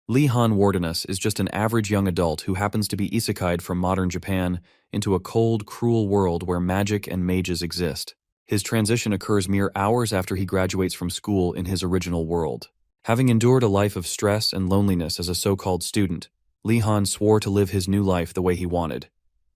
Lee Han Wardenus is just an average young adult who happens to be isekai'd from modern Japan into a cold, cruel world where magic and mages exist. His transition occurs mere hours after he graduates from school in his original world. Having endured a life of stress and loneliness as a so-called student, Lee Han swore to live his new life the way he wanted,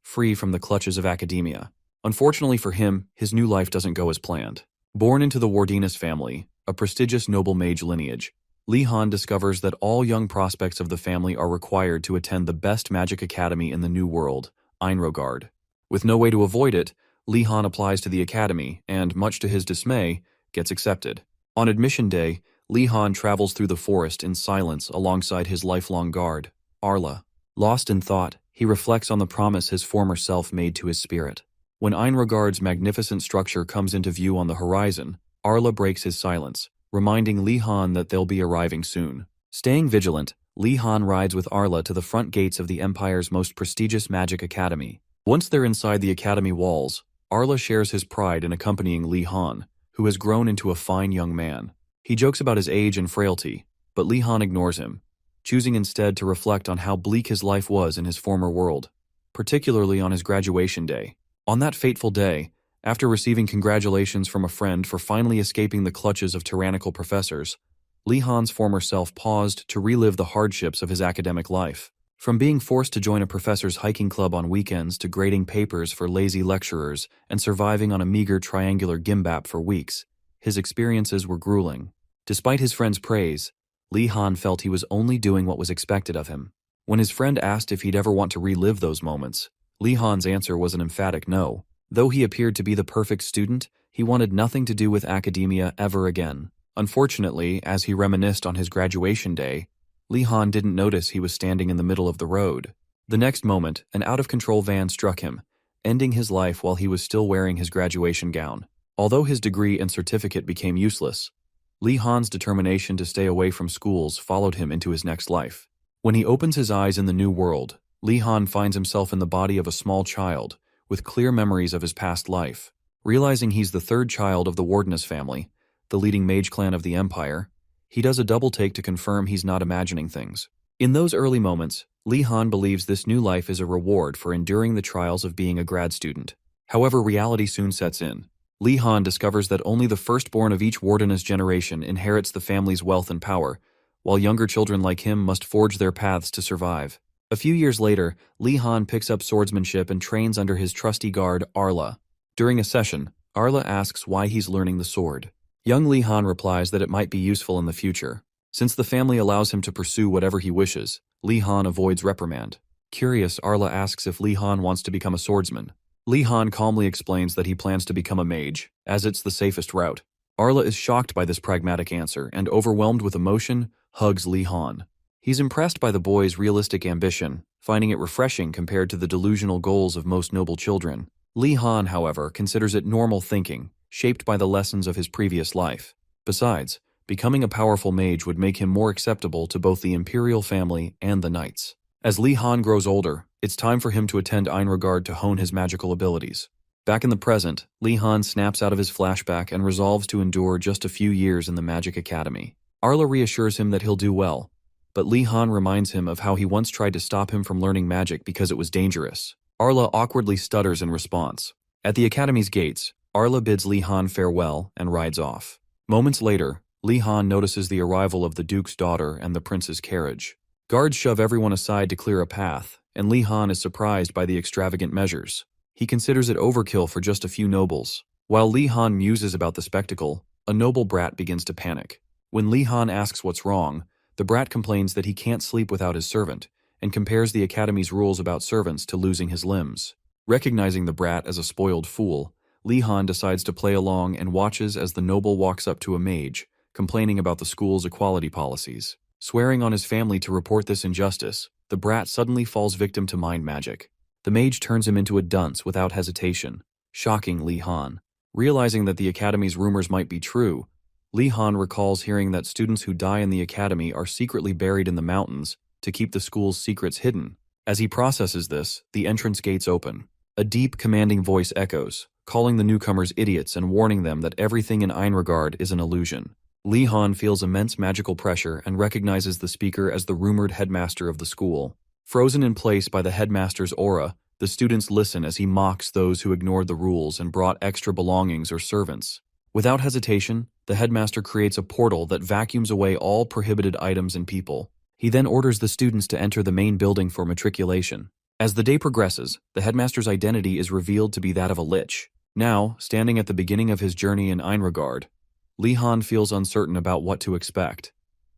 free from the clutches of academia. Unfortunately for him, his new life doesn't go as planned. Born into the Wardenus family, a prestigious noble mage lineage, Lee Han discovers that all young prospects of the family are required to attend the best magic academy in the New World, Enro. With no way to avoid it, Lee Han applies to the academy and, much to his dismay, gets accepted. On admission day, Lee Han travels through the forest in silence alongside his lifelong guard, Arla. Lost in thought, he reflects on the promise his former self made to his spirit. When Einrogard's magnificent structure comes into view on the horizon, Arla breaks his silence, reminding Lee Han that they'll be arriving soon. Staying vigilant, Lee Han rides with Arla to the front gates of the Empire's most prestigious magic academy. Once they're inside the academy walls, Arla shares his pride in accompanying Lee Han, who has grown into a fine young man. He jokes about his age and frailty, but Lee Han ignores him, choosing instead to reflect on how bleak his life was in his former world, particularly on his graduation day. On that fateful day, after receiving congratulations from a friend for finally escaping the clutches of tyrannical professors, Lee Han's former self paused to relive the hardships of his academic life. From being forced to join a professor's hiking club on weekends to grading papers for lazy lecturers and surviving on a meager triangular gimbap for weeks, his experiences were grueling. Despite his friend's praise, Lee Han felt he was only doing what was expected of him. When his friend asked if he'd ever want to relive those moments, Lee Han's answer was an emphatic no. Though he appeared to be the perfect student, he wanted nothing to do with academia ever again. Unfortunately, as he reminisced on his graduation day, Lee Han didn't notice he was standing in the middle of the road. The next moment, an out-of-control van struck him, ending his life while he was still wearing his graduation gown. Although his degree and certificate became useless, Lee Han's determination to stay away from schools followed him into his next life. When he opens his eyes in the new world, Lee Han finds himself in the body of a small child, with clear memories of his past life. Realizing he's the third child of the Wardenus family, the leading mage clan of the Empire, he does a double take to confirm he's not imagining things. In those early moments, Lee Han believes this new life is a reward for enduring the trials of being a grad student. However, reality soon sets in. Lee Han discovers that only the firstborn of each Wardenus generation inherits the family's wealth and power, while younger children like him must forge their paths to survive. A few years later, Lee Han picks up swordsmanship and trains under his trusty guard, Arla. During a session, Arla asks why he's learning the sword. Young Lee Han replies that it might be useful in the future. Since the family allows him to pursue whatever he wishes, Lee Han avoids reprimand. Curious, Arla asks if Lee Han wants to become a swordsman. Lee Han calmly explains that he plans to become a mage, as it's the safest route. Arla is shocked by this pragmatic answer and, overwhelmed with emotion, hugs Lee Han. He's impressed by the boy's realistic ambition, finding it refreshing compared to the delusional goals of most noble children. Lee Han, however, considers it normal thinking, shaped by the lessons of his previous life. Besides, becoming a powerful mage would make him more acceptable to both the imperial family and the knights. As Lee Han grows older, it's time for him to attend Einrogard to hone his magical abilities. Back in the present, Lee Han snaps out of his flashback and resolves to endure just a few years in the Magic Academy. Arla reassures him that he'll do well, but Lee Han reminds him of how he once tried to stop him from learning magic because it was dangerous. Arla awkwardly stutters in response. At the academy's gates, Arla bids Lee Han farewell and rides off. Moments later, Lee Han notices the arrival of the Duke's daughter and the prince's carriage. Guards shove everyone aside to clear a path, and Lee Han is surprised by the extravagant measures. He considers it overkill for just a few nobles. While Lee Han muses about the spectacle, a noble brat begins to panic. When Lee Han asks what's wrong, the brat complains that he can't sleep without his servant, and compares the academy's rules about servants to losing his limbs. Recognizing the brat as a spoiled fool, Lee Han decides to play along and watches as the noble walks up to a mage, complaining about the school's equality policies. Swearing on his family to report this injustice, the brat suddenly falls victim to mind magic. The mage turns him into a dunce without hesitation, shocking Lee Han. Realizing that the academy's rumors might be true, Lee Han recalls hearing that students who die in the academy are secretly buried in the mountains to keep the school's secrets hidden. As he processes this, the entrance gates open. A deep, commanding voice echoes, calling the newcomers idiots and warning them that everything in Einrogard is an illusion. Li Han feels immense magical pressure and recognizes the speaker as the rumored headmaster of the school. Frozen in place by the headmaster's aura, the students listen as he mocks those who ignored the rules and brought extra belongings or servants. Without hesitation, the headmaster creates a portal that vacuums away all prohibited items and people. He then orders the students to enter the main building for matriculation. As the day progresses, the headmaster's identity is revealed to be that of a lich. Now, standing at the beginning of his journey in Einregard, Li Han feels uncertain about what to expect.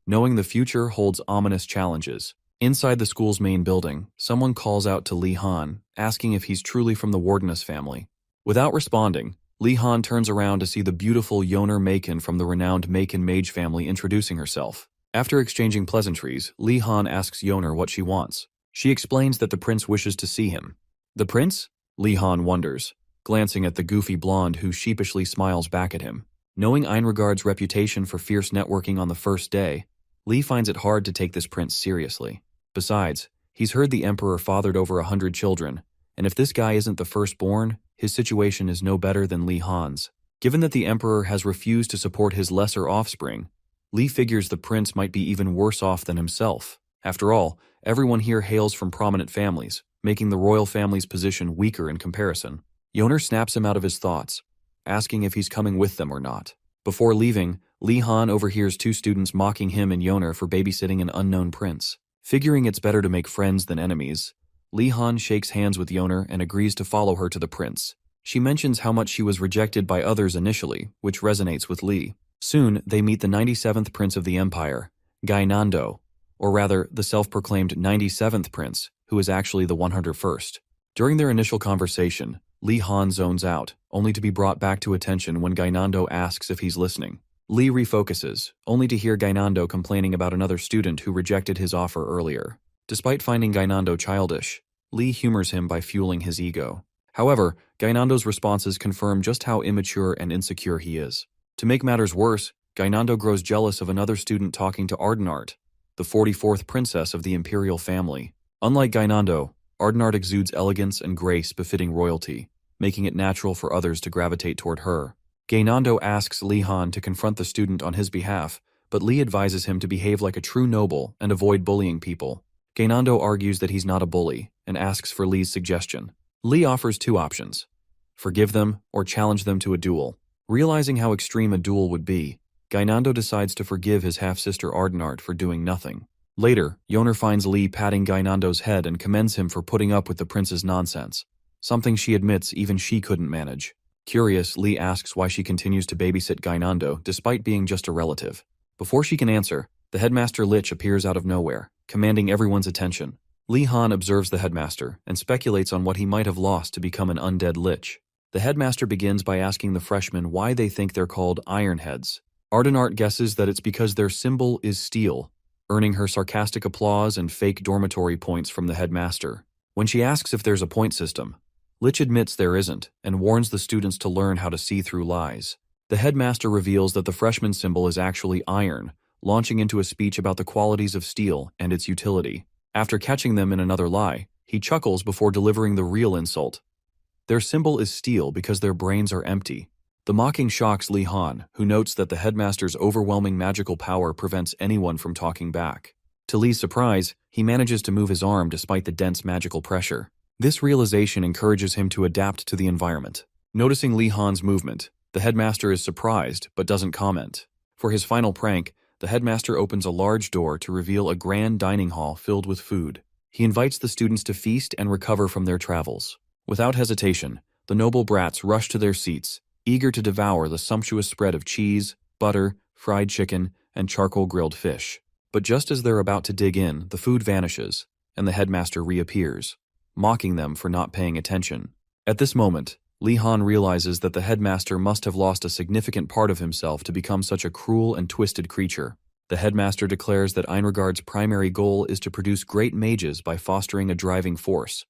Knowing the future holds ominous challenges. Inside the school's main building, someone calls out to Li Han, asking if he's truly from the Wardeness family. Without responding, Li Han turns around to see the beautiful Yoner Maken from the renowned Maken mage family introducing herself. After exchanging pleasantries, Li Han asks Yoner what she wants. She explains that the prince wishes to see him. The prince? Li Han wonders, glancing at the goofy blonde who sheepishly smiles back at him. Knowing Einregard's reputation for fierce networking on the first day, Li finds it hard to take this prince seriously. Besides, he's heard the emperor fathered over 100 children, and if this guy isn't the firstborn, his situation is no better than Li Han's. Given that the emperor has refused to support his lesser offspring, Li figures the prince might be even worse off than himself. After all, everyone here hails from prominent families, making the royal family's position weaker in comparison. Yoner snaps him out of his thoughts, asking if he's coming with them or not. Before leaving, Li Han overhears two students mocking him and Yoner for babysitting an unknown prince. Figuring it's better to make friends than enemies, Li Han shakes hands with Yoner and agrees to follow her to the prince. She mentions how much she was rejected by others initially, which resonates with Li. Soon, they meet the 97th prince of the empire, Gainando, or rather, the self-proclaimed 97th prince, who is actually the 101st. During their initial conversation, Li Han zones out, only to be brought back to attention when Gainando asks if he's listening. Li refocuses, only to hear Gainando complaining about another student who rejected his offer earlier. Despite finding Gainando childish, Li humors him by fueling his ego. However, Gainando's responses confirm just how immature and insecure he is. To make matters worse, Gainando grows jealous of another student talking to Ardenart, the 44th princess of the imperial family. Unlike Gainando, Ardenart exudes elegance and grace befitting royalty, making it natural for others to gravitate toward her. Gainando asks Li Han to confront the student on his behalf, but Li advises him to behave like a true noble and avoid bullying people. Gainando argues that he's not a bully and asks for Li's suggestion. Li offers two options: forgive them or challenge them to a duel. Realizing how extreme a duel would be, Gainando decides to forgive his half-sister Ardenart for doing nothing. Later, Yoner finds Li patting Gainando's head and commends him for putting up with the prince's nonsense, something she admits even she couldn't manage. Curious, Li asks why she continues to babysit Gainando despite being just a relative. Before she can answer, the headmaster Lich appears out of nowhere, commanding everyone's attention. Li Han observes the headmaster and speculates on what he might have lost to become an undead Lich. The headmaster begins by asking the freshmen why they think they're called Ironheads. Ardenart guesses that it's because their symbol is steel, earning her sarcastic applause and fake dormitory points from the headmaster. When she asks if there's a point system, Lich admits there isn't and warns the students to learn how to see through lies. The headmaster reveals that the freshman symbol is actually iron, launching into a speech about the qualities of steel and its utility. After catching them in another lie, he chuckles before delivering the real insult. Their symbol is steel because their brains are empty. The mocking shocks Li Han, who notes that the headmaster's overwhelming magical power prevents anyone from talking back. To Li's surprise, he manages to move his arm despite the dense magical pressure. This realization encourages him to adapt to the environment. Noticing Li Han's movement, the headmaster is surprised but doesn't comment. For his final prank, the headmaster opens a large door to reveal a grand dining hall filled with food. He invites the students to feast and recover from their travels. Without hesitation, the noble brats rush to their seats, eager to devour the sumptuous spread of cheese, butter, fried chicken, and charcoal-grilled fish. But just as they're about to dig in, the food vanishes, and the headmaster reappears, mocking them for not paying attention. At this moment, Li Han realizes that the headmaster must have lost a significant part of himself to become such a cruel and twisted creature. The headmaster declares that Einregard's primary goal is to produce great mages by fostering a driving force: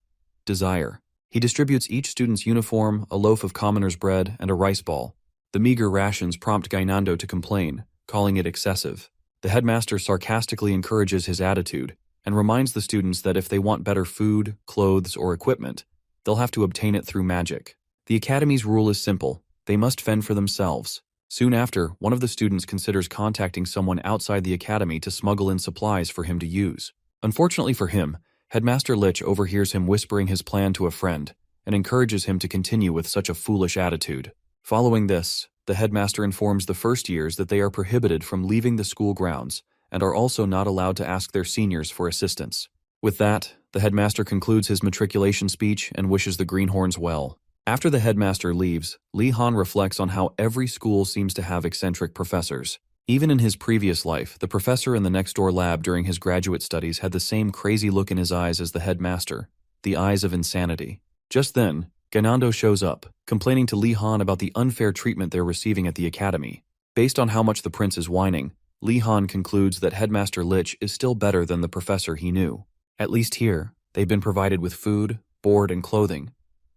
desire. He distributes each student's uniform, a loaf of commoner's bread, and a rice ball. The meager rations prompt Gainando to complain, calling it excessive. The headmaster sarcastically encourages his attitude and reminds the students that if they want better food, clothes, or equipment, they'll have to obtain it through magic. The academy's rule is simple: they must fend for themselves. Soon after, one of the students considers contacting someone outside the academy to smuggle in supplies for him to use. Unfortunately for him, Headmaster Lich overhears him whispering his plan to a friend and encourages him to continue with such a foolish attitude. Following this, the headmaster informs the first years that they are prohibited from leaving the school grounds and are also not allowed to ask their seniors for assistance. With that, the headmaster concludes his matriculation speech and wishes the greenhorns well. After the headmaster leaves, Li Han reflects on how every school seems to have eccentric professors. Even in his previous life, the professor in the next-door lab during his graduate studies had the same crazy look in his eyes as the headmaster, the eyes of insanity. Just then, Ganando shows up, complaining to Li Han about the unfair treatment they're receiving at the academy. Based on how much the prince is whining, Li Han concludes that Headmaster Lich is still better than the professor he knew. At least here, they've been provided with food, board, and clothing,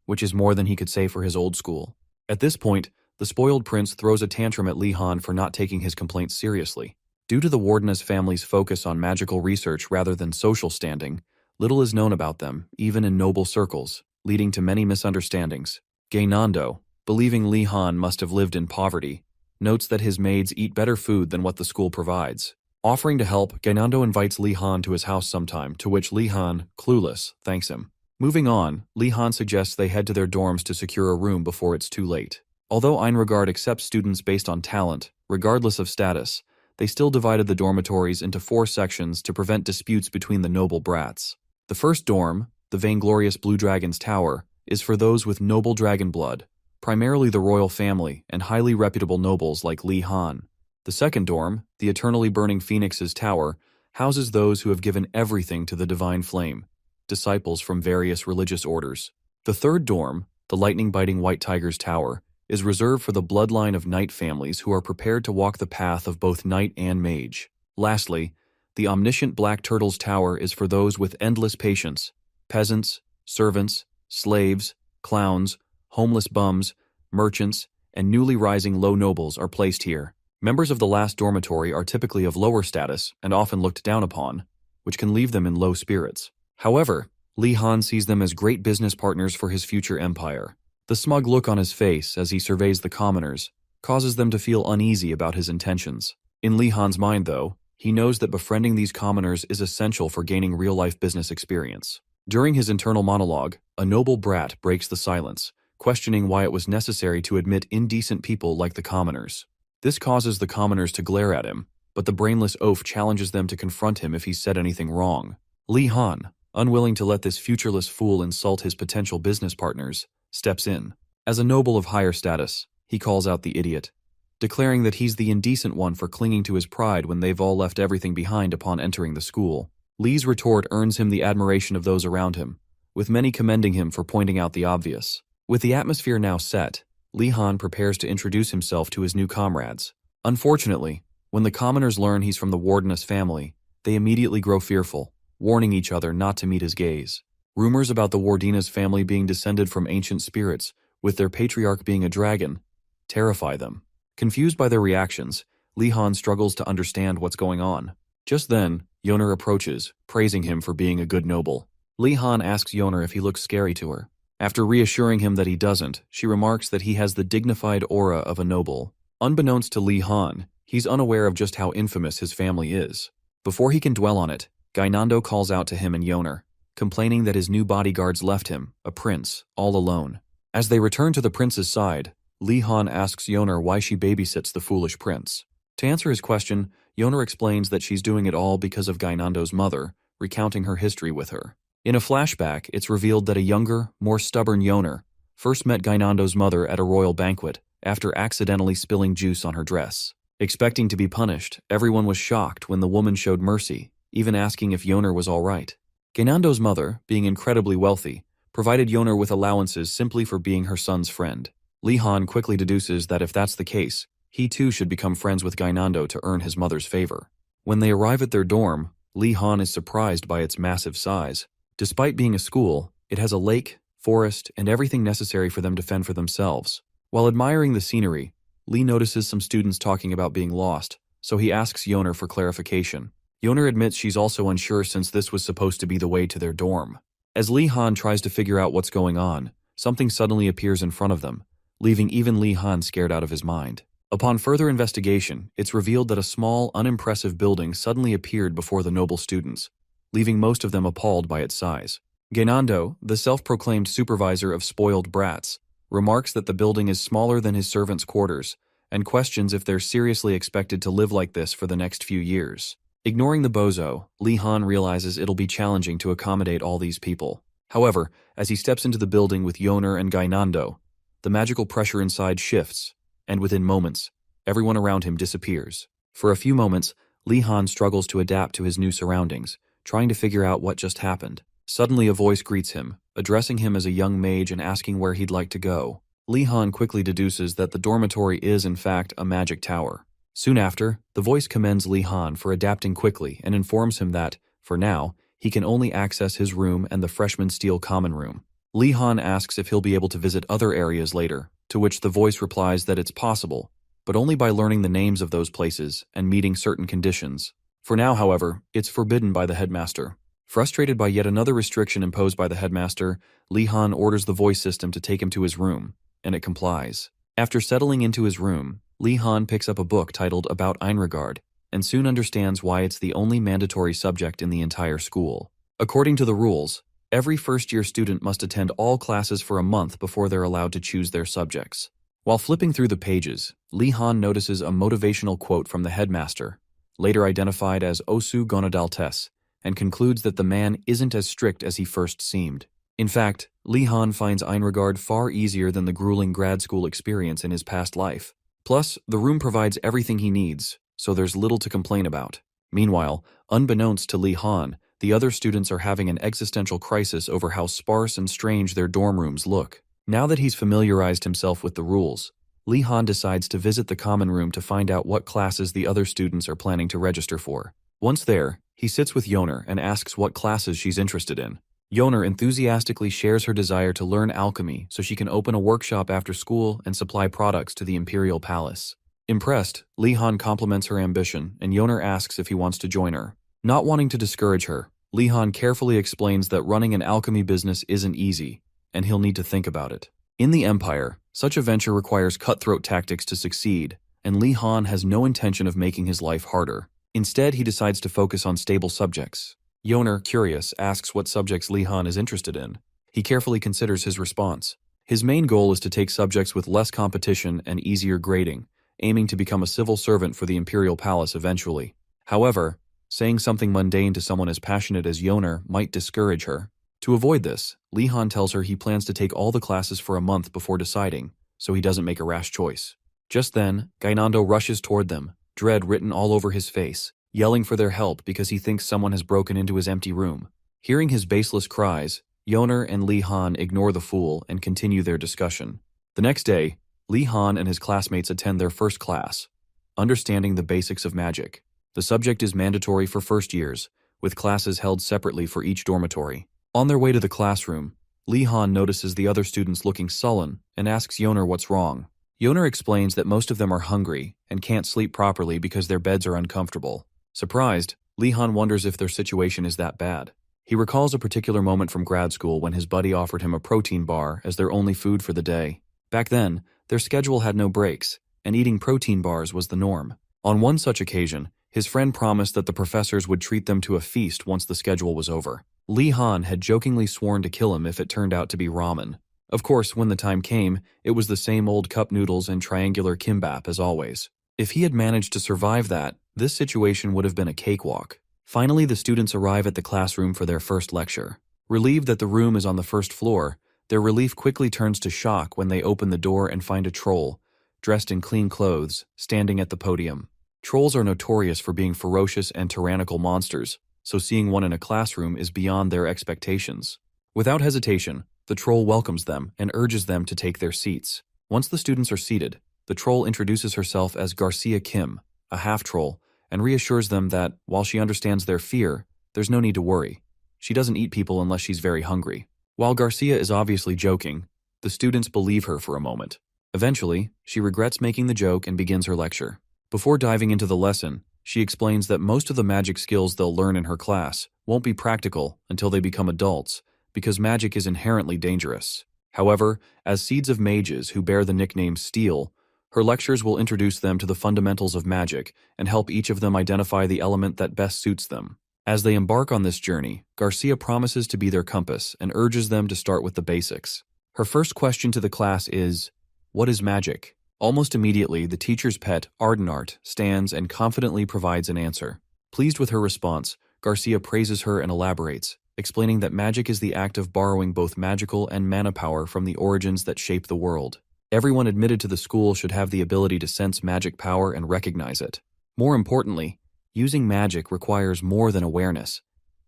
which is more than he could say for his old school. At this point, the spoiled prince throws a tantrum at Li Han for not taking his complaints seriously. Due to the Wardeness family's focus on magical research rather than social standing, little is known about them, even in noble circles, leading to many misunderstandings. Gainando, believing Li Han must have lived in poverty, notes that his maids eat better food than what the school provides. Offering to help, Gainando invites Li Han to his house sometime, to which Li Han, clueless, thanks him. Moving on, Li Han suggests they head to their dorms to secure a room before it's too late. Although Einregard accepts students based on talent, regardless of status, they still divided the dormitories into 4 sections to prevent disputes between the noble brats. The first dorm, the vainglorious Blue Dragon's Tower, is for those with noble dragon blood, primarily the royal family and highly reputable nobles like Li Han. The second dorm, the eternally burning Phoenix's Tower, houses those who have given everything to the divine flame, disciples from various religious orders. The third dorm, the lightning-biting White Tiger's Tower, is reserved for the bloodline of knight families who are prepared to walk the path of both knight and mage. Lastly, the omniscient Black Turtle's Tower is for those with endless patience. Peasants, servants, slaves, clowns, homeless bums, merchants, and newly rising low nobles are placed here. Members of the last dormitory are typically of lower status and often looked down upon, which can leave them in low spirits. However, Li Han sees them as great business partners for his future empire. The smug look on his face as he surveys the commoners causes them to feel uneasy about his intentions. In Li Han's mind, though, he knows that befriending these commoners is essential for gaining real-life business experience. During his internal monologue, a noble brat breaks the silence, questioning why it was necessary to admit indecent people like the commoners. This causes the commoners to glare at him, but the brainless oaf challenges them to confront him if he said anything wrong. Li Han, unwilling to let this futureless fool insult his potential business partners, steps in. As a noble of higher status, he calls out the idiot, declaring that he's the indecent one for clinging to his pride when they've all left everything behind upon entering the school. Li's retort earns him the admiration of those around him, with many commending him for pointing out the obvious. With the atmosphere now set, Li Han prepares to introduce himself to his new comrades. Unfortunately, when the commoners learn he's from the Wardeness family, they immediately grow fearful, warning each other not to meet his gaze. Rumors about the Wardena's family being descended from ancient spirits, with their patriarch being a dragon, terrify them. Confused by their reactions, Li Han struggles to understand what's going on. Just then, Yoner approaches, praising him for being a good noble. Li Han asks Yoner if he looks scary to her. After reassuring him that he doesn't, she remarks that he has the dignified aura of a noble. Unbeknownst to Li Han, he's unaware of just how infamous his family is. Before he can dwell on it, Gainando calls out to him and Yoner, complaining that his new bodyguards left him, a prince, all alone. As they return to the prince's side, Li Han asks Yoner why she babysits the foolish prince. To answer his question, Yoner explains that she's doing it all because of Gainando's mother, recounting her history with her. In a flashback, it's revealed that a younger, more stubborn Yoner first met Gainando's mother at a royal banquet after accidentally spilling juice on her dress. Expecting to be punished, everyone was shocked when the woman showed mercy, even asking if Yoner was all right. Gainando's mother, being incredibly wealthy, provided Yoner with allowances simply for being her son's friend. Li Han quickly deduces that if that's the case, he too should become friends with Gainando to earn his mother's favor. When they arrive at their dorm, Li Han is surprised by its massive size. Despite being a school, it has a lake, forest, and everything necessary for them to fend for themselves. While admiring the scenery, Li notices some students talking about being lost, so he asks Yoner for clarification. Yoner admits she's also unsure since this was supposed to be the way to their dorm. As Li Han tries to figure out what's going on, something suddenly appears in front of them, leaving even Li Han scared out of his mind. Upon further investigation, it's revealed that a small, unimpressive building suddenly appeared before the noble students, leaving most of them appalled by its size. Gainando, the self-proclaimed supervisor of spoiled brats, remarks that the building is smaller than his servants' quarters and questions if they're seriously expected to live like this for the next few years. Ignoring the bozo, Lee Han realizes it'll be challenging to accommodate all these people. However, as he steps into the building with Yoner and Gainando, the magical pressure inside shifts, and within moments, everyone around him disappears. For a few moments, Lee Han struggles to adapt to his new surroundings, trying to figure out what just happened. Suddenly a voice greets him, addressing him as a young mage and asking where he'd like to go. Lee Han quickly deduces that the dormitory is in fact a magic tower. Soon after, the voice commends Lee Han for adapting quickly and informs him that, for now, he can only access his room and the freshman steel common room. Lee Han asks if he'll be able to visit other areas later, to which the voice replies that it's possible, but only by learning the names of those places and meeting certain conditions. For now, however, it's forbidden by the headmaster. Frustrated by yet another restriction imposed by the headmaster, Lee Han orders the voice system to take him to his room, and it complies. After settling into his room, Lee Han picks up a book titled About Einregard, and soon understands why it's the only mandatory subject in the entire school. According to the rules, every first-year student must attend all classes for a month before they're allowed to choose their subjects. While flipping through the pages, Lee Han notices a motivational quote from the headmaster, later identified as Osu Gonadaltes, and concludes that the man isn't as strict as he first seemed. In fact, Lee Han finds Einregard far easier than the grueling grad school experience in his past life. Plus, the room provides everything he needs, so there's little to complain about. Meanwhile, unbeknownst to Lee Han, the other students are having an existential crisis over how sparse and strange their dorm rooms look. Now that he's familiarized himself with the rules, Lee Han decides to visit the common room to find out what classes the other students are planning to register for. Once there, he sits with Yoner and asks what classes she's interested in. Yoner enthusiastically shares her desire to learn alchemy so she can open a workshop after school and supply products to the Imperial Palace. Impressed, Lee Han compliments her ambition, and Yoner asks if he wants to join her. Not wanting to discourage her, Lee Han carefully explains that running an alchemy business isn't easy, and he'll need to think about it. In the Empire, such a venture requires cutthroat tactics to succeed, and Lee Han has no intention of making his life harder. Instead, he decides to focus on stable subjects. Yoner, curious, asks what subjects Lee Han is interested in. He carefully considers his response. His main goal is to take subjects with less competition and easier grading, aiming to become a civil servant for the Imperial Palace eventually. However, saying something mundane to someone as passionate as Yoner might discourage her. To avoid this, Lee Han tells her he plans to take all the classes for a month before deciding, so he doesn't make a rash choice. Just then, Gainando rushes toward them, dread written all over his face, yelling for their help because he thinks someone has broken into his empty room. Hearing his baseless cries, Yoner and Lee Han ignore the fool and continue their discussion. The next day, Lee Han and his classmates attend their first class, Understanding the Basics of Magic. The subject is mandatory for first years, with classes held separately for each dormitory. On their way to the classroom, Lee Han notices the other students looking sullen and asks Yoner what's wrong. Yoner explains that most of them are hungry and can't sleep properly because their beds are uncomfortable. Surprised, Lee Han wonders if their situation is that bad. He recalls a particular moment from grad school when his buddy offered him a protein bar as their only food for the day. Back then, their schedule had no breaks, and eating protein bars was the norm. On one such occasion, his friend promised that the professors would treat them to a feast once the schedule was over. Lee Han had jokingly sworn to kill him if it turned out to be ramen. Of course, when the time came, it was the same old cup noodles and triangular kimbap as always. If he had managed to survive that, this situation would have been a cakewalk. Finally, the students arrive at the classroom for their first lecture. Relieved that the room is on the first floor, their relief quickly turns to shock when they open the door and find a troll, dressed in clean clothes, standing at the podium. Trolls are notorious for being ferocious and tyrannical monsters, so seeing one in a classroom is beyond their expectations. Without hesitation, the troll welcomes them and urges them to take their seats. Once the students are seated, the troll introduces herself as Garcia Kim, a half-troll, and reassures them that, while she understands their fear, there's no need to worry. She doesn't eat people unless she's very hungry. While Garcia is obviously joking, the students believe her for a moment. Eventually, she regrets making the joke and begins her lecture. Before diving into the lesson, she explains that most of the magic skills they'll learn in her class won't be practical until they become adults, because magic is inherently dangerous. However, as seeds of mages who bear the nickname Steel, Her lectures will introduce them to the fundamentals of magic and help each of them identify the element that best suits them. As they embark on this journey, Garcia promises to be their compass and urges them to start with the basics. Her first question to the class is, "What is magic?" Almost immediately, the teacher's pet, Ardenart, stands and confidently provides an answer. Pleased with her response, Garcia praises her and elaborates, explaining that magic is the act of borrowing both magical and mana power from the origins that shape the world. Everyone admitted to the school should have the ability to sense magic power and recognize it. More importantly, using magic requires more than awareness.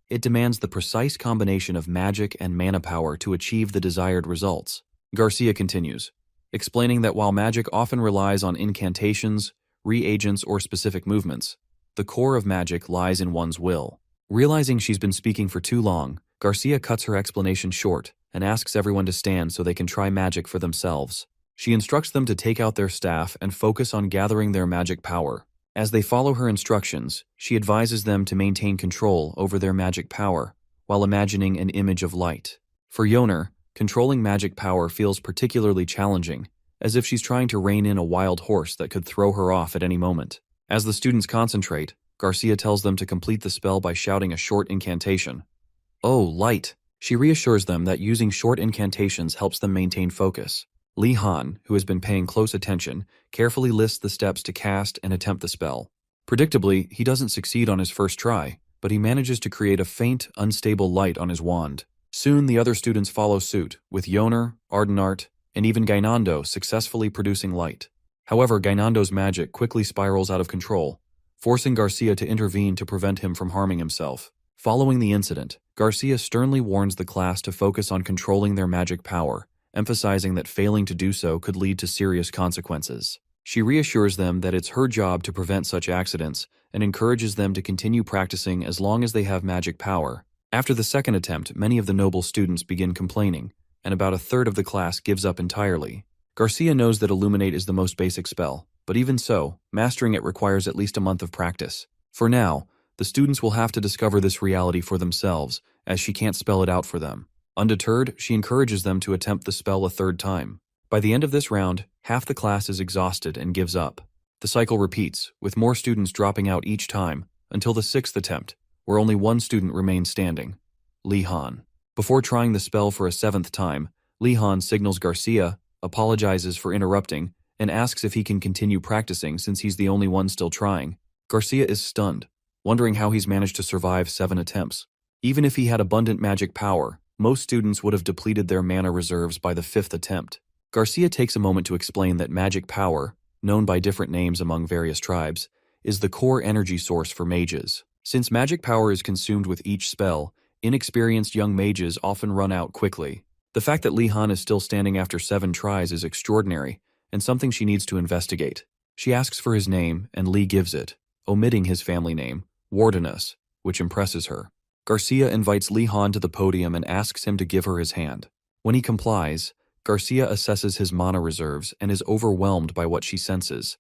It demands the precise combination of magic and mana power to achieve the desired results. Garcia continues, explaining that while magic often relies on incantations, reagents, or specific movements, the core of magic lies in one's will. Realizing she's been speaking for too long, Garcia cuts her explanation short and asks everyone to stand so they can try magic for themselves. She instructs them to take out their staff and focus on gathering their magic power. As they follow her instructions, she advises them to maintain control over their magic power while imagining an image of light. For Yoner, controlling magic power feels particularly challenging, as if she's trying to rein in a wild horse that could throw her off at any moment. As the students concentrate, Garcia tells them to complete the spell by shouting a short incantation. "Oh, light!" She reassures them that using short incantations helps them maintain focus. Li Han, who has been paying close attention, carefully lists the steps to cast and attempt the spell. Predictably, he doesn't succeed on his first try, but he manages to create a faint, unstable light on his wand. Soon the other students follow suit, with Yoner, Ardenart, and even Gainando successfully producing light. However, Gainando's magic quickly spirals out of control, forcing Garcia to intervene to prevent him from harming himself. Following the incident, Garcia sternly warns the class to focus on controlling their magic power, emphasizing that failing to do so could lead to serious consequences. She reassures them that it's her job to prevent such accidents and encourages them to continue practicing as long as they have magic power. After the second attempt, many of the noble students begin complaining, and about a third of the class gives up entirely. Garcia knows that Illuminate is the most basic spell, but even so, mastering it requires at least a month of practice. For now, the students will have to discover this reality for themselves, as she can't spell it out for them. Undeterred, she encourages them to attempt the spell a third time. By the end of this round, half the class is exhausted and gives up. The cycle repeats, with more students dropping out each time, until the sixth attempt, where only one student remains standing, Li Han. Before trying the spell for a seventh time, Li Han signals Garcia, apologizes for interrupting, and asks if he can continue practicing since he's the only one still trying. Garcia is stunned, wondering how he's managed to survive 7 attempts. Even if he had abundant magic power, most students would have depleted their mana reserves by the 5th attempt. Garcia takes a moment to explain that magic power, known by different names among various tribes, is the core energy source for mages. Since magic power is consumed with each spell, inexperienced young mages often run out quickly. The fact that Li Han is still standing after 7 tries is extraordinary, and something she needs to investigate. She asks for his name, and Li gives it, omitting his family name, Wardenus, which impresses her. Garcia invites Li Han to the podium and asks him to give her his hand. When he complies, Garcia assesses his mana reserves and is overwhelmed by what she senses,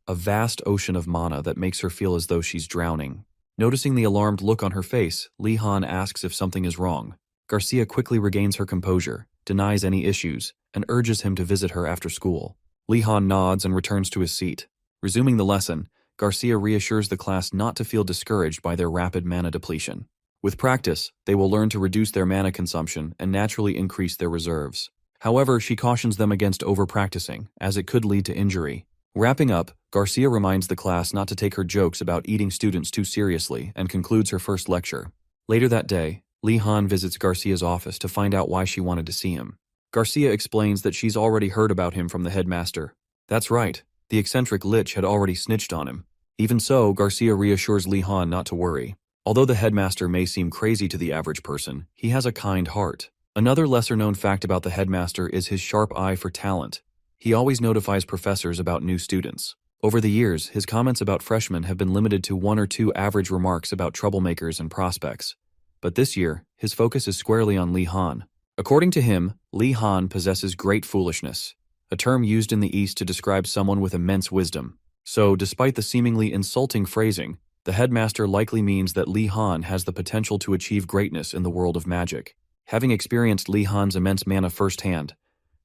a vast ocean of mana that makes her feel as though she's drowning. Noticing the alarmed look on her face, Li Han asks if something is wrong. Garcia quickly regains her composure, denies any issues, and urges him to visit her after school. Li Han nods and returns to his seat. Resuming the lesson, Garcia reassures the class not to feel discouraged by their rapid mana depletion. With practice, they will learn to reduce their mana consumption and naturally increase their reserves. However, she cautions them against over-practicing, as it could lead to injury. Wrapping up, Garcia reminds the class not to take her jokes about eating students too seriously and concludes her first lecture. Later that day, Li Han visits Garcia's office to find out why she wanted to see him. Garcia explains that she's already heard about him from the headmaster. That's right, the eccentric lich had already snitched on him. Even so, Garcia reassures Li Han not to worry. Although the headmaster may seem crazy to the average person, he has a kind heart. Another lesser-known fact about the headmaster is his sharp eye for talent. He always notifies professors about new students. Over the years, his comments about freshmen have been limited to 1 or 2 average remarks about troublemakers and prospects. But this year, his focus is squarely on Li Han. According to him, Li Han possesses great foolishness, a term used in the East to describe someone with immense wisdom. So, despite the seemingly insulting phrasing, the headmaster likely means that Li Han has the potential to achieve greatness in the world of magic. Having experienced Li Han's immense mana firsthand,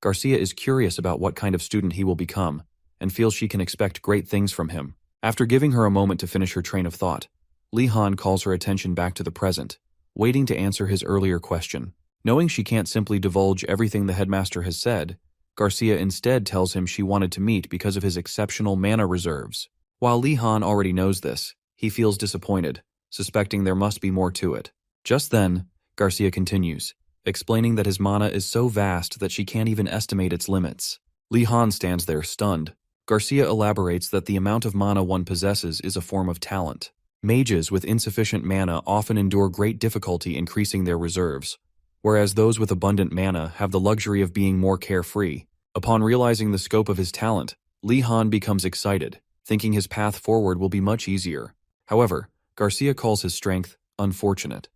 Garcia is curious about what kind of student he will become, and feels she can expect great things from him. After giving her a moment to finish her train of thought, Lee Han calls her attention back to the present, waiting to answer his earlier question. Knowing she can't simply divulge everything the headmaster has said, Garcia instead tells him she wanted to meet because of his exceptional mana reserves. While Lee Han already knows this, he feels disappointed, suspecting there must be more to it. Just then, Garcia continues, explaining that his mana is so vast that she can't even estimate its limits. Lee Han stands there stunned. Garcia elaborates that the amount of mana one possesses is a form of talent. Mages with insufficient mana often endure great difficulty increasing their reserves, whereas those with abundant mana have the luxury of being more carefree. Upon realizing the scope of his talent, Lee Han becomes excited, thinking his path forward will be much easier. However, Garcia calls his strength unfortunate.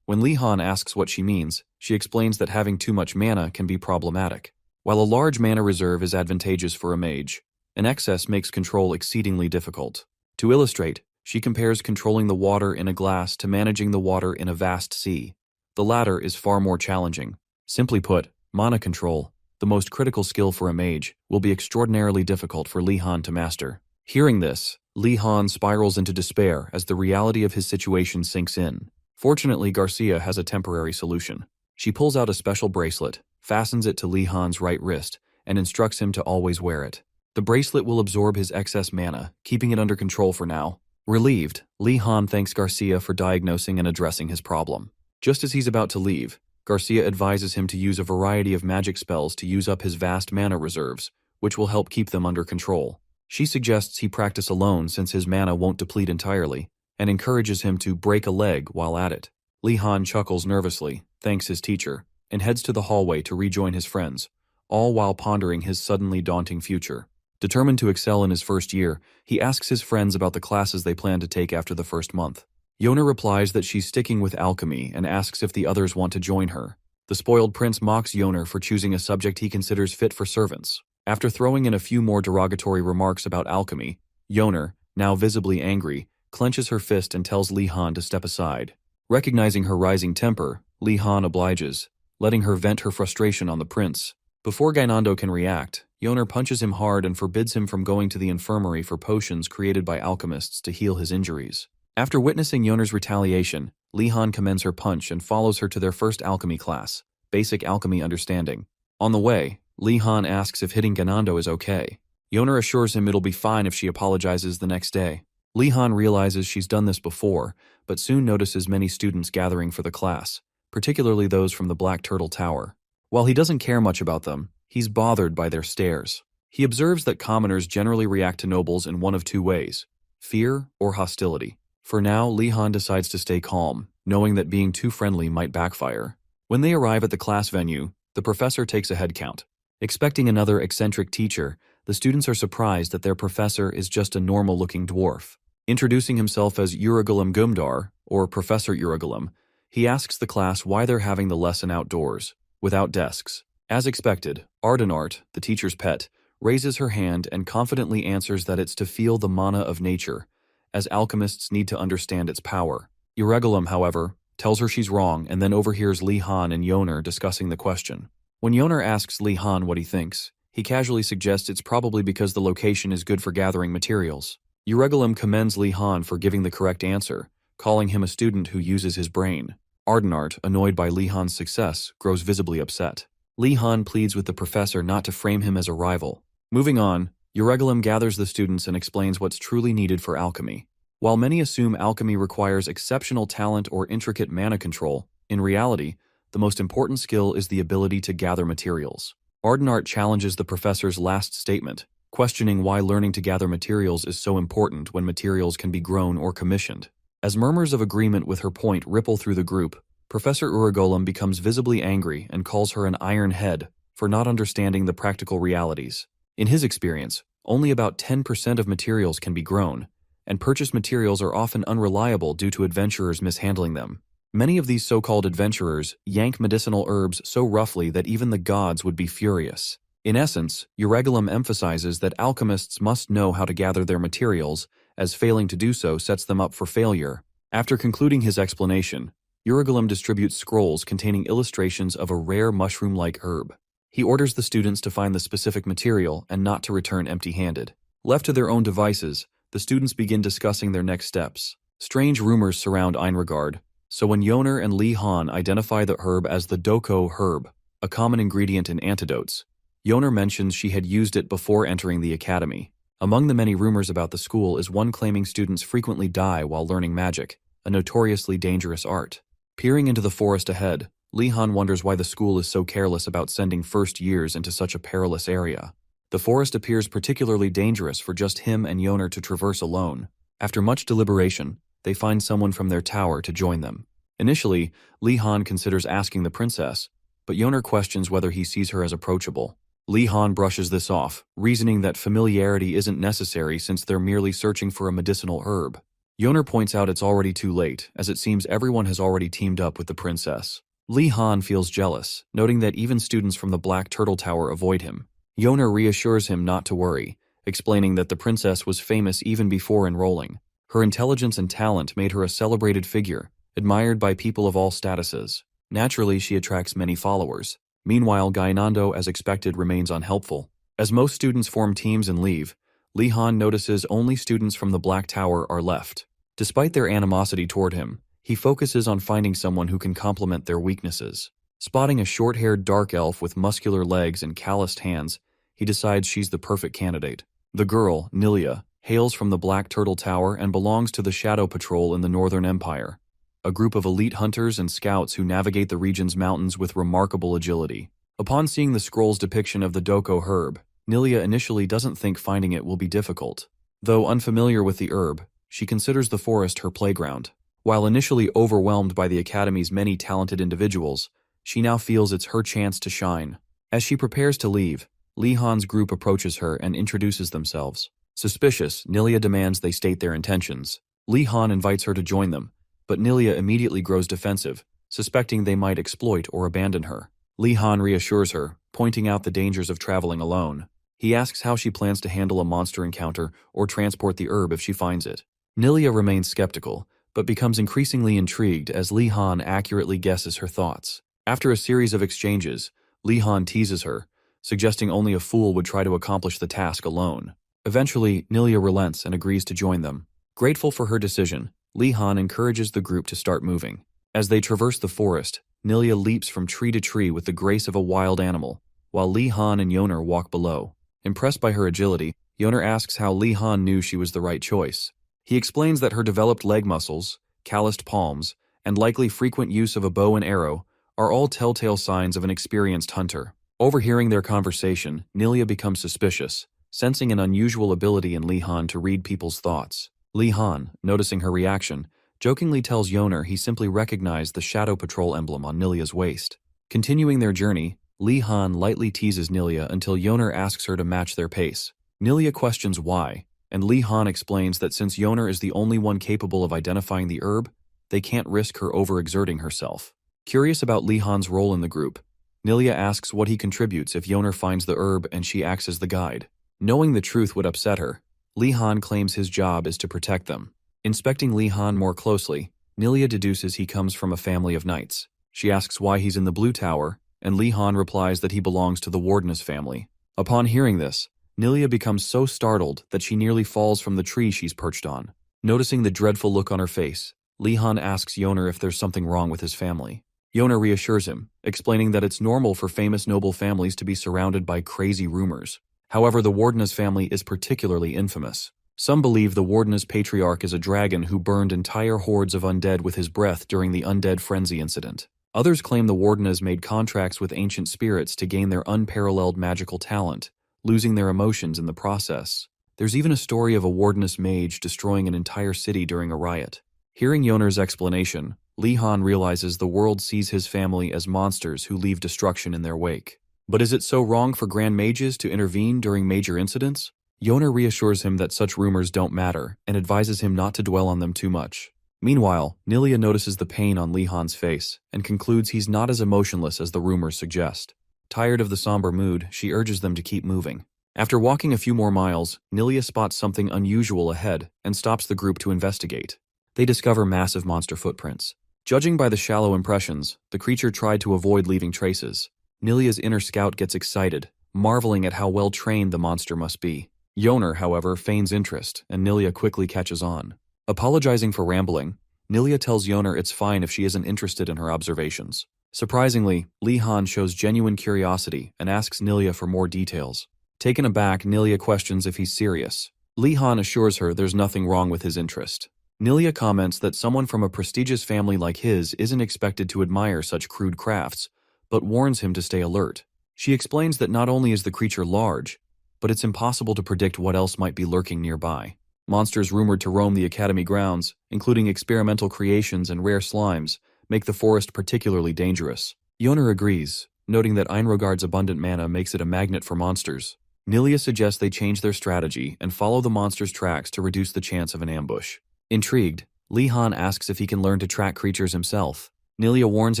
When Lee Han asks what she means, she explains that having too much mana can be problematic. While a large mana reserve is advantageous for a mage, an excess makes control exceedingly difficult. To illustrate, she compares controlling the water in a glass to managing the water in a vast sea. The latter is far more challenging. Simply put, mana control, the most critical skill for a mage, will be extraordinarily difficult for Lee Han to master. Hearing this, Lee Han spirals into despair as the reality of his situation sinks in. Fortunately, Garcia has a temporary solution. She pulls out a special bracelet, fastens it to Lee Han's right wrist, and instructs him to always wear it. The bracelet will absorb his excess mana, keeping it under control for now. Relieved, Lee Han thanks Garcia for diagnosing and addressing his problem. Just as he's about to leave, Garcia advises him to use a variety of magic spells to use up his vast mana reserves, which will help keep them under control. She suggests he practice alone since his mana won't deplete entirely, and encourages him to break a leg while at it. Lee Han chuckles nervously, thanks his teacher, and heads to the hallway to rejoin his friends, all while pondering his suddenly daunting future. Determined to excel in his first year, he asks his friends about the classes they plan to take after the first month. Yona replies that she's sticking with alchemy and asks if the others want to join her. The spoiled prince mocks Yoner for choosing a subject he considers fit for servants. After throwing in a few more derogatory remarks about alchemy, Yoner, now visibly angry, clenches her fist and tells Lee Han to step aside. Recognizing her rising temper, Lee Han obliges, letting her vent her frustration on the prince. Before Gainando can react, Yoner punches him hard and forbids him from going to the infirmary for potions created by alchemists to heal his injuries. After witnessing Yoner's retaliation, Lee Han commends her punch and follows her to their first alchemy class, Basic Alchemy Understanding. On the way, Lee Han asks if hitting Gainando is okay. Yoner assures him it'll be fine if she apologizes the next day. Lee Han realizes she's done this before, but soon notices many students gathering for the class, particularly those from the Black Turtle Tower. While he doesn't care much about them, he's bothered by their stares. He observes that commoners generally react to nobles in one of two ways: fear or hostility. For now, Lee Han decides to stay calm, knowing that being too friendly might backfire. When they arrive at the class venue, the professor takes a head count. Expecting another eccentric teacher, the students are surprised that their professor is just a normal-looking dwarf. Introducing himself as Urugulum Gumdar, or Professor Urugulum, he asks the class why they're having the lesson outdoors, without desks. As expected, Ardenart, the teacher's pet, raises her hand and confidently answers that it's to feel the mana of nature, as alchemists need to understand its power. Urugulum, however, tells her she's wrong and then overhears Lee Han and Yoner discussing the question. When Yoner asks Lee Han what he thinks, he casually suggests it's probably because the location is good for gathering materials. Urugulum commends Lee Han for giving the correct answer, calling him a student who uses his brain. Ardenart, annoyed by Lee Han's success, grows visibly upset. Lee Han pleads with the professor not to frame him as a rival. Moving on, Urugulum gathers the students and explains what's truly needed for alchemy. While many assume alchemy requires exceptional talent or intricate mana control, in reality, the most important skill is the ability to gather materials. Ardenart challenges the professor's last statement, questioning why learning to gather materials is so important when materials can be grown or commissioned. As murmurs of agreement with her point ripple through the group, Professor Urugulum becomes visibly angry and calls her an iron head for not understanding the practical realities. In his experience, only about 10% of materials can be grown, and purchased materials are often unreliable due to adventurers mishandling them. Many of these so-called adventurers yank medicinal herbs so roughly that even the gods would be furious. In essence, Urugulum emphasizes that alchemists must know how to gather their materials, as failing to do so sets them up for failure. After concluding his explanation, Urugulum distributes scrolls containing illustrations of a rare mushroom-like herb. He orders the students to find the specific material and not to return empty-handed. Left to their own devices, the students begin discussing their next steps. Strange rumors surround Einregard, so when Yoner and Li Han identify the herb as the doko herb, a common ingredient in antidotes, Yoner mentions she had used it before entering the academy. Among the many rumors about the school is one claiming students frequently die while learning magic, a notoriously dangerous art. Peering into the forest ahead, Li Han wonders why the school is so careless about sending first years into such a perilous area. The forest appears particularly dangerous for just him and Yoner to traverse alone. After much deliberation, they find someone from their tower to join them. Initially, Li Han considers asking the princess, but Yoner questions whether he sees her as approachable. Li Han brushes this off, reasoning that familiarity isn't necessary since they're merely searching for a medicinal herb. Yoner points out it's already too late, as it seems everyone has already teamed up with the princess. Li Han feels jealous, noting that even students from the Black Turtle Tower avoid him. Yoner reassures him not to worry, explaining that the princess was famous even before enrolling. Her intelligence and talent made her a celebrated figure, admired by people of all statuses. Naturally, she attracts many followers. Meanwhile, Gainando, as expected, remains unhelpful. As most students form teams and leave, Li Han notices only students from the Black Tower are left. Despite their animosity toward him, he focuses on finding someone who can complement their weaknesses. Spotting a short-haired dark elf with muscular legs and calloused hands, he decides she's the perfect candidate. The girl, Nilia, hails from the Black Turtle Tower and belongs to the Shadow Patrol in the Northern Empire, a group of elite hunters and scouts who navigate the region's mountains with remarkable agility. Upon seeing the scroll's depiction of the doko herb, Nilia initially doesn't think finding it will be difficult. Though unfamiliar with the herb, she considers the forest her playground. While initially overwhelmed by the Academy's many talented individuals, she now feels it's her chance to shine. As she prepares to leave, Li Han's group approaches her and introduces themselves. Suspicious, Nilia demands they state their intentions. Li Han invites her to join them, but Nilia immediately grows defensive, suspecting they might exploit or abandon her. Li Han reassures her, pointing out the dangers of traveling alone. He asks how she plans to handle a monster encounter or transport the herb if she finds it. Nilia remains skeptical, but becomes increasingly intrigued as Li Han accurately guesses her thoughts. After a series of exchanges, Li Han teases her, suggesting only a fool would try to accomplish the task alone. Eventually, Nilia relents and agrees to join them. Grateful for her decision, Li Han encourages the group to start moving. As they traverse the forest, Nilia leaps from tree to tree with the grace of a wild animal, while Li Han and Yoner walk below. Impressed by her agility, Yoner asks how Li Han knew she was the right choice. He explains that her developed leg muscles, calloused palms, and likely frequent use of a bow and arrow are all telltale signs of an experienced hunter. Overhearing their conversation, Nilia becomes suspicious, sensing an unusual ability in Li Han to read people's thoughts. Li Han, noticing her reaction, jokingly tells Yoner he simply recognized the Shadow Patrol emblem on Nilia's waist. Continuing their journey, Li Han lightly teases Nilia until Yoner asks her to match their pace. Nilia questions why, and Li Han explains that since Yoner is the only one capable of identifying the herb, they can't risk her overexerting herself. Curious about Li Han's role in the group, Nilia asks what he contributes if Yoner finds the herb and she acts as the guide. Knowing the truth would upset her, Li Han claims his job is to protect them. Inspecting Li Han more closely, Nilia deduces he comes from a family of knights. She asks why he's in the Blue Tower, and Li Han replies that he belongs to the Wardeness family. Upon hearing this, Nilia becomes so startled that she nearly falls from the tree she's perched on. Noticing the dreadful look on her face, Li Han asks Yoner if there's something wrong with his family. Yoner reassures him, explaining that it's normal for famous noble families to be surrounded by crazy rumors. However, the Wardeness family is particularly infamous. Some believe the Wardeness patriarch is a dragon who burned entire hordes of undead with his breath during the Undead Frenzy incident. Others claim the Wardeness made contracts with ancient spirits to gain their unparalleled magical talent, losing their emotions in the process. There's even a story of a Wardeness mage destroying an entire city during a riot. Hearing Yoner's explanation, Li Han realizes the world sees his family as monsters who leave destruction in their wake. But is it so wrong for Grand Mages to intervene during major incidents? Yoner reassures him that such rumors don't matter and advises him not to dwell on them too much. Meanwhile, Nilia notices the pain on Li Han's face and concludes he's not as emotionless as the rumors suggest. Tired of the somber mood, she urges them to keep moving. After walking a few more miles, Nilia spots something unusual ahead and stops the group to investigate. They discover massive monster footprints. Judging by the shallow impressions, the creature tried to avoid leaving traces. Nilia's inner scout gets excited, marveling at how well trained the monster must be. Yoner, however, feigns interest, and Nilia quickly catches on. Apologizing for rambling, Nilia tells Yoner it's fine if she isn't interested in her observations. Surprisingly, Li Han shows genuine curiosity and asks Nilia for more details. Taken aback, Nilia questions if he's serious. Li Han assures her there's nothing wrong with his interest. Nilia comments that someone from a prestigious family like his isn't expected to admire such crude crafts, but warns him to stay alert. She explains that not only is the creature large, but it's impossible to predict what else might be lurking nearby. Monsters rumored to roam the academy grounds, including experimental creations and rare slimes, make the forest particularly dangerous. Yoner agrees, noting that Einrogard's abundant mana makes it a magnet for monsters. Nilia suggests they change their strategy and follow the monster's tracks to reduce the chance of an ambush. Intrigued, Li Han asks if he can learn to track creatures himself. Nilia warns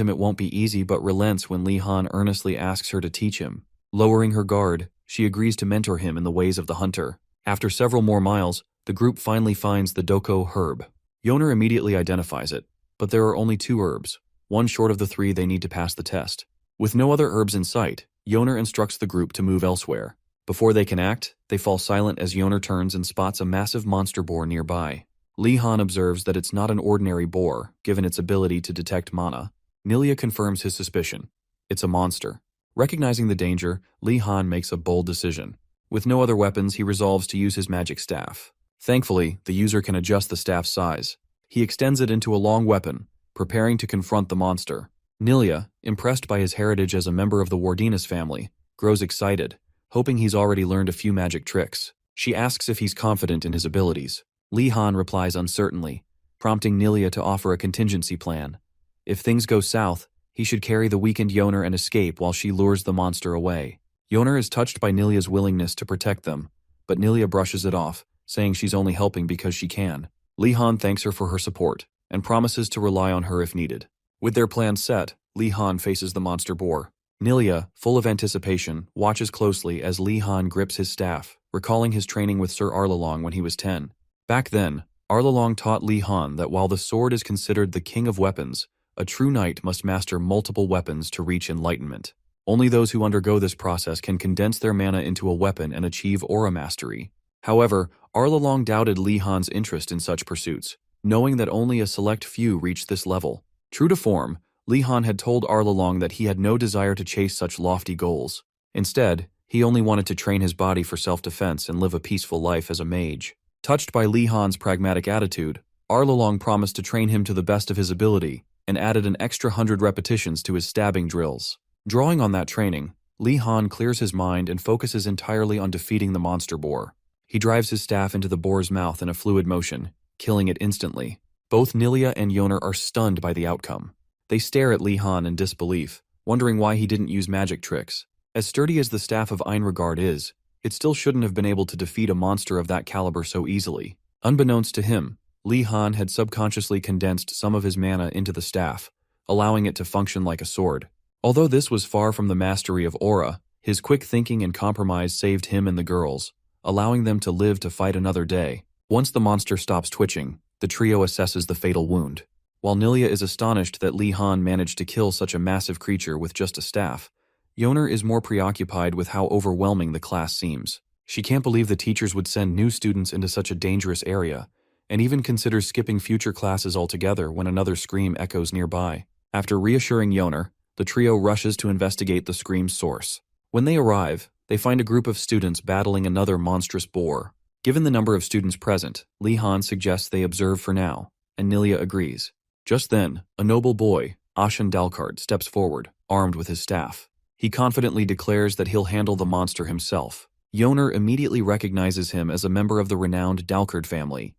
him it won't be easy but relents when Li Han earnestly asks her to teach him. Lowering her guard, she agrees to mentor him in the ways of the hunter. After several more miles, the group finally finds the Doko herb. Yoner immediately identifies it, but there are only 2 herbs, one short of the 3 they need to pass the test. With no other herbs in sight, Yoner instructs the group to move elsewhere. Before they can act, they fall silent as Yoner turns and spots a massive monster boar nearby. Li Han observes that it's not an ordinary boar, given its ability to detect mana. Nilia confirms his suspicion. It's a monster. Recognizing the danger, Li Han makes a bold decision. With no other weapons, he resolves to use his magic staff. Thankfully, the user can adjust the staff's size. He extends it into a long weapon, preparing to confront the monster. Nilia, impressed by his heritage as a member of the Wardinas family, grows excited, hoping he's already learned a few magic tricks. She asks if he's confident in his abilities. Li Han replies uncertainly, prompting Nilia to offer a contingency plan. If things go south, he should carry the weakened Yoner and escape while she lures the monster away. Yoner is touched by Nilia's willingness to protect them, but Nilia brushes it off, saying she's only helping because she can. Li Han thanks her for her support, and promises to rely on her if needed. With their plans set, Li Han faces the monster boar. Nilia, full of anticipation, watches closely as Li Han grips his staff, recalling his training with Sir Arlalong when he was 10. Back then, Arlalong taught Li Han that while the sword is considered the king of weapons, a true knight must master multiple weapons to reach enlightenment. Only those who undergo this process can condense their mana into a weapon and achieve aura mastery. However, Arlalong doubted Li Han's interest in such pursuits, knowing that only a select few reached this level. True to form, Li Han had told Arlalong that he had no desire to chase such lofty goals. Instead, he only wanted to train his body for self-defense and live a peaceful life as a mage. Touched by Li Han's pragmatic attitude, Arlalong promised to train him to the best of his ability and added an extra 100 repetitions to his stabbing drills. Drawing on that training, Li Han clears his mind and focuses entirely on defeating the monster boar. He drives his staff into the boar's mouth in a fluid motion, killing it instantly. Both Nilia and Yoner are stunned by the outcome. They stare at Li Han in disbelief, wondering why he didn't use magic tricks. As sturdy as the staff of Einrogard is, it still shouldn't have been able to defeat a monster of that caliber so easily. Unbeknownst to him, Li Han had subconsciously condensed some of his mana into the staff, allowing it to function like a sword. Although this was far from the mastery of aura, his quick thinking and compromise saved him and the girls, allowing them to live to fight another day. Once the monster stops twitching, the trio assesses the fatal wound. While Nilia is astonished that Li Han managed to kill such a massive creature with just a staff, Yoner is more preoccupied with how overwhelming the class seems. She can't believe the teachers would send new students into such a dangerous area, and even considers skipping future classes altogether when another scream echoes nearby. After reassuring Yoner, the trio rushes to investigate the scream's source. When they arrive, they find a group of students battling another monstrous boar. Given the number of students present, Li Han suggests they observe for now, and Nilia agrees. Just then, a noble boy, Ashen Dalkard, steps forward, armed with his staff. He confidently declares that he'll handle the monster himself. Yoner immediately recognizes him as a member of the renowned Dalkard family,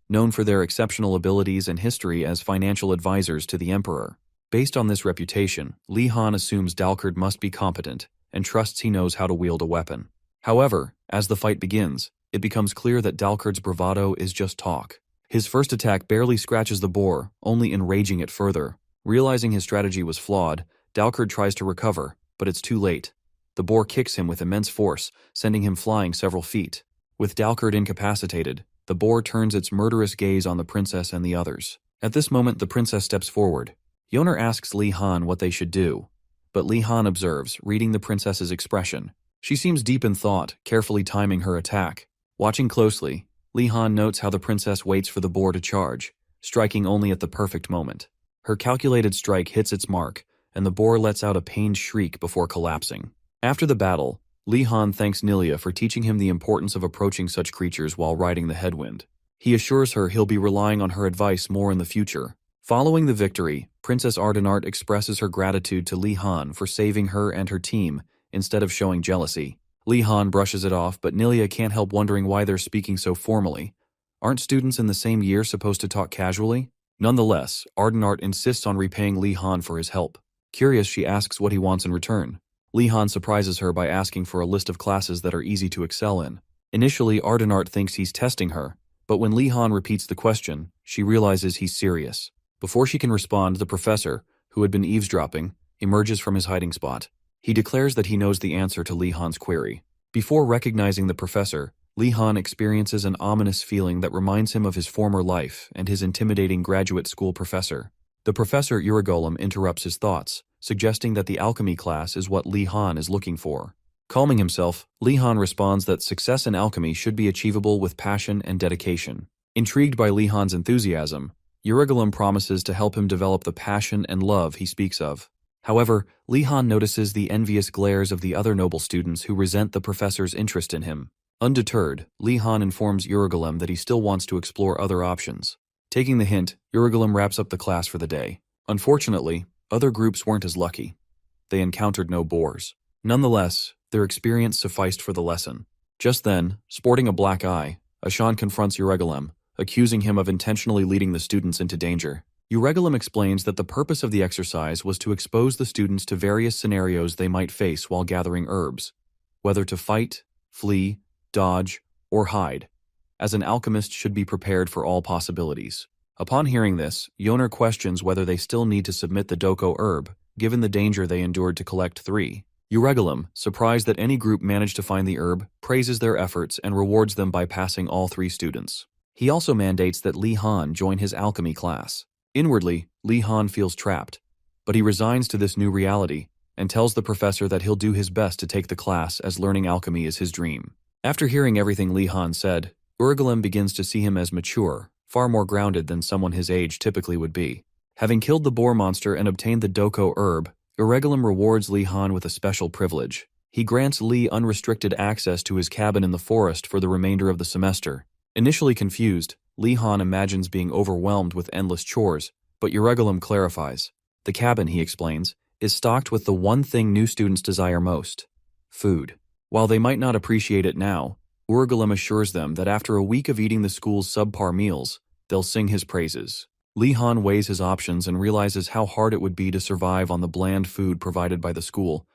known for their exceptional abilities and history as financial advisors to the Emperor. Based on this reputation, Li Han assumes Dalkard must be competent and trusts he knows how to wield a weapon. However, as the fight begins, it becomes clear that Dalkard's bravado is just talk. His first attack barely scratches the boar, only enraging it further. Realizing his strategy was flawed, Dalkard tries to recover, but it's too late. The boar kicks him with immense force, sending him flying several feet. With Dalkard incapacitated, the boar turns its murderous gaze on the princess and the others. At this moment, the princess steps forward. Yoner asks Li Han what they should do. but Li Han observes, reading the princess's expression. She seems deep in thought, carefully timing her attack. Watching closely, Li Han notes how the princess waits for the boar to charge, striking only at the perfect moment. Her calculated strike hits its mark, and the boar lets out a pained shriek before collapsing. After the battle, Li Han thanks Nilia for teaching him the importance of approaching such creatures while riding the headwind. He assures her he'll be relying on her advice more in the future. Following the victory, Princess Ardenart expresses her gratitude to Li Han for saving her and her team instead of showing jealousy. Li Han brushes it off, but Nilia can't help wondering why they're speaking so formally. Aren't students in the same year supposed to talk casually? Nonetheless, Ardenart insists on repaying Li Han for his help. Curious, she asks what he wants in return. Li Han surprises her by asking for a list of classes that are easy to excel in. Initially, Ardenart thinks he's testing her, but when Li Han repeats the question, she realizes he's serious. Before she can respond, the professor, who had been eavesdropping, emerges from his hiding spot. He declares that he knows the answer to Li Han's query. Before recognizing the professor, Li Han experiences an ominous feeling that reminds him of his former life and his intimidating graduate school professor. The professor Uragolem interrupts his thoughts, suggesting that the alchemy class is what Li Han is looking for. Calming himself, Li Han responds that success in alchemy should be achievable with passion and dedication. Intrigued by Li Han's enthusiasm, Uragolem promises to help him develop the passion and love he speaks of. However, Li Han notices the envious glares of the other noble students who resent the professor's interest in him. Undeterred, Li Han informs Uragolem that he still wants to explore other options. Taking the hint, Uragolem wraps up the class for the day. Unfortunately, other groups weren't as lucky. They encountered no boars. Nonetheless, their experience sufficed for the lesson. Just then, sporting a black eye, Ashan confronts Uragolem, accusing him of intentionally leading the students into danger. Uragolem explains that the purpose of the exercise was to expose the students to various scenarios they might face while gathering herbs, whether to fight, flee, dodge, or hide, as an alchemist should be prepared for all possibilities. Upon hearing this, Yoner questions whether they still need to submit the Doko herb, given the danger they endured to collect 3. Uragolem, surprised that any group managed to find the herb, praises their efforts and rewards them by passing all 3 students. He also mandates that Li Han join his alchemy class. Inwardly, Li Han feels trapped, but he resigns to this new reality and tells the professor that he'll do his best to take the class as learning alchemy is his dream. After hearing everything Li Han said, Uragolem begins to see him as mature, far more grounded than someone his age typically would be. Having killed the boar monster and obtained the Doko herb, Uragolem rewards Li Han with a special privilege. He grants Li unrestricted access to his cabin in the forest for the remainder of the semester. Initially confused, Li Han imagines being overwhelmed with endless chores, but Uragolem clarifies. The cabin, he explains, is stocked with the one thing new students desire most: food. While they might not appreciate it now, Uragolem assures them that after a week of eating the school's subpar meals, they'll sing his praises. Li Han weighs his options and realizes how hard it would be to survive on the bland food provided by the school,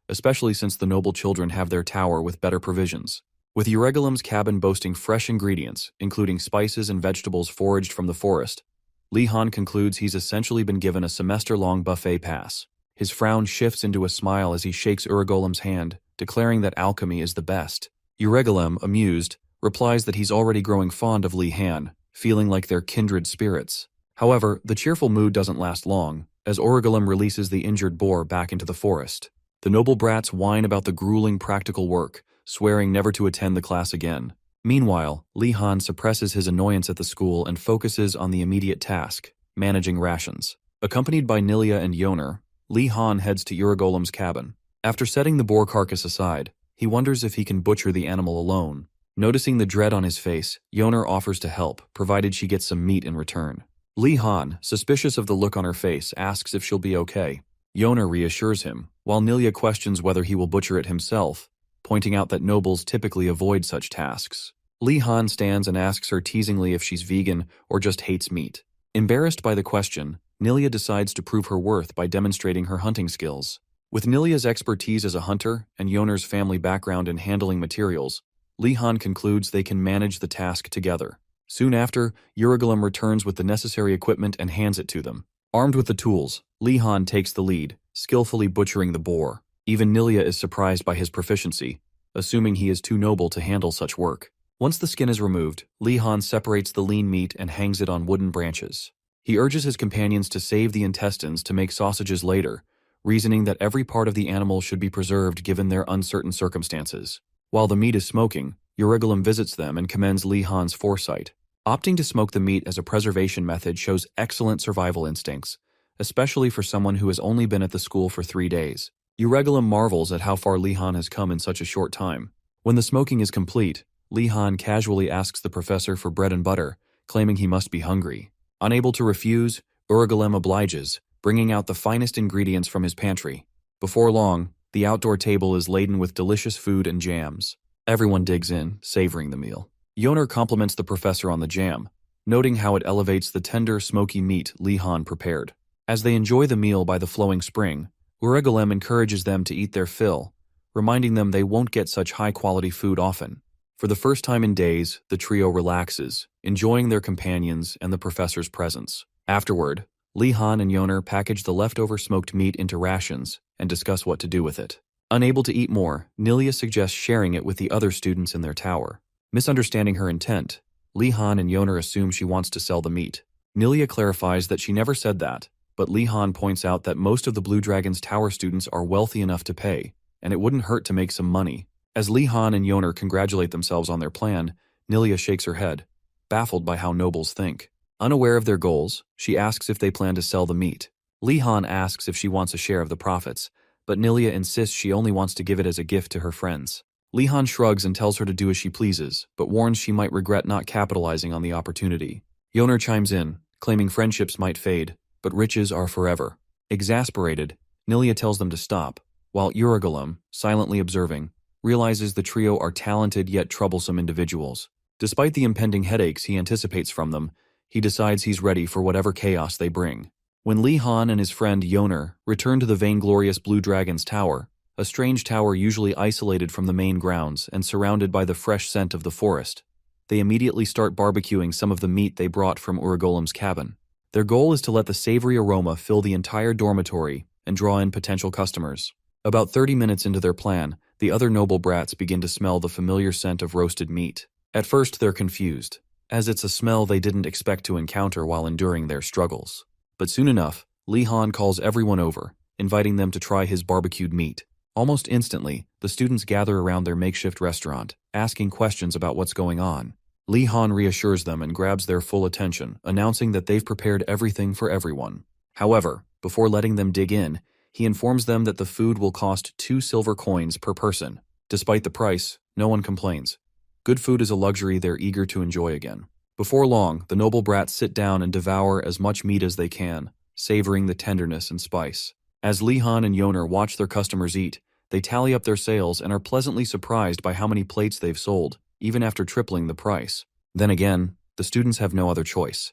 especially since the noble children have their tower with better provisions. With Uragolem's cabin boasting fresh ingredients, including spices and vegetables foraged from the forest, Li Han concludes he's essentially been given a semester-long buffet pass. His frown shifts into a smile as he shakes Uragolem's hand, declaring that alchemy is the best. Uragolem, amused, replies that he's already growing fond of Li Han, feeling like they're kindred spirits. However, the cheerful mood doesn't last long, as Uragolem releases the injured boar back into the forest. The noble brats whine about the grueling practical work, swearing never to attend the class again. Meanwhile, Li Han suppresses his annoyance at the school and focuses on the immediate task, managing rations. Accompanied by Nilia and Yoner, Li Han heads to Uragolem's cabin. After setting the boar carcass aside, he wonders if he can butcher the animal alone. Noticing the dread on his face, Yoner offers to help, provided she gets some meat in return. Li Han, suspicious of the look on her face, asks if she'll be okay. Yoner reassures him, while Nilia questions whether he will butcher it himself, pointing out that nobles typically avoid such tasks. Li Han stands and asks her teasingly if she's vegan or just hates meat. Embarrassed by the question, Nilia decides to prove her worth by demonstrating her hunting skills. With Nilia's expertise as a hunter and Yoner's family background in handling materials, Li Han concludes they can manage the task together. Soon after, Uragolem returns with the necessary equipment and hands it to them. Armed with the tools, Li Han takes the lead, skillfully butchering the boar. Even Nilia is surprised by his proficiency, assuming he is too noble to handle such work. Once the skin is removed, Li Han separates the lean meat and hangs it on wooden branches. He urges his companions to save the intestines to make sausages later, reasoning that every part of the animal should be preserved given their uncertain circumstances. While the meat is smoking, Eurygalum visits them and commends Li Han's foresight. Opting to smoke the meat as a preservation method shows excellent survival instincts, especially for someone who has only been at the school for 3 days. Eurygalum marvels at how far Li Han has come in such a short time. When the smoking is complete, Li Han casually asks the professor for bread and butter, claiming he must be hungry. Unable to refuse, Eurygalum obliges, bringing out the finest ingredients from his pantry. Before long, the outdoor table is laden with delicious food and jams. Everyone digs in, savoring the meal. Yoner compliments the professor on the jam, noting how it elevates the tender, smoky meat Li Han prepared. As they enjoy the meal by the flowing spring, Eurygalum encourages them to eat their fill, reminding them they won't get such high-quality food often. For the first time in days, the trio relaxes, enjoying their companions and the professor's presence. Afterward, Li Han and Yoner package the leftover smoked meat into rations and discuss what to do with it. Unable to eat more, Nilia suggests sharing it with the other students in their tower. Misunderstanding her intent, Li Han and Yoner assume she wants to sell the meat. Nilia clarifies that she never said that, but Li Han points out that most of the Blue Dragon's tower students are wealthy enough to pay, and it wouldn't hurt to make some money. As Li Han and Yoner congratulate themselves on their plan, Nilia shakes her head, baffled by how nobles think. Unaware of their goals, she asks if they plan to sell the meat. Li Han asks if she wants a share of the profits, but Nilia insists she only wants to give it as a gift to her friends. Li Han shrugs and tells her to do as she pleases, but warns she might regret not capitalizing on the opportunity. Yoner chimes in, claiming friendships might fade, but riches are forever. Exasperated, Nilia tells them to stop, while Eurygalum, silently observing, realizes the trio are talented yet troublesome individuals. Despite the impending headaches he anticipates from them, he decides he's ready for whatever chaos they bring. When Li Han and his friend Yoner return to the vainglorious Blue Dragon's tower, a strange tower usually isolated from the main grounds and surrounded by the fresh scent of the forest, they immediately start barbecuing some of the meat they brought from Eurygalum's cabin. Their goal is to let the savory aroma fill the entire dormitory and draw in potential customers. About 30 minutes into their plan, the other noble brats begin to smell the familiar scent of roasted meat. At first, they're confused, as it's a smell they didn't expect to encounter while enduring their struggles. But soon enough, Li Han calls everyone over, inviting them to try his barbecued meat. Almost instantly, the students gather around their makeshift restaurant, asking questions about what's going on. Li Han reassures them and grabs their full attention, announcing that they've prepared everything for everyone. However, before letting them dig in, he informs them that the food will cost 2 silver coins per person. Despite the price, no one complains. Good food is a luxury they're eager to enjoy again. Before long, the noble brats sit down and devour as much meat as they can, savoring the tenderness and spice. As Li Han and Yoner watch their customers eat, they tally up their sales and are pleasantly surprised by how many plates they've sold, even after tripling the price. Then again, the students have no other choice.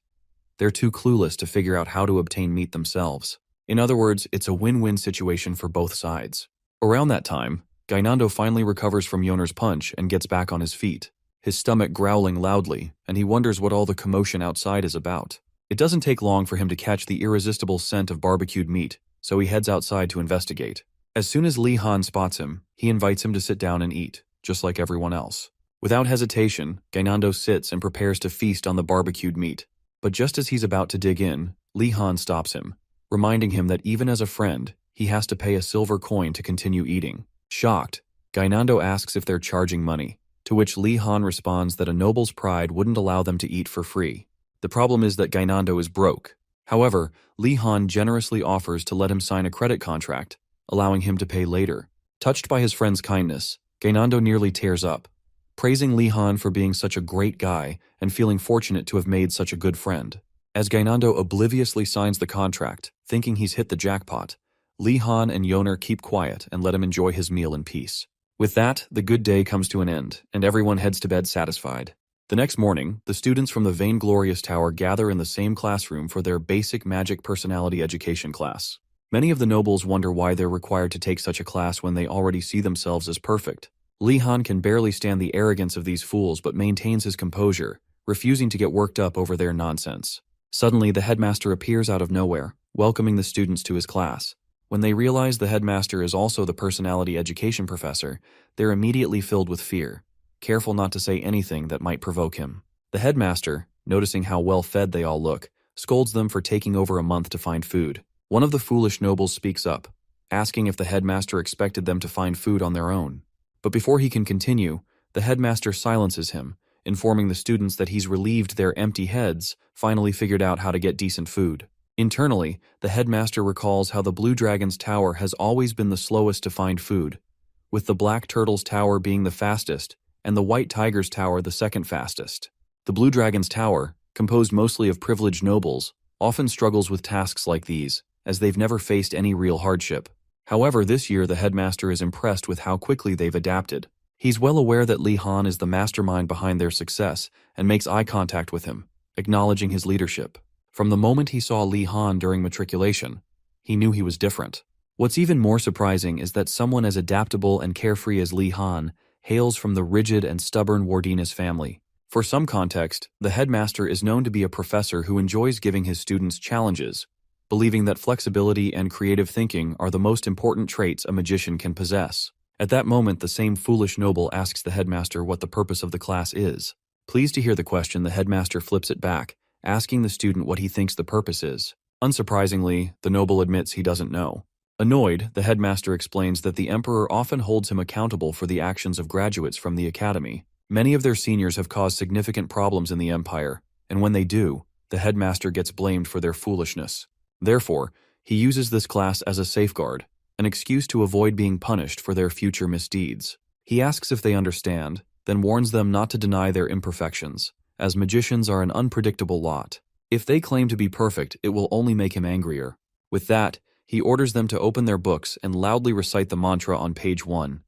They're too clueless to figure out how to obtain meat themselves. In other words, it's a win-win situation for both sides. Around that time, Gainando finally recovers from Yoner's punch and gets back on his feet, his stomach growling loudly, and he wonders what all the commotion outside is about. It doesn't take long for him to catch the irresistible scent of barbecued meat, so he heads outside to investigate. As soon as Li Han spots him, he invites him to sit down and eat, just like everyone else. Without hesitation, Gainando sits and prepares to feast on the barbecued meat. But just as he's about to dig in, Li Han stops him, reminding him that even as a friend, he has to pay a silver coin to continue eating. Shocked, Gainando asks if they're charging money, to which Li Han responds that a noble's pride wouldn't allow them to eat for free. The problem is that Gainando is broke. However, Li Han generously offers to let him sign a credit contract, allowing him to pay later. Touched by his friend's kindness, Gainando nearly tears up, praising Li Han for being such a great guy and feeling fortunate to have made such a good friend. As Gainando obliviously signs the contract, thinking he's hit the jackpot, Li Han and Yoner keep quiet and let him enjoy his meal in peace. With that, the good day comes to an end, and everyone heads to bed satisfied. The next morning, the students from the Vainglorious Tower gather in the same classroom for their basic magic personality education class. Many of the nobles wonder why they're required to take such a class when they already see themselves as perfect. Li Han can barely stand the arrogance of these fools but maintains his composure, refusing to get worked up over their nonsense. Suddenly, the headmaster appears out of nowhere, welcoming the students to his class. When they realize the headmaster is also the personality education professor, they're immediately filled with fear, careful not to say anything that might provoke him. The headmaster, noticing how well-fed they all look, scolds them for taking over a month to find food. One of the foolish nobles speaks up, asking if the headmaster expected them to find food on their own. But before he can continue, the headmaster silences him, informing the students that he's relieved their empty heads finally figured out how to get decent food. Internally, the headmaster recalls how the Blue Dragon's tower has always been the slowest to find food, with the Black Turtle's tower being the fastest and the White Tiger's tower the second fastest. The Blue Dragon's tower, composed mostly of privileged nobles, often struggles with tasks like these, as they've never faced any real hardship. However, this year the headmaster is impressed with how quickly they've adapted. He's well aware that Li Han is the mastermind behind their success and makes eye contact with him, acknowledging his leadership. From the moment he saw Li Han during matriculation, he knew he was different. What's even more surprising is that someone as adaptable and carefree as Li Han hails from the rigid and stubborn Wardinas family. For some context, the headmaster is known to be a professor who enjoys giving his students challenges, believing that flexibility and creative thinking are the most important traits a magician can possess. At that moment, the same foolish noble asks the headmaster what the purpose of the class is. Pleased to hear the question, the headmaster flips it back, asking the student what he thinks the purpose is. Unsurprisingly, the noble admits he doesn't know. Annoyed, the headmaster explains that the emperor often holds him accountable for the actions of graduates from the academy. Many of their seniors have caused significant problems in the empire, and when they do, the headmaster gets blamed for their foolishness. Therefore, he uses this class as a safeguard, an excuse to avoid being punished for their future misdeeds. He asks if they understand, then warns them not to deny their imperfections, as magicians are an unpredictable lot. If they claim to be perfect, it will only make him angrier. With that, he orders them to open their books and loudly recite the mantra on page 1.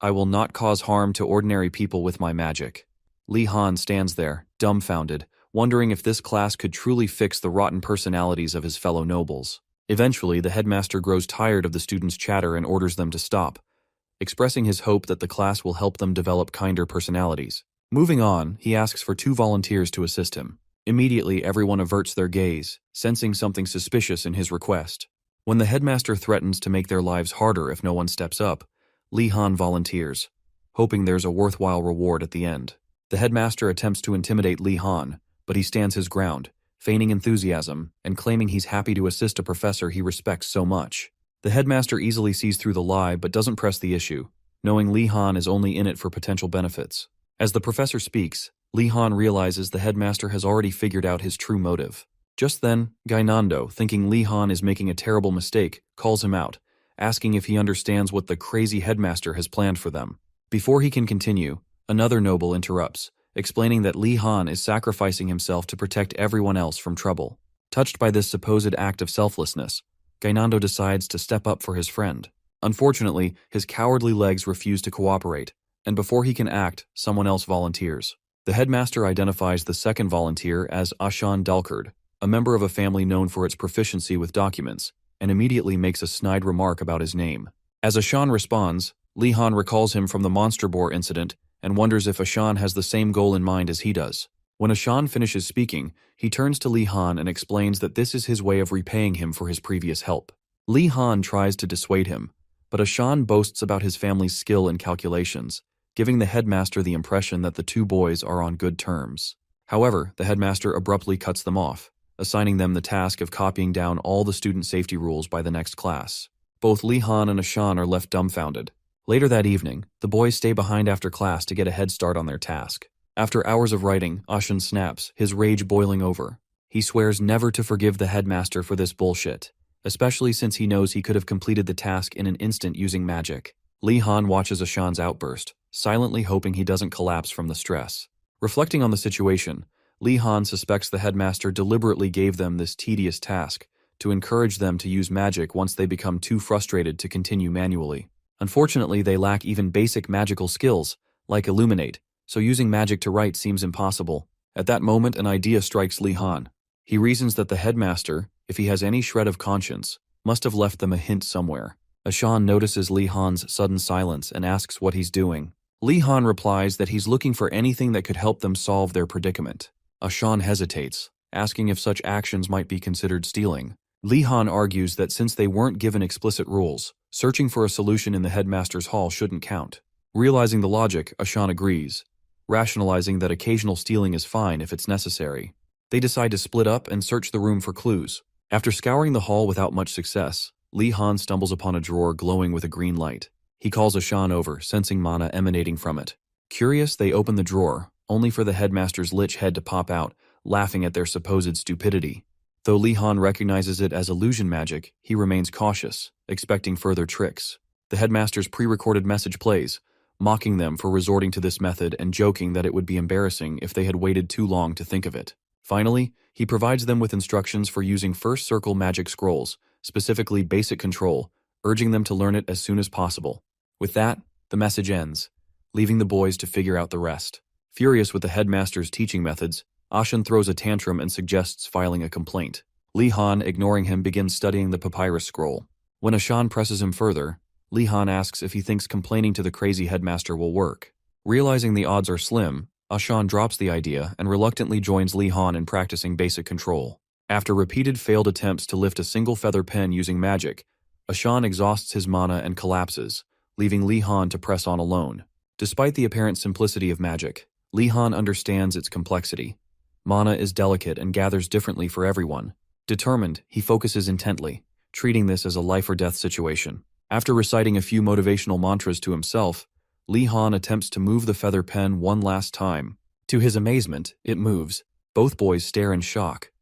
I will not cause harm to ordinary people with my magic. Li Han stands there, dumbfounded, wondering if this class could truly fix the rotten personalities of his fellow nobles. Eventually, the headmaster grows tired of the students' chatter and orders them to stop, expressing his hope that the class will help them develop kinder personalities. Moving on, he asks for 2 volunteers to assist him. Immediately, everyone averts their gaze, sensing something suspicious in his request. When the headmaster threatens to make their lives harder if no one steps up, Li Han volunteers, hoping there's a worthwhile reward at the end. The headmaster attempts to intimidate Li Han, but he stands his ground, feigning enthusiasm and claiming he's happy to assist a professor he respects so much. The headmaster easily sees through the lie but doesn't press the issue, knowing Li Han is only in it for potential benefits. As the professor speaks, Li Han realizes the headmaster has already figured out his true motive. Just then, Gainando, thinking Li Han is making a terrible mistake, calls him out, asking if he understands what the crazy headmaster has planned for them. Before he can continue, another noble interrupts, explaining that Li Han is sacrificing himself to protect everyone else from trouble. Touched by this supposed act of selflessness, Gainando decides to step up for his friend. Unfortunately, his cowardly legs refuse to cooperate, and before he can act, someone else volunteers. The headmaster identifies the second volunteer as Ashan Dalkard, a member of a family known for its proficiency with documents, and immediately makes a snide remark about his name. As Ashan responds, Li Han recalls him from the monster boar incident and wonders if Ashan has the same goal in mind as he does. When Ashan finishes speaking, he turns to Li Han and explains that this is his way of repaying him for his previous help. Li Han tries to dissuade him, but Ashan boasts about his family's skill in calculations, giving the headmaster the impression that the 2 boys are on good terms. However, the headmaster abruptly cuts them off, assigning them the task of copying down all the student safety rules by the next class. Both Li Han and Ashan are left dumbfounded. Later that evening, the boys stay behind after class to get a head start on their task. After hours of writing, Ashan snaps, his rage boiling over. He swears never to forgive the headmaster for this bullshit, especially since he knows he could have completed the task in an instant using magic. Li Han watches Ashan's outburst, silently hoping he doesn't collapse from the stress. Reflecting on the situation, Li Han suspects the headmaster deliberately gave them this tedious task to encourage them to use magic once they become too frustrated to continue manually. Unfortunately, they lack even basic magical skills, like illuminate, so using magic to write seems impossible. At that moment, an idea strikes Li Han. He reasons that the headmaster, if he has any shred of conscience, must have left them a hint somewhere. Ashan notices Li Han's sudden silence and asks what he's doing. Li Han replies that he's looking for anything that could help them solve their predicament. Ashan hesitates, asking if such actions might be considered stealing. Li Han argues that since they weren't given explicit rules, searching for a solution in the headmaster's hall shouldn't count. Realizing the logic, Ashan agrees, rationalizing that occasional stealing is fine if it's necessary. They decide to split up and search the room for clues. After scouring the hall without much success, Li Han stumbles upon a drawer glowing with a green light. He calls Ashan over, sensing mana emanating from it. Curious, they open the drawer, only for the headmaster's lich head to pop out, laughing at their supposed stupidity. Though Li Han recognizes it as illusion magic, he remains cautious, expecting further tricks. The headmaster's pre-recorded message plays, mocking them for resorting to this method and joking that it would be embarrassing if they had waited too long to think of it. Finally, he provides them with instructions for using first circle magic scrolls, specifically basic control, urging them to learn it as soon as possible. With that, the message ends, leaving the boys to figure out the rest. Furious with the headmaster's teaching methods, Ashan throws a tantrum and suggests filing a complaint. Li Han, ignoring him, begins studying the papyrus scroll. When Ashan presses him further, Li Han asks if he thinks complaining to the crazy headmaster will work. Realizing the odds are slim, Ashan drops the idea and reluctantly joins Li Han in practicing basic control. After repeated failed attempts to lift a single feather pen using magic, Ashan exhausts his mana and collapses, leaving Li Han to press on alone. Despite the apparent simplicity of magic, Li Han understands its complexity. Mana is delicate and gathers differently for everyone. Determined, he focuses intently, treating this as a life-or-death situation. After reciting a few motivational mantras to himself, Li Han attempts to move the feather pen one last time. To his amazement, it moves. Both boys stare in shock,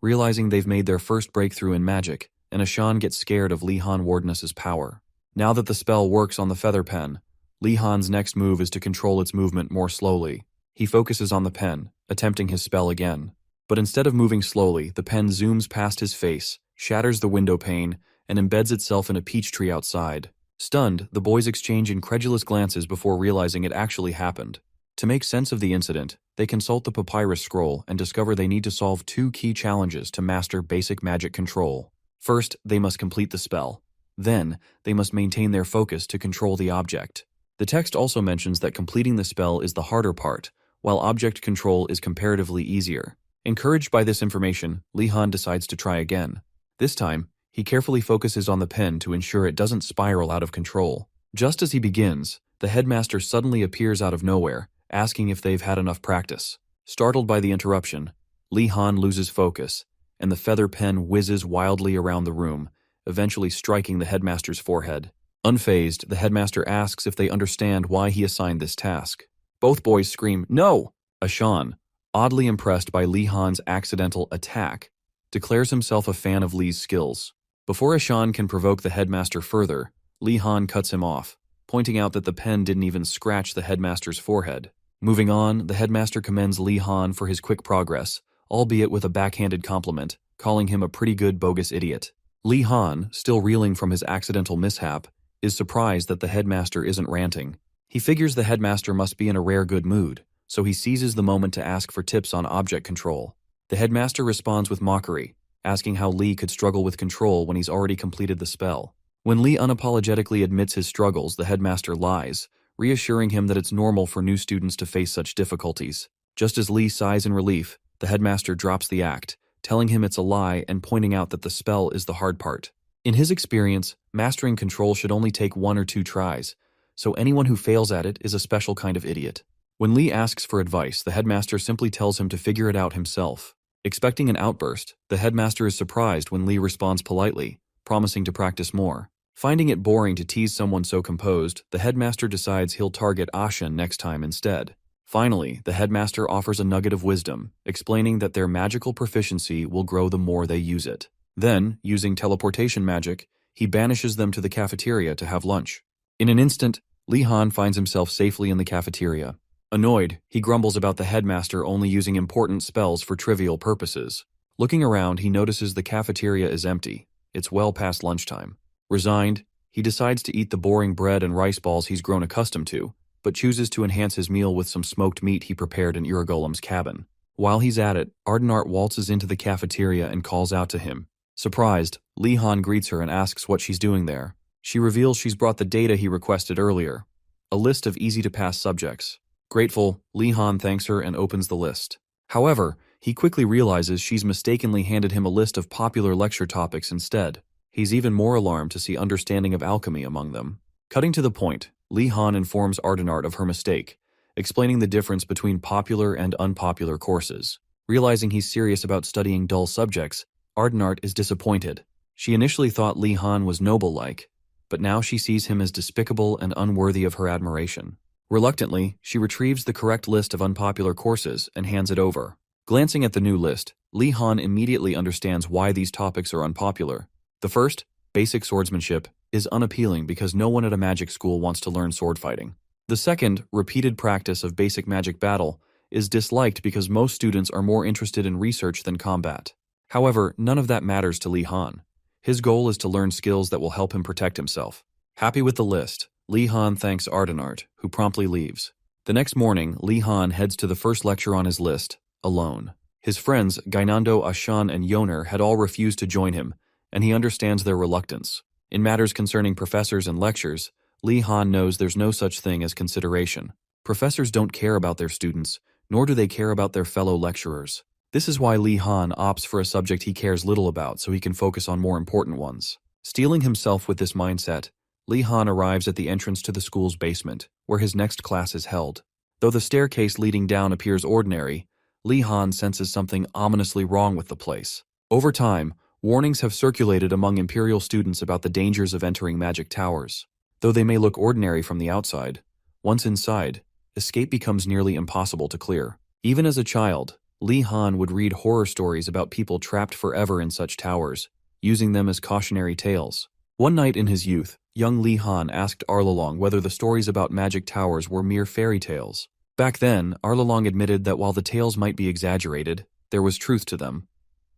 realizing they've made their first breakthrough in magic, and Ashan gets scared of Li Han Wardness's power. Now that the spell works on the feather pen, Li Han's next move is to control its movement more slowly. He focuses on the pen, attempting his spell again. But instead of moving slowly, the pen zooms past his face, shatters the window pane, and embeds itself in a peach tree outside. Stunned, the boys exchange incredulous glances before realizing it actually happened. To make sense of the incident, they consult the papyrus scroll and discover they need to solve two key challenges to master basic magic control. First, they must complete the spell. Then, they must maintain their focus to control the object. The text also mentions that completing the spell is the harder part, while object control is comparatively easier. Encouraged by this information, Li Han decides to try again. This time, he carefully focuses on the pen to ensure it doesn't spiral out of control. Just as he begins, the headmaster suddenly appears out of nowhere, asking if they've had enough practice. Startled by the interruption, Li Han loses focus, and the feather pen whizzes wildly around the room, eventually striking the headmaster's forehead. Unfazed, the headmaster asks if they understand why he assigned this task. Both boys scream, "No!" Ashan, oddly impressed by Li Han's accidental attack, declares himself a fan of Li's skills. Before Ashan can provoke the headmaster further, Li Han cuts him off, pointing out that the pen didn't even scratch the headmaster's forehead. Moving on, the headmaster commends Li Han for his quick progress, albeit with a backhanded compliment, calling him a pretty good bogus idiot. Li Han, still reeling from his accidental mishap, is surprised that the headmaster isn't ranting. He figures the headmaster must be in a rare good mood, so he seizes the moment to ask for tips on object control. The headmaster responds with mockery, asking how Li could struggle with control when he's already completed the spell. When Li unapologetically admits his struggles, the headmaster lies, reassuring him that it's normal for new students to face such difficulties. Just as Li sighs in relief, the headmaster drops the act, telling him it's a lie and pointing out that the spell is the hard part. In his experience, mastering control should only take 1 or 2 tries, so anyone who fails at it is a special kind of idiot. When Li asks for advice, the headmaster simply tells him to figure it out himself. Expecting an outburst, the headmaster is surprised when Li responds politely, promising to practice more. Finding it boring to tease someone so composed, the headmaster decides he'll target Ashan next time instead. Finally, the headmaster offers a nugget of wisdom, explaining that their magical proficiency will grow the more they use it. Then, using teleportation magic, he banishes them to the cafeteria to have lunch. In an instant, Li Han finds himself safely in the cafeteria. Annoyed, he grumbles about the headmaster only using important spells for trivial purposes. Looking around, he notices the cafeteria is empty. It's well past lunchtime. Resigned, he decides to eat the boring bread and rice balls he's grown accustomed to, but chooses to enhance his meal with some smoked meat he prepared in Irigolem's cabin. While he's at it, Ardenart waltzes into the cafeteria and calls out to him. Surprised, Li Han greets her and asks what she's doing there. She reveals she's brought the data he requested earlier, a list of easy-to-pass subjects. Grateful, Li Han thanks her and opens the list. However, he quickly realizes she's mistakenly handed him a list of popular lecture topics instead. He's even more alarmed to see understanding of alchemy among them. Cutting to the point, Li Han informs Ardenart of her mistake, explaining the difference between popular and unpopular courses. Realizing he's serious about studying dull subjects, Ardenart is disappointed. She initially thought Li Han was noble-like, but now she sees him as despicable and unworthy of her admiration. Reluctantly, she retrieves the correct list of unpopular courses and hands it over. Glancing at the new list, Li Han immediately understands why these topics are unpopular. The first, basic swordsmanship, is unappealing because no one at a magic school wants to learn sword fighting. The second, repeated practice of basic magic battle, is disliked because most students are more interested in research than combat. However, none of that matters to Li Han. His goal is to learn skills that will help him protect himself. Happy with the list, Li Han thanks Ardenart, who promptly leaves. The next morning, Li Han heads to the first lecture on his list, alone. His friends, Gainando, Ashan, and Yoner had all refused to join him, and he understands their reluctance. In matters concerning professors and lectures, Li Han knows there's no such thing as consideration. Professors don't care about their students, nor do they care about their fellow lecturers. This is why Li Han opts for a subject he cares little about so he can focus on more important ones. Steeling himself with this mindset, Li Han arrives at the entrance to the school's basement, where his next class is held. Though the staircase leading down appears ordinary, Li Han senses something ominously wrong with the place. Over time, warnings have circulated among Imperial students about the dangers of entering magic towers. Though they may look ordinary from the outside, once inside, escape becomes nearly impossible to clear. Even as a child, Li Han would read horror stories about people trapped forever in such towers, using them as cautionary tales. One night in his youth, young Li Han asked Arlong whether the stories about magic towers were mere fairy tales. Back then, Arlong admitted that while the tales might be exaggerated, there was truth to them.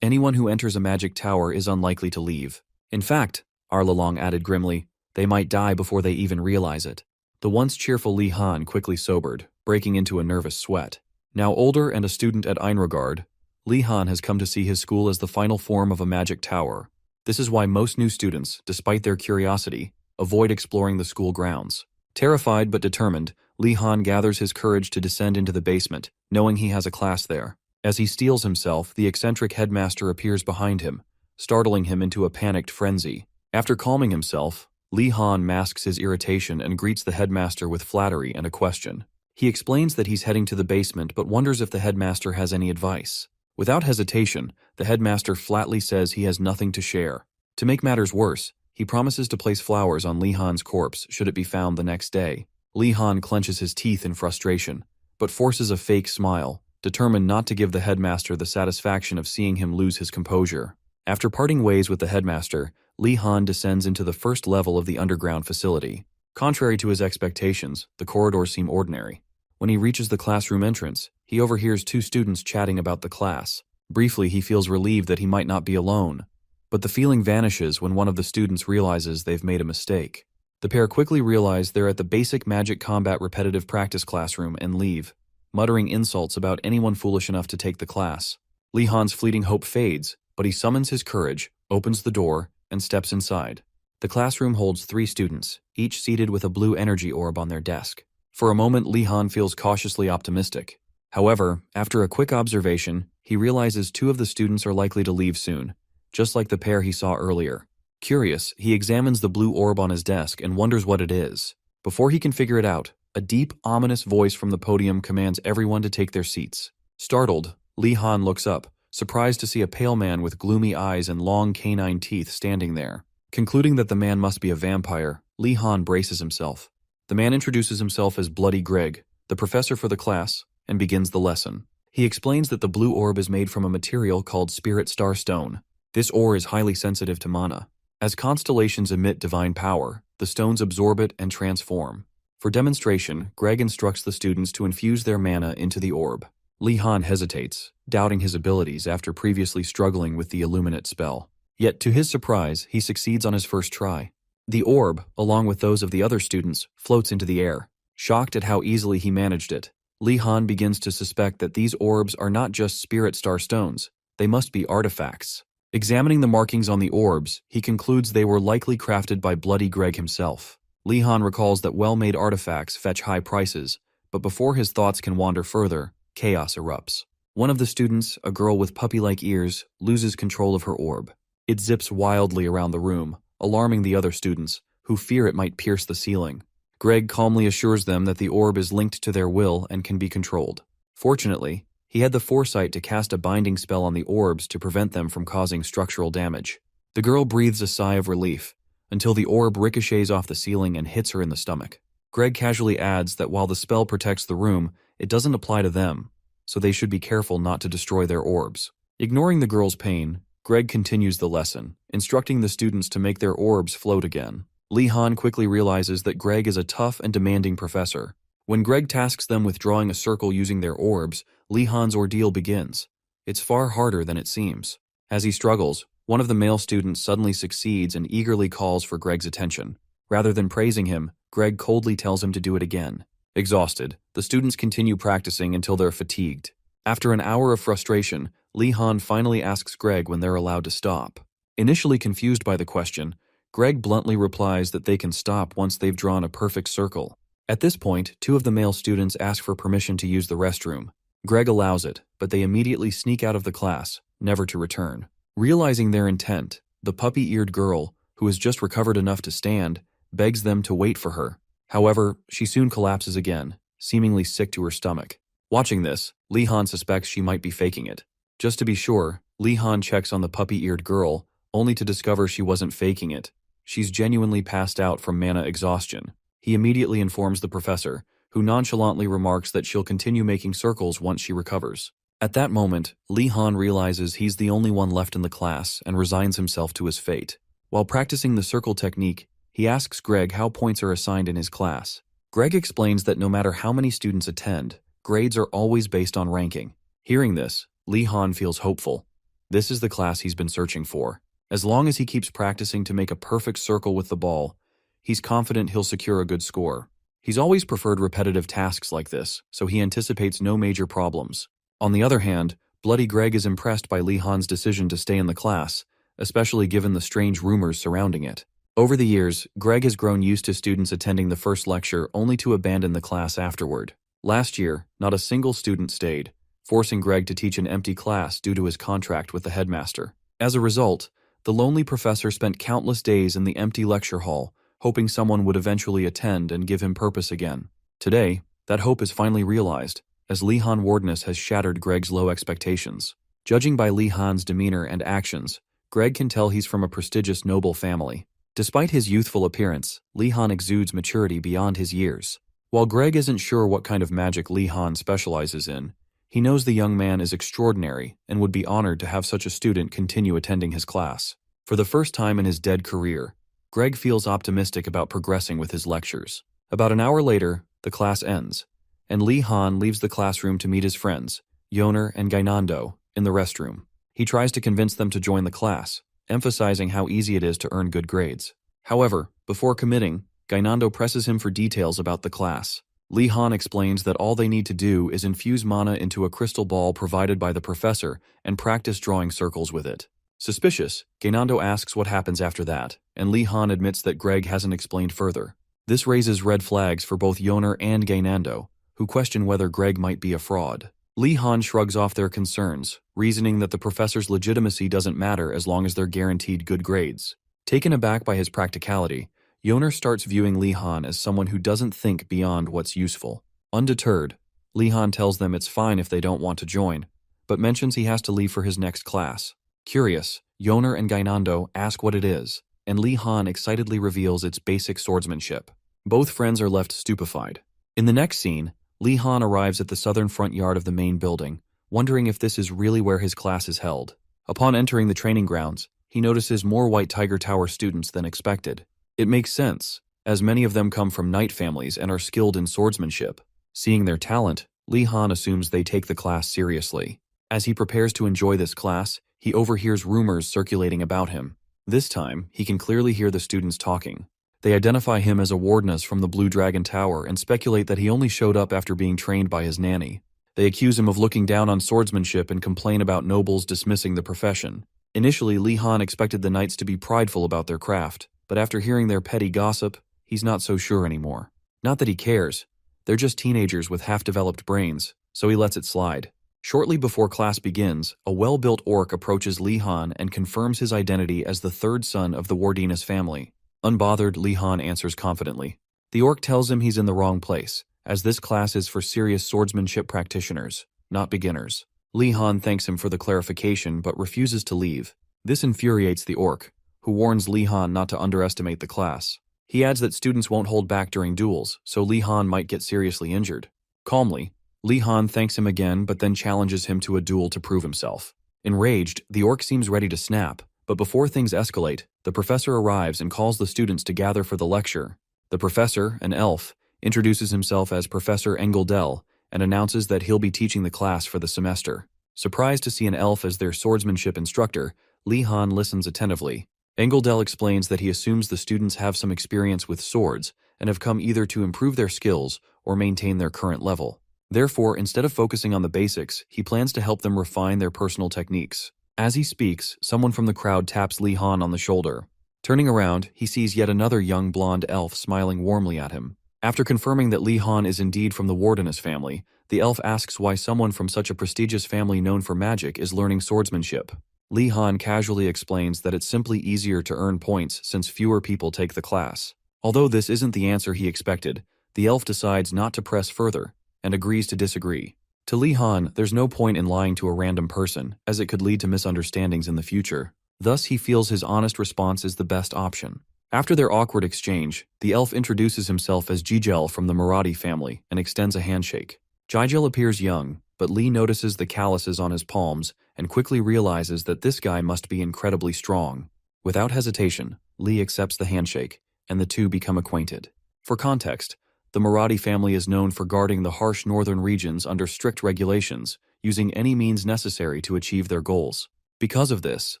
Anyone who enters a magic tower is unlikely to leave. In fact, Arlong added grimly, they might die before they even realize it. The once cheerful Li Han quickly sobered, breaking into a nervous sweat. Now older and a student at Einregard, Li Han has come to see his school as the final form of a magic tower. This is why most new students, despite their curiosity, avoid exploring the school grounds. Terrified but determined, Li Han gathers his courage to descend into the basement, knowing he has a class there. As he steels himself, the eccentric headmaster appears behind him, startling him into a panicked frenzy. After calming himself, Li Han masks his irritation and greets the headmaster with flattery and a question. He explains that he's heading to the basement but wonders if the headmaster has any advice. Without hesitation, the headmaster flatly says he has nothing to share. To make matters worse, he promises to place flowers on Li Han's corpse should it be found the next day. Li Han clenches his teeth in frustration, but forces a fake smile, determined not to give the headmaster the satisfaction of seeing him lose his composure. After parting ways with the headmaster, Li Han descends into the first level of the underground facility. Contrary to his expectations, the corridors seem ordinary. When he reaches the classroom entrance, he overhears two students chatting about the class. Briefly, he feels relieved that he might not be alone, but the feeling vanishes when one of the students realizes they've made a mistake. The pair quickly realize they're at the basic magic combat repetitive practice classroom and leave, muttering insults about anyone foolish enough to take the class. Li Han's fleeting hope fades, but he summons his courage, opens the door, and steps inside. The classroom holds 3 students, each seated with a blue energy orb on their desk. For a moment, Li Han feels cautiously optimistic. However, after a quick observation, he realizes 2 of the students are likely to leave soon, just like the pair he saw earlier. Curious, he examines the blue orb on his desk and wonders what it is. Before he can figure it out, a deep, ominous voice from the podium commands everyone to take their seats. Startled, Li Han looks up, surprised to see a pale man with gloomy eyes and long canine teeth standing there. Concluding that the man must be a vampire, Li Han braces himself. The man introduces himself as Bloody Greg, the professor for the class, and begins the lesson. He explains that the blue orb is made from a material called Spirit Star Stone. This ore is highly sensitive to mana. As constellations emit divine power, the stones absorb it and transform. For demonstration, Greg instructs the students to infuse their mana into the orb. Li Han hesitates, doubting his abilities after previously struggling with the Illuminate spell. Yet to his surprise, he succeeds on his first try. The orb, along with those of the other students, floats into the air. Shocked at how easily he managed it, Li Han begins to suspect that these orbs are not just Spirit Star Stones, they must be artifacts. Examining the markings on the orbs, he concludes they were likely crafted by Bloody Greg himself. Li Han recalls that well-made artifacts fetch high prices, but before his thoughts can wander further, chaos erupts. One of the students, a girl with puppy-like ears, loses control of her orb. It zips wildly around the room, alarming the other students, who fear it might pierce the ceiling. Greg calmly assures them that the orb is linked to their will and can be controlled. Fortunately, he had the foresight to cast a binding spell on the orbs to prevent them from causing structural damage. The girl breathes a sigh of relief, until the orb ricochets off the ceiling and hits her in the stomach. Greg casually adds that while the spell protects the room, it doesn't apply to them, so they should be careful not to destroy their orbs. Ignoring the girl's pain, Greg continues the lesson, instructing the students to make their orbs float again. Lee-han quickly realizes that Greg is a tough and demanding professor. When Greg tasks them with drawing a circle using their orbs, Lee-han's ordeal begins. It's far harder than it seems. As he struggles, one of the male students suddenly succeeds and eagerly calls for Greg's attention. Rather than praising him, Greg coldly tells him to do it again. Exhausted, the students continue practicing until they're fatigued. After an hour of frustration, Lee-han finally asks Greg when they're allowed to stop. Initially confused by the question, Greg bluntly replies that they can stop once they've drawn a perfect circle. At this point, two of the male students ask for permission to use the restroom. Greg allows it, but they immediately sneak out of the class, never to return. Realizing their intent, the puppy-eared girl, who has just recovered enough to stand, begs them to wait for her. However, she soon collapses again, seemingly sick to her stomach. Watching this, Lee-han suspects she might be faking it. Just to be sure, Lee-han checks on the puppy-eared girl, only to discover she wasn't faking it. She's genuinely passed out from mana exhaustion. He immediately informs the professor, who nonchalantly remarks that she'll continue making circles once she recovers. At that moment, Lee-han realizes he's the only one left in the class and resigns himself to his fate. While practicing the circle technique, he asks Greg how points are assigned in his class. Greg explains that no matter how many students attend, grades are always based on ranking. Hearing this, Lee-han feels hopeful. This is the class he's been searching for. As long as he keeps practicing to make a perfect circle with the ball, he's confident he'll secure a good score. He's always preferred repetitive tasks like this, so he anticipates no major problems. On the other hand, Bloody Greg is impressed by Lee-han's decision to stay in the class, especially given the strange rumors surrounding it. Over the years, Greg has grown used to students attending the first lecture only to abandon the class afterward. Last year, not a single student stayed, forcing Greg to teach an empty class due to his contract with the headmaster. As a result, the lonely professor spent countless days in the empty lecture hall, hoping someone would eventually attend and give him purpose again. Today, that hope is finally realized, as Lee-han Wardness has shattered Greg's low expectations. Judging by Lee-han's demeanor and actions, Greg can tell he's from a prestigious noble family. Despite his youthful appearance, Lee-han exudes maturity beyond his years. While Greg isn't sure what kind of magic Lee-han specializes in, he knows the young man is extraordinary and would be honored to have such a student continue attending his class. For the first time in his dead career, Greg feels optimistic about progressing with his lectures. About an hour later, the class ends, and Lee-han leaves the classroom to meet his friends, Yoner and Gainando, in the restroom. He tries to convince them to join the class, emphasizing how easy it is to earn good grades. However, before committing, Gainando presses him for details about the class. Lee-han explains that all they need to do is infuse mana into a crystal ball provided by the professor and practice drawing circles with it. Suspicious, Gainando asks what happens after that, and Lee-han admits that Greg hasn't explained further. This raises red flags for both Yoner and Gainando, who question whether Greg might be a fraud. Lee-han shrugs off their concerns, reasoning that the professor's legitimacy doesn't matter as long as they're guaranteed good grades. Taken aback by his practicality, Yoner starts viewing Lee-han as someone who doesn't think beyond what's useful. Undeterred, Lee-han tells them it's fine if they don't want to join, but mentions he has to leave for his next class. Curious, Yoner and Gainando ask what it is, and Lee-han excitedly reveals its basic swordsmanship. Both friends are left stupefied. In the next scene, Lee-han arrives at the southern front yard of the main building, wondering if this is really where his class is held. Upon entering the training grounds, he notices more White Tiger Tower students than expected. It makes sense, as many of them come from knight families and are skilled in swordsmanship. Seeing their talent, Lee-han assumes they take the class seriously. As he prepares to enjoy this class, he overhears rumors circulating about him. This time, he can clearly hear the students talking. They identify him as a Wardness from the Blue Dragon Tower and speculate that he only showed up after being trained by his nanny. They accuse him of looking down on swordsmanship and complain about nobles dismissing the profession. Initially, Lee-han expected the knights to be prideful about their craft, but after hearing their petty gossip, he's not so sure anymore. Not that he cares. They're just teenagers with half-developed brains, so he lets it slide. Shortly before class begins, a well-built orc approaches Lee-han and confirms his identity as the third son of the Wardinus family. Unbothered, Lee-han answers confidently. The orc tells him he's in the wrong place, as this class is for serious swordsmanship practitioners, not beginners. Lee-han thanks him for the clarification but refuses to leave. This infuriates the orc, who warns Li Han not to underestimate the class. He adds that students won't hold back during duels, so Li Han might get seriously injured. Calmly, Li Han thanks him again but then challenges him to a duel to prove himself. Enraged, the orc seems ready to snap, but before things escalate, the professor arrives and calls the students to gather for the lecture. The professor, an elf, introduces himself as Professor Engeldel and announces that he'll be teaching the class for the semester. Surprised to see an elf as their swordsmanship instructor, Li Han listens attentively. Engeldel explains that he assumes the students have some experience with swords and have come either to improve their skills or maintain their current level. Therefore, instead of focusing on the basics, he plans to help them refine their personal techniques. As he speaks, someone from the crowd taps Li Han on the shoulder. Turning around, he sees yet another young blonde elf smiling warmly at him. After confirming that Li Han is indeed from the Wardeness family, the elf asks why someone from such a prestigious family known for magic is learning swordsmanship. Li Han casually explains that it's simply easier to earn points since fewer people take the class. Although this isn't the answer he expected, the elf decides not to press further and agrees to disagree. To Li Han, there's no point in lying to a random person, as it could lead to misunderstandings in the future. Thus, he feels his honest response is the best option. After their awkward exchange, the elf introduces himself as Jigel from the Marathi family and extends a handshake. Jigel appears young, but Li notices the calluses on his palms and quickly realizes that this guy must be incredibly strong. Without hesitation, Li accepts the handshake, and the two become acquainted. For context, the Marathi family is known for guarding the harsh northern regions under strict regulations, using any means necessary to achieve their goals. Because of this,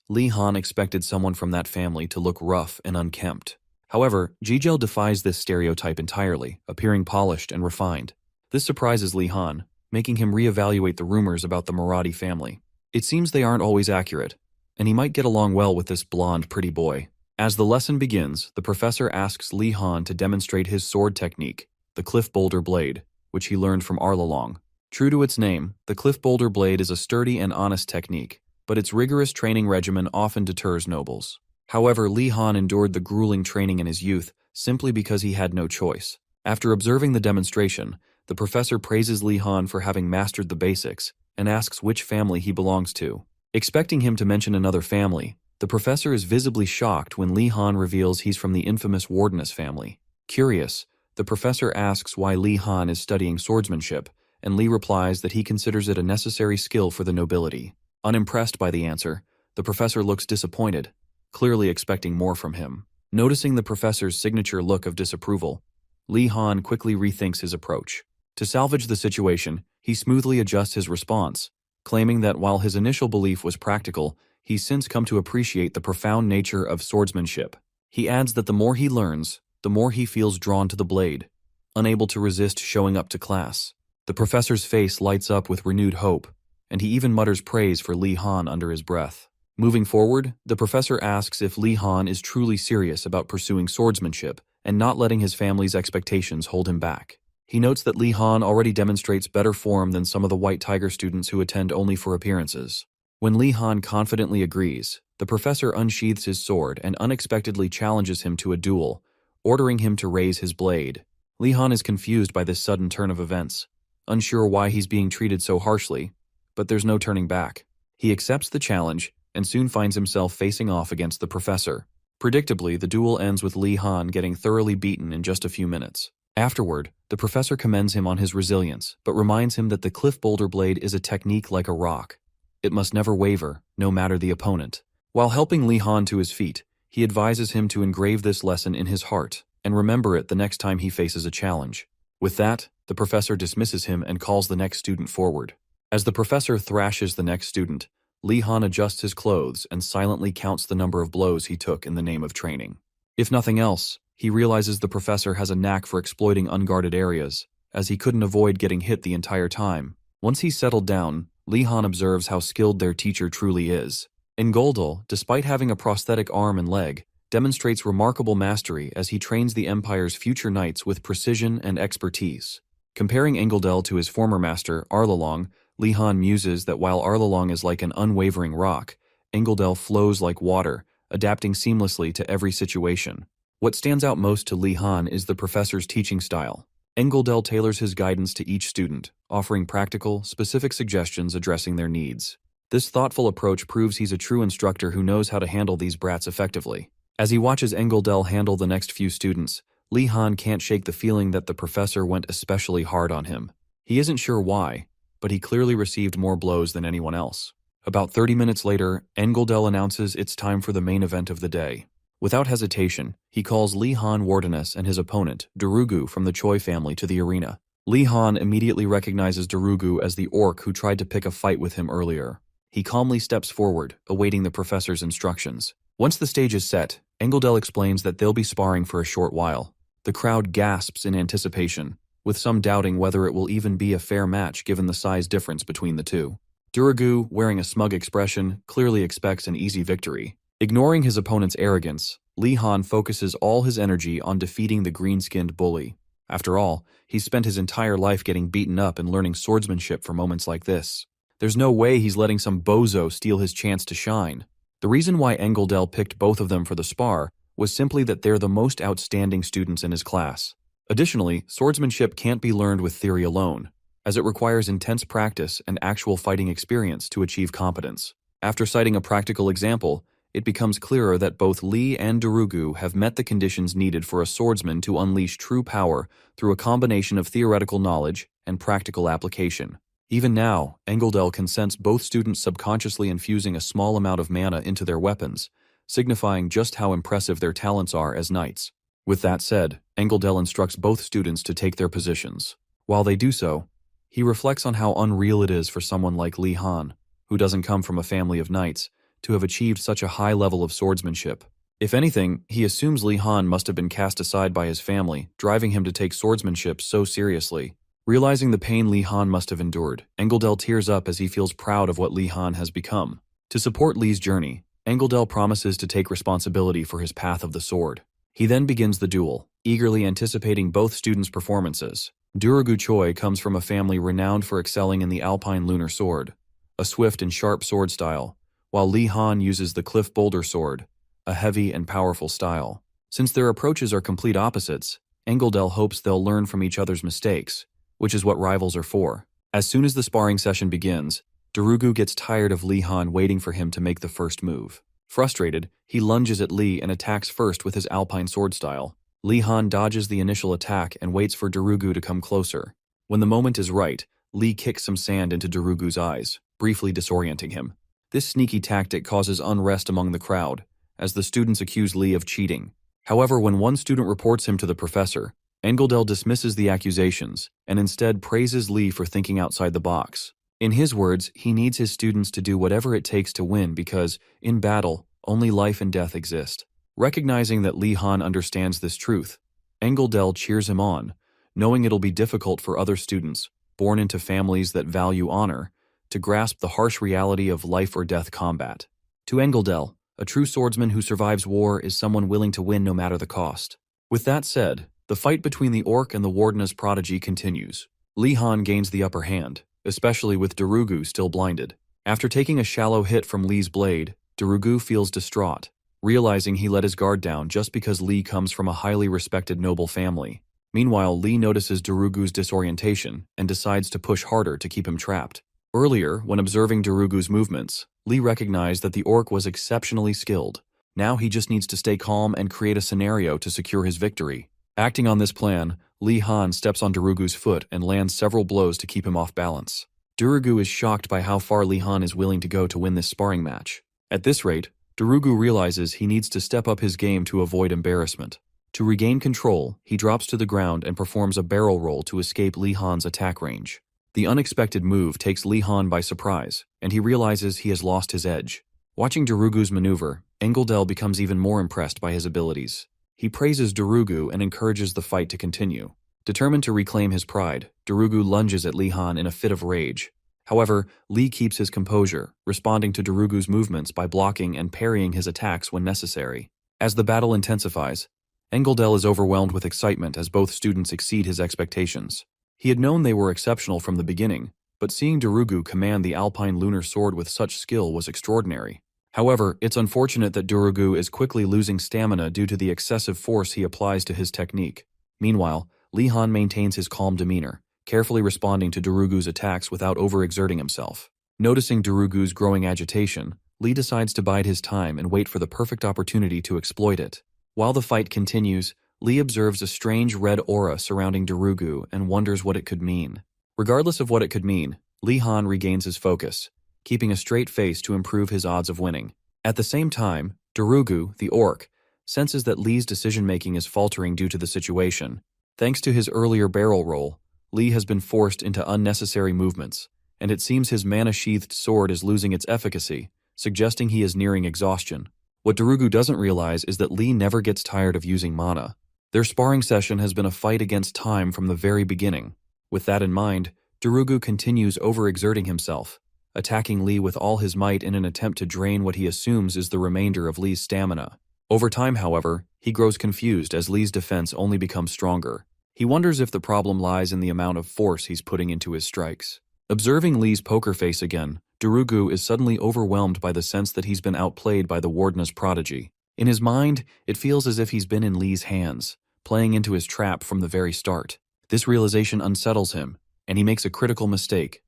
Li Han expected someone from that family to look rough and unkempt. However, Jigel defies this stereotype entirely, appearing polished and refined. This surprises Li Han, making him reevaluate the rumors about the Marathi family. It seems they aren't always accurate, and he might get along well with this blonde pretty boy. As the lesson begins, the professor asks Li Han to demonstrate his sword technique, the Cliff Boulder Blade, which he learned from Arlalong. True to its name, the Cliff Boulder Blade is a sturdy and honest technique, but its rigorous training regimen often deters nobles. However, Li Han endured the grueling training in his youth simply because he had no choice. After observing the demonstration, the professor praises Li Han for having mastered the basics and asks which family he belongs to. Expecting him to mention another family, the professor is visibly shocked when Li Han reveals he's from the infamous Wardeness family. Curious, the professor asks why Li Han is studying swordsmanship, and Li replies that he considers it a necessary skill for the nobility. Unimpressed by the answer, the professor looks disappointed, clearly expecting more from him. Noticing the professor's signature look of disapproval, Li Han quickly rethinks his approach. To salvage the situation, he smoothly adjusts his response, claiming that while his initial belief was practical, he's since come to appreciate the profound nature of swordsmanship. He adds that the more he learns, the more he feels drawn to the blade, unable to resist showing up to class. The professor's face lights up with renewed hope, and he even mutters praise for Li Han under his breath. Moving forward, the professor asks if Li Han is truly serious about pursuing swordsmanship and not letting his family's expectations hold him back. He notes that Li Han already demonstrates better form than some of the White Tiger students who attend only for appearances. When Li Han confidently agrees, the professor unsheathes his sword and unexpectedly challenges him to a duel, ordering him to raise his blade. Li Han is confused by this sudden turn of events, unsure why he's being treated so harshly, but there's no turning back. He accepts the challenge and soon finds himself facing off against the professor. Predictably, the duel ends with Li Han getting thoroughly beaten in just a few minutes. Afterward, the professor commends him on his resilience, but reminds him that the Cliff Boulder Blade is a technique like a rock. It must never waver, no matter the opponent. While helping Li Han to his feet, he advises him to engrave this lesson in his heart and remember it the next time he faces a challenge. With that, the professor dismisses him and calls the next student forward. As the professor thrashes the next student, Li Han adjusts his clothes and silently counts the number of blows he took in the name of training. If nothing else, he realizes the professor has a knack for exploiting unguarded areas, as he couldn't avoid getting hit the entire time. Once he's settled down, Li Han observes how skilled their teacher truly is. Engoldel, despite having a prosthetic arm and leg, demonstrates remarkable mastery as he trains the Empire's future knights with precision and expertise. Comparing Engeldel to his former master, Arlalong, Li Han muses that while Arlalong is like an unwavering rock, Engeldel flows like water, adapting seamlessly to every situation. What stands out most to Li Han is the professor's teaching style. Engeldel tailors his guidance to each student, offering practical, specific suggestions addressing their needs. This thoughtful approach proves he's a true instructor who knows how to handle these brats effectively. As he watches Engeldel handle the next few students, Lee Han can't shake the feeling that the professor went especially hard on him. He isn't sure why, but he clearly received more blows than anyone else. About 30 minutes later, Engeldel announces it's time for the main event of the day. Without hesitation, he calls Lee Han Wardeness and his opponent, Darugu from the Choi family, to the arena. Lee Han immediately recognizes Darugu as the orc who tried to pick a fight with him earlier. He calmly steps forward, awaiting the professor's instructions. Once the stage is set, Engeldel explains that they'll be sparring for a short while. The crowd gasps in anticipation, with some doubting whether it will even be a fair match given the size difference between the two. Darugu, wearing a smug expression, clearly expects an easy victory. Ignoring his opponent's arrogance, Lee Han focuses all his energy on defeating the green-skinned bully. After all, he's spent his entire life getting beaten up and learning swordsmanship for moments like this. There's no way he's letting some bozo steal his chance to shine. The reason why Engeldel picked both of them for the spar was simply that they're the most outstanding students in his class. Additionally, swordsmanship can't be learned with theory alone, as it requires intense practice and actual fighting experience to achieve competence. After citing a practical example, it becomes clearer that both Lee and Darugu have met the conditions needed for a swordsman to unleash true power through a combination of theoretical knowledge and practical application. Even now, Engeldel can sense both students subconsciously infusing a small amount of mana into their weapons, signifying just how impressive their talents are as knights. With that said, Engeldel instructs both students to take their positions. While they do so, he reflects on how unreal it is for someone like Lee Han, who doesn't come from a family of knights, to have achieved such a high level of swordsmanship. If anything, he assumes Lee Han must have been cast aside by his family, driving him to take swordsmanship so seriously. Realizing the pain Lee Han must have endured, Engeldel tears up as he feels proud of what Lee Han has become. To support Lee's journey, Engeldel promises to take responsibility for his path of the sword. He then begins the duel, eagerly anticipating both students' performances. Darugu Choi comes from a family renowned for excelling in the Alpine Lunar Sword, a swift and sharp sword style, while Lee Han uses the Cliff Boulder Sword, a heavy and powerful style. Since their approaches are complete opposites, Engeldel hopes they'll learn from each other's mistakes, which is what rivals are for. As soon as the sparring session begins, Darugu gets tired of Lee Han waiting for him to make the first move. Frustrated, he lunges at Lee and attacks first with his Alpine sword style. Lee Han dodges the initial attack and waits for Darugu to come closer. When the moment is right, Lee kicks some sand into Darugu's eyes, briefly disorienting him. This sneaky tactic causes unrest among the crowd, as the students accuse Lee of cheating. However, when one student reports him to the professor, Engeldel dismisses the accusations and instead praises Lee for thinking outside the box. In his words, he needs his students to do whatever it takes to win because, in battle, only life and death exist. Recognizing that Lee Han understands this truth, Engeldel cheers him on, knowing it'll be difficult for other students, born into families that value honor, to grasp the harsh reality of life or death combat. To Engeldel, a true swordsman who survives war is someone willing to win no matter the cost. With that said, the fight between the orc and the Wardeness prodigy continues. Lee Han gains the upper hand, especially with Darugu still blinded. After taking a shallow hit from Lee's blade, Darugu feels distraught, realizing he let his guard down just because Lee comes from a highly respected noble family. Meanwhile, Lee notices Darugu's disorientation and decides to push harder to keep him trapped. Earlier, when observing Darugu's movements, Lee recognized that the orc was exceptionally skilled. Now he just needs to stay calm and create a scenario to secure his victory. Acting on this plan, Lee Han steps on Darugu's foot and lands several blows to keep him off balance. Darugu is shocked by how far Lee Han is willing to go to win this sparring match. At this rate, Darugu realizes he needs to step up his game to avoid embarrassment. To regain control, he drops to the ground and performs a barrel roll to escape Lee Han's attack range. The unexpected move takes Lee Han by surprise, and he realizes he has lost his edge. Watching Darugu's maneuver, Engeldel becomes even more impressed by his abilities. He praises Darugu and encourages the fight to continue. Determined to reclaim his pride, Darugu lunges at Lee Han in a fit of rage. However, Lee keeps his composure, responding to Darugu's movements by blocking and parrying his attacks when necessary. As the battle intensifies, Engeldel is overwhelmed with excitement as both students exceed his expectations. He had known they were exceptional from the beginning, but seeing Darugu command the Alpine Lunar Sword with such skill was extraordinary. However, it's unfortunate that Darugu is quickly losing stamina due to the excessive force he applies to his technique. Meanwhile, Lee Han maintains his calm demeanor, carefully responding to Darugu's attacks without overexerting himself. Noticing Darugu's growing agitation, Lee decides to bide his time and wait for the perfect opportunity to exploit it. While the fight continues, Lee observes a strange red aura surrounding Darugu and wonders what it could mean. Regardless of what it could mean, Lee Han regains his focus, keeping a straight face to improve his odds of winning. At the same time, Darugu, the orc, senses that Lee's decision-making is faltering due to the situation. Thanks to his earlier barrel roll, Lee has been forced into unnecessary movements, and it seems his mana-sheathed sword is losing its efficacy, suggesting he is nearing exhaustion. What Darugu doesn't realize is that Lee never gets tired of using mana. Their sparring session has been a fight against time from the very beginning. With that in mind, Darugu continues overexerting himself, attacking Lee with all his might in an attempt to drain what he assumes is the remainder of Lee's stamina. Over time, however, he grows confused as Lee's defense only becomes stronger. He wonders if the problem lies in the amount of force he's putting into his strikes. Observing Lee's poker face again, Darugu is suddenly overwhelmed by the sense that he's been outplayed by the Wardena's prodigy. In his mind, it feels as if he's been in Lee's hands, playing into his trap from the very start. This realization unsettles him, and he makes a critical mistake,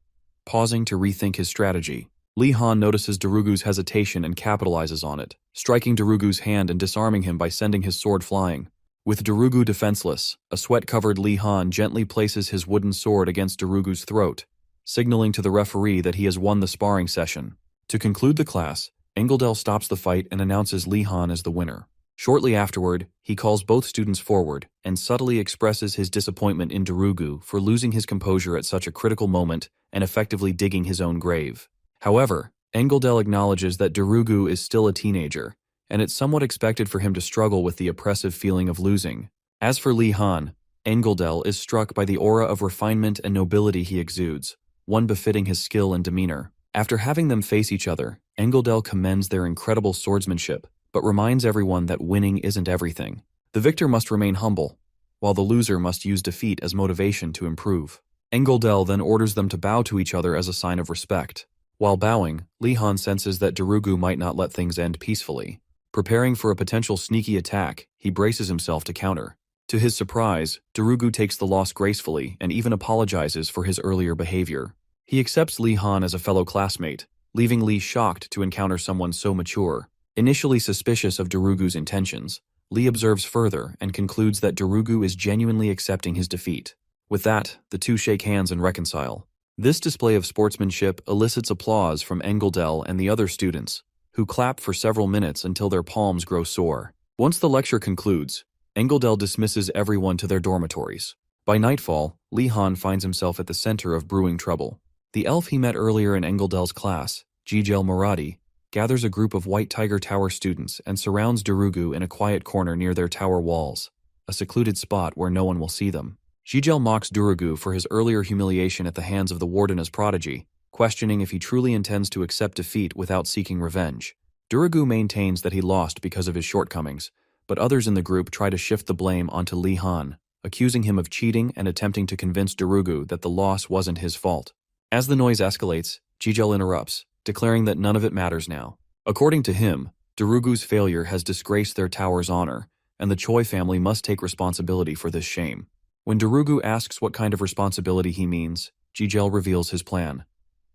pausing to rethink his strategy. Lee Han notices Darugu's hesitation and capitalizes on it, striking Darugu's hand and disarming him by sending his sword flying. With Darugu defenseless, a sweat-covered Lee Han gently places his wooden sword against Darugu's throat, signaling to the referee that he has won the sparring session. To conclude the class, Engeldel stops the fight and announces Lee Han as the winner. Shortly afterward, he calls both students forward and subtly expresses his disappointment in Darugu for losing his composure at such a critical moment and effectively digging his own grave. However, Engeldel acknowledges that Darugu is still a teenager, and it's somewhat expected for him to struggle with the oppressive feeling of losing. As for Lee Han, Engeldel is struck by the aura of refinement and nobility he exudes, one befitting his skill and demeanor. After having them face each other, Engeldel commends their incredible swordsmanship, but reminds everyone that winning isn't everything. The victor must remain humble, while the loser must use defeat as motivation to improve. Engeldel then orders them to bow to each other as a sign of respect. While bowing, Lee Han senses that Darugu might not let things end peacefully. Preparing for a potential sneaky attack, he braces himself to counter. To his surprise, Darugu takes the loss gracefully and even apologizes for his earlier behavior. He accepts Lee Han as a fellow classmate, leaving Lee shocked to encounter someone so mature. Initially suspicious of Darugu's intentions, Lee observes further and concludes that Darugu is genuinely accepting his defeat. With that, the two shake hands and reconcile. This display of sportsmanship elicits applause from Engeldel and the other students, who clap for several minutes until their palms grow sore. Once the lecture concludes, Engeldel dismisses everyone to their dormitories. By nightfall, Lee Han finds himself at the center of brewing trouble. The elf he met earlier in Engeldel's class, Jijel Murati, gathers a group of White Tiger Tower students and surrounds Darugu in a quiet corner near their tower walls, a secluded spot where no one will see them. Jijel mocks Darugu for his earlier humiliation at the hands of the Wardena's prodigy, questioning if he truly intends to accept defeat without seeking revenge. Darugu maintains that he lost because of his shortcomings, but others in the group try to shift the blame onto Lee Han, accusing him of cheating and attempting to convince Darugu that the loss wasn't his fault. As the noise escalates, Jijel interrupts, declaring that none of it matters now. According to him, Darugu's failure has disgraced their tower's honor, and the Choi family must take responsibility for this shame. When Darugu asks what kind of responsibility he means, Jijel reveals his plan.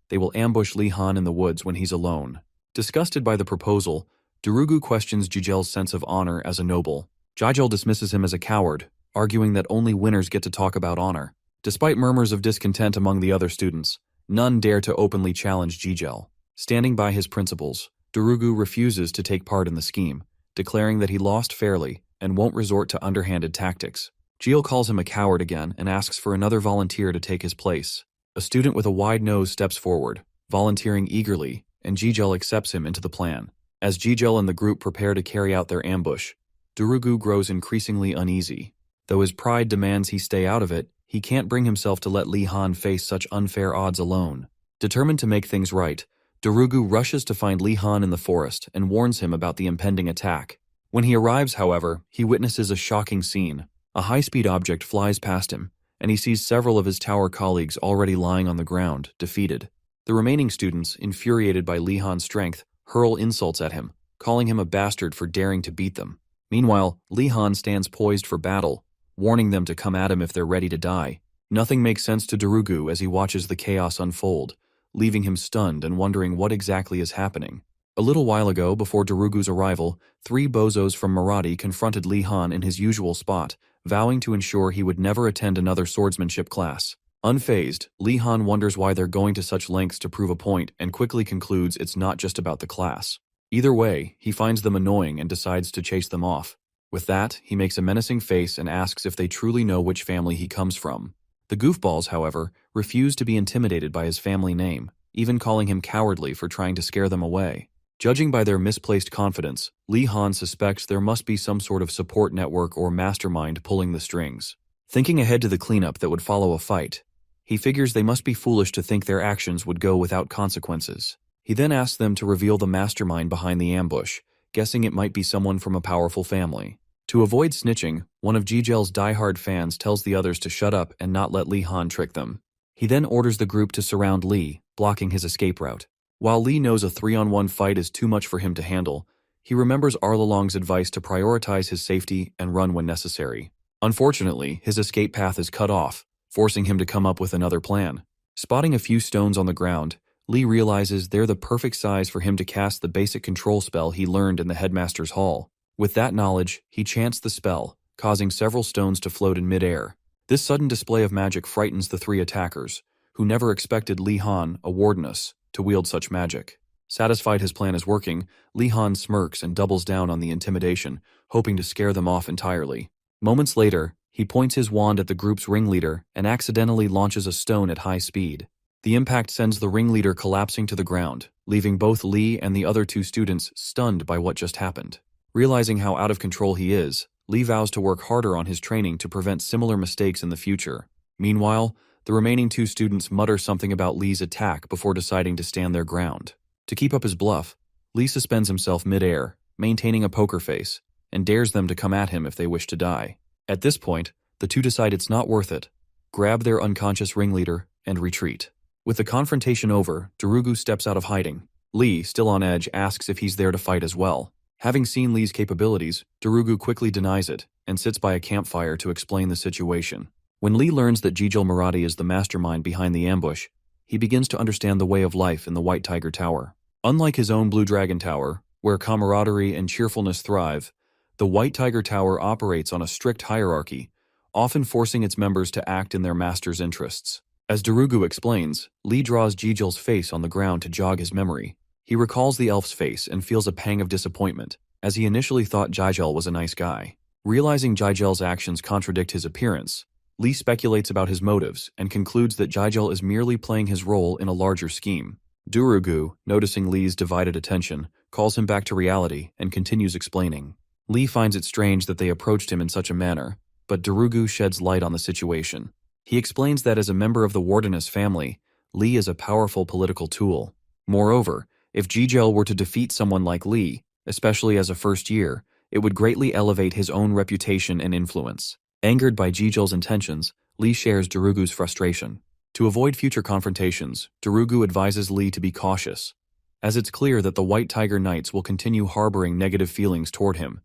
They will ambush Lee Han in the woods when he's alone. Disgusted by the proposal, Darugu questions Jijel's sense of honor as a noble. Jijel dismisses him as a coward, arguing that only winners get to talk about honor. Despite murmurs of discontent among the other students, none dare to openly challenge Jijel. Standing by his principles, Darugu refuses to take part in the scheme, declaring that he lost fairly and won't resort to underhanded tactics. Jijel calls him a coward again and asks for another volunteer to take his place. A student with a wide nose steps forward, volunteering eagerly, and Jijel accepts him into the plan. As Jijel and the group prepare to carry out their ambush, Darugu grows increasingly uneasy. Though his pride demands he stay out of it, he can't bring himself to let Lee Han face such unfair odds alone. Determined to make things right, Darugu rushes to find Lee Han in the forest and warns him about the impending attack. When he arrives, however, he witnesses a shocking scene. A high-speed object flies past him, and he sees several of his tower colleagues already lying on the ground, defeated. The remaining students, infuriated by Lee Han's strength, hurl insults at him, calling him a bastard for daring to beat them. Meanwhile, Lee Han stands poised for battle, warning them to come at him if they're ready to die. Nothing makes sense to Darugu as he watches the chaos unfold, leaving him stunned and wondering what exactly is happening. A little while ago, before Darugu's arrival, 3 bozos from Marathi confronted Li Han in his usual spot, vowing to ensure he would never attend another swordsmanship class. Unfazed, Li Han wonders why they're going to such lengths to prove a point and quickly concludes it's not just about the class. Either way, he finds them annoying and decides to chase them off. With that, he makes a menacing face and asks if they truly know which family he comes from. The goofballs, however, refuse to be intimidated by his family name, even calling him cowardly for trying to scare them away. Judging by their misplaced confidence, Li Han suspects there must be some sort of support network or mastermind pulling the strings. Thinking ahead to the cleanup that would follow a fight, he figures they must be foolish to think their actions would go without consequences. He then asks them to reveal the mastermind behind the ambush, guessing it might be someone from a powerful family. To avoid snitching, one of Jijel's diehard fans tells the others to shut up and not let Li Han trick them. He then orders the group to surround Li, blocking his escape route. While Li knows a 3-on-1 fight is too much for him to handle, he remembers Arlalong's advice to prioritize his safety and run when necessary. Unfortunately, his escape path is cut off, forcing him to come up with another plan. Spotting a few stones on the ground, Li realizes they're the perfect size for him to cast the basic control spell he learned in the headmaster's hall. With that knowledge, he chants the spell, causing several stones to float in midair. This sudden display of magic frightens the 3 attackers, who never expected Li Han, a wardeness, to wield such magic. Satisfied his plan is working, Li Han smirks and doubles down on the intimidation, hoping to scare them off entirely. Moments later, he points his wand at the group's ringleader and accidentally launches a stone at high speed. The impact sends the ringleader collapsing to the ground, leaving both Li and the other 2 students stunned by what just happened. Realizing how out of control he is, Li vows to work harder on his training to prevent similar mistakes in the future. Meanwhile, the remaining 2 students mutter something about Li's attack before deciding to stand their ground. To keep up his bluff, Li suspends himself mid-air, maintaining a poker face, and dares them to come at him if they wish to die. At this point, the 2 decide it's not worth it, grab their unconscious ringleader, and retreat. With the confrontation over, Darugu steps out of hiding. Li, still on edge, asks if he's there to fight as well. Having seen Li's capabilities, Darugu quickly denies it and sits by a campfire to explain the situation. When Li learns that Jijil Marathi is the mastermind behind the ambush, he begins to understand the way of life in the White Tiger Tower. Unlike his own Blue Dragon Tower, where camaraderie and cheerfulness thrive, the White Tiger Tower operates on a strict hierarchy, often forcing its members to act in their master's interests. As Darugu explains, Li draws Jijil's face on the ground to jog his memory. He recalls the elf's face and feels a pang of disappointment, as he initially thought Jijil was a nice guy. Realizing Jijil's actions contradict his appearance, Li speculates about his motives and concludes that Jijil is merely playing his role in a larger scheme. Darugu, noticing Li's divided attention, calls him back to reality and continues explaining. Li finds it strange that they approached him in such a manner, but Darugu sheds light on the situation. He explains that as a member of the Wardeness family, Li is a powerful political tool. Moreover, if Jijil were to defeat someone like Li, especially as a first year, it would greatly elevate his own reputation and influence. Angered by Jijil's intentions, Li shares Darugu's frustration. To avoid future confrontations, Darugu advises Li to be cautious, as it's clear that the White Tiger Knights will continue harboring negative feelings toward him,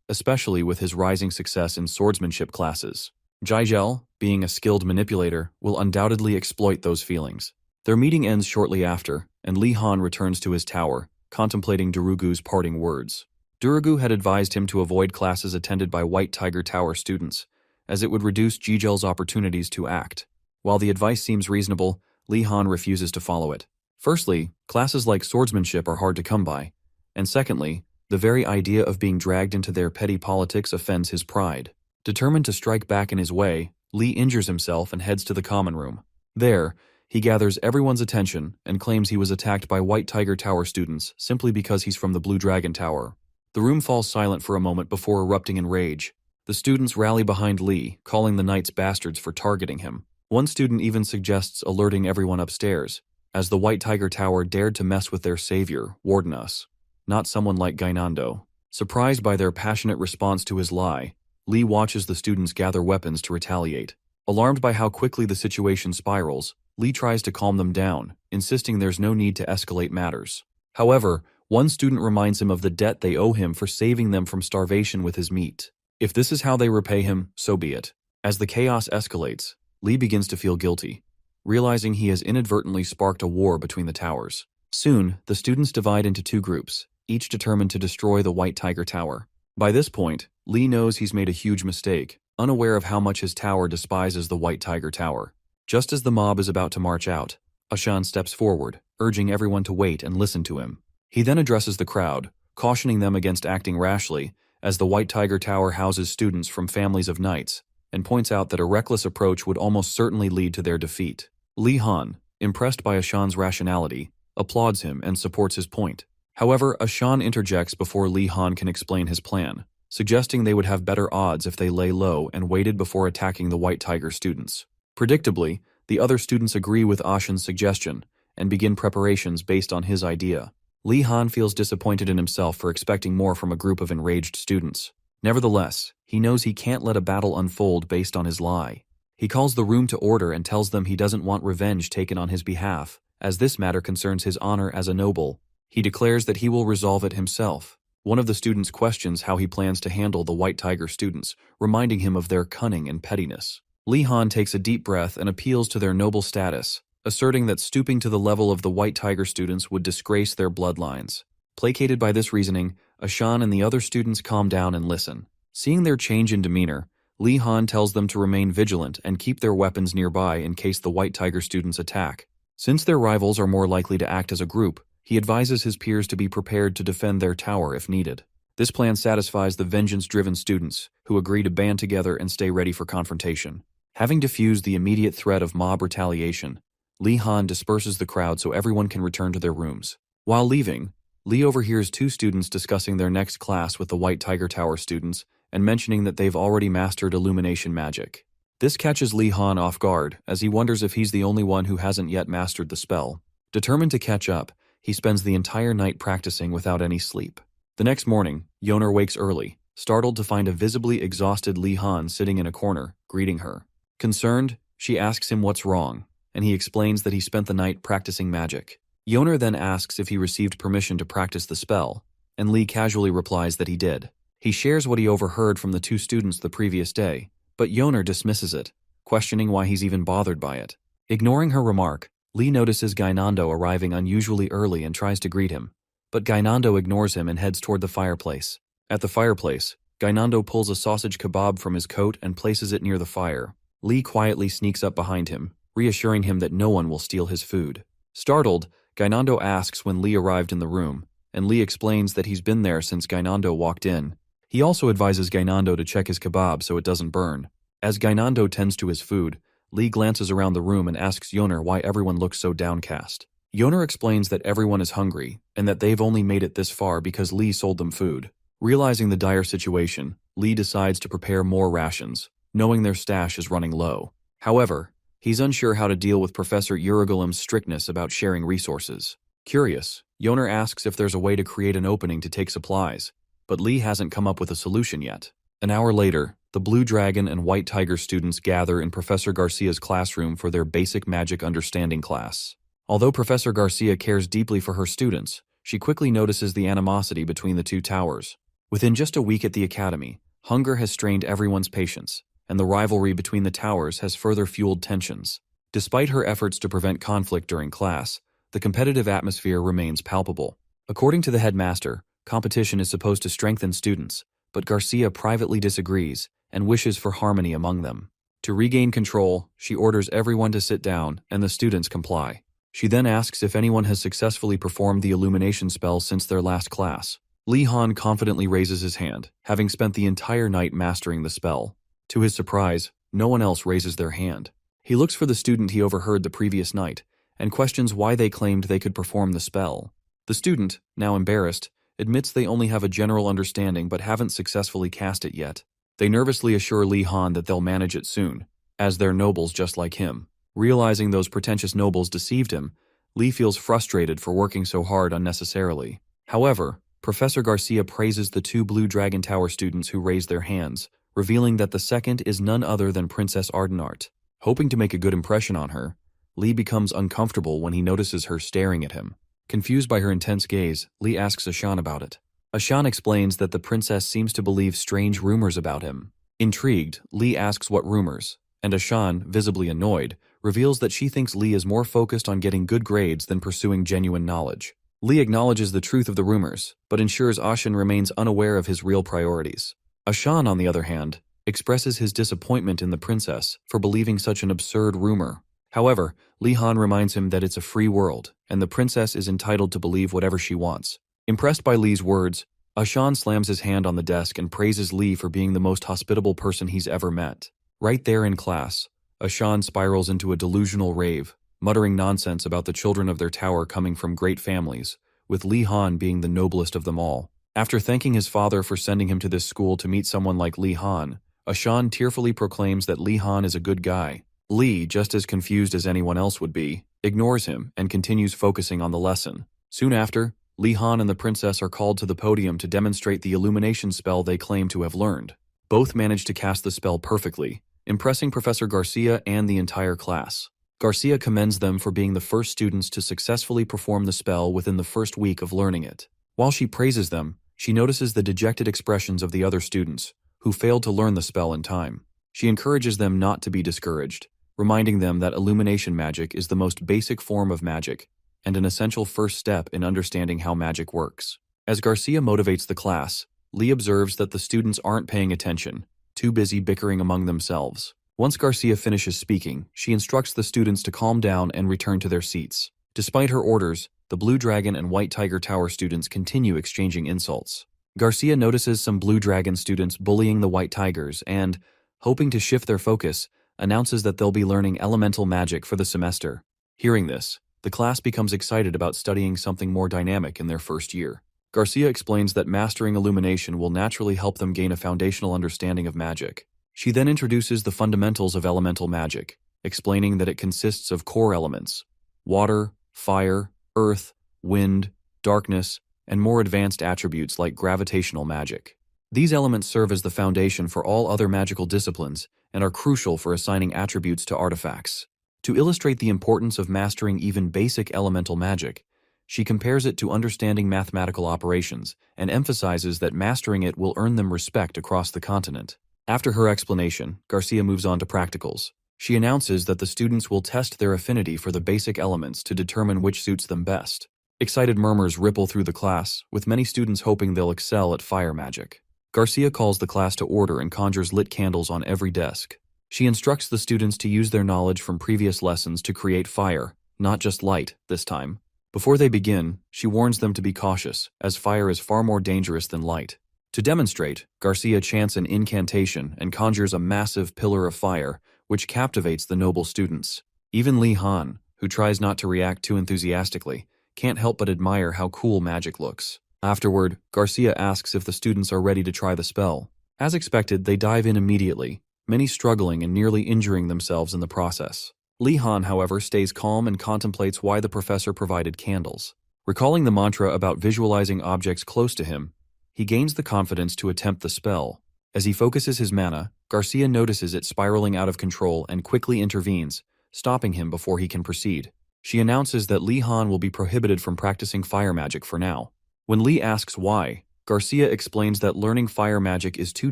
especially with his rising success in swordsmanship classes. Jijil, being a skilled manipulator, will undoubtedly exploit those feelings. Their meeting ends shortly after, and Li Han returns to his tower, contemplating Darugu's parting words. Darugu had advised him to avoid classes attended by White Tiger Tower students, as it would reduce Jijil's opportunities to act. While the advice seems reasonable, Li Han refuses to follow it. Firstly, classes like swordsmanship are hard to come by, and secondly, the very idea of being dragged into their petty politics offends his pride. Determined to strike back in his way, Li injures himself and heads to the common room. There, he gathers everyone's attention and claims he was attacked by White Tiger Tower students simply because he's from the Blue Dragon Tower. The room falls silent for a moment before erupting in rage. The students rally behind Li, calling the knights bastards for targeting him. One student even suggests alerting everyone upstairs, as the White Tiger Tower dared to mess with their savior, Wardeness, not someone like Gainando. Surprised by their passionate response to his lie, Li watches the students gather weapons to retaliate. Alarmed by how quickly the situation spirals, Li tries to calm them down, insisting there's no need to escalate matters. However, one student reminds him of the debt they owe him for saving them from starvation with his meat. If this is how they repay him, so be it. As the chaos escalates, Li begins to feel guilty. realizing he has inadvertently sparked a war between the towers. Soon, the students divide into two groups, each determined to destroy the White Tiger Tower. By this point, Lee knows he's made a huge mistake, unaware of how much his tower despises the White Tiger Tower. Just as the mob is about to march out, Ashan steps forward, urging everyone to wait and listen to him. He then addresses the crowd, cautioning them against acting rashly, as the White Tiger Tower houses students from families of knights, and points out that a reckless approach would almost certainly lead to their defeat. Lee Han, impressed by Ashan's rationality, applauds him and supports his point. However, Ashan interjects before Lee Han can explain his plan, suggesting they would have better odds if they lay low and waited before attacking the White Tiger students. Predictably, the other students agree with Ashan's suggestion and begin preparations based on his idea. Lee Han feels disappointed in himself for expecting more from a group of enraged students. Nevertheless, he knows he can't let a battle unfold based on his lie. He calls the room to order and tells them he doesn't want revenge taken on his behalf, as this matter concerns his honor as a noble. He declares that he will resolve it himself. One of the students questions how he plans to handle the White Tiger students, reminding him of their cunning and pettiness. Lee Han takes a deep breath and appeals to their noble status, asserting that stooping to the level of the White Tiger students would disgrace their bloodlines. Placated by this reasoning, Ashan and the other students calm down and listen. Seeing their change in demeanor, Lee Han tells them to remain vigilant and keep their weapons nearby in case the White Tiger students attack. Since their rivals are more likely to act as a group, he advises his peers to be prepared to defend their tower if needed. This plan satisfies the vengeance-driven students, who agree to band together and stay ready for confrontation. Having diffused the immediate threat of mob retaliation, Lee Han disperses the crowd so everyone can return to their rooms. While leaving, Lee overhears two students discussing their next class with the White Tiger Tower students and mentioning that they've already mastered illumination magic. This catches Lee Han off guard, as he wonders if he's the only one who hasn't yet mastered the spell. Determined to catch up, he spends the entire night practicing without any sleep. The next morning, Yeoner wakes early, startled to find a visibly exhausted Lee Han sitting in a corner, greeting her. Concerned, she asks him what's wrong, and he explains that he spent the night practicing magic. Yeoner then asks if he received permission to practice the spell, and Lee casually replies that he did. He shares what he overheard from the two students the previous day, but Yeoner dismisses it, questioning why he's even bothered by it. Ignoring her remark, Lee notices Gainando arriving unusually early and tries to greet him, but Gainando ignores him and heads toward the fireplace. At the fireplace, Gainando pulls a sausage kebab from his coat and places it near the fire. Lee quietly sneaks up behind him, reassuring him that no one will steal his food. Startled, Gainando asks when Lee arrived in the room, and Lee explains that he's been there since Gainando walked in. He also advises Gainando to check his kebab so it doesn't burn. As Gainando tends to his food, Lee glances around the room and asks Yeoner why everyone looks so downcast. Yeoner explains that everyone is hungry, and that they've only made it this far because Lee sold them food. Realizing the dire situation, Lee decides to prepare more rations, knowing their stash is running low. However, he's unsure how to deal with Professor Urigalim's strictness about sharing resources. Curious, Yeoner asks if there's a way to create an opening to take supplies, but Lee hasn't come up with a solution yet. An hour later, the Blue Dragon and White Tiger students gather in Professor Garcia's classroom for their Basic Magic Understanding class. Although Professor Garcia cares deeply for her students, she quickly notices the animosity between the two towers. Within just a week at the academy, hunger has strained everyone's patience, and the rivalry between the towers has further fueled tensions. Despite her efforts to prevent conflict during class, the competitive atmosphere remains palpable. According to the headmaster, competition is supposed to strengthen students, but Garcia privately disagrees and wishes for harmony among them. To regain control, she orders everyone to sit down, and the students comply. She then asks if anyone has successfully performed the illumination spell since their last class. Lee Han confidently raises his hand, having spent the entire night mastering the spell. To his surprise, no one else raises their hand. He looks for the student he overheard the previous night, and questions why they claimed they could perform the spell. The student, now embarrassed, admits they only have a general understanding but haven't successfully cast it yet. They nervously assure Lee Han that they'll manage it soon, as they're nobles just like him. Realizing those pretentious nobles deceived him, Lee feels frustrated for working so hard unnecessarily. However, Professor Garcia praises the two Blue Dragon Tower students who raised their hands, revealing that the second is none other than Princess Ardenart. Hoping to make a good impression on her, Lee becomes uncomfortable when he notices her staring at him. Confused by her intense gaze, Lee asks Ashan about it. Ashan explains that the princess seems to believe strange rumors about him. Intrigued, Lee asks what rumors, and Ashan, visibly annoyed, reveals that she thinks Lee is more focused on getting good grades than pursuing genuine knowledge. Lee acknowledges the truth of the rumors, but ensures Ashan remains unaware of his real priorities. Ashan, on the other hand, expresses his disappointment in the princess for believing such an absurd rumor. However, Lee Han reminds him that it's a free world, and the princess is entitled to believe whatever she wants. Impressed by Lee's words, Ashan slams his hand on the desk and praises Lee for being the most hospitable person he's ever met. Right there in class, Ashan spirals into a delusional rave, muttering nonsense about the children of their tower coming from great families, with Lee Han being the noblest of them all. After thanking his father for sending him to this school to meet someone like Lee Han, Ashan tearfully proclaims that Lee Han is a good guy. Lee, just as confused as anyone else would be, ignores him and continues focusing on the lesson. Soon after, Lee Han and the princess are called to the podium to demonstrate the illumination spell they claim to have learned. Both manage to cast the spell perfectly, impressing Professor Garcia and the entire class. Garcia commends them for being the first students to successfully perform the spell within the first week of learning it. While she praises them, she notices the dejected expressions of the other students, who failed to learn the spell in time. She encourages them not to be discouraged, reminding them that illumination magic is the most basic form of magic and an essential first step in understanding how magic works. As Garcia motivates the class, Lee observes that the students aren't paying attention, too busy bickering among themselves. Once Garcia finishes speaking, she instructs the students to calm down and return to their seats. Despite her orders, the Blue Dragon and White Tiger Tower students continue exchanging insults. Garcia notices some Blue Dragon students bullying the White Tigers and, hoping to shift their focus, announces that they'll be learning elemental magic for the semester. Hearing this, the class becomes excited about studying something more dynamic in their first year. Garcia explains that mastering illumination will naturally help them gain a foundational understanding of magic. She then introduces the fundamentals of elemental magic, explaining that it consists of core elements: water, fire, earth, wind, darkness, and more advanced attributes like gravitational magic. These elements serve as the foundation for all other magical disciplines and are crucial for assigning attributes to artifacts. To illustrate the importance of mastering even basic elemental magic, she compares it to understanding mathematical operations and emphasizes that mastering it will earn them respect across the continent. After her explanation, Garcia moves on to practicals. She announces that the students will test their affinity for the basic elements to determine which suits them best. Excited murmurs ripple through the class, with many students hoping they'll excel at fire magic. Garcia calls the class to order and conjures lit candles on every desk. She instructs the students to use their knowledge from previous lessons to create fire, not just light, this time. Before they begin, she warns them to be cautious, as fire is far more dangerous than light. To demonstrate, Garcia chants an incantation and conjures a massive pillar of fire, which captivates the noble students. Even Lee Han, who tries not to react too enthusiastically, can't help but admire how cool magic looks. Afterward, Garcia asks if the students are ready to try the spell. As expected, they dive in immediately, many struggling and nearly injuring themselves in the process. Lee Han, however, stays calm and contemplates why the professor provided candles. Recalling the mantra about visualizing objects close to him, he gains the confidence to attempt the spell. As he focuses his mana, Garcia notices it spiraling out of control and quickly intervenes, stopping him before he can proceed. She announces that Lee Han will be prohibited from practicing fire magic for now. When Lee asks why, Garcia explains that learning fire magic is too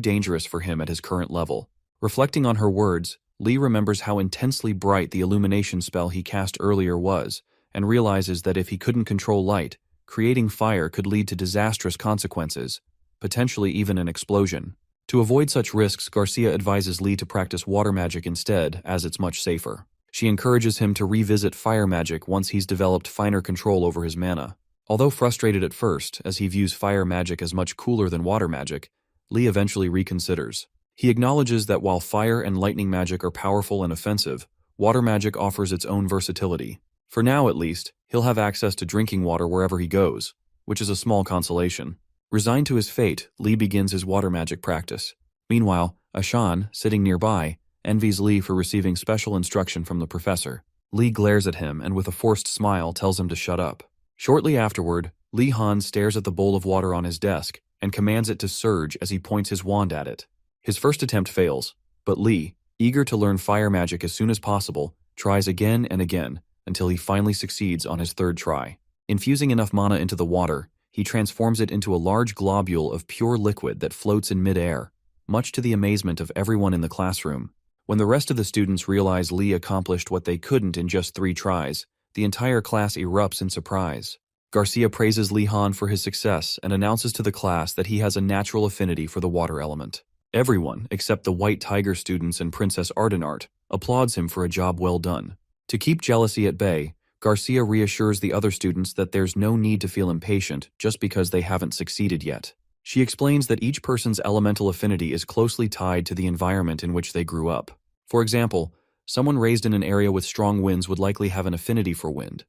dangerous for him at his current level. Reflecting on her words, Lee remembers how intensely bright the illumination spell he cast earlier was, and realizes that if he couldn't control light, creating fire could lead to disastrous consequences, potentially even an explosion. To avoid such risks, Garcia advises Lee to practice water magic instead, as it's much safer. She encourages him to revisit fire magic once he's developed finer control over his mana. Although frustrated at first, as he views fire magic as much cooler than water magic, Lee eventually reconsiders. He acknowledges that while fire and lightning magic are powerful and offensive, water magic offers its own versatility. For now, at least, he'll have access to drinking water wherever he goes, which is a small consolation. Resigned to his fate, Lee begins his water magic practice. Meanwhile, Ashan, sitting nearby, envies Lee for receiving special instruction from the professor. Lee glares at him and with a forced smile tells him to shut up. Shortly afterward, Lee Han stares at the bowl of water on his desk and commands it to surge as he points his wand at it. His first attempt fails, but Lee, eager to learn fire magic as soon as possible, tries again and again until he finally succeeds on his third try. Infusing enough mana into the water, he transforms it into a large globule of pure liquid that floats in mid-air, much to the amazement of everyone in the classroom. When the rest of the students realize Lee accomplished what they couldn't in just 3 tries, the entire class erupts in surprise. Garcia praises Lee Han for his success and announces to the class that he has a natural affinity for the water element. Everyone, except the White Tiger students and Princess Ardenart, applauds him for a job well done. To keep jealousy at bay, Garcia reassures the other students that there's no need to feel impatient just because they haven't succeeded yet. She explains that each person's elemental affinity is closely tied to the environment in which they grew up. For example, someone raised in an area with strong winds would likely have an affinity for wind,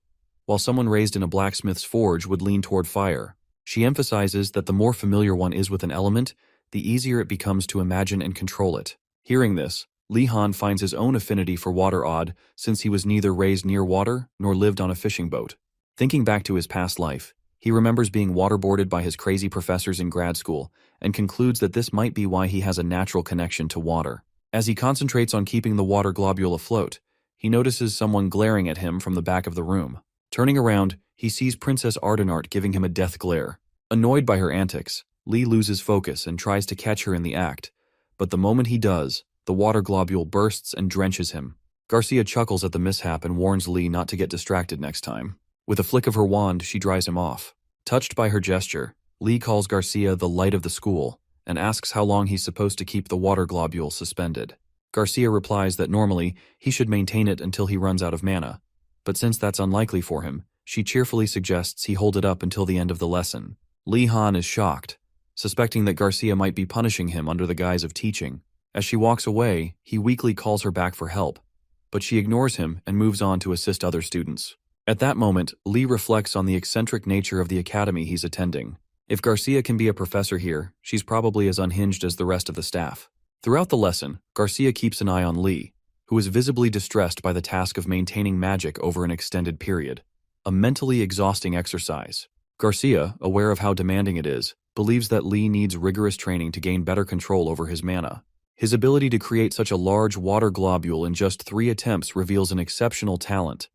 while someone raised in a blacksmith's forge would lean toward fire. She emphasizes that the more familiar one is with an element, the easier it becomes to imagine and control it. Hearing this, Lee Han finds his own affinity for water odd since he was neither raised near water nor lived on a fishing boat. Thinking back to his past life, he remembers being waterboarded by his crazy professors in grad school and concludes that this might be why he has a natural connection to water. As he concentrates on keeping the water globule afloat, he notices someone glaring at him from the back of the room. Turning around, he sees Princess Ardenart giving him a death glare. Annoyed by her antics, Lee loses focus and tries to catch her in the act, but the moment he does, the water globule bursts and drenches him. Garcia chuckles at the mishap and warns Lee not to get distracted next time. With a flick of her wand, she dries him off. Touched by her gesture, Lee calls Garcia the light of the school and asks how long he's supposed to keep the water globule suspended. Garcia replies that normally he should maintain it until he runs out of mana, but since that's unlikely for him, she cheerfully suggests he hold it up until the end of the lesson. Lee Han is shocked, suspecting that Garcia might be punishing him under the guise of teaching. As she walks away, he weakly calls her back for help, but she ignores him and moves on to assist other students. At that moment, Lee reflects on the eccentric nature of the academy he's attending. If Garcia can be a professor here, she's probably as unhinged as the rest of the staff. Throughout the lesson, Garcia keeps an eye on Lee, who is visibly distressed by the task of maintaining magic over an extended period. A mentally exhausting exercise. Garcia, aware of how demanding it is, believes that Lee needs rigorous training to gain better control over his mana. His ability to create such a large water globule in just 3 attempts reveals an exceptional talent,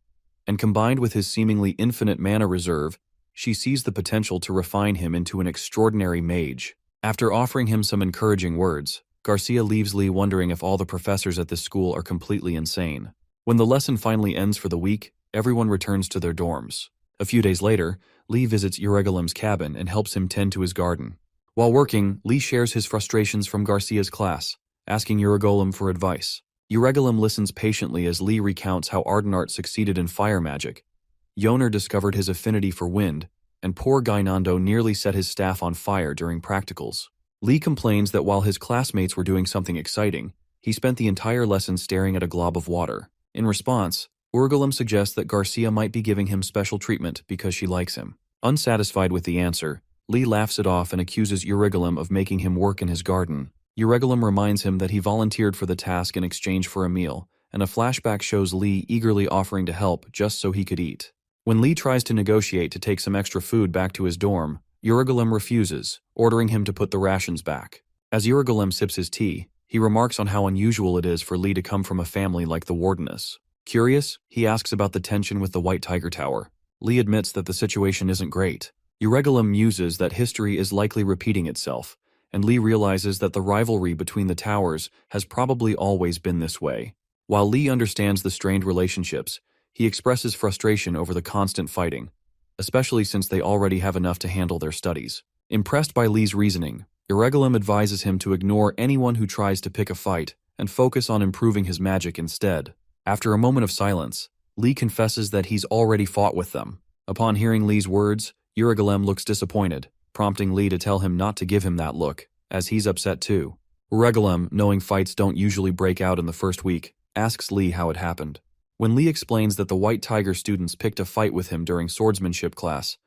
and combined with his seemingly infinite mana reserve, she sees the potential to refine him into an extraordinary mage. After offering him some encouraging words, Garcia leaves Lee wondering if all the professors at this school are completely insane. When the lesson finally ends for the week, everyone returns to their dorms. A few days later, Lee visits Uregolem's cabin and helps him tend to his garden. While working, Lee shares his frustrations from Garcia's class, asking Uregolem for advice. Uregolem listens patiently as Lee recounts how Ardenart succeeded in fire magic. Yoner discovered his affinity for wind, and poor Gainando nearly set his staff on fire during practicals. Lee complains that while his classmates were doing something exciting, he spent the entire lesson staring at a glob of water. In response, Uregolem suggests that Garcia might be giving him special treatment because she likes him. Unsatisfied with the answer, Lee laughs it off and accuses Uregolem of making him work in his garden. Uregolem reminds him that he volunteered for the task in exchange for a meal, and a flashback shows Lee eagerly offering to help just so he could eat. When Lee tries to negotiate to take some extra food back to his dorm, Uregolem refuses, ordering him to put the rations back. As Uregolem sips his tea, he remarks on how unusual it is for Lee to come from a family like the Wardeness. Curious, he asks about the tension with the White Tiger Tower. Lee admits that the situation isn't great. Uregolem muses that history is likely repeating itself, and Lee realizes that the rivalry between the towers has probably always been this way. While Lee understands the strained relationships, he expresses frustration over the constant fighting, especially since they already have enough to handle their studies. Impressed by Lee's reasoning, Uregolem advises him to ignore anyone who tries to pick a fight and focus on improving his magic instead. After a moment of silence, Lee confesses that he's already fought with them. Upon hearing Lee's words, Uregolem looks disappointed, prompting Lee to tell him not to give him that look, as he's upset too. Uregolem, knowing fights don't usually break out in the first week, asks Lee how it happened. When Lee explains that the White Tiger students picked a fight with him during swordsmanship class,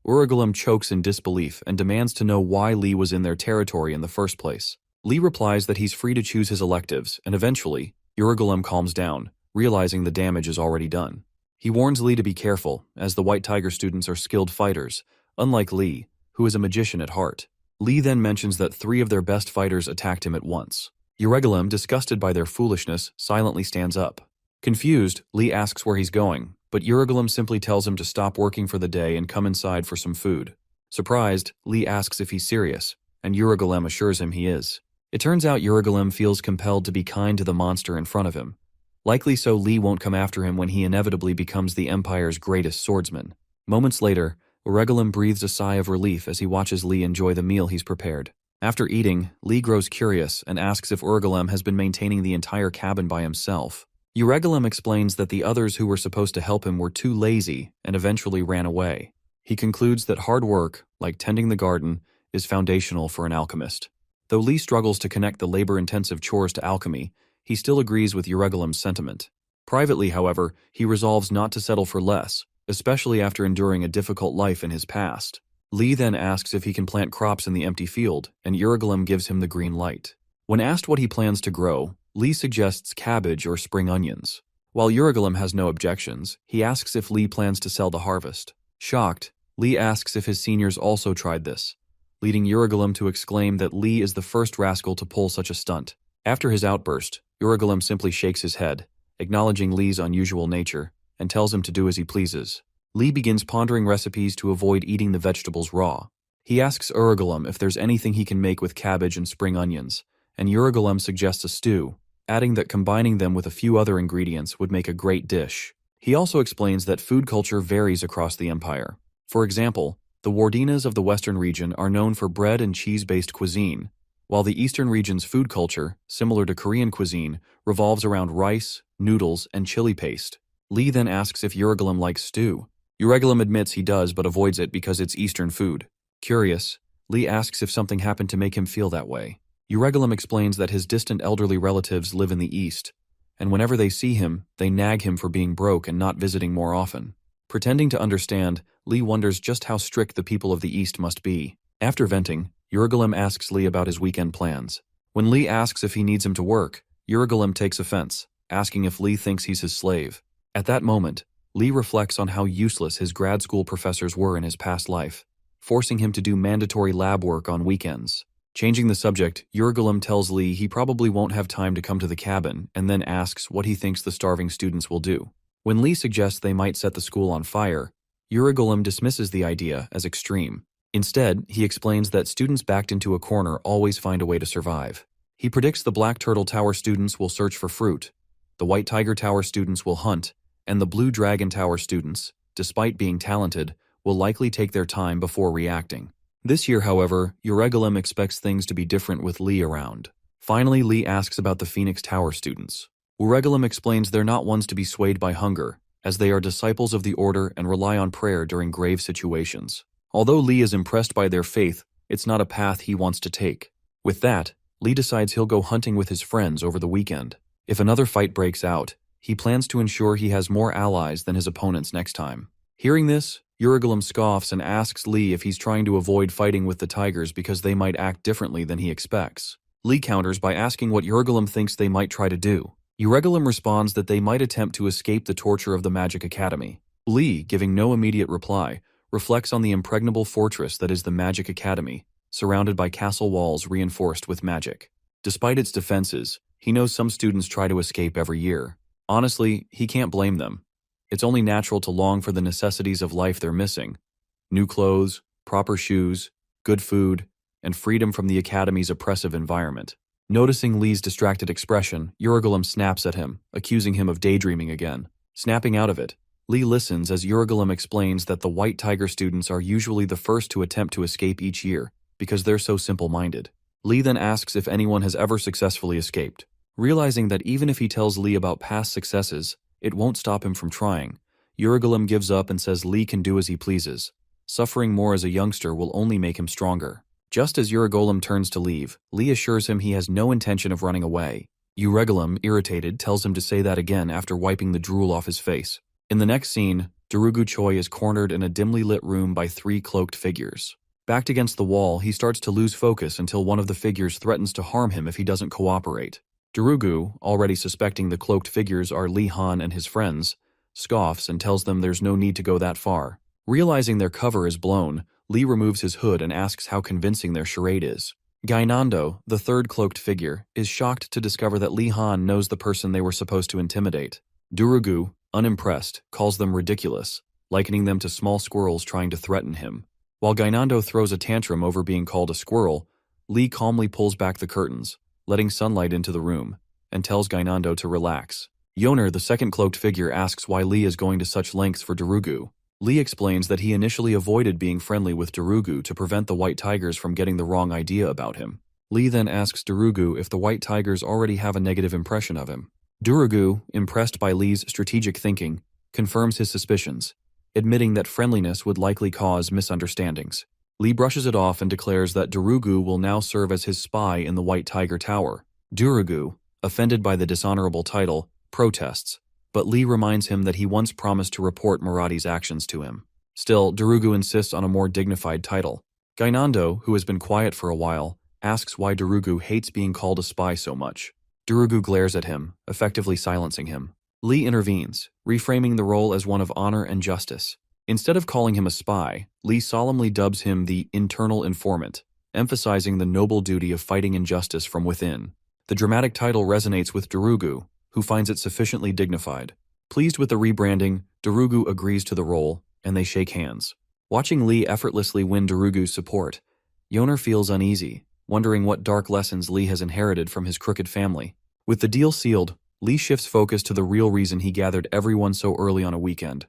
Uregolem chokes in disbelief and demands to know why Lee was in their territory in the first place. Lee replies that he's free to choose his electives, and eventually, Uregolem calms down, realizing the damage is already done. He warns Lee to be careful, as the White Tiger students are skilled fighters, unlike Lee, who is a magician at heart. Lee then mentions that 3 of their best fighters attacked him at once. Uregolem, disgusted by their foolishness, silently stands up. Confused, Lee asks where he's going, but Uregolem simply tells him to stop working for the day and come inside for some food. Surprised, Lee asks if he's serious, and Uregolem assures him he is. It turns out Urigalim feels compelled to be kind to the monster in front of him. Likely so Lee won't come after him when he inevitably becomes the Empire's greatest swordsman. Moments later, Urigalim breathes a sigh of relief as he watches Lee enjoy the meal he's prepared. After eating, Lee grows curious and asks if Urigalim has been maintaining the entire cabin by himself. Urigalim explains that the others who were supposed to help him were too lazy and eventually ran away. He concludes that hard work, like tending the garden, is foundational for an alchemist. Though Lee struggles to connect the labor-intensive chores to alchemy, he still agrees with Urigalim's sentiment. Privately, however, he resolves not to settle for less, especially after enduring a difficult life in his past. Lee then asks if he can plant crops in the empty field, and Urigalim gives him the green light. When asked what he plans to grow, Lee suggests cabbage or spring onions. While Urigalim has no objections, he asks if Lee plans to sell the harvest. Shocked, Lee asks if his seniors also tried this, leading Urigalim to exclaim that Lee is the first rascal to pull such a stunt. After his outburst, Urigalim simply shakes his head, acknowledging Lee's unusual nature, and tells him to do as he pleases. Lee begins pondering recipes to avoid eating the vegetables raw. He asks Urigalim if there's anything he can make with cabbage and spring onions, and Urigalim suggests a stew, adding that combining them with a few other ingredients would make a great dish. He also explains that food culture varies across the empire. For example, the Wardinas of the western region are known for bread and cheese-based cuisine, while the eastern region's food culture, similar to Korean cuisine, revolves around rice, noodles, and chili paste. Lee then asks if Urigalim likes stew. Urigalim admits he does but avoids it because it's Eastern food. Curious, Lee asks if something happened to make him feel that way. Urigalim explains that his distant elderly relatives live in the East, and whenever they see him, they nag him for being broke and not visiting more often. Pretending to understand, Lee wonders just how strict the people of the East must be. After venting, Urigalim asks Lee about his weekend plans. When Lee asks if he needs him to work, Urigalim takes offense, asking if Lee thinks he's his slave. At that moment, Lee reflects on how useless his grad school professors were in his past life, forcing him to do mandatory lab work on weekends. Changing the subject, Urigalim tells Lee he probably won't have time to come to the cabin and then asks what he thinks the starving students will do. When Lee suggests they might set the school on fire, Urigalim dismisses the idea as extreme. Instead, he explains that students backed into a corner always find a way to survive. He predicts the Black Turtle Tower students will search for fruit, the White Tiger Tower students will hunt, and the Blue Dragon Tower students, despite being talented, will likely take their time before reacting. This year, however, Urigalim expects things to be different with Lee around. Finally, Lee asks about the Phoenix Tower students. Urigalim explains they're not ones to be swayed by hunger, as they are disciples of the Order and rely on prayer during grave situations. Although Lee is impressed by their faith, it's not a path he wants to take. With that, Lee decides he'll go hunting with his friends over the weekend. If another fight breaks out, he plans to ensure he has more allies than his opponents next time. Hearing this, Urigalim scoffs and asks Lee if he's trying to avoid fighting with the tigers because they might act differently than he expects. Lee counters by asking what Urigalim thinks they might try to do. Urigalim responds that they might attempt to escape the torture of the Magic Academy. Lee, giving no immediate reply, reflects on the impregnable fortress that is the Magic Academy, surrounded by castle walls reinforced with magic. Despite its defenses, he knows some students try to escape every year. Honestly, he can't blame them. It's only natural to long for the necessities of life they're missing: new clothes, proper shoes, good food, and freedom from the Academy's oppressive environment. Noticing Lee's distracted expression, Urigalim snaps at him, accusing him of daydreaming again. Snapping out of it, Lee listens as Urigalim explains that the White Tiger students are usually the first to attempt to escape each year because they're so simple-minded. Lee then asks if anyone has ever successfully escaped. Realizing that even if he tells Lee about past successes, it won't stop him from trying, Urigalim gives up and says Lee can do as he pleases. Suffering more as a youngster will only make him stronger. Just as Urigalim turns to leave, Lee assures him he has no intention of running away. Urigalim, irritated, tells him to say that again after wiping the drool off his face. In the next scene, Darugu Choi is cornered in a dimly lit room by three cloaked figures. Backed against the wall, he starts to lose focus until one of the figures threatens to harm him if he doesn't cooperate. Darugu, already suspecting the cloaked figures are Lee Han and his friends, scoffs and tells them there's no need to go that far. Realizing their cover is blown, Lee removes his hood and asks how convincing their charade is. Gainando, the third cloaked figure, is shocked to discover that Lee Han knows the person they were supposed to intimidate. Darugu, unimpressed, calls them ridiculous, likening them to small squirrels trying to threaten him. While Gainando throws a tantrum over being called a squirrel, Lee calmly pulls back the curtains, letting sunlight into the room, and tells Gainando to relax. Yoner, the second cloaked figure, asks why Lee is going to such lengths for Darugu. Lee explains that he initially avoided being friendly with Darugu to prevent the White Tigers from getting the wrong idea about him. Lee then asks Darugu if the White Tigers already have a negative impression of him. Darugu, impressed by Lee's strategic thinking, confirms his suspicions, admitting that friendliness would likely cause misunderstandings. Lee brushes it off and declares that Darugu will now serve as his spy in the White Tiger Tower. Darugu, offended by the dishonorable title, protests, but Lee reminds him that he once promised to report Muradi's actions to him. Still, Darugu insists on a more dignified title. Gainando, who has been quiet for a while, asks why Darugu hates being called a spy so much. Darugu glares at him, effectively silencing him. Lee intervenes, reframing the role as one of honor and justice. Instead of calling him a spy, Lee solemnly dubs him the internal informant, emphasizing the noble duty of fighting injustice from within. The dramatic title resonates with Darugu, who finds it sufficiently dignified. Pleased with the rebranding, Darugu agrees to the role, and they shake hands. Watching Lee effortlessly win Darugu's support, Yoner feels uneasy, wondering what dark lessons Lee has inherited from his crooked family. With the deal sealed, Lee shifts focus to the real reason he gathered everyone so early on a weekend,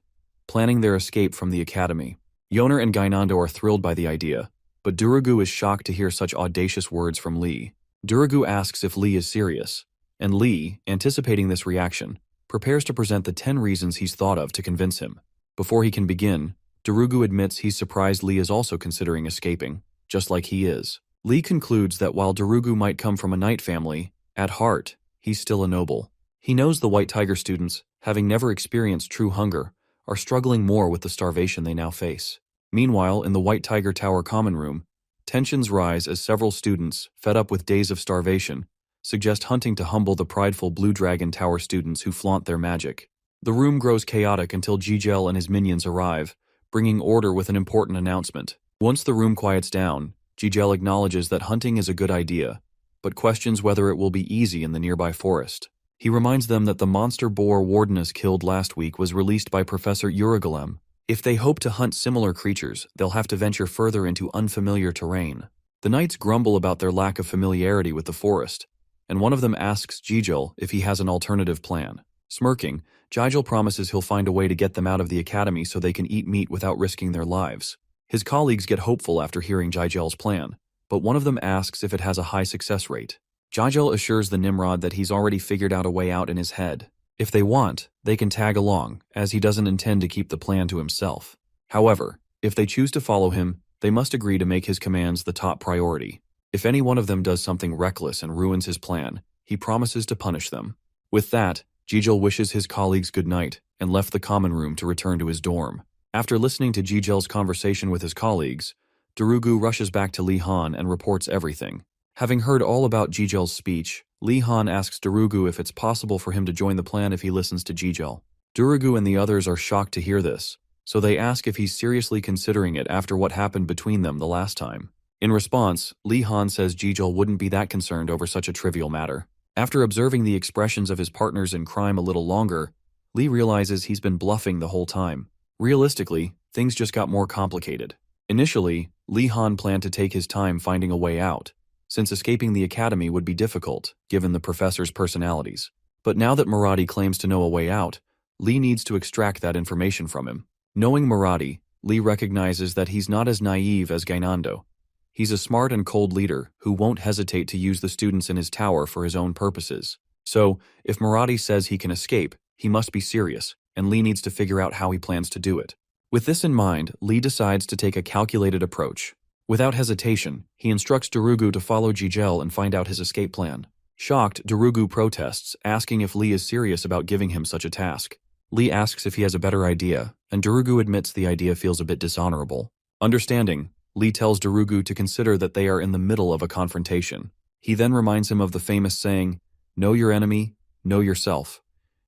planning their escape from the academy. Yoner and Gainando are thrilled by the idea, but Darugu is shocked to hear such audacious words from Lee. Darugu asks if Lee is serious, and Lee, anticipating this reaction, prepares to present the 10 reasons he's thought of to convince him. Before he can begin, Darugu admits he's surprised Lee is also considering escaping, just like he is. Lee concludes that while Darugu might come from a knight family, at heart, he's still a noble. He knows the White Tiger students, having never experienced true hunger, are struggling more with the starvation they now face. Meanwhile, in the White Tiger Tower common room, tensions rise as several students, fed up with days of starvation, suggest hunting to humble the prideful Blue Dragon Tower students who flaunt their magic. The room grows chaotic until Jijel and his minions arrive, bringing order with an important announcement. Once the room quiets down, Jijel acknowledges that hunting is a good idea, but questions whether it will be easy in the nearby forest. He reminds them that the monster boar Wardeness killed last week was released by Professor Urugolem. If they hope to hunt similar creatures, they'll have to venture further into unfamiliar terrain. The knights grumble about their lack of familiarity with the forest, and one of them asks Jijel if he has an alternative plan. Smirking, Jijel promises he'll find a way to get them out of the academy so they can eat meat without risking their lives. His colleagues get hopeful after hearing Jijel's plan, but one of them asks if it has a high success rate. Jijel assures the Nimrod that he's already figured out a way out in his head. If they want, they can tag along, as he doesn't intend to keep the plan to himself. However, if they choose to follow him, they must agree to make his commands the top priority. If any one of them does something reckless and ruins his plan, he promises to punish them. With that, Jijel wishes his colleagues good night and left the common room to return to his dorm. After listening to Jijel's conversation with his colleagues, Darugu rushes back to Li Han and reports everything. Having heard all about Jijel's speech, Li Han asks Darugu if it's possible for him to join the plan if he listens to Jijel. Darugu and the others are shocked to hear this, so they ask if he's seriously considering it after what happened between them the last time. In response, Li Han says Jijel wouldn't be that concerned over such a trivial matter. After observing the expressions of his partners in crime a little longer, Li realizes he's been bluffing the whole time. Realistically, things just got more complicated. Initially, Li Han planned to take his time finding a way out, since escaping the academy would be difficult, given the professors' personalities. But now that Muradi claims to know a way out, Li needs to extract that information from him. Knowing Muradi, Li recognizes that he's not as naive as Gainando. He's a smart and cold leader who won't hesitate to use the students in his tower for his own purposes. So, if Muradi says he can escape, he must be serious, and Li needs to figure out how he plans to do it. With this in mind, Li decides to take a calculated approach. Without hesitation, he instructs Darugu to follow Jijel and find out his escape plan. Shocked, Darugu protests, asking if Li is serious about giving him such a task. Li asks if he has a better idea, and Darugu admits the idea feels a bit dishonorable. Understanding, Li tells Darugu to consider that they are in the middle of a confrontation. He then reminds him of the famous saying, "Know your enemy, know yourself,"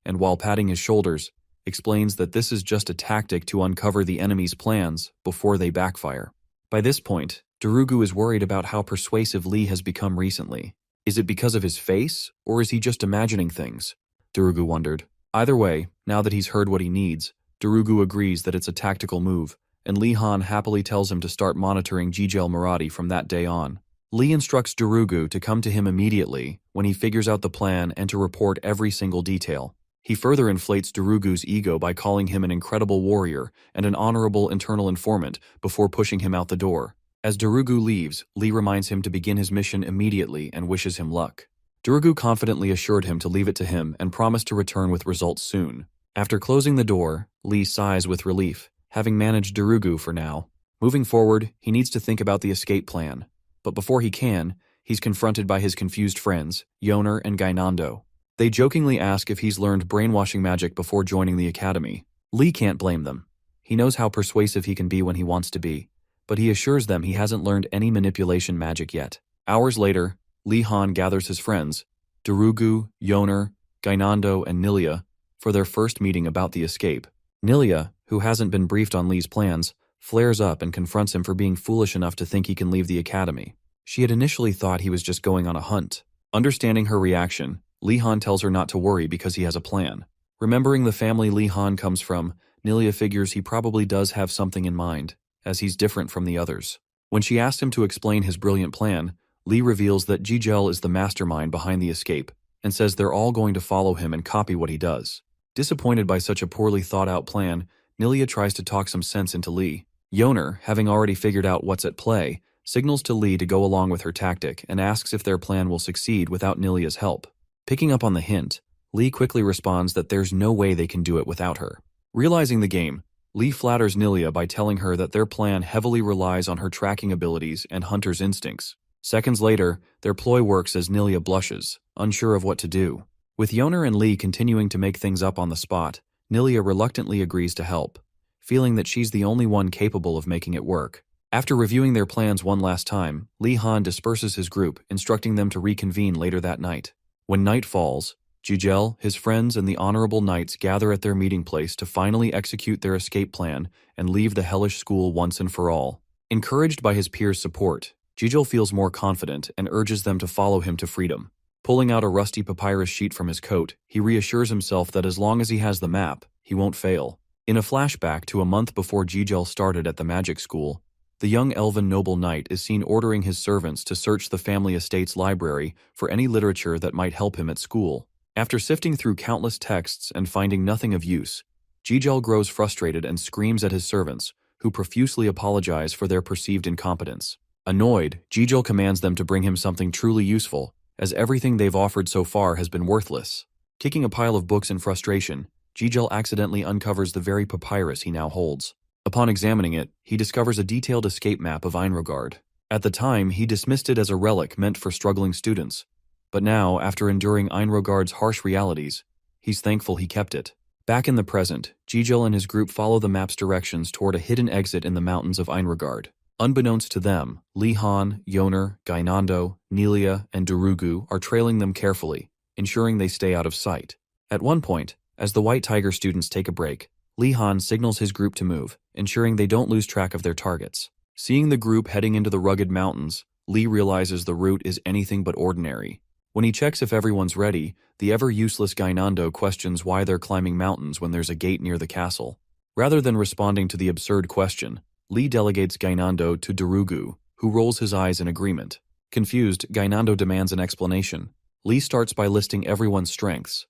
and while patting his shoulders, explains that this is just a tactic to uncover the enemy's plans before they backfire. By this point, Darugu is worried about how persuasive Li has become recently. Is it because of his face, or is he just imagining things? Darugu wondered. Either way, now that he's heard what he needs, Darugu agrees that it's a tactical move, and Li Han happily tells him to start monitoring Jijel Muradi from that day on. Lee instructs Darugu to come to him immediately when he figures out the plan and to report every single detail. He further inflates Darugu's ego by calling him an incredible warrior and an honorable internal informant before pushing him out the door. As Darugu leaves, Lee reminds him to begin his mission immediately and wishes him luck. Darugu confidently assured him to leave it to him and promised to return with results soon. After closing the door, Lee sighs with relief, having managed Darugu for now. Moving forward, he needs to think about the escape plan. But before he can, he's confronted by his confused friends, Yoner and Gainando. They jokingly ask if he's learned brainwashing magic before joining the academy. Lee can't blame them. He knows how persuasive he can be when he wants to be, but he assures them he hasn't learned any manipulation magic yet. Hours later, Lee Han gathers his friends, Darugu, Yoner, Gainando, and Nilia, for their first meeting about the escape. Nilia, who hasn't been briefed on Lee's plans, flares up and confronts him for being foolish enough to think he can leave the academy. She had initially thought he was just going on a hunt. Understanding her reaction, Lee Han tells her not to worry because he has a plan. Remembering the family Lee Han comes from, Nilia figures he probably does have something in mind, as he's different from the others. When she asks him to explain his brilliant plan, Lee reveals that Jijel is the mastermind behind the escape, and says they're all going to follow him and copy what he does. Disappointed by such a poorly thought-out plan, Nilia tries to talk some sense into Lee. Yoner, having already figured out what's at play, signals to Lee to go along with her tactic and asks if their plan will succeed without Nilia's help. Picking up on the hint, Lee quickly responds that there's no way they can do it without her. Realizing the game, Lee flatters Nilia by telling her that their plan heavily relies on her tracking abilities and hunter's instincts. Seconds later, their ploy works as Nilia blushes, unsure of what to do. With Yoner and Lee continuing to make things up on the spot, Nilia reluctantly agrees to help, feeling that she's the only one capable of making it work. After reviewing their plans one last time, Lee Han disperses his group, instructing them to reconvene later that night. When night falls, Jijel, his friends, and the honorable knights gather at their meeting place to finally execute their escape plan and leave the hellish school once and for all. Encouraged by his peers' support, Jijel feels more confident and urges them to follow him to freedom. Pulling out a rusty papyrus sheet from his coat, he reassures himself that as long as he has the map, he won't fail. In a flashback to a month before Jijel started at the magic school, the young elven noble knight is seen ordering his servants to search the family estate's library for any literature that might help him at school. After sifting through countless texts and finding nothing of use, Jijel grows frustrated and screams at his servants, who profusely apologize for their perceived incompetence. Annoyed, Jijel commands them to bring him something truly useful, as everything they've offered so far has been worthless. Kicking a pile of books in frustration, Jijel accidentally uncovers the very papyrus he now holds. Upon examining it, he discovers a detailed escape map of Einrogard. At the time, he dismissed it as a relic meant for struggling students. But now, after enduring Einrogard's harsh realities, he's thankful he kept it. Back in the present, Jijel and his group follow the map's directions toward a hidden exit in the mountains of Einrogard. Unbeknownst to them, Lee Han, Yoner, Gainando, Nilia, and Darugu are trailing them carefully, ensuring they stay out of sight. At one point, as the White Tiger students take a break, Lee Han signals his group to move, ensuring they don't lose track of their targets. Seeing the group heading into the rugged mountains, Lee realizes the route is anything but ordinary. When he checks if everyone's ready, the ever-useless Gainando questions why they're climbing mountains when there's a gate near the castle. Rather than responding to the absurd question, Lee delegates Gainando to Darugu, who rolls his eyes in agreement. Confused, Gainando demands an explanation. Lee starts by listing everyone's strengths: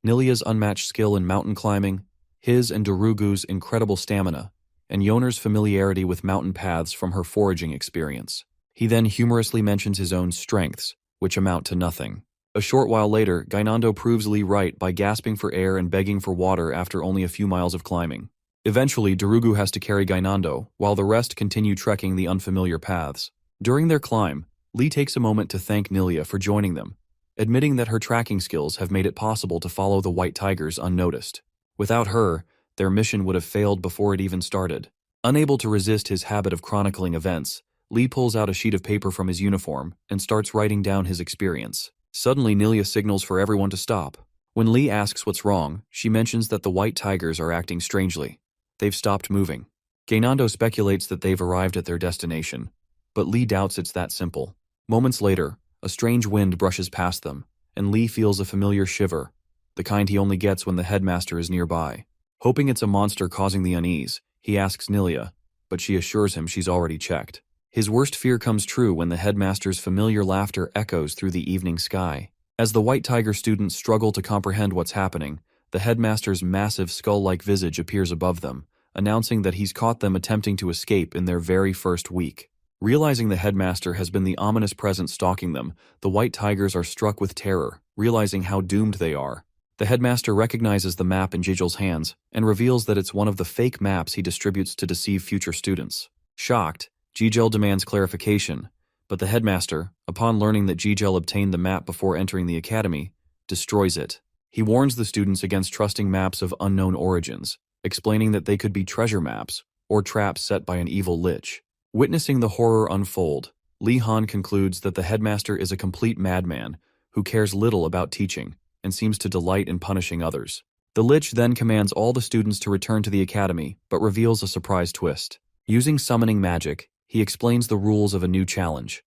Nilia's unmatched skill in mountain climbing, his and Darugu's incredible stamina, and Yoner's familiarity with mountain paths from her foraging experience. He then humorously mentions his own strengths, which amount to nothing. A short while later, Gainando proves Lee right by gasping for air and begging for water after only a few miles of climbing. Eventually, Darugu has to carry Gainando, while the rest continue trekking the unfamiliar paths. During their climb, Lee takes a moment to thank Nilia for joining them, admitting that her tracking skills have made it possible to follow the White Tigers unnoticed. Without her, their mission would have failed before it even started. Unable to resist his habit of chronicling events, Lee pulls out a sheet of paper from his uniform and starts writing down his experience. Suddenly, Nilia signals for everyone to stop. When Lee asks what's wrong, she mentions that the White Tigers are acting strangely. They've stopped moving. Gainando speculates that they've arrived at their destination, but Lee doubts it's that simple. Moments later, a strange wind brushes past them, and Lee feels a familiar shiver, the kind he only gets when the headmaster is nearby. Hoping it's a monster causing the unease, he asks Nilia, but she assures him she's already checked. His worst fear comes true when the headmaster's familiar laughter echoes through the evening sky. As the White Tiger students struggle to comprehend what's happening, the headmaster's massive skull-like visage appears above them, announcing that he's caught them attempting to escape in their very first week. Realizing the headmaster has been the ominous presence stalking them, the White Tigers are struck with terror, realizing how doomed they are. The headmaster recognizes the map in Jijel's hands and reveals that it's one of the fake maps he distributes to deceive future students. Shocked, Jijel demands clarification, but the headmaster, upon learning that Jijel obtained the map before entering the academy, destroys it. He warns the students against trusting maps of unknown origins, explaining that they could be treasure maps or traps set by an evil lich. Witnessing the horror unfold, Lee Han concludes that the headmaster is a complete madman who cares little about teaching and seems to delight in punishing others. The lich then commands all the students to return to the academy, but reveals a surprise twist. Using summoning magic, he explains the rules of a new challenge.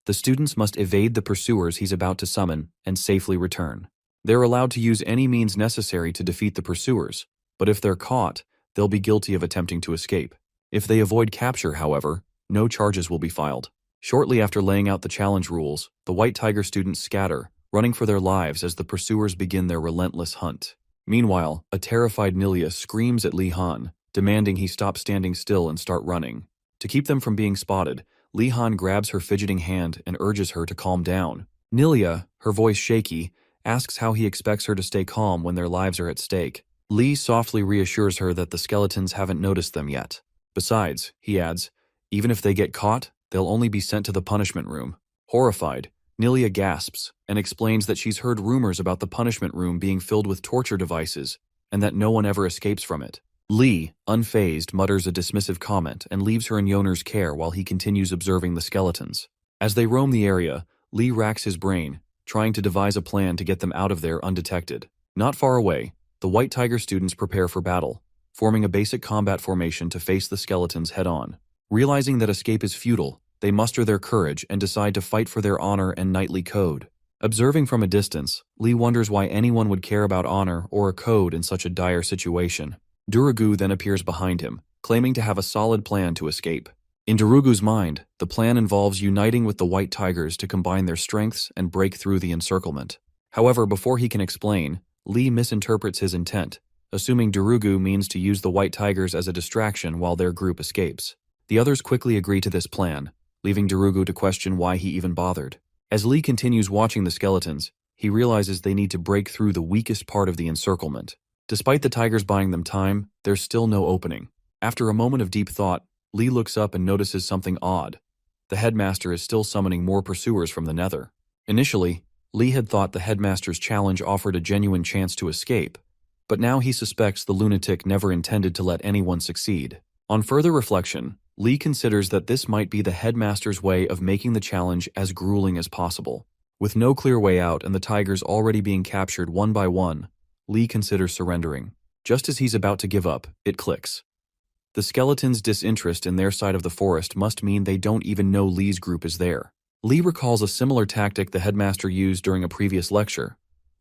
The students must evade the pursuers he's about to summon and safely return. They're allowed to use any means necessary to defeat the pursuers, but if they're caught, they'll be guilty of attempting to escape. If they avoid capture, however, no charges will be filed. Shortly after laying out the challenge rules, the White Tiger students scatter, running for their lives as the pursuers begin their relentless hunt. Meanwhile, a terrified Nilia screams at Lee Han, demanding he stop standing still and start running. To keep them from being spotted, Lee Han grabs her fidgeting hand and urges her to calm down. Nilia, her voice shaky, asks how he expects her to stay calm when their lives are at stake. Lee softly reassures her that the skeletons haven't noticed them yet. Besides, he adds, even if they get caught, they'll only be sent to the punishment room. Horrified, Nilia gasps and explains that she's heard rumors about the punishment room being filled with torture devices and that no one ever escapes from it. Lee, unfazed, mutters a dismissive comment and leaves her in Yoner's care while he continues observing the skeletons. As they roam the area, Lee racks his brain, trying to devise a plan to get them out of there undetected. Not far away, the White Tiger students prepare for battle, forming a basic combat formation to face the skeletons head-on. Realizing that escape is futile, they muster their courage and decide to fight for their honor and knightly code. Observing from a distance, Lee wonders why anyone would care about honor or a code in such a dire situation. Durugu then appears behind him, claiming to have a solid plan to escape. In Durugu's mind, the plan involves uniting with the White Tigers to combine their strengths and break through the encirclement. However, before he can explain, Lee misinterprets his intent, assuming Durugu means to use the White Tigers as a distraction while their group escapes. The others quickly agree to this plan, leaving Durugu to question why he even bothered. As Lee continues watching the skeletons, he realizes they need to break through the weakest part of the encirclement. Despite the tigers buying them time, there's still no opening. After a moment of deep thought, Lee looks up and notices something odd. The headmaster is still summoning more pursuers from the nether. Initially, Lee had thought the headmaster's challenge offered a genuine chance to escape, but now he suspects the lunatic never intended to let anyone succeed. On further reflection, Lee considers that this might be the headmaster's way of making the challenge as grueling as possible. With no clear way out and the tigers already being captured one by one, Lee considers surrendering. Just as he's about to give up, it clicks. The skeletons' disinterest in their side of the forest must mean they don't even know Lee's group is there. Lee recalls a similar tactic the headmaster used during a previous lecture,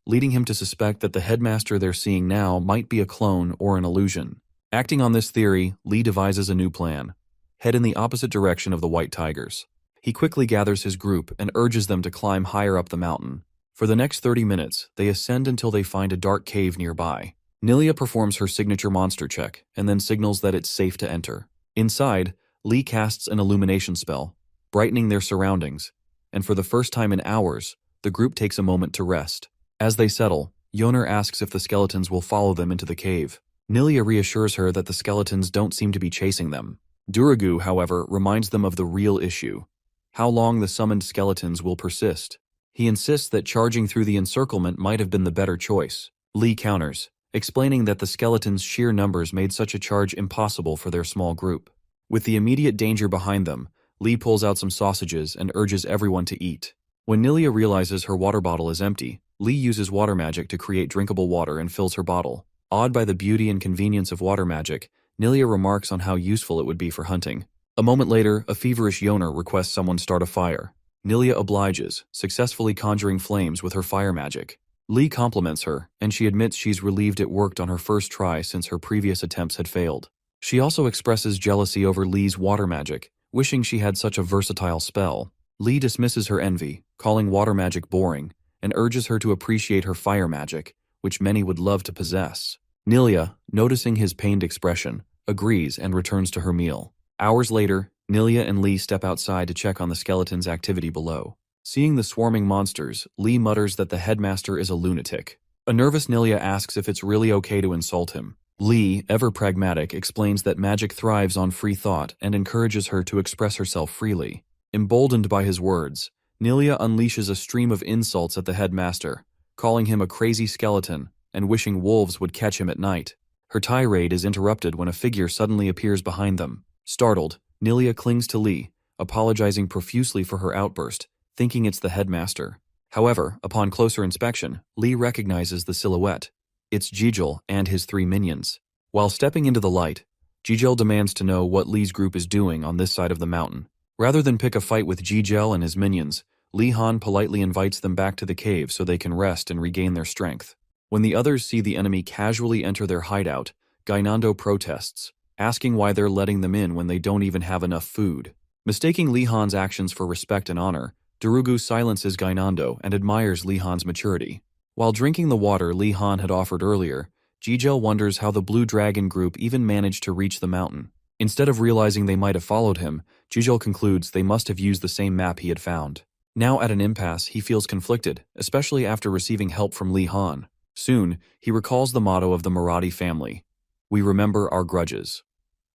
leading him to suspect that the headmaster they're seeing now might be a clone or an illusion. Acting on this theory, Lee devises a new plan. Head in the opposite direction of the White Tigers. He quickly gathers his group and urges them to climb higher up the mountain. For the next 30 minutes, they ascend until they find a dark cave nearby. Nilia performs her signature monster check and then signals that it's safe to enter. Inside, Lee casts an illumination spell, brightening their surroundings, and for the first time in hours, the group takes a moment to rest. As they settle, Yoner asks if the skeletons will follow them into the cave. Nilia reassures her that the skeletons don't seem to be chasing them. Durugu, however, reminds them of the real issue: how long the summoned skeletons will persist. He insists that charging through the encirclement might have been the better choice. Lee counters, explaining that the skeletons' sheer numbers made such a charge impossible for their small group. With the immediate danger behind them, Lee pulls out some sausages and urges everyone to eat. When Nilia realizes her water bottle is empty, Lee uses water magic to create drinkable water and fills her bottle. Awed by the beauty and convenience of water magic, Nilia remarks on how useful it would be for hunting. A moment later, a feverish Yoner requests someone start a fire. Nilia obliges, successfully conjuring flames with her fire magic. Lee compliments her, and she admits she's relieved it worked on her first try since her previous attempts had failed. She also expresses jealousy over Lee's water magic, wishing she had such a versatile spell. Lee dismisses her envy, calling water magic boring, and urges her to appreciate her fire magic, which many would love to possess. Nilia, noticing his pained expression, agrees and returns to her meal. Hours later, Nilia and Lee step outside to check on the skeleton's activity below. Seeing the swarming monsters, Lee mutters that the headmaster is a lunatic. A nervous Nilia asks if it's really okay to insult him. Lee, ever pragmatic, explains that magic thrives on free thought and encourages her to express herself freely. Emboldened by his words, Nilia unleashes a stream of insults at the headmaster, calling him a crazy skeleton and wishing wolves would catch him at night. Her tirade is interrupted when a figure suddenly appears behind them. Startled, Nilia clings to Lee, apologizing profusely for her outburst, thinking it's the headmaster. However, upon closer inspection, Lee recognizes the silhouette. It's Jijil and his 3 minions. While stepping into the light, Jijil demands to know what Lee's group is doing on this side of the mountain. Rather than pick a fight with Jijil and his minions, Lee Han politely invites them back to the cave so they can rest and regain their strength. When the others see the enemy casually enter their hideout, Gainando protests, asking why they're letting them in when they don't even have enough food. Mistaking Lee Han's actions for respect and honor, Darugu silences Gainando and admires Lee Han's maturity. While drinking the water Lee Han had offered earlier, Jijil wonders how the Blue Dragon group even managed to reach the mountain. Instead of realizing they might have followed him, Jijil concludes they must have used the same map he had found. Now at an impasse, he feels conflicted, especially after receiving help from Lee Han. Soon, he recalls the motto of the Marathi family: "We remember our grudges."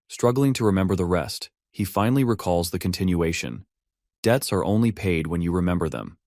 Struggling to remember the rest, he finally recalls the continuation: "Debts are only paid when you remember them."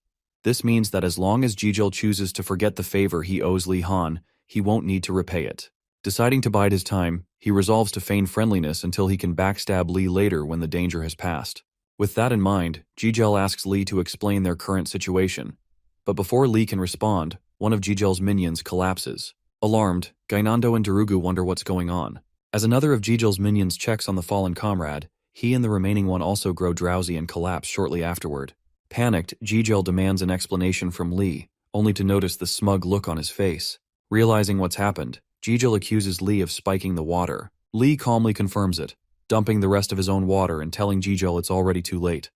This means that as long as Jijil chooses to forget the favor he owes Lee Han, he won't need to repay it. Deciding to bide his time, he resolves to feign friendliness until he can backstab Lee later when the danger has passed. With that in mind, Jijil asks Lee to explain their current situation. But before Lee can respond, one of Jijil's minions collapses. Alarmed, Gainando and Darugu wonder what's going on. As another of Jijil's minions checks on the fallen comrade, he and the remaining one also grow drowsy and collapse shortly afterward. Panicked, Jijil demands an explanation from Lee, only to notice the smug look on his face. Realizing what's happened, Jijil accuses Lee of spiking the water. Lee calmly confirms it, dumping the rest of his own water and telling Jijil it's already too late.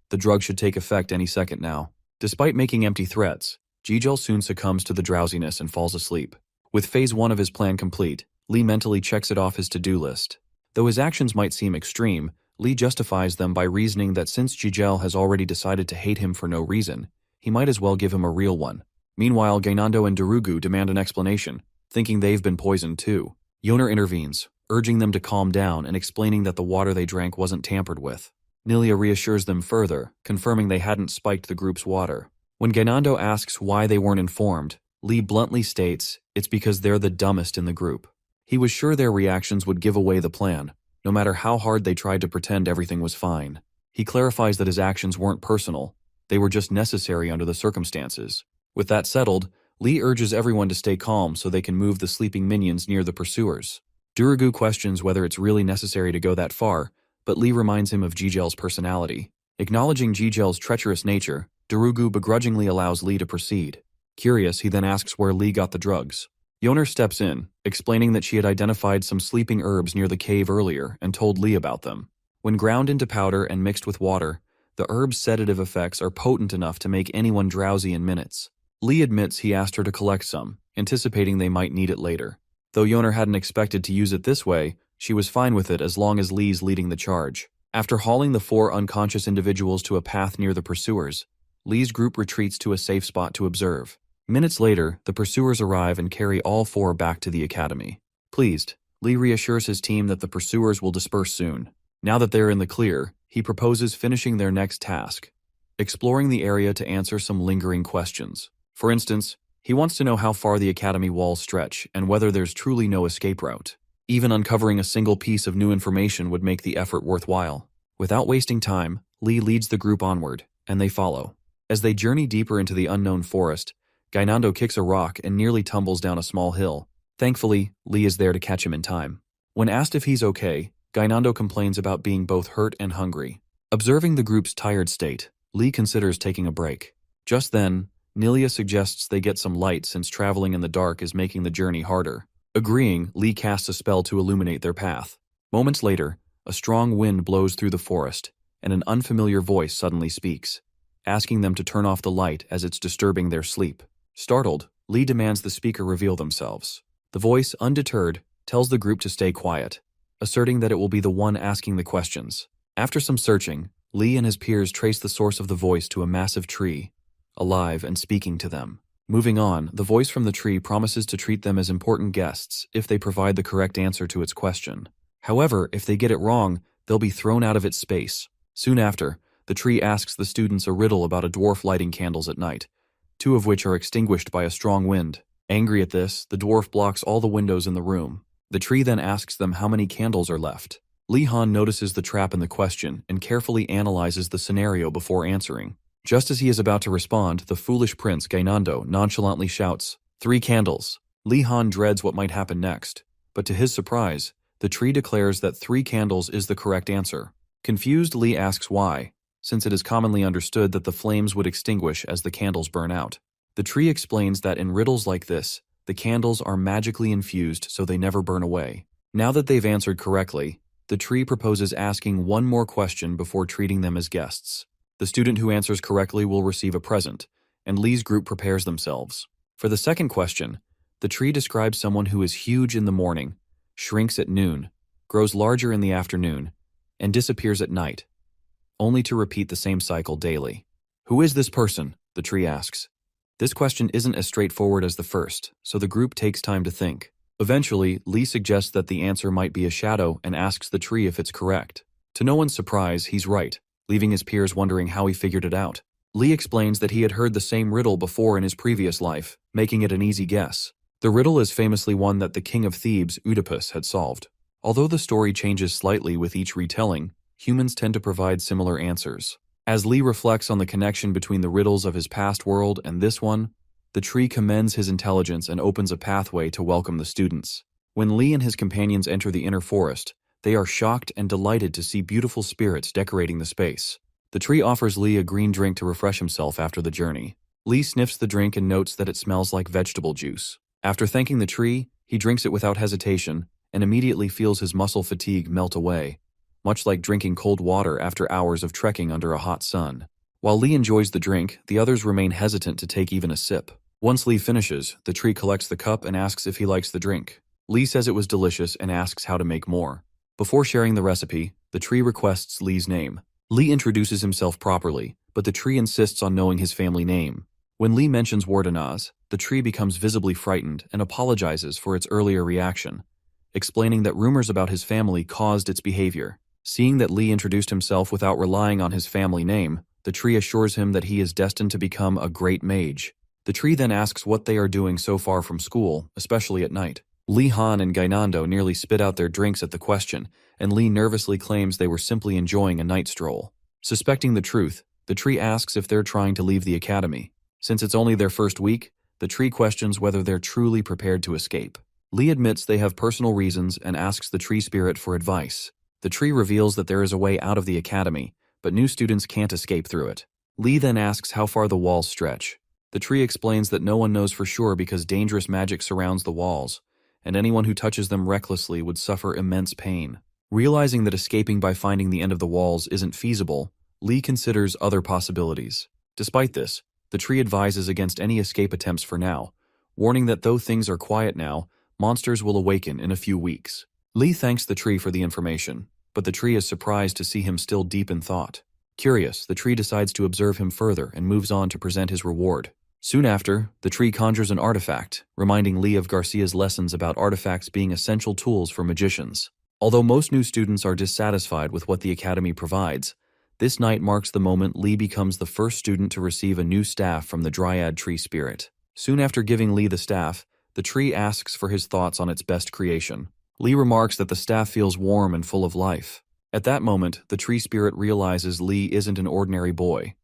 The drug should take effect any second now. Despite making empty threats, Jijil soon succumbs to the drowsiness and falls asleep. With phase 1 of his plan complete, Lee mentally checks it off his to-do list. Though his actions might seem extreme, Lee justifies them by reasoning that since Jijil has already decided to hate him for no reason, he might as well give him a real one. Meanwhile, Gainando and Darugu demand an explanation, thinking they've been poisoned too. Yoner intervenes, urging them to calm down and explaining that the water they drank wasn't tampered with. Nilia reassures them further, confirming they hadn't spiked the group's water. When Gainando asks why they weren't informed, Lee bluntly states it's because they're the dumbest in the group. He was sure their reactions would give away the plan, no matter how hard they tried to pretend everything was fine. He clarifies that his actions weren't personal, they were just necessary under the circumstances. With that settled, Lee urges everyone to stay calm so they can move the sleeping minions near the pursuers. Darugu questions whether it's really necessary to go that far, but Lee reminds him of Jijil's personality. Acknowledging Jijil's treacherous nature, Darugu begrudgingly allows Lee to proceed. Curious, he then asks where Lee got the drugs. Yoner steps in, explaining that she had identified some sleeping herbs near the cave earlier and told Lee about them. When ground into powder and mixed with water, the herbs' sedative effects are potent enough to make anyone drowsy in minutes. Lee admits he asked her to collect some, anticipating they might need it later. Though Yoner hadn't expected to use it this way, she was fine with it as long as Lee's leading the charge. After hauling the 4 unconscious individuals to a path near the pursuers, Lee's group retreats to a safe spot to observe. Minutes later, the pursuers arrive and carry all 4 back to the academy. Pleased, Lee reassures his team that the pursuers will disperse soon. Now that they're in the clear, he proposes finishing their next task, exploring the area to answer some lingering questions. For instance, he wants to know how far the academy walls stretch and whether there's truly no escape route. Even uncovering a single piece of new information would make the effort worthwhile. Without wasting time, Lee leads the group onward, and they follow. As they journey deeper into the unknown forest, Gainando kicks a rock and nearly tumbles down a small hill. Thankfully, Lee is there to catch him in time. When asked if he's okay, Gainando complains about being both hurt and hungry. Observing the group's tired state, Lee considers taking a break. Just then, Nilia suggests they get some light since traveling in the dark is making the journey harder. Agreeing, Lee casts a spell to illuminate their path. Moments later, a strong wind blows through the forest, and an unfamiliar voice suddenly speaks, asking them to turn off the light as it's disturbing their sleep. Startled, Lee demands the speaker reveal themselves. The voice, undeterred, tells the group to stay quiet, asserting that it will be the one asking the questions. After some searching, Lee and his peers trace the source of the voice to a massive tree, alive and speaking to them. Moving on, the voice from the tree promises to treat them as important guests if they provide the correct answer to its question. However, if they get it wrong, they'll be thrown out of its space. Soon after, the tree asks the students a riddle about a dwarf lighting candles at night, two of which are extinguished by a strong wind. Angry at this, the dwarf blocks all the windows in the room. The tree then asks them how many candles are left. Lee Han notices the trap in the question and carefully analyzes the scenario before answering. Just as he is about to respond, the foolish prince Gainando nonchalantly shouts, "3 candles." Lee Han dreads what might happen next, but to his surprise, the tree declares that 3 candles is the correct answer. Confused, Lee asks why, since it is commonly understood that the flames would extinguish as the candles burn out. The tree explains that in riddles like this, the candles are magically infused so they never burn away. Now that they've answered correctly, the tree proposes asking one more question before treating them as guests. The student who answers correctly will receive a present, and Lee's group prepares themselves. For the second question, the tree describes someone who is huge in the morning, shrinks at noon, grows larger in the afternoon, and disappears at night, only to repeat the same cycle daily. Who is this person? The tree asks. This question isn't as straightforward as the first, so the group takes time to think. Eventually, Lee suggests that the answer might be a shadow and asks the tree if it's correct. To no one's surprise, he's right, leaving his peers wondering how he figured it out. Lee explains that he had heard the same riddle before in his previous life, making it an easy guess. The riddle is famously one that the king of Thebes, Oedipus, had solved. Although the story changes slightly with each retelling, humans tend to provide similar answers. As Lee reflects on the connection between the riddles of his past world and this one, the tree commends his intelligence and opens a pathway to welcome the students. When Lee and his companions enter the inner forest, they are shocked and delighted to see beautiful spirits decorating the space. The tree offers Lee a green drink to refresh himself after the journey. Lee sniffs the drink and notes that it smells like vegetable juice. After thanking the tree, he drinks it without hesitation and immediately feels his muscle fatigue melt away, much like drinking cold water after hours of trekking under a hot sun. While Lee enjoys the drink, the others remain hesitant to take even a sip. Once Lee finishes, the tree collects the cup and asks if he likes the drink. Lee says it was delicious and asks how to make more. Before sharing the recipe, the tree requests Lee's name. Lee introduces himself properly, but the tree insists on knowing his family name. When Lee mentions Wardenaz, the tree becomes visibly frightened and apologizes for its earlier reaction, explaining that rumors about his family caused its behavior. Seeing that Lee introduced himself without relying on his family name, the tree assures him that he is destined to become a great mage. The tree then asks what they are doing so far from school, especially at night. Lee Han and Gainando nearly spit out their drinks at the question, and Lee nervously claims they were simply enjoying a night stroll. Suspecting the truth, the tree asks if they're trying to leave the academy. Since it's only their first week, the tree questions whether they're truly prepared to escape. Lee admits they have personal reasons and asks the tree spirit for advice. The tree reveals that there is a way out of the academy, but new students can't escape through it. Lee then asks how far the walls stretch. The tree explains that no one knows for sure because dangerous magic surrounds the walls, and anyone who touches them recklessly would suffer immense pain. Realizing that escaping by finding the end of the walls isn't feasible, Lee considers other possibilities. Despite this, the tree advises against any escape attempts for now, warning that though things are quiet now, monsters will awaken in a few weeks. Lee thanks the tree for the information, but the tree is surprised to see him still deep in thought. Curious, the tree decides to observe him further and moves on to present his reward. Soon after, the tree conjures an artifact, reminding Lee of Garcia's lessons about artifacts being essential tools for magicians. Although most new students are dissatisfied with what the academy provides, this night marks the moment Lee becomes the first student to receive a new staff from the Dryad tree spirit. Soon after giving Lee the staff, the tree asks for his thoughts on its best creation. Lee remarks that the staff feels warm and full of life. At that moment, the tree spirit realizes Lee isn't an ordinary boy.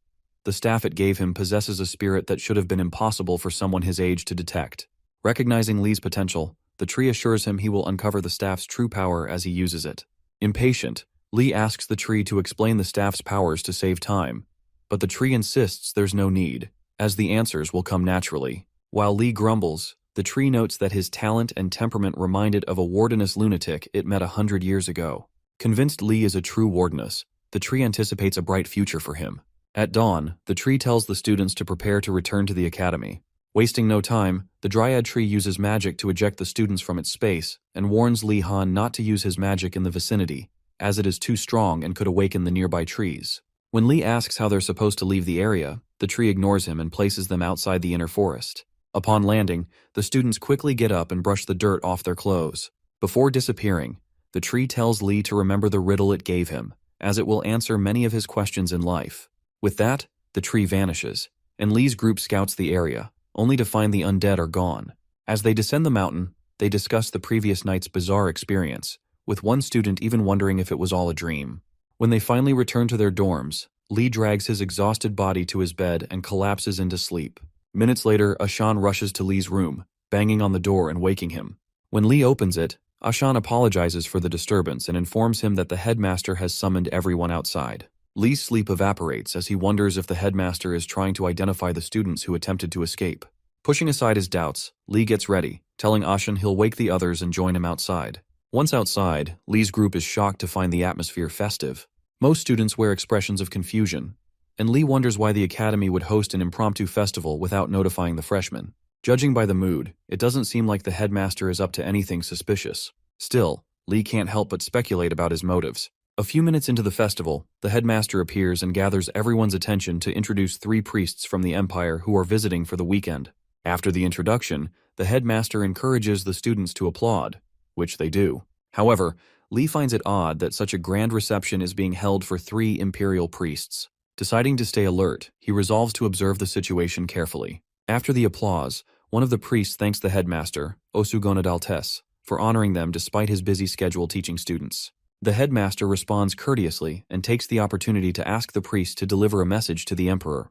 The staff it gave him possesses a spirit that should have been impossible for someone his age to detect. Recognizing Lee's potential, the tree assures him he will uncover the staff's true power as he uses it. Impatient, Lee asks the tree to explain the staff's powers to save time, but the tree insists there's no need, as the answers will come naturally. While Lee grumbles, the tree notes that his talent and temperament reminded of a wardeness lunatic it met 100 years ago. Convinced Lee is a true wardeness, The tree anticipates a bright future for him. At dawn, the tree tells the students to prepare to return to the academy. Wasting no time, the dryad tree uses magic to eject the students from its space and warns Lee Han not to use his magic in the vicinity, as it is too strong and could awaken the nearby trees. When Lee asks how they're supposed to leave the area, the tree ignores him and places them outside the inner forest. Upon landing, the students quickly get up and brush the dirt off their clothes. Before disappearing, the tree tells Lee to remember the riddle it gave him, as it will answer many of his questions in life. With that, the tree vanishes, and Lee's group scouts the area, only to find the undead are gone. As they descend the mountain, they discuss the previous night's bizarre experience, with one student even wondering if it was all a dream. When they finally return to their dorms, Lee drags his exhausted body to his bed and collapses into sleep. Minutes later, Ashan rushes to Lee's room, banging on the door and waking him. When Lee opens it, Ashan apologizes for the disturbance and informs him that the headmaster has summoned everyone outside. Lee's sleep evaporates as he wonders if the headmaster is trying to identify the students who attempted to escape. Pushing aside his doubts, Lee gets ready, telling Ashan he'll wake the others and join him outside. Once outside, Lee's group is shocked to find the atmosphere festive. Most students wear expressions of confusion, and Lee wonders why the academy would host an impromptu festival without notifying the freshmen. Judging by the mood, it doesn't seem like the headmaster is up to anything suspicious. Still, Lee can't help but speculate about his motives. A few minutes into the festival, the headmaster appears and gathers everyone's attention to introduce 3 priests from the Empire who are visiting for the weekend. After the introduction, the headmaster encourages the students to applaud, which they do. However, Lee finds it odd that such a grand reception is being held for 3 imperial priests. Deciding to stay alert, he resolves to observe the situation carefully. After the applause, one of the priests thanks the headmaster, Osugonadaltes, for honoring them despite his busy schedule teaching students. The headmaster responds courteously and takes the opportunity to ask the priest to deliver a message to the emperor,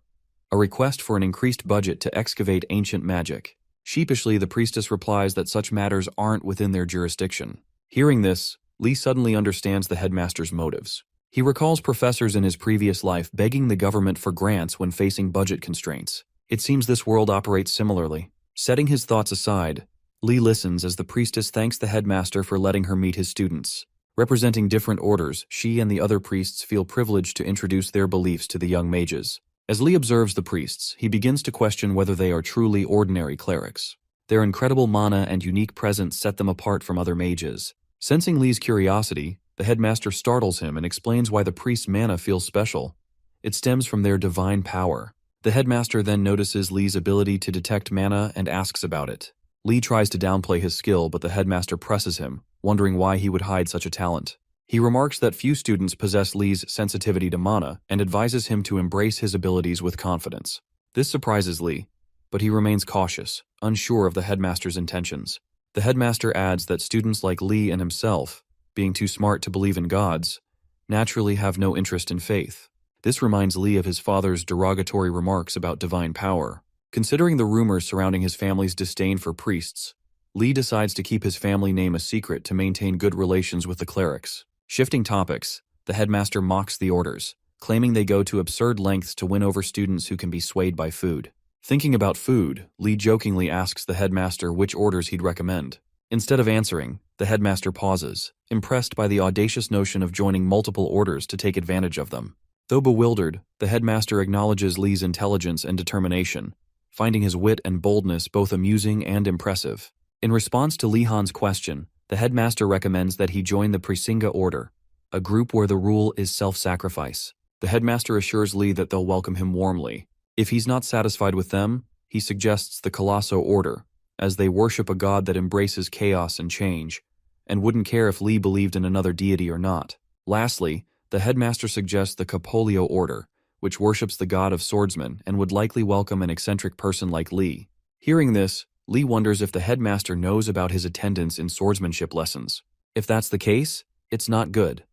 a request for an increased budget to excavate ancient magic. Sheepishly, the priestess replies that such matters aren't within their jurisdiction. Hearing this, Lee suddenly understands the headmaster's motives. He recalls professors in his previous life begging the government for grants when facing budget constraints. It seems this world operates similarly. Setting his thoughts aside, Lee listens as the priestess thanks the headmaster for letting her meet his students. Representing different orders, she and the other priests feel privileged to introduce their beliefs to the young mages. As Lee observes the priests, he begins to question whether they are truly ordinary clerics. Their incredible mana and unique presence set them apart from other mages. Sensing Lee's curiosity, the headmaster startles him and explains why the priest's mana feels special. It stems from their divine power. The headmaster then notices Lee's ability to detect mana and asks about it. Lee tries to downplay his skill, but the headmaster presses him, wondering why he would hide such a talent. He remarks that few students possess Lee's sensitivity to mana and advises him to embrace his abilities with confidence. This surprises Lee, but he remains cautious, unsure of the headmaster's intentions. The headmaster adds that students like Lee and himself, being too smart to believe in gods, naturally have no interest in faith. This reminds Lee of his father's derogatory remarks about divine power. Considering the rumors surrounding his family's disdain for priests, Lee decides to keep his family name a secret to maintain good relations with the clerics. Shifting topics, the headmaster mocks the orders, claiming they go to absurd lengths to win over students who can be swayed by food. Thinking about food, Lee jokingly asks the headmaster which orders he'd recommend. Instead of answering, the headmaster pauses, impressed by the audacious notion of joining multiple orders to take advantage of them. Though bewildered, the headmaster acknowledges Lee's intelligence and determination, finding his wit and boldness both amusing and impressive. In response to Lee Han's question, the headmaster recommends that he join the Presinga Order, a group where the rule is self-sacrifice. The headmaster assures Lee that they'll welcome him warmly. If he's not satisfied with them, he suggests the Colosso Order, as they worship a god that embraces chaos and change, and wouldn't care if Lee believed in another deity or not. Lastly, the headmaster suggests the Capolio Order, which worships the god of swordsmen and would likely welcome an eccentric person like Lee. Hearing this, Lee wonders if the headmaster knows about his attendance in swordsmanship lessons. If that's the case, it's not good,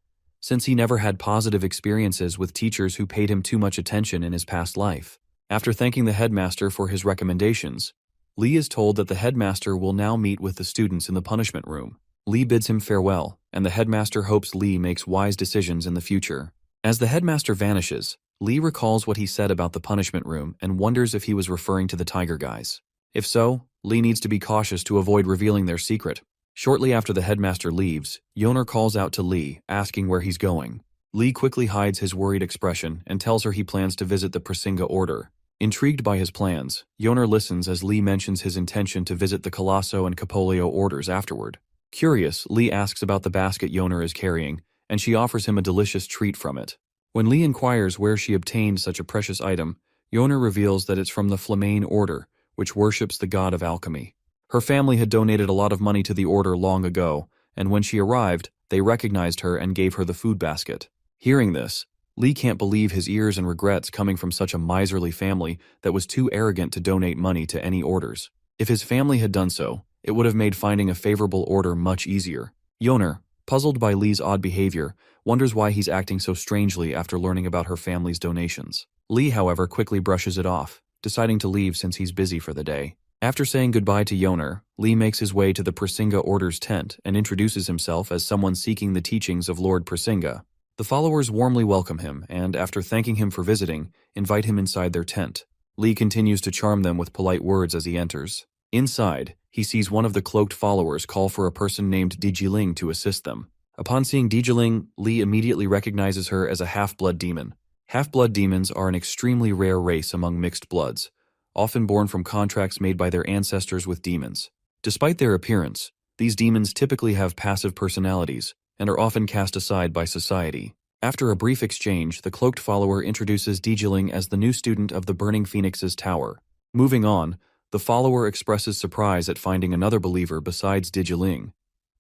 since he never had positive experiences with teachers who paid him too much attention in his past life. After thanking the headmaster for his recommendations, Lee is told that the headmaster will now meet with the students in the punishment room. Lee bids him farewell, and the headmaster hopes Lee makes wise decisions in the future. As the headmaster vanishes, Lee recalls what he said about the punishment room and wonders if he was referring to the Tiger Guys. If so, Lee needs to be cautious to avoid revealing their secret. Shortly after the headmaster leaves, Yoner calls out to Lee, asking where he's going. Lee quickly hides his worried expression and tells her he plans to visit the Prasinga Order. Intrigued by his plans, Yoner listens as Lee mentions his intention to visit the Colosso and Capolio orders afterward. Curious, Lee asks about the basket Yoner is carrying, and she offers him a delicious treat from it. When Lee inquires where she obtained such a precious item, Yoner reveals that it's from the Flamane Order, which worships the god of alchemy. Her family had donated a lot of money to the order long ago, and when she arrived, they recognized her and gave her the food basket. Hearing this, Lee can't believe his ears and regrets coming from such a miserly family that was too arrogant to donate money to any orders. If his family had done so, it would have made finding a favorable order much easier. Yoner, puzzled by Lee's odd behavior, wonders why he's acting so strangely after learning about her family's donations. Lee, however, quickly brushes it off, deciding to leave since he's busy for the day. After saying goodbye to Yoner, Lee makes his way to the Prasinga Order's tent and introduces himself as someone seeking the teachings of Lord Prasinga. The followers warmly welcome him and, after thanking him for visiting, invite him inside their tent. Lee continues to charm them with polite words as he enters. Inside, he sees one of the cloaked followers call for a person named Dijiling to assist them. Upon seeing Dijiling, Lee immediately recognizes her as a half-blood demon. Half-blood demons are an extremely rare race among mixed bloods, often born from contracts made by their ancestors with demons. Despite their appearance, these demons typically have passive personalities and are often cast aside by society. After a brief exchange, the cloaked follower introduces Dijiling as the new student of the Burning Phoenix's tower. Moving on, the follower expresses surprise at finding another believer besides Dijiling,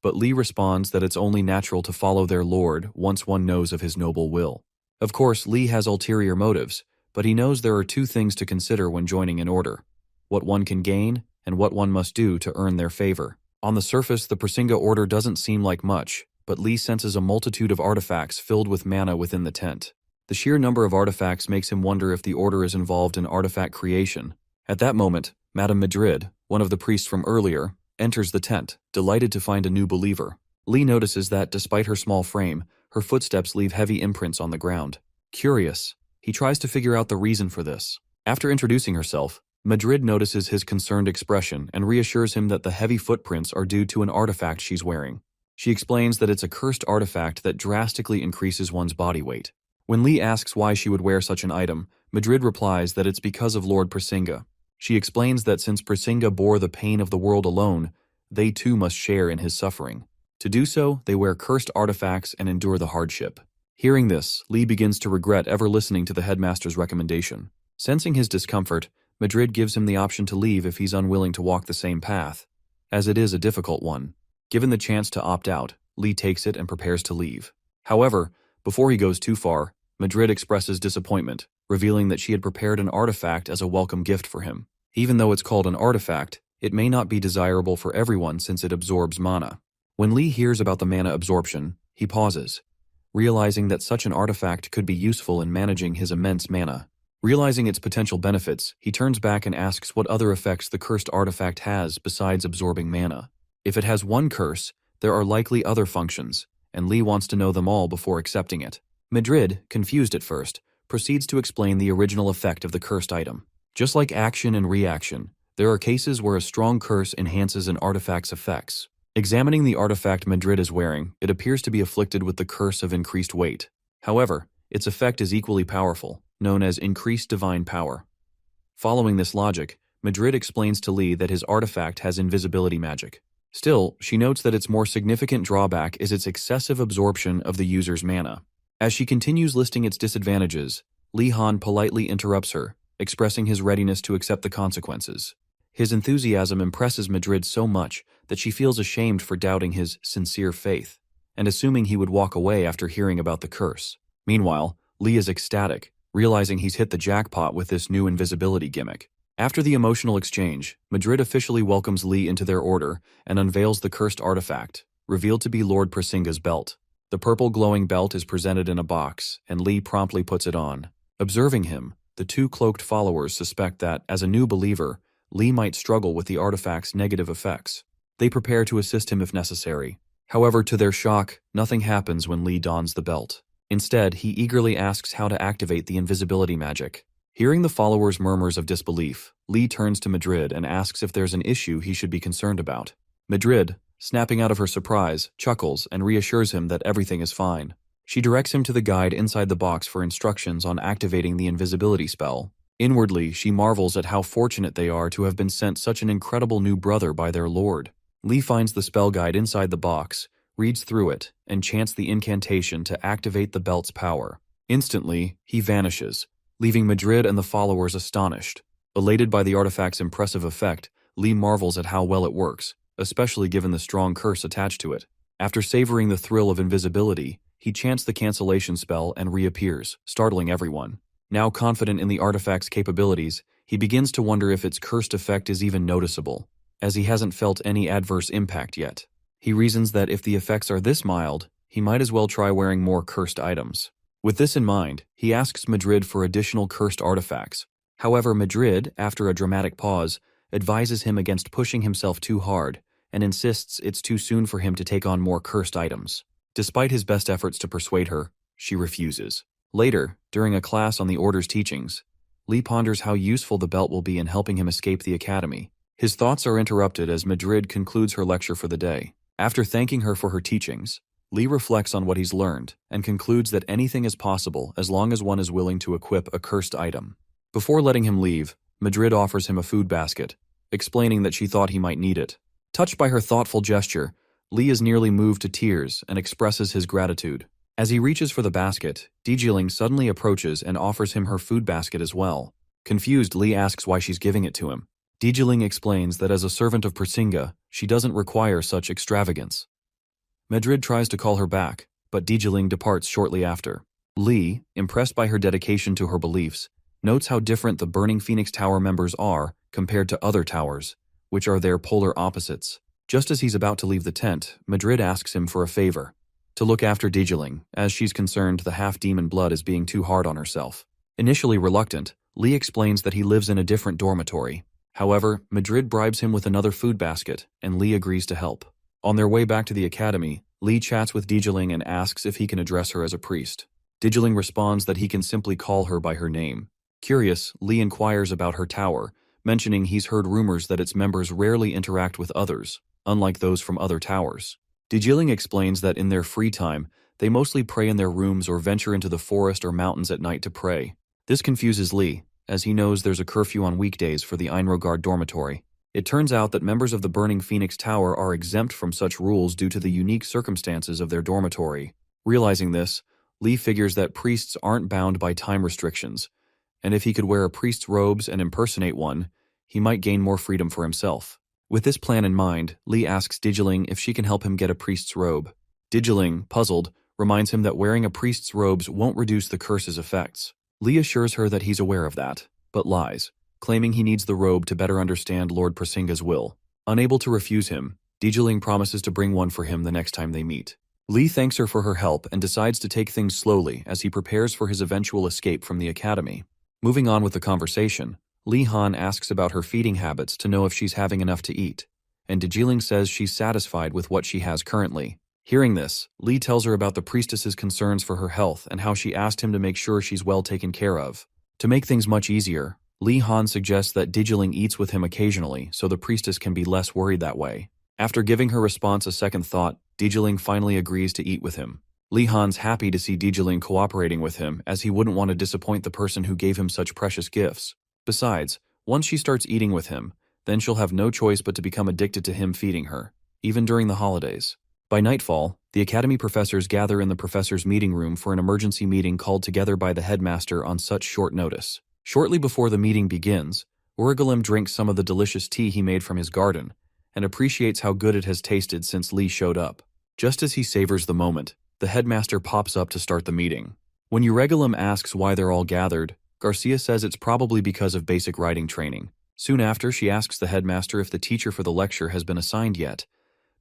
but Lee responds that it's only natural to follow their lord once one knows of his noble will. Of course, Lee has ulterior motives, but he knows there are two things to consider when joining an order: what one can gain and what one must do to earn their favor. On the surface, the Prasinga Order doesn't seem like much, but Lee senses a multitude of artifacts filled with mana within the tent. The sheer number of artifacts makes him wonder if the order is involved in artifact creation. At that moment, Madame Madrid, one of the priests from earlier, enters the tent, delighted to find a new believer. Lee notices that, despite her small frame, her footsteps leave heavy imprints on the ground. Curious, he tries to figure out the reason for this. After introducing herself, Madrid notices his concerned expression and reassures him that the heavy footprints are due to an artifact she's wearing. She explains that it's a cursed artifact that drastically increases one's body weight. When Lee asks why she would wear such an item, Madrid replies that it's because of Lord Prasinga. She explains that since Prasinga bore the pain of the world alone, they too must share in his suffering. To do so, they wear cursed artifacts and endure the hardship. Hearing this, Lee begins to regret ever listening to the headmaster's recommendation. Sensing his discomfort, Madrid gives him the option to leave if he's unwilling to walk the same path, as it is a difficult one. Given the chance to opt out, Lee takes it and prepares to leave. However, before he goes too far, Madrid expresses disappointment, revealing that she had prepared an artifact as a welcome gift for him. Even though it's called an artifact, it may not be desirable for everyone since it absorbs mana. When Lee hears about the mana absorption, he pauses, realizing that such an artifact could be useful in managing his immense mana. Realizing its potential benefits, he turns back and asks what other effects the cursed artifact has besides absorbing mana. If it has one curse, there are likely other functions, and Lee wants to know them all before accepting it. Madrid, confused at first, proceeds to explain the original effect of the cursed item. Just like action and reaction, there are cases where a strong curse enhances an artifact's effects. Examining the artifact Madrid is wearing, it appears to be afflicted with the curse of increased weight. However, its effect is equally powerful, known as increased divine power. Following this logic, Madrid explains to Lee that his artifact has invisibility magic. Still, she notes that its more significant drawback is its excessive absorption of the user's mana. As she continues listing its disadvantages, Lee Han politely interrupts her, expressing his readiness to accept the consequences. His enthusiasm impresses Madrid so much that she feels ashamed for doubting his sincere faith, and assuming he would walk away after hearing about the curse. Meanwhile, Lee is ecstatic, realizing he's hit the jackpot with this new invisibility gimmick. After the emotional exchange, Madrid officially welcomes Lee into their order and unveils the cursed artifact, revealed to be Lord Prasinga's belt. The purple glowing belt is presented in a box, and Lee promptly puts it on. Observing him, the two cloaked followers suspect that, as a new believer, Lee might struggle with the artifact's negative effects. They prepare to assist him if necessary. However, to their shock, nothing happens when Lee dons the belt. Instead, he eagerly asks how to activate the invisibility magic. Hearing the followers' murmurs of disbelief, Lee turns to Madrid and asks if there's an issue he should be concerned about. Madrid, snapping out of her surprise, chuckles and reassures him that everything is fine. She directs him to the guide inside the box for instructions on activating the invisibility spell. Inwardly, she marvels at how fortunate they are to have been sent such an incredible new brother by their lord. Lee finds the spell guide inside the box, reads through it, and chants the incantation to activate the belt's power. Instantly, he vanishes, leaving Madrid and the followers astonished. Elated by the artifact's impressive effect, Lee marvels at how well it works, especially given the strong curse attached to it. After savoring the thrill of invisibility, he chants the cancellation spell and reappears, startling everyone. Now confident in the artifact's capabilities, he begins to wonder if its cursed effect is even noticeable, as he hasn't felt any adverse impact yet. He reasons that if the effects are this mild, he might as well try wearing more cursed items. With this in mind, he asks Madrid for additional cursed artifacts. However, Madrid, after a dramatic pause, advises him against pushing himself too hard and insists it's too soon for him to take on more cursed items. Despite his best efforts to persuade her, she refuses. Later, during a class on the Order's teachings, Lee ponders how useful the belt will be in helping him escape the academy. His thoughts are interrupted as Madrid concludes her lecture for the day. After thanking her for her teachings, Lee reflects on what he's learned and concludes that anything is possible as long as one is willing to equip a cursed item. Before letting him leave, Madrid offers him a food basket, explaining that she thought he might need it. Touched by her thoughtful gesture, Lee is nearly moved to tears and expresses his gratitude. As he reaches for the basket, Dijiling suddenly approaches and offers him her food basket as well. Confused, Lee asks why she's giving it to him. Dijiling explains that as a servant of Prasinga, she doesn't require such extravagance. Madrid tries to call her back, but Dijiling departs shortly after. Lee, impressed by her dedication to her beliefs, notes how different the Burning Phoenix Tower members are compared to other towers, which are their polar opposites. Just as he's about to leave the tent, Madrid asks him for a favor: to look after Dijiling, as she's concerned the half-demon blood is being too hard on herself. Initially reluctant, Lee explains that he lives in a different dormitory. However, Madrid bribes him with another food basket, and Lee agrees to help. On their way back to the academy, Lee chats with Dijiling and asks if he can address her as a priest. Dijiling responds that he can simply call her by her name. Curious, Lee inquires about her tower, mentioning he's heard rumors that its members rarely interact with others, unlike those from other towers. Dijiling explains that in their free time, they mostly pray in their rooms or venture into the forest or mountains at night to pray. This confuses Lee, as he knows there's a curfew on weekdays for the Enro Guard dormitory. It turns out that members of the Burning Phoenix Tower are exempt from such rules due to the unique circumstances of their dormitory. Realizing this, Lee figures that priests aren't bound by time restrictions, and if he could wear a priest's robes and impersonate one, he might gain more freedom for himself. With this plan in mind, Lee asks Dijiling if she can help him get a priest's robe. Dijiling, puzzled, reminds him that wearing a priest's robes won't reduce the curse's effects. Lee assures her that he's aware of that, but lies, claiming he needs the robe to better understand Lord Prasinga's will. Unable to refuse him, Dijiling promises to bring one for him the next time they meet. Lee thanks her for her help and decides to take things slowly as he prepares for his eventual escape from the academy. Moving on with the conversation, Lee Han asks about her feeding habits to know if she's having enough to eat, and Dijiling says she's satisfied with what she has currently. Hearing this, Lee tells her about the priestess's concerns for her health and how she asked him to make sure she's well taken care of. To make things much easier, Lee Han suggests that Dijiling eats with him occasionally so the priestess can be less worried that way. After giving her response a second thought, Dijiling finally agrees to eat with him. Lee Han's happy to see Dijiling cooperating with him, as he wouldn't want to disappoint the person who gave him such precious gifts. Besides, once she starts eating with him, then she'll have no choice but to become addicted to him feeding her, even during the holidays. By nightfall, the academy professors gather in the professors' meeting room for an emergency meeting called together by the headmaster on such short notice. Shortly before the meeting begins, Urigalim drinks some of the delicious tea he made from his garden, and appreciates how good it has tasted since Lee showed up. Just as he savors the moment, the headmaster pops up to start the meeting. When Urigalim asks why they're all gathered, Garcia says it's probably because of basic writing training. Soon after, she asks the headmaster if the teacher for the lecture has been assigned yet.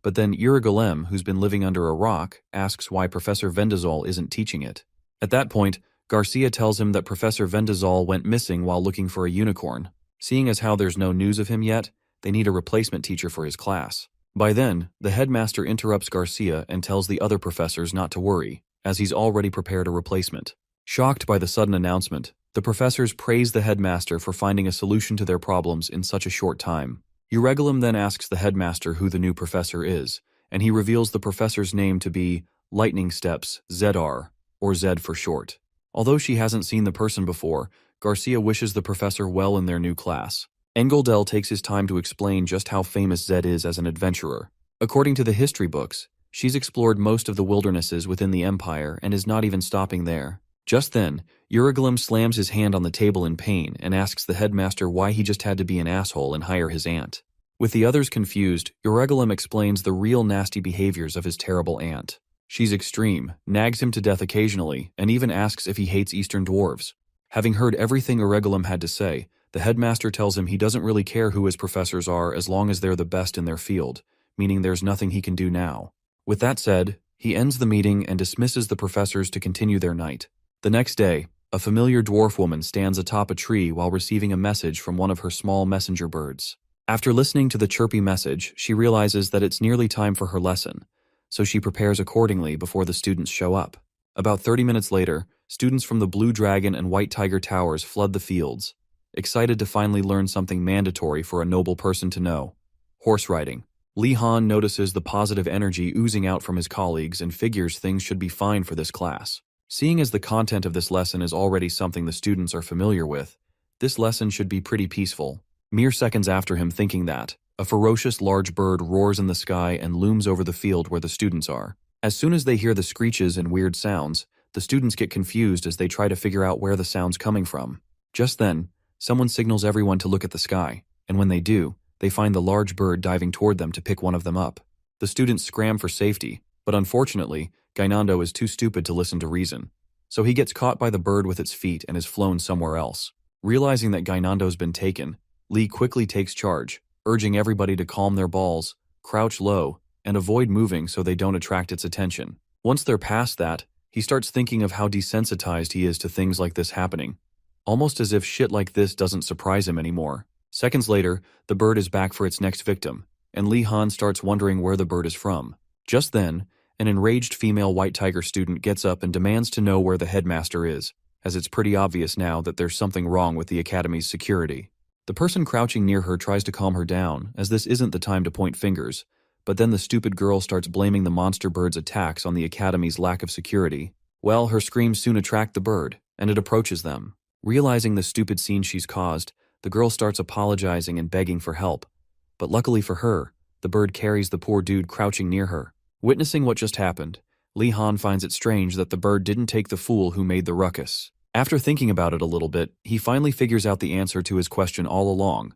But then Urigalim, who's been living under a rock, asks why Professor Vendazol isn't teaching it. At that point, Garcia tells him that Professor Vendazol went missing while looking for a unicorn. Seeing as how there's no news of him yet, they need a replacement teacher for his class. By then, the headmaster interrupts Garcia and tells the other professors not to worry, as he's already prepared a replacement. Shocked by the sudden announcement, the professors praise the headmaster for finding a solution to their problems in such a short time. Urigalim then asks the headmaster who the new professor is, and he reveals the professor's name to be Lightning Steps Zedar. or Z for short. Although she hasn't seen the person before, Garcia wishes the professor well in their new class. Engeldel takes his time to explain just how famous Z is as an adventurer. According to the history books, she's explored most of the wildernesses within the Empire and is not even stopping there. Just then, Urigalum slams his hand on the table in pain and asks the headmaster why he just had to be an asshole and hire his aunt. With the others confused, Urigalum explains the real nasty behaviors of his terrible aunt. She's extreme, nags him to death occasionally, and even asks if he hates Eastern dwarves. Having heard everything Urigalum had to say, the headmaster tells him he doesn't really care who his professors are as long as they're the best in their field, meaning there's nothing he can do now. With that said, he ends the meeting and dismisses the professors to continue their night. The next day, a familiar dwarf woman stands atop a tree while receiving a message from one of her small messenger birds. After listening to the chirpy message, she realizes that it's nearly time for her lesson, so she prepares accordingly before the students show up. About 30 minutes later, students from the Blue Dragon and White Tiger Towers flood the fields, excited to finally learn something mandatory for a noble person to know: horse riding. Li Han notices the positive energy oozing out from his colleagues and figures things should be fine for this class. Seeing as the content of this lesson is already something the students are familiar with, this lesson should be pretty peaceful. Mere seconds after him thinking that, a ferocious large bird roars in the sky and looms over the field where the students are. As soon as they hear the screeches and weird sounds, the students get confused as they try to figure out where the sound's coming from. Just then, someone signals everyone to look at the sky, and when they do, they find the large bird diving toward them to pick one of them up. The students scram for safety, but unfortunately, Gainando is too stupid to listen to reason. So he gets caught by the bird with its feet and is flown somewhere else. Realizing that Gainando's been taken, Li quickly takes charge, urging everybody to calm their balls, crouch low, and avoid moving so they don't attract its attention. Once they're past that, he starts thinking of how desensitized he is to things like this happening, almost as if shit like this doesn't surprise him anymore. Seconds later, the bird is back for its next victim, and Li Han starts wondering where the bird is from. Just then, an enraged female White Tiger student gets up and demands to know where the headmaster is, as it's pretty obvious now that there's something wrong with the academy's security. The person crouching near her tries to calm her down, as this isn't the time to point fingers, but then the stupid girl starts blaming the monster bird's attacks on the academy's lack of security. Well, her screams soon attract the bird, and it approaches them. Realizing the stupid scene she's caused, the girl starts apologizing and begging for help. But luckily for her, the bird carries the poor dude crouching near her. Witnessing what just happened, Li Han finds it strange that the bird didn't take the fool who made the ruckus. After thinking about it a little bit, he finally figures out the answer to his question all along.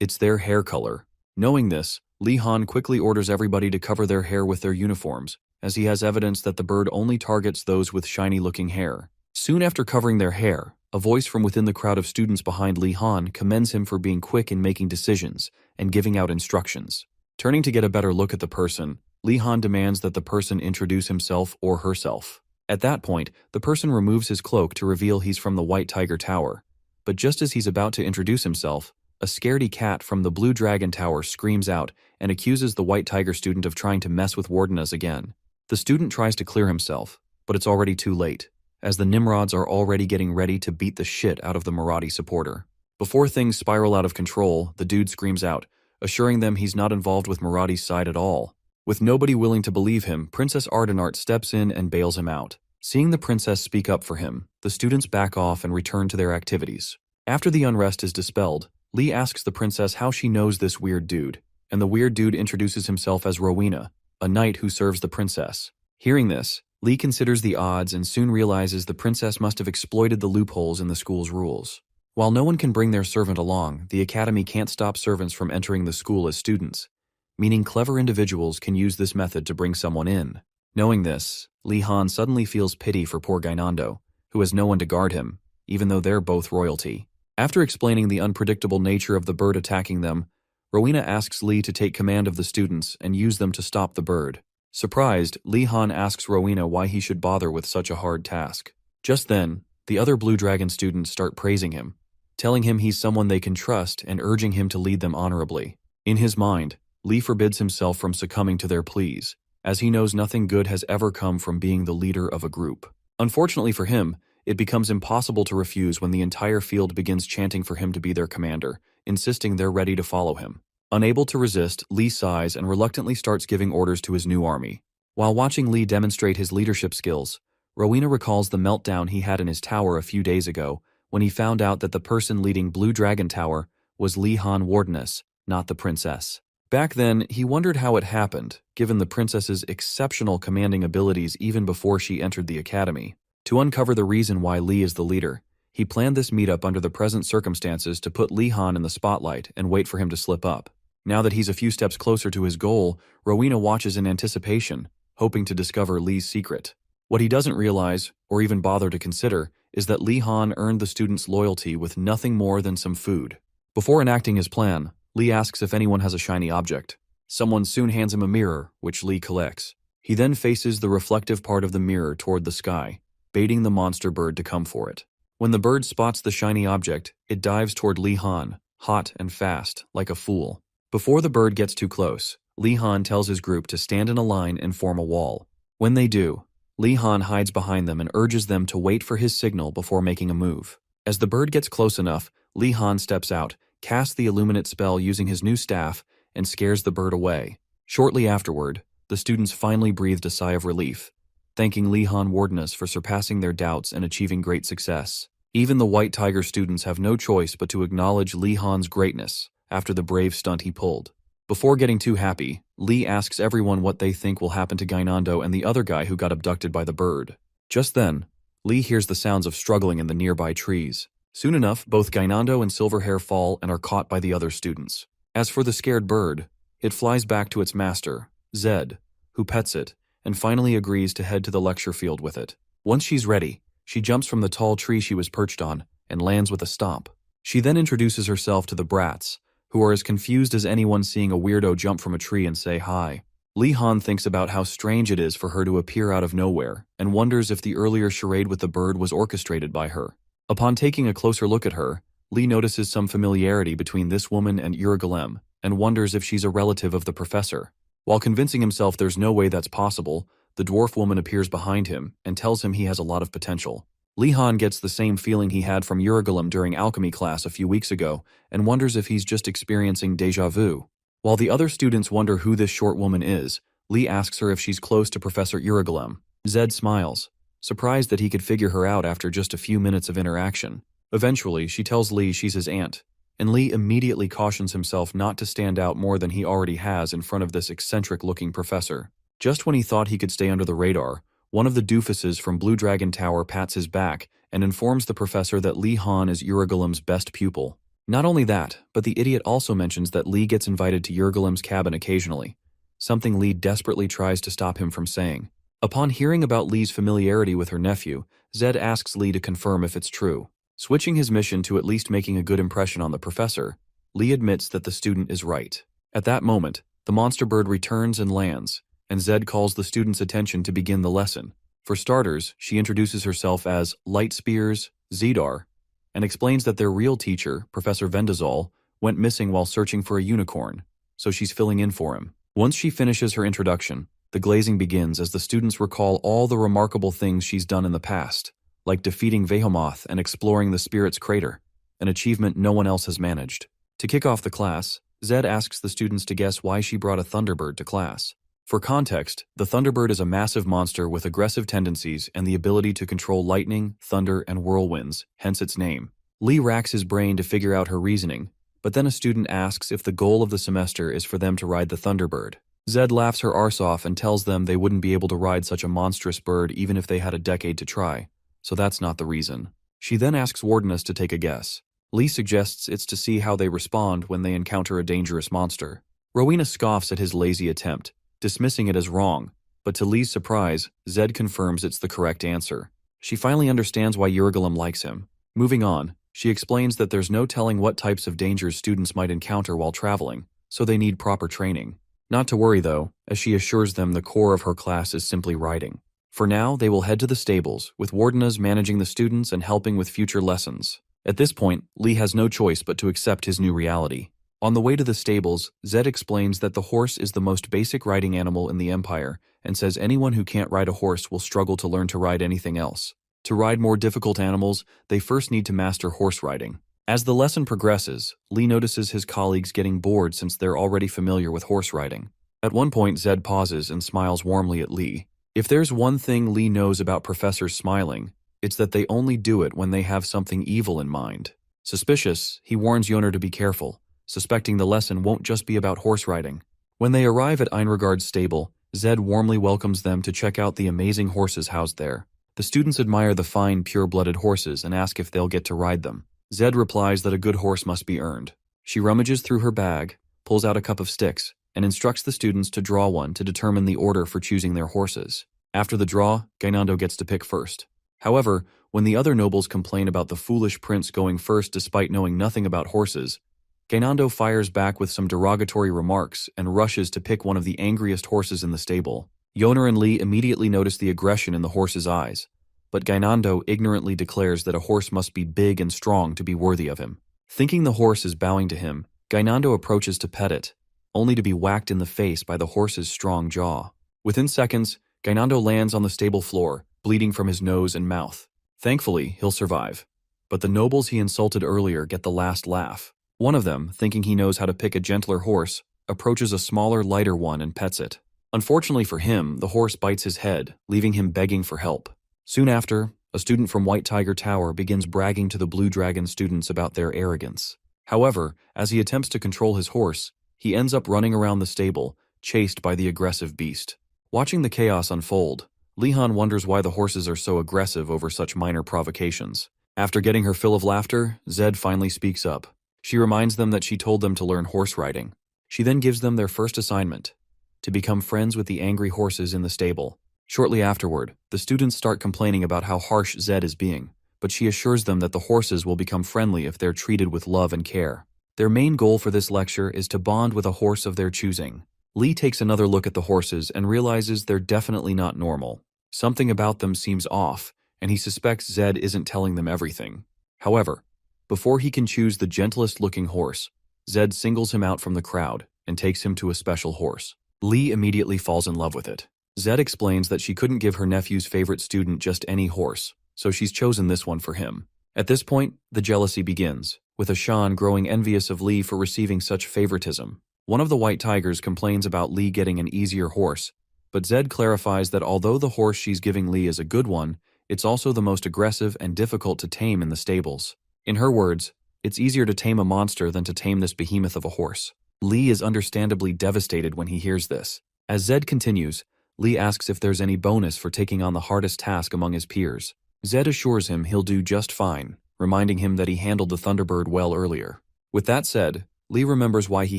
It's their hair color. Knowing this, Li Han quickly orders everybody to cover their hair with their uniforms, as he has evidence that the bird only targets those with shiny-looking hair. Soon after covering their hair, a voice from within the crowd of students behind Li Han commends him for being quick in making decisions and giving out instructions. Turning to get a better look at the person, Li Han demands that the person introduce himself or herself. At that point, the person removes his cloak to reveal he's from the White Tiger Tower. But just as he's about to introduce himself, a scaredy cat from the Blue Dragon Tower screams out and accuses the White Tiger student of trying to mess with Wardenas again. The student tries to clear himself, but it's already too late, as the Nimrods are already getting ready to beat the shit out of the Marathi supporter. Before things spiral out of control, the dude screams out, assuring them he's not involved with Marathi's side at all. With nobody willing to believe him, Princess Ardenart steps in and bails him out. Seeing the princess speak up for him, the students back off and return to their activities. After the unrest is dispelled, Li asks the princess how she knows this weird dude, and the weird dude introduces himself as Rowena, a knight who serves the princess. Hearing this, Li considers the odds and soon realizes the princess must have exploited the loopholes in the school's rules. While no one can bring their servant along, the academy can't stop servants from entering the school as students, meaning clever individuals can use this method to bring someone in. Knowing this, Li Han suddenly feels pity for poor Gainando, who has no one to guard him, even though they're both royalty. After explaining the unpredictable nature of the bird attacking them, Rowena asks Li to take command of the students and use them to stop the bird. Surprised, Li Han asks Rowena why he should bother with such a hard task. Just then, the other Blue Dragon students start praising him, telling him he's someone they can trust and urging him to lead them honorably. In his mind, Li forbids himself from succumbing to their pleas, as he knows nothing good has ever come from being the leader of a group. Unfortunately for him, it becomes impossible to refuse when the entire field begins chanting for him to be their commander, insisting they're ready to follow him. Unable to resist, Li sighs and reluctantly starts giving orders to his new army. While watching Li demonstrate his leadership skills, Rowena recalls the meltdown he had in his tower a few days ago when he found out that the person leading Blue Dragon Tower was Lee Han Wardeness, not the princess. Back then, he wondered how it happened, given the princess's exceptional commanding abilities even before she entered the academy. To uncover the reason why Lee is the leader, he planned this meetup under the present circumstances to put Lee Han in the spotlight and wait for him to slip up. Now that he's a few steps closer to his goal, Rowena watches in anticipation, hoping to discover Lee's secret. What he doesn't realize, or even bother to consider, is that Lee Han earned the student's loyalty with nothing more than some food. Before enacting his plan, Lee asks if anyone has a shiny object. Someone soon hands him a mirror, which Lee collects. He then faces the reflective part of the mirror toward the sky, baiting the monster bird to come for it. When the bird spots the shiny object, it dives toward Lee Han, hot and fast, like a fool. Before the bird gets too close, Lee Han tells his group to stand in a line and form a wall. When they do, Lee Han hides behind them and urges them to wait for his signal before making a move. As the bird gets close enough, Lee Han steps out, casts the illuminate spell using his new staff, and scares the bird away. Shortly afterward, the students finally breathed a sigh of relief, thanking Lee Han Wardeness for surpassing their doubts and achieving great success. Even the White Tiger students have no choice but to acknowledge Lee Han's greatness after the brave stunt he pulled. Before getting too happy, Lee asks everyone what they think will happen to Gainando and the other guy who got abducted by the bird. Just then, Lee hears the sounds of struggling in the nearby trees. Soon enough, both Gainando and Silverhair fall and are caught by the other students. As for the scared bird, it flies back to its master, Zed, who pets it, and finally agrees to head to the lecture field with it. Once she's ready, she jumps from the tall tree she was perched on and lands with a stomp. She then introduces herself to the brats, who are as confused as anyone seeing a weirdo jump from a tree and say hi. Lee Han thinks about how strange it is for her to appear out of nowhere and wonders if the earlier charade with the bird was orchestrated by her. Upon taking a closer look at her, Lee notices some familiarity between this woman and Urugulem and wonders if she's a relative of the professor. While convincing himself there's no way that's possible, the dwarf woman appears behind him and tells him he has a lot of potential. Lee Han gets the same feeling he had from Urugulem during alchemy class a few weeks ago and wonders if he's just experiencing déjà vu. While the other students wonder who this short woman is, Lee asks her if she's close to Professor Urugulem. Zed smiles, surprised that he could figure her out after just a few minutes of interaction. Eventually, she tells Lee she's his aunt, and Lee immediately cautions himself not to stand out more than he already has in front of this eccentric-looking professor. Just when he thought he could stay under the radar, one of the doofuses from Blue Dragon Tower pats his back and informs the professor that Lee Han is Urugulem's best pupil. Not only that, but the idiot also mentions that Lee gets invited to Urugulem's cabin occasionally, something Lee desperately tries to stop him from saying. Upon hearing about Lee's familiarity with her nephew, Zed asks Lee to confirm if it's true. Switching his mission to at least making a good impression on the professor, Lee admits that the student is right. At that moment, the monster bird returns and lands, and Zed calls the student's attention to begin the lesson. For starters, she introduces herself as Light Spears Zedar, and explains that their real teacher, Professor Vendazol, went missing while searching for a unicorn, so she's filling in for him. Once she finishes her introduction, the glazing begins as the students recall all the remarkable things she's done in the past, like defeating Vehomoth and exploring the Spirit's Crater, an achievement no one else has managed. To kick off the class, Zed asks the students to guess why she brought a Thunderbird to class. For context, the Thunderbird is a massive monster with aggressive tendencies and the ability to control lightning, thunder, and whirlwinds, hence its name. Lee racks his brain to figure out her reasoning, but then a student asks if the goal of the semester is for them to ride the Thunderbird. Zed laughs her arse off and tells them they wouldn't be able to ride such a monstrous bird even if they had a decade to try, so that's not the reason. She then asks Wardeness to take a guess. Lee suggests it's to see how they respond when they encounter a dangerous monster. Rowena scoffs at his lazy attempt, dismissing it as wrong, but to Lee's surprise, Zed confirms it's the correct answer. She finally understands why Urugulem likes him. Moving on, she explains that there's no telling what types of dangers students might encounter while traveling, so they need proper training. Not to worry though, as she assures them the core of her class is simply riding. For now, they will head to the stables, with Wardenas managing the students and helping with future lessons. At this point, Lee has no choice but to accept his new reality. On the way to the stables, Zed explains that the horse is the most basic riding animal in the Empire, and says anyone who can't ride a horse will struggle to learn to ride anything else. To ride more difficult animals, they first need to master horse riding. As the lesson progresses, Lee notices his colleagues getting bored since they're already familiar with horse riding. At one point, Zed pauses and smiles warmly at Lee. If there's one thing Lee knows about professors smiling, it's that they only do it when they have something evil in mind. Suspicious, he warns Yoner to be careful, suspecting the lesson won't just be about horse riding. When they arrive at Einregard's stable, Zed warmly welcomes them to check out the amazing horses housed there. The students admire the fine, pure-blooded horses and ask if they'll get to ride them. Zed replies that a good horse must be earned. She rummages through her bag, pulls out a cup of sticks, and instructs the students to draw one to determine the order for choosing their horses. After the draw, Gainando gets to pick first. However, when the other nobles complain about the foolish prince going first despite knowing nothing about horses, Gainando fires back with some derogatory remarks and rushes to pick one of the angriest horses in the stable. Yoner and Lee immediately notice the aggression in the horse's eyes, but Gainando ignorantly declares that a horse must be big and strong to be worthy of him. Thinking the horse is bowing to him, Gainando approaches to pet it, only to be whacked in the face by the horse's strong jaw. Within seconds, Gainando lands on the stable floor, bleeding from his nose and mouth. Thankfully, he'll survive. But the nobles he insulted earlier get the last laugh. One of them, thinking he knows how to pick a gentler horse, approaches a smaller, lighter one and pets it. Unfortunately for him, the horse bites his head, leaving him begging for help. Soon after, a student from White Tiger Tower begins bragging to the Blue Dragon students about their arrogance. However, as he attempts to control his horse, he ends up running around the stable, chased by the aggressive beast. Watching the chaos unfold, Lihan wonders why the horses are so aggressive over such minor provocations. After getting her fill of laughter, Zed finally speaks up. She reminds them that she told them to learn horse riding. She then gives them their first assignment, to become friends with the angry horses in the stable. Shortly afterward, the students start complaining about how harsh Zed is being, but she assures them that the horses will become friendly if they're treated with love and care. Their main goal for this lecture is to bond with a horse of their choosing. Lee takes another look at the horses and realizes they're definitely not normal. Something about them seems off, and he suspects Zed isn't telling them everything. However, before he can choose the gentlest-looking horse, Zed singles him out from the crowd and takes him to a special horse. Lee immediately falls in love with it. Zed explains that she couldn't give her nephew's favorite student just any horse, so she's chosen this one for him. At this point, the jealousy begins, with Ashan growing envious of Lee for receiving such favoritism. One of the White Tigers complains about Lee getting an easier horse, but Zed clarifies that although the horse she's giving Lee is a good one, it's also the most aggressive and difficult to tame in the stables. In her words, it's easier to tame a monster than to tame this behemoth of a horse. Lee is understandably devastated when he hears this. As Zed continues, Lee asks if there's any bonus for taking on the hardest task among his peers. Zed assures him he'll do just fine, reminding him that he handled the Thunderbird well earlier. With that said, Lee remembers why he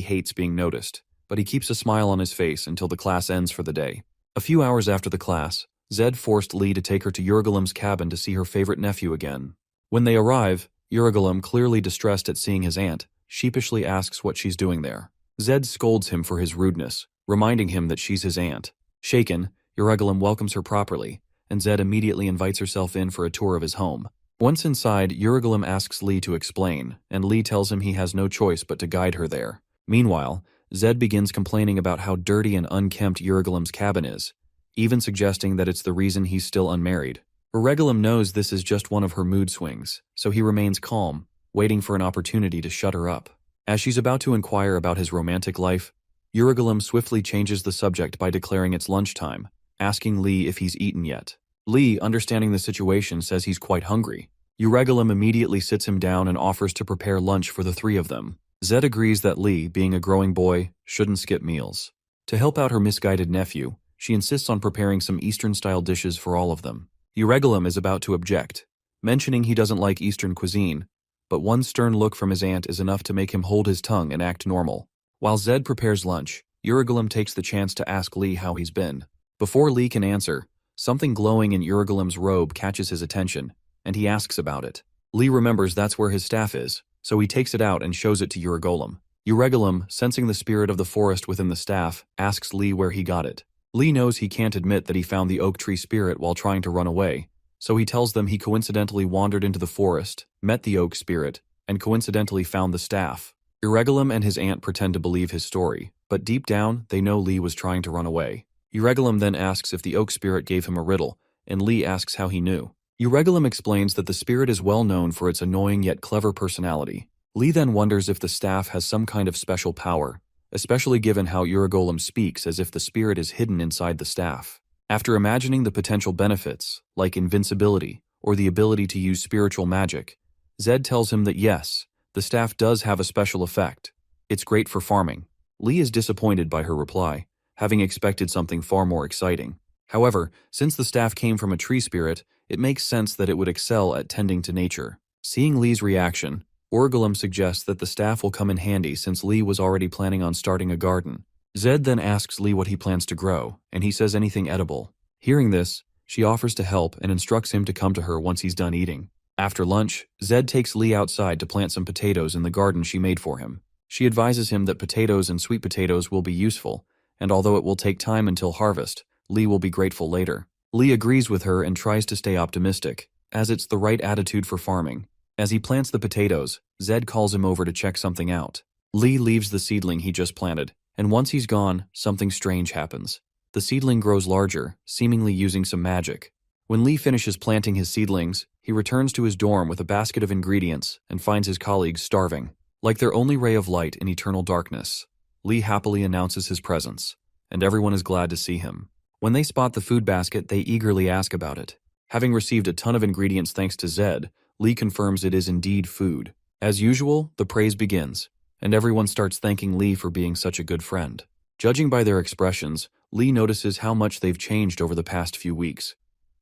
hates being noticed, but he keeps a smile on his face until the class ends for the day. A few hours after the class, Zed forced Lee to take her to Urigalim's cabin to see her favorite nephew again. When they arrive, Urigalim, clearly distressed at seeing his aunt, sheepishly asks what she's doing there. Zed scolds him for his rudeness, reminding him that she's his aunt. Shaken, Urigalim welcomes her properly, and Zed immediately invites herself in for a tour of his home. Once inside, Urigalim asks Lee to explain, and Lee tells him he has no choice but to guide her there. Meanwhile, Zed begins complaining about how dirty and unkempt Urigalim's cabin is, even suggesting that it's the reason he's still unmarried. Urigalim knows this is just one of her mood swings, so he remains calm, waiting for an opportunity to shut her up. As she's about to inquire about his romantic life, Urigalim swiftly changes the subject by declaring it's lunchtime, asking Lee if he's eaten yet. Lee, understanding the situation, says he's quite hungry. Urigalim immediately sits him down and offers to prepare lunch for the three of them. Zed agrees that Lee, being a growing boy, shouldn't skip meals. To help out her misguided nephew, she insists on preparing some Eastern-style dishes for all of them. Urigalim is about to object, mentioning he doesn't like Eastern cuisine, but one stern look from his aunt is enough to make him hold his tongue and act normal. While Zed prepares lunch, Urigalim takes the chance to ask Lee how he's been. Before Lee can answer, something glowing in Urigalim's robe catches his attention, and he asks about it. Lee remembers that's where his staff is, so he takes it out and shows it to Urigalim. Urigalim, sensing the spirit of the forest within the staff, asks Lee where he got it. Lee knows he can't admit that he found the oak tree spirit while trying to run away, so he tells them he coincidentally wandered into the forest, met the oak spirit, and coincidentally found the staff. Urigalim and his aunt pretend to believe his story, but deep down, they know Lee was trying to run away. Urigalim then asks if the oak spirit gave him a riddle, and Lee asks how he knew. Urigalim explains that the spirit is well known for its annoying yet clever personality. Lee then wonders if the staff has some kind of special power, especially given how Urigalim speaks as if the spirit is hidden inside the staff. After imagining the potential benefits, like invincibility or the ability to use spiritual magic, Zed tells him that yes, the staff does have a special effect. It's great for farming. Lee is disappointed by her reply, having expected something far more exciting. However, since the staff came from a tree spirit, it makes sense that it would excel at tending to nature. Seeing Lee's reaction, Orgulum suggests that the staff will come in handy since Lee was already planning on starting a garden. Zed then asks Lee what he plans to grow, and he says anything edible. Hearing this, she offers to help and instructs him to come to her once he's done eating. After lunch, Zed takes Lee outside to plant some potatoes in the garden she made for him. She advises him that potatoes and sweet potatoes will be useful, and although it will take time until harvest, Lee will be grateful later. Lee agrees with her and tries to stay optimistic, as it's the right attitude for farming. As he plants the potatoes, Zed calls him over to check something out. Lee leaves the seedling he just planted, and once he's gone, something strange happens. The seedling grows larger, seemingly using some magic. When Lee finishes planting his seedlings, he returns to his dorm with a basket of ingredients and finds his colleagues starving. Like their only ray of light in eternal darkness, Lee happily announces his presence, and everyone is glad to see him. When they spot the food basket, they eagerly ask about it. Having received a ton of ingredients thanks to Zed, Lee confirms it is indeed food. As usual, the praise begins, and everyone starts thanking Lee for being such a good friend. Judging by their expressions, Lee notices how much they've changed over the past few weeks.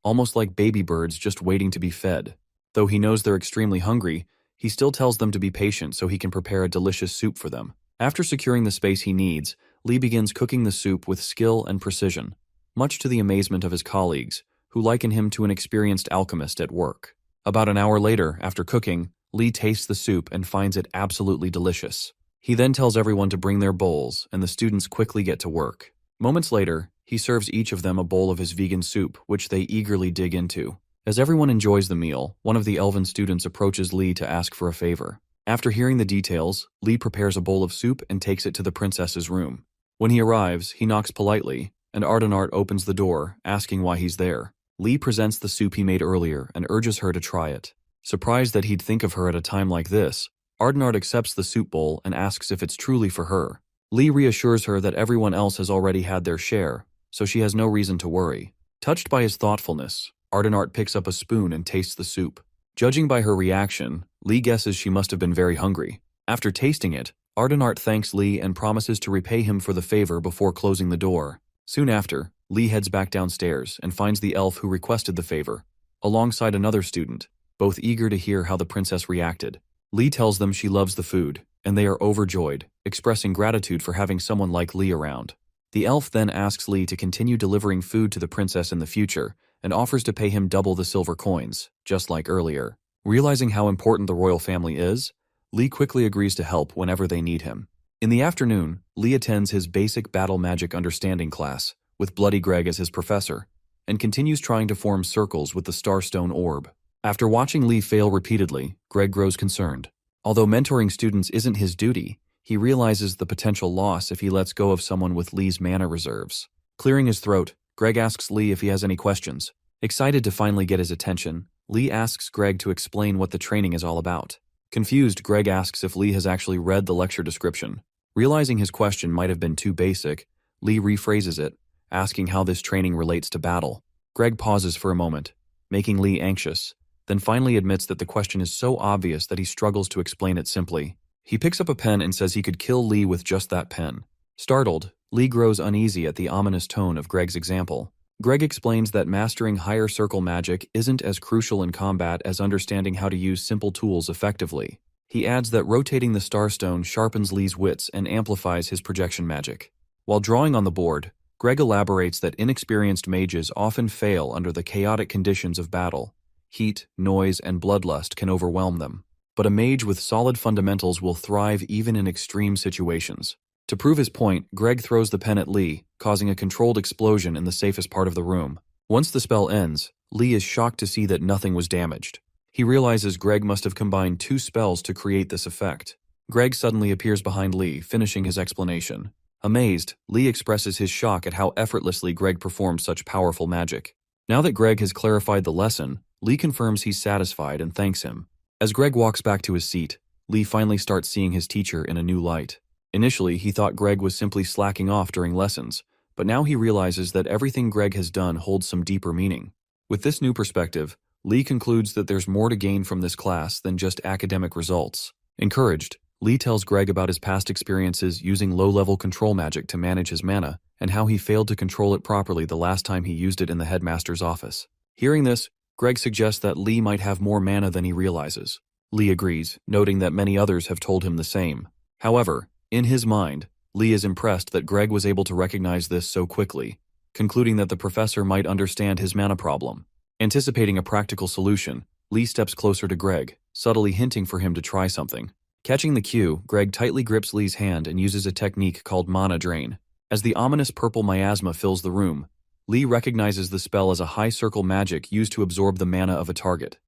Almost like baby birds just waiting to be fed. Though he knows they're extremely hungry, he still tells them to be patient so he can prepare a delicious soup for them. After securing the space he needs, Lee begins cooking the soup with skill and precision, much to the amazement of his colleagues, who liken him to an experienced alchemist at work. About an hour later, after cooking, Lee tastes the soup and finds it absolutely delicious. He then tells everyone to bring their bowls, and the students quickly get to work. Moments later, he serves each of them a bowl of his vegan soup, which they eagerly dig into. As everyone enjoys the meal, one of the elven students approaches Lee to ask for a favor. After hearing the details, Lee prepares a bowl of soup and takes it to the princess's room. When he arrives, he knocks politely, and Ardenart opens the door, asking why he's there. Lee presents the soup he made earlier and urges her to try it. Surprised that he'd think of her at a time like this, Ardenart accepts the soup bowl and asks if it's truly for her. Lee reassures her that everyone else has already had their share, so she has no reason to worry. Touched by his thoughtfulness, Ardenart picks up a spoon and tastes the soup. Judging by her reaction, Lee guesses she must have been very hungry. After tasting it, Ardenart thanks Lee and promises to repay him for the favor before closing the door. Soon after, Lee heads back downstairs and finds the elf who requested the favor, alongside another student, both eager to hear how the princess reacted. Lee tells them she loves the food, and they are overjoyed, expressing gratitude for having someone like Lee around. The elf then asks Lee to continue delivering food to the princess in the future, and offers to pay him double the silver coins, just like earlier. Realizing how important the royal family is, Lee quickly agrees to help whenever they need him. In the afternoon, Lee attends his basic battle magic understanding class, with Bloody Greg as his professor, and continues trying to form circles with the Starstone Orb. After watching Lee fail repeatedly, Greg grows concerned. Although mentoring students isn't his duty, he realizes the potential loss if he lets go of someone with Lee's mana reserves. Clearing his throat, Greg asks Lee if he has any questions. Excited to finally get his attention, Lee asks Greg to explain what the training is all about. Confused, Greg asks if Lee has actually read the lecture description. Realizing his question might have been too basic, Lee rephrases it, asking how this training relates to battle. Greg pauses for a moment, making Lee anxious, then finally admits that the question is so obvious that he struggles to explain it simply. He picks up a pen and says he could kill Lee with just that pen. Startled, Lee grows uneasy at the ominous tone of Greg's example. Greg explains that mastering higher circle magic isn't as crucial in combat as understanding how to use simple tools effectively. He adds that rotating the Starstone sharpens Lee's wits and amplifies his projection magic. While drawing on the board, Greg elaborates that inexperienced mages often fail under the chaotic conditions of battle. Heat, noise, and bloodlust can overwhelm them. But a mage with solid fundamentals will thrive even in extreme situations. To prove his point, Greg throws the pen at Lee, causing a controlled explosion in the safest part of the room. Once the spell ends, Lee is shocked to see that nothing was damaged. He realizes Greg must have combined two spells to create this effect. Greg suddenly appears behind Lee, finishing his explanation. Amazed, Lee expresses his shock at how effortlessly Greg performed such powerful magic. Now that Greg has clarified the lesson, Lee confirms he's satisfied and thanks him. As Greg walks back to his seat, Lee finally starts seeing his teacher in a new light. Initially, he thought Greg was simply slacking off during lessons, but now he realizes that everything Greg has done holds some deeper meaning. With this new perspective, Lee concludes that there's more to gain from this class than just academic results. Encouraged, Lee tells Greg about his past experiences using low-level control magic to manage his mana, and how he failed to control it properly the last time he used it in the headmaster's office. Hearing this, Greg suggests that Lee might have more mana than he realizes. Lee agrees, noting that many others have told him the same. However, in his mind, Lee is impressed that Greg was able to recognize this so quickly, concluding that the professor might understand his mana problem. Anticipating a practical solution, Lee steps closer to Greg, subtly hinting for him to try something. Catching the cue, Greg tightly grips Lee's hand and uses a technique called mana drain. As the ominous purple miasma fills the room, Lee recognizes the spell as a high-circle magic used to absorb the mana of a target,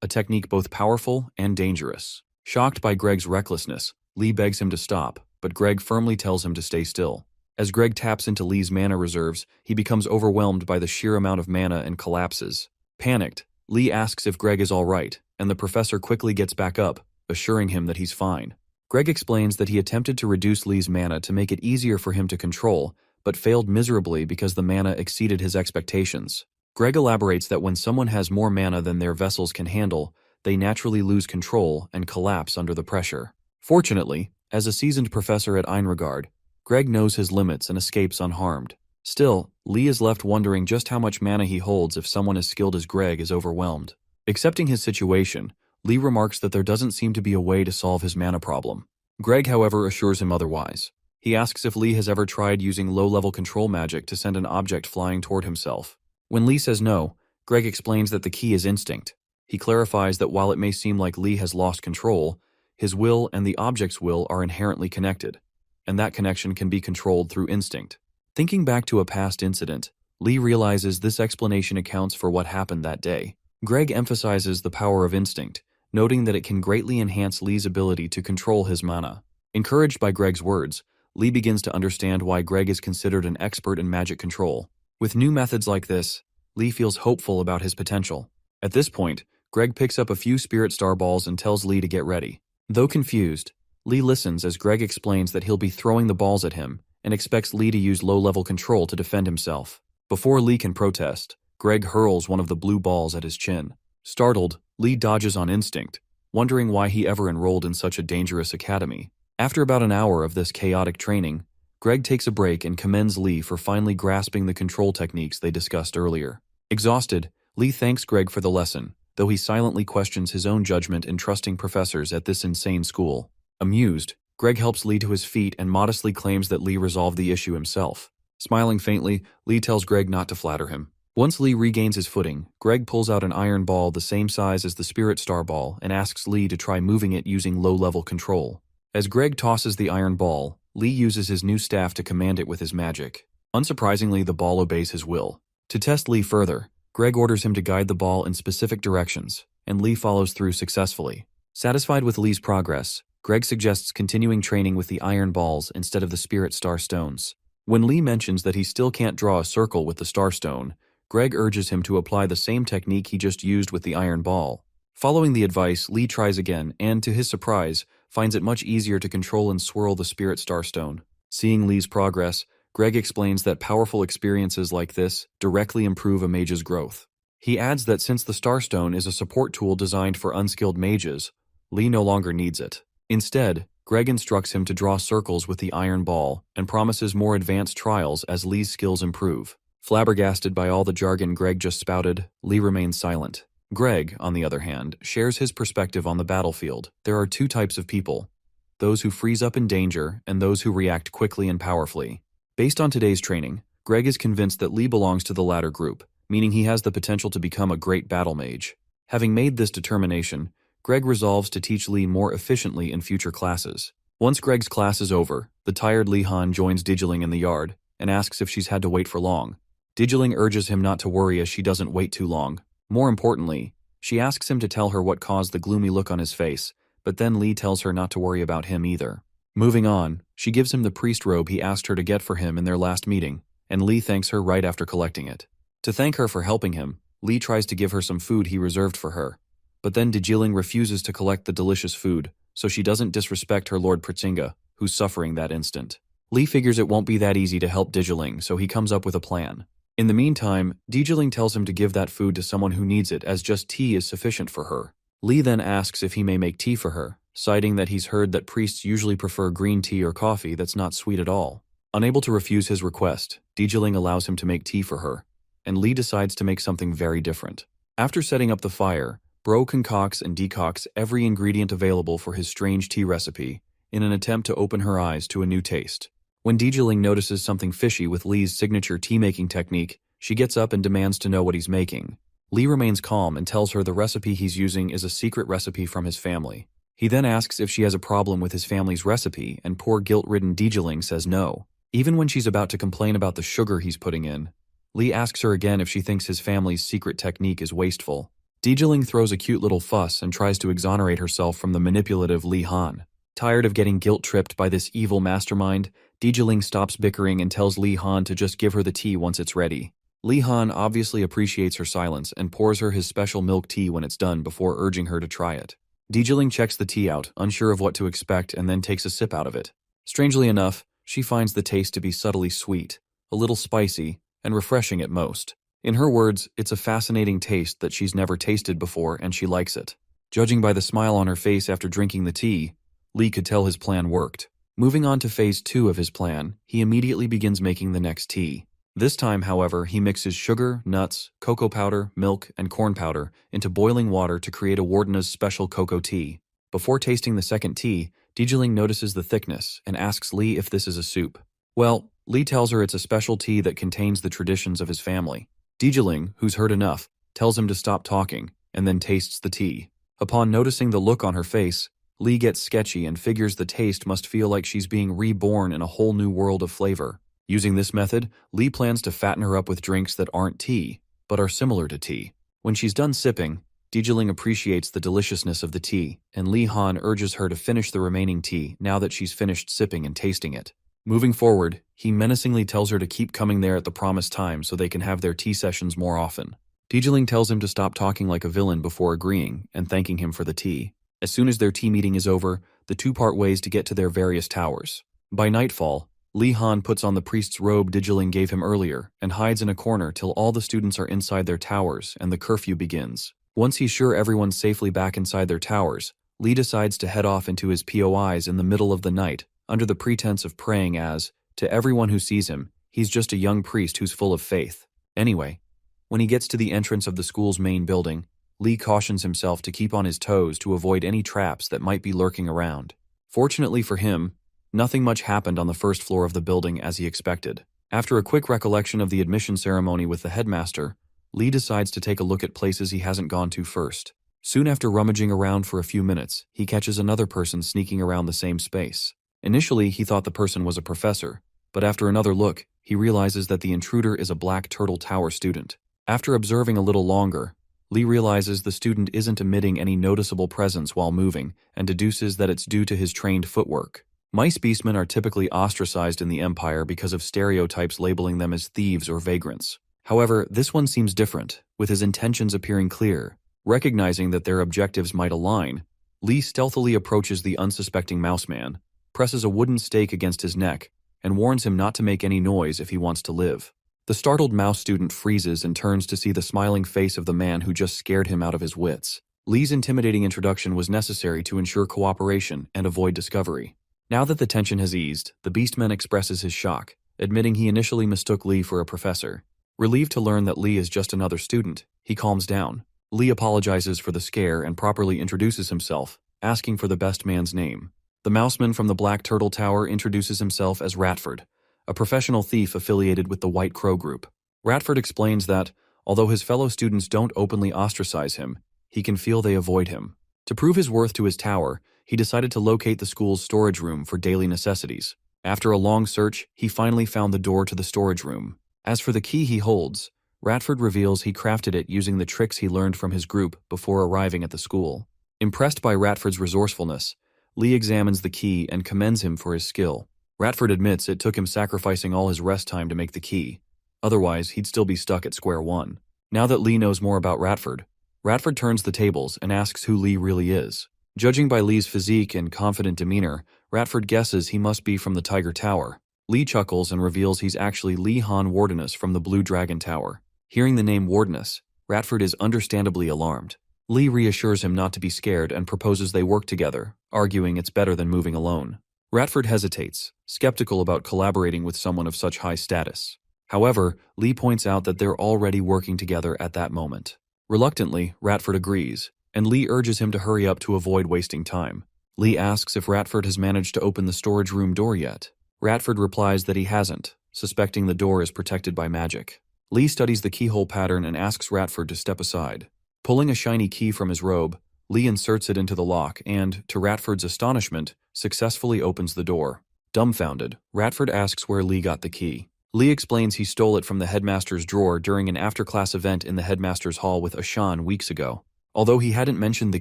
a technique both powerful and dangerous. Shocked by Greg's recklessness, Lee begs him to stop, but Greg firmly tells him to stay still. As Greg taps into Lee's mana reserves, he becomes overwhelmed by the sheer amount of mana and collapses. Panicked, Lee asks if Greg is all right, and the professor quickly gets back up, assuring him that he's fine. Greg explains that he attempted to reduce Lee's mana to make it easier for him to control, but failed miserably because the mana exceeded his expectations. Greg elaborates that when someone has more mana than their vessels can handle, they naturally lose control and collapse under the pressure. Fortunately, as a seasoned professor at Einregard, Greg knows his limits and escapes unharmed. Still, Lee is left wondering just how much mana he holds if someone as skilled as Greg is overwhelmed. Accepting his situation, Lee remarks that there doesn't seem to be a way to solve his mana problem. Greg, however, assures him otherwise. He asks if Lee has ever tried using low-level control magic to send an object flying toward himself. When Lee says no, Greg explains that the key is instinct. He clarifies that while it may seem like Lee has lost control, his will and the object's will are inherently connected, and that connection can be controlled through instinct. Thinking back to a past incident, Lee realizes this explanation accounts for what happened that day. Greg emphasizes the power of instinct, noting that it can greatly enhance Lee's ability to control his mana. Encouraged by Greg's words, Lee begins to understand why Greg is considered an expert in magic control. With new methods like this, Lee feels hopeful about his potential. At this point, Greg picks up a few Spirit Star balls and tells Lee to get ready. Though confused, Lee listens as Greg explains that he'll be throwing the balls at him and expects Lee to use low-level control to defend himself. Before Lee can protest, Greg hurls one of the blue balls at his chin. Startled, Lee dodges on instinct, wondering why he ever enrolled in such a dangerous academy. After about an hour of this chaotic training, Greg takes a break and commends Lee for finally grasping the control techniques they discussed earlier. Exhausted, Lee thanks Greg for the lesson, though he silently questions his own judgment in trusting professors at this insane school. Amused, Greg helps Lee to his feet and modestly claims that Lee resolved the issue himself. Smiling faintly, Lee tells Greg not to flatter him. Once Lee regains his footing, Greg pulls out an iron ball the same size as the Spirit Star ball and asks Lee to try moving it using low-level control. As Greg tosses the iron ball, Lee uses his new staff to command it with his magic. Unsurprisingly, the ball obeys his will. To test Lee further, Greg orders him to guide the ball in specific directions, and Lee follows through successfully. Satisfied with Lee's progress, Greg suggests continuing training with the iron balls instead of the Spirit Star stones. When Lee mentions that he still can't draw a circle with the Star Stone, Greg urges him to apply the same technique he just used with the iron ball. Following the advice, Lee tries again and, to his surprise, finds it much easier to control and swirl the Spirit Star Stone. Seeing Lee's progress, Greg explains that powerful experiences like this directly improve a mage's growth. He adds that since the Star Stone is a support tool designed for unskilled mages, Lee no longer needs it. Instead, Greg instructs him to draw circles with the iron ball and promises more advanced trials as Lee's skills improve. Flabbergasted by all the jargon Greg just spouted, Lee remains silent. Greg, on the other hand, shares his perspective on the battlefield. There are two types of people: those who freeze up in danger and those who react quickly and powerfully. Based on today's training, Greg is convinced that Lee belongs to the latter group, meaning he has the potential to become a great battle mage. Having made this determination, Greg resolves to teach Lee more efficiently in future classes. Once Greg's class is over, the tired Lee Han joins Digiling in the yard and asks if she's had to wait for long. Digiling urges him not to worry as she doesn't wait too long. More importantly, she asks him to tell her what caused the gloomy look on his face, but then Lee tells her not to worry about him either. Moving on, she gives him the priest robe he asked her to get for him in their last meeting, and Lee thanks her right after collecting it. To thank her for helping him, Lee tries to give her some food he reserved for her, but then Digiling refuses to collect the delicious food, so she doesn't disrespect her Lord Pritzinga, who's suffering that instant. Lee figures it won't be that easy to help Digiling, so he comes up with a plan. In the meantime, Digiling tells him to give that food to someone who needs it, as just tea is sufficient for her. Lee then asks if he may make tea for her, citing that he's heard that priests usually prefer green tea or coffee that's not sweet at all. Unable to refuse his request, Digiling allows him to make tea for her, and Lee decides to make something very different. After setting up the fire, Bro concocts and decocts every ingredient available for his strange tea recipe in an attempt to open her eyes to a new taste. When Digiling notices something fishy with Lee's signature tea-making technique, she gets up and demands to know what he's making. Lee remains calm and tells her the recipe he's using is a secret recipe from his family. He then asks if she has a problem with his family's recipe, and poor guilt-ridden Digiling says no. Even when she's about to complain about the sugar he's putting in, Lee asks her again if she thinks his family's secret technique is wasteful. Digiling throws a cute little fuss and tries to exonerate herself from the manipulative Lee Han. Tired of getting guilt-tripped by this evil mastermind, Digiling stops bickering and tells Lee Han to just give her the tea once it's ready. Lee Han obviously appreciates her silence and pours her his special milk tea when it's done before urging her to try it. Digiling checks the tea out, unsure of what to expect, and then takes a sip out of it. Strangely enough, she finds the taste to be subtly sweet, a little spicy, and refreshing at most. In her words, it's a fascinating taste that she's never tasted before and she likes it. Judging by the smile on her face after drinking the tea, Lee could tell his plan worked. Moving on to phase 2 of his plan, he immediately begins making the next tea. This time, however, he mixes sugar, nuts, cocoa powder, milk, and corn powder into boiling water to create a Wardena's special cocoa tea. Before tasting the second tea, Digiling notices the thickness and asks Lee if this is a soup. Well, Lee tells her it's a special tea that contains the traditions of his family. Digiling, who's heard enough, tells him to stop talking, and then tastes the tea. Upon noticing the look on her face, Lee gets sketchy and figures the taste must feel like she's being reborn in a whole new world of flavor. Using this method, Lee plans to fatten her up with drinks that aren't tea, but are similar to tea. When she's done sipping, Digiling appreciates the deliciousness of the tea, and Lee Han urges her to finish the remaining tea now that she's finished sipping and tasting it. Moving forward, he menacingly tells her to keep coming there at the promised time so they can have their tea sessions more often. Digiling tells him to stop talking like a villain before agreeing and thanking him for the tea. As soon as their tea meeting is over, the two part ways to get to their various towers. By nightfall, Lee Han puts on the priest's robe Digiling gave him earlier and hides in a corner till all the students are inside their towers and the curfew begins. Once he's sure everyone's safely back inside their towers, Lee decides to head off into his POIs in the middle of the night under the pretense of praying as, to everyone who sees him, he's just a young priest who's full of faith. Anyway, when he gets to the entrance of the school's main building, Lee cautions himself to keep on his toes to avoid any traps that might be lurking around. Fortunately for him, nothing much happened on the first floor of the building as he expected. After a quick recollection of the admission ceremony with the headmaster, Lee decides to take a look at places he hasn't gone to first. Soon after rummaging around for a few minutes, he catches another person sneaking around the same space. Initially, he thought the person was a professor, but after another look, he realizes that the intruder is a Black Turtle Tower student. After observing a little longer, Lee realizes the student isn't emitting any noticeable presence while moving and deduces that it's due to his trained footwork. Mice beastmen are typically ostracized in the Empire because of stereotypes labeling them as thieves or vagrants. However, this one seems different, with his intentions appearing clear. Recognizing that their objectives might align, Lee stealthily approaches the unsuspecting mouseman, presses a wooden stake against his neck, and warns him not to make any noise if he wants to live. The startled mouse student freezes and turns to see the smiling face of the man who just scared him out of his wits. Lee's intimidating introduction was necessary to ensure cooperation and avoid discovery. Now that the tension has eased, the Beastman expresses his shock, admitting he initially mistook Lee for a professor. Relieved to learn that Lee is just another student, he calms down. Lee apologizes for the scare and properly introduces himself, asking for the best man's name. The mouseman from the Black Turtle Tower introduces himself as Ratford, a professional thief affiliated with the White Crow Group. Ratford explains that, although his fellow students don't openly ostracize him, he can feel they avoid him. To prove his worth to his tower, he decided to locate the school's storage room for daily necessities. After a long search, he finally found the door to the storage room. As for the key he holds, Ratford reveals he crafted it using the tricks he learned from his group before arriving at the school. Impressed by Ratford's resourcefulness, Lee examines the key and commends him for his skill. Ratford admits it took him sacrificing all his rest time to make the key. Otherwise, he'd still be stuck at square one. Now that Lee knows more about Ratford, Ratford turns the tables and asks who Lee really is. Judging by Lee's physique and confident demeanor, Ratford guesses he must be from the Tiger Tower. Lee chuckles and reveals he's actually Lee Han Wardenus from the Blue Dragon Tower. Hearing the name Wardenus, Ratford is understandably alarmed. Lee reassures him not to be scared and proposes they work together, arguing it's better than moving alone. Ratford hesitates, skeptical about collaborating with someone of such high status. However, Lee points out that they're already working together at that moment. Reluctantly, Ratford agrees, and Lee urges him to hurry up to avoid wasting time. Lee asks if Ratford has managed to open the storage room door yet. Ratford replies that he hasn't, suspecting the door is protected by magic. Lee studies the keyhole pattern and asks Ratford to step aside. Pulling a shiny key from his robe, Lee inserts it into the lock and, to Ratford's astonishment, successfully opens the door. Dumbfounded, Ratford asks where Lee got the key. Lee explains he stole it from the headmaster's drawer during an after-class event in the headmaster's hall with Ashan weeks ago. Although he hadn't mentioned the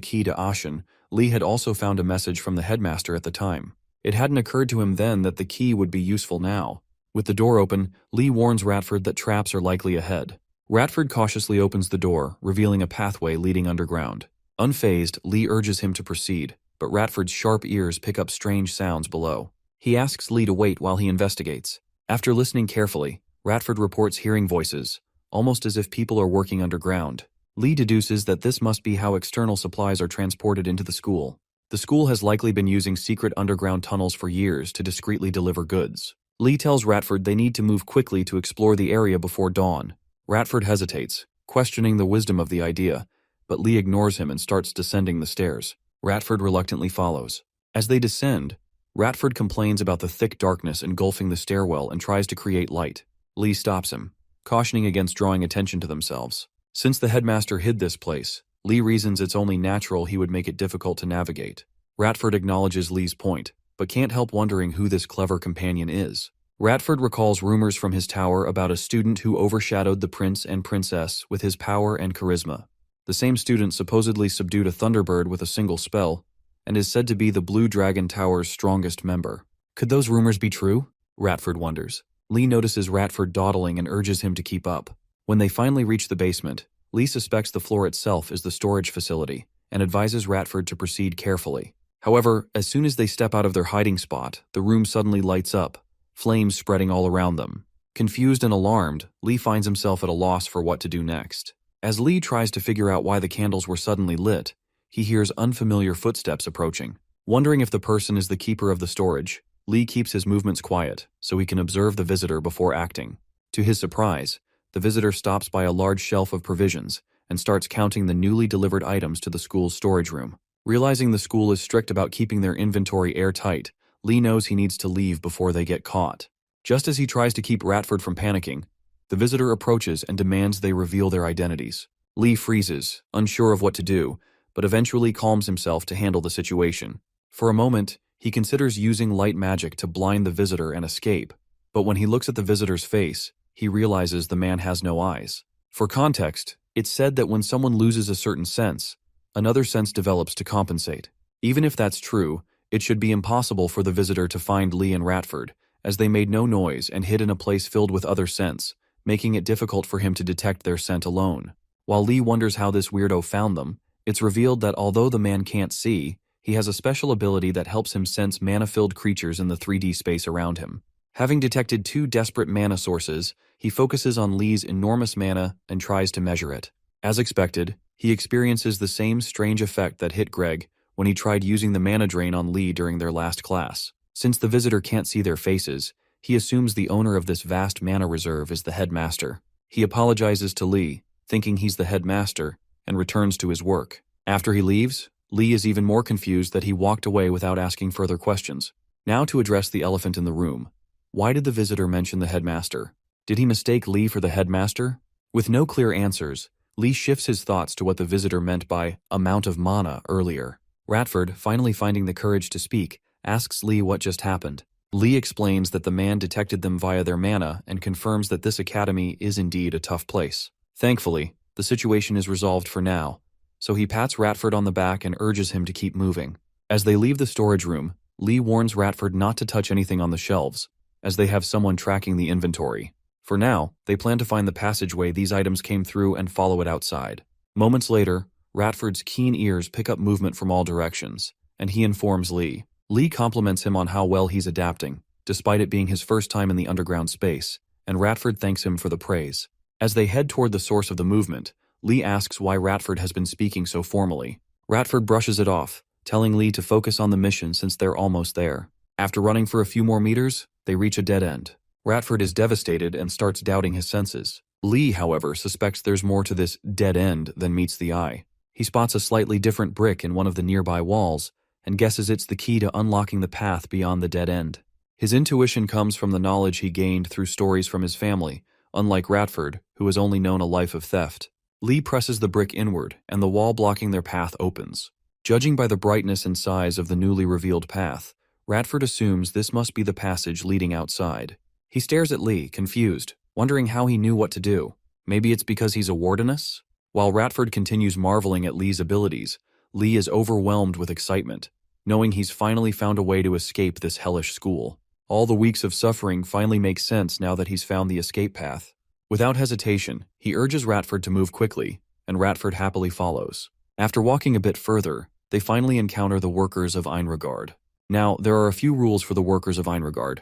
key to Ashan, Lee had also found a message from the headmaster at the time. It hadn't occurred to him then that the key would be useful now. With the door open, Lee warns Ratford that traps are likely ahead. Ratford cautiously opens the door, revealing a pathway leading underground. Unfazed, Lee urges him to proceed, but Ratford's sharp ears pick up strange sounds below. He asks Lee to wait while he investigates. After listening carefully, Ratford reports hearing voices, almost as if people are working underground. Lee deduces that this must be how external supplies are transported into the school. The school has likely been using secret underground tunnels for years to discreetly deliver goods. Lee tells Ratford they need to move quickly to explore the area before dawn. Ratford hesitates, questioning the wisdom of the idea, but Lee ignores him and starts descending the stairs. Ratford reluctantly follows. As they descend, Ratford complains about the thick darkness engulfing the stairwell and tries to create light. Lee stops him, cautioning against drawing attention to themselves. Since the headmaster hid this place, Lee reasons it's only natural he would make it difficult to navigate. Ratford acknowledges Lee's point, but can't help wondering who this clever companion is. Ratford recalls rumors from his tower about a student who overshadowed the prince and princess with his power and charisma. The same student supposedly subdued a thunderbird with a single spell, and is said to be the Blue Dragon Tower's strongest member. Could those rumors be true? Ratford wonders. Lee notices Ratford dawdling and urges him to keep up. When they finally reach the basement, Lee suspects the floor itself is the storage facility, and advises Ratford to proceed carefully. However, as soon as they step out of their hiding spot, the room suddenly lights up, flames spreading all around them. Confused and alarmed, Lee finds himself at a loss for what to do next. As Lee tries to figure out why the candles were suddenly lit, he hears unfamiliar footsteps approaching. Wondering if the person is the keeper of the storage, Lee keeps his movements quiet so he can observe the visitor before acting. To his surprise, the visitor stops by a large shelf of provisions and starts counting the newly delivered items to the school's storage room. Realizing the school is strict about keeping their inventory airtight, Lee knows he needs to leave before they get caught. Just as he tries to keep Ratford from panicking, the visitor approaches and demands they reveal their identities. Lee freezes, unsure of what to do, but eventually calms himself to handle the situation. For a moment, he considers using light magic to blind the visitor and escape, but when he looks at the visitor's face, he realizes the man has no eyes. For context, it's said that when someone loses a certain sense, another sense develops to compensate. Even if that's true, it should be impossible for the visitor to find Lee and Ratford, as they made no noise and hid in a place filled with other scents, making it difficult for him to detect their scent alone. While Lee wonders how this weirdo found them, it's revealed that although the man can't see, he has a special ability that helps him sense mana-filled creatures in the 3D space around him. Having detected 2 desperate mana sources, he focuses on Lee's enormous mana and tries to measure it. As expected, he experiences the same strange effect that hit Greg when he tried using the mana drain on Lee during their last class. Since the visitor can't see their faces, he assumes the owner of this vast mana reserve is the headmaster. He apologizes to Lee, thinking he's the headmaster, and returns to his work. After he leaves, Lee is even more confused that he walked away without asking further questions. Now to address the elephant in the room. Why did the visitor mention the headmaster? Did he mistake Lee for the headmaster? With no clear answers, Lee shifts his thoughts to what the visitor meant by amount of mana earlier. Ratford, finally finding the courage to speak, asks Lee what just happened. Lee explains that the man detected them via their mana and confirms that this academy is indeed a tough place. Thankfully, the situation is resolved for now, so he pats Ratford on the back and urges him to keep moving. As they leave the storage room, Lee warns Ratford not to touch anything on the shelves, as they have someone tracking the inventory. For now, they plan to find the passageway these items came through and follow it outside. Moments later, Ratford's keen ears pick up movement from all directions, and he informs Lee. Lee compliments him on how well he's adapting, despite it being his first time in the underground space, and Ratford thanks him for the praise. As they head toward the source of the movement, Lee asks why Ratford has been speaking so formally. Ratford brushes it off, telling Lee to focus on the mission since they're almost there. After running for a few more meters, they reach a dead end. Ratford is devastated and starts doubting his senses. Lee, however, suspects there's more to this dead end than meets the eye. He spots a slightly different brick in one of the nearby walls and guesses it's the key to unlocking the path beyond the dead end. His intuition comes from the knowledge he gained through stories from his family, unlike Ratford, who has only known a life of theft. Lee presses the brick inward, and the wall blocking their path opens. Judging by the brightness and size of the newly revealed path, Ratford assumes this must be the passage leading outside. He stares at Lee, confused, wondering how he knew what to do. Maybe it's because he's a wardeness? While Ratford continues marveling at Lee's abilities, Lee is overwhelmed with excitement, knowing he's finally found a way to escape this hellish school. All the weeks of suffering finally make sense now that he's found the escape path. Without hesitation, he urges Ratford to move quickly, and Ratford happily follows. After walking a bit further, they finally encounter the workers of Einregard. Now, there are a few rules for the workers of Einregard.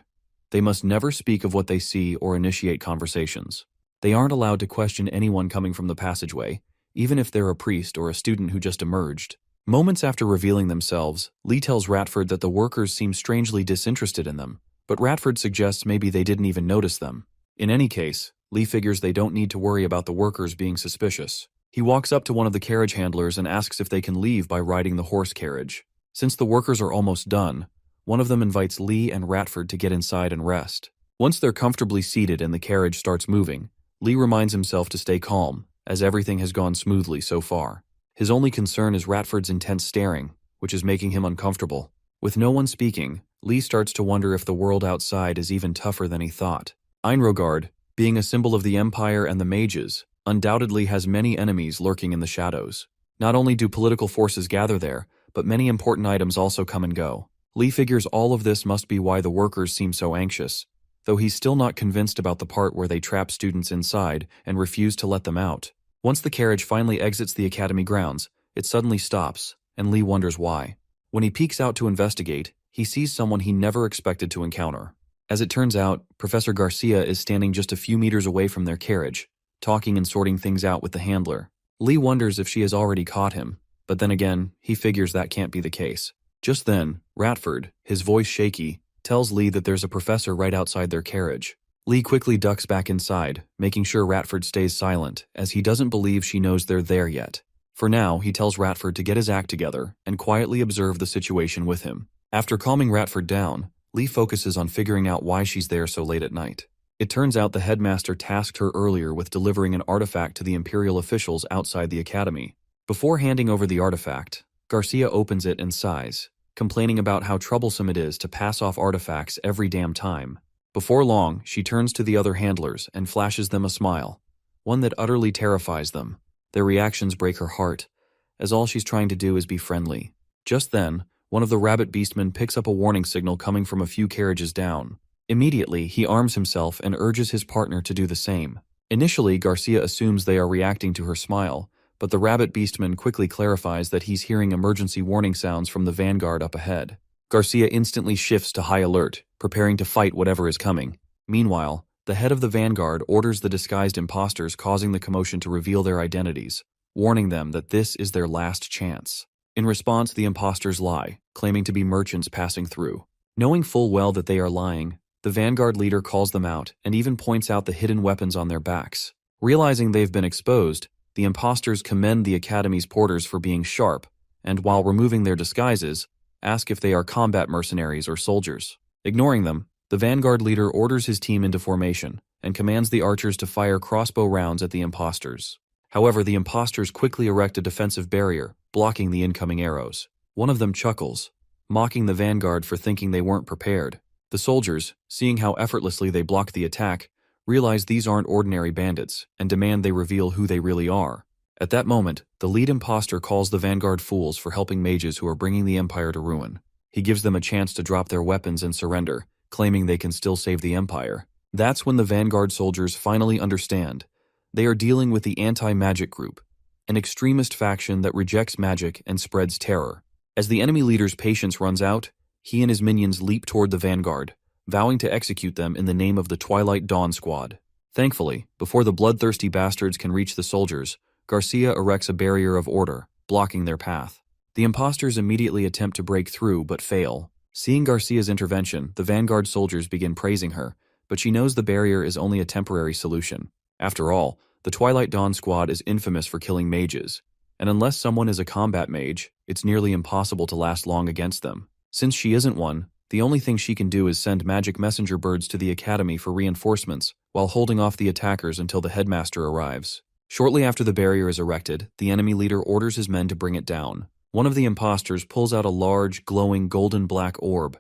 They must never speak of what they see or initiate conversations. They aren't allowed to question anyone coming from the passageway, even if they're a priest or a student who just emerged. Moments after revealing themselves, Lee tells Ratford that the workers seem strangely disinterested in them, but Ratford suggests maybe they didn't even notice them. In any case, Lee figures they don't need to worry about the workers being suspicious. He walks up to one of the carriage handlers and asks if they can leave by riding the horse carriage. Since the workers are almost done, one of them invites Lee and Ratford to get inside and rest. Once they're comfortably seated and the carriage starts moving, Lee reminds himself to stay calm, as everything has gone smoothly so far. His only concern is Ratford's intense staring, which is making him uncomfortable. With no one speaking, Lee starts to wonder if the world outside is even tougher than he thought. Einregard, being a symbol of the Empire and the mages, undoubtedly has many enemies lurking in the shadows. Not only do political forces gather there, but many important items also come and go. Lee figures all of this must be why the workers seem so anxious, though he's still not convinced about the part where they trap students inside and refuse to let them out. Once the carriage finally exits the academy grounds, it suddenly stops, and Lee wonders why. When he peeks out to investigate, he sees someone he never expected to encounter. As it turns out, Professor Garcia is standing just a few meters away from their carriage, talking and sorting things out with the handler. Lee wonders if she has already caught him, but then again, he figures that can't be the case. Just then, Ratford, his voice shaky, tells Lee that there's a professor right outside their carriage. Lee quickly ducks back inside, making sure Ratford stays silent, as he doesn't believe she knows they're there yet. For now, he tells Ratford to get his act together and quietly observe the situation with him. After calming Ratford down, Lee focuses on figuring out why she's there so late at night. It turns out the headmaster tasked her earlier with delivering an artifact to the Imperial officials outside the academy. Before handing over the artifact, Garcia opens it and sighs, complaining about how troublesome it is to pass off artifacts every damn time. Before long, she turns to the other handlers and flashes them a smile, one that utterly terrifies them. Their reactions break her heart, as all she's trying to do is be friendly. Just then, one of the rabbit beastmen picks up a warning signal coming from a few carriages down. Immediately, he arms himself and urges his partner to do the same. Initially, Garcia assumes they are reacting to her smile, but the rabbit beastman quickly clarifies that he's hearing emergency warning sounds from the vanguard up ahead. Garcia instantly shifts to high alert, preparing to fight whatever is coming. Meanwhile, the head of the vanguard orders the disguised imposters causing the commotion to reveal their identities, warning them that this is their last chance. In response, the imposters lie, claiming to be merchants passing through. Knowing full well that they are lying, the vanguard leader calls them out and even points out the hidden weapons on their backs. Realizing they've been exposed, the imposters commend the academy's porters for being sharp, and while removing their disguises, ask if they are combat mercenaries or soldiers. Ignoring them, the vanguard leader orders his team into formation and commands the archers to fire crossbow rounds at the imposters. However, the imposters quickly erect a defensive barrier, blocking the incoming arrows. One of them chuckles, mocking the vanguard for thinking they weren't prepared. The soldiers, seeing how effortlessly they blocked the attack, realize these aren't ordinary bandits and demand they reveal who they really are. At that moment, the lead imposter calls the vanguard fools for helping mages who are bringing the empire to ruin. He gives them a chance to drop their weapons and surrender, claiming they can still save the empire. That's when the vanguard soldiers finally understand. They are dealing with the anti-magic group, an extremist faction that rejects magic and spreads terror. As the enemy leader's patience runs out, he and his minions leap toward the vanguard, vowing to execute them in the name of the Twilight Dawn Squad. Thankfully, before the bloodthirsty bastards can reach the soldiers, Garcia erects a barrier of order, blocking their path. The imposters immediately attempt to break through but fail. Seeing Garcia's intervention, the vanguard soldiers begin praising her, but she knows the barrier is only a temporary solution. After all, the Twilight Dawn Squad is infamous for killing mages, and unless someone is a combat mage, it's nearly impossible to last long against them. Since she isn't one, the only thing she can do is send magic messenger birds to the academy for reinforcements, while holding off the attackers until the headmaster arrives. Shortly after the barrier is erected, the enemy leader orders his men to bring it down. One of the imposters pulls out a large, glowing golden-black orb,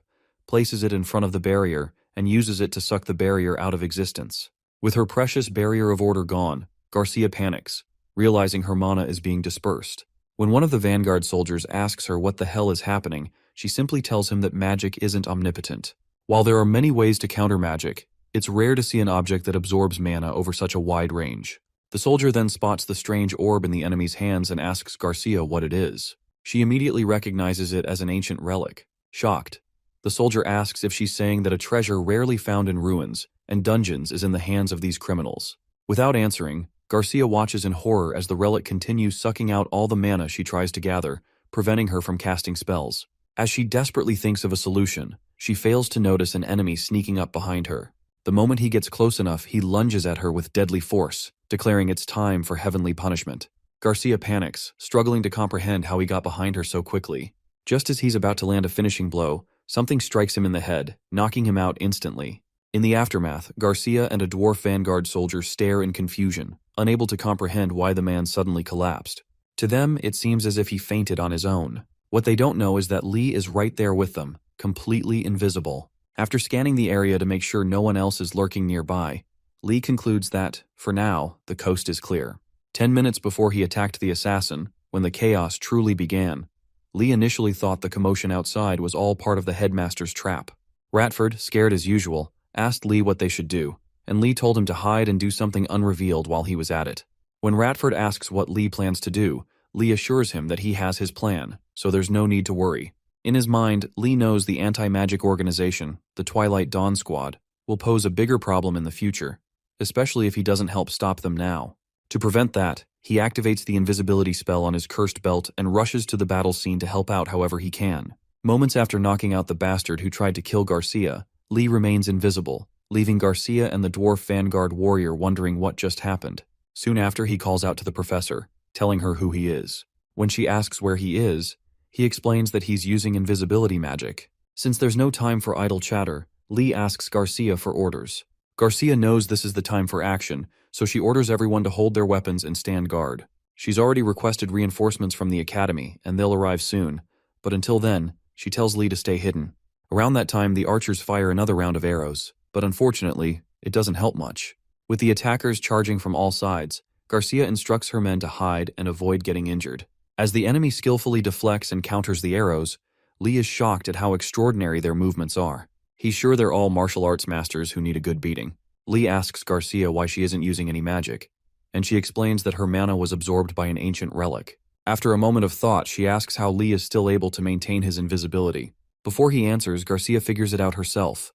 places it in front of the barrier, and uses it to suck the barrier out of existence. With her precious barrier of order gone, Garcia panics, realizing her mana is being dispersed. When one of the vanguard soldiers asks her what the hell is happening, she simply tells him that magic isn't omnipotent. While there are many ways to counter magic, it's rare to see an object that absorbs mana over such a wide range. The soldier then spots the strange orb in the enemy's hands and asks Garcia what it is. She immediately recognizes it as an ancient relic. Shocked, the soldier asks if she's saying that a treasure rarely found in ruins and dungeons is in the hands of these criminals. Without answering, Garcia watches in horror as the relic continues sucking out all the mana she tries to gather, preventing her from casting spells. As she desperately thinks of a solution, she fails to notice an enemy sneaking up behind her. The moment he gets close enough, he lunges at her with deadly force, declaring it's time for heavenly punishment. Garcia panics, struggling to comprehend how he got behind her so quickly. Just as he's about to land a finishing blow, something strikes him in the head, knocking him out instantly. In the aftermath, Garcia and a dwarf vanguard soldier stare in confusion, unable to comprehend why the man suddenly collapsed. To them, it seems as if he fainted on his own. What they don't know is that Lee is right there with them, completely invisible. After scanning the area to make sure no one else is lurking nearby, Lee concludes that, for now, the coast is clear. 10 minutes before he attacked the assassin, when the chaos truly began, Lee initially thought the commotion outside was all part of the headmaster's trap. Ratford, scared as usual, asked Lee what they should do, and Lee told him to hide and do something unrevealed while he was at it. When Ratford asks what Lee plans to do, Lee assures him that he has his plan, so there's no need to worry. In his mind, Lee knows the anti-magic organization, the Twilight Dawn Squad, will pose a bigger problem in the future, especially if he doesn't help stop them now. To prevent that, he activates the invisibility spell on his cursed belt and rushes to the battle scene to help out however he can. Moments after knocking out the bastard who tried to kill Garcia, Lee remains invisible, leaving Garcia and the dwarf vanguard warrior wondering what just happened. Soon after, he calls out to the professor, telling her who he is. When she asks where he is, he explains that he's using invisibility magic. Since there's no time for idle chatter, Lee asks Garcia for orders. Garcia knows this is the time for action, so she orders everyone to hold their weapons and stand guard. She's already requested reinforcements from the academy, and they'll arrive soon, but until then, she tells Lee to stay hidden. Around that time, the archers fire another round of arrows, but unfortunately, it doesn't help much. With the attackers charging from all sides, Garcia instructs her men to hide and avoid getting injured. As the enemy skillfully deflects and counters the arrows, Lee is shocked at how extraordinary their movements are. He's sure they're all martial arts masters who need a good beating. Lee asks Garcia why she isn't using any magic, and she explains that her mana was absorbed by an ancient relic. After a moment of thought, she asks how Lee is still able to maintain his invisibility. Before he answers, Garcia figures it out herself.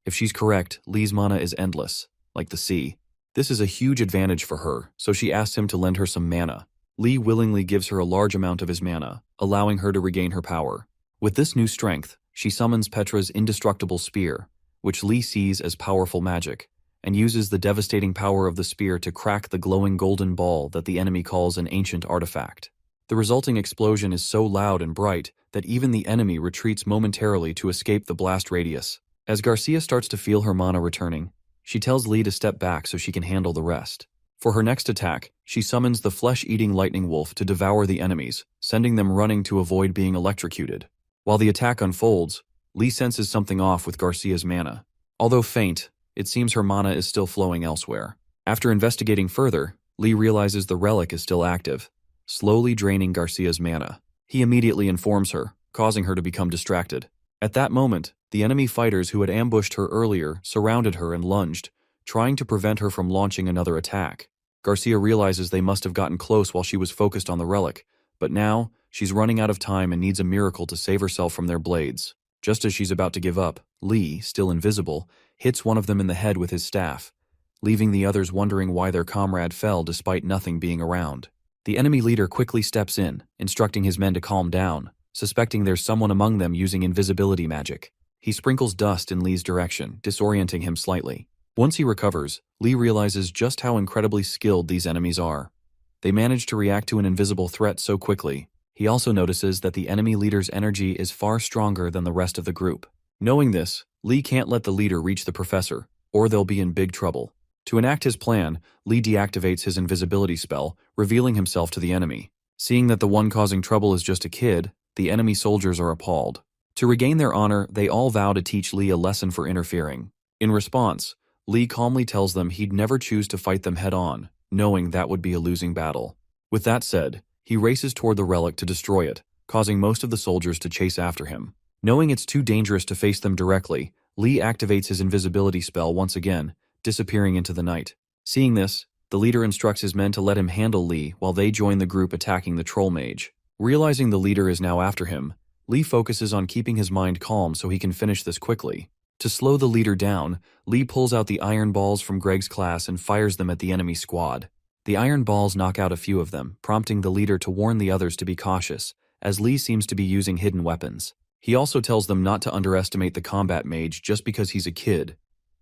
If she's correct, Lee's mana is endless, like the sea. This is a huge advantage for her, so she asks him to lend her some mana. Lee willingly gives her a large amount of his mana, allowing her to regain her power. With this new strength, she summons Petra's indestructible spear, which Lee sees as powerful magic, and uses the devastating power of the spear to crack the glowing golden ball that the enemy calls an ancient artifact. The resulting explosion is so loud and bright that even the enemy retreats momentarily to escape the blast radius. As Garcia starts to feel her mana returning, she tells Lee to step back so she can handle the rest. For her next attack, she summons the flesh-eating lightning wolf to devour the enemies, sending them running to avoid being electrocuted. While the attack unfolds, Lee senses something off with Garcia's mana. Although faint, it seems her mana is still flowing elsewhere. After investigating further, Lee realizes the relic is still active, slowly draining Garcia's mana. He immediately informs her, causing her to become distracted. At that moment, the enemy fighters who had ambushed her earlier surrounded her and lunged, trying to prevent her from launching another attack. Garcia realizes they must have gotten close while she was focused on the relic, but now, she's running out of time and needs a miracle to save herself from their blades. Just as she's about to give up, Lee, still invisible, hits one of them in the head with his staff, leaving the others wondering why their comrade fell despite nothing being around. The enemy leader quickly steps in, instructing his men to calm down, suspecting there's someone among them using invisibility magic. He sprinkles dust in Lee's direction, disorienting him slightly. Once he recovers, Lee realizes just how incredibly skilled these enemies are. They manage to react to an invisible threat so quickly. He also notices that the enemy leader's energy is far stronger than the rest of the group. Knowing this, Lee can't let the leader reach the professor, or they'll be in big trouble. To enact his plan, Lee deactivates his invisibility spell, revealing himself to the enemy. Seeing that the one causing trouble is just a kid, the enemy soldiers are appalled. To regain their honor, they all vow to teach Lee a lesson for interfering. In response, Lee calmly tells them he'd never choose to fight them head-on, knowing that would be a losing battle. With that said, he races toward the relic to destroy it, causing most of the soldiers to chase after him. Knowing it's too dangerous to face them directly, Lee activates his invisibility spell once again, disappearing into the night. Seeing this, the leader instructs his men to let him handle Lee while they join the group attacking the troll mage. Realizing the leader is now after him, Lee focuses on keeping his mind calm so he can finish this quickly. To slow the leader down, Lee pulls out the iron balls from Greg's class and fires them at the enemy squad. The iron balls knock out a few of them, prompting the leader to warn the others to be cautious, as Lee seems to be using hidden weapons. He also tells them not to underestimate the combat mage just because he's a kid.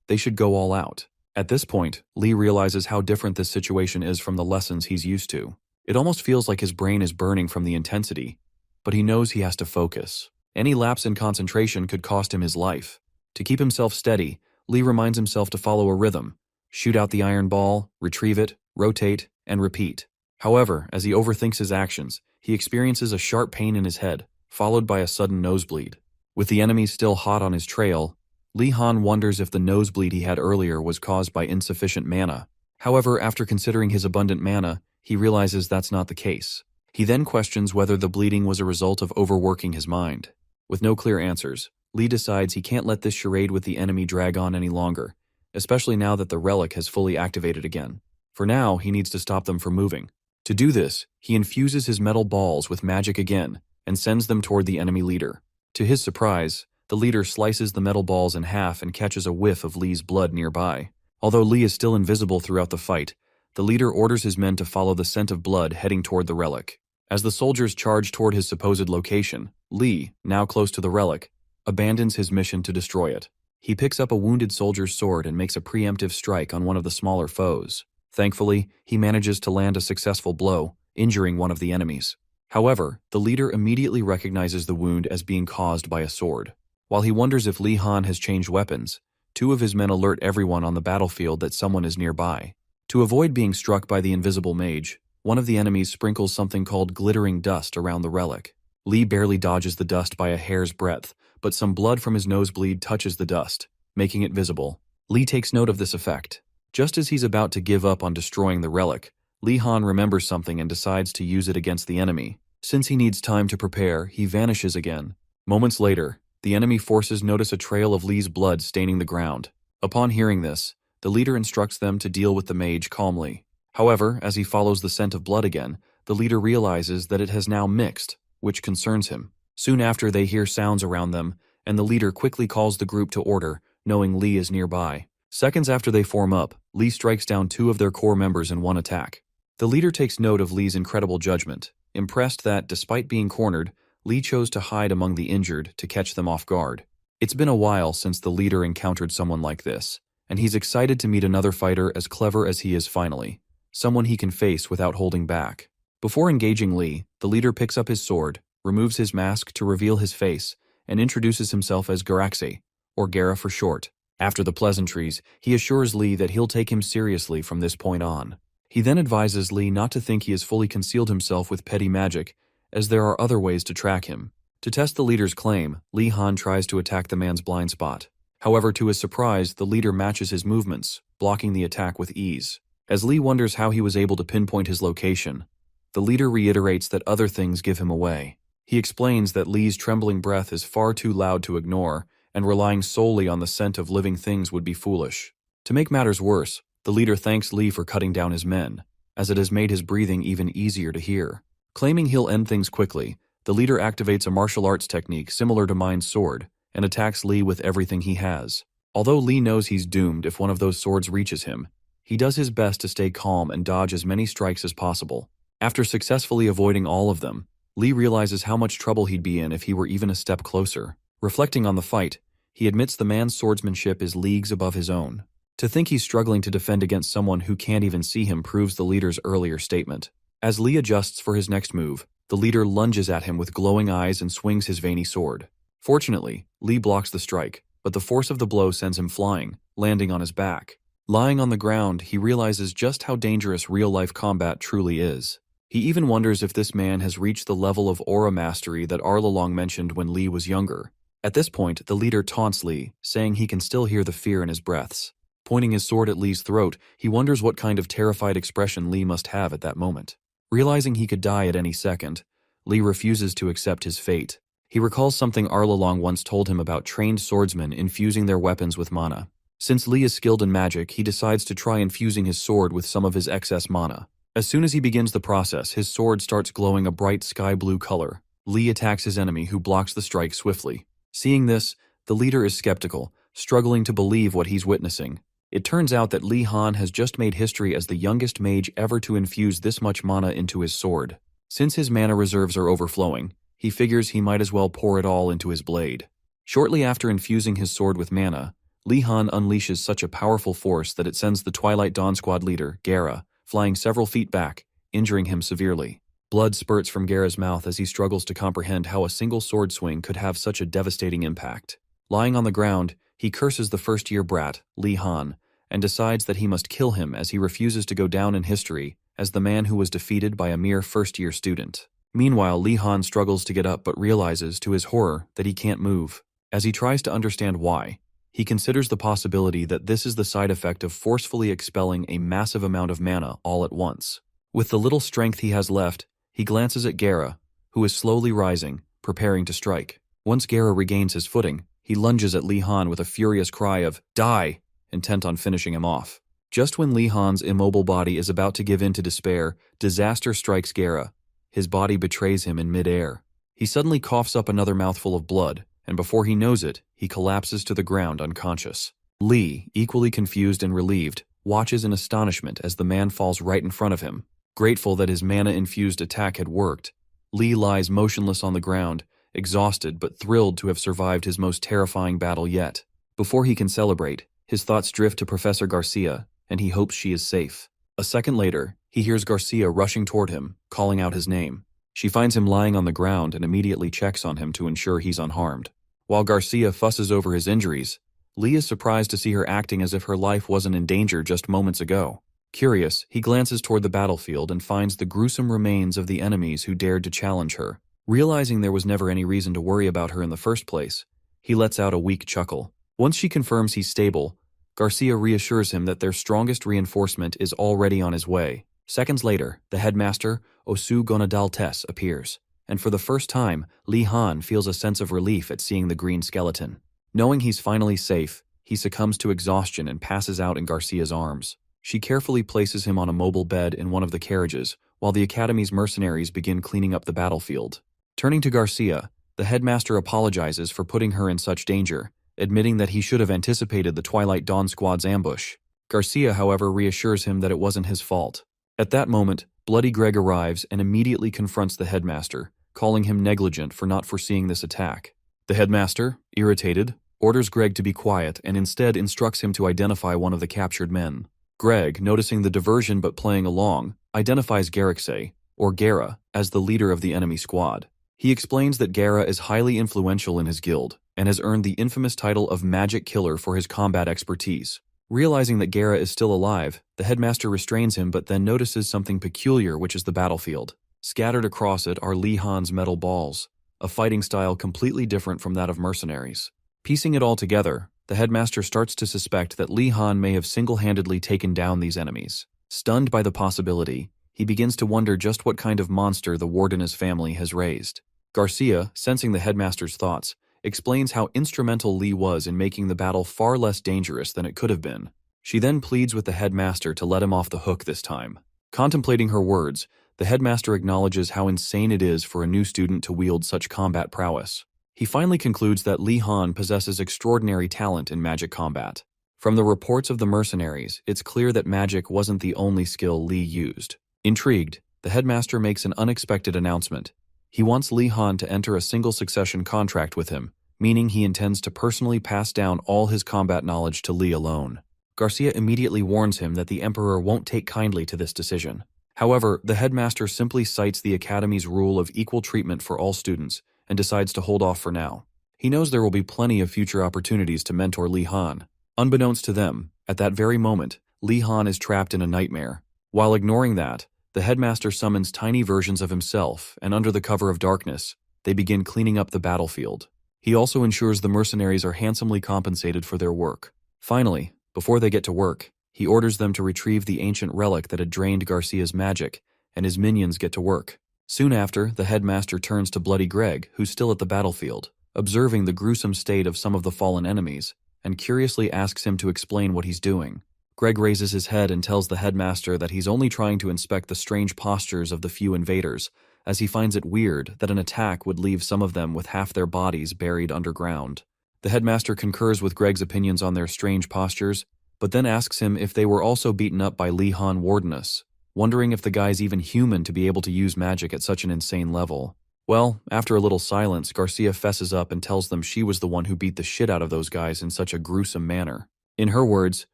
They should go all out. At this point, Lee realizes how different this situation is from the lessons he's used to. It almost feels like his brain is burning from the intensity, but he knows he has to focus. Any lapse in concentration could cost him his life. To keep himself steady, Lee reminds himself to follow a rhythm: shoot out the iron ball, retrieve it, rotate, and repeat. However, as he overthinks his actions, he experiences a sharp pain in his head, followed by a sudden nosebleed. With the enemies still hot on his trail, Lee Han wonders if the nosebleed he had earlier was caused by insufficient mana. However, after considering his abundant mana, he realizes that's not the case. He then questions whether the bleeding was a result of overworking his mind. With no clear answers, Lee decides he can't let this charade with the enemy drag on any longer, especially now that the relic has fully activated again. For now, he needs to stop them from moving. To do this, he infuses his metal balls with magic again and sends them toward the enemy leader. To his surprise, the leader slices the metal balls in half and catches a whiff of Lee's blood nearby. Although Lee is still invisible throughout the fight, the leader orders his men to follow the scent of blood heading toward the relic. As the soldiers charge toward his supposed location, Lee, now close to the relic, abandons his mission to destroy it. He picks up a wounded soldier's sword and makes a preemptive strike on one of the smaller foes. Thankfully, he manages to land a successful blow, injuring one of the enemies. However, the leader immediately recognizes the wound as being caused by a sword. While he wonders if Lee Han has changed weapons, two of his men alert everyone on the battlefield that someone is nearby. To avoid being struck by the invisible mage, one of the enemies sprinkles something called glittering dust around the relic. Lee barely dodges the dust by a hair's breadth, but some blood from his nosebleed touches the dust, making it visible. Lee takes note of this effect. Just as he's about to give up on destroying the relic, Lee Han remembers something and decides to use it against the enemy. Since he needs time to prepare, he vanishes again. Moments later, the enemy forces notice a trail of Lee's blood staining the ground. Upon hearing this, the leader instructs them to deal with the mage calmly. However, as he follows the scent of blood again, the leader realizes that it has now mixed, which concerns him. Soon after, they hear sounds around them, and the leader quickly calls the group to order, knowing Lee is nearby. Seconds after they form up, Lee strikes down two of their core members in one attack. The leader takes note of Lee's incredible judgment, impressed that, despite being cornered, Lee chose to hide among the injured to catch them off guard. It's been a while since the leader encountered someone like this, and he's excited to meet another fighter as clever as he is finally, someone he can face without holding back. Before engaging Lee, the leader picks up his sword, removes his mask to reveal his face, and introduces himself as Garaxi, or Gara for short. After the pleasantries, he assures Lee that he'll take him seriously from this point on. He then advises Lee not to think he has fully concealed himself with petty magic, as there are other ways to track him. To test the leader's claim, Lee Han tries to attack the man's blind spot. However, to his surprise, the leader matches his movements, blocking the attack with ease. As Lee wonders how he was able to pinpoint his location, the leader reiterates that other things give him away. He explains that Lee's trembling breath is far too loud to ignore, and relying solely on the scent of living things would be foolish. To make matters worse, the leader thanks Lee for cutting down his men, as it has made his breathing even easier to hear. Claiming he'll end things quickly, the leader activates a martial arts technique similar to Mind's sword, and attacks Lee with everything he has. Although Lee knows he's doomed if one of those swords reaches him, he does his best to stay calm and dodge as many strikes as possible. After successfully avoiding all of them, Lee realizes how much trouble he'd be in if he were even a step closer. Reflecting on the fight, he admits the man's swordsmanship is leagues above his own. To think he's struggling to defend against someone who can't even see him proves the leader's earlier statement. As Lee adjusts for his next move, the leader lunges at him with glowing eyes and swings his veiny sword. Fortunately, Lee blocks the strike, but the force of the blow sends him flying, landing on his back. Lying on the ground, he realizes just how dangerous real-life combat truly is. He even wonders if this man has reached the level of aura mastery that Arlalong mentioned when Lee was younger. At this point, the leader taunts Lee, saying he can still hear the fear in his breaths. Pointing his sword at Lee's throat, he wonders what kind of terrified expression Lee must have at that moment. Realizing he could die at any second, Lee refuses to accept his fate. He recalls something Arlalong once told him about trained swordsmen infusing their weapons with mana. Since Lee is skilled in magic, he decides to try infusing his sword with some of his excess mana. As soon as he begins the process, his sword starts glowing a bright sky blue color. Lee attacks his enemy, who blocks the strike swiftly. Seeing this, the leader is skeptical, struggling to believe what he's witnessing. It turns out that Lee Han has just made history as the youngest mage ever to infuse this much mana into his sword. Since his mana reserves are overflowing, he figures he might as well pour it all into his blade. Shortly after infusing his sword with mana, Lee Han unleashes such a powerful force that it sends the Twilight Dawn Squad leader, Gaara, flying several feet back, injuring him severely. Blood spurts from Gaara's mouth as he struggles to comprehend how a single sword swing could have such a devastating impact. Lying on the ground, he curses the first-year brat, Lee Han, and decides that he must kill him as he refuses to go down in history as the man who was defeated by a mere first-year student. Meanwhile, Lee Han struggles to get up but realizes, to his horror, that he can't move. As he tries to understand why, he considers the possibility that this is the side effect of forcefully expelling a massive amount of mana all at once. With the little strength he has left, he glances at Gaara, who is slowly rising, preparing to strike. Once Gaara regains his footing, he lunges at Lee Han with a furious cry of, "Die!" intent on finishing him off. Just when Lee Han's immobile body is about to give in to despair, disaster strikes Gaara. His body betrays him in mid-air. He suddenly coughs up another mouthful of blood, and before he knows it, he collapses to the ground unconscious. Lee, equally confused and relieved, watches in astonishment as the man falls right in front of him. Grateful that his mana-infused attack had worked, Lee lies motionless on the ground, exhausted but thrilled to have survived his most terrifying battle yet. Before he can celebrate, his thoughts drift to Professor Garcia, and he hopes she is safe. A second later, he hears Garcia rushing toward him, calling out his name. She finds him lying on the ground and immediately checks on him to ensure he's unharmed. While Garcia fusses over his injuries, Lee is surprised to see her acting as if her life wasn't in danger just moments ago. Curious, he glances toward the battlefield and finds the gruesome remains of the enemies who dared to challenge her. Realizing there was never any reason to worry about her in the first place, he lets out a weak chuckle. Once she confirms he's stable, Garcia reassures him that their strongest reinforcement is already on his way. Seconds later, the headmaster, Osu Gonadaltes, appears, and for the first time, Lee Han feels a sense of relief at seeing the green skeleton. Knowing he's finally safe, he succumbs to exhaustion and passes out in Garcia's arms. She carefully places him on a mobile bed in one of the carriages, while the Academy's mercenaries begin cleaning up the battlefield. Turning to Garcia, the headmaster apologizes for putting her in such danger, admitting that he should have anticipated the Twilight Dawn Squad's ambush. Garcia, however, reassures him that it wasn't his fault. At that moment, Bloody Greg arrives and immediately confronts the headmaster, calling him negligent for not foreseeing this attack. The headmaster, irritated, orders Greg to be quiet and instead instructs him to identify one of the captured men. Greg, noticing the diversion but playing along, identifies Garrixe, or Gaara, as the leader of the enemy squad. He explains that Gaara is highly influential in his guild and has earned the infamous title of Magic Killer for his combat expertise. Realizing that Gaara is still alive, the headmaster restrains him but then notices something peculiar, which is the battlefield. Scattered across it are Lee Han's metal balls, a fighting style completely different from that of mercenaries. Piecing it all together, the headmaster starts to suspect that Lee Han may have single-handedly taken down these enemies. Stunned by the possibility, he begins to wonder just what kind of monster the warden's family has raised. Garcia, sensing the headmaster's thoughts, explains how instrumental Lee was in making the battle far less dangerous than it could have been. She then pleads with the headmaster to let him off the hook this time. Contemplating her words, the headmaster acknowledges how insane it is for a new student to wield such combat prowess. He finally concludes that Li Han possesses extraordinary talent in magic combat. From the reports of the mercenaries, it's clear that magic wasn't the only skill Li used. Intrigued, the headmaster makes an unexpected announcement. He wants Li Han to enter a single succession contract with him, meaning he intends to personally pass down all his combat knowledge to Li alone. Garcia immediately warns him that the Emperor won't take kindly to this decision. However, the headmaster simply cites the Academy's rule of equal treatment for all students and decides to hold off for now. He knows there will be plenty of future opportunities to mentor Li Han. Unbeknownst to them, at that very moment, Li Han is trapped in a nightmare. While ignoring that, the headmaster summons tiny versions of himself, and under the cover of darkness, they begin cleaning up the battlefield. He also ensures the mercenaries are handsomely compensated for their work. Finally, before they get to work, he orders them to retrieve the ancient relic that had drained Garcia's magic, and his minions get to work. Soon after, the headmaster turns to Bloody Greg, who's still at the battlefield, observing the gruesome state of some of the fallen enemies, and curiously asks him to explain what he's doing. Greg raises his head and tells the headmaster that he's only trying to inspect the strange postures of the few invaders, as he finds it weird that an attack would leave some of them with half their bodies buried underground. The headmaster concurs with Greg's opinions on their strange postures, but then asks him if they were also beaten up by Li Han Wardenus, wondering if the guy's even human to be able to use magic at such an insane level. Well, after a little silence, Garcia fesses up and tells them she was the one who beat the shit out of those guys in such a gruesome manner. In her words,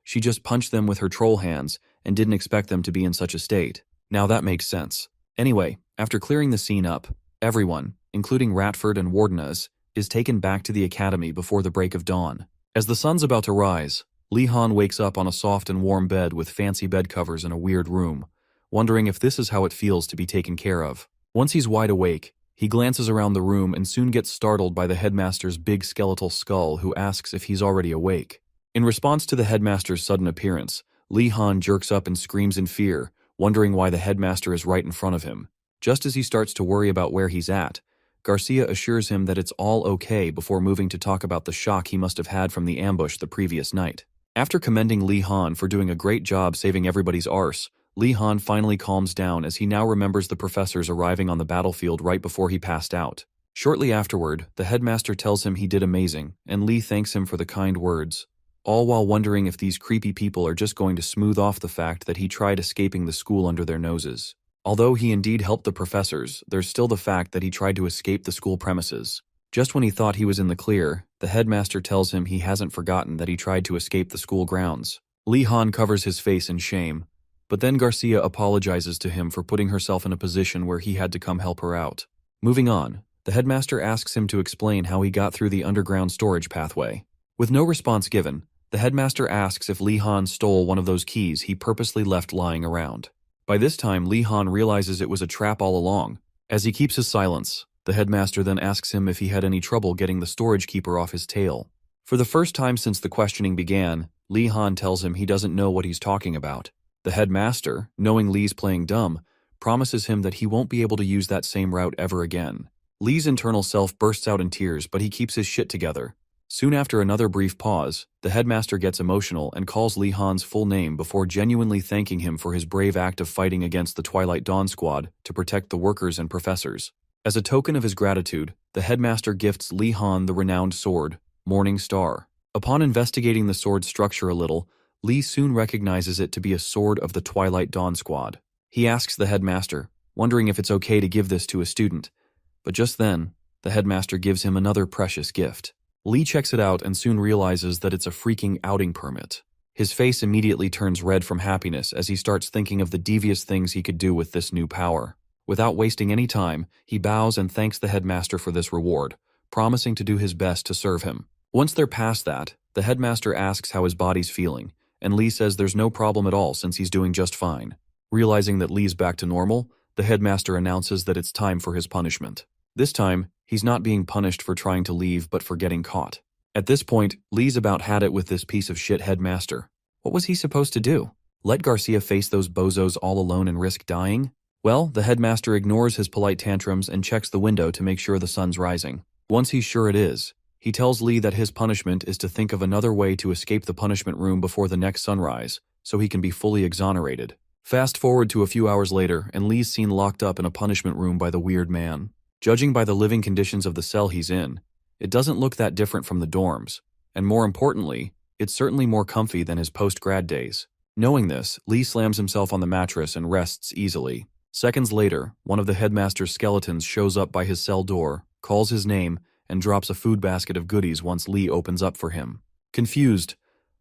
she just punched them with her troll hands and didn't expect them to be in such a state. Now that makes sense. Anyway, after clearing the scene up, everyone, including Ratford and Wardenus, is taken back to the academy before the break of dawn. As the sun's about to rise, Li Han wakes up on a soft and warm bed with fancy bed covers in a weird room, wondering if this is how it feels to be taken care of. Once he's wide awake, he glances around the room and soon gets startled by the headmaster's big skeletal skull, who asks if he's already awake. In response to the headmaster's sudden appearance, Li Han jerks up and screams in fear, wondering why the headmaster is right in front of him. Just as he starts to worry about where he's at, Garcia assures him that it's all okay before moving to talk about the shock he must have had from the ambush the previous night. After commending Li Han for doing a great job saving everybody's arse, Li Han finally calms down as he now remembers the professors arriving on the battlefield right before he passed out. Shortly afterward, the headmaster tells him he did amazing, and Li thanks him for the kind words, all while wondering if these creepy people are just going to smooth off the fact that he tried escaping the school under their noses. Although he indeed helped the professors, there's still the fact that he tried to escape the school premises. Just when he thought he was in the clear, the headmaster tells him he hasn't forgotten that he tried to escape the school grounds. Li Han covers his face in shame, but then Garcia apologizes to him for putting herself in a position where he had to come help her out. Moving on, the headmaster asks him to explain how he got through the underground storage pathway. With no response given, the headmaster asks if Li Han stole one of those keys he purposely left lying around. By this time, Li Han realizes it was a trap all along. As he keeps his silence, the headmaster then asks him if he had any trouble getting the storage keeper off his tail. For the first time since the questioning began, Li Han tells him he doesn't know what he's talking about. The headmaster, knowing Li's playing dumb, promises him that he won't be able to use that same route ever again. Li's internal self bursts out in tears, but he keeps his shit together. Soon after another brief pause, the headmaster gets emotional and calls Li Han's full name before genuinely thanking him for his brave act of fighting against the Twilight Dawn Squad to protect the workers and professors. As a token of his gratitude, the headmaster gifts Li Han the renowned sword, Morning Star. Upon investigating the sword's structure a little, Li soon recognizes it to be a sword of the Twilight Dawn Squad. He asks the headmaster, wondering if it's okay to give this to a student, but just then, the headmaster gives him another precious gift. Li checks it out and soon realizes that it's a freaking outing permit. His face immediately turns red from happiness as he starts thinking of the devious things he could do with this new power. Without wasting any time, he bows and thanks the headmaster for this reward, promising to do his best to serve him. Once they're past that, the headmaster asks how his body's feeling, and Li says there's no problem at all since he's doing just fine. Realizing that Li's back to normal, the headmaster announces that it's time for his punishment. This time, he's not being punished for trying to leave but for getting caught. At this point, Li's about had it with this piece of shit headmaster. What was he supposed to do? Let Garcia face those bozos all alone and risk dying? Well, the headmaster ignores his polite tantrums and checks the window to make sure the sun's rising. Once he's sure it is, he tells Li that his punishment is to think of another way to escape the punishment room before the next sunrise, so he can be fully exonerated. Fast forward to a few hours later, and Li's seen locked up in a punishment room by the weird man. Judging by the living conditions of the cell he's in, It doesn't look that different from the dorms, and more importantly, it's certainly more comfy than his post-grad days. Knowing this, Lee slams himself on the mattress and rests easily. Seconds later, one of the headmaster's skeletons shows up by his cell door, calls his name, and drops a food basket of goodies once Lee opens up for him. Confused,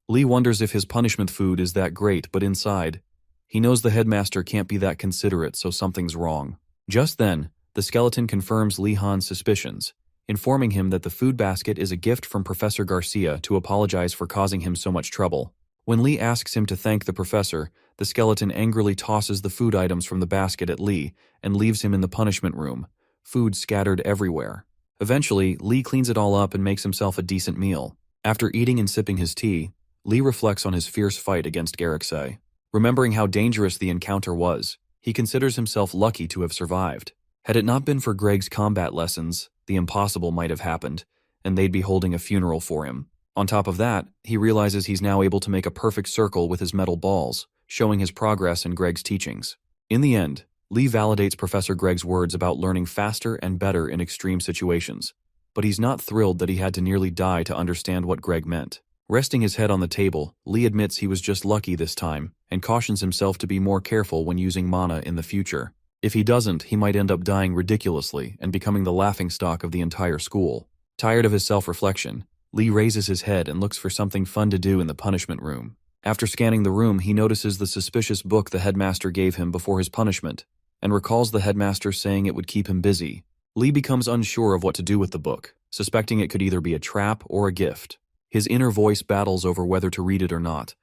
Lee wonders if his punishment food is that great, but inside, he knows the headmaster can't be that considerate, so something's wrong. Just then, the skeleton confirms Lee Han's suspicions, informing him that the food basket is a gift from Professor Garcia to apologize for causing him so much trouble. When Lee asks him to thank the professor, the skeleton angrily tosses the food items from the basket at Lee and leaves him in the punishment room, food scattered everywhere. Eventually, Lee cleans it all up and makes himself a decent meal. After eating and sipping his tea, Lee reflects on his fierce fight against Garricksay. Remembering how dangerous the encounter was, he considers himself lucky to have survived. Had it not been for Greg's combat lessons, the impossible might have happened, and they'd be holding a funeral for him. On top of that, he realizes he's now able to make a perfect circle with his metal balls, showing his progress in Greg's teachings. In the end, Lee validates Professor Greg's words about learning faster and better in extreme situations, but he's not thrilled that he had to nearly die to understand what Greg meant. Resting his head on the table, Lee admits he was just lucky this time and cautions himself to be more careful when using mana in the future. If he doesn't, he might end up dying ridiculously and becoming the laughingstock of the entire school. Tired of his self-reflection, Lee raises his head and looks for something fun to do in the punishment room. After scanning the room, he notices the suspicious book the headmaster gave him before his punishment and recalls the headmaster saying it would keep him busy. Lee becomes unsure of what to do with the book, suspecting it could either be a trap or a gift. His inner voice battles over whether to read it or not.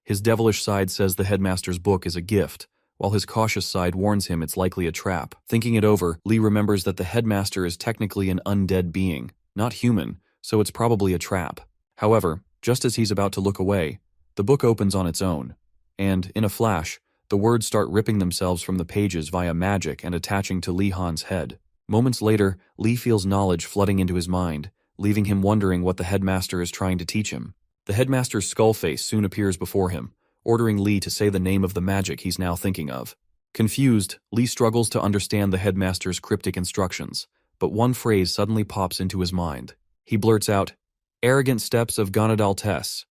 His devilish side says the headmaster's book is a gift, while his cautious side warns him it's likely a trap. Thinking it over, Lee remembers that the headmaster is technically an undead being, not human, so it's probably a trap. However, just as he's about to look away, the book opens on its own, and, in a flash, the words start ripping themselves from the pages via magic and attaching to Lee Han's head. Moments later, Lee feels knowledge flooding into his mind, leaving him wondering what the headmaster is trying to teach him. The headmaster's skull face soon appears before him, ordering Lee to say the name of the magic he's now thinking of. Confused, Lee struggles to understand the headmaster's cryptic instructions, but one phrase suddenly pops into his mind. He blurts out, "Arrogant steps of Gonadal Tess."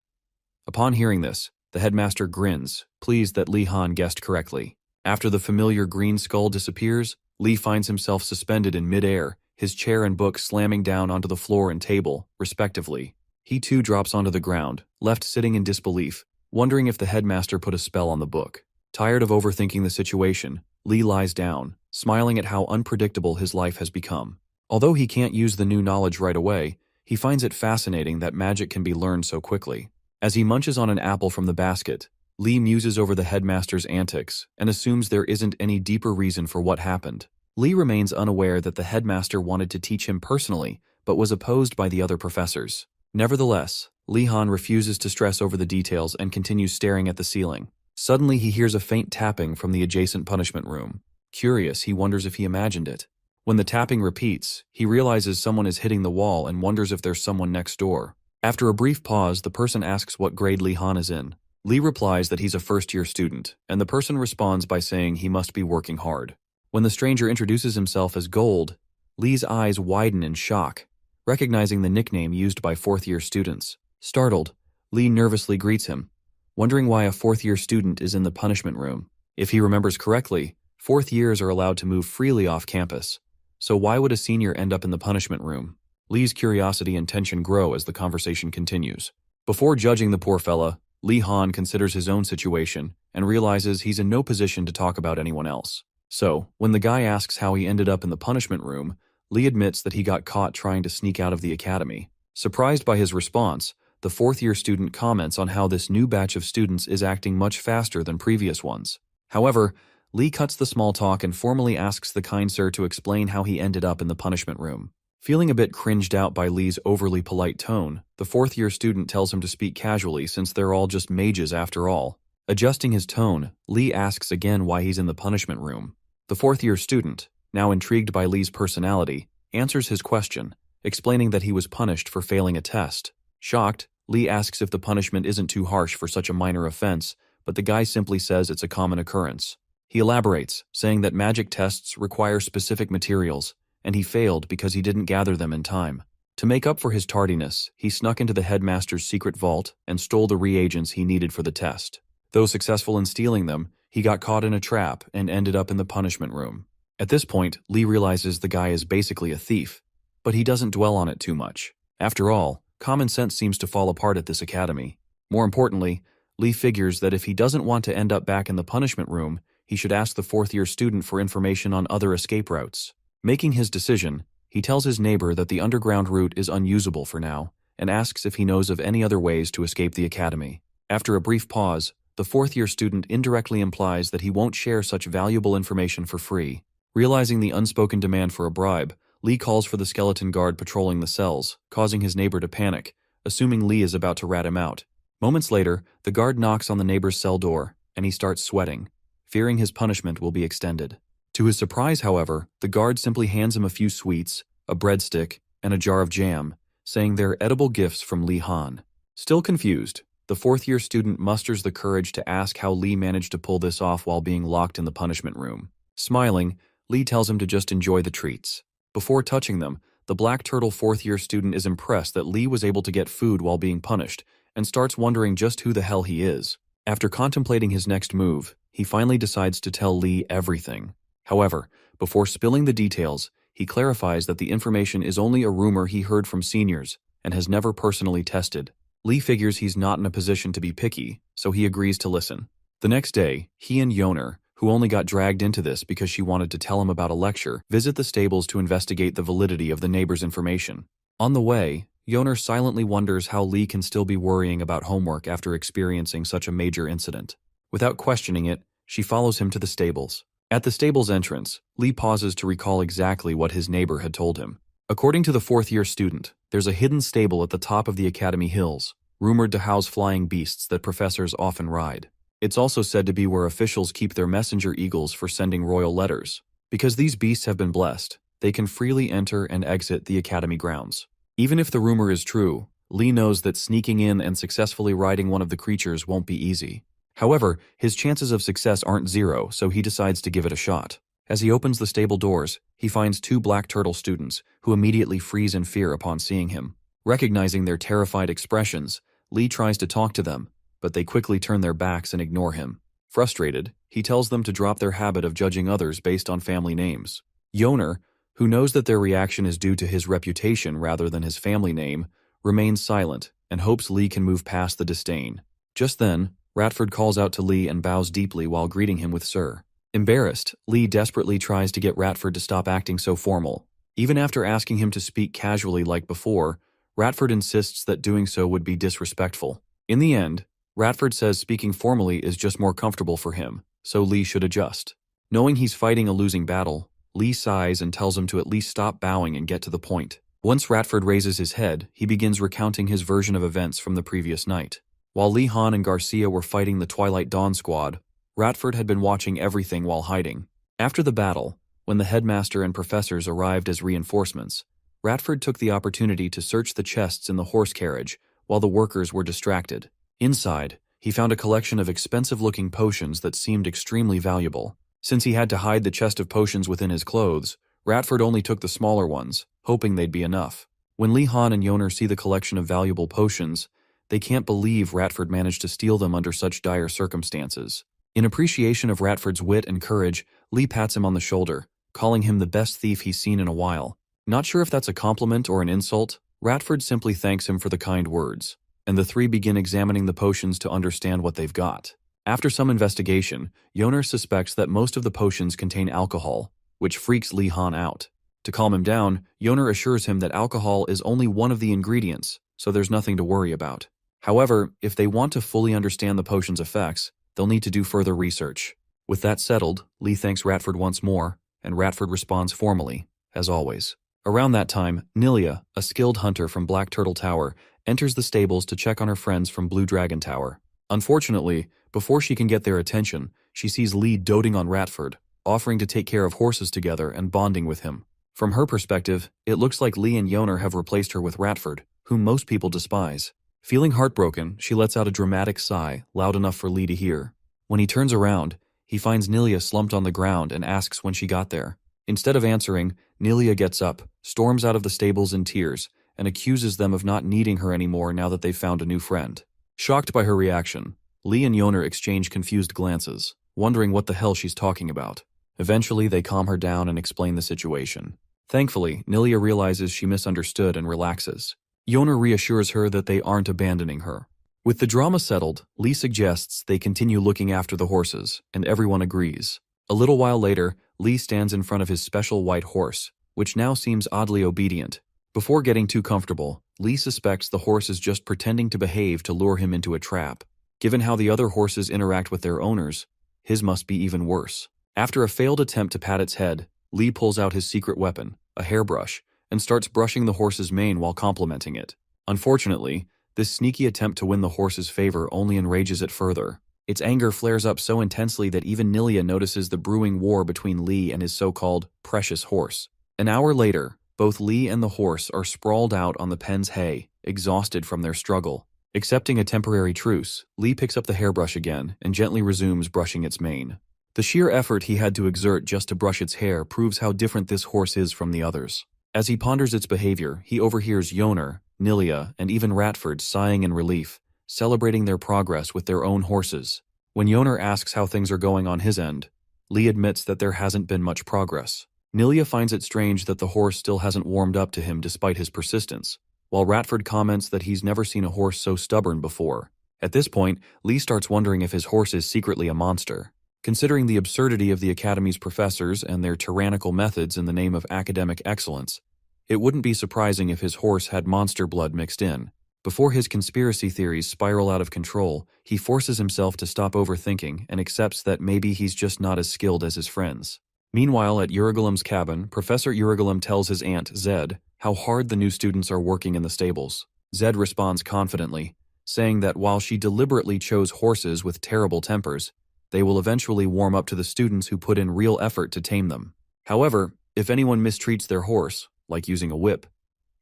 Upon hearing this, the headmaster grins, pleased that Lee Han guessed correctly. After the familiar green skull disappears, Lee finds himself suspended in mid-air, his chair and book slamming down onto the floor and table, respectively. He too drops onto the ground, left sitting in disbelief, wondering if the headmaster put a spell on the book. Tired of overthinking the situation, Lee lies down, smiling at how unpredictable his life has become. Although he can't use the new knowledge right away, he finds it fascinating that magic can be learned so quickly. As he munches on an apple from the basket, Lee muses over the headmaster's antics and assumes there isn't any deeper reason for what happened. Lee remains unaware that the headmaster wanted to teach him personally, but was opposed by the other professors. Nevertheless, Lee Han refuses to stress over the details and continues staring at the ceiling. Suddenly, he hears a faint tapping from the adjacent punishment room. Curious, he wonders if he imagined it. When the tapping repeats, he realizes someone is hitting the wall and wonders if there's someone next door. After a brief pause, the person asks what grade Lee Han is in. Lee replies that he's a first-year student, and the person responds by saying he must be working hard. When the stranger introduces himself as Gold, Lee's eyes widen in shock, recognizing the nickname used by fourth-year students. Startled, Lee nervously greets him, wondering why a fourth-year student is in the punishment room. If he remembers correctly, fourth years are allowed to move freely off campus, so why would a senior end up in the punishment room? Lee's curiosity and tension grow as the conversation continues. Before judging the poor fella, Lee Han considers his own situation and realizes he's in no position to talk about anyone else. So, when the guy asks how he ended up in the punishment room, Lee admits that he got caught trying to sneak out of the academy. Surprised by his response, the fourth-year student comments on how this new batch of students is acting much faster than previous ones. However, Lee cuts the small talk and formally asks the kind sir to explain how he ended up in the punishment room. Feeling a bit cringed out by Lee's overly polite tone, the fourth-year student tells him to speak casually since they're all just mages after all. Adjusting his tone, Lee asks again why he's in the punishment room. The fourth-year student, now intrigued by Lee's personality, answers his question, explaining that he was punished for failing a test. Shocked, Lee asks if the punishment isn't too harsh for such a minor offense, but the guy simply says it's a common occurrence. He elaborates, saying that magic tests require specific materials, and he failed because he didn't gather them in time. To make up for his tardiness, he snuck into the headmaster's secret vault and stole the reagents he needed for the test. Though successful in stealing them, he got caught in a trap and ended up in the punishment room. At this point, Lee realizes the guy is basically a thief, but he doesn't dwell on it too much. After all, common sense seems to fall apart at this academy. More importantly, Lee figures that if he doesn't want to end up back in the punishment room, he should ask the fourth-year student for information on other escape routes. Making his decision, he tells his neighbor that the underground route is unusable for now, and asks if he knows of any other ways to escape the academy. After a brief pause, the fourth-year student indirectly implies that he won't share such valuable information for free. Realizing the unspoken demand for a bribe, Lee calls for the skeleton guard patrolling the cells, causing his neighbor to panic, assuming Lee is about to rat him out. Moments later, the guard knocks on the neighbor's cell door, and he starts sweating, fearing his punishment will be extended. To his surprise, however, the guard simply hands him a few sweets, a breadstick, and a jar of jam, saying they're edible gifts from Lee Han. Still confused, the fourth-year student musters the courage to ask how Lee managed to pull this off while being locked in the punishment room. Smiling, Lee tells him to just enjoy the treats. Before touching them, the Black Turtle fourth-year student is impressed that Lee was able to get food while being punished, and starts wondering just who the hell he is. After contemplating his next move, he finally decides to tell Lee everything. However, before spilling the details, he clarifies that the information is only a rumor he heard from seniors and has never personally tested. Lee figures he's not in a position to be picky, so he agrees to listen. The next day, he and Yoner, who only got dragged into this because she wanted to tell him about a lecture, visit the stables to investigate the validity of the neighbor's information. On the way, Yoner silently wonders how Lee can still be worrying about homework after experiencing such a major incident. Without questioning it, she follows him to the stables. At the stable's entrance, Lee pauses to recall exactly what his neighbor had told him. According to the fourth-year student, there's a hidden stable at the top of the academy hills, rumored to house flying beasts that professors often ride. It's also said to be where officials keep their messenger eagles for sending royal letters. Because these beasts have been blessed, they can freely enter and exit the academy grounds. Even if the rumor is true, Lee knows that sneaking in and successfully riding one of the creatures won't be easy. However, his chances of success aren't zero, so he decides to give it a shot. As he opens the stable doors, he finds two Black Turtle students, who immediately freeze in fear upon seeing him. Recognizing their terrified expressions, Lee tries to talk to them, but they quickly turn their backs and ignore him. Frustrated, he tells them to drop their habit of judging others based on family names. Yoner, who knows that their reaction is due to his reputation rather than his family name, remains silent and hopes Lee can move past the disdain. Just then, Ratford calls out to Lee and bows deeply while greeting him with Sir. Embarrassed, Lee desperately tries to get Ratford to stop acting so formal. Even after asking him to speak casually like before, Ratford insists that doing so would be disrespectful. In the end, Ratford says speaking formally is just more comfortable for him, so Lee should adjust. Knowing he's fighting a losing battle, Lee sighs and tells him to at least stop bowing and get to the point. Once Ratford raises his head, he begins recounting his version of events from the previous night. While Lee Han and Garcia were fighting the Twilight Dawn squad, Ratford had been watching everything while hiding. After the battle, when the headmaster and professors arrived as reinforcements, Ratford took the opportunity to search the chests in the horse carriage while the workers were distracted. Inside, he found a collection of expensive-looking potions that seemed extremely valuable. Since he had to hide the chest of potions within his clothes, Ratford only took the smaller ones, hoping they'd be enough. When Lee Han and Yoner see the collection of valuable potions, they can't believe Ratford managed to steal them under such dire circumstances. In appreciation of Ratford's wit and courage, Lee pats him on the shoulder, calling him the best thief he's seen in a while. Not sure if that's a compliment or an insult, Ratford simply thanks him for the kind words, and the three begin examining the potions to understand what they've got. After some investigation, Yoner suspects that most of the potions contain alcohol, which freaks Lee Han out. To calm him down, Yoner assures him that alcohol is only one of the ingredients, so there's nothing to worry about. However, if they want to fully understand the potion's effects, they'll need to do further research. With that settled, Lee thanks Ratford once more, and Ratford responds formally, as always. Around that time, Nilia, a skilled hunter from Black Turtle Tower, enters the stables to check on her friends from Blue Dragon Tower. Unfortunately, before she can get their attention, she sees Lee doting on Ratford, offering to take care of horses together and bonding with him. From her perspective, it looks like Lee and Yoner have replaced her with Ratford, whom most people despise. Feeling heartbroken, she lets out a dramatic sigh, loud enough for Lee to hear. When he turns around, he finds Nilia slumped on the ground and asks when she got there. Instead of answering, Nilia gets up, storms out of the stables in tears, and accuses them of not needing her anymore now that they've found a new friend. Shocked by her reaction, Lee and Yoner exchange confused glances, wondering what the hell she's talking about. Eventually, they calm her down and explain the situation. Thankfully, Nilia realizes she misunderstood and relaxes. Yoner reassures her that they aren't abandoning her. With the drama settled, Lee suggests they continue looking after the horses, and everyone agrees. A little while later, Lee stands in front of his special white horse, which now seems oddly obedient. Before getting too comfortable, Lee suspects the horse is just pretending to behave to lure him into a trap. Given how the other horses interact with their owners, his must be even worse. After a failed attempt to pat its head, Lee pulls out his secret weapon, a hairbrush, and starts brushing the horse's mane while complimenting it. Unfortunately, this sneaky attempt to win the horse's favor only enrages it further. Its anger flares up so intensely that even Nilia notices the brewing war between Lee and his so-called precious horse. An hour later, both Lee and the horse are sprawled out on the pen's hay, exhausted from their struggle. Accepting a temporary truce, Lee picks up the hairbrush again and gently resumes brushing its mane. The sheer effort he had to exert just to brush its hair proves how different this horse is from the others. As he ponders its behavior, he overhears Yoner, Nilia, and even Ratford sighing in relief, celebrating their progress with their own horses. When Yoner asks how things are going on his end, Lee admits that there hasn't been much progress. Nilia finds it strange that the horse still hasn't warmed up to him despite his persistence, while Ratford comments that he's never seen a horse so stubborn before. At this point, Lee starts wondering if his horse is secretly a monster. Considering the absurdity of the Academy's professors and their tyrannical methods in the name of academic excellence, it wouldn't be surprising if his horse had monster blood mixed in. Before his conspiracy theories spiral out of control, he forces himself to stop overthinking and accepts that maybe he's just not as skilled as his friends. Meanwhile, at Urigalem's cabin, Professor Urigalem tells his aunt, Zed, how hard the new students are working in the stables. Zed responds confidently, saying that while she deliberately chose horses with terrible tempers, they will eventually warm up to the students who put in real effort to tame them. However, if anyone mistreats their horse, like using a whip,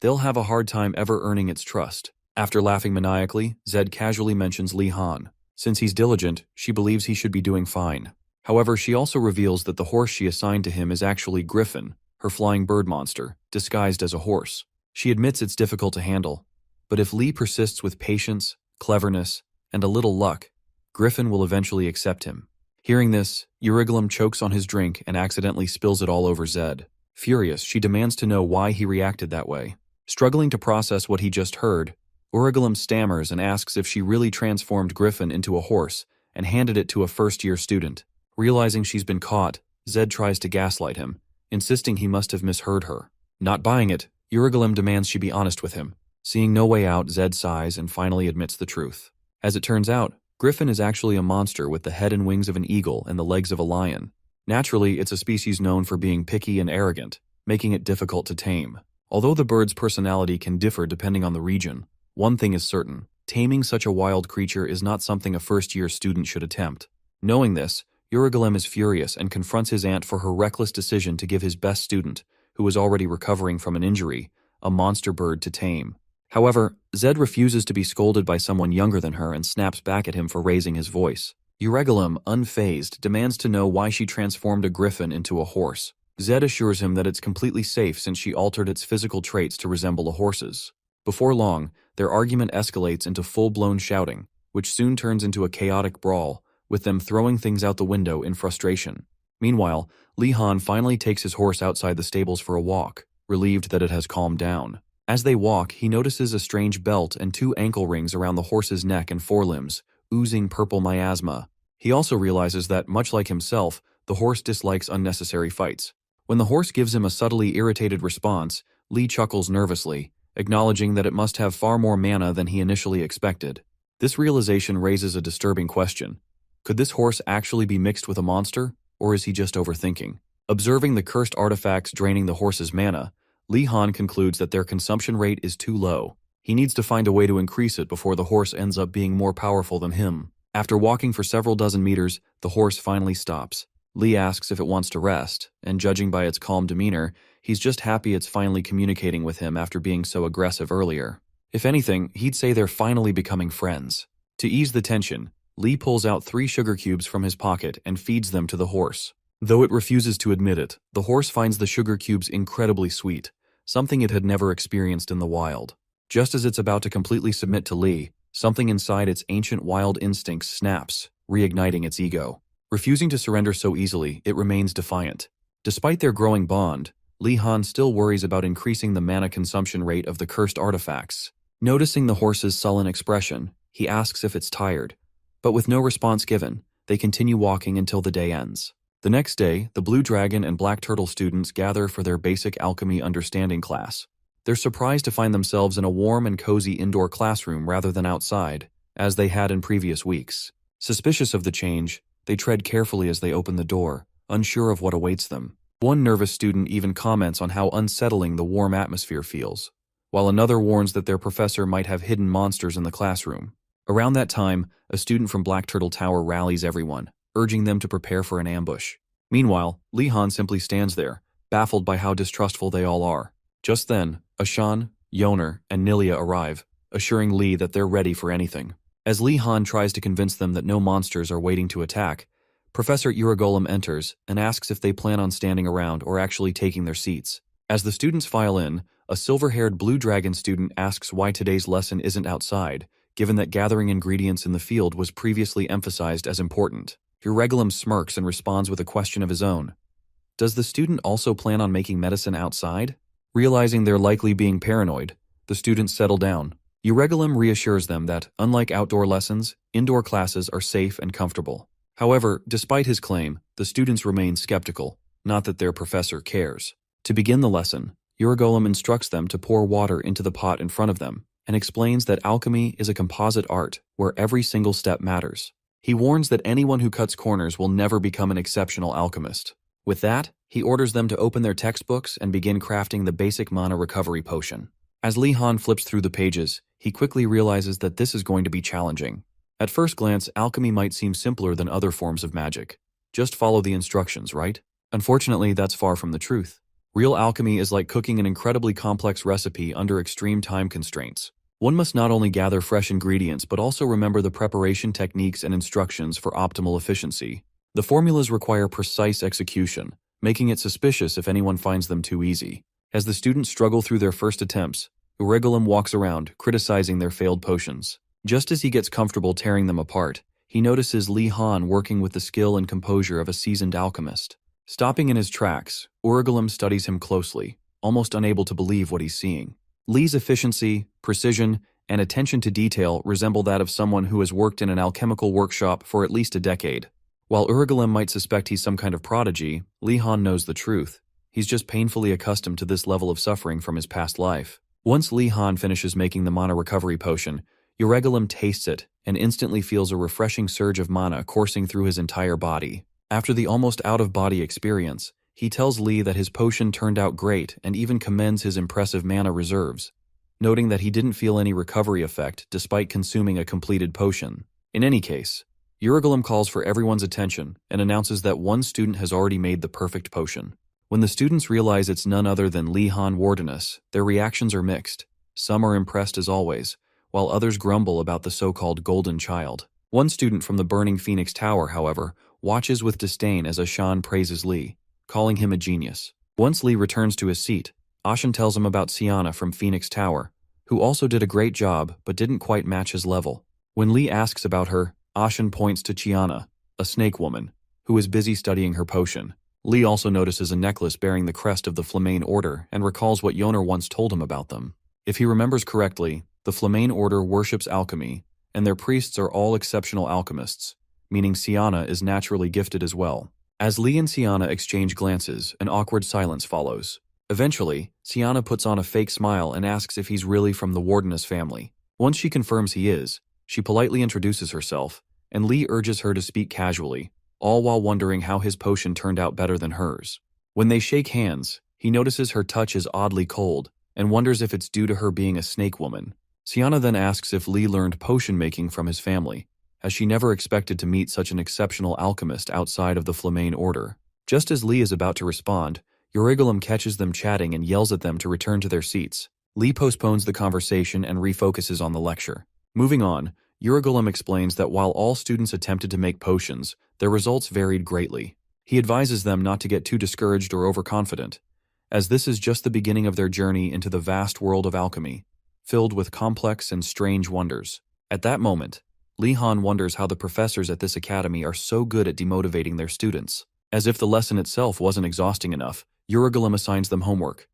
they'll have a hard time ever earning its trust. After laughing maniacally, Zed casually mentions Li Han. Since he's diligent, she believes he should be doing fine. However, she also reveals that the horse she assigned to him is actually Griffin, her flying bird monster, disguised as a horse. She admits it's difficult to handle, but if Lee persists with patience, cleverness, and a little luck, Griffin will eventually accept him. Hearing this, Urigalem chokes on his drink and accidentally spills it all over Zed. Furious, she demands to know why he reacted that way. Struggling to process what he just heard, Urigalem stammers and asks if she really transformed Griffin into a horse and handed it to a first-year student. Realizing she's been caught, Zed tries to gaslight him, insisting he must have misheard her. Not buying it, Urigalem demands she be honest with him. Seeing no way out, Zed sighs and finally admits the truth. As it turns out, Griffin is actually a monster with the head and wings of an eagle and the legs of a lion. Naturally, it's a species known for being picky and arrogant, making it difficult to tame. Although the bird's personality can differ depending on the region, one thing is certain: taming such a wild creature is not something a first-year student should attempt. Knowing this, Urigalem is furious and confronts his aunt for her reckless decision to give his best student, who was already recovering from an injury, a monster bird to tame. However, Zed refuses to be scolded by someone younger than her and snaps back at him for raising his voice. Urigalem, unfazed, demands to know why she transformed a griffin into a horse. Zed assures him that it's completely safe since she altered its physical traits to resemble a horse's. Before long, their argument escalates into full-blown shouting, which soon turns into a chaotic brawl, with them throwing things out the window in frustration. Meanwhile, Li Han finally takes his horse outside the stables for a walk, relieved that it has calmed down. As they walk, he notices a strange belt and 2 ankle rings around the horse's neck and forelimbs, oozing purple miasma. He also realizes that, much like himself, the horse dislikes unnecessary fights. When the horse gives him a subtly irritated response, Lee chuckles nervously, acknowledging that it must have far more mana than he initially expected. This realization raises a disturbing question. Could this horse actually be mixed with a monster, or is he just overthinking? Observing the cursed artifacts draining the horse's mana, Li Han concludes that their consumption rate is too low. He needs to find a way to increase it before the horse ends up being more powerful than him. After walking for several dozen meters, the horse finally stops. Lee asks if it wants to rest, and judging by its calm demeanor, he's just happy it's finally communicating with him after being so aggressive earlier. If anything, he'd say they're finally becoming friends. To ease the tension, Lee pulls out 3 sugar cubes from his pocket and feeds them to the horse. Though it refuses to admit it, the horse finds the sugar cubes incredibly sweet, something it had never experienced in the wild. Just as it's about to completely submit to Lee, something inside its ancient wild instincts snaps, reigniting its ego. Refusing to surrender so easily, it remains defiant. Despite their growing bond, Lee Han still worries about increasing the mana consumption rate of the cursed artifacts. Noticing the horse's sullen expression, he asks if it's tired. But with no response given, they continue walking until the day ends. The next day, the Blue Dragon and Black Turtle students gather for their basic alchemy understanding class. They're surprised to find themselves in a warm and cozy indoor classroom rather than outside, as they had in previous weeks. Suspicious of the change, they tread carefully as they open the door, unsure of what awaits them. One nervous student even comments on how unsettling the warm atmosphere feels, while another warns that their professor might have hidden monsters in the classroom. Around that time, a student from Black Turtle Tower rallies everyone, urging them to prepare for an ambush. Meanwhile, Lee Han simply stands there, baffled by how distrustful they all are. Just then, Ashan, Yoner, and Nilia arrive, assuring Lee that they're ready for anything. As Lee Han tries to convince them that no monsters are waiting to attack, Professor Iragolem enters and asks if they plan on standing around or actually taking their seats. As the students file in, a silver-haired Blue Dragon student asks why today's lesson isn't outside, given that gathering ingredients in the field was previously emphasized as important. Iragolem smirks and responds with a question of his own. Does the student also plan on making medicine outside? Realizing they're likely being paranoid, the students settle down. Iragolem reassures them that, unlike outdoor lessons, indoor classes are safe and comfortable. However, despite his claim, the students remain skeptical, not that their professor cares. To begin the lesson, Iragolem instructs them to pour water into the pot in front of them, and explains that alchemy is a composite art where every single step matters. He warns that anyone who cuts corners will never become an exceptional alchemist. With that, he orders them to open their textbooks and begin crafting the basic mana recovery potion. As Lee Han flips through the pages, he quickly realizes that this is going to be challenging. At first glance, alchemy might seem simpler than other forms of magic. Just follow the instructions, right? Unfortunately, that's far from the truth. Real alchemy is like cooking an incredibly complex recipe under extreme time constraints. One must not only gather fresh ingredients but also remember the preparation techniques and instructions for optimal efficiency. The formulas require precise execution, making it suspicious if anyone finds them too easy. As the students struggle through their first attempts, Iragolem walks around, criticizing their failed potions. Just as he gets comfortable tearing them apart, he notices Lee Han working with the skill and composure of a seasoned alchemist. Stopping in his tracks, Iragolem studies him closely, almost unable to believe what he's seeing. Lee's efficiency, precision, and attention to detail resemble that of someone who has worked in an alchemical workshop for at least a decade. While Iragolem might suspect he's some kind of prodigy, Lee Han knows the truth. He's just painfully accustomed to this level of suffering from his past life. Once Lee Han finishes making the mana recovery potion, Iragolem tastes it and instantly feels a refreshing surge of mana coursing through his entire body. After the almost out-of-body experience, he tells Lee that his potion turned out great and even commends his impressive mana reserves, noting that he didn't feel any recovery effect despite consuming a completed potion. In any case, Iragolem calls for everyone's attention and announces that one student has already made the perfect potion. When the students realize it's none other than Lee Han Wardenus, their reactions are mixed. Some are impressed as always, while others grumble about the so-called golden child. One student from the burning Phoenix Tower, however, watches with disdain as Ashan praises Lee, calling him a genius. Once Lee returns to his seat, Ashan tells him about Siana from Phoenix Tower, who also did a great job but didn't quite match his level. When Lee asks about her, Ashan points to Chiana, a snake woman, who is busy studying her potion. Lee also notices a necklace bearing the crest of the Flamane Order and recalls what Yoner once told him about them. If he remembers correctly, the Flamane Order worships alchemy, and their priests are all exceptional alchemists, meaning Siana is naturally gifted as well. As Lee and Siana exchange glances, an awkward silence follows. Eventually, Siana puts on a fake smile and asks if he's really from the Wardenus family. Once she confirms he is, she politely introduces herself, and Lee urges her to speak casually, all while wondering how his potion turned out better than hers. When they shake hands, he notices her touch is oddly cold, and wonders if it's due to her being a snake woman. Siana then asks if Lee learned potion making from his family, as she never expected to meet such an exceptional alchemist outside of the Flamane Order. Just as Lee is about to respond, Iragolem catches them chatting and yells at them to return to their seats. Lee postpones the conversation and refocuses on the lecture. Moving on, Iragolem explains that while all students attempted to make potions, their results varied greatly. He advises them not to get too discouraged or overconfident, as this is just the beginning of their journey into the vast world of alchemy, filled with complex and strange wonders. At that moment, Lee Han wonders how the professors at this academy are so good at demotivating their students. As if the lesson itself wasn't exhausting enough, Urugulum assigns them homework.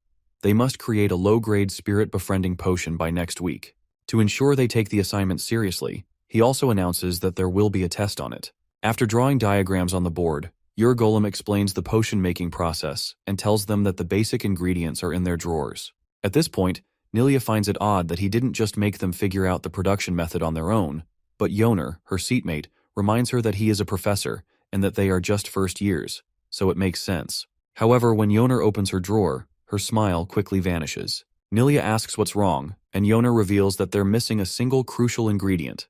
They must create a low-grade spirit-befriending potion by next week. To ensure they take the assignment seriously, he also announces that there will be a test on it. After drawing diagrams on the board, Urugulum explains the potion-making process and tells them that the basic ingredients are in their drawers. At this point, Nilia finds it odd that he didn't just make them figure out the production method on their own, but Yoner, her seatmate, reminds her that he is a professor and that they are just first years, so it makes sense. However, when Yoner opens her drawer, her smile quickly vanishes. Nilia asks what's wrong, and Yoner reveals that they're missing a single crucial ingredient,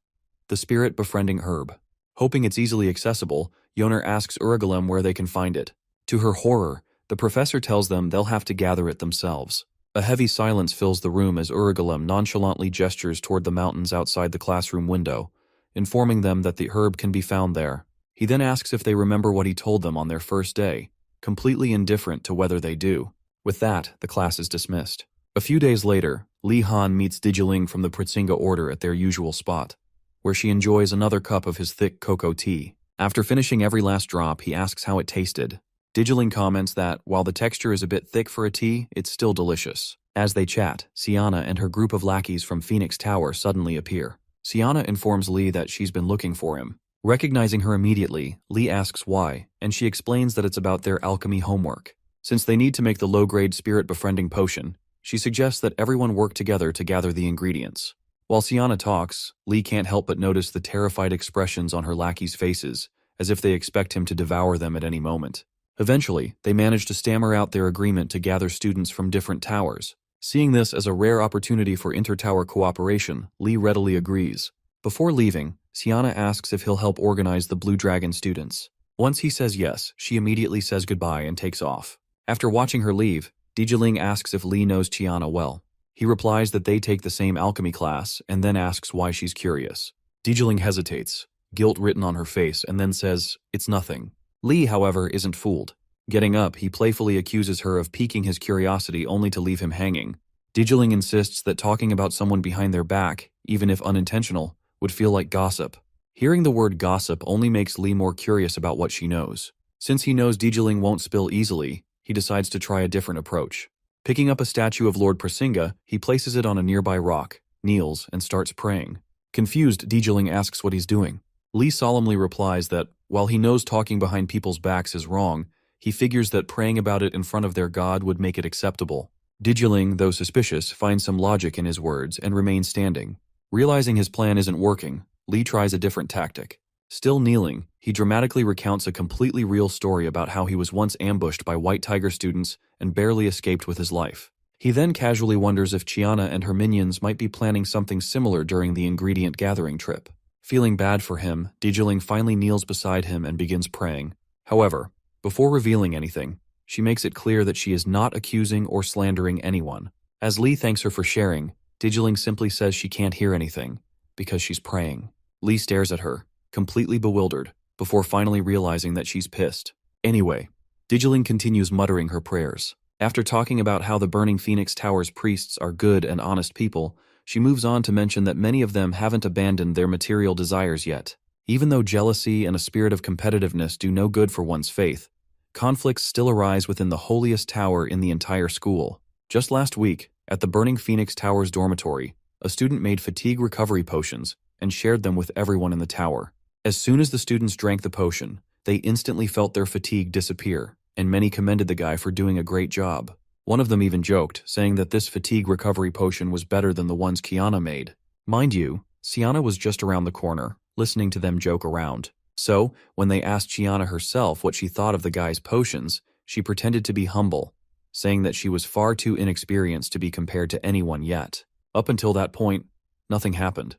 the spirit-befriending herb. Hoping it's easily accessible, Yoner asks Urugulum where they can find it. To her horror, the professor tells them they'll have to gather it themselves. A heavy silence fills the room as Urugulum nonchalantly gestures toward the mountains outside the classroom window, informing them that the herb can be found there. He then asks if they remember what he told them on their first day, completely indifferent to whether they do. With that, the class is dismissed. A few days later, Li Han meets Digiling from the Pritsinga order at their usual spot, where she enjoys another cup of his thick cocoa tea. After finishing every last drop, he asks how it tasted. Digiling comments that, while the texture is a bit thick for a tea, it's still delicious. As they chat, Siana and her group of lackeys from Phoenix Tower suddenly appear. Siana informs Lee that she's been looking for him. Recognizing her immediately, Lee asks why, and she explains that it's about their alchemy homework. Since they need to make the low-grade spirit-befriending potion, she suggests that everyone work together to gather the ingredients. While Siana talks, Lee can't help but notice the terrified expressions on her lackeys' faces, as if they expect him to devour them at any moment. Eventually, they manage to stammer out their agreement to gather students from different towers. Seeing this as a rare opportunity for inter-tower cooperation, Lee readily agrees. Before leaving, Siana asks if he'll help organize the Blue Dragon students. Once he says yes, she immediately says goodbye and takes off. After watching her leave, Digiling asks if Lee knows Chiana well. He replies that they take the same alchemy class and then asks why she's curious. Digiling hesitates, guilt written on her face, and then says, "It's nothing." Lee, however, isn't fooled. Getting up, he playfully accuses her of piquing his curiosity only to leave him hanging. Digiling insists that talking about someone behind their back, even if unintentional, would feel like gossip. Hearing the word gossip only makes Lee more curious about what she knows. Since he knows Digiling won't spill easily, he decides to try a different approach. Picking up a statue of Lord Prasinga, he places it on a nearby rock, kneels, and starts praying. Confused, Digiling asks what he's doing. Lee solemnly replies that, while he knows talking behind people's backs is wrong, he figures that praying about it in front of their god would make it acceptable. Digiling, though suspicious, finds some logic in his words and remains standing. Realizing his plan isn't working, Lee tries a different tactic. Still kneeling, he dramatically recounts a completely real story about how he was once ambushed by White Tiger students and barely escaped with his life. He then casually wonders if Chiana and her minions might be planning something similar during the ingredient gathering trip. Feeling bad for him, Digiling finally kneels beside him and begins praying. However, before revealing anything, she makes it clear that she is not accusing or slandering anyone. As Lee thanks her for sharing, Digiling simply says she can't hear anything, because she's praying. Lee stares at her, completely bewildered, before finally realizing that she's pissed. Anyway, Digiling continues muttering her prayers. After talking about how the Burning Phoenix Tower's priests are good and honest people, she moves on to mention that many of them haven't abandoned their material desires yet. Even though jealousy and a spirit of competitiveness do no good for one's faith, conflicts still arise within the holiest tower in the entire school. Just last week, at the Burning Phoenix Tower's dormitory, a student made fatigue recovery potions and shared them with everyone in the tower. As soon as the students drank the potion, they instantly felt their fatigue disappear, and many commended the guy for doing a great job. One of them even joked, saying that this fatigue recovery potion was better than the ones Kiana made. Mind you, Siana was just around the corner, listening to them joke around. So, when they asked Chiana herself what she thought of the guy's potions, she pretended to be humble, saying that she was far too inexperienced to be compared to anyone yet. Up until that point, nothing happened.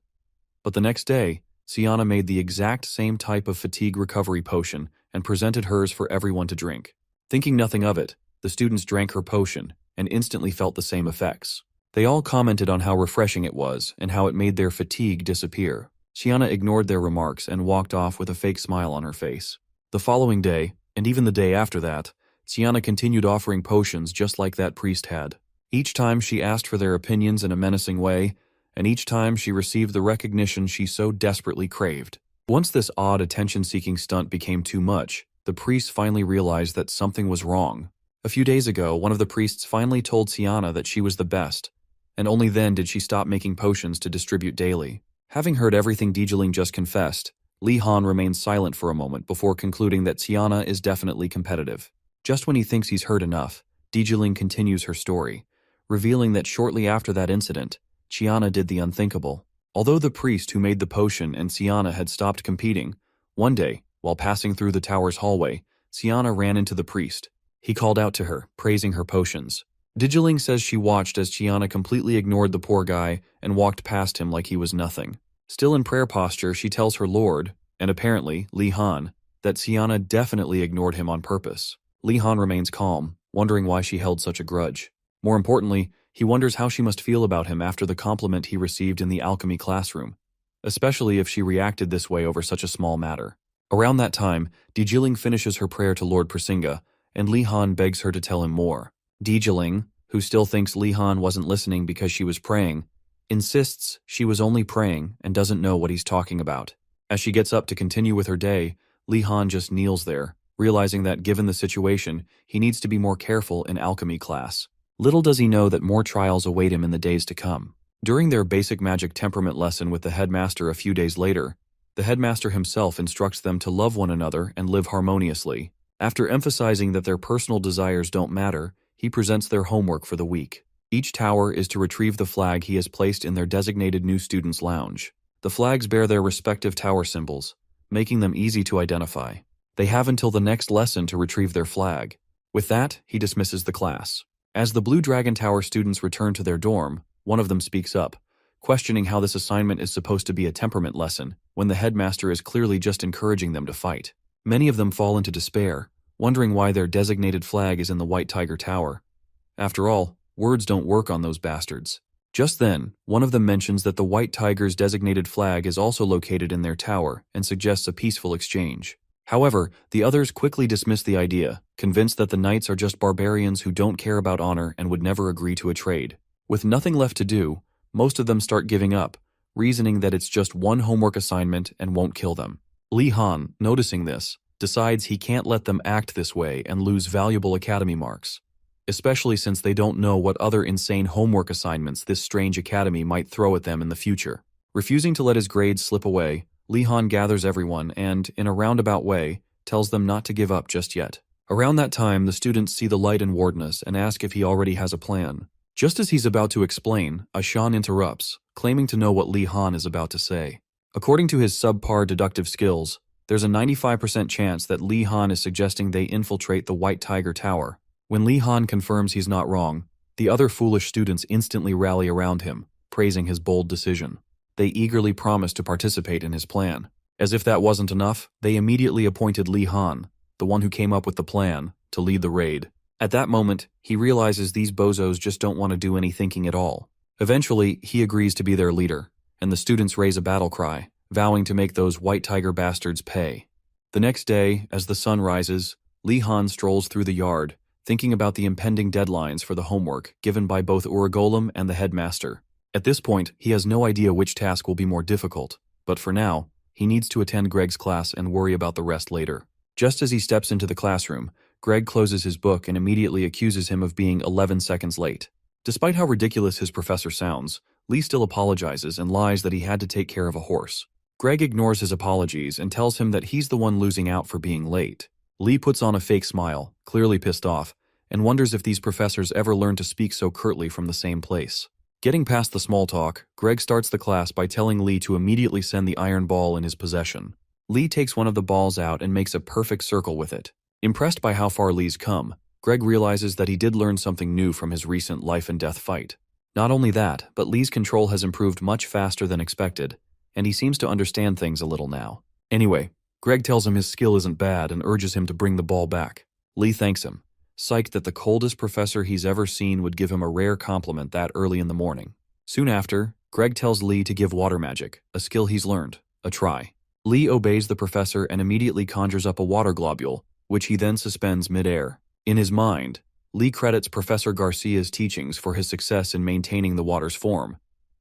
But the next day, Siana made the exact same type of fatigue recovery potion and presented hers for everyone to drink. Thinking nothing of it, the students drank her potion and instantly felt the same effects. They all commented on how refreshing it was and how it made their fatigue disappear. Chiana ignored their remarks and walked off with a fake smile on her face. The following day, and even the day after that, Siana continued offering potions just like that priest had. Each time she asked for their opinions in a menacing way, and each time she received the recognition she so desperately craved. Once this odd attention-seeking stunt became too much, the priests finally realized that something was wrong. A few days ago, one of the priests finally told Siana that she was the best, and only then did she stop making potions to distribute daily. Having heard everything Dijiling just confessed, Li Han remains silent for a moment before concluding that Siana is definitely competitive. Just when he thinks he's heard enough, Dijiling continues her story, revealing that shortly after that incident, Siana did the unthinkable. Although the priest who made the potion and Siana had stopped competing, one day, while passing through the tower's hallway, Siana ran into the priest. He called out to her, praising her potions. Dijiling says she watched as Siana completely ignored the poor guy and walked past him like he was nothing. Still in prayer posture, she tells her lord, and apparently Li Han, that Siana definitely ignored him on purpose. Li Han remains calm, wondering why she held such a grudge. More importantly, he wonders how she must feel about him after the compliment he received in the alchemy classroom, especially if she reacted this way over such a small matter. Around that time, Dijiling finishes her prayer to Lord Prasinga, and Li Han begs her to tell him more. Dijiling, who still thinks Li Han wasn't listening because she was praying, insists she was only praying and doesn't know what he's talking about. As she gets up to continue with her day, Li Han just kneels there, realizing that given the situation, he needs to be more careful in alchemy class. Little does he know that more trials await him in the days to come. During their basic magic temperament lesson with the headmaster a few days later, the headmaster himself instructs them to love one another and live harmoniously. After emphasizing that their personal desires don't matter, he presents their homework for the week. Each tower is to retrieve the flag he has placed in their designated new students' lounge. The flags bear their respective tower symbols, making them easy to identify. They have until the next lesson to retrieve their flag. With that, he dismisses the class. As the Blue Dragon Tower students return to their dorm, one of them speaks up, questioning how this assignment is supposed to be a temperament lesson when the headmaster is clearly just encouraging them to fight. Many of them fall into despair, wondering why their designated flag is in the White Tiger Tower. After all, words don't work on those bastards. Just then, one of them mentions that the White Tiger's designated flag is also located in their tower and suggests a peaceful exchange. However, the others quickly dismiss the idea, convinced that the knights are just barbarians who don't care about honor and would never agree to a trade. With nothing left to do, most of them start giving up, reasoning that it's just one homework assignment and won't kill them. Li Han, noticing this, decides he can't let them act this way and lose valuable academy marks, especially since they don't know what other insane homework assignments this strange academy might throw at them in the future. Refusing to let his grades slip away, Li Han gathers everyone and, in a roundabout way, tells them not to give up just yet. Around that time, the students see the light in Wardness and ask if he already has a plan. Just as he's about to explain, Ashan interrupts, claiming to know what Li Han is about to say. According to his subpar deductive skills, there's a 95% chance that Li Han is suggesting they infiltrate the White Tiger Tower. When Li Han confirms he's not wrong, the other foolish students instantly rally around him, praising his bold decision. They eagerly promise to participate in his plan. As if that wasn't enough, they immediately appointed Li Han, the one who came up with the plan, to lead the raid. At that moment, he realizes these bozos just don't want to do any thinking at all. Eventually, he agrees to be their leader, and the students raise a battle cry, vowing to make those White Tiger bastards pay. The next day, as the sun rises, Li Han strolls through the yard, thinking about the impending deadlines for the homework given by both Uragolem and the headmaster. At this point, he has no idea which task will be more difficult, but for now, he needs to attend Greg's class and worry about the rest later. Just as he steps into the classroom, Greg closes his book and immediately accuses him of being 11 seconds late. Despite how ridiculous his professor sounds, Lee still apologizes and lies that he had to take care of a horse. Greg ignores his apologies and tells him that he's the one losing out for being late. Lee puts on a fake smile, clearly pissed off, and wonders if these professors ever learn to speak so curtly from the same place. Getting past the small talk, Greg starts the class by telling Lee to immediately send the iron ball in his possession. Lee takes one of the balls out and makes a perfect circle with it. Impressed by how far Lee's come, Greg realizes that he did learn something new from his recent life-and-death fight. Not only that, but Lee's control has improved much faster than expected, and he seems to understand things a little now. Anyway, Greg tells him his skill isn't bad and urges him to bring the ball back. Lee thanks him, psyched that the coldest professor he's ever seen would give him a rare compliment that early in the morning. Soon after, Greg tells Lee to give water magic, a skill he's learned, a try. Lee obeys the professor and immediately conjures up a water globule, which he then suspends mid-air. In his mind, Lee credits Professor Garcia's teachings for his success in maintaining the water's form,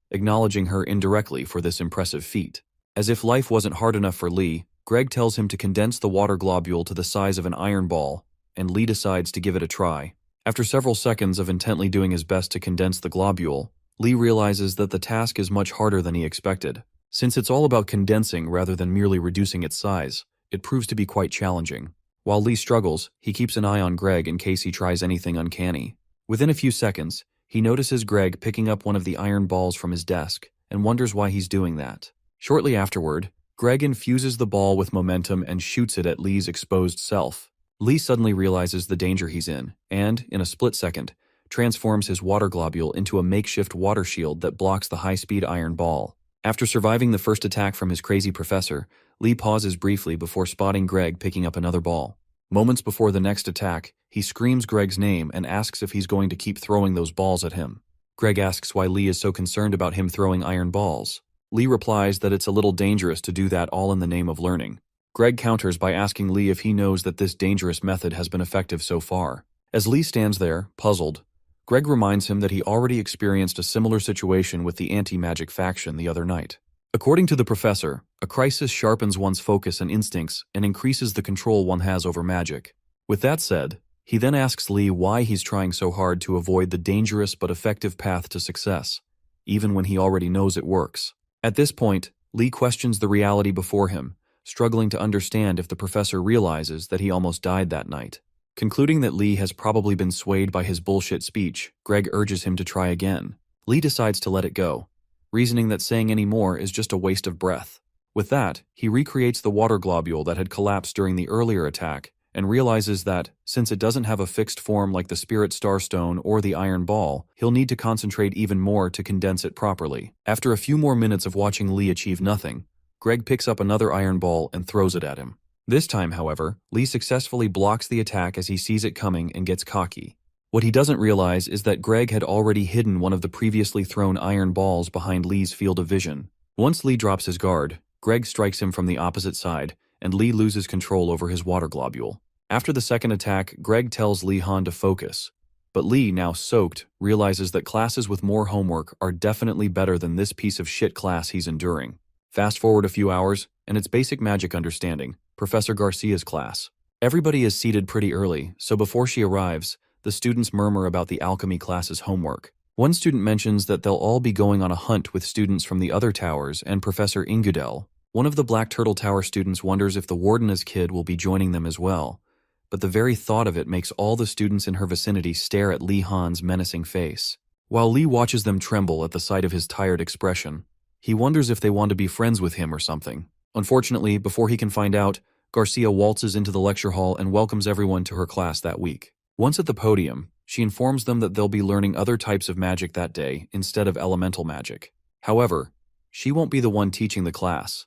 acknowledging her indirectly for this impressive feat. As if life wasn't hard enough for Lee, Greg tells him to condense the water globule to the size of an iron ball, and Lee decides to give it a try. After several seconds of intently doing his best to condense the globule, Lee realizes that the task is much harder than he expected. Since it's all about condensing rather than merely reducing its size, it proves to be quite challenging. While Lee struggles, he keeps an eye on Greg in case he tries anything uncanny. Within a few seconds, he notices Greg picking up one of the iron balls from his desk and wonders why he's doing that. Shortly afterward, Greg infuses the ball with momentum and shoots it at Lee's exposed self. Lee suddenly realizes the danger he's in and, in a split second, transforms his water globule into a makeshift water shield that blocks the high-speed iron ball. After surviving the first attack from his crazy professor, Lee pauses briefly before spotting Greg picking up another ball. Moments before the next attack, he screams Greg's name and asks if he's going to keep throwing those balls at him. Greg asks why Lee is so concerned about him throwing iron balls. Lee replies that it's a little dangerous to do that all in the name of learning. Greg counters by asking Lee if he knows that this dangerous method has been effective so far. As Lee stands there, puzzled, Greg reminds him that he already experienced a similar situation with the anti-magic faction the other night. According to the professor, a crisis sharpens one's focus and instincts and increases the control one has over magic. With that said, he then asks Lee why he's trying so hard to avoid the dangerous but effective path to success, even when he already knows it works. At this point, Lee questions the reality before him, struggling to understand if the professor realizes that he almost died that night. Concluding that Lee has probably been swayed by his bullshit speech, Greg urges him to try again. Lee decides to let it go, reasoning that saying any more is just a waste of breath. With that, he recreates the water globule that had collapsed during the earlier attack and realizes that, since it doesn't have a fixed form like the Spirit Starstone or the Iron Ball, he'll need to concentrate even more to condense it properly. After a few more minutes of watching Lee achieve nothing, Greg picks up another iron ball and throws it at him. This time, however, Lee successfully blocks the attack as he sees it coming and gets cocky. What he doesn't realize is that Greg had already hidden one of the previously thrown iron balls behind Lee's field of vision. Once Lee drops his guard, Greg strikes him from the opposite side, and Lee loses control over his water globule. After the second attack, Greg tells Lee Han to focus, but Lee, now soaked, realizes that classes with more homework are definitely better than this piece of shit class he's enduring. Fast forward a few hours, and it's basic magic understanding, Professor Garcia's class. Everybody is seated pretty early, so before she arrives, the students murmur about the alchemy class's homework. One student mentions that they'll all be going on a hunt with students from the other towers and Professor Ingudel. One of the Black Turtle Tower students wonders if the Wardena's kid will be joining them as well, but the very thought of it makes all the students in her vicinity stare at Lee Han's menacing face. While Lee watches them tremble at the sight of his tired expression, he wonders if they want to be friends with him or something. Unfortunately, before he can find out, Garcia waltzes into the lecture hall and welcomes everyone to her class that week. Once at the podium, she informs them that they'll be learning other types of magic that day instead of elemental magic. However, she won't be the one teaching the class.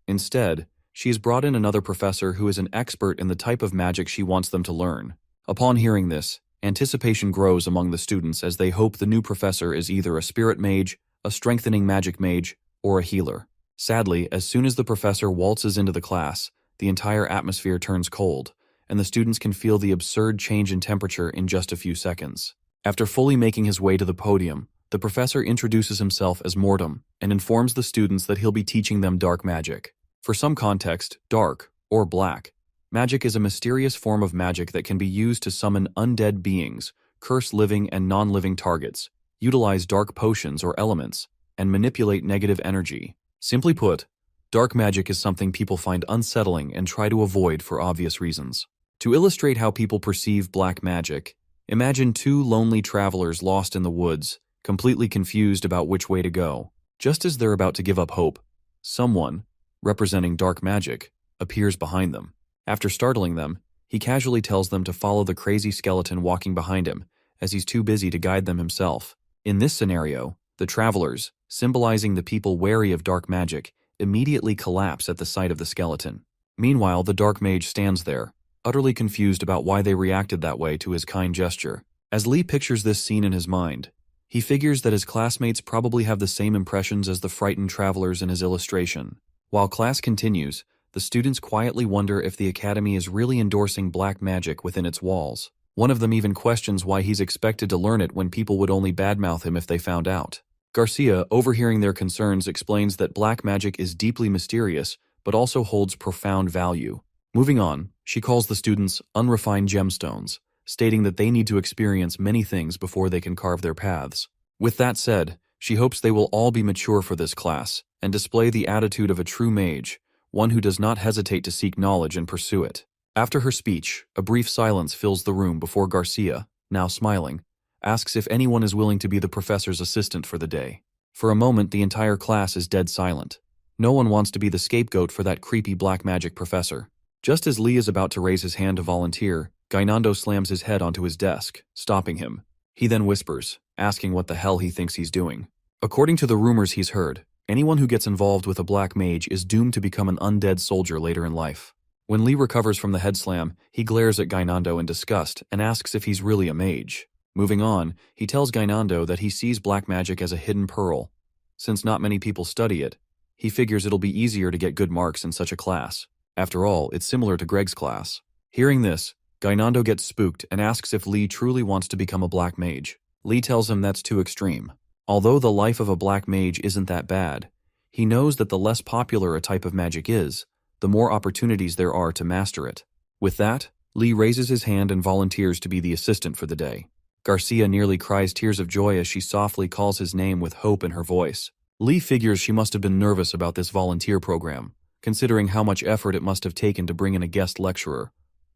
Instead, she has brought in another professor who is an expert in the type of magic she wants them to learn. Upon hearing this, anticipation grows among the students as they hope the new professor is either a spirit mage, a strengthening magic mage, or a healer. Sadly, as soon as the professor waltzes into the class, the entire atmosphere turns cold, and the students can feel the absurd change in temperature in just a few seconds. After fully making his way to the podium, the professor introduces himself as Mortem and informs the students that he'll be teaching them dark magic. For some context, dark, or black, magic is a mysterious form of magic that can be used to summon undead beings, curse living and non-living targets, utilize dark potions or elements, and manipulate negative energy. Simply put, dark magic is something people find unsettling and try to avoid for obvious reasons. To illustrate how people perceive black magic, imagine two lonely travelers lost in the woods, completely confused about which way to go. Just as they're about to give up hope, someone, representing dark magic, appears behind them. After startling them, he casually tells them to follow the crazy skeleton walking behind him, as he's too busy to guide them himself. In this scenario, the travelers, symbolizing the people wary of dark magic, immediately collapse at the sight of the skeleton. Meanwhile, the dark mage stands there, utterly confused about why they reacted that way to his kind gesture. As Lee pictures this scene in his mind, he figures that his classmates probably have the same impressions as the frightened travelers in his illustration. While class continues, the students quietly wonder if the academy is really endorsing black magic within its walls. One of them even questions why he's expected to learn it when people would only badmouth him if they found out. Garcia, overhearing their concerns, explains that black magic is deeply mysterious, but also holds profound value. Moving on, she calls the students unrefined gemstones, stating that they need to experience many things before they can carve their paths. With that said, she hopes they will all be mature for this class and display the attitude of a true mage, one who does not hesitate to seek knowledge and pursue it. After her speech, a brief silence fills the room before Garcia, now smiling, asks if anyone is willing to be the professor's assistant for the day. For a moment, the entire class is dead silent. No one wants to be the scapegoat for that creepy black magic professor. Just as Lee is about to raise his hand to volunteer, Gainando slams his head onto his desk, stopping him. He then whispers, asking what the hell he thinks he's doing. According to the rumors he's heard, anyone who gets involved with a black mage is doomed to become an undead soldier later in life. When Lee recovers from the head slam, he glares at Gainando in disgust and asks if he's really a mage. Moving on, he tells Gainando that he sees black magic as a hidden pearl. Since not many people study it, he figures it'll be easier to get good marks in such a class. After all, it's similar to Greg's class. Hearing this, Gainando gets spooked and asks if Lee truly wants to become a black mage. Lee tells him that's too extreme. Although the life of a black mage isn't that bad, he knows that the less popular a type of magic is, the more opportunities there are to master it. With that, Lee raises his hand and volunteers to be the assistant for the day. Garcia nearly cries tears of joy as she softly calls his name with hope in her voice. Lee figures she must have been nervous about this volunteer program, considering how much effort it must have taken to bring in a guest lecturer,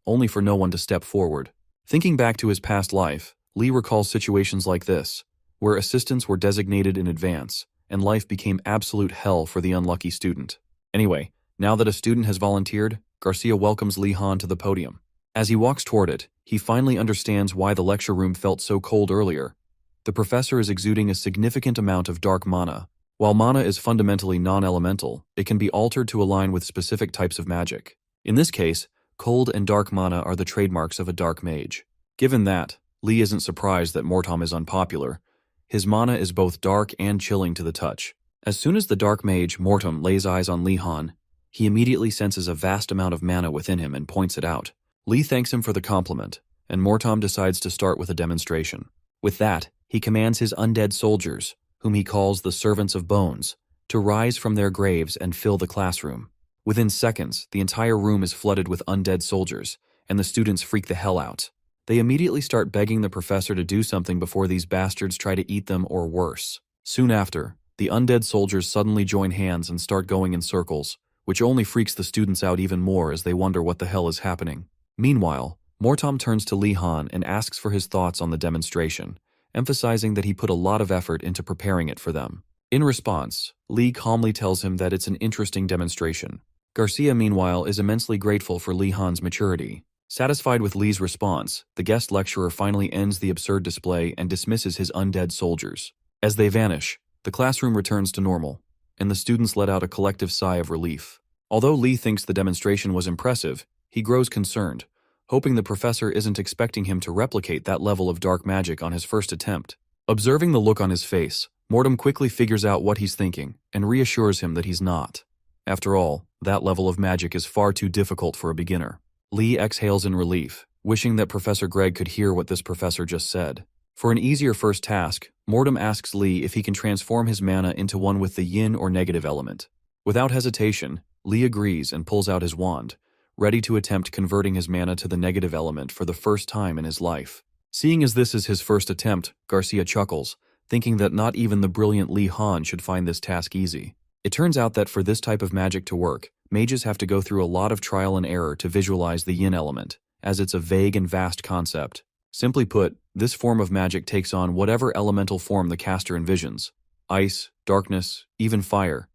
only for no one to step forward. Thinking back to his past life, Lee recalls situations like this, where assistants were designated in advance, and life became absolute hell for the unlucky student. Anyway, now that a student has volunteered, Garcia welcomes Lee Han to the podium. As he walks toward it, he finally understands why the lecture room felt so cold earlier. The professor is exuding a significant amount of dark mana. While mana is fundamentally non-elemental, it can be altered to align with specific types of magic. In this case, cold and dark mana are the trademarks of a dark mage. Given that, Lee isn't surprised that Mortom is unpopular. His mana is both dark and chilling to the touch. As soon as the dark mage, Mortom, lays eyes on Lee Han, he immediately senses a vast amount of mana within him and points it out. Lee thanks him for the compliment, and Mortom decides to start with a demonstration. With that, he commands his undead soldiers, whom he calls the Servants of Bones, to rise from their graves and fill the classroom. Within seconds, the entire room is flooded with undead soldiers, and the students freak the hell out. They immediately start begging the professor to do something before these bastards try to eat them or worse. Soon after, the undead soldiers suddenly join hands and start going in circles, which only freaks the students out even more as they wonder what the hell is happening. Meanwhile, Mortom turns to Lee Han and asks for his thoughts on the demonstration, emphasizing that he put a lot of effort into preparing it for them. In response, Lee calmly tells him that it's an interesting demonstration. Garcia, meanwhile, is immensely grateful for Lee Han's maturity. Satisfied with Lee's response, the guest lecturer finally ends the absurd display and dismisses his undead soldiers. As they vanish, the classroom returns to normal, and the students let out a collective sigh of relief. Although Lee thinks the demonstration was impressive, he grows concerned, hoping the professor isn't expecting him to replicate that level of dark magic on his first attempt. Observing the look on his face, Mortom quickly figures out what he's thinking and reassures him that he's not. After all, that level of magic is far too difficult for a beginner. Lee exhales in relief, wishing that Professor Greg could hear what this professor just said. For an easier first task, Mortom asks Lee if he can transform his mana into one with the yin or negative element. Without hesitation, Lee agrees and pulls out his wand, ready to attempt converting his mana to the negative element for the first time in his life. Seeing as this is his first attempt, Garcia chuckles, thinking that not even the brilliant Lee Han should find this task easy. It turns out that for this type of magic to work, mages have to go through a lot of trial and error to visualize the yin element, as it's a vague and vast concept. Simply put, this form of magic takes on whatever elemental form the caster envisions: ice, darkness, even fire,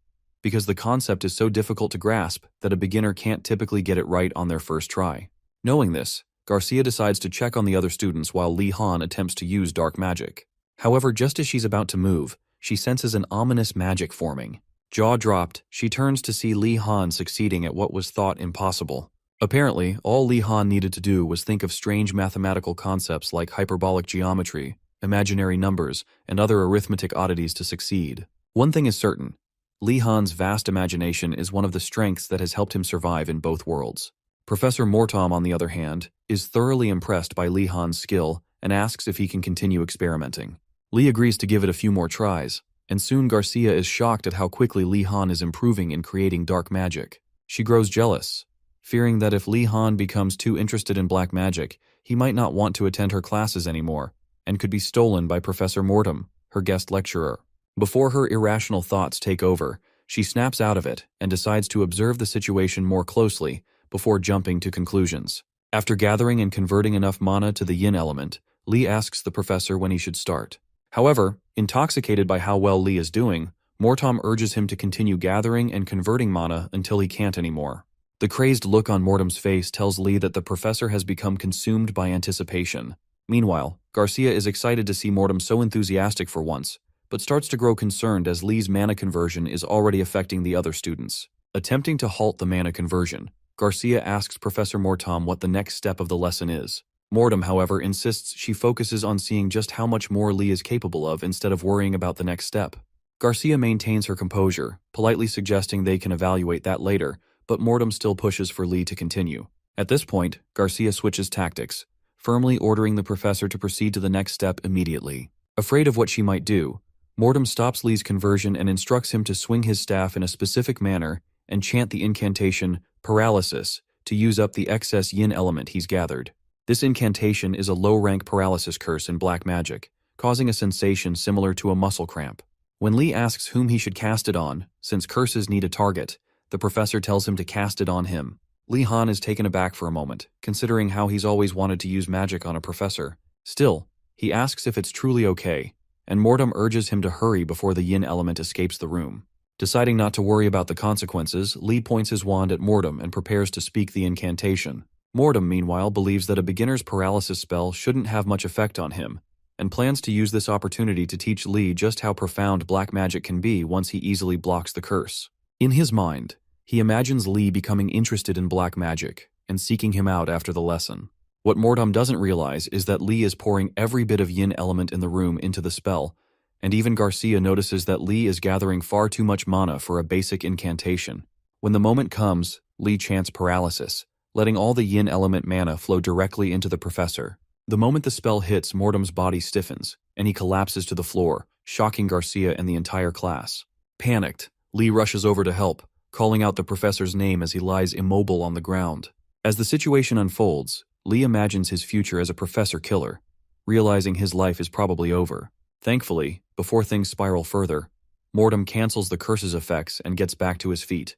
because the concept is so difficult to grasp that a beginner can't typically get it right on their first try. Knowing this, Garcia decides to check on the other students while Lee Han attempts to use dark magic. However, just as she's about to move, she senses an ominous magic forming. Jaw dropped, she turns to see Lee Han succeeding at what was thought impossible. Apparently, all Lee Han needed to do was think of strange mathematical concepts like hyperbolic geometry, imaginary numbers, and other arithmetic oddities to succeed. One thing is certain: Lee Han's vast imagination is one of the strengths that has helped him survive in both worlds. Professor Mortom, on the other hand, is thoroughly impressed by Li Han's skill and asks if he can continue experimenting. Li agrees to give it a few more tries, and soon Garcia is shocked at how quickly Li Han is improving in creating dark magic. She grows jealous, fearing that if Li Han becomes too interested in black magic, he might not want to attend her classes anymore, and could be stolen by Professor Mortom, her guest lecturer. Before her irrational thoughts take over, she snaps out of it and decides to observe the situation more closely before jumping to conclusions. After gathering and converting enough mana to the yin element, Li asks the professor when he should start. However, intoxicated by how well Li is doing, Mortom urges him to continue gathering and converting mana until he can't anymore. The crazed look on Mortom's face tells Li that the professor has become consumed by anticipation. Meanwhile, Garcia is excited to see Mortom so enthusiastic for once, but starts to grow concerned as Li's mana conversion is already affecting the other students. Attempting to halt the mana conversion, Garcia asks Professor Mortom what the next step of the lesson is. Mortom, however, insists she focuses on seeing just how much more Li is capable of instead of worrying about the next step. Garcia maintains her composure, politely suggesting they can evaluate that later, but Mortom still pushes for Li to continue. At this point, Garcia switches tactics, firmly ordering the professor to proceed to the next step immediately. Afraid of what she might do, Mortom stops Li's conversion and instructs him to swing his staff in a specific manner and chant the incantation paralysis to use up the excess yin element he's gathered. This incantation is a low-rank paralysis curse in black magic, causing a sensation similar to a muscle cramp. When Li asks whom he should cast it on, since curses need a target, the professor tells him to cast it on him. Li Han is taken aback for a moment, considering how he's always wanted to use magic on a professor. Still, he asks if it's truly okay, and Mortom urges him to hurry before the yin element escapes the room. Deciding not to worry about the consequences, Li points his wand at Mortom and prepares to speak the incantation. Mortom, meanwhile, believes that a beginner's paralysis spell shouldn't have much effect on him, and plans to use this opportunity to teach Li just how profound black magic can be once he easily blocks the curse. In his mind, he imagines Li becoming interested in black magic and seeking him out after the lesson. What Mortom doesn't realize is that Li is pouring every bit of yin element in the room into the spell, and even Garcia notices that Li is gathering far too much mana for a basic incantation. When the moment comes, Li chants paralysis, letting all the yin element mana flow directly into the professor. The moment the spell hits, Mortom's body stiffens, and he collapses to the floor, shocking Garcia and the entire class. Panicked, Li rushes over to help, calling out the professor's name as he lies immobile on the ground. As the situation unfolds, Li imagines his future as a professor killer, realizing his life is probably over. Thankfully, before things spiral further, Mortom cancels the curse's effects and gets back to his feet,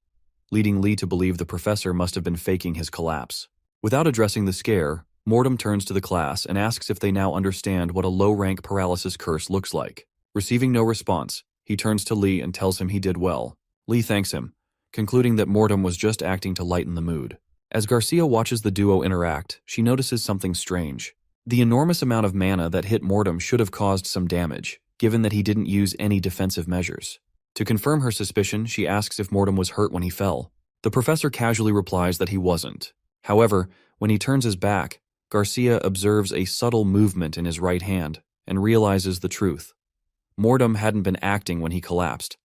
leading Li to believe the professor must have been faking his collapse. Without addressing the scare, Mortom turns to the class and asks if they now understand what a low-rank paralysis curse looks like. Receiving no response, he turns to Li and tells him he did well. Li thanks him, concluding that Mortom was just acting to lighten the mood. As Garcia watches the duo interact, she notices something strange. The enormous amount of mana that hit Mortom should have caused some damage, given that he didn't use any defensive measures. To confirm her suspicion, she asks if Mortom was hurt when he fell. The professor casually replies that he wasn't. However, when he turns his back, Garcia observes a subtle movement in his right hand and realizes the truth. Mortom hadn't been acting when he collapsed.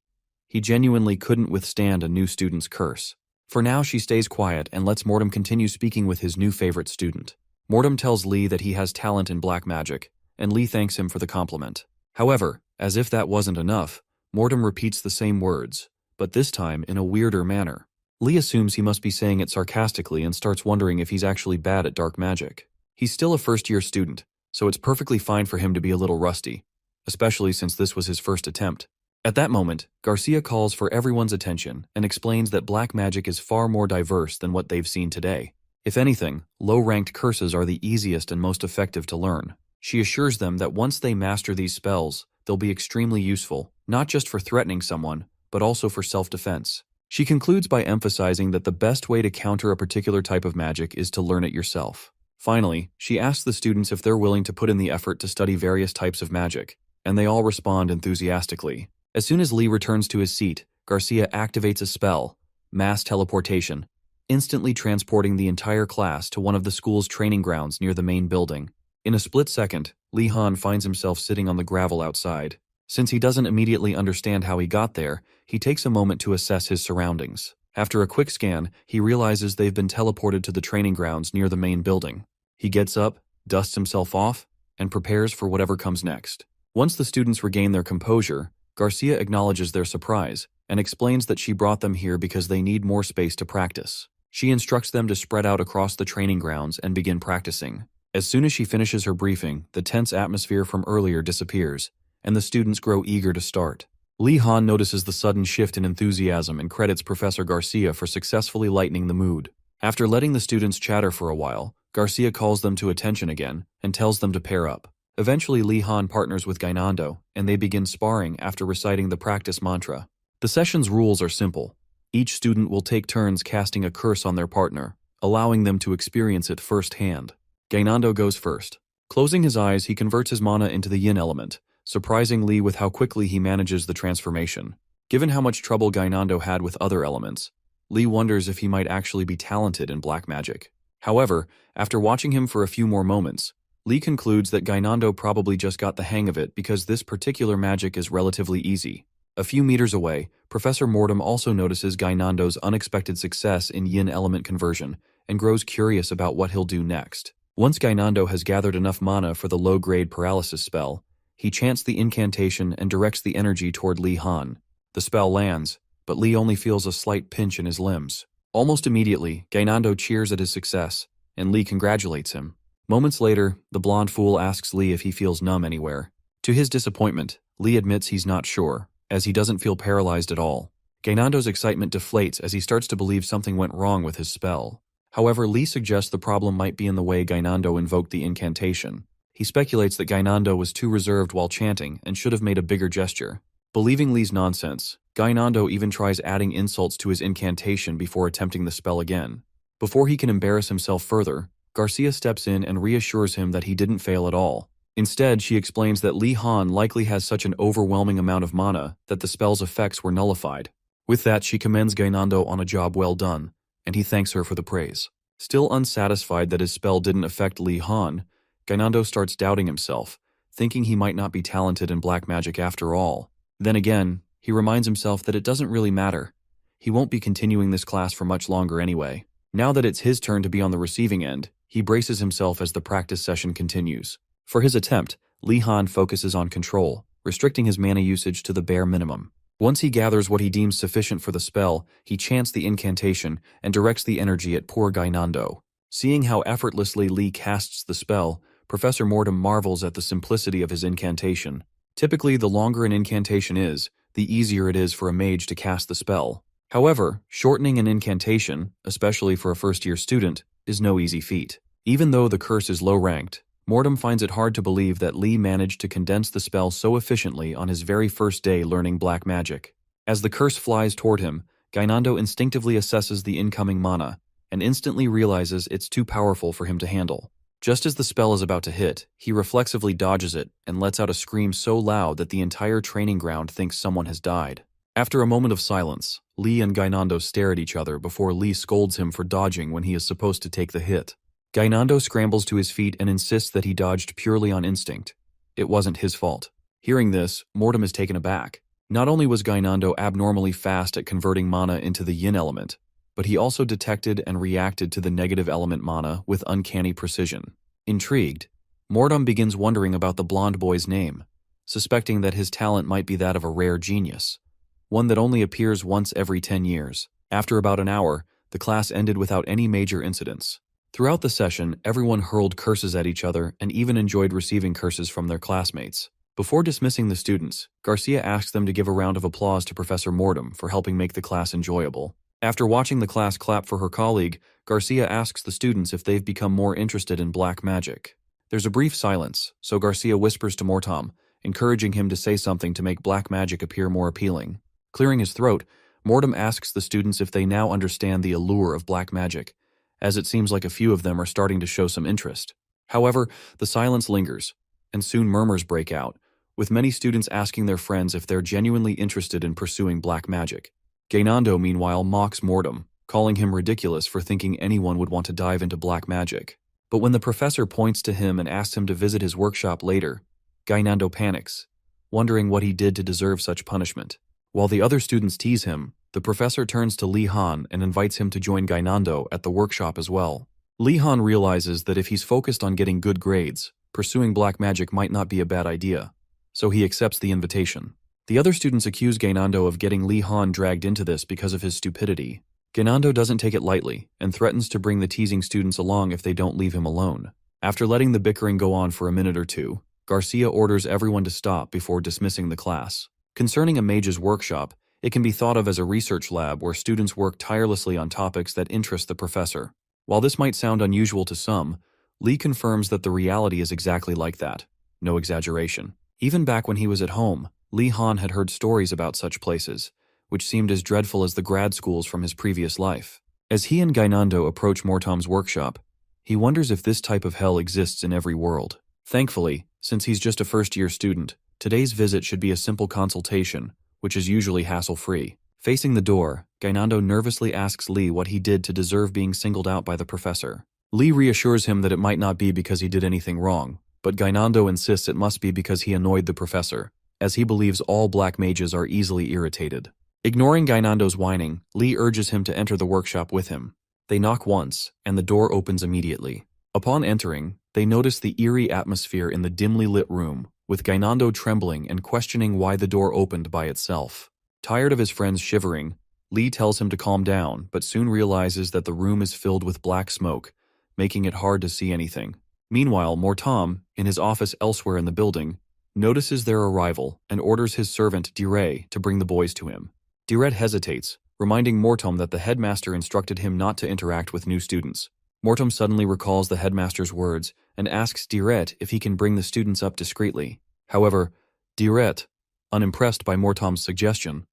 He genuinely couldn't withstand a new student's curse. For now, she stays quiet and lets Mortom continue speaking with his new favorite student. Mortom tells Li that he has talent in black magic, and Li thanks him for the compliment. However, as if that wasn't enough, Mortom repeats the same words, but this time in a weirder manner. Li assumes he must be saying it sarcastically and starts wondering if he's actually bad at dark magic. He's still a first-year student, so it's perfectly fine for him to be a little rusty, especially since this was his first attempt. At that moment, Garcia calls for everyone's attention and explains that black magic is far more diverse than what they've seen today. If anything, low-ranked curses are the easiest and most effective to learn. She assures them that once they master these spells, they'll be extremely useful, not just for threatening someone, but also for self-defense. She concludes by emphasizing that the best way to counter a particular type of magic is to learn it yourself. Finally, she asks the students if they're willing to put in the effort to study various types of magic, and they all respond enthusiastically. As soon as Li returns to his seat, Garcia activates a spell, mass teleportation, instantly transporting the entire class to one of the school's training grounds near the main building. In a split second, Li Han finds himself sitting on the gravel outside. Since he doesn't immediately understand how he got there, he takes a moment to assess his surroundings. After a quick scan, he realizes they've been teleported to the training grounds near the main building. He gets up, dusts himself off, and prepares for whatever comes next. Once the students regain their composure, Garcia acknowledges their surprise and explains that she brought them here because they need more space to practice. She instructs them to spread out across the training grounds and begin practicing. As soon as she finishes her briefing, the tense atmosphere from earlier disappears, and the students grow eager to start. Lee Han notices the sudden shift in enthusiasm and credits Professor Garcia for successfully lightening the mood. After letting the students chatter for a while, Garcia calls them to attention again and tells them to pair up. Eventually, Lee Han partners with Gainando, and they begin sparring after reciting the practice mantra. The session's rules are simple. Each student will take turns casting a curse on their partner, allowing them to experience it firsthand. Gainando goes first. Closing his eyes, he converts his mana into the yin element, surprising Lee with how quickly he manages the transformation. Given how much trouble Gainando had with other elements, Lee wonders if he might actually be talented in black magic. However, after watching him for a few more moments, Lee concludes that Gainando probably just got the hang of it because this particular magic is relatively easy. A few meters away, Professor Mortem also notices Gainando's unexpected success in yin element conversion and grows curious about what he'll do next. Once Gainando has gathered enough mana for the low-grade paralysis spell, he chants the incantation and directs the energy toward Lee Han. The spell lands, but Lee only feels a slight pinch in his limbs. Almost immediately, Gainando cheers at his success, and Lee congratulates him. Moments later, the blonde fool asks Lee if he feels numb anywhere. To his disappointment, Lee admits he's not sure, as he doesn't feel paralyzed at all. Gainando's excitement deflates as he starts to believe something went wrong with his spell. However, Lee suggests the problem might be in the way Gainando invoked the incantation. He speculates that Gainando was too reserved while chanting and should have made a bigger gesture. Believing Lee's nonsense, Gainando even tries adding insults to his incantation before attempting the spell again. Before he can embarrass himself further, Garcia steps in and reassures him that he didn't fail at all. Instead, she explains that Lee Han likely has such an overwhelming amount of mana that the spell's effects were nullified. With that, she commends Gainando on a job well done, and he thanks her for the praise. Still unsatisfied that his spell didn't affect Lee Han, Gainando starts doubting himself, thinking he might not be talented in black magic after all. Then again, he reminds himself that it doesn't really matter. He won't be continuing this class for much longer anyway. Now that it's his turn to be on the receiving end, he braces himself as the practice session continues. For his attempt, Lee Han focuses on control, restricting his mana usage to the bare minimum. Once he gathers what he deems sufficient for the spell, he chants the incantation and directs the energy at poor Gainando. Seeing how effortlessly Lee casts the spell, Professor Mortem marvels at the simplicity of his incantation. Typically, the longer an incantation is, the easier it is for a mage to cast the spell. However, shortening an incantation, especially for a first-year student, is no easy feat. Even though the curse is low-ranked, Mortem finds it hard to believe that Lee managed to condense the spell so efficiently on his very first day learning black magic. As the curse flies toward him, Gainando instinctively assesses the incoming mana, and instantly realizes it's too powerful for him to handle. Just as the spell is about to hit, he reflexively dodges it and lets out a scream so loud that the entire training ground thinks someone has died. After a moment of silence, Lee and Gainando stare at each other before Lee scolds him for dodging when he is supposed to take the hit. Gainando scrambles to his feet and insists that he dodged purely on instinct. It wasn't his fault. Hearing this, Mortem is taken aback. Not only was Gainando abnormally fast at converting mana into the yin element, but he also detected and reacted to the negative element mana with uncanny precision. Intrigued, Mortem begins wondering about the blonde boy's name, suspecting that his talent might be that of a rare genius, one that only appears once every 10 years. After about an hour, the class ended without any major incidents. Throughout the session, everyone hurled curses at each other and even enjoyed receiving curses from their classmates. Before dismissing the students, Garcia asks them to give a round of applause to Professor Mortem for helping make the class enjoyable. After watching the class clap for her colleague, Garcia asks the students if they've become more interested in black magic. There's a brief silence, so Garcia whispers to Mortem, encouraging him to say something to make black magic appear more appealing. Clearing his throat, Mortem asks the students if they now understand the allure of black magic, as it seems like a few of them are starting to show some interest. However, the silence lingers, and soon murmurs break out, with many students asking their friends if they're genuinely interested in pursuing black magic. Gainando, meanwhile, mocks Mortem, calling him ridiculous for thinking anyone would want to dive into black magic. But when the professor points to him and asks him to visit his workshop later, Gainando panics, wondering what he did to deserve such punishment. While the other students tease him, The professor turns to Lee Han and invites him to join Gainando at the workshop as well. Lee Han realizes that if he's focused on getting good grades, pursuing black magic might not be a bad idea, so he accepts the invitation. The other students accuse Gainando of getting Lee Han dragged into this because of his stupidity. Gainando doesn't take it lightly and threatens to bring the teasing students along if they don't leave him alone. After letting the bickering go on for a minute or two, Garcia orders everyone to stop before dismissing the class. Concerning a mage's workshop, it can be thought of as a research lab where students work tirelessly on topics that interest the professor. While this might sound unusual to some, Lee confirms that the reality is exactly like that. No exaggeration. Even back when he was at home, Lee Han had heard stories about such places, which seemed as dreadful as the grad schools from his previous life. As he and Gainando approach Mortom's workshop, he wonders if this type of hell exists in every world. Thankfully, since he's just a first-year student, today's visit should be a simple consultation, which is usually hassle-free. Facing the door, Gainando nervously asks Lee what he did to deserve being singled out by the professor. Lee reassures him that it might not be because he did anything wrong, but Gainando insists it must be because he annoyed the professor, as he believes all black mages are easily irritated. Ignoring Gainando's whining, Lee urges him to enter the workshop with him. They knock once, and the door opens immediately. Upon entering, they notice the eerie atmosphere in the dimly lit room, with Gainando trembling and questioning why the door opened by itself. Tired of his friends shivering, Lee tells him to calm down, but soon realizes that the room is filled with black smoke, making it hard to see anything. Meanwhile, Mortom, in his office elsewhere in the building, notices their arrival and orders his servant Dire to bring the boys to him. Dire hesitates, reminding Mortom that the headmaster instructed him not to interact with new students. Mortom suddenly recalls the headmaster's words and asks Dire if he can bring the students up discreetly. However, Dire, unimpressed by Mortom's suggestion,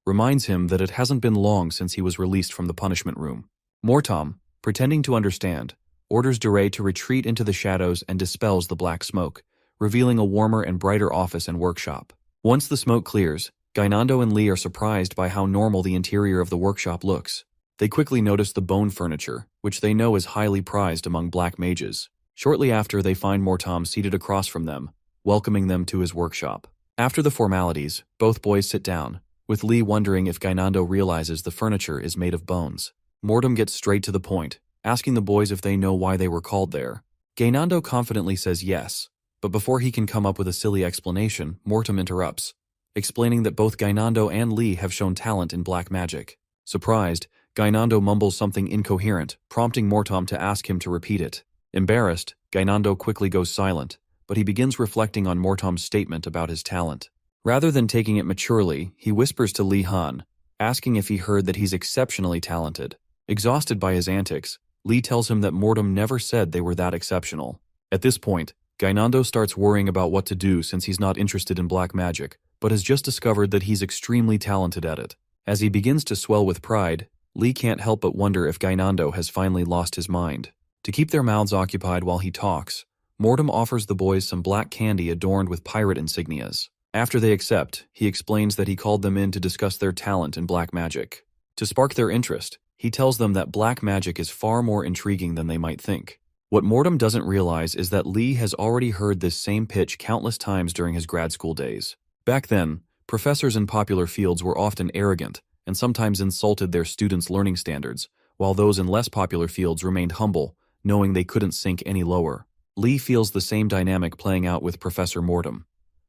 reminds him that it hasn't been long since he was released from the punishment room. Mortom, pretending to understand, orders Dire to retreat into the shadows and dispels the black smoke, revealing a warmer and brighter office and workshop. Once the smoke clears, Gainando and Lee are surprised by how normal the interior of the workshop looks. They quickly notice the bone furniture, which they know is highly prized among black mages. Shortly after, they find Mortom seated across from them, welcoming them to his workshop. After the formalities, both boys sit down, with Lee wondering if Gainando realizes the furniture is made of bones. Mortom gets straight to the point, asking the boys if they know why they were called there. Gainando confidently says yes, but before he can come up with a silly explanation, Mortom interrupts, explaining that both Gainando and Lee have shown talent in black magic. Surprised, Gainando mumbles something incoherent, prompting Mortom to ask him to repeat it. Embarrassed, Gainando quickly goes silent, but he begins reflecting on Mortom's statement about his talent. Rather than taking it maturely, he whispers to Lee Han, asking if he heard that he's exceptionally talented. Exhausted by his antics, Lee tells him that Mortom never said they were that exceptional. At this point, Gainando starts worrying about what to do since he's not interested in black magic, but has just discovered that he's extremely talented at it. As he begins to swell with pride, Lee can't help but wonder if Gainando has finally lost his mind. To keep their mouths occupied while he talks, Mortom offers the boys some black candy adorned with pirate insignias. After they accept, he explains that he called them in to discuss their talent in black magic. To spark their interest, he tells them that black magic is far more intriguing than they might think. What Mortom doesn't realize is that Lee has already heard this same pitch countless times during his grad school days. Back then, professors in popular fields were often arrogant and sometimes insulted their students' learning standards, while those in less popular fields remained humble, knowing they couldn't sink any lower. Lee feels the same dynamic playing out with Professor Mortom,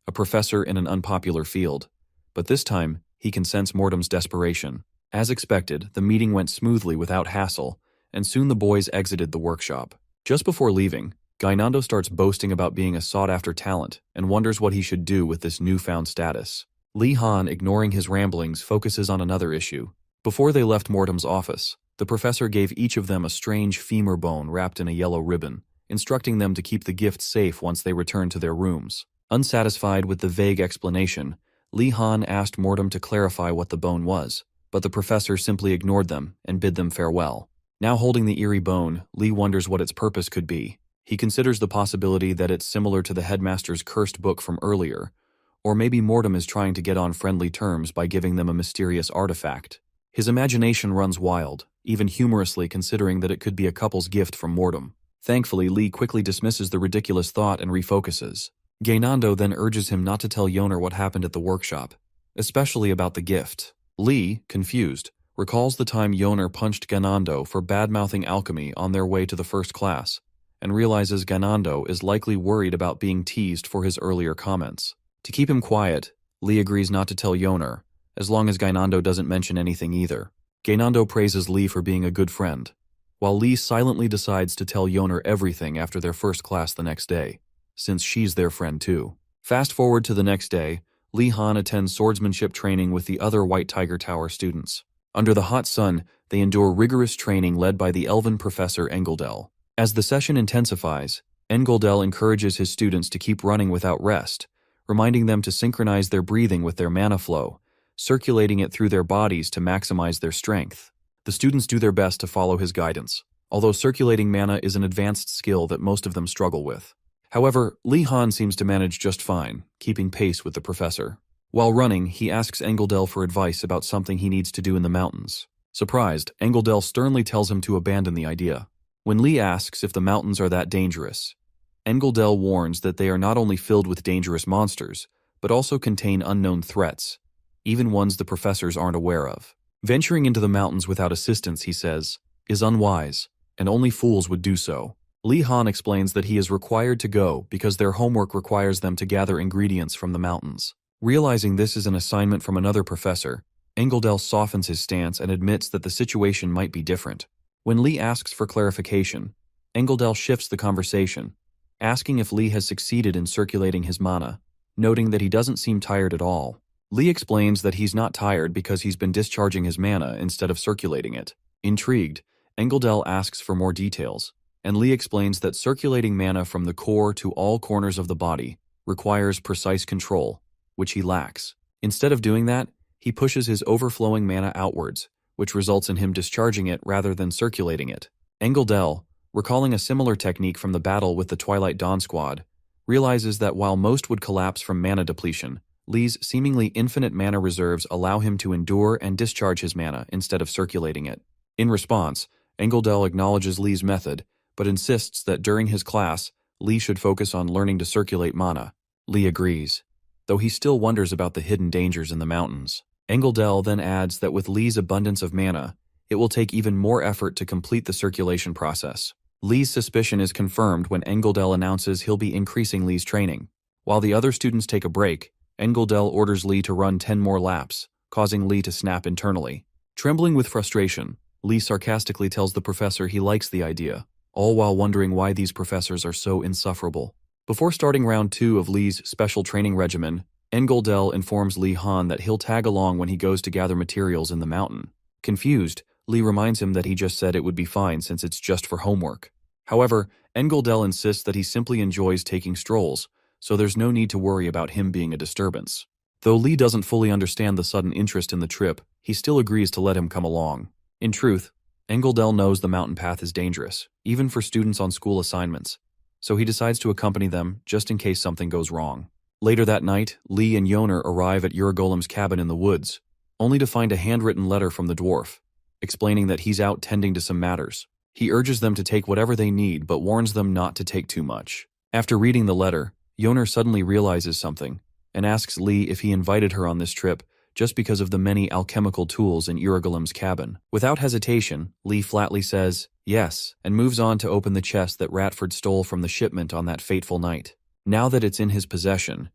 a professor in an unpopular field, but this time he can sense Mortom's desperation. As expected, the meeting went smoothly without hassle, and soon the boys exited the workshop. Just before leaving, Gainando starts boasting about being a sought-after talent and wonders what he should do with this newfound status. Lee Han, ignoring his ramblings, focuses on another issue. Before they left Mortom's office, the professor gave each of them a strange femur bone wrapped in a yellow ribbon, instructing them to keep the gift safe once they returned to their rooms. Unsatisfied with the vague explanation, Lee Han asked Mortom to clarify what the bone was, but the professor simply ignored them and bid them farewell. Now holding the eerie bone, Lee wonders what its purpose could be. He considers the possibility that it's similar to the headmaster's cursed book from earlier, or maybe Mortom is trying to get on friendly terms by giving them a mysterious artifact. His imagination runs wild, even humorously considering that it could be a couple's gift from Mortom. Thankfully, Lee quickly dismisses the ridiculous thought and refocuses. Gainando then urges him not to tell Yoner what happened at the workshop, especially about the gift. Lee, confused, recalls the time Yoner punched Ganando for bad-mouthing alchemy on their way to the first class, and realizes Ganando is likely worried about being teased for his earlier comments. To keep him quiet, Lee agrees not to tell Yoner, as long as Ganando doesn't mention anything either. Ganando praises Lee for being a good friend, while Lee silently decides to tell Yoner everything after their first class the next day, since she's their friend too. Fast forward to the next day, Lee Han attends swordsmanship training with the other White Tiger Tower students. Under the hot sun, they endure rigorous training led by the elven professor Engeldel. As the session intensifies, Engeldel encourages his students to keep running without rest, reminding them to synchronize their breathing with their mana flow, circulating it through their bodies to maximize their strength. The students do their best to follow his guidance, although circulating mana is an advanced skill that most of them struggle with. However, Lee Han seems to manage just fine, keeping pace with the professor. While running, he asks Engeldel for advice about something he needs to do in the mountains. Surprised, Engeldel sternly tells him to abandon the idea. When Lee asks if the mountains are that dangerous, Engeldel warns that they are not only filled with dangerous monsters, but also contain unknown threats, even ones the professors aren't aware of. Venturing into the mountains without assistance, he says, is unwise, and only fools would do so. Lee Han explains that he is required to go because their homework requires them to gather ingredients from the mountains. Realizing this is an assignment from another professor, Engeldel softens his stance and admits that the situation might be different. When Lee asks for clarification, Engeldel shifts the conversation, asking if Lee has succeeded in circulating his mana, noting that he doesn't seem tired at all. Lee explains that he's not tired because he's been discharging his mana instead of circulating it. Intrigued, Engeldel asks for more details, and Lee explains that circulating mana from the core to all corners of the body requires precise control, which he lacks. Instead of doing that, he pushes his overflowing mana outwards, which results in him discharging it rather than circulating it. Engeldel, recalling a similar technique from the battle with the Twilight Dawn squad, realizes that while most would collapse from mana depletion, Lee's seemingly infinite mana reserves allow him to endure and discharge his mana instead of circulating it. In response, Engeldel acknowledges Lee's method, but insists that during his class, Lee should focus on learning to circulate mana. Lee agrees, though he still wonders about the hidden dangers in the mountains. Engeldel then adds that with Lee's abundance of mana, it will take even more effort to complete the circulation process. Lee's suspicion is confirmed when Engeldel announces he'll be increasing Lee's training. While the other students take a break, Engeldel orders Lee to run 10 more laps, causing Lee to snap internally. Trembling with frustration, Lee sarcastically tells the professor he likes the idea, all while wondering why these professors are so insufferable. Before starting round 2 of Lee's special training regimen, Engeldel informs Lee Han that he'll tag along when he goes to gather materials in the mountain. Confused, Lee reminds him that he just said it would be fine since it's just for homework. However, Engeldel insists that he simply enjoys taking strolls, so there's no need to worry about him being a disturbance. Though Lee doesn't fully understand the sudden interest in the trip, he still agrees to let him come along. In truth, Engeldel knows the mountain path is dangerous, even for students on school assignments, so he decides to accompany them just in case something goes wrong. Later that night, Lee and Yoner arrive at Urigolem's cabin in the woods, only to find a handwritten letter from the dwarf, explaining that he's out tending to some matters. He urges them to take whatever they need but warns them not to take too much. After reading the letter, Yoner suddenly realizes something and asks Lee if he invited her on this trip just because of the many alchemical tools in Urigolem's cabin. Without hesitation, Lee flatly says yes and moves on to open the chest that Ratford stole from the shipment on that fateful night. Now that it's in his possession,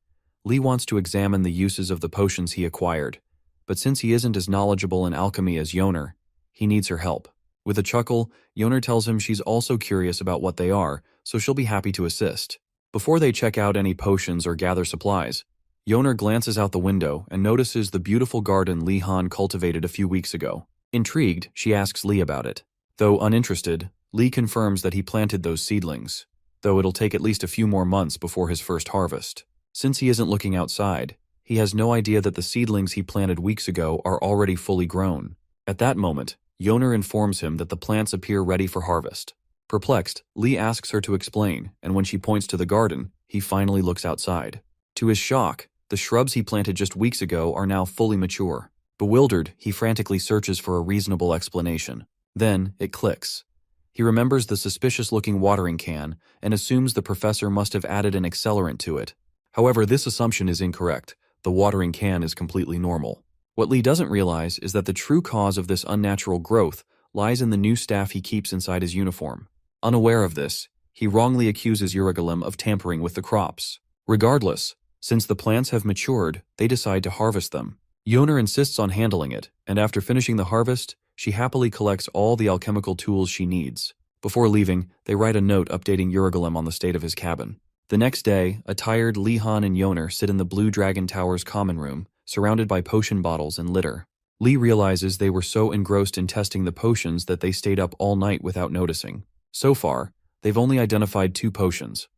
Lee wants to examine the uses of the potions he acquired, but since he isn't as knowledgeable in alchemy as Yoner, he needs her help. With a chuckle, Yoner tells him she's also curious about what they are, so she'll be happy to assist. Before they check out any potions or gather supplies, Yoner glances out the window and notices the beautiful garden Lee Han cultivated a few weeks ago. Intrigued, she asks Lee about it. Though uninterested, Lee confirms that he planted those seedlings, though it'll take at least a few more months before his first harvest. Since he isn't looking outside, he has no idea that the seedlings he planted weeks ago are already fully grown. At that moment, Yoner informs him that the plants appear ready for harvest. Perplexed, Lee asks her to explain, and when she points to the garden, he finally looks outside. To his shock, the shrubs he planted just weeks ago are now fully mature. Bewildered, he frantically searches for a reasonable explanation. Then, it clicks. He remembers the suspicious-looking watering can and assumes the professor must have added an accelerant to it. However, this assumption is incorrect. The watering can is completely normal. What Lee doesn't realize is that the true cause of this unnatural growth lies in the new staff he keeps inside his uniform. Unaware of this, he wrongly accuses Urigalim of tampering with the crops. Regardless, since the plants have matured, they decide to harvest them. Yoner insists on handling it, and after finishing the harvest, she happily collects all the alchemical tools she needs. Before leaving, they write a note updating Urigalim on the state of his cabin. The next day, a tired Lee Han and Yoner sit in the Blue Dragon Tower's common room, surrounded by potion bottles and litter. Lee realizes they were so engrossed in testing the potions that they stayed up all night without noticing. So far, they've only identified 2 potions: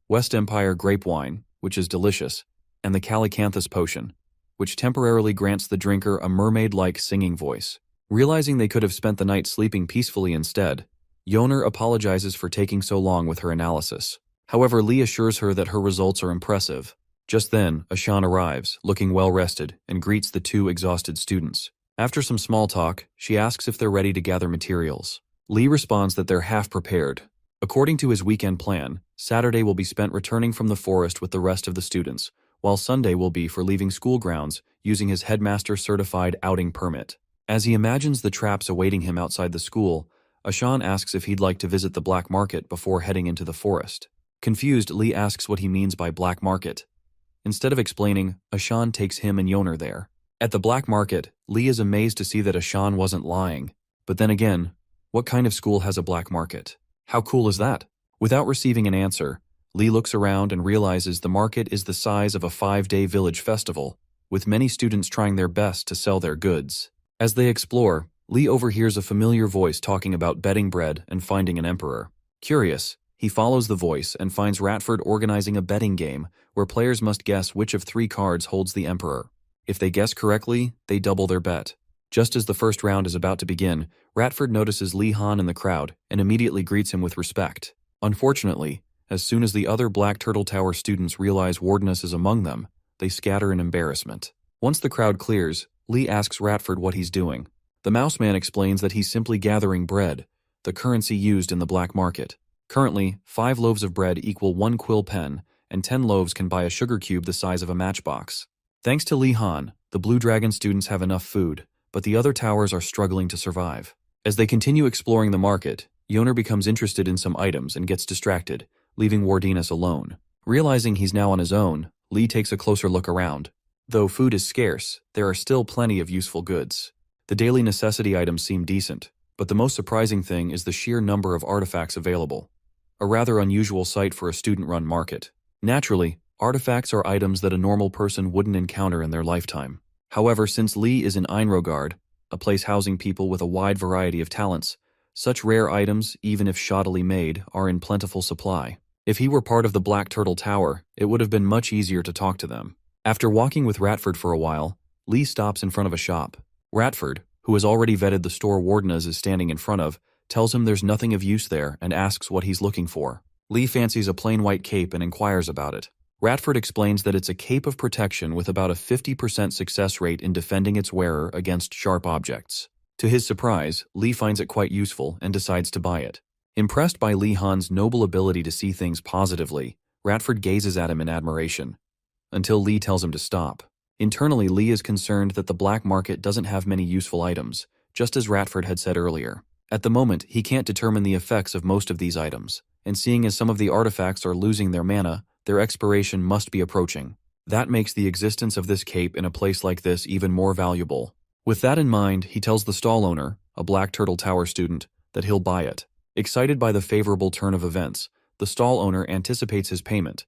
West Empire Grape Wine, which is delicious, and the Calicanthus Potion, which temporarily grants the drinker a mermaid-like singing voice. Realizing they could have spent the night sleeping peacefully instead, Yoner apologizes for taking so long with her analysis. However, Lee assures her that her results are impressive. Just then, Ashan arrives, looking well-rested, and greets the 2 exhausted students. After some small talk, she asks if they're ready to gather materials. Lee responds that they're half-prepared. According to his weekend plan, Saturday will be spent returning from the forest with the rest of the students, while Sunday will be for leaving school grounds using his headmaster-certified outing permit. As he imagines the traps awaiting him outside the school, Ashan asks if he'd like to visit the black market before heading into the forest. Confused, Lee asks what he means by black market. Instead of explaining, Ashan takes him and Yoner there. At the black market, Lee is amazed to see that Ashan wasn't lying. But then again, what kind of school has a black market? How cool is that? Without receiving an answer, Lee looks around and realizes the market is the size of a 5-day village festival, with many students trying their best to sell their goods. As they explore, Lee overhears a familiar voice talking about betting bread and finding an emperor. Curious, he follows the voice and finds Ratford organizing a betting game where players must guess which of 3 cards holds the emperor. If they guess correctly, they double their bet. Just as the first round is about to begin, Ratford notices Lee Han in the crowd and immediately greets him with respect. Unfortunately, as soon as the other Black Turtle Tower students realize Wardeness is among them, they scatter in embarrassment. Once the crowd clears, Lee asks Ratford what he's doing. The Mouse Man explains that he's simply gathering bread, the currency used in the black market. Currently, 5 loaves of bread equal 1 quill pen, and 10 loaves can buy a sugar cube the size of a matchbox. Thanks to Lee Han, the Blue Dragon students have enough food, but the other towers are struggling to survive. As they continue exploring the market, Yoner becomes interested in some items and gets distracted, leaving Wardeness alone. Realizing he's now on his own, Lee takes a closer look around. Though food is scarce, there are still plenty of useful goods. The daily necessity items seem decent, but the most surprising thing is the sheer number of artifacts available. A rather unusual sight for a student-run market. Naturally, artifacts are items that a normal person wouldn't encounter in their lifetime. However, since Lee is in Enro, a place housing people with a wide variety of talents, such rare items, even if shoddily made, are in plentiful supply. If he were part of the Black Turtle Tower, it would have been much easier to talk to them. After walking with Ratford for a while, Lee stops in front of a shop. Ratford, who has already vetted the store Wardeness is standing in front of, tells him there's nothing of use there and asks what he's looking for. Lee fancies a plain white cape and inquires about it. Ratford explains that it's a cape of protection with about a 50% success rate in defending its wearer against sharp objects. To his surprise, Lee finds it quite useful and decides to buy it. Impressed by Lee Han's noble ability to see things positively, Ratford gazes at him in admiration, until Lee tells him to stop. Internally, Lee is concerned that the black market doesn't have many useful items, just as Ratford had said earlier. At the moment, he can't determine the effects of most of these items, and seeing as some of the artifacts are losing their mana, their expiration must be approaching. That makes the existence of this cape in a place like this even more valuable. With that in mind, he tells the stall owner, a Black Turtle Tower student, that he'll buy it. Excited by the favorable turn of events, the stall owner anticipates his payment,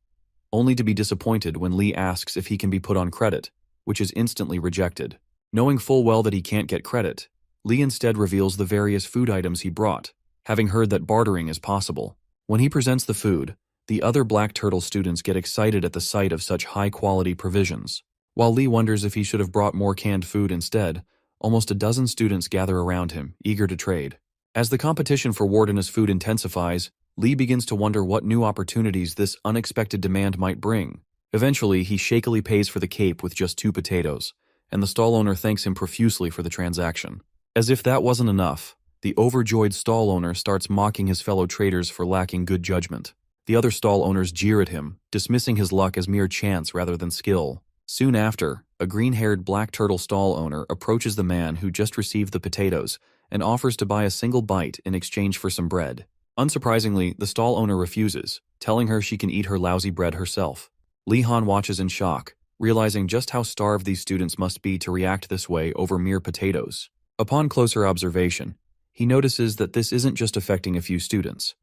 only to be disappointed when Lee asks if he can be put on credit, which is instantly rejected. Knowing full well that he can't get credit, Lee instead reveals the various food items he brought, having heard that bartering is possible. When he presents the food, the other Black Turtle students get excited at the sight of such high-quality provisions. While Lee wonders if he should have brought more canned food instead, almost a dozen students gather around him, eager to trade. As the competition for Wardeness food intensifies, Lee begins to wonder what new opportunities this unexpected demand might bring. Eventually, he shakily pays for the cape with just 2 potatoes, and the stall owner thanks him profusely for the transaction. As if that wasn't enough, the overjoyed stall owner starts mocking his fellow traders for lacking good judgment. The other stall owners jeer at him, dismissing his luck as mere chance rather than skill. Soon after, a green-haired black turtle stall owner approaches the man who just received the potatoes and offers to buy a single bite in exchange for some bread. Unsurprisingly, the stall owner refuses, telling her she can eat her lousy bread herself. Lee Han watches in shock, realizing just how starved these students must be to react this way over mere potatoes. Upon closer observation, he notices that this isn't just affecting a few students.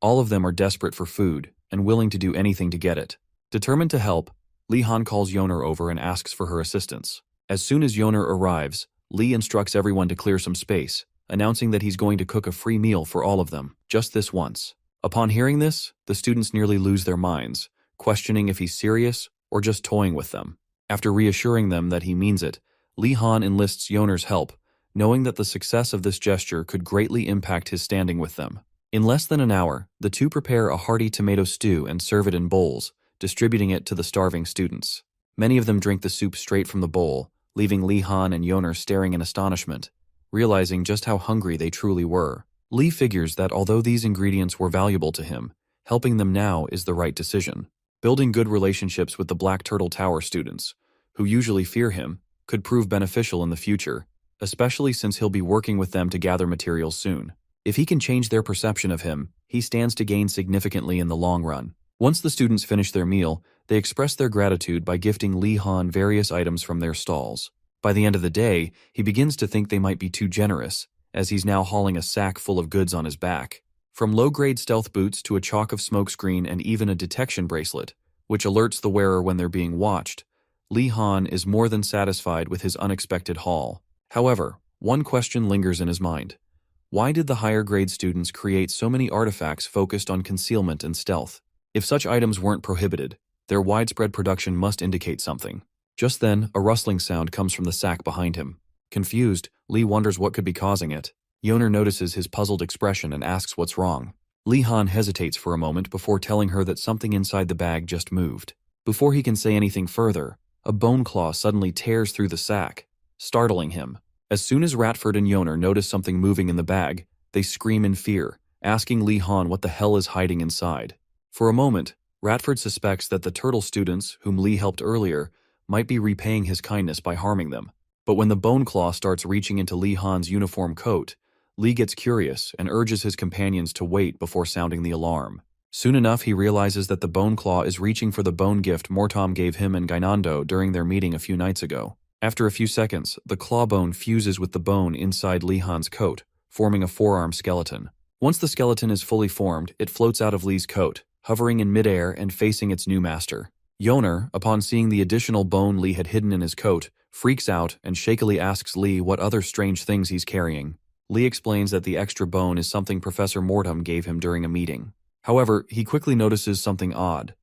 All of them are desperate for food and willing to do anything to get it. Determined to help, Lee Han calls Yoner over and asks for her assistance. As soon as Yoner arrives, Lee instructs everyone to clear some space, announcing that he's going to cook a free meal for all of them, just this once. Upon hearing this, the students nearly lose their minds, questioning if he's serious or just toying with them. After reassuring them that he means it, Lee Han enlists Yoner's help, knowing that the success of this gesture could greatly impact his standing with them. In less than an hour, the two prepare a hearty tomato stew and serve it in bowls, distributing it to the starving students. Many of them drink the soup straight from the bowl, leaving Lee Han and Yoner staring in astonishment, realizing just how hungry they truly were. Lee figures that although these ingredients were valuable to him, helping them now is the right decision. Building good relationships with the Black Turtle Tower students, who usually fear him, could prove beneficial in the future, especially since he'll be working with them to gather materials soon. If he can change their perception of him, he stands to gain significantly in the long run. Once the students finish their meal, they express their gratitude by gifting Lee Han various items from their stalls. By the end of the day, he begins to think they might be too generous, as he's now hauling a sack full of goods on his back. From low-grade stealth boots to a chalk of smokescreen and even a detection bracelet, which alerts the wearer when they're being watched, Lee Han is more than satisfied with his unexpected haul. However, one question lingers in his mind. Why did the higher-grade students create so many artifacts focused on concealment and stealth? If such items weren't prohibited, their widespread production must indicate something. Just then, a rustling sound comes from the sack behind him. Confused, Lee wonders what could be causing it. Yoner notices his puzzled expression and asks what's wrong. Lee Han hesitates for a moment before telling her that something inside the bag just moved. Before he can say anything further, a bone claw suddenly tears through the sack, startling him. As soon as Ratford and Yoner notice something moving in the bag, they scream in fear, asking Lee Han what the hell is hiding inside. For a moment, Ratford suspects that the turtle students, whom Lee helped earlier, might be repaying his kindness by harming them. But when the bone claw starts reaching into Lee Han's uniform coat, Lee gets curious and urges his companions to wait before sounding the alarm. Soon enough, he realizes that the bone claw is reaching for the bone gift Mortom gave him and Gainando during their meeting a few nights ago. After a few seconds, the claw bone fuses with the bone inside Lee Han's coat, forming a forearm skeleton. Once the skeleton is fully formed, it floats out of Lee's coat, hovering in midair and facing its new master. Yoner, upon seeing the additional bone Lee had hidden in his coat, freaks out and shakily asks Lee what other strange things he's carrying. Lee explains that the extra bone is something Professor Mortom gave him during a meeting. However, he quickly notices something odd.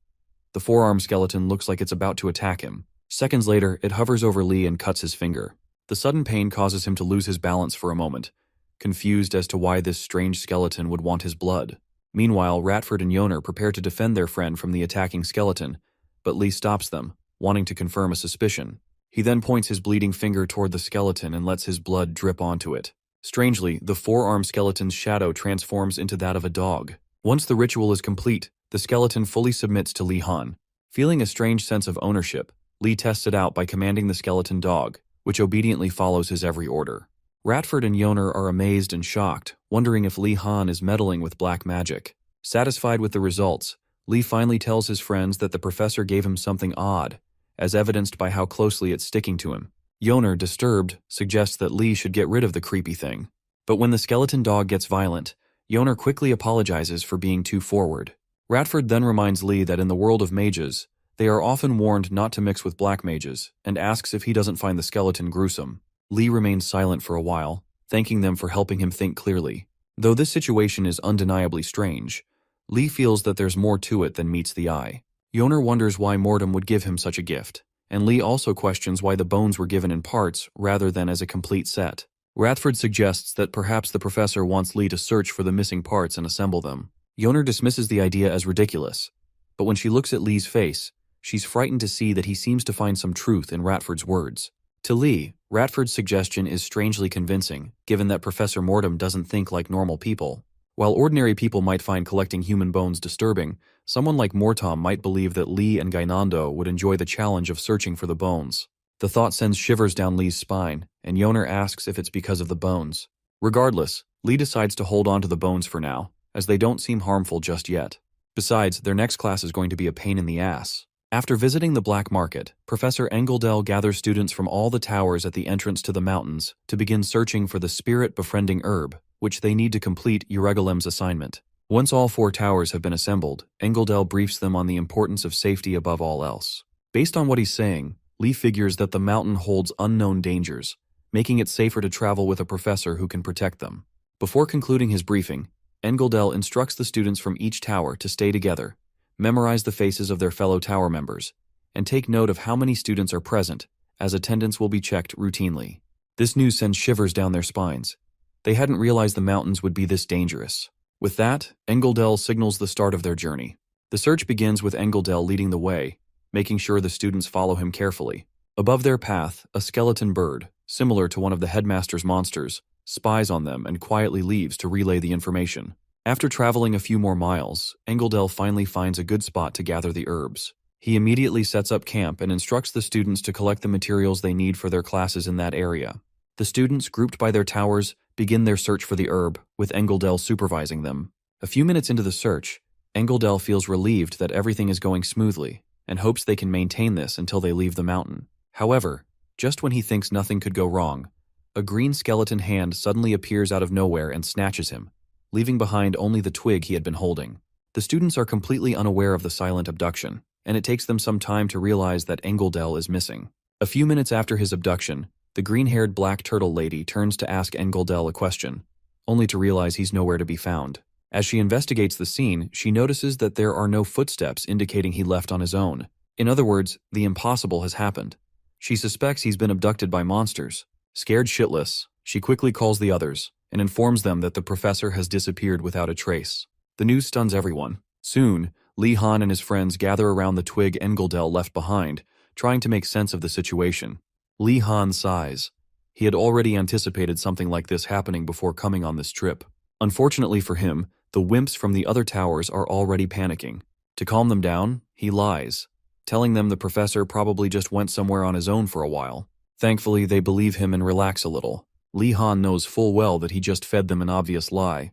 The forearm skeleton looks like it's about to attack him. Seconds later, it hovers over Lee and cuts his finger. The sudden pain causes him to lose his balance for a moment, confused as to why this strange skeleton would want his blood. Meanwhile, Ratford and Yoner prepare to defend their friend from the attacking skeleton, but Lee stops them, wanting to confirm a suspicion. He then points his bleeding finger toward the skeleton and lets his blood drip onto it. Strangely, the forearm skeleton's shadow transforms into that of a dog. Once the ritual is complete, the skeleton fully submits to Lee Han. Feeling a strange sense of ownership, Lee tests it out by commanding the skeleton dog, which obediently follows his every order. Ratford and Yoner are amazed and shocked, wondering if Lee Han is meddling with black magic. Satisfied with the results, Lee finally tells his friends that the professor gave him something odd, as evidenced by how closely it's sticking to him. Yoner, disturbed, suggests that Lee should get rid of the creepy thing. But when the skeleton dog gets violent, Yoner quickly apologizes for being too forward. Ratford then reminds Lee that in the world of mages, they are often warned not to mix with black mages, and asks if he doesn't find the skeleton gruesome. Lee remains silent for a while, thanking them for helping him think clearly. Though this situation is undeniably strange, Lee feels that there's more to it than meets the eye. Yoner wonders why Mortom would give him such a gift, and Lee also questions why the bones were given in parts rather than as a complete set. Ratford suggests that perhaps the professor wants Lee to search for the missing parts and assemble them. Yoner dismisses the idea as ridiculous, but when she looks at Lee's face, she's frightened to see that he seems to find some truth in Ratford's words. To Lee, Ratford's suggestion is strangely convincing, given that Professor Mortom doesn't think like normal people. While ordinary people might find collecting human bones disturbing, Someone like Mortom might believe that Lee and Gainando would enjoy the challenge of searching for the bones. The thought sends shivers down Lee's spine, and Yoner asks if it's because of the bones. Regardless, Lee decides to hold on to the bones for now, as they don't seem harmful just yet. Besides, their next class is going to be a pain in the ass. After visiting the black market, Professor Engeldell gathers students from all the towers at the entrance to the mountains to begin searching for the spirit-befriending herb, which they need to complete Uregolem's assignment. Once all 4 towers have been assembled, Engeldell briefs them on the importance of safety above all else. Based on what he's saying, Lee figures that the mountain holds unknown dangers, making it safer to travel with a professor who can protect them. Before concluding his briefing, Engeldell instructs the students from each tower to stay together, memorize the faces of their fellow tower members, and take note of how many students are present, as attendance will be checked routinely. This news sends shivers down their spines. They hadn't realized the mountains would be this dangerous. With that, Engeldell signals the start of their journey. The search begins with Engeldell leading the way, making sure the students follow him carefully. Above their path, a skeleton bird, similar to one of the headmaster's monsters, spies on them and quietly leaves to relay the information. After traveling a few more miles, Engeldell finally finds a good spot to gather the herbs. He immediately sets up camp and instructs the students to collect the materials they need for their classes in that area. The students, grouped by their towers, begin their search for the herb, with Engeldell supervising them. A few minutes into the search, Engeldell feels relieved that everything is going smoothly, and hopes they can maintain this until they leave the mountain. However, just when he thinks nothing could go wrong, a green skeleton hand suddenly appears out of nowhere and snatches him, leaving behind only the twig he had been holding. The students are completely unaware of the silent abduction, and it takes them some time to realize that Engeldell is missing. A few minutes after his abduction, the green-haired black turtle lady turns to ask Engeldell a question, only to realize he's nowhere to be found. As she investigates the scene, she notices that there are no footsteps indicating he left on his own. In other words, the impossible has happened. She suspects he's been abducted by monsters. Scared shitless, she quickly calls the others and informs them that the professor has disappeared without a trace. The news stuns everyone. Soon, Li Han and his friends gather around the twig Engeldell left behind, trying to make sense of the situation. Li Han sighs. He had already anticipated something like this happening before coming on this trip. Unfortunately for him, the wimps from the other towers are already panicking. To calm them down, he lies, telling them the professor probably just went somewhere on his own for a while. Thankfully, they believe him and relax a little. Li Han knows full well that he just fed them an obvious lie.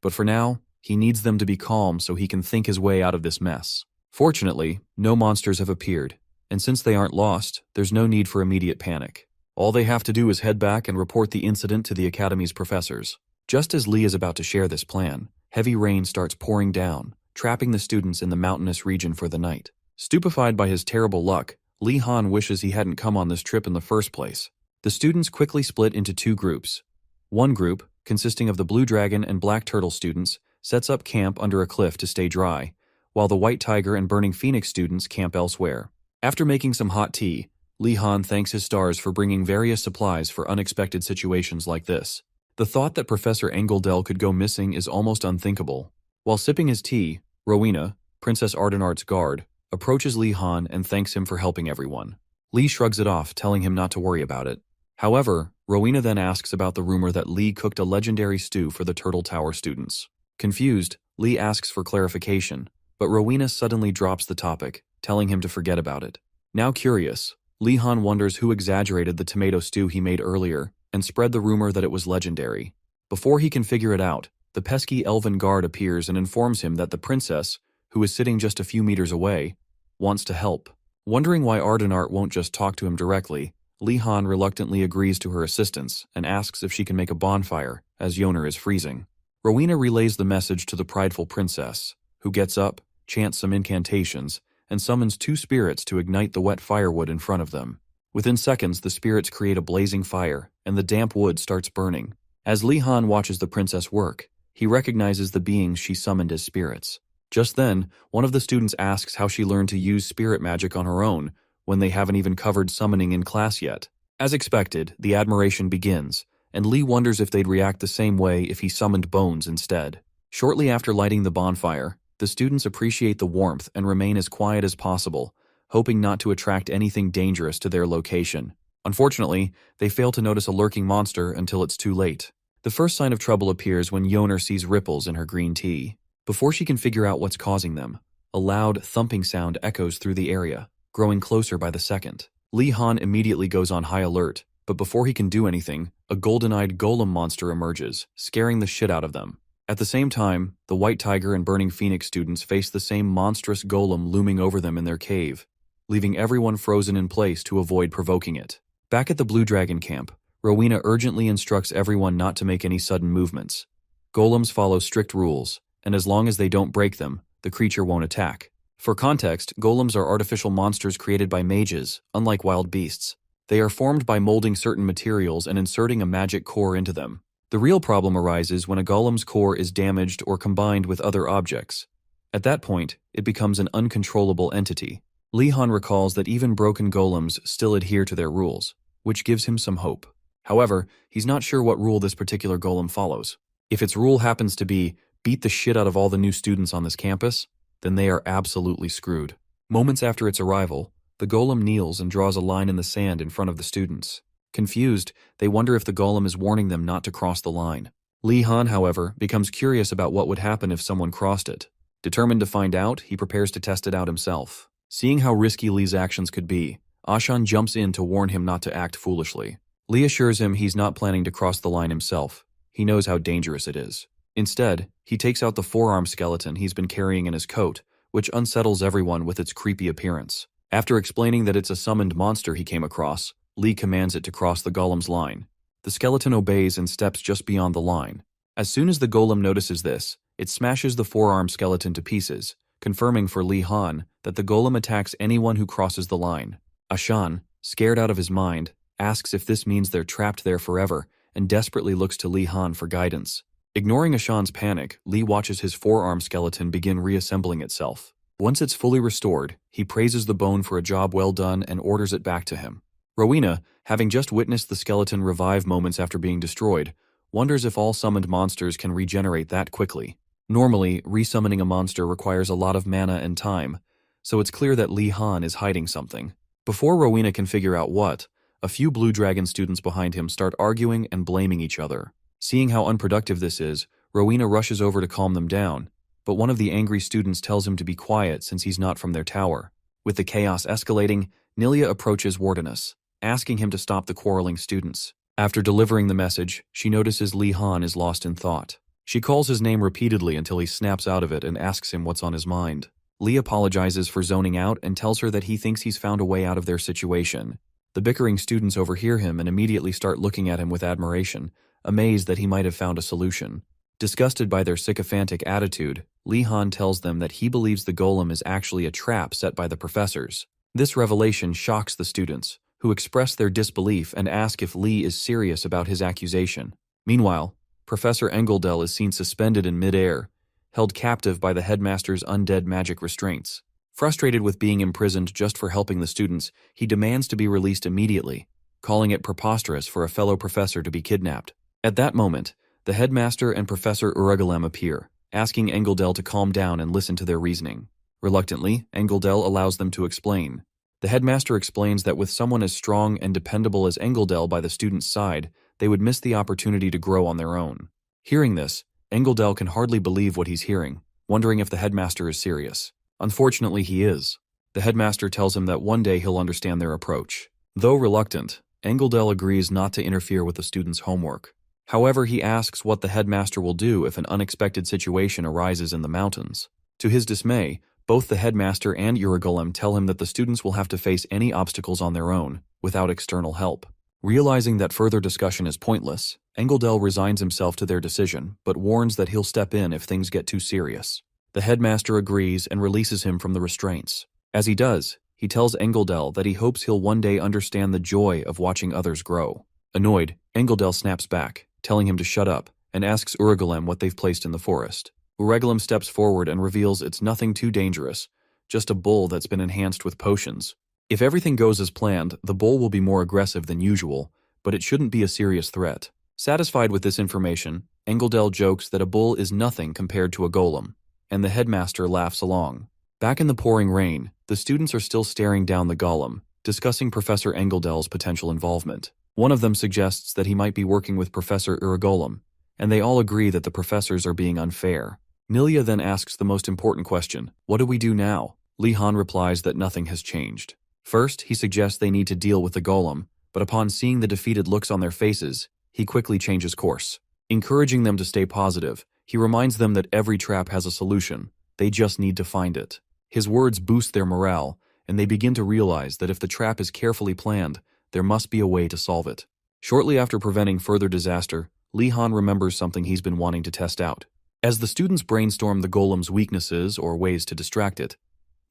But for now, he needs them to be calm so he can think his way out of this mess. Fortunately, no monsters have appeared, and since they aren't lost, there's no need for immediate panic. All they have to do is head back and report the incident to the Academy's professors. Just as Lee is about to share this plan, heavy rain starts pouring down, trapping the students in the mountainous region for the night. Stupefied by his terrible luck, Li Han wishes he hadn't come on this trip in the first place. The students quickly split into 2 groups. One group, consisting of the Blue Dragon and Black Turtle students, sets up camp under a cliff to stay dry, while the White Tiger and Burning Phoenix students camp elsewhere. After making some hot tea, Li Han thanks his stars for bringing various supplies for unexpected situations like this. The thought that Professor Engeldell could go missing is almost unthinkable. While sipping his tea, Rowena, Princess Ardenart's guard, approaches Li Han and thanks him for helping everyone. Lee shrugs it off, telling him not to worry about it. However, Rowena then asks about the rumor that Lee cooked a legendary stew for the Turtle Tower students. Confused, Lee asks for clarification, but Rowena suddenly drops the topic, telling him to forget about it. Now curious, Li Han wonders who exaggerated the tomato stew he made earlier and spread the rumor that it was legendary. Before he can figure it out, the pesky elven guard appears and informs him that the princess, who is sitting just a few meters away, wants to help. Wondering why Ardenart won't just talk to him directly, Li Han reluctantly agrees to her assistance and asks if she can make a bonfire, as Yoner is freezing. Rowena relays the message to the prideful princess, who gets up, chants some incantations, and summons 2 spirits to ignite the wet firewood in front of them. Within seconds, the spirits create a blazing fire, and the damp wood starts burning. As Li Han watches the princess work, he recognizes the beings she summoned as spirits. Just then, one of the students asks how she learned to use spirit magic on her own, when they haven't even covered summoning in class yet. As expected, the admiration begins, and Lee wonders if they'd react the same way if he summoned bones instead. Shortly after lighting the bonfire, the students appreciate the warmth and remain as quiet as possible, hoping not to attract anything dangerous to their location. Unfortunately, they fail to notice a lurking monster until it's too late. The first sign of trouble appears when Yoner sees ripples in her green tea. Before she can figure out what's causing them, a loud, thumping sound echoes through the area, growing closer by the second. Lee Han immediately goes on high alert, but before he can do anything, a golden-eyed golem monster emerges, scaring the shit out of them. At the same time, the White Tiger and Burning Phoenix students face the same monstrous golem looming over them in their cave, leaving everyone frozen in place to avoid provoking it. Back at the Blue Dragon camp, Rowena urgently instructs everyone not to make any sudden movements. Golems follow strict rules, and as long as they don't break them, the creature won't attack. For context, golems are artificial monsters created by mages, unlike wild beasts. They are formed by molding certain materials and inserting a magic core into them. The real problem arises when a golem's core is damaged or combined with other objects. At that point, it becomes an uncontrollable entity. Lee Han recalls that even broken golems still adhere to their rules, which gives him some hope. However, he's not sure what rule this particular golem follows. If its rule happens to be, beat the shit out of all the new students on this campus, then they are absolutely screwed. Moments after its arrival, the golem kneels and draws a line in the sand in front of the students. Confused, they wonder if the golem is warning them not to cross the line. Lee Han, however, becomes curious about what would happen if someone crossed it. Determined to find out, he prepares to test it out himself. Seeing how risky Lee's actions could be, Ashan jumps in to warn him not to act foolishly. Lee assures him he's not planning to cross the line himself. He knows how dangerous it is. Instead, he takes out the forearm skeleton he's been carrying in his coat, which unsettles everyone with its creepy appearance. After explaining that it's a summoned monster he came across, Lee commands it to cross the golem's line. The skeleton obeys and steps just beyond the line. As soon as the golem notices this, it smashes the forearm skeleton to pieces, confirming for Lee Han that the golem attacks anyone who crosses the line. Ashan, scared out of his mind, asks if this means they're trapped there forever and desperately looks to Lee Han for guidance. Ignoring Ashan's panic, Lee watches his forearm skeleton begin reassembling itself. Once it's fully restored, he praises the bone for a job well done and orders it back to him. Rowena, having just witnessed the skeleton revive moments after being destroyed, wonders if all summoned monsters can regenerate that quickly. Normally, resummoning a monster requires a lot of mana and time, so it's clear that Lee Han is hiding something. Before Rowena can figure out what, a few Blue Dragon students behind him start arguing and blaming each other. Seeing how unproductive this is, Rowena rushes over to calm them down, but one of the angry students tells him to be quiet since he's not from their tower. With the chaos escalating, Nilia approaches Wardenus, asking him to stop the quarreling students. After delivering the message, she notices Lee Han is lost in thought. She calls his name repeatedly until he snaps out of it and asks him what's on his mind. Lee apologizes for zoning out and tells her that he thinks he's found a way out of their situation. The bickering students overhear him and immediately start looking at him with admiration, amazed that he might have found a solution. Disgusted by their sycophantic attitude, Lee Han tells them that he believes the golem is actually a trap set by the professors. This revelation shocks the students, who express their disbelief and ask if Lee is serious about his accusation. Meanwhile, Professor Engeldell is seen suspended in midair, held captive by the headmaster's undead magic restraints. Frustrated with being imprisoned just for helping the students, he demands to be released immediately, calling it preposterous for a fellow professor to be kidnapped. At that moment, the headmaster and Professor Urugalem appear, asking Engeldell to calm down and listen to their reasoning. Reluctantly, Engeldell allows them to explain. The headmaster explains that with someone as strong and dependable as Engeldell by the students' side, they would miss the opportunity to grow on their own. Hearing this, Engeldell can hardly believe what he's hearing, wondering if the headmaster is serious. Unfortunately, he is. The headmaster tells him that one day he'll understand their approach. Though reluctant, Engeldell agrees not to interfere with the students' homework. However, he asks what the headmaster will do if an unexpected situation arises in the mountains. To his dismay, both the headmaster and Urugalem tell him that the students will have to face any obstacles on their own, without external help. Realizing that further discussion is pointless, Engeldell resigns himself to their decision, but warns that he'll step in if things get too serious. The headmaster agrees and releases him from the restraints. As he does, he tells Engeldell that he hopes he'll one day understand the joy of watching others grow. Annoyed, Engeldell snaps back, telling him to shut up, and asks Urugalem what they've placed in the forest. Urugalem steps forward and reveals it's nothing too dangerous, just a bull that's been enhanced with potions. If everything goes as planned, the bull will be more aggressive than usual, but it shouldn't be a serious threat. Satisfied with this information, Engeldell jokes that a bull is nothing compared to a golem, and the headmaster laughs along. Back in the pouring rain, the students are still staring down the golem, discussing Professor Engeldell's potential involvement. One of them suggests that he might be working with Professor Urugalem, and they all agree that the professors are being unfair. Nilya then asks the most important question, what do we do now? Lee Han replies that nothing has changed. First, he suggests they need to deal with the golem, but upon seeing the defeated looks on their faces, he quickly changes course. Encouraging them to stay positive, he reminds them that every trap has a solution, they just need to find it. His words boost their morale, and they begin to realize that if the trap is carefully planned, there must be a way to solve it. Shortly after preventing further disaster, Lee Han remembers something he's been wanting to test out. As the students brainstorm the golem's weaknesses or ways to distract it,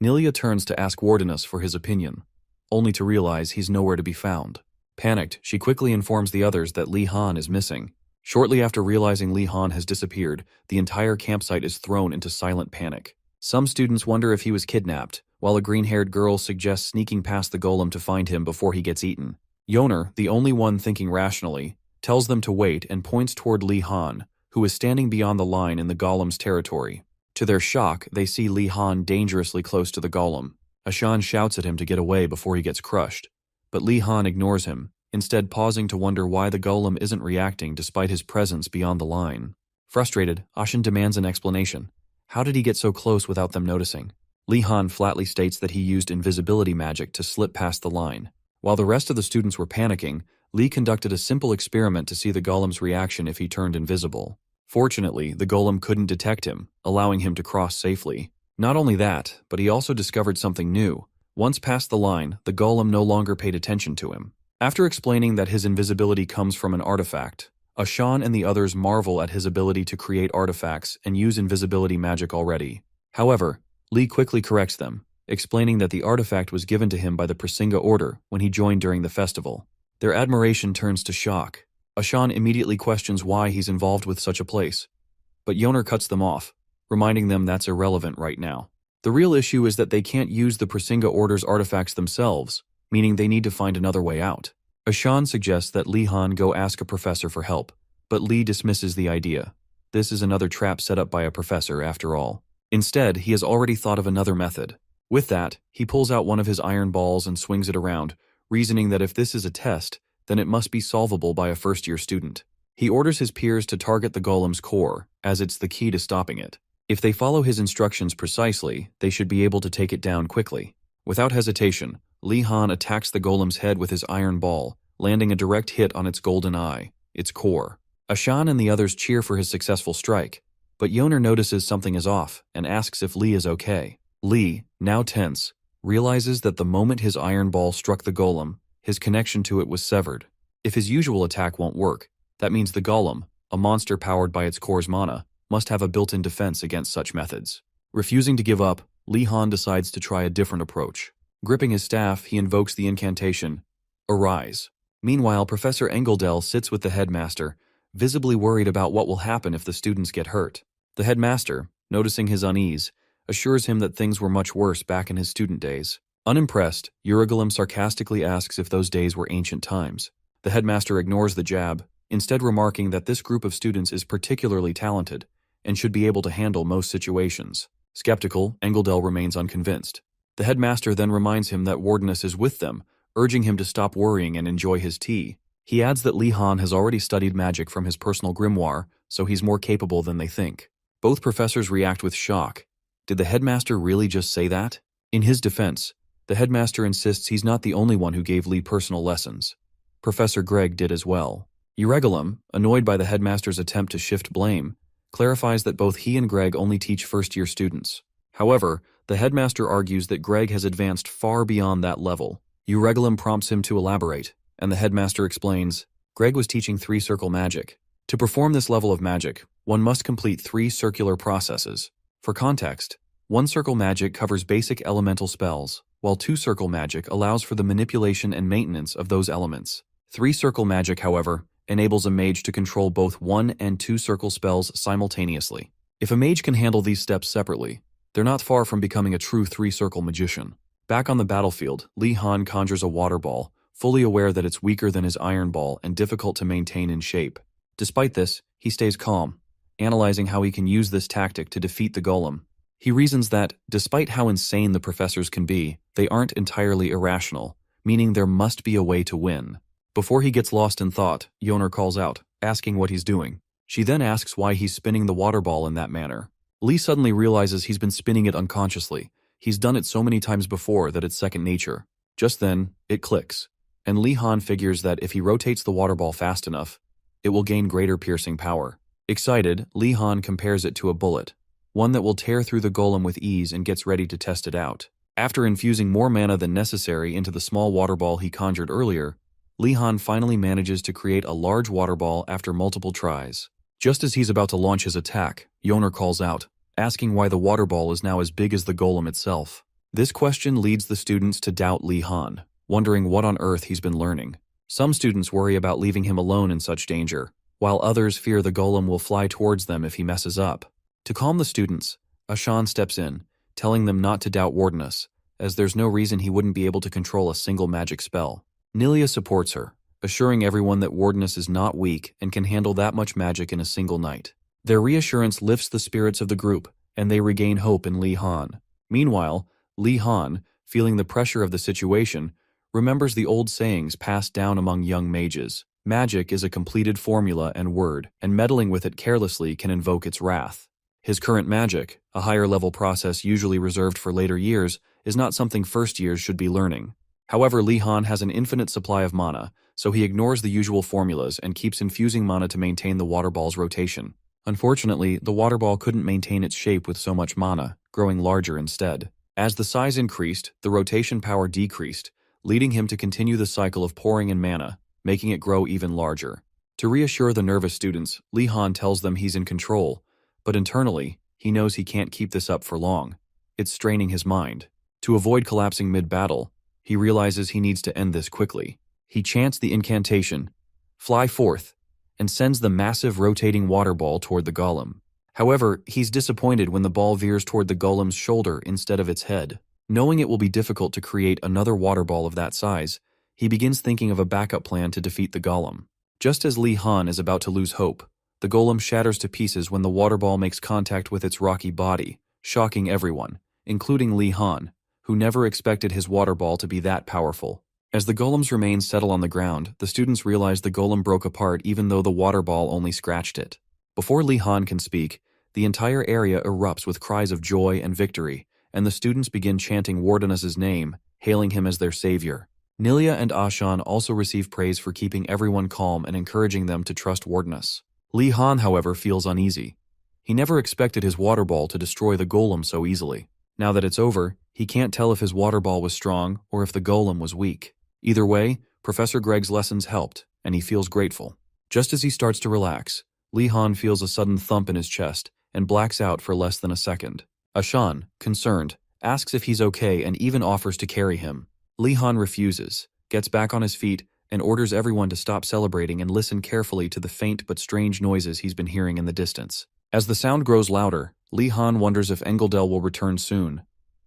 Nilya turns to ask Wardenus for his opinion, only to realize he's nowhere to be found. Panicked, she quickly informs the others that Lee Han is missing. Shortly after realizing Lee Han has disappeared, the entire campsite is thrown into silent panic. Some students wonder if he was kidnapped, while a green-haired girl suggests sneaking past the golem to find him before he gets eaten. Yoner, the only one thinking rationally, tells them to wait and points toward Lee Han, who is standing beyond the line in the golem's territory. To their shock, they see Lee Han dangerously close to the golem. Ashan shouts at him to get away before he gets crushed, but Lee Han ignores him, instead pausing to wonder why the golem isn't reacting despite his presence beyond the line. Frustrated, Ashan demands an explanation. How did he get so close without them noticing? Lee Han flatly states that he used invisibility magic to slip past the line. While the rest of the students were panicking, Lee conducted a simple experiment to see the golem's reaction if he turned invisible. Fortunately, the golem couldn't detect him, allowing him to cross safely. Not only that, but he also discovered something new. Once past the line, the golem no longer paid attention to him. After explaining that his invisibility comes from an artifact, Ashan and the others marvel at his ability to create artifacts and use invisibility magic already. However, Lee quickly corrects them, explaining that the artifact was given to him by the Prasinga Order when he joined during the festival. Their admiration turns to shock. Ashan immediately questions why he's involved with such a place, but Yoner cuts them off, reminding them that's irrelevant right now. The real issue is that they can't use the Prasinga Order's artifacts themselves, meaning they need to find another way out. Ashan suggests that Lee Han go ask a professor for help, but Lee dismisses the idea. This is another trap set up by a professor after all. Instead, he has already thought of another method. With that, he pulls out one of his iron balls and swings it around, reasoning that if this is a test, then it must be solvable by a first-year student. He orders his peers to target the golem's core, as it's the key to stopping it. If they follow his instructions precisely, they should be able to take it down quickly. Without hesitation, Lee Han attacks the golem's head with his iron ball, landing a direct hit on its golden eye, its core. Ashan and the others cheer for his successful strike, but Yoner notices something is off and asks if Lee is okay. Lee, now tense, realizes that the moment his iron ball struck the golem, his connection to it was severed. If his usual attack won't work, that means the golem, a monster powered by its core's mana, must have a built-in defense against such methods. Refusing to give up, Lee Han decides to try a different approach. Gripping his staff, he invokes the incantation, Arise. Meanwhile, Professor Engeldell sits with the headmaster, visibly worried about what will happen if the students get hurt. The headmaster, noticing his unease, assures him that things were much worse back in his student days. Unimpressed, Urigalum sarcastically asks if those days were ancient times. The headmaster ignores the jab, instead remarking that this group of students is particularly talented and should be able to handle most situations. Skeptical, Engeldell remains unconvinced. The headmaster then reminds him that Wardenus is with them, urging him to stop worrying and enjoy his tea. He adds that Lee Han has already studied magic from his personal grimoire, so he's more capable than they think. Both professors react with shock. Did the headmaster really just say that? In his defense, the headmaster insists he's not the only one who gave Lee personal lessons. Professor Greg did as well. Urigalum, annoyed by the headmaster's attempt to shift blame, clarifies that both he and Greg only teach first-year students. However, the headmaster argues that Greg has advanced far beyond that level. Urigalum prompts him to elaborate, and the headmaster explains, Greg was teaching three-circle magic. To perform this level of magic, one must complete 3 circular processes. For context, 1-circle magic covers basic elemental spells, while 2-circle magic allows for the manipulation and maintenance of those elements. 3-circle magic, however, enables a mage to control both 1- and 2-circle spells simultaneously. If a mage can handle these steps separately, they're not far from becoming a true 3-circle magician. Back on the battlefield, Lee Han conjures a water ball, fully aware that it's weaker than his iron ball and difficult to maintain in shape. Despite this, he stays calm, analyzing how he can use this tactic to defeat the golem. He reasons that, despite how insane the professors can be, they aren't entirely irrational, meaning there must be a way to win. Before he gets lost in thought, Yoner calls out, asking what he's doing. She then asks why he's spinning the water ball in that manner. Lee suddenly realizes he's been spinning it unconsciously. He's done it so many times before that it's second nature. Just then, it clicks, and Lee Han figures that if he rotates the water ball fast enough, it will gain greater piercing power. Excited, Lee Han compares it to a bullet, one that will tear through the golem with ease, and gets ready to test it out. After infusing more mana than necessary into the small water ball he conjured earlier, Lee Han finally manages to create a large water ball after multiple tries. Just as he's about to launch his attack, Yoner calls out, asking why the water ball is now as big as the golem itself. This question leads the students to doubt Lee Han, wondering what on earth he's been learning. Some students worry about leaving him alone in such danger, while others fear the golem will fly towards them if he messes up. To calm the students, Ashan steps in, telling them not to doubt Wardenus, as there's no reason he wouldn't be able to control a single magic spell. Nilia supports her, assuring everyone that Wardenus is not weak and can handle that much magic in a single night. Their reassurance lifts the spirits of the group, and they regain hope in Lee Han. Meanwhile, Lee Han, feeling the pressure of the situation, remembers the old sayings passed down among young mages. Magic is a completed formula and word, and meddling with it carelessly can invoke its wrath. His current magic, a higher-level process usually reserved for later years, is not something first years should be learning. However, Lee Han has an infinite supply of mana, so he ignores the usual formulas and keeps infusing mana to maintain the water ball's rotation. Unfortunately, the water ball couldn't maintain its shape with so much mana, growing larger instead. As the size increased, the rotation power decreased, leading him to continue the cycle of pouring in mana, making it grow even larger. To reassure the nervous students, Lee Han tells them he's in control, but internally, he knows he can't keep this up for long. It's straining his mind. To avoid collapsing mid-battle, he realizes he needs to end this quickly. He chants the incantation, "Fly forth," and sends the massive rotating water ball toward the golem. However, he's disappointed when the ball veers toward the golem's shoulder instead of its head. Knowing it will be difficult to create another water ball of that size, he begins thinking of a backup plan to defeat the golem. Just as Lee Han is about to lose hope, the golem shatters to pieces when the water ball makes contact with its rocky body, shocking everyone, including Lee Han, who never expected his water ball to be that powerful. As the golem's remains settle on the ground, the students realize the golem broke apart even though the water ball only scratched it. Before Lee Han can speak, the entire area erupts with cries of joy and victory, and the students begin chanting Wardenus's name, hailing him as their savior. Nilia and Ashan also receive praise for keeping everyone calm and encouraging them to trust Wardenus. Lee Han, however, feels uneasy. He never expected his water ball to destroy the golem so easily. Now that it's over, he can't tell if his water ball was strong or if the golem was weak. Either way, Professor Greg's lessons helped, and he feels grateful. Just as he starts to relax, Lee Han feels a sudden thump in his chest and blacks out for less than a second. Ashan, concerned, asks if he's okay and even offers to carry him. Lee Han refuses, gets back on his feet, and orders everyone to stop celebrating and listen carefully to the faint but strange noises he's been hearing in the distance. As the sound grows louder, Lee Han wonders if Engeldel will return soon.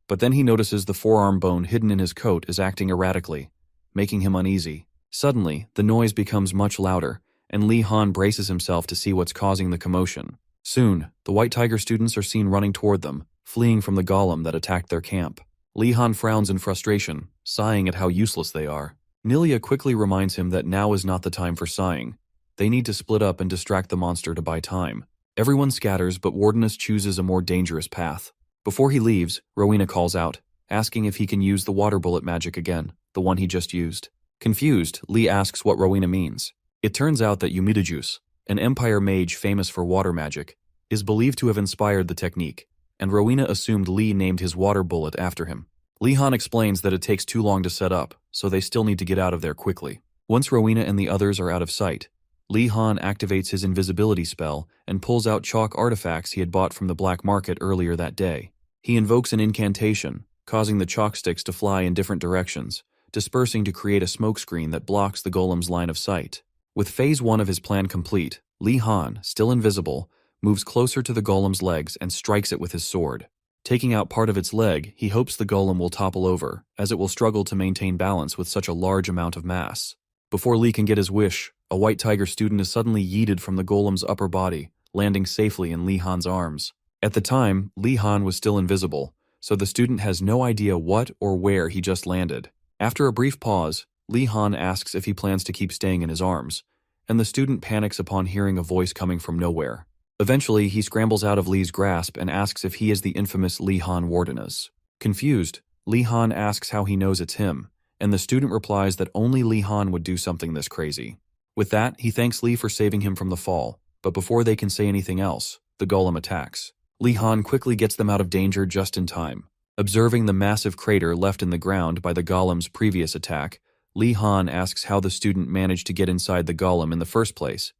But then he notices the forearm bone hidden in his coat is acting erratically, making him uneasy. Suddenly, the noise becomes much louder, and Lee Han braces himself to see what's causing the commotion. Soon, the White Tiger students are seen running toward them, fleeing from the golem that attacked their camp. Lee Han frowns in frustration, sighing at how useless they are. Nilia quickly reminds him that now is not the time for sighing. They need to split up and distract the monster to buy time. Everyone scatters, but Wardenus chooses a more dangerous path. Before he leaves, Rowena calls out, asking if he can use the water bullet magic again, the one he just used. Confused, Lee asks what Rowena means. It turns out that Umidajus, an Empire mage famous for water magic, is believed to have inspired the technique, and Rowena assumed Lee named his water bullet after him. Lee Han explains that it takes too long to set up, so they still need to get out of there quickly. Once Rowena and the others are out of sight, Lee Han activates his invisibility spell and pulls out chalk artifacts he had bought from the black market earlier that day. He invokes an incantation, causing the chalk sticks to fly in different directions, dispersing to create a smokescreen that blocks the golem's line of sight. With phase 1 of his plan complete, Lee Han, still invisible, moves closer to the golem's legs and strikes it with his sword. Taking out part of its leg, he hopes the golem will topple over, as it will struggle to maintain balance with such a large amount of mass. Before Lee can get his wish, a White Tiger student is suddenly yeeted from the golem's upper body, landing safely in Lee Han's arms. At the time, Lee Han was still invisible, so the student has no idea what or where he just landed. After a brief pause, Lee Han asks if he plans to keep staying in his arms, and the student panics upon hearing a voice coming from nowhere. Eventually, he scrambles out of Lee's grasp and asks if he is the infamous Lee Han Wardenas. Confused, Lee Han asks how he knows it's him, and the student replies that only Lee Han would do something this crazy. With that, he thanks Lee for saving him from the fall, but before they can say anything else, the golem attacks. Lee Han quickly gets them out of danger just in time. Observing the massive crater left in the ground by the golem's previous attack, Lee Han asks how the student managed to get inside the golem in the first place,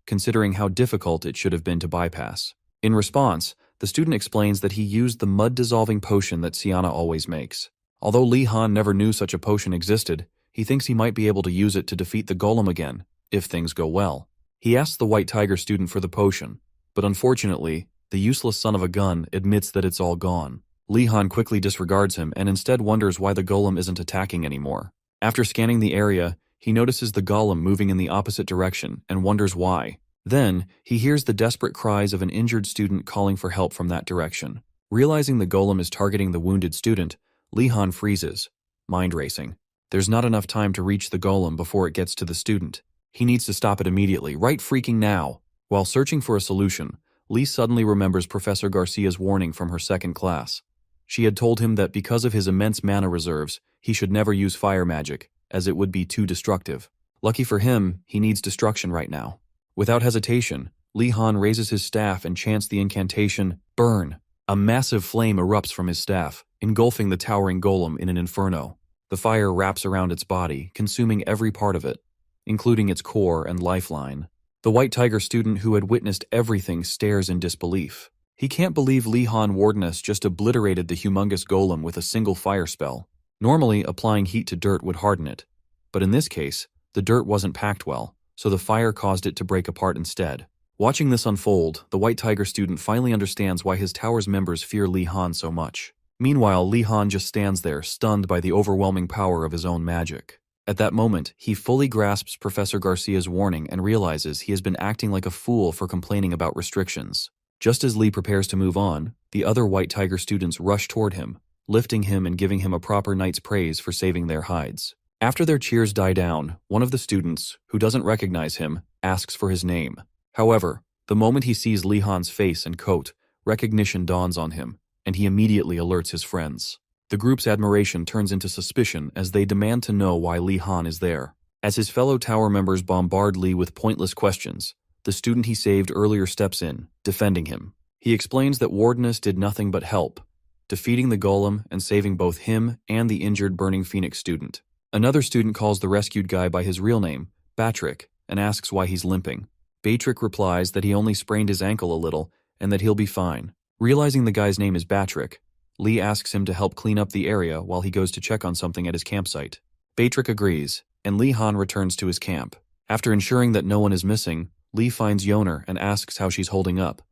considering how difficult it should have been to bypass. In response, the student explains that he used the mud-dissolving potion that Siana always makes. Although Lee Han never knew such a potion existed, he thinks he might be able to use it to defeat the golem again, if things go well. He asks the White Tiger student for the potion, but unfortunately, the useless son of a gun admits that it's all gone. Lee Han quickly disregards him and instead wonders why the golem isn't attacking anymore. After scanning the area, he notices the golem moving in the opposite direction and wonders why. Then, he hears the desperate cries of an injured student calling for help from that direction. Realizing the golem is targeting the wounded student, Lee Han freezes, mind racing. There's not enough time to reach the golem before it gets to the student. He needs to stop it immediately, right freaking now. While searching for a solution, Lee suddenly remembers Professor Garcia's warning from her second class. She had told him that because of his immense mana reserves, he should never use fire magic, as it would be too destructive. Lucky for him, he needs destruction right now. Without hesitation, Lee Han raises his staff and chants the incantation, Burn! A massive flame erupts from his staff, engulfing the towering golem in an inferno. The fire wraps around its body, consuming every part of it, including its core and lifeline. The White Tiger student who had witnessed everything stares in disbelief. He can't believe Lee Han Wardenas just obliterated the humongous golem with a single fire spell. Normally, applying heat to dirt would harden it, but in this case, the dirt wasn't packed well, so the fire caused it to break apart instead. Watching this unfold, the White Tiger student finally understands why his tower's members fear Lee Han so much. Meanwhile, Lee Han just stands there, stunned by the overwhelming power of his own magic. At that moment, he fully grasps Professor Garcia's warning and realizes he has been acting like a fool for complaining about restrictions. Just as Lee prepares to move on, the other White Tiger students rush toward him, lifting him and giving him a proper knight's praise for saving their hides. After their cheers die down, one of the students, who doesn't recognize him, asks for his name. However, the moment he sees Lee Han's face and coat, recognition dawns on him, and he immediately alerts his friends. The group's admiration turns into suspicion as they demand to know why Lee Han is there. As his fellow tower members bombard Lee with pointless questions, the student he saved earlier steps in, defending him. He explains that Wardenas did nothing but help, defeating the golem and saving both him and the injured Burning Phoenix student. Another student calls the rescued guy by his real name, Batrick, and asks why he's limping. Batrick replies that he only sprained his ankle a little and that he'll be fine. Realizing the guy's name is Batrick, Lee asks him to help clean up the area while he goes to check on something at his campsite. Batrick agrees, and Lee Han returns to his camp. After ensuring that no one is missing, Lee finds Yoner and asks how she's holding up,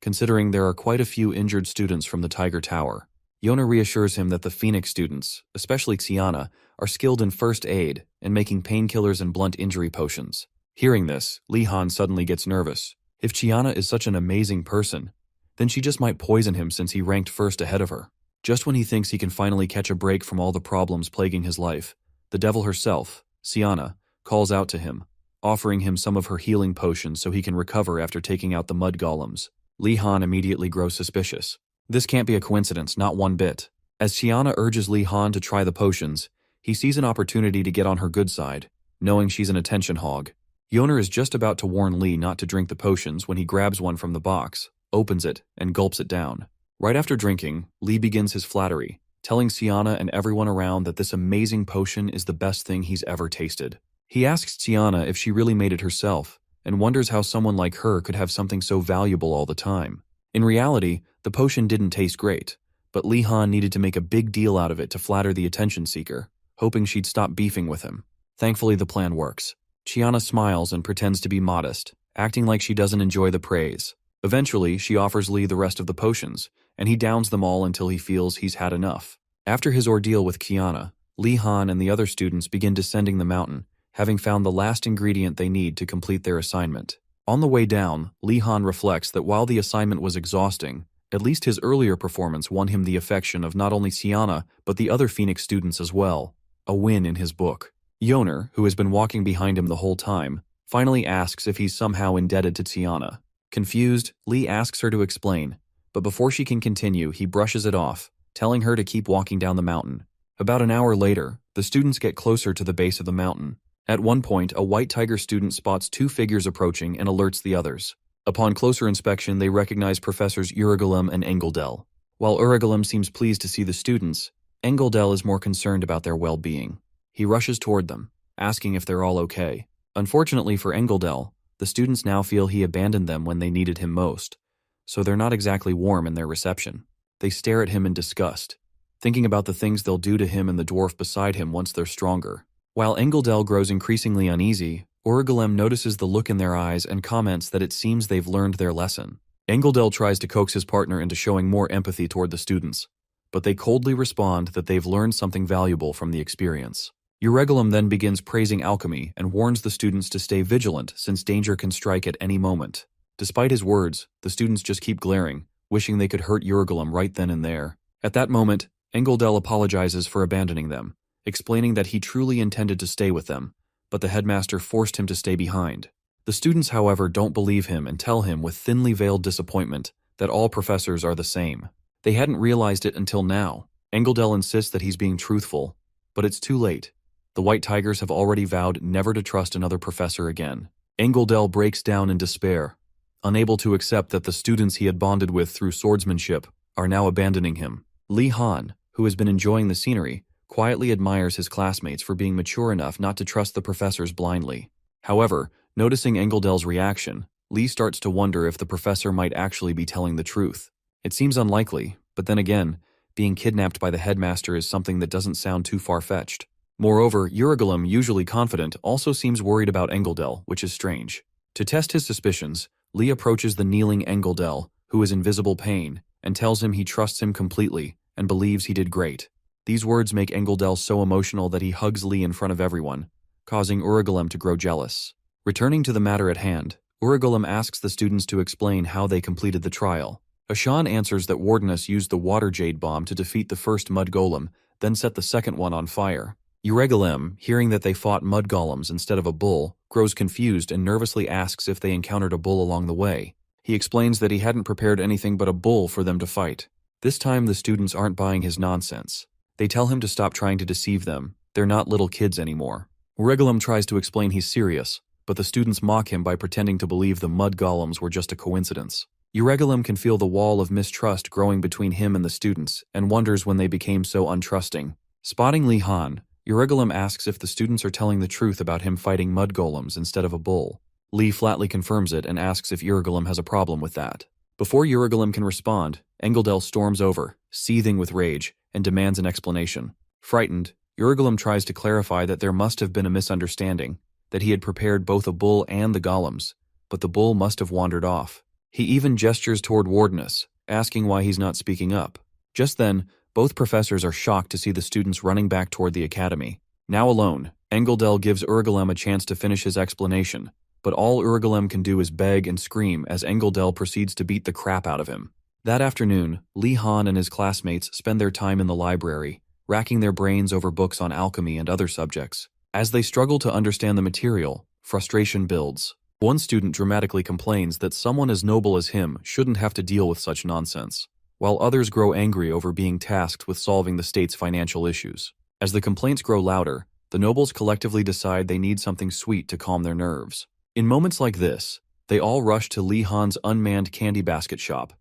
considering there are quite a few injured students from the Tiger Tower. Yoner reassures him that the Phoenix students, especially Xiana, are skilled in first aid and making painkillers and blunt injury potions. Hearing this, Lee Han suddenly gets nervous. If Xiana is such an amazing person, then she just might poison him since he ranked first ahead of her. Just when he thinks he can finally catch a break from all the problems plaguing his life, the devil herself, Xiana, calls out to him, offering him some of her healing potions so he can recover after taking out the mud golems. Lee Han immediately grows suspicious. This can't be a coincidence, not one bit. As Xiana urges Lee Han to try the potions, he sees an opportunity to get on her good side, knowing she's an attention hog. Yoner is just about to warn Lee not to drink the potions when he grabs one from the box, opens it, and gulps it down. Right after drinking, Lee begins his flattery, telling Xiana and everyone around that this amazing potion is the best thing he's ever tasted. He asks Xiana if she really made it herself, and wonders how someone like her could have something so valuable all the time. In reality, the potion didn't taste great, but Lee Han needed to make a big deal out of it to flatter the attention seeker, hoping she'd stop beefing with him. Thankfully, the plan works. Xiana smiles and pretends to be modest, acting like she doesn't enjoy the praise. Eventually, she offers Lee the rest of the potions, and he downs them all until he feels he's had enough. After his ordeal with Xiana, Lee Han and the other students begin descending the mountain, having found the last ingredient they need to complete their assignment. On the way down, Lee Han reflects that while the assignment was exhausting, at least his earlier performance won him the affection of not only Xiana, but the other Phoenix students as well. A win in his book. Yoner, who has been walking behind him the whole time, finally asks if he's somehow indebted to Xiana. Confused, Lee asks her to explain, but before she can continue, he brushes it off, telling her to keep walking down the mountain. About an hour later, the students get closer to the base of the mountain. At one point, a white tiger student spots two figures approaching and alerts the others. Upon closer inspection, they recognize Professors Urigalum and Engeldel. While Urigalum seems pleased to see the students, Engeldel is more concerned about their well-being. He rushes toward them, asking if they're all okay. Unfortunately for Engeldel, the students now feel he abandoned them when they needed him most, so they're not exactly warm in their reception. They stare at him in disgust, thinking about the things they'll do to him and the dwarf beside him once they're stronger. While Engeldel grows increasingly uneasy, Urigalem notices the look in their eyes and comments that it seems they've learned their lesson. Engeldel tries to coax his partner into showing more empathy toward the students, but they coldly respond that they've learned something valuable from the experience. Urigalem then begins praising alchemy and warns the students to stay vigilant since danger can strike at any moment. Despite his words, the students just keep glaring, wishing they could hurt Urigalem right then and there. At that moment, Engeldel apologizes for abandoning them, explaining that he truly intended to stay with them, but the headmaster forced him to stay behind. The students, however, don't believe him and tell him with thinly veiled disappointment that all professors are the same. They hadn't realized it until now. Engeldel insists that he's being truthful, but it's too late. The White Tigers have already vowed never to trust another professor again. Engeldel breaks down in despair, unable to accept that the students he had bonded with through swordsmanship are now abandoning him. Li Han, who has been enjoying the scenery, quietly admires his classmates for being mature enough not to trust the professors blindly. However, noticing Engeldel's reaction, Lee starts to wonder if the professor might actually be telling the truth. It seems unlikely, but then again, being kidnapped by the headmaster is something that doesn't sound too far-fetched. Moreover, Urigalem, usually confident, also seems worried about Engeldel, which is strange. To test his suspicions, Lee approaches the kneeling Engeldel, who is in visible pain, and tells him he trusts him completely and believes he did great. These words make Engeldel so emotional that he hugs Lee in front of everyone, causing Urigalem to grow jealous. Returning to the matter at hand, Urigalem asks the students to explain how they completed the trial. Ashan answers that Wardenus used the water jade bomb to defeat the first mud golem, then set the second one on fire. Urigalem, hearing that they fought mud golems instead of a bull, grows confused and nervously asks if they encountered a bull along the way. He explains that he hadn't prepared anything but a bull for them to fight. This time the students aren't buying his nonsense. They tell him to stop trying to deceive them. They're not little kids anymore. Urigalem tries to explain he's serious, but the students mock him by pretending to believe the mud golems were just a coincidence. Urigalem can feel the wall of mistrust growing between him and the students and wonders when they became so untrusting. Spotting Li Han, Urigalem asks if the students are telling the truth about him fighting mud golems instead of a bull. Lee flatly confirms it and asks if Urigalem has a problem with that. Before Urigalem can respond, Engeldel storms over, seething with rage, and demands an explanation. Frightened, Urigalem tries to clarify that there must have been a misunderstanding, that he had prepared both a bull and the golems, but the bull must have wandered off. He even gestures toward Wardenus, asking why he's not speaking up. Just then, both professors are shocked to see the students running back toward the academy. Now alone, Engeldel gives Urigalem a chance to finish his explanation, but all Urigalem can do is beg and scream as Engeldel proceeds to beat the crap out of him. That afternoon, Li Han and his classmates spend their time in the library, racking their brains over books on alchemy and other subjects. As they struggle to understand the material, frustration builds. One student dramatically complains that someone as noble as him shouldn't have to deal with such nonsense, while others grow angry over being tasked with solving the state's financial issues. As the complaints grow louder, the nobles collectively decide they need something sweet to calm their nerves. In moments like this, they all rush to Li Han's unmanned candy basket shop,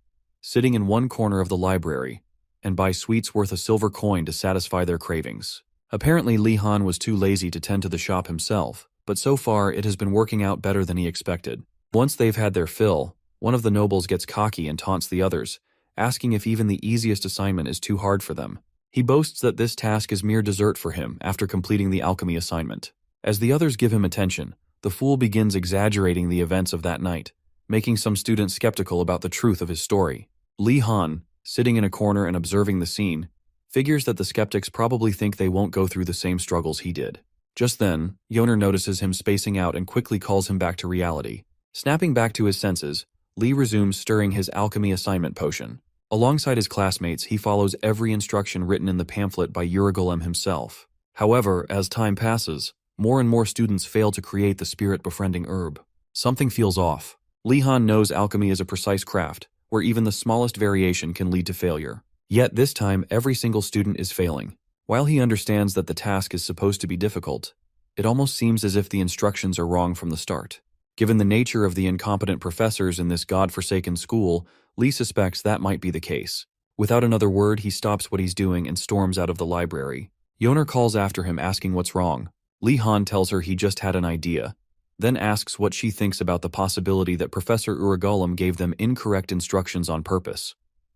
sitting in one corner of the library, and buy sweets worth a silver coin to satisfy their cravings. Apparently, Li Han was too lazy to tend to the shop himself, but so far it has been working out better than he expected. Once they've had their fill, one of the nobles gets cocky and taunts the others, asking if even the easiest assignment is too hard for them. He boasts that this task is mere dessert for him after completing the alchemy assignment. As the others give him attention, the fool begins exaggerating the events of that night, making some students skeptical about the truth of his story. Li Han, sitting in a corner and observing the scene, figures that the skeptics probably think they won't go through the same struggles he did. Just then, Yoner notices him spacing out and quickly calls him back to reality. Snapping back to his senses, Lee resumes stirring his alchemy assignment potion. Alongside his classmates, he follows every instruction written in the pamphlet by Urigalem himself. However, as time passes, more and more students fail to create the spirit-befriending herb. Something feels off. Li Han knows alchemy is a precise craft, where even the smallest variation can lead to failure. Yet this time, every single student is failing. While he understands that the task is supposed to be difficult, it almost seems as if the instructions are wrong from the start. Given the nature of the incompetent professors in this god-forsaken school, Li suspects that might be the case. Without another word, he stops what he's doing and storms out of the library. Yoner calls after him asking what's wrong. Li Han tells her he just had an idea, then asks what she thinks about the possibility that Professor Uragulum gave them incorrect instructions on purpose,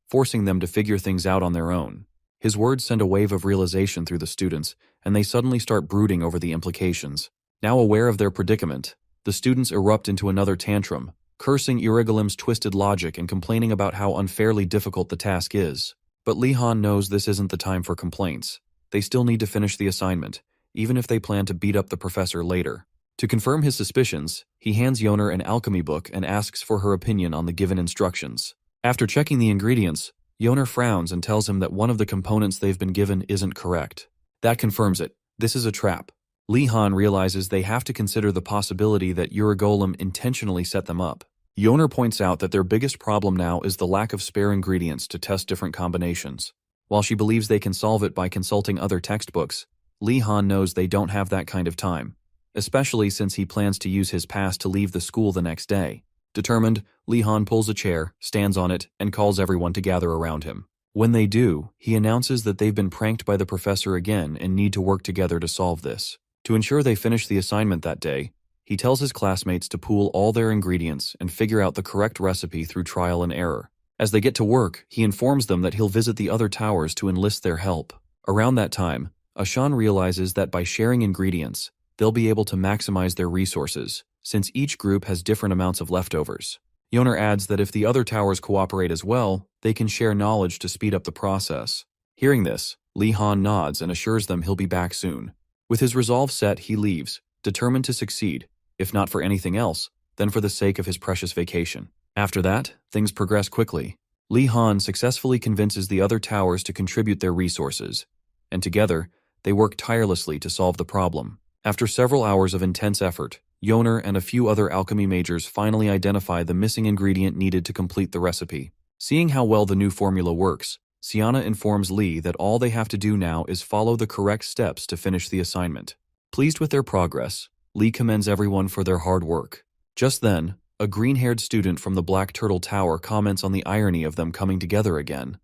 forcing them to figure things out on their own. His words send a wave of realization through the students, and they suddenly start brooding over the implications. Now aware of their predicament, the students erupt into another tantrum, cursing Uragulum's twisted logic and complaining about how unfairly difficult the task is. But Li Han knows this isn't the time for complaints. They still need to finish the assignment, even if they plan to beat up the professor later. To confirm his suspicions, he hands Yoner an alchemy book and asks for her opinion on the given instructions. After checking the ingredients, Yoner frowns and tells him that one of the components they've been given isn't correct. That confirms it. This is a trap. Li Han realizes they have to consider the possibility that Uragulum intentionally set them up. Yoner points out that their biggest problem now is the lack of spare ingredients to test different combinations. While she believes they can solve it by consulting other textbooks, Li Han knows they don't have that kind of time, especially since he plans to use his pass to leave the school the next day. Determined, Li Han pulls a chair, stands on it, and calls everyone to gather around him. When they do, he announces that they've been pranked by the professor again and need to work together to solve this. To ensure they finish the assignment that day, he tells his classmates to pool all their ingredients and figure out the correct recipe through trial and error. As they get to work, he informs them that he'll visit the other towers to enlist their help. Around that time, Ashan realizes that by sharing ingredients, they'll be able to maximize their resources, since each group has different amounts of leftovers. Yoner adds that if the other towers cooperate as well, they can share knowledge to speed up the process. Hearing this, Li Han nods and assures them he'll be back soon. With his resolve set, he leaves, determined to succeed, if not for anything else, then for the sake of his precious vacation. After that, things progress quickly. Li Han successfully convinces the other towers to contribute their resources, and together, they work tirelessly to solve the problem. After several hours of intense effort, Yoner and a few other alchemy majors finally identify the missing ingredient needed to complete the recipe. Seeing how well the new formula works, Siana informs Li that all they have to do now is follow the correct steps to finish the assignment. Pleased with their progress, Li commends everyone for their hard work. Just then, a green-haired student from the Black Turtle Tower comments on the irony of them coming together again.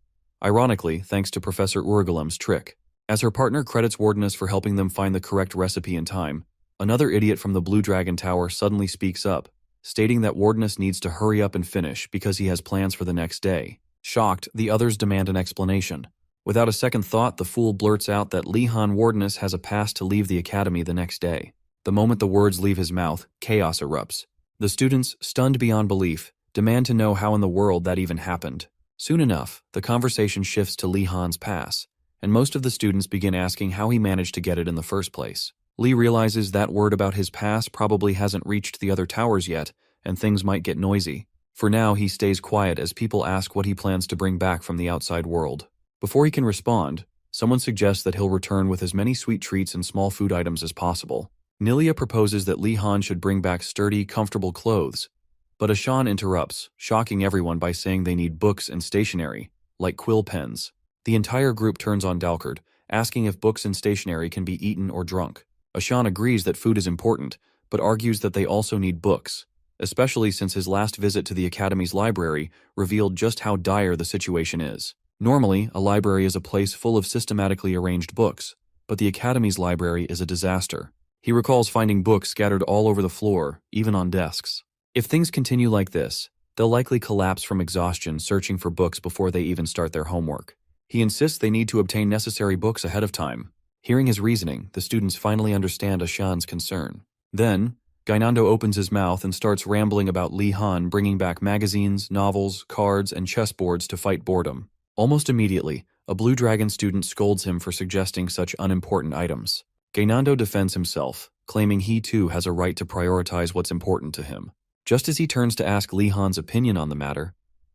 Ironically, thanks to Professor Uragulum's trick. As her partner credits Wardeness for helping them find the correct recipe in time, another idiot from the Blue Dragon Tower suddenly speaks up, stating that Wardeness needs to hurry up and finish because he has plans for the next day. Shocked, the others demand an explanation. Without a second thought, the fool blurts out that Li Han Wardeness has a pass to leave the academy the next day. The moment the words leave his mouth, chaos erupts. The students, stunned beyond belief, demand to know how in the world that even happened. Soon enough, the conversation shifts to Li Han's pass, and most of the students begin asking how he managed to get it in the first place. Li realizes that word about his pass probably hasn't reached the other towers yet, and things might get noisy. For now, he stays quiet as people ask what he plans to bring back from the outside world. Before he can respond, someone suggests that he'll return with as many sweet treats and small food items as possible. Nilia proposes that Li Han should bring back sturdy, comfortable clothes, but Ashan interrupts, shocking everyone by saying they need books and stationery, like quill pens. The entire group turns on Dalkard, asking if books and stationery can be eaten or drunk. Ashan agrees that food is important, but argues that they also need books, especially since his last visit to the Academy's library revealed just how dire the situation is. Normally, a library is a place full of systematically arranged books, but the Academy's library is a disaster. He recalls finding books scattered all over the floor, even on desks. If things continue like this, they'll likely collapse from exhaustion searching for books before they even start their homework. He insists they need to obtain necessary books ahead of time. Hearing his reasoning, the students finally understand Ashan's concern. Then, Gainando opens his mouth and starts rambling about Li Han bringing back magazines, novels, cards, and chessboards to fight boredom. Almost immediately, a Blue Dragon student scolds him for suggesting such unimportant items. Gainando defends himself, claiming he too has a right to prioritize what's important to him. Just as he turns to ask Li Han's opinion on the matter,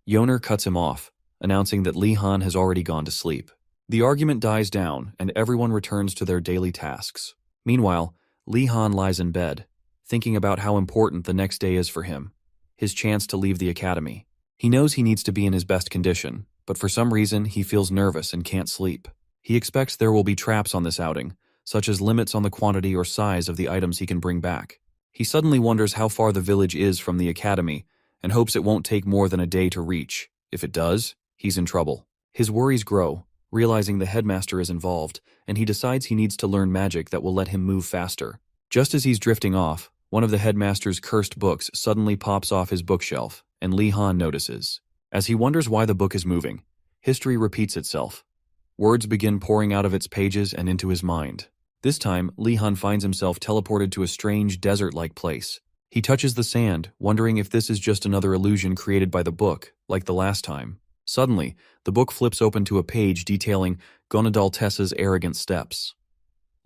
Yoner cuts him off, announcing that Li Han has already gone to sleep. The argument dies down, and everyone returns to their daily tasks. Meanwhile, Li Han lies in bed, thinking about how important the next day is for him. his chance to leave the academy. He knows he needs to be in his best condition, but for some reason he feels nervous and can't sleep. He expects there will be traps on this outing, such as limits on the quantity or size of the items he can bring back. He suddenly wonders how far the village is from the academy and hopes it won't take more than a day to reach. If it does, he's in trouble. His worries grow, realizing the headmaster is involved, and he decides he needs to learn magic that will let him move faster. Just as he's drifting off, one of the headmaster's cursed books suddenly pops off his bookshelf, and Li Han notices. As he wonders why the book is moving, history repeats itself. Words begin pouring out of its pages and into his mind. This time, Li Han finds himself teleported to a strange desert-like place. He touches the sand, wondering if this is just another illusion created by the book, like the last time. Suddenly, the book flips open to a page detailing Gonadal Tessa's arrogant steps.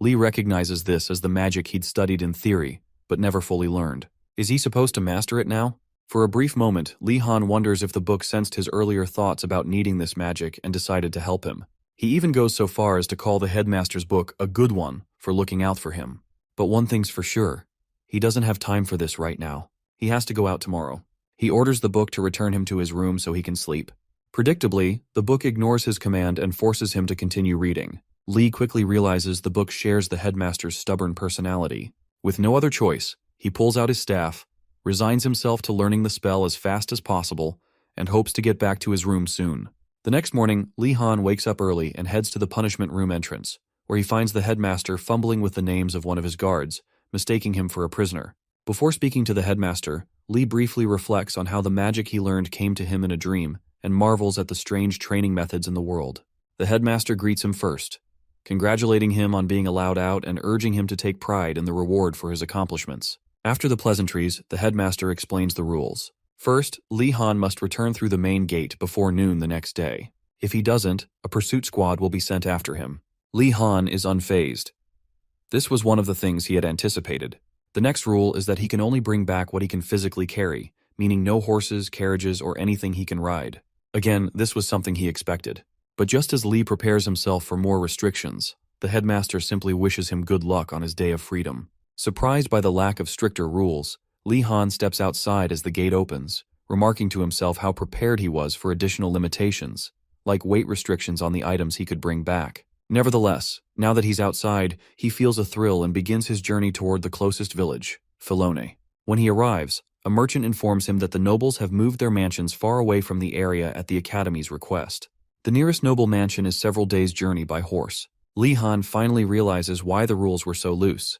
Li recognizes this as the magic he'd studied in theory, but never fully learned. Is he supposed to master it now? For a brief moment, Li Han wonders if the book sensed his earlier thoughts about needing this magic and decided to help him. He even goes so far as to call the headmaster's book a good one for looking out for him. But one thing's for sure, he doesn't have time for this right now. He has to go out tomorrow. He orders the book to return him to his room so he can sleep. Predictably, the book ignores his command and forces him to continue reading. Li quickly realizes the book shares the headmaster's stubborn personality. With no other choice, he pulls out his staff, resigns himself to learning the spell as fast as possible, and hopes to get back to his room soon. The next morning, Li Han wakes up early and heads to the punishment room entrance, where he finds the headmaster fumbling with the names of one of his guards, mistaking him for a prisoner. Before speaking to the headmaster, Li briefly reflects on how the magic he learned came to him in a dream and marvels at the strange training methods in the world. The headmaster greets him first, congratulating him on being allowed out and urging him to take pride in the reward for his accomplishments. After the pleasantries, the headmaster explains the rules. First, Li Han must return through the main gate before noon the next day. If he doesn't, a pursuit squad will be sent after him. Li Han is unfazed. This was one of the things he had anticipated. The next rule is that he can only bring back what he can physically carry, meaning no horses, carriages, or anything he can ride. Again, this was something he expected. But just as Li prepares himself for more restrictions, the headmaster simply wishes him good luck on his day of freedom. Surprised by the lack of stricter rules, Li Han steps outside as the gate opens, remarking to himself how prepared he was for additional limitations, like weight restrictions on the items he could bring back. Nevertheless, now that he's outside, he feels a thrill and begins his journey toward the closest village, Filone. When he arrives, a merchant informs him that the nobles have moved their mansions far away from the area at the academy's request. The nearest noble mansion is several days' journey by horse. Li Han finally realizes why the rules were so loose.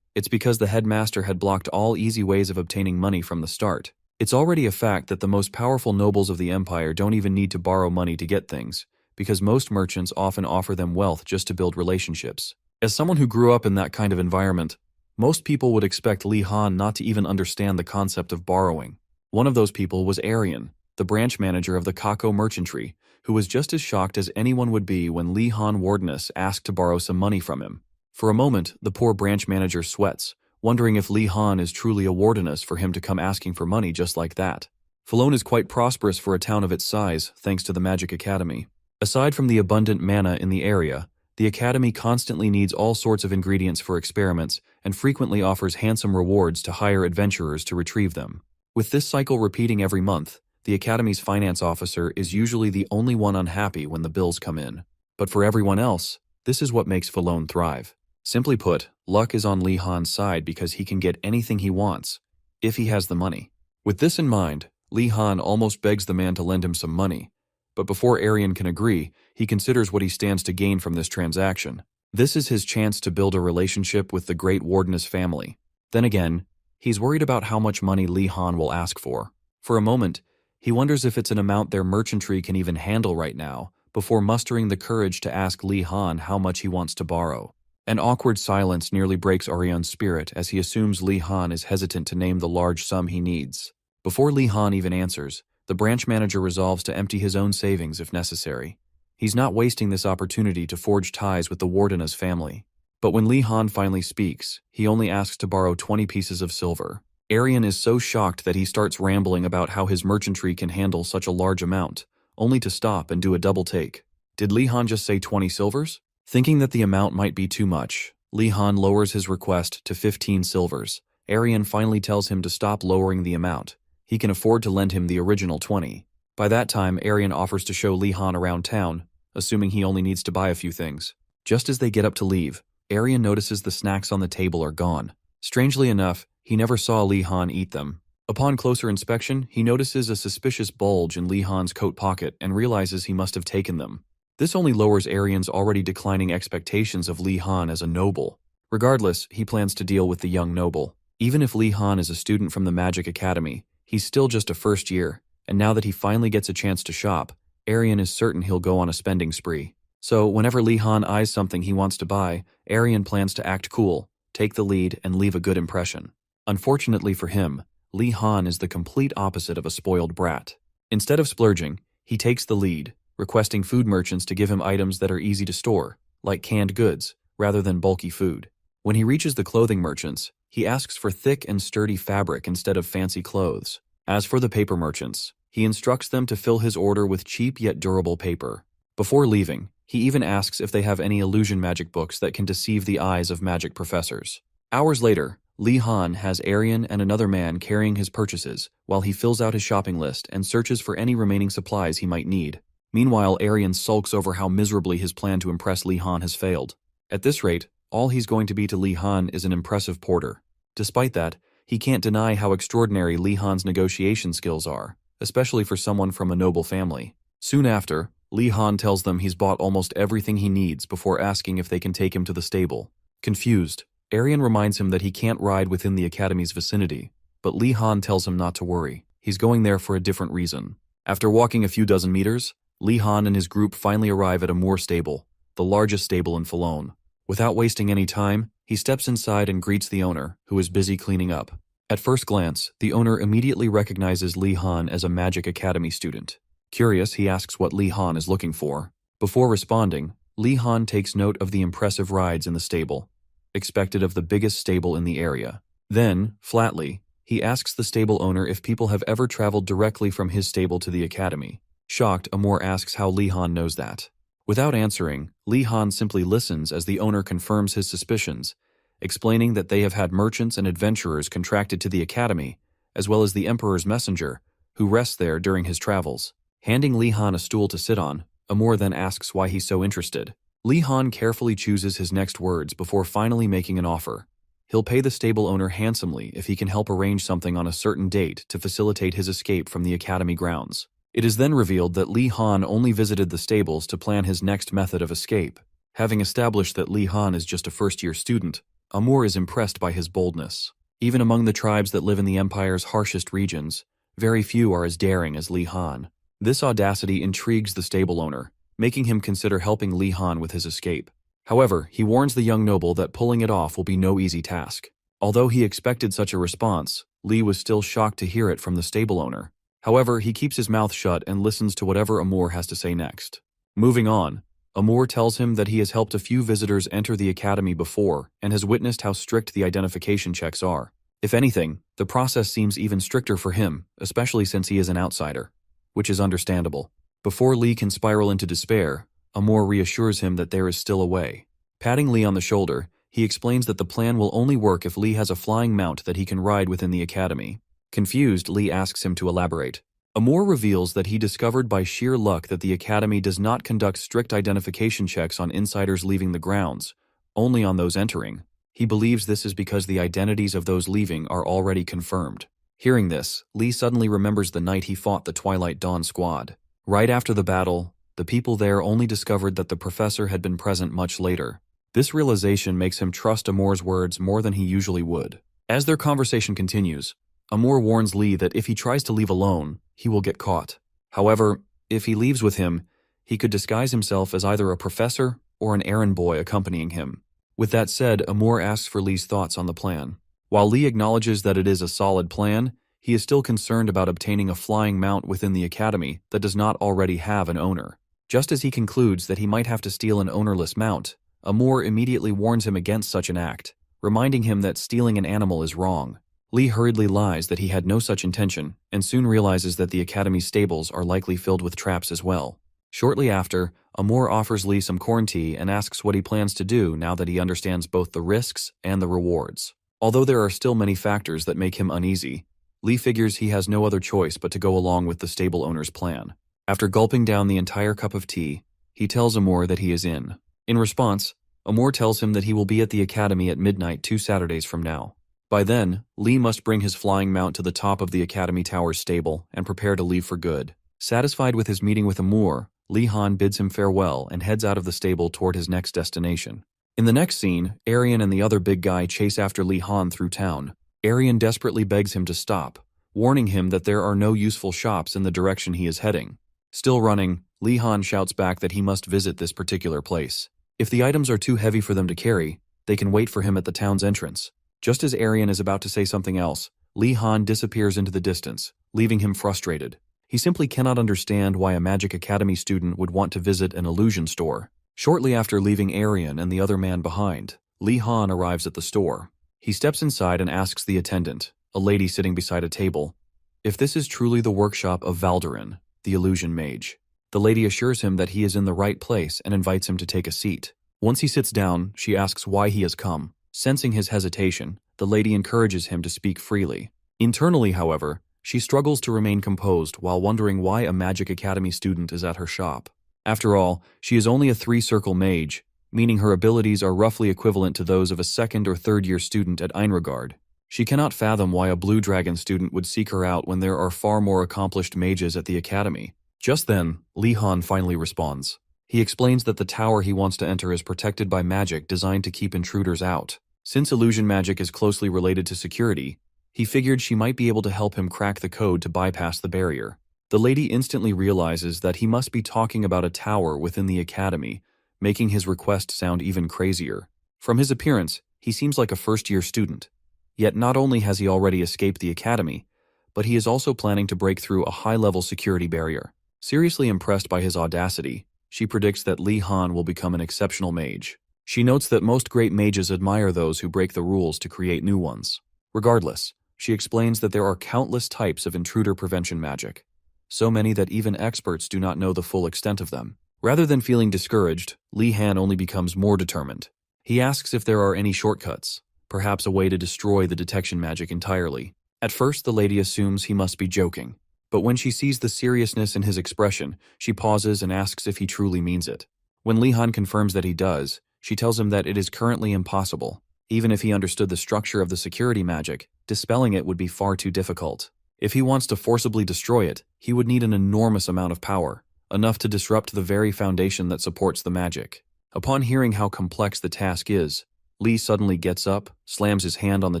It's because the headmaster had blocked all easy ways of obtaining money from the start. It's already a fact that the most powerful nobles of the empire don't even need to borrow money to get things, because most merchants often offer them wealth just to build relationships. As someone who grew up in that kind of environment, most people would expect Li Han not to even understand the concept of borrowing. One of those people was Arian, the branch manager of the Kako merchantry, who was just as shocked as anyone would be when Li Han Wardeness asked to borrow some money from him. For a moment, the poor branch manager sweats, wondering if Li Han is truly a wardeness for him to come asking for money just like that. Filone is quite prosperous for a town of its size, thanks to the Magic Academy. Aside from the abundant mana in the area, the Academy constantly needs all sorts of ingredients for experiments and frequently offers handsome rewards to hire adventurers to retrieve them. With this cycle repeating every month, the Academy's finance officer is usually the only one unhappy when the bills come in. But for everyone else, this is what makes Filone thrive. Simply put, luck is on Li Han's side because he can get anything he wants, if he has the money. With this in mind, Li Han almost begs the man to lend him some money. But before Arian can agree, he considers what he stands to gain from this transaction. This is his chance to build a relationship with the great Wardeness family. Then again, he's worried about how much money Li Han will ask for. For a moment, he wonders if it's an amount their merchantry can even handle right now, before mustering the courage to ask Li Han how much he wants to borrow. An awkward silence nearly breaks Arian's spirit as he assumes Li Han is hesitant to name the large sum he needs. Before Li Han even answers, the branch manager resolves to empty his own savings if necessary. He's not wasting this opportunity to forge ties with the Wardeness family. But when Li Han finally speaks, he only asks to borrow 20 pieces of silver. Arian is so shocked that he starts rambling about how his merchantry can handle such a large amount, only to stop and do a double take. Did Li Han just say 20 silvers? Thinking that the amount might be too much, Li Han lowers his request to 15 silvers. Arian finally tells him to stop lowering the amount. He can afford to lend him the original 20. By that time, Arian offers to show Lee Han around town, assuming he only needs to buy a few things. Just as they get up to leave, Arian notices the snacks on the table are gone. Strangely enough, he never saw Lee Han eat them. Upon closer inspection, he notices a suspicious bulge in Lee Han's coat pocket and realizes he must have taken them. This only lowers Arian's already declining expectations of Lee Han as a noble. Regardless, he plans to deal with the young noble. Even if Lee Han is a student from the Magic Academy, he's still just a first year, and now that he finally gets a chance to shop, Arian is certain he'll go on a spending spree. So, whenever Lee Han eyes something he wants to buy, Arian plans to act cool, take the lead, and leave a good impression. Unfortunately for him, Lee Han is the complete opposite of a spoiled brat. Instead of splurging, he takes the lead, requesting food merchants to give him items that are easy to store, like canned goods, rather than bulky food. When he reaches the clothing merchants, he asks for thick and sturdy fabric instead of fancy clothes. As for the paper merchants, he instructs them to fill his order with cheap yet durable paper. Before leaving, he even asks if they have any illusion magic books that can deceive the eyes of magic professors. Hours later, Lee Han has Arian and another man carrying his purchases while he fills out his shopping list and searches for any remaining supplies he might need. Meanwhile, Arian sulks over how miserably his plan to impress Lee Han has failed. At this rate, all he's going to be to Lee Han is an impressive porter. Despite that, he can't deny how extraordinary Lee Han's negotiation skills are, especially for someone from a noble family. Soon after, Lee Han tells them he's bought almost everything he needs before asking if they can take him to the stable. Confused, Arian reminds him that he can't ride within the academy's vicinity, but Lee Han tells him not to worry. He's going there for a different reason. After walking a few dozen meters, Lee Han and his group finally arrive at a Moor stable, the largest stable in Falon. Without wasting any time, he steps inside and greets the owner, who is busy cleaning up. At first glance, the owner immediately recognizes Lee Han as a Magic Academy student. Curious, he asks what Lee Han is looking for. Before responding, Lee Han takes note of the impressive rides in the stable, expected of the biggest stable in the area. Then, flatly, he asks the stable owner if people have ever traveled directly from his stable to the academy. Shocked, Amor asks how Lee Han knows that. Without answering, Lee Han simply listens as the owner confirms his suspicions, explaining that they have had merchants and adventurers contracted to the academy, as well as the Emperor's messenger, who rests there during his travels. Handing Lee Han a stool to sit on, Amor then asks why he's so interested. Lee Han carefully chooses his next words before finally making an offer. He'll pay the stable owner handsomely if he can help arrange something on a certain date to facilitate his escape from the academy grounds. It is then revealed that Lee Han only visited the stables to plan his next method of escape. Having established that Lee Han is just a first-year student, Amor is impressed by his boldness. Even among the tribes that live in the Empire's harshest regions, very few are as daring as Lee Han. This audacity intrigues the stable owner, making him consider helping Lee Han with his escape. However, he warns the young noble that pulling it off will be no easy task. Although he expected such a response, Lee was still shocked to hear it from the stable owner. However, he keeps his mouth shut and listens to whatever Amor has to say next. Moving on, Amor tells him that he has helped a few visitors enter the academy before and has witnessed how strict the identification checks are. If anything, the process seems even stricter for him, especially since he is an outsider, which is understandable. Before Lee can spiral into despair, Amor reassures him that there is still a way. Patting Lee on the shoulder, he explains that the plan will only work if Lee has a flying mount that he can ride within the academy. Confused, Lee asks him to elaborate. Amor reveals that he discovered by sheer luck that the academy does not conduct strict identification checks on insiders leaving the grounds, only on those entering. He believes this is because the identities of those leaving are already confirmed. Hearing this, Lee suddenly remembers the night he fought the Twilight Dawn squad. Right after the battle, the people there only discovered that the professor had been present much later. This realization makes him trust Amor's words more than he usually would. As their conversation continues, Amor warns Lee that if he tries to leave alone, he will get caught. However, if he leaves with him, he could disguise himself as either a professor or an errand boy accompanying him. With that said, Amor asks for Lee's thoughts on the plan. While Lee acknowledges that it is a solid plan, he is still concerned about obtaining a flying mount within the academy that does not already have an owner. Just as he concludes that he might have to steal an ownerless mount, Amor immediately warns him against such an act, reminding him that stealing an animal is wrong. Lee hurriedly lies that he had no such intention, and soon realizes that the academy's stables are likely filled with traps as well. Shortly after, Amor offers Lee some corn tea and asks what he plans to do now that he understands both the risks and the rewards. Although there are still many factors that make him uneasy, Lee figures he has no other choice but to go along with the stable owner's plan. After gulping down the entire cup of tea, he tells Amor that he is in. In response, Amor tells him that he will be at the academy at midnight 2 Saturdays from now. By then, Lee must bring his flying mount to the top of the academy tower's stable and prepare to leave for good. Satisfied with his meeting with Amor, Lee Han bids him farewell and heads out of the stable toward his next destination. In the next scene, Arian and the other big guy chase after Lee Han through town. Arian desperately begs him to stop, warning him that there are no useful shops in the direction he is heading. Still running, Lee Han shouts back that he must visit this particular place. If the items are too heavy for them to carry, they can wait for him at the town's entrance. Just as Arian is about to say something else, Lee Han disappears into the distance, leaving him frustrated. He simply cannot understand why a Magic Academy student would want to visit an illusion store. Shortly after leaving Arian and the other man behind, Lee Han arrives at the store. He steps inside and asks the attendant, a lady sitting beside a table, if this is truly the workshop of Valderin, the illusion mage. The lady assures him that he is in the right place and invites him to take a seat. Once he sits down, she asks why he has come. Sensing his hesitation, the lady encourages him to speak freely. Internally, however, she struggles to remain composed while wondering why a Magic Academy student is at her shop. After all, she is only a 3-circle mage, meaning her abilities are roughly equivalent to those of a 2nd or 3rd year student at Einregard. She cannot fathom why a Blue Dragon student would seek her out when there are far more accomplished mages at the academy. Just then, Lee Han finally responds. He explains that the tower he wants to enter is protected by magic designed to keep intruders out. Since illusion magic is closely related to security, he figured she might be able to help him crack the code to bypass the barrier. The lady instantly realizes that he must be talking about a tower within the academy, making his request sound even crazier. From his appearance, he seems like a first-year student. Yet not only has he already escaped the academy, but he is also planning to break through a high-level security barrier. Seriously impressed by his audacity, she predicts that Lee Han will become an exceptional mage. She notes that most great mages admire those who break the rules to create new ones. Regardless, she explains that there are countless types of intruder prevention magic, so many that even experts do not know the full extent of them. Rather than feeling discouraged, Lee Han only becomes more determined. He asks if there are any shortcuts, perhaps a way to destroy the detection magic entirely. At first, the lady assumes he must be joking, but when she sees the seriousness in his expression, she pauses and asks if he truly means it. When Lee Han confirms that he does, she tells him that it is currently impossible. Even if he understood the structure of the security magic, dispelling it would be far too difficult. If he wants to forcibly destroy it, he would need an enormous amount of power, enough to disrupt the very foundation that supports the magic. Upon hearing how complex the task is, Lee suddenly gets up, slams his hand on the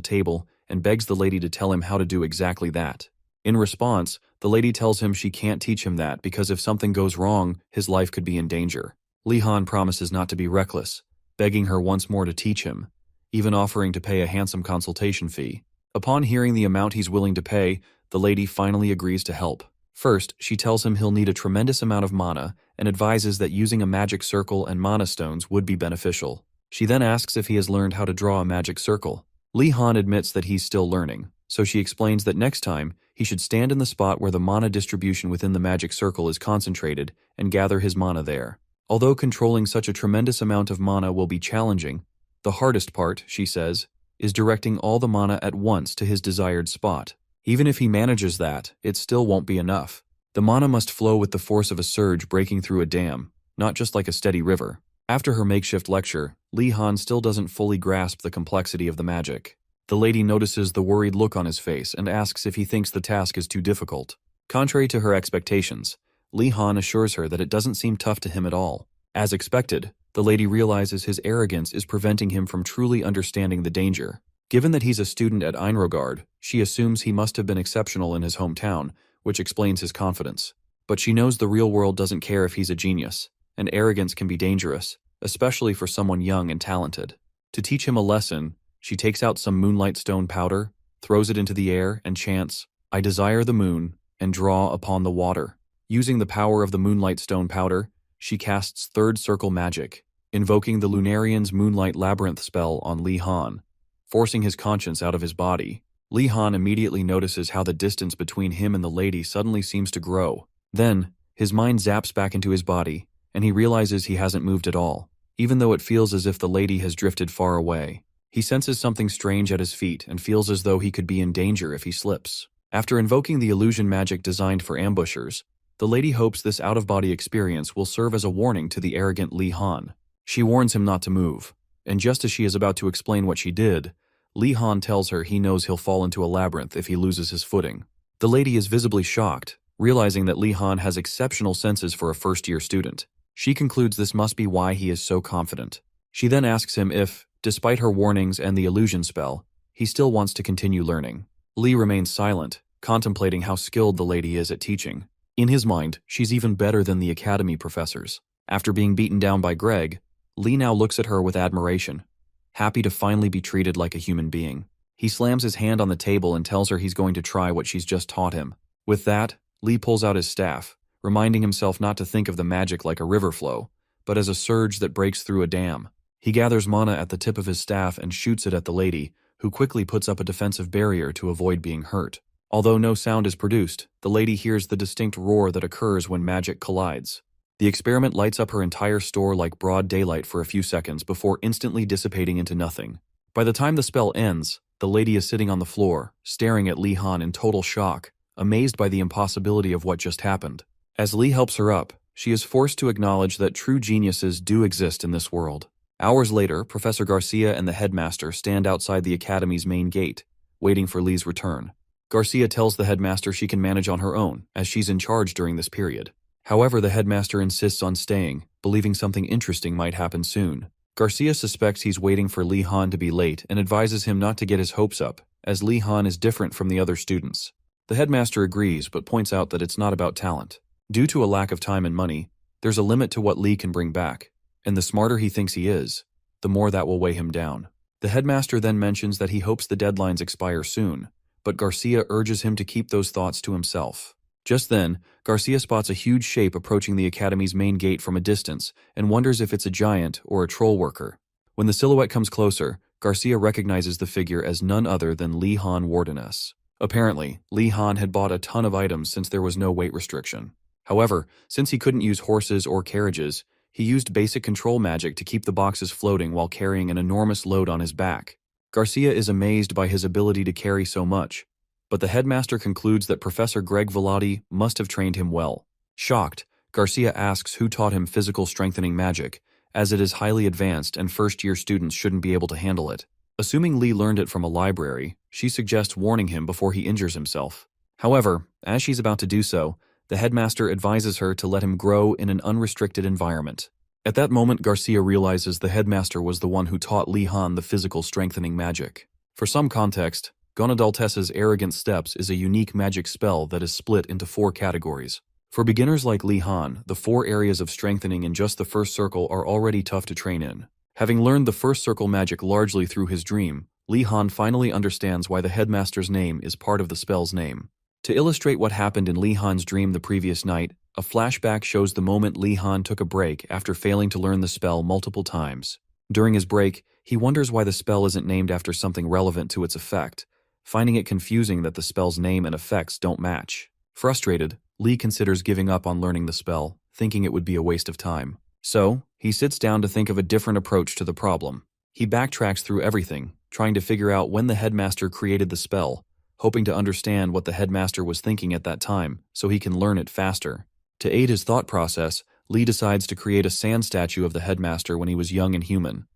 table, and begs the lady to tell him how to do exactly that. In response, the lady tells him she can't teach him that because if something goes wrong, his life could be in danger. Lee Han promises not to be reckless, begging her once more to teach him, even offering to pay a handsome consultation fee. Upon hearing the amount he's willing to pay, the lady finally agrees to help. First, she tells him he'll need a tremendous amount of mana and advises that using a magic circle and mana stones would be beneficial. She then asks if he has learned how to draw a magic circle. Lee Han admits that he's still learning, so she explains that next time, he should stand in the spot where the mana distribution within the magic circle is concentrated and gather his mana there. Although controlling such a tremendous amount of mana will be challenging, the hardest part, she says, is directing all the mana at once to his desired spot. Even if he manages that, it still won't be enough. The mana must flow with the force of a surge breaking through a dam, not just like a steady river. After her makeshift lecture, Lee Han still doesn't fully grasp the complexity of the magic. The lady notices the worried look on his face and asks if he thinks the task is too difficult. Contrary to her expectations, Lee Han assures her that it doesn't seem tough to him at all. As expected, the lady realizes his arrogance is preventing him from truly understanding the danger. Given that he's a student at Einrogard, she assumes he must have been exceptional in his hometown, which explains his confidence. But she knows the real world doesn't care if he's a genius, and arrogance can be dangerous, especially for someone young and talented. To teach him a lesson, she takes out some moonlight stone powder, throws it into the air, and chants, "I desire the moon, and draw upon the water." Using the power of the moonlight stone powder, she casts third circle magic, invoking the Lunarian's Moonlight Labyrinth spell on Lee Han, forcing his conscience out of his body. Lee Han immediately notices how the distance between him and the lady suddenly seems to grow. Then, his mind zaps back into his body, and he realizes he hasn't moved at all, even though it feels as if the lady has drifted far away. He senses something strange at his feet and feels as though he could be in danger if he slips. After invoking the illusion magic designed for ambushers, the lady hopes this out-of-body experience will serve as a warning to the arrogant Li Han. She warns him not to move, and just as she is about to explain what she did, Li Han tells her he knows he'll fall into a labyrinth if he loses his footing. The lady is visibly shocked, realizing that Li Han has exceptional senses for a first-year student. She concludes this must be why he is so confident. She then asks him if, despite her warnings and the illusion spell, he still wants to continue learning. Li remains silent, contemplating how skilled the lady is at teaching. In his mind, she's even better than the academy professors. After being beaten down by Greg, Li now looks at her with admiration, happy to finally be treated like a human being. He slams his hand on the table and tells her he's going to try what she's just taught him. With that, Li pulls out his staff, reminding himself not to think of the magic like a river flow, but as a surge that breaks through a dam. He gathers mana at the tip of his staff and shoots it at the lady, who quickly puts up a defensive barrier to avoid being hurt. Although no sound is produced, the lady hears the distinct roar that occurs when magic collides. The experiment lights up her entire store like broad daylight for a few seconds before instantly dissipating into nothing. By the time the spell ends, the lady is sitting on the floor, staring at Li Han in total shock, amazed by the impossibility of what just happened. As Li helps her up, she is forced to acknowledge that true geniuses do exist in this world. Hours later, Professor Garcia and the headmaster stand outside the academy's main gate, waiting for Li's return. Garcia tells the headmaster she can manage on her own, as she's in charge during this period. However, the headmaster insists on staying, believing something interesting might happen soon. Garcia suspects he's waiting for Li Han to be late and advises him not to get his hopes up, as Li Han is different from the other students. The headmaster agrees but points out that it's not about talent. Due to a lack of time and money, there's a limit to what Li can bring back, and the smarter he thinks he is, the more that will weigh him down. The headmaster then mentions that he hopes the deadlines expire soon, but Garcia urges him to keep those thoughts to himself. Just then, Garcia spots a huge shape approaching the academy's main gate from a distance and wonders if it's a giant or a troll worker. When the silhouette comes closer, Garcia recognizes the figure as none other than Li Han Wardeness. Apparently, Li Han had bought a ton of items since there was no weight restriction. However, since he couldn't use horses or carriages, he used basic control magic to keep the boxes floating while carrying an enormous load on his back. Garcia is amazed by his ability to carry so much, but the headmaster concludes that Professor Greg Velati must have trained him well. Shocked, Garcia asks who taught him physical strengthening magic, as it is highly advanced and first-year students shouldn't be able to handle it. Assuming Li learned it from a library, she suggests warning him before he injures himself. However, as she's about to do so, the headmaster advises her to let him grow in an unrestricted environment. At that moment, Garcia realizes the headmaster was the one who taught Li Han the physical strengthening magic. For some context, Gonadaltessa's Arrogant Steps is a unique magic spell that is split into 4 categories. For beginners like Li Han, the 4 areas of strengthening in just the first circle are already tough to train in. Having learned the first circle magic largely through his dream, Li Han finally understands why the headmaster's name is part of the spell's name. To illustrate what happened in Li Han's dream the previous night, a flashback shows the moment Li Han took a break after failing to learn the spell multiple times. During his break, he wonders why the spell isn't named after something relevant to its effect, finding it confusing that the spell's name and effects don't match. Frustrated, Li considers giving up on learning the spell, thinking it would be a waste of time. So, he sits down to think of a different approach to the problem. He backtracks through everything, trying to figure out when the headmaster created the spell, hoping to understand what the headmaster was thinking at that time so he can learn it faster. To aid his thought process, Li decides to create a sand statue of the headmaster when he was young and human,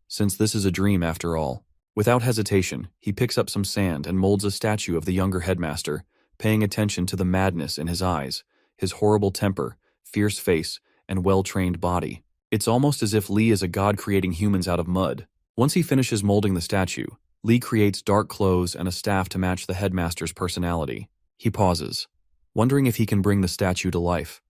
since this is a dream after all. Without hesitation, he picks up some sand and molds a statue of the younger headmaster, paying attention to the madness in his eyes, his horrible temper, fierce face, and well-trained body. It's almost as if Li is a god creating humans out of mud. Once he finishes molding the statue, Li creates dark clothes and a staff to match the headmaster's personality. He pauses, wondering if he can bring the statue to life,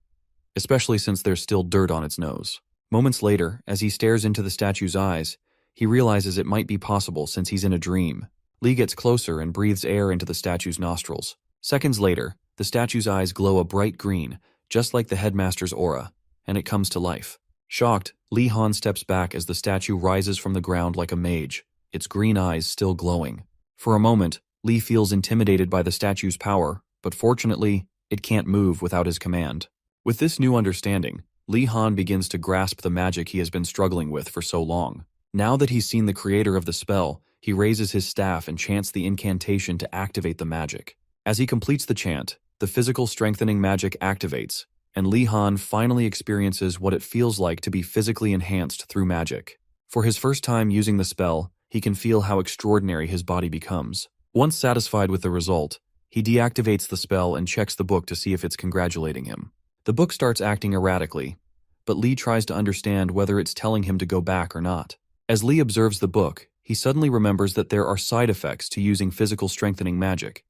especially since there's still dirt on its nose. Moments later, as he stares into the statue's eyes, he realizes it might be possible since he's in a dream. Li gets closer and breathes air into the statue's nostrils. Seconds later, the statue's eyes glow a bright green, just like the headmaster's aura, and it comes to life. Shocked, Li Han steps back as the statue rises from the ground like a mage, its green eyes still glowing. For a moment, Li feels intimidated by the statue's power, but fortunately, it can't move without his command. With this new understanding, Li Han begins to grasp the magic he has been struggling with for so long. Now that he's seen the creator of the spell, he raises his staff and chants the incantation to activate the magic. As he completes the chant, the physical strengthening magic activates, and Li Han finally experiences what it feels like to be physically enhanced through magic. For his first time using the spell, he can feel how extraordinary his body becomes. Once satisfied with the result, he deactivates the spell and checks the book to see if it's congratulating him. The book starts acting erratically, but Li tries to understand whether it's telling him to go back or not. As Li observes the book, he suddenly remembers that there are side effects to using physical strengthening magic,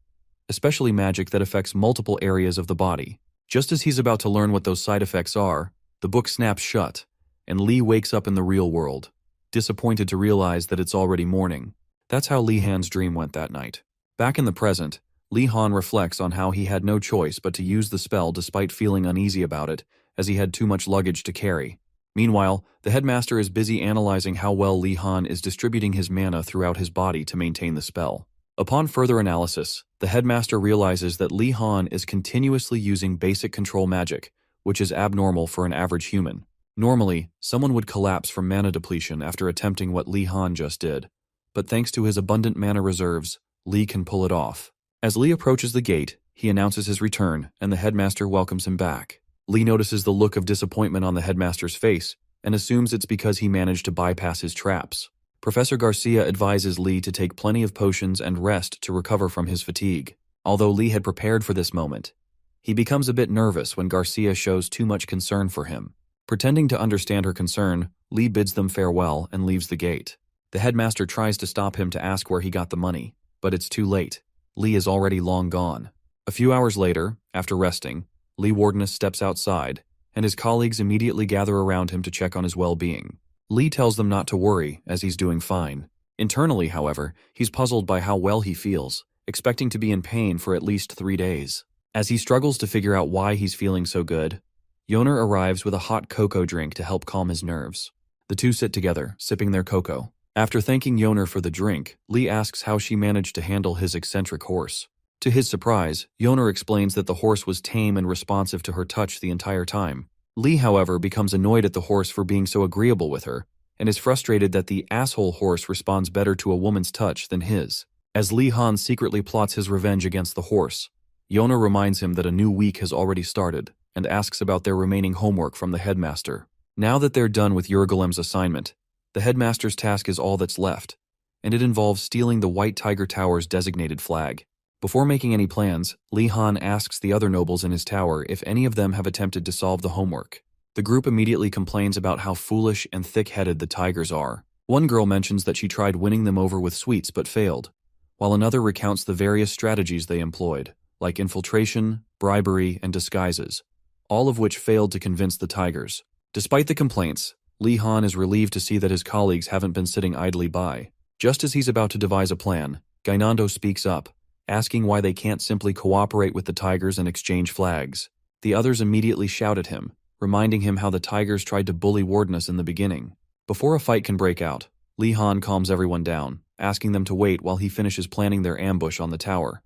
especially magic that affects multiple areas of the body. Just as he's about to learn what those side effects are, the book snaps shut, and Li wakes up in the real world, disappointed to realize that it's already morning. That's how Li Han's dream went that night. Back in the present, Li Han reflects on how he had no choice but to use the spell despite feeling uneasy about it, as he had too much luggage to carry. Meanwhile, the headmaster is busy analyzing how well Li Han is distributing his mana throughout his body to maintain the spell. Upon further analysis, the headmaster realizes that Li Han is continuously using basic control magic, which is abnormal for an average human. Normally, someone would collapse from mana depletion after attempting what Li Han just did, but thanks to his abundant mana reserves, Li can pull it off. As Li approaches the gate, he announces his return, and the headmaster welcomes him back. Li notices the look of disappointment on the headmaster's face and assumes it's because he managed to bypass his traps. Professor Garcia advises Li to take plenty of potions and rest to recover from his fatigue. Although Li had prepared for this moment, he becomes a bit nervous when Garcia shows too much concern for him. Pretending to understand her concern, Li bids them farewell and leaves the gate. The headmaster tries to stop him to ask where he got the money, but it's too late. Li is already long gone. A few hours later, after resting, Li Wardenus steps outside, and his colleagues immediately gather around him to check on his well-being. Li tells them not to worry, as he's doing fine. Internally, however, he's puzzled by how well he feels, expecting to be in pain for at least 3 days. As he struggles to figure out why he's feeling so good, Yoner arrives with a hot cocoa drink to help calm his nerves. The two sit together, sipping their cocoa. After thanking Yoner for the drink, Li asks how she managed to handle his eccentric horse. To his surprise, Yoner explains that the horse was tame and responsive to her touch the entire time. Li, however, becomes annoyed at the horse for being so agreeable with her, and is frustrated that the asshole horse responds better to a woman's touch than his. As Li Han secretly plots his revenge against the horse, Yoner reminds him that a new week has already started, and asks about their remaining homework from the headmaster. Now that they're done with Yergolem's assignment, the headmaster's task is all that's left, and it involves stealing the White Tiger Tower's designated flag. Before making any plans, Li Han asks the other nobles in his tower if any of them have attempted to solve the homework. The group immediately complains about how foolish and thick-headed the tigers are. One girl mentions that she tried winning them over with sweets but failed, while another recounts the various strategies they employed, like infiltration, bribery, and disguises, all of which failed to convince the tigers. Despite the complaints, Li Han is relieved to see that his colleagues haven't been sitting idly by. Just as he's about to devise a plan, Gainando speaks up, asking why they can't simply cooperate with the tigers and exchange flags. The others immediately shout at him, reminding him how the tigers tried to bully Wardenus in the beginning. Before a fight can break out, Li Han calms everyone down, asking them to wait while he finishes planning their ambush on the tower,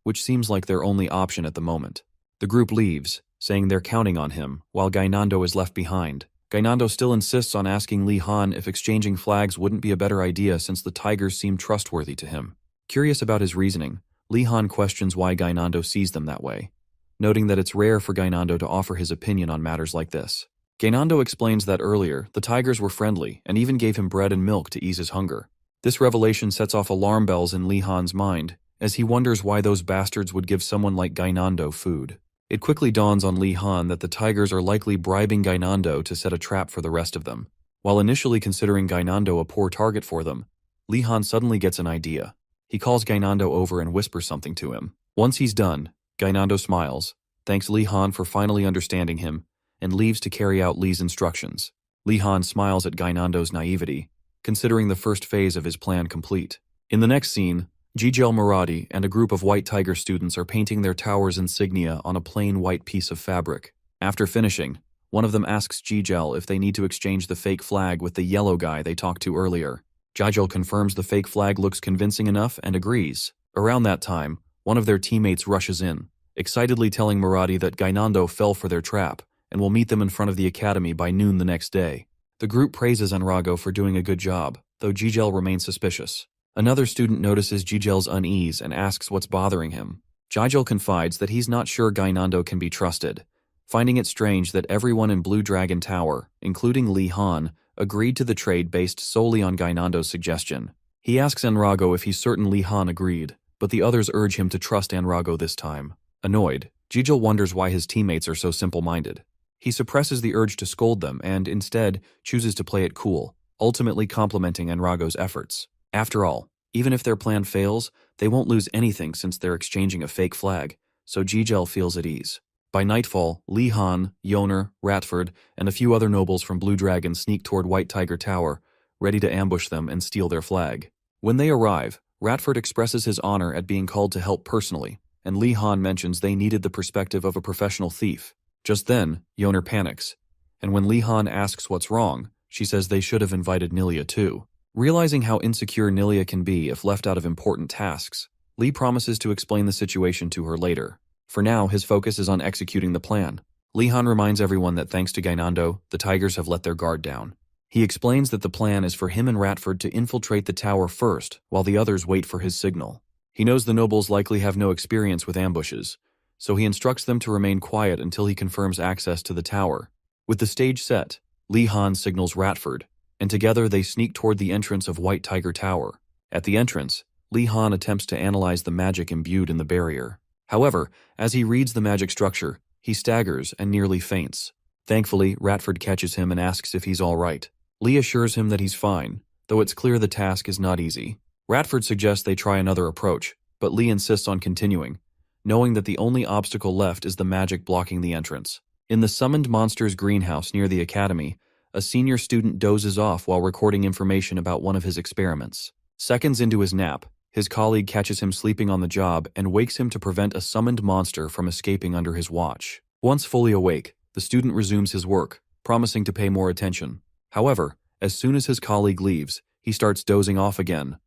which seems like their only option at the moment. The group leaves, saying they're counting on him, while Gainando is left behind. Gainando still insists on asking Li Han if exchanging flags wouldn't be a better idea since the tigers seem trustworthy to him. Curious about his reasoning, Li Han questions why Gainando sees them that way, noting that it's rare for Gainando to offer his opinion on matters like this. Gainando explains that earlier, the tigers were friendly and even gave him bread and milk to ease his hunger. This revelation sets off alarm bells in Li Han's mind, as he wonders why those bastards would give someone like Gainando food. It quickly dawns on Li Han that the tigers are likely bribing Gainando to set a trap for the rest of them. While initially considering Gainando a poor target for them, Li Han suddenly gets an idea. He calls Gainando over and whispers something to him. Once he's done, Gainando smiles, thanks Li Han for finally understanding him, and leaves to carry out Li's instructions. Li Han smiles at Gainando's naivety, considering the first phase of his plan complete. In the next scene, Jijel Muradi and a group of White Tiger students are painting their tower's insignia on a plain white piece of fabric. After finishing, one of them asks Jijel if they need to exchange the fake flag with the yellow guy they talked to earlier. Jijel confirms the fake flag looks convincing enough and agrees. Around that time, one of their teammates rushes in, excitedly telling Muradi that Gainando fell for their trap and will meet them in front of the academy by noon the next day. The group praises Enrago for doing a good job, though Jijel remains suspicious. Another student notices Jijel's unease and asks what's bothering him. Jijil confides that he's not sure Gainando can be trusted, finding it strange that everyone in Blue Dragon Tower, including Li Han, agreed to the trade based solely on Gainando's suggestion. He asks Enrago if he's certain Li Han agreed, but the others urge him to trust Enrago this time. Annoyed, Jijil wonders why his teammates are so simple-minded. He suppresses the urge to scold them and, instead, chooses to play it cool, ultimately complimenting Enrago's efforts. After all, even if their plan fails, they won't lose anything since they're exchanging a fake flag, so Jijil feels at ease. By nightfall, Li Han, Yoner, Ratford, and a few other nobles from Blue Dragon sneak toward White Tiger Tower, ready to ambush them and steal their flag. When they arrive, Ratford expresses his honor at being called to help personally, and Li Han mentions they needed the perspective of a professional thief. Just then, Yoner panics, and when Li Han asks what's wrong, she says they should have invited Nilia too. Realizing how insecure Nilia can be if left out of important tasks, Li promises to explain the situation to her later. For now, his focus is on executing the plan. Li Han reminds everyone that thanks to Gainando, the Tigers have let their guard down. He explains that the plan is for him and Ratford to infiltrate the tower first, while the others wait for his signal. He knows the nobles likely have no experience with ambushes, so he instructs them to remain quiet until he confirms access to the tower. With the stage set, Li Han signals Ratford, and together they sneak toward the entrance of White Tiger Tower. At the entrance, Li Han attempts to analyze the magic imbued in the barrier. However, as he reads the magic structure, he staggers and nearly faints. Thankfully, Ratford catches him and asks if he's all right. Li assures him that he's fine, though it's clear the task is not easy. Ratford suggests they try another approach, but Li insists on continuing, knowing that the only obstacle left is the magic blocking the entrance. In the summoned monster's greenhouse near the academy, a senior student dozes off while recording information about one of his experiments. Seconds into his nap, his colleague catches him sleeping on the job and wakes him to prevent a summoned monster from escaping under his watch. Once fully awake, the student resumes his work, promising to pay more attention. However, as soon as his colleague leaves, he starts dozing off again,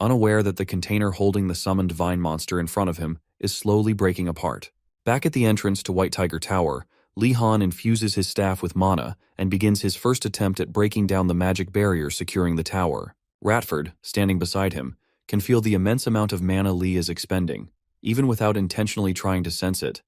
unaware that the container holding the summoned vine monster in front of him is slowly breaking apart. Back at the entrance to White Tiger Tower, Li Han infuses his staff with mana and begins his first attempt at breaking down the magic barrier securing the tower. Ratford, standing beside him, can feel the immense amount of mana Li is expending, even without intentionally trying to sense it,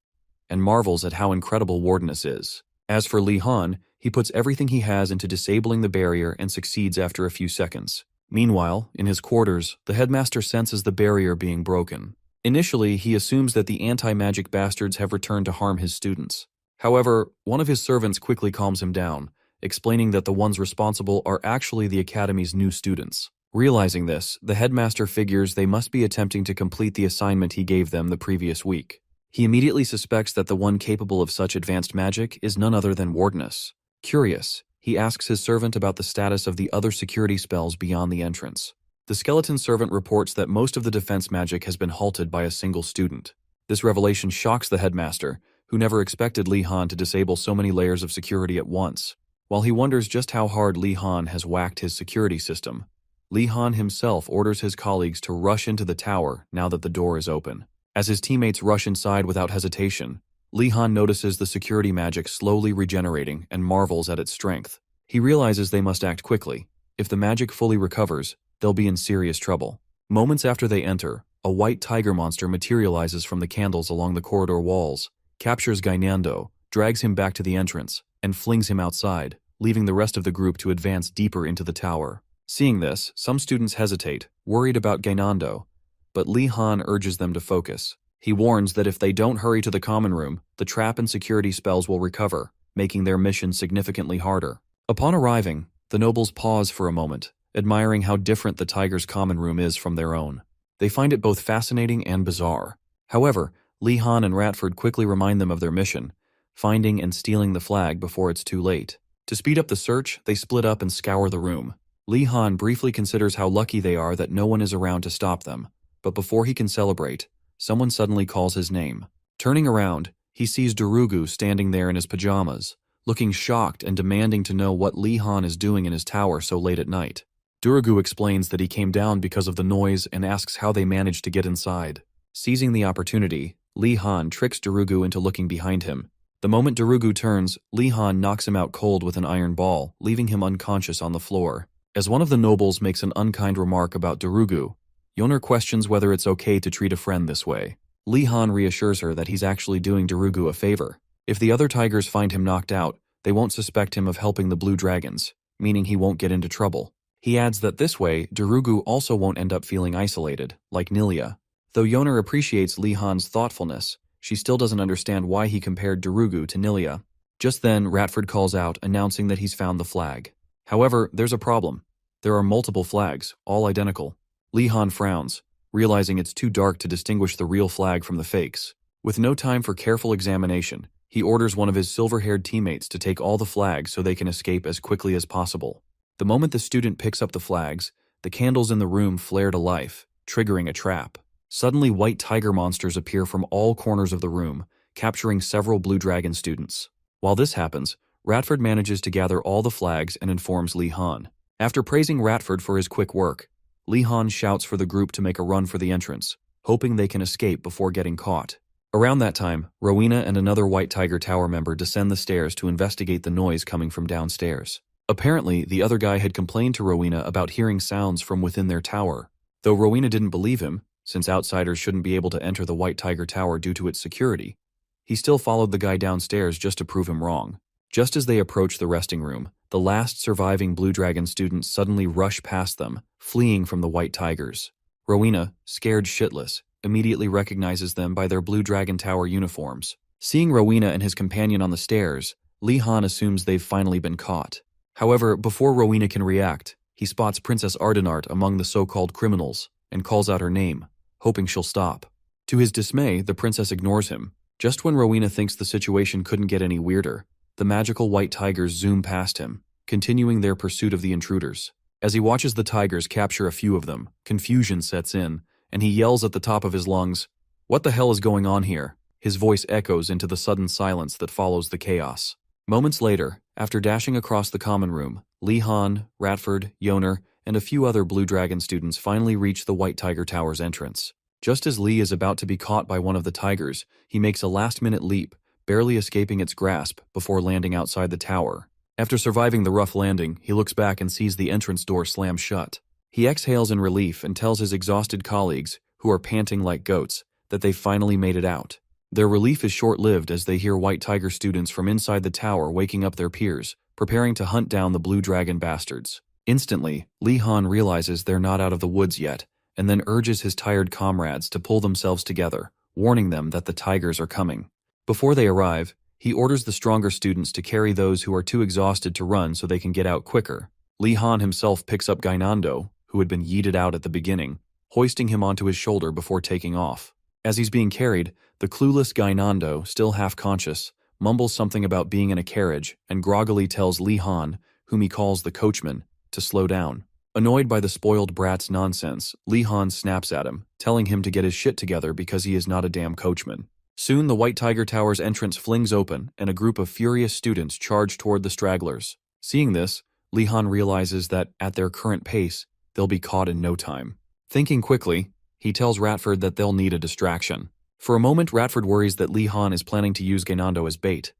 and marvels at how incredible Wardeness is. As for Li Han, he puts everything he has into disabling the barrier and succeeds after a few seconds. Meanwhile, in his quarters, the headmaster senses the barrier being broken. Initially, he assumes that the anti-magic bastards have returned to harm his students. However, one of his servants quickly calms him down, explaining that the ones responsible are actually the academy's new students. Realizing this, the headmaster figures they must be attempting to complete the assignment he gave them the previous week. He immediately suspects that the one capable of such advanced magic is none other than Wardeness. Curious, he asks his servant about the status of the other security spells beyond the entrance. The skeleton servant reports that most of the defense magic has been halted by a single student. This revelation shocks the headmaster, who never expected Li Han to disable so many layers of security at once. While he wonders just how hard Li Han has whacked his security system, Li Han himself orders his colleagues to rush into the tower now that the door is open. As his teammates rush inside without hesitation, Li Han notices the security magic slowly regenerating and marvels at its strength. He realizes they must act quickly. If the magic fully recovers, they'll be in serious trouble. Moments after they enter, a white tiger monster materializes from the candles along the corridor walls, captures Gainando, drags him back to the entrance, and flings him outside, leaving the rest of the group to advance deeper into the tower. Seeing this, some students hesitate, worried about Gainando, but Li Han urges them to focus. He warns that if they don't hurry to the common room, the trap and security spells will recover, making their mission significantly harder. Upon arriving, the nobles pause for a moment, admiring how different the tiger's common room is from their own. They find it both fascinating and bizarre. However, Li Han and Ratford quickly remind them of their mission, finding and stealing the flag before it's too late. To speed up the search, they split up and scour the room. Li Han briefly considers how lucky they are that no one is around to stop them, but before he can celebrate, someone suddenly calls his name. Turning around, he sees Darugu standing there in his pajamas, looking shocked and demanding to know what Li Han is doing in his tower so late at night. Darugu explains that he came down because of the noise and asks how they managed to get inside. Seizing the opportunity, Li Han tricks Darugu into looking behind him. The moment Darugu turns, Li Han knocks him out cold with an iron ball, leaving him unconscious on the floor. As one of the nobles makes an unkind remark about Darugu, Yoner questions whether it's okay to treat a friend this way. Li Han reassures her that he's actually doing Darugu a favor. If the other tigers find him knocked out, they won't suspect him of helping the blue dragons, meaning he won't get into trouble. He adds that this way, Darugu also won't end up feeling isolated, like Nilia. Though Yoner appreciates Li Han's thoughtfulness, she still doesn't understand why he compared Darugu to Nilia. Just then, Ratford calls out, announcing that he's found the flag. However, there's a problem. There are multiple flags, all identical. Li Han frowns, realizing it's too dark to distinguish the real flag from the fakes. With no time for careful examination, he orders one of his silver-haired teammates to take all the flags so they can escape as quickly as possible. The moment the student picks up the flags, the candles in the room flare to life, triggering a trap. Suddenly, white tiger monsters appear from all corners of the room, capturing several Blue Dragon students. While this happens, Ratford manages to gather all the flags and informs Li Han. After praising Ratford for his quick work, Li Han shouts for the group to make a run for the entrance, hoping they can escape before getting caught. Around that time, Rowena and another White Tiger Tower member descend the stairs to investigate the noise coming from downstairs. Apparently, the other guy had complained to Rowena about hearing sounds from within their tower. Though Rowena didn't believe him, since outsiders shouldn't be able to enter the White Tiger Tower due to its security, he still followed the guy downstairs just to prove him wrong. Just as they approach the resting room, the last surviving Blue Dragon students suddenly rush past them, fleeing from the White Tigers. Rowena, scared shitless, immediately recognizes them by their Blue Dragon Tower uniforms. Seeing Rowena and his companion on the stairs, Li Han assumes they've finally been caught. However, before Rowena can react, he spots Princess Ardenart among the so-called criminals and calls out her name, hoping she'll stop. To his dismay, the princess ignores him. Just when Rowena thinks the situation couldn't get any weirder, the magical white tigers zoom past him, continuing their pursuit of the intruders. As he watches the tigers capture a few of them, confusion sets in, and he yells at the top of his lungs, "What the hell is going on here?" His voice echoes into the sudden silence that follows the chaos. Moments later, after dashing across the common room, Li Han, Ratford, Yoner, and a few other Blue Dragon students finally reach the White Tiger Tower's entrance. Just as Li is about to be caught by one of the tigers, he makes a last-minute leap, barely escaping its grasp before landing outside the tower. After surviving the rough landing, he looks back and sees the entrance door slam shut. He exhales in relief and tells his exhausted colleagues, who are panting like goats, that they've finally made it out. Their relief is short-lived as they hear White Tiger students from inside the tower waking up their peers, preparing to hunt down the Blue Dragon bastards. Instantly, Li Han realizes they're not out of the woods yet, and then urges his tired comrades to pull themselves together, warning them that the tigers are coming. Before they arrive, he orders the stronger students to carry those who are too exhausted to run so they can get out quicker. Li Han himself picks up Gainando, who had been yeeted out at the beginning, hoisting him onto his shoulder before taking off. As he's being carried, the clueless Gainando, still half-conscious, mumbles something about being in a carriage and groggily tells Li Han, whom he calls the coachman, to slow down. Annoyed by the spoiled brat's nonsense, Li Han snaps at him, telling him to get his shit together because he is not a damn coachman. Soon the White Tiger Tower's entrance flings open and a group of furious students charge toward the stragglers. Seeing this, Li Han realizes that, at their current pace, they'll be caught in no time. Thinking quickly, he tells Ratford that they'll need a distraction. For a moment, Ratford worries that Li Han is planning to use Gainando as bait,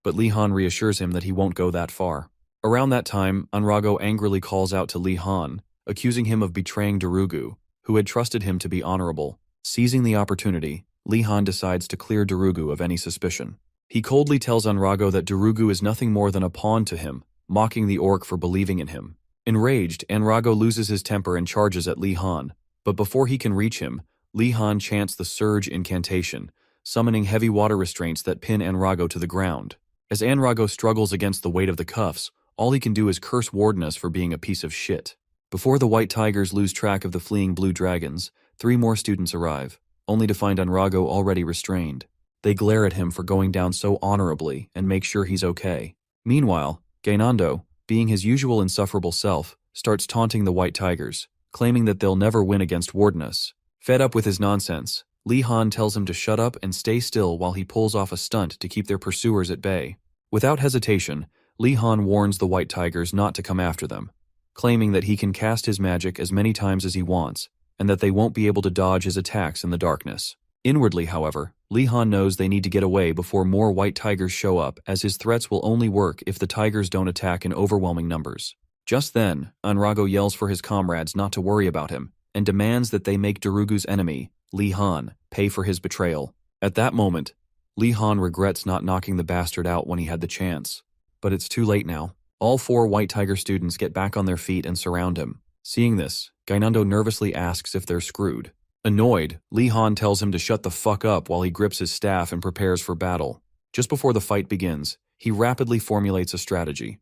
but Li Han reassures him that he won't go that far. Around that time, Anrago angrily calls out to Li Han, accusing him of betraying Darugu, who had trusted him to be honorable. Seizing the opportunity, Li Han decides to clear Darugu of any suspicion. He coldly tells Anrago that Darugu is nothing more than a pawn to him, mocking the orc for believing in him. Enraged, Anrago loses his temper and charges at Li Han, but before he can reach him, Li Han chants the Surge incantation, summoning heavy water restraints that pin Anrago to the ground. As Anrago struggles against the weight of the cuffs, all he can do is curse Wardenus for being a piece of shit. Before the White Tigers lose track of the fleeing Blue Dragons, 3 more students arrive, only to find Anrago already restrained. They glare at him for going down so honorably and make sure he's okay. Meanwhile, Gainando, being his usual insufferable self, starts taunting the White Tigers, claiming that they'll never win against Wardenus. Fed up with his nonsense, Li Han tells him to shut up and stay still while he pulls off a stunt to keep their pursuers at bay. Without hesitation, Li Han warns the White Tigers not to come after them, claiming that he can cast his magic as many times as he wants, and that they won't be able to dodge his attacks in the darkness. Inwardly, however, Li Han knows they need to get away before more White Tigers show up, as his threats will only work if the tigers don't attack in overwhelming numbers. Just then, Anrago yells for his comrades not to worry about him, and demands that they make Darugu's enemy, Li Han, pay for his betrayal. At that moment, Li Han regrets not knocking the bastard out when he had the chance. But it's too late now. All 4 White Tiger students get back on their feet and surround him. Seeing this, Gainando nervously asks if they're screwed. Annoyed, Li Han tells him to shut the fuck up while he grips his staff and prepares for battle. Just before the fight begins, he rapidly formulates a strategy.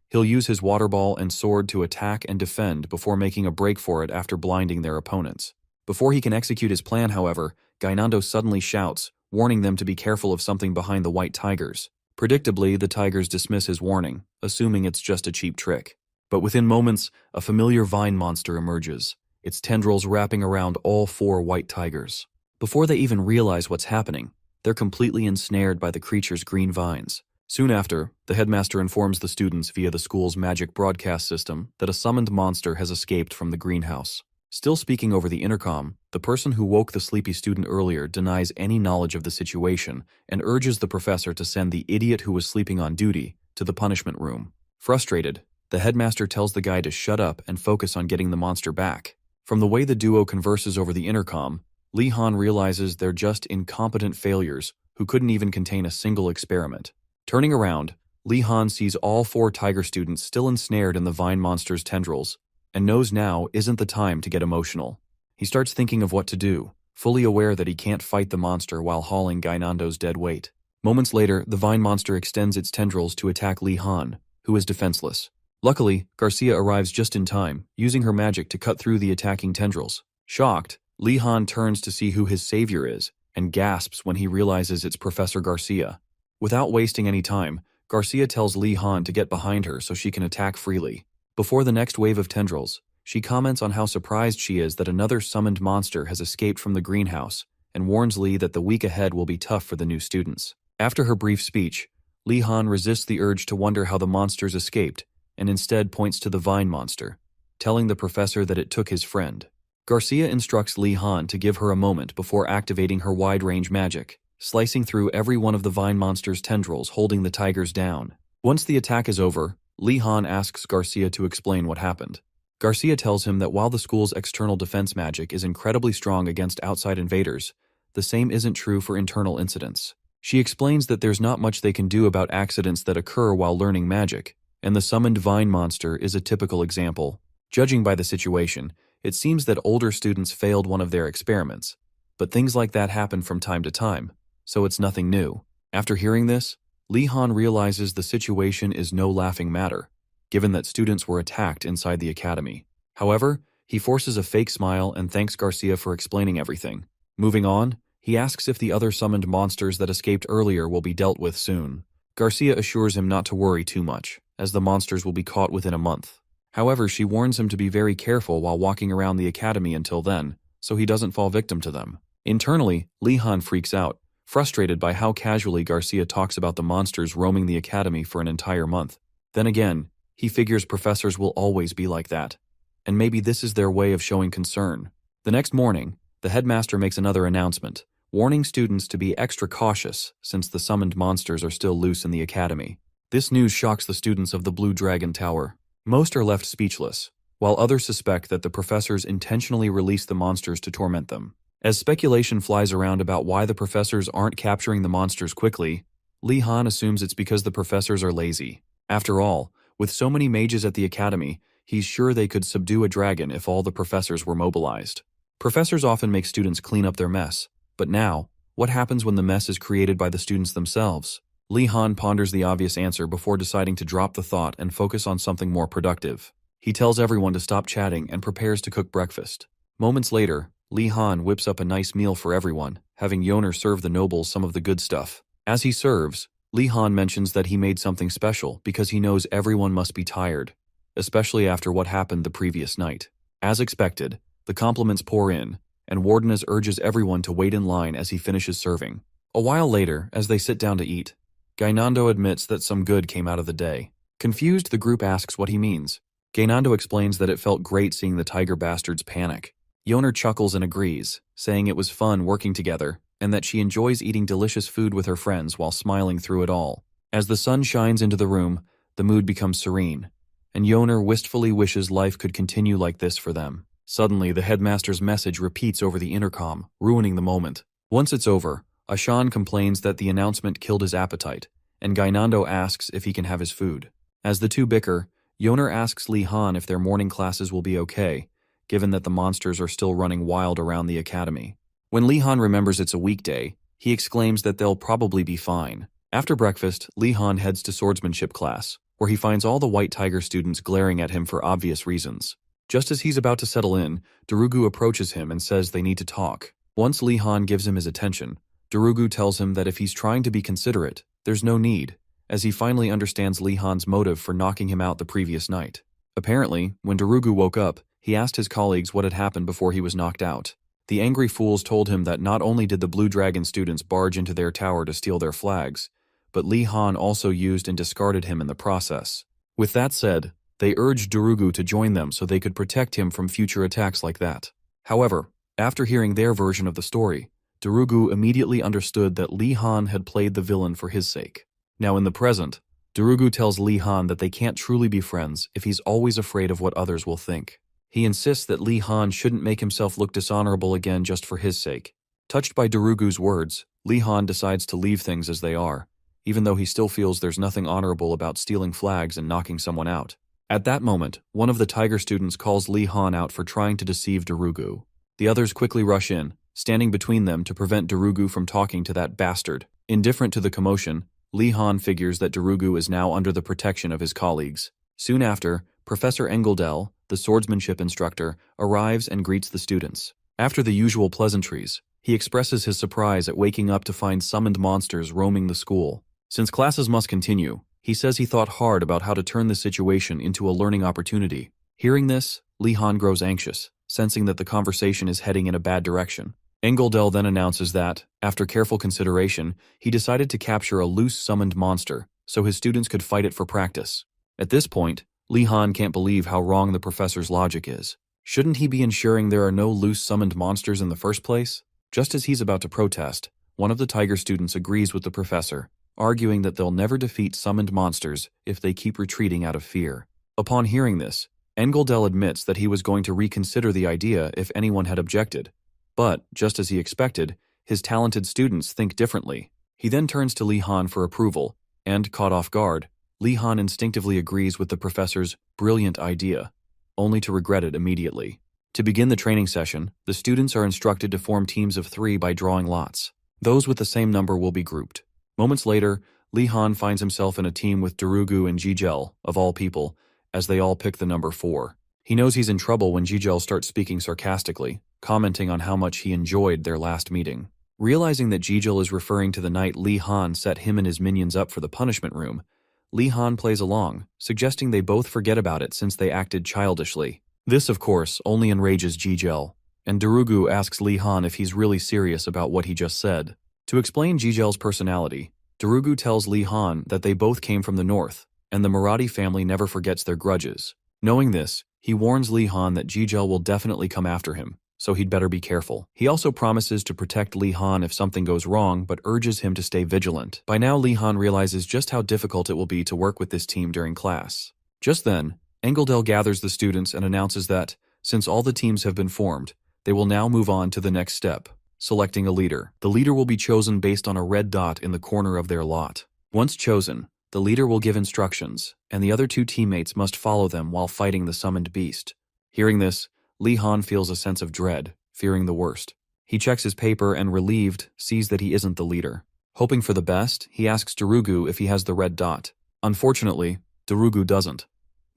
He'll use his water ball and sword to attack and defend before making a break for it after blinding their opponents. Before he can execute his plan, however, Gainando suddenly shouts, warning them to be careful of something behind the White Tigers. Predictably, the Tigers dismiss his warning, assuming it's just a cheap trick. But within moments, a familiar vine monster emerges, its tendrils wrapping around all 4 White Tigers. Before they even realize what's happening, they're completely ensnared by the creature's green vines. Soon after, the headmaster informs the students via the school's magic broadcast system that a summoned monster has escaped from the greenhouse. Still speaking over the intercom, the person who woke the sleepy student earlier denies any knowledge of the situation and urges the professor to send the idiot who was sleeping on duty to the punishment room. Frustrated, the headmaster tells the guy to shut up and focus on getting the monster back. From the way the duo converses over the intercom, Li Han realizes they're just incompetent failures who couldn't even contain a single experiment. Turning around, Li Han sees all 4 Tiger students still ensnared in the vine monster's tendrils, and knows now isn't the time to get emotional. He starts thinking of what to do, fully aware that he can't fight the monster while hauling Gainando's dead weight. Moments later, the vine monster extends its tendrils to attack Li Han, who is defenseless. Luckily, Garcia arrives just in time, using her magic to cut through the attacking tendrils. Shocked, Li Han turns to see who his savior is, and gasps when he realizes it's Professor Garcia. Without wasting any time, Garcia tells Li Han to get behind her so she can attack freely. Before the next wave of tendrils, she comments on how surprised she is that another summoned monster has escaped from the greenhouse and warns Li that the week ahead will be tough for the new students. After her brief speech, Li Han resists the urge to wonder how the monsters escaped and instead points to the vine monster, telling the professor that it took his friend. Garcia instructs Li Han to give her a moment before activating her wide-range magic, slicing through every one of the vine monster's tendrils, holding the tigers down. Once the attack is over, Li Han asks Garcia to explain what happened. Garcia tells him that while the school's external defense magic is incredibly strong against outside invaders, the same isn't true for internal incidents. She explains that there's not much they can do about accidents that occur while learning magic, and the summoned vine monster is a typical example. Judging by the situation, it seems that older students failed one of their experiments, but things like that happen from time to time, so it's nothing new. After hearing this, Li Han realizes the situation is no laughing matter, given that students were attacked inside the academy. However, he forces a fake smile and thanks Garcia for explaining everything. Moving on, he asks if the other summoned monsters that escaped earlier will be dealt with soon. Garcia assures him not to worry too much, as the monsters will be caught within a month. However, she warns him to be very careful while walking around the academy until then, so he doesn't fall victim to them. Internally, Li Han freaks out, frustrated by how casually Garcia talks about the monsters roaming the academy for an entire month. Then again, he figures professors will always be like that, and maybe this is their way of showing concern. The next morning, the headmaster makes another announcement, warning students to be extra cautious since the summoned monsters are still loose in the academy. This news shocks the students of the Blue Dragon Tower. Most are left speechless, while others suspect that the professors intentionally release the monsters to torment them. As speculation flies around about why the professors aren't capturing the monsters quickly, Li Han assumes it's because the professors are lazy. After all, with so many mages at the academy, he's sure they could subdue a dragon if all the professors were mobilized. Professors often make students clean up their mess, but now, what happens when the mess is created by the students themselves? Li Han ponders the obvious answer before deciding to drop the thought and focus on something more productive. He tells everyone to stop chatting and prepares to cook breakfast. Moments later, Li Han whips up a nice meal for everyone, having Yoner serve the nobles some of the good stuff. As he serves, Li Han mentions that he made something special because he knows everyone must be tired, especially after what happened the previous night. As expected, the compliments pour in, and Wardeness urges everyone to wait in line as he finishes serving. A while later, as they sit down to eat, Gainando admits that some good came out of the day. Confused, the group asks what he means. Gainando explains that it felt great seeing the tiger bastards panic. Yoner chuckles and agrees, saying it was fun working together, and that she enjoys eating delicious food with her friends while smiling through it all. As the sun shines into the room, the mood becomes serene, and Yoner wistfully wishes life could continue like this for them. Suddenly, the headmaster's message repeats over the intercom, ruining the moment. Once it's over, Ashan complains that the announcement killed his appetite, and Gainando asks if he can have his food. As the two bicker, Yoner asks Li Han if their morning classes will be okay, given that the monsters are still running wild around the academy. When Li Han remembers it's a weekday, he exclaims that they'll probably be fine. After breakfast, Li Han heads to swordsmanship class, where he finds all the White Tiger students glaring at him for obvious reasons. Just as he's about to settle in, Darugu approaches him and says they need to talk. Once Li Han gives him his attention, Darugu tells him that if he's trying to be considerate, there's no need, as he finally understands Li Han's motive for knocking him out the previous night. Apparently, when Darugu woke up, he asked his colleagues what had happened before he was knocked out. The angry fools told him that not only did the Blue Dragon students barge into their tower to steal their flags, but Li Han also used and discarded him in the process. With that said, they urged Darugu to join them so they could protect him from future attacks like that. However, after hearing their version of the story, Darugu immediately understood that Li Han had played the villain for his sake. Now in the present, Darugu tells Li Han that they can't truly be friends if he's always afraid of what others will think. He insists that Li Han shouldn't make himself look dishonorable again just for his sake. Touched by Darugu's words, Li Han decides to leave things as they are, even though he still feels there's nothing honorable about stealing flags and knocking someone out. At that moment, one of the Tiger students calls Li Han out for trying to deceive Darugu. The others quickly rush in, standing between them to prevent Darugu from talking to that bastard. Indifferent to the commotion, Li Han figures that Darugu is now under the protection of his colleagues. Soon after, Professor Engeldel, the swordsmanship instructor, arrives and greets the students. After the usual pleasantries, he expresses his surprise at waking up to find summoned monsters roaming the school. Since classes must continue, he says he thought hard about how to turn the situation into a learning opportunity. Hearing this, Li Han grows anxious, sensing that the conversation is heading in a bad direction. Engeldel then announces that, after careful consideration, he decided to capture a loose summoned monster so his students could fight it for practice. At this point, Li Han can't believe how wrong the professor's logic is. Shouldn't he be ensuring there are no loose summoned monsters in the first place? Just as he's about to protest, one of the Tiger students agrees with the professor, arguing that they'll never defeat summoned monsters if they keep retreating out of fear. Upon hearing this, Engeldel admits that he was going to reconsider the idea if anyone had objected. But, just as he expected, his talented students think differently. He then turns to Li Han for approval, and, caught off guard, Li Han instinctively agrees with the professor's brilliant idea, only to regret it immediately. To begin the training session, the students are instructed to form teams of 3 by drawing lots. Those with the same number will be grouped. Moments later, Li Han finds himself in a team with Darugu and Jijel, of all people, as they all pick the number 4. He knows he's in trouble when Jijel starts speaking sarcastically, commenting on how much he enjoyed their last meeting. Realizing that Jijel is referring to the night Li Han set him and his minions up for the punishment room, Li Han plays along, suggesting they both forget about it since they acted childishly. This, of course, only enrages Jijel, and Darugu asks Li Han if he's really serious about what he just said. To explain Jijel's personality, Darugu tells Li Han that they both came from the north, and the Marathi family never forgets their grudges. Knowing this, he warns Li Han that Jijel will definitely come after him, so he'd better be careful. He also promises to protect Li Han if something goes wrong, but urges him to stay vigilant. By now, Li Han realizes just how difficult it will be to work with this team during class. Just then, Engeldel gathers the students and announces that, since all the teams have been formed, they will now move on to the next step, selecting a leader. The leader will be chosen based on a red dot in the corner of their lot. Once chosen, the leader will give instructions, and the other 2 teammates must follow them while fighting the summoned beast. Hearing this, Li Han feels a sense of dread, fearing the worst. He checks his paper and, relieved, sees that he isn't the leader. Hoping for the best, he asks Darugu if he has the red dot. Unfortunately, Darugu doesn't,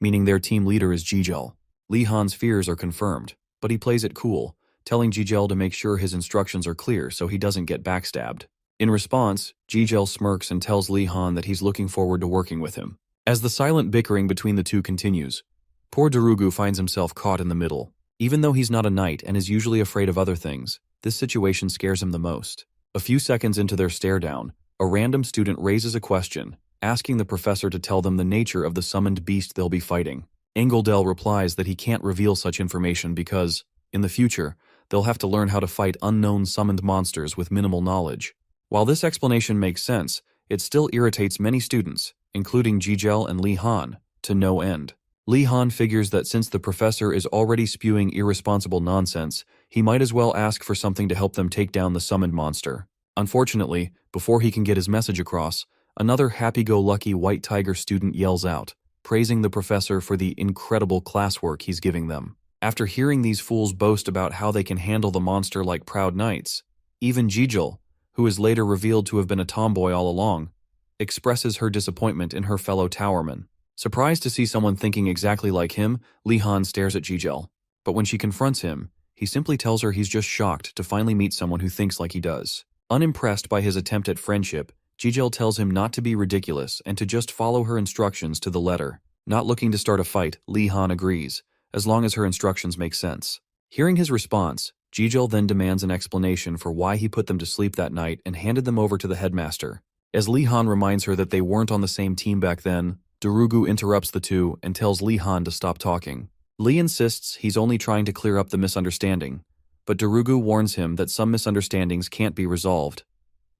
meaning their team leader is Jijel. Li Han's fears are confirmed, but he plays it cool, telling Jijel to make sure his instructions are clear so he doesn't get backstabbed. In response, Jijel smirks and tells Li Han that he's looking forward to working with him. As the silent bickering between the two continues, poor Darugu finds himself caught in the middle. Even though he's not a knight and is usually afraid of other things, this situation scares him the most. A few seconds into their stare-down, a random student raises a question, asking the professor to tell them the nature of the summoned beast they'll be fighting. Engeldel replies that he can't reveal such information because, in the future, they'll have to learn how to fight unknown summoned monsters with minimal knowledge. While this explanation makes sense, it still irritates many students, including Jijel and Li Han, to no end. Li Han figures that since the professor is already spewing irresponsible nonsense, he might as well ask for something to help them take down the summoned monster. Unfortunately, before he can get his message across, another happy-go-lucky white tiger student yells out, praising the professor for the incredible classwork he's giving them. After hearing these fools boast about how they can handle the monster like proud knights, even Jijil, who is later revealed to have been a tomboy all along, expresses her disappointment in her fellow towermen. Surprised to see someone thinking exactly like him, Li Han stares at Jijil. But when she confronts him, he simply tells her he's just shocked to finally meet someone who thinks like he does. Unimpressed by his attempt at friendship, Jijil tells him not to be ridiculous and to just follow her instructions to the letter. Not looking to start a fight, Li Han agrees, as long as her instructions make sense. Hearing his response, Jijil then demands an explanation for why he put them to sleep that night and handed them over to the headmaster. As Li Han reminds her that they weren't on the same team back then, Darugu interrupts the two and tells Li Han to stop talking. Li insists he's only trying to clear up the misunderstanding, but Darugu warns him that some misunderstandings can't be resolved,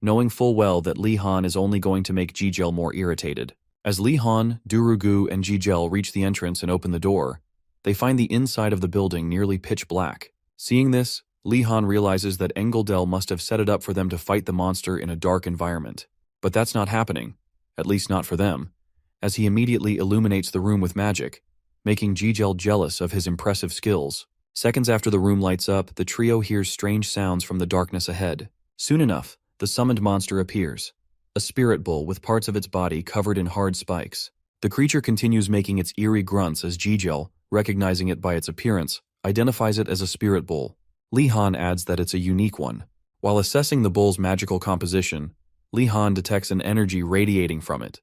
knowing full well that Li Han is only going to make Jijil more irritated. As Li Han, Darugu, and Jijil reach the entrance and open the door, they find the inside of the building nearly pitch black. Seeing this, Li Han realizes that Engeldel must have set it up for them to fight the monster in a dark environment. But that's not happening, at least not for them, as he immediately illuminates the room with magic, making Jijil jealous of his impressive skills. Seconds after the room lights up, the trio hears strange sounds from the darkness ahead. Soon enough, the summoned monster appears, a spirit bull with parts of its body covered in hard spikes. The creature continues making its eerie grunts as Jijil, recognizing it by its appearance, identifies it as a spirit bull. Li Han adds that it's a unique one. While assessing the bull's magical composition, Li Han detects an energy radiating from it,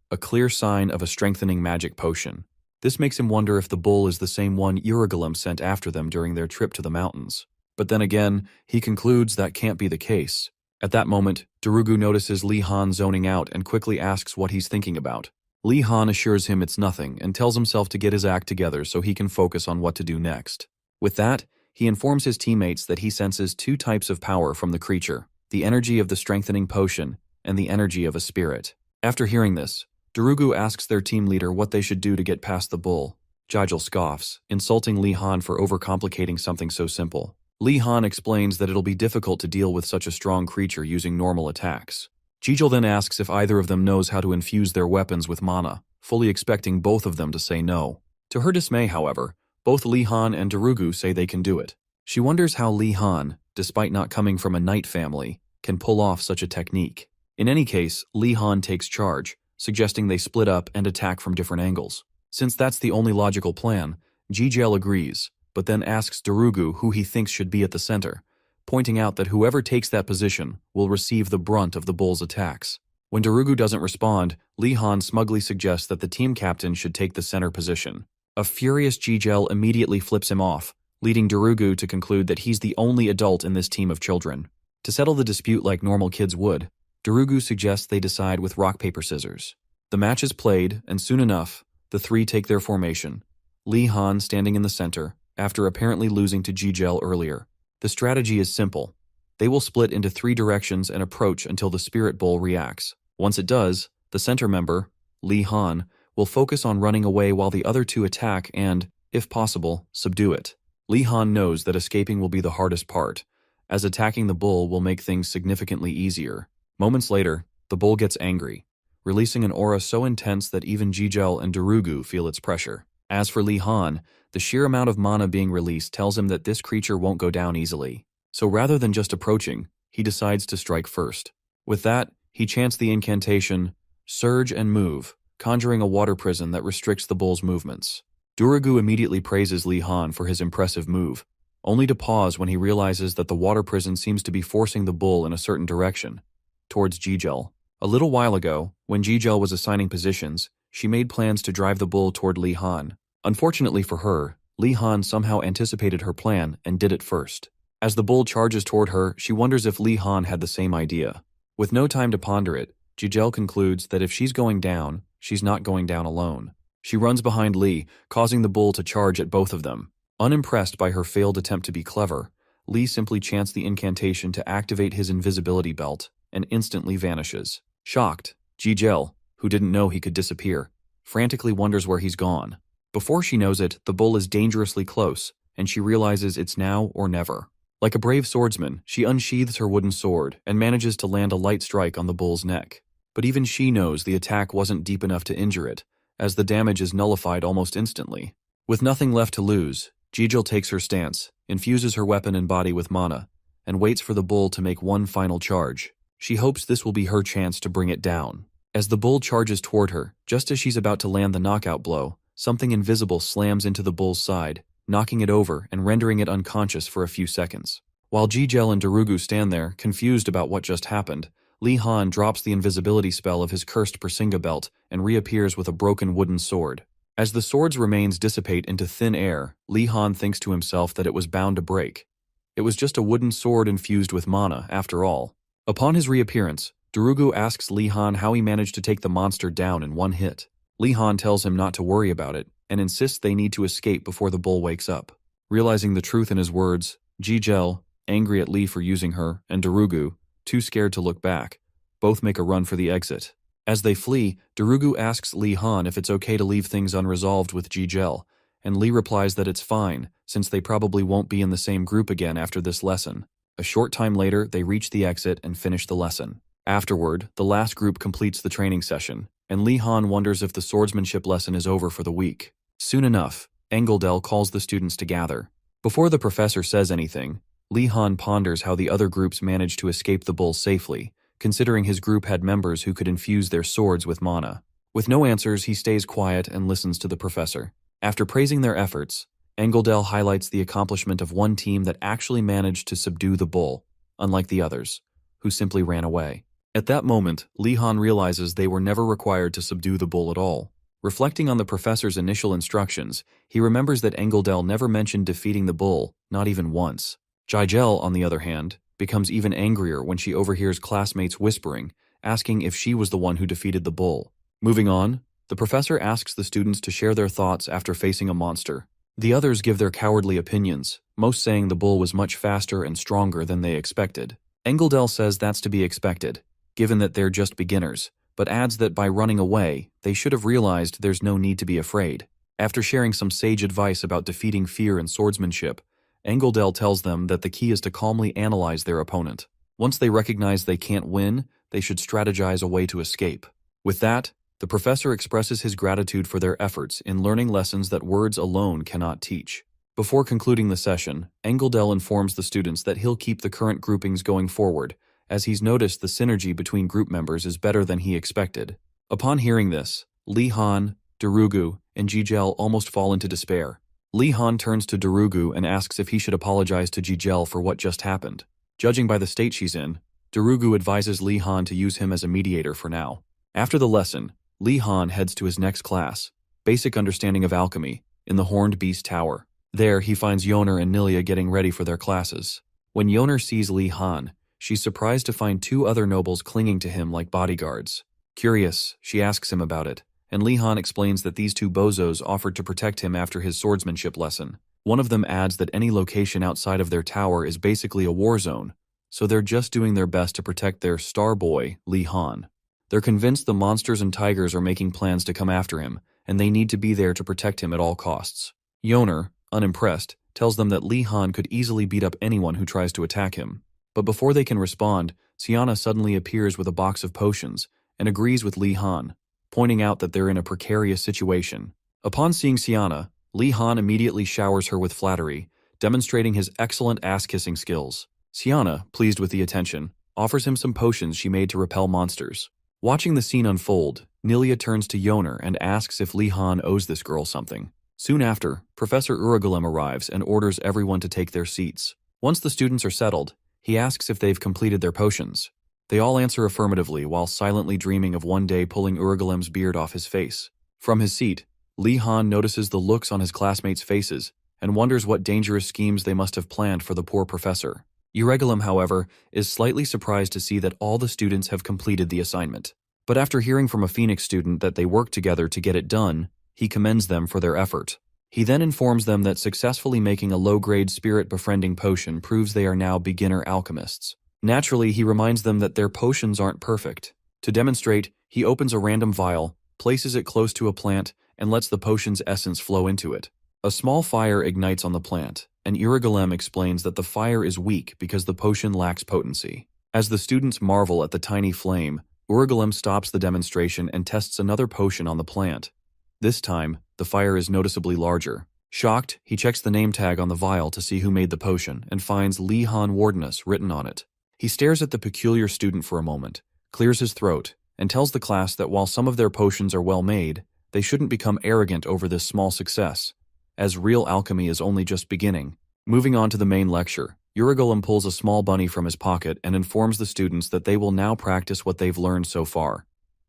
a clear sign of a strengthening magic potion. This makes him wonder if the bull is the same one Urigalim sent after them during their trip to the mountains. But then again, he concludes that can't be the case. At that moment, Darugu notices Li Han zoning out and quickly asks what he's thinking about. Li Han assures him it's nothing and tells himself to get his act together so he can focus on what to do next. With that, he informs his teammates that he senses two types of power from the creature: the energy of the strengthening potion and the energy of a spirit. After hearing this, Darugu asks their team leader what they should do to get past the bull. Jijil scoffs, insulting Li Han for overcomplicating something so simple. Li Han explains that it'll be difficult to deal with such a strong creature using normal attacks. Jijil then asks if either of them knows how to infuse their weapons with mana, fully expecting both of them to say no. To her dismay, however, both Li Han and Darugu say they can do it. She wonders how Li Han, despite not coming from a knight family, can pull off such a technique. In any case, Li Han takes charge, suggesting they split up and attack from different angles. Since that's the only logical plan, Jijil agrees, but then asks Darugu who he thinks should be at the center, pointing out that whoever takes that position will receive the brunt of the bull's attacks. When Darugu doesn't respond, Li Han smugly suggests that the team captain should take the center position. A furious Jijil immediately flips him off, leading Darugu to conclude that he's the only adult in this team of children. To settle the dispute like normal kids would, Darugu suggests they decide with rock, paper, scissors. The match is played, and soon enough, the three take their formation, Li Han standing in the center, after apparently losing to Jijil earlier. The strategy is simple. They will split into three directions and approach until the spirit bull reacts. Once it does, the center member, Li Han, will focus on running away while the other two attack and, if possible, subdue it. Li Han knows that escaping will be the hardest part, as attacking the bull will make things significantly easier. Moments later, the bull gets angry, releasing an aura so intense that even Jijil and Darugu feel its pressure. As for Li Han, the sheer amount of mana being released tells him that this creature won't go down easily. So rather than just approaching, he decides to strike first. With that, he chants the incantation, Surge and Move, conjuring a water prison that restricts the bull's movements. Darugu immediately praises Li Han for his impressive move, only to pause when he realizes that the water prison seems to be forcing the bull in a certain direction, towards Jijil. A little while ago, when Jijil was assigning positions, she made plans to drive the bull toward Li Han. Unfortunately for her, Li Han somehow anticipated her plan and did it first. As the bull charges toward her, she wonders if Li Han had the same idea. With no time to ponder it, Jijil concludes that if she's going down, she's not going down alone. She runs behind Li, causing the bull to charge at both of them. Unimpressed by her failed attempt to be clever, Li simply chants the incantation to activate his invisibility belt and instantly vanishes. Shocked, Jijil, who didn't know he could disappear, frantically wonders where he's gone. Before she knows it, the bull is dangerously close, and she realizes it's now or never. Like a brave swordsman, she unsheathes her wooden sword and manages to land a light strike on the bull's neck. But even she knows the attack wasn't deep enough to injure it, as the damage is nullified almost instantly. With nothing left to lose, Jijil takes her stance, infuses her weapon and body with mana, and waits for the bull to make one final charge. She hopes this will be her chance to bring it down. As the bull charges toward her, just as she's about to land the knockout blow, something invisible slams into the bull's side, knocking it over and rendering it unconscious for a few seconds. While Jijel and Darugu stand there, confused about what just happened, Li Han drops the invisibility spell of his cursed Persinga belt and reappears with a broken wooden sword. As the sword's remains dissipate into thin air, Li Han thinks to himself that it was bound to break. It was just a wooden sword infused with mana, after all. Upon his reappearance, Darugu asks Li Han how he managed to take the monster down in one hit. Li Han tells him not to worry about it, and insists they need to escape before the bull wakes up. Realizing the truth in his words, Jijel, angry at Li for using her, and Darugu, too scared to look back, both make a run for the exit. As they flee, Darugu asks Li Han if it's okay to leave things unresolved with Jijel, and Li replies that it's fine, since they probably won't be in the same group again after this lesson. A short time later, they reach the exit and finish the lesson. Afterward, the last group completes the training session, and Li Han wonders if the swordsmanship lesson is over for the week. Soon enough, Engeldel calls the students to gather. Before the professor says anything, Li Han ponders how the other groups managed to escape the bull safely, considering his group had members who could infuse their swords with mana. With no answers, he stays quiet and listens to the professor. After praising their efforts, Engeldel highlights the accomplishment of one team that actually managed to subdue the bull, unlike the others, who simply ran away. At that moment, Li Han realizes they were never required to subdue the bull at all. Reflecting on the professor's initial instructions, he remembers that Engeldel never mentioned defeating the bull, not even once. Jijel, on the other hand, becomes even angrier when she overhears classmates whispering, asking if she was the one who defeated the bull. Moving on, the professor asks the students to share their thoughts after facing a monster. The others give their cowardly opinions, most saying the bull was much faster and stronger than they expected. Engeldel says that's to be expected, given that they're just beginners, but adds that by running away, they should have realized there's no need to be afraid. After sharing some sage advice about defeating fear and swordsmanship, Engeldel tells them that the key is to calmly analyze their opponent. Once they recognize they can't win, they should strategize a way to escape. With that, the professor expresses his gratitude for their efforts in learning lessons that words alone cannot teach. Before concluding the session, Engeldel informs the students that he'll keep the current groupings going forward, as he's noticed the synergy between group members is better than he expected. Upon hearing this, Li Han, Darugu, and Jijel almost fall into despair. Li Han turns to Darugu and asks if he should apologize to Jijel for what just happened. Judging by the state she's in, Darugu advises Li Han to use him as a mediator for now. After the lesson, Li Han heads to his next class, Basic Understanding of Alchemy, in the Horned Beast Tower. There, he finds Yoner and Nilia getting ready for their classes. When Yoner sees Li Han, she's surprised to find two other nobles clinging to him like bodyguards. Curious, she asks him about it, and Li Han explains that these two bozos offered to protect him after his swordsmanship lesson. One of them adds that any location outside of their tower is basically a war zone, so they're just doing their best to protect their star boy, Li Han. They're convinced the monsters and tigers are making plans to come after him, and they need to be there to protect him at all costs. Yoner, unimpressed, tells them that Li Han could easily beat up anyone who tries to attack him. But before they can respond, Siana suddenly appears with a box of potions and agrees with Li Han, pointing out that they're in a precarious situation. Upon seeing Siana, Li Han immediately showers her with flattery, demonstrating his excellent ass-kissing skills. Siana, pleased with the attention, offers him some potions she made to repel monsters. Watching the scene unfold, Nilia turns to Yoner and asks if Li Han owes this girl something. Soon after, Professor Urugulem arrives and orders everyone to take their seats. Once the students are settled, he asks if they've completed their potions. They all answer affirmatively while silently dreaming of one day pulling Urugulem's beard off his face. From his seat, Li Han notices the looks on his classmates' faces and wonders what dangerous schemes they must have planned for the poor professor. Urugulem, however, is slightly surprised to see that all the students have completed the assignment. But after hearing from a Phoenix student that they worked together to get it done, he commends them for their effort. He then informs them that successfully making a low-grade spirit befriending potion proves they are now beginner alchemists. Naturally, he reminds them that their potions aren't perfect. To demonstrate, he opens a random vial, places it close to a plant, and lets the potion's essence flow into it. A small fire ignites on the plant, and Irregulem explains that the fire is weak because the potion lacks potency. As the students marvel at the tiny flame, Irregulem stops the demonstration and tests another potion on the plant. This time, the fire is noticeably larger. Shocked, he checks the name tag on the vial to see who made the potion and finds Lihan Wardenus written on it. He stares at the peculiar student for a moment, clears his throat, and tells the class that while some of their potions are well made, they shouldn't become arrogant over this small success, as real alchemy is only just beginning. Moving on to the main lecture, Irregulem pulls a small bunny from his pocket and informs the students that they will now practice what they've learned so far.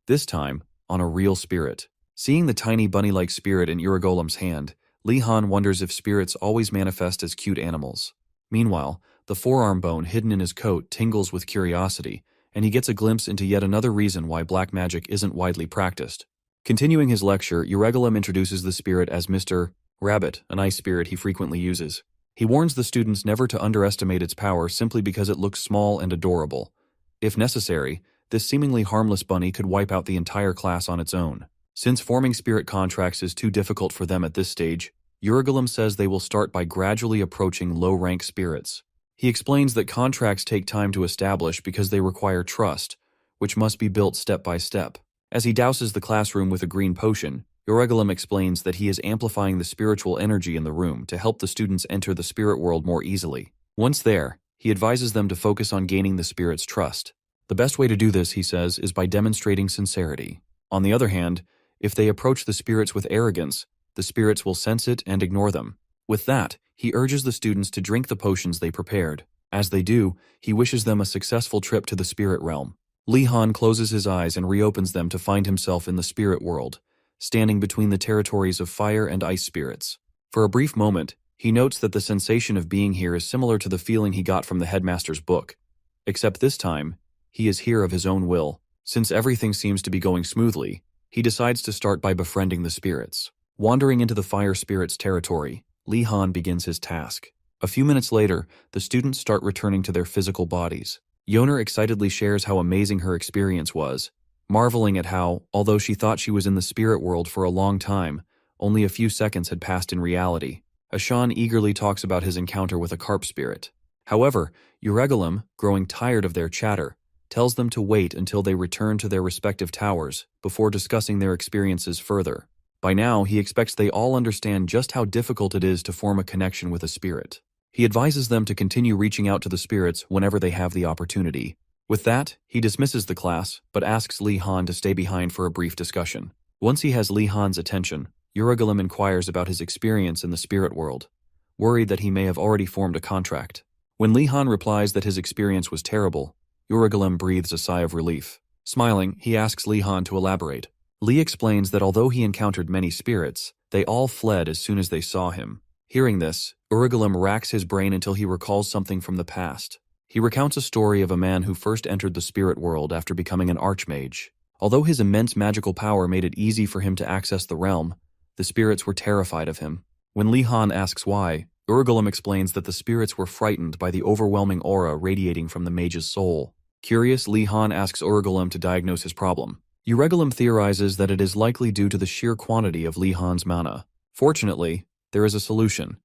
This time, on a real spirit. Seeing the tiny bunny-like spirit in Irregulem's hand, Lihan wonders if spirits always manifest as cute animals. Meanwhile, the forearm bone hidden in his coat tingles with curiosity, and he gets a glimpse into yet another reason why black magic isn't widely practiced. Continuing his lecture, Irregulem introduces the spirit as Mr. Rabbit, an ice spirit he frequently uses. He warns the students never to underestimate its power simply because it looks small and adorable. If necessary, this seemingly harmless bunny could wipe out the entire class on its own. Since forming spirit contracts is too difficult for them at this stage, Irregulem says they will start by gradually approaching low-rank spirits. He explains that contracts take time to establish because they require trust, which must be built step by step. As he douses the classroom with a green potion, Irregulem explains that he is amplifying the spiritual energy in the room to help the students enter the spirit world more easily. Once there, he advises them to focus on gaining the spirit's trust. The best way to do this, he says, is by demonstrating sincerity. On the other hand, if they approach the spirits with arrogance, the spirits will sense it and ignore them. With that, he urges the students to drink the potions they prepared. As they do, he wishes them a successful trip to the spirit realm. Lihan closes his eyes and reopens them to find himself in the spirit world, standing between the territories of fire and ice spirits. For a brief moment, he notes that the sensation of being here is similar to the feeling he got from the headmaster's book. Except this time, he is here of his own will. Since everything seems to be going smoothly, he decides to start by befriending the spirits. Wandering into the fire spirit's territory, Lihan begins his task. A few minutes later, the students start returning to their physical bodies. Yoner excitedly shares how amazing her experience was, marveling at how, although she thought she was in the spirit world for a long time, only a few seconds had passed in reality. Ashan eagerly talks about his encounter with a carp spirit. However, Irregulem, growing tired of their chatter, tells them to wait until they return to their respective towers before discussing their experiences further. By now, he expects they all understand just how difficult it is to form a connection with a spirit. He advises them to continue reaching out to the spirits whenever they have the opportunity. With that, he dismisses the class, but asks Lihan to stay behind for a brief discussion. Once he has Lihan's attention, Irregulem inquires about his experience in the spirit world, worried that he may have already formed a contract. When Lihan replies that his experience was terrible, Irregulem breathes a sigh of relief. Smiling, he asks Lihan to elaborate. Li explains that although he encountered many spirits, they all fled as soon as they saw him. Hearing this, Irregulem racks his brain until he recalls something from the past. He recounts a story of a man who first entered the spirit world after becoming an archmage. Although his immense magical power made it easy for him to access the realm, the spirits were terrified of him. When Lihan asks why, Irregulem explains that the spirits were frightened by the overwhelming aura radiating from the mage's soul. Curious, Lihan asks Irregulem to diagnose his problem. Irregulem theorizes that it is likely due to the sheer quantity of Lihan's mana. Fortunately, there is a solution.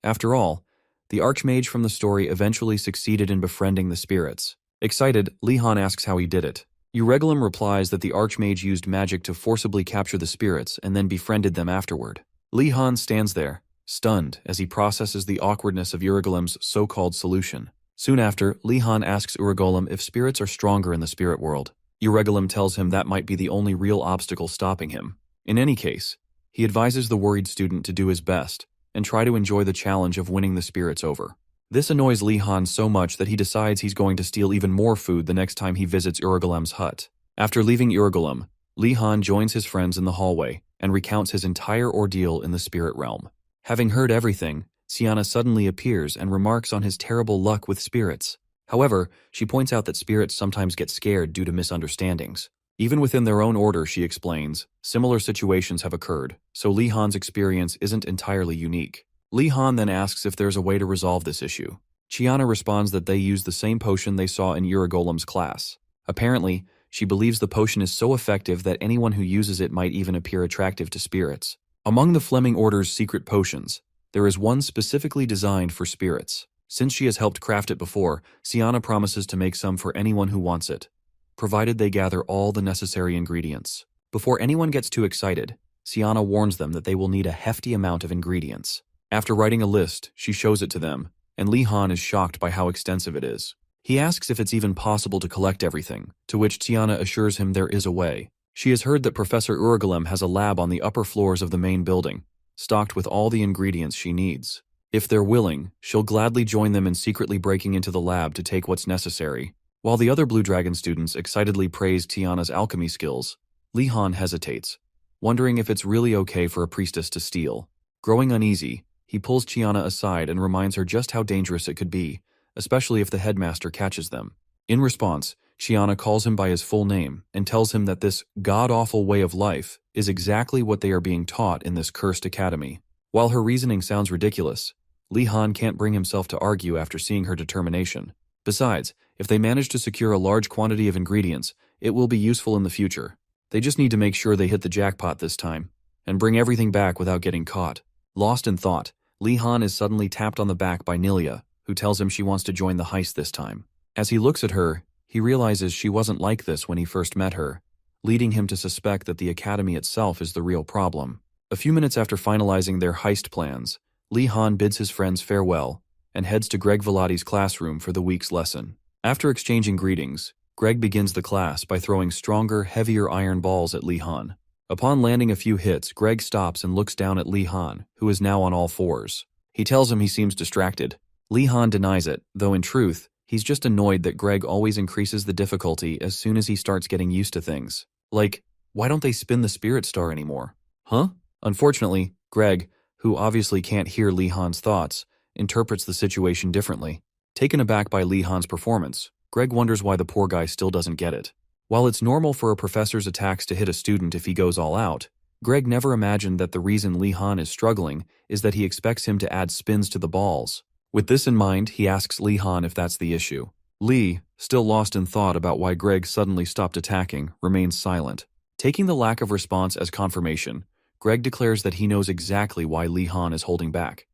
After all, the archmage from the story eventually succeeded in befriending the spirits. Excited, Lihan asks how he did it. Irregulem replies that the archmage used magic to forcibly capture the spirits and then befriended them afterward. Lihan stands there, stunned, as he processes the awkwardness of Irregulem's so-called solution. Soon after, Lihan asks Irregulem if spirits are stronger in the spirit world. Irregulem tells him that might be the only real obstacle stopping him. In any case, he advises the worried student to do his best and try to enjoy the challenge of winning the spirits over. This annoys Lihan so much that he decides he's going to steal even more food the next time he visits Irregulem's hut. After leaving Irregulem, Lihan joins his friends in the hallway and recounts his entire ordeal in the spirit realm. Having heard everything, Siana suddenly appears and remarks on his terrible luck with spirits. However, she points out that spirits sometimes get scared due to misunderstandings. Even within their own order, she explains, similar situations have occurred, so Lihan's experience isn't entirely unique. Lihan then asks if there's a way to resolve this issue. Chiana responds that they use the same potion they saw in Irregulem's class. Apparently, she believes the potion is so effective that anyone who uses it might even appear attractive to spirits. Among the Fleming Order's secret potions, there is one specifically designed for spirits. Since she has helped craft it before, Sienna promises to make some for anyone who wants it, provided they gather all the necessary ingredients. Before anyone gets too excited, Sienna warns them that they will need a hefty amount of ingredients. After writing a list, she shows it to them, and Lee Han is shocked by how extensive it is. He asks if it's even possible to collect everything, to which Tiana assures him there is a way. She has heard that Professor Urugulem has a lab on the upper floors of the main building, stocked with all the ingredients she needs. If they're willing, she'll gladly join them in secretly breaking into the lab to take what's necessary. While the other Blue Dragon students excitedly praise Tiana's alchemy skills, Lee Han hesitates, wondering if it's really okay for a priestess to steal. Growing uneasy, he pulls Tiana aside and reminds her just how dangerous it could be, especially if the headmaster catches them. In response, Tiana calls him by his full name and tells him that this god-awful way of life is exactly what they are being taught in this cursed academy. While her reasoning sounds ridiculous, Lee Han can't bring himself to argue after seeing her determination. Besides, if they manage to secure a large quantity of ingredients, it will be useful in the future. They just need to make sure they hit the jackpot this time, and bring everything back without getting caught. Lost in thought, Lee Han is suddenly tapped on the back by Nilia, who tells him she wants to join the heist this time. As he looks at her, he realizes she wasn't like this when he first met her, leading him to suspect that the academy itself is the real problem. A few minutes after finalizing their heist plans, Lee Han bids his friends farewell and heads to Greg Velati's classroom for the week's lesson. After exchanging greetings, Greg begins the class by throwing stronger, heavier iron balls at Lee Han. Upon landing a few hits, Greg stops and looks down at Lee Han, who is now on all fours. He tells him he seems distracted. Lee Han denies it, though in truth, he's just annoyed that Greg always increases the difficulty as soon as he starts getting used to things. Like, why don't they spin the Spirit Star anymore? Huh? Unfortunately, Greg, who obviously can't hear Lee Han's thoughts, interprets the situation differently. Taken aback by Lee Han's performance, Greg wonders why the poor guy still doesn't get it. While it's normal for a professor's attacks to hit a student if he goes all out, Greg never imagined that the reason Lee Han is struggling is that he expects him to add spins to the balls. With this in mind, he asks Lee Han if that's the issue. Lee, still lost in thought about why Greg suddenly stopped attacking, remains silent. Taking the lack of response as confirmation, Greg declares that he knows exactly why Lee Han is holding back.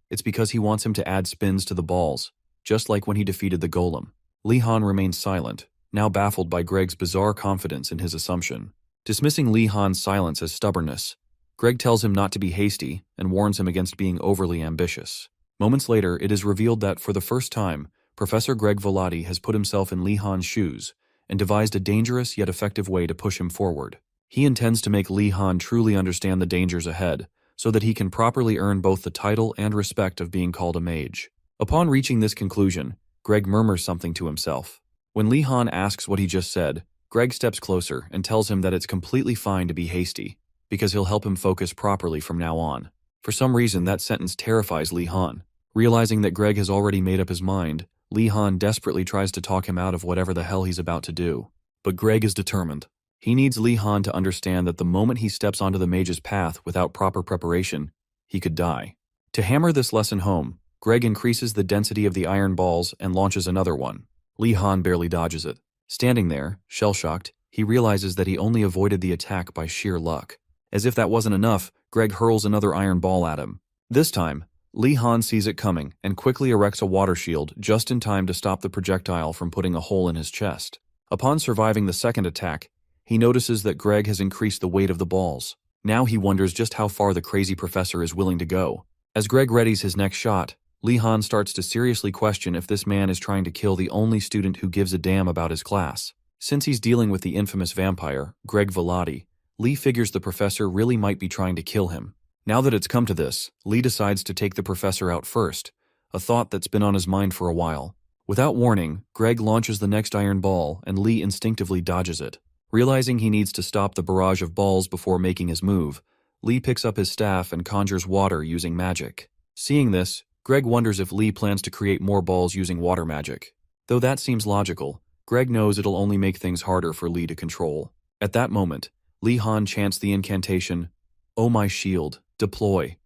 It's because he wants him to add spins to the balls, just like when he defeated the golem. Lee Han remains silent, now baffled by Greg's bizarre confidence in his assumption. Dismissing Lee Han's silence as stubbornness, Greg tells him not to be hasty and warns him against being overly ambitious. Moments later, it is revealed that, for the first time, Professor Greg Velati has put himself in Lee Han's shoes and devised a dangerous yet effective way to push him forward. He intends to make Lee Han truly understand the dangers ahead, so that he can properly earn both the title and respect of being called a mage. Upon reaching this conclusion, Greg murmurs something to himself. When Lee Han asks what he just said, Greg steps closer and tells him that it's completely fine to be hasty, because he'll help him focus properly from now on. For some reason, that sentence terrifies Lee Han. Realizing that Greg has already made up his mind, Lee Han desperately tries to talk him out of whatever the hell he's about to do. But Greg is determined. He needs Lee Han to understand that the moment he steps onto the mage's path without proper preparation, he could die. To hammer this lesson home, Greg increases the density of the iron balls and launches another one. Lee Han barely dodges it. Standing there, shell-shocked, he realizes that he only avoided the attack by sheer luck. As if that wasn't enough, Greg hurls another iron ball at him. This time, Lee Han sees it coming and quickly erects a water shield just in time to stop the projectile from putting a hole in his chest. Upon surviving the second attack, he notices that Greg has increased the weight of the balls. Now he wonders just how far the crazy professor is willing to go. As Greg readies his next shot, Lee Han starts to seriously question if this man is trying to kill the only student who gives a damn about his class. Since he's dealing with the infamous vampire, Greg Velati, Lee figures the professor really might be trying to kill him. Now that it's come to this, Lee decides to take the professor out first, a thought that's been on his mind for a while. Without warning, Greg launches the next iron ball and Lee instinctively dodges it. Realizing he needs to stop the barrage of balls before making his move, Lee picks up his staff and conjures water using magic. Seeing this, Greg wonders if Lee plans to create more balls using water magic. Though that seems logical, Greg knows it'll only make things harder for Lee to control. At that moment, Lee Han chants the incantation, "Oh my shield, deploy,"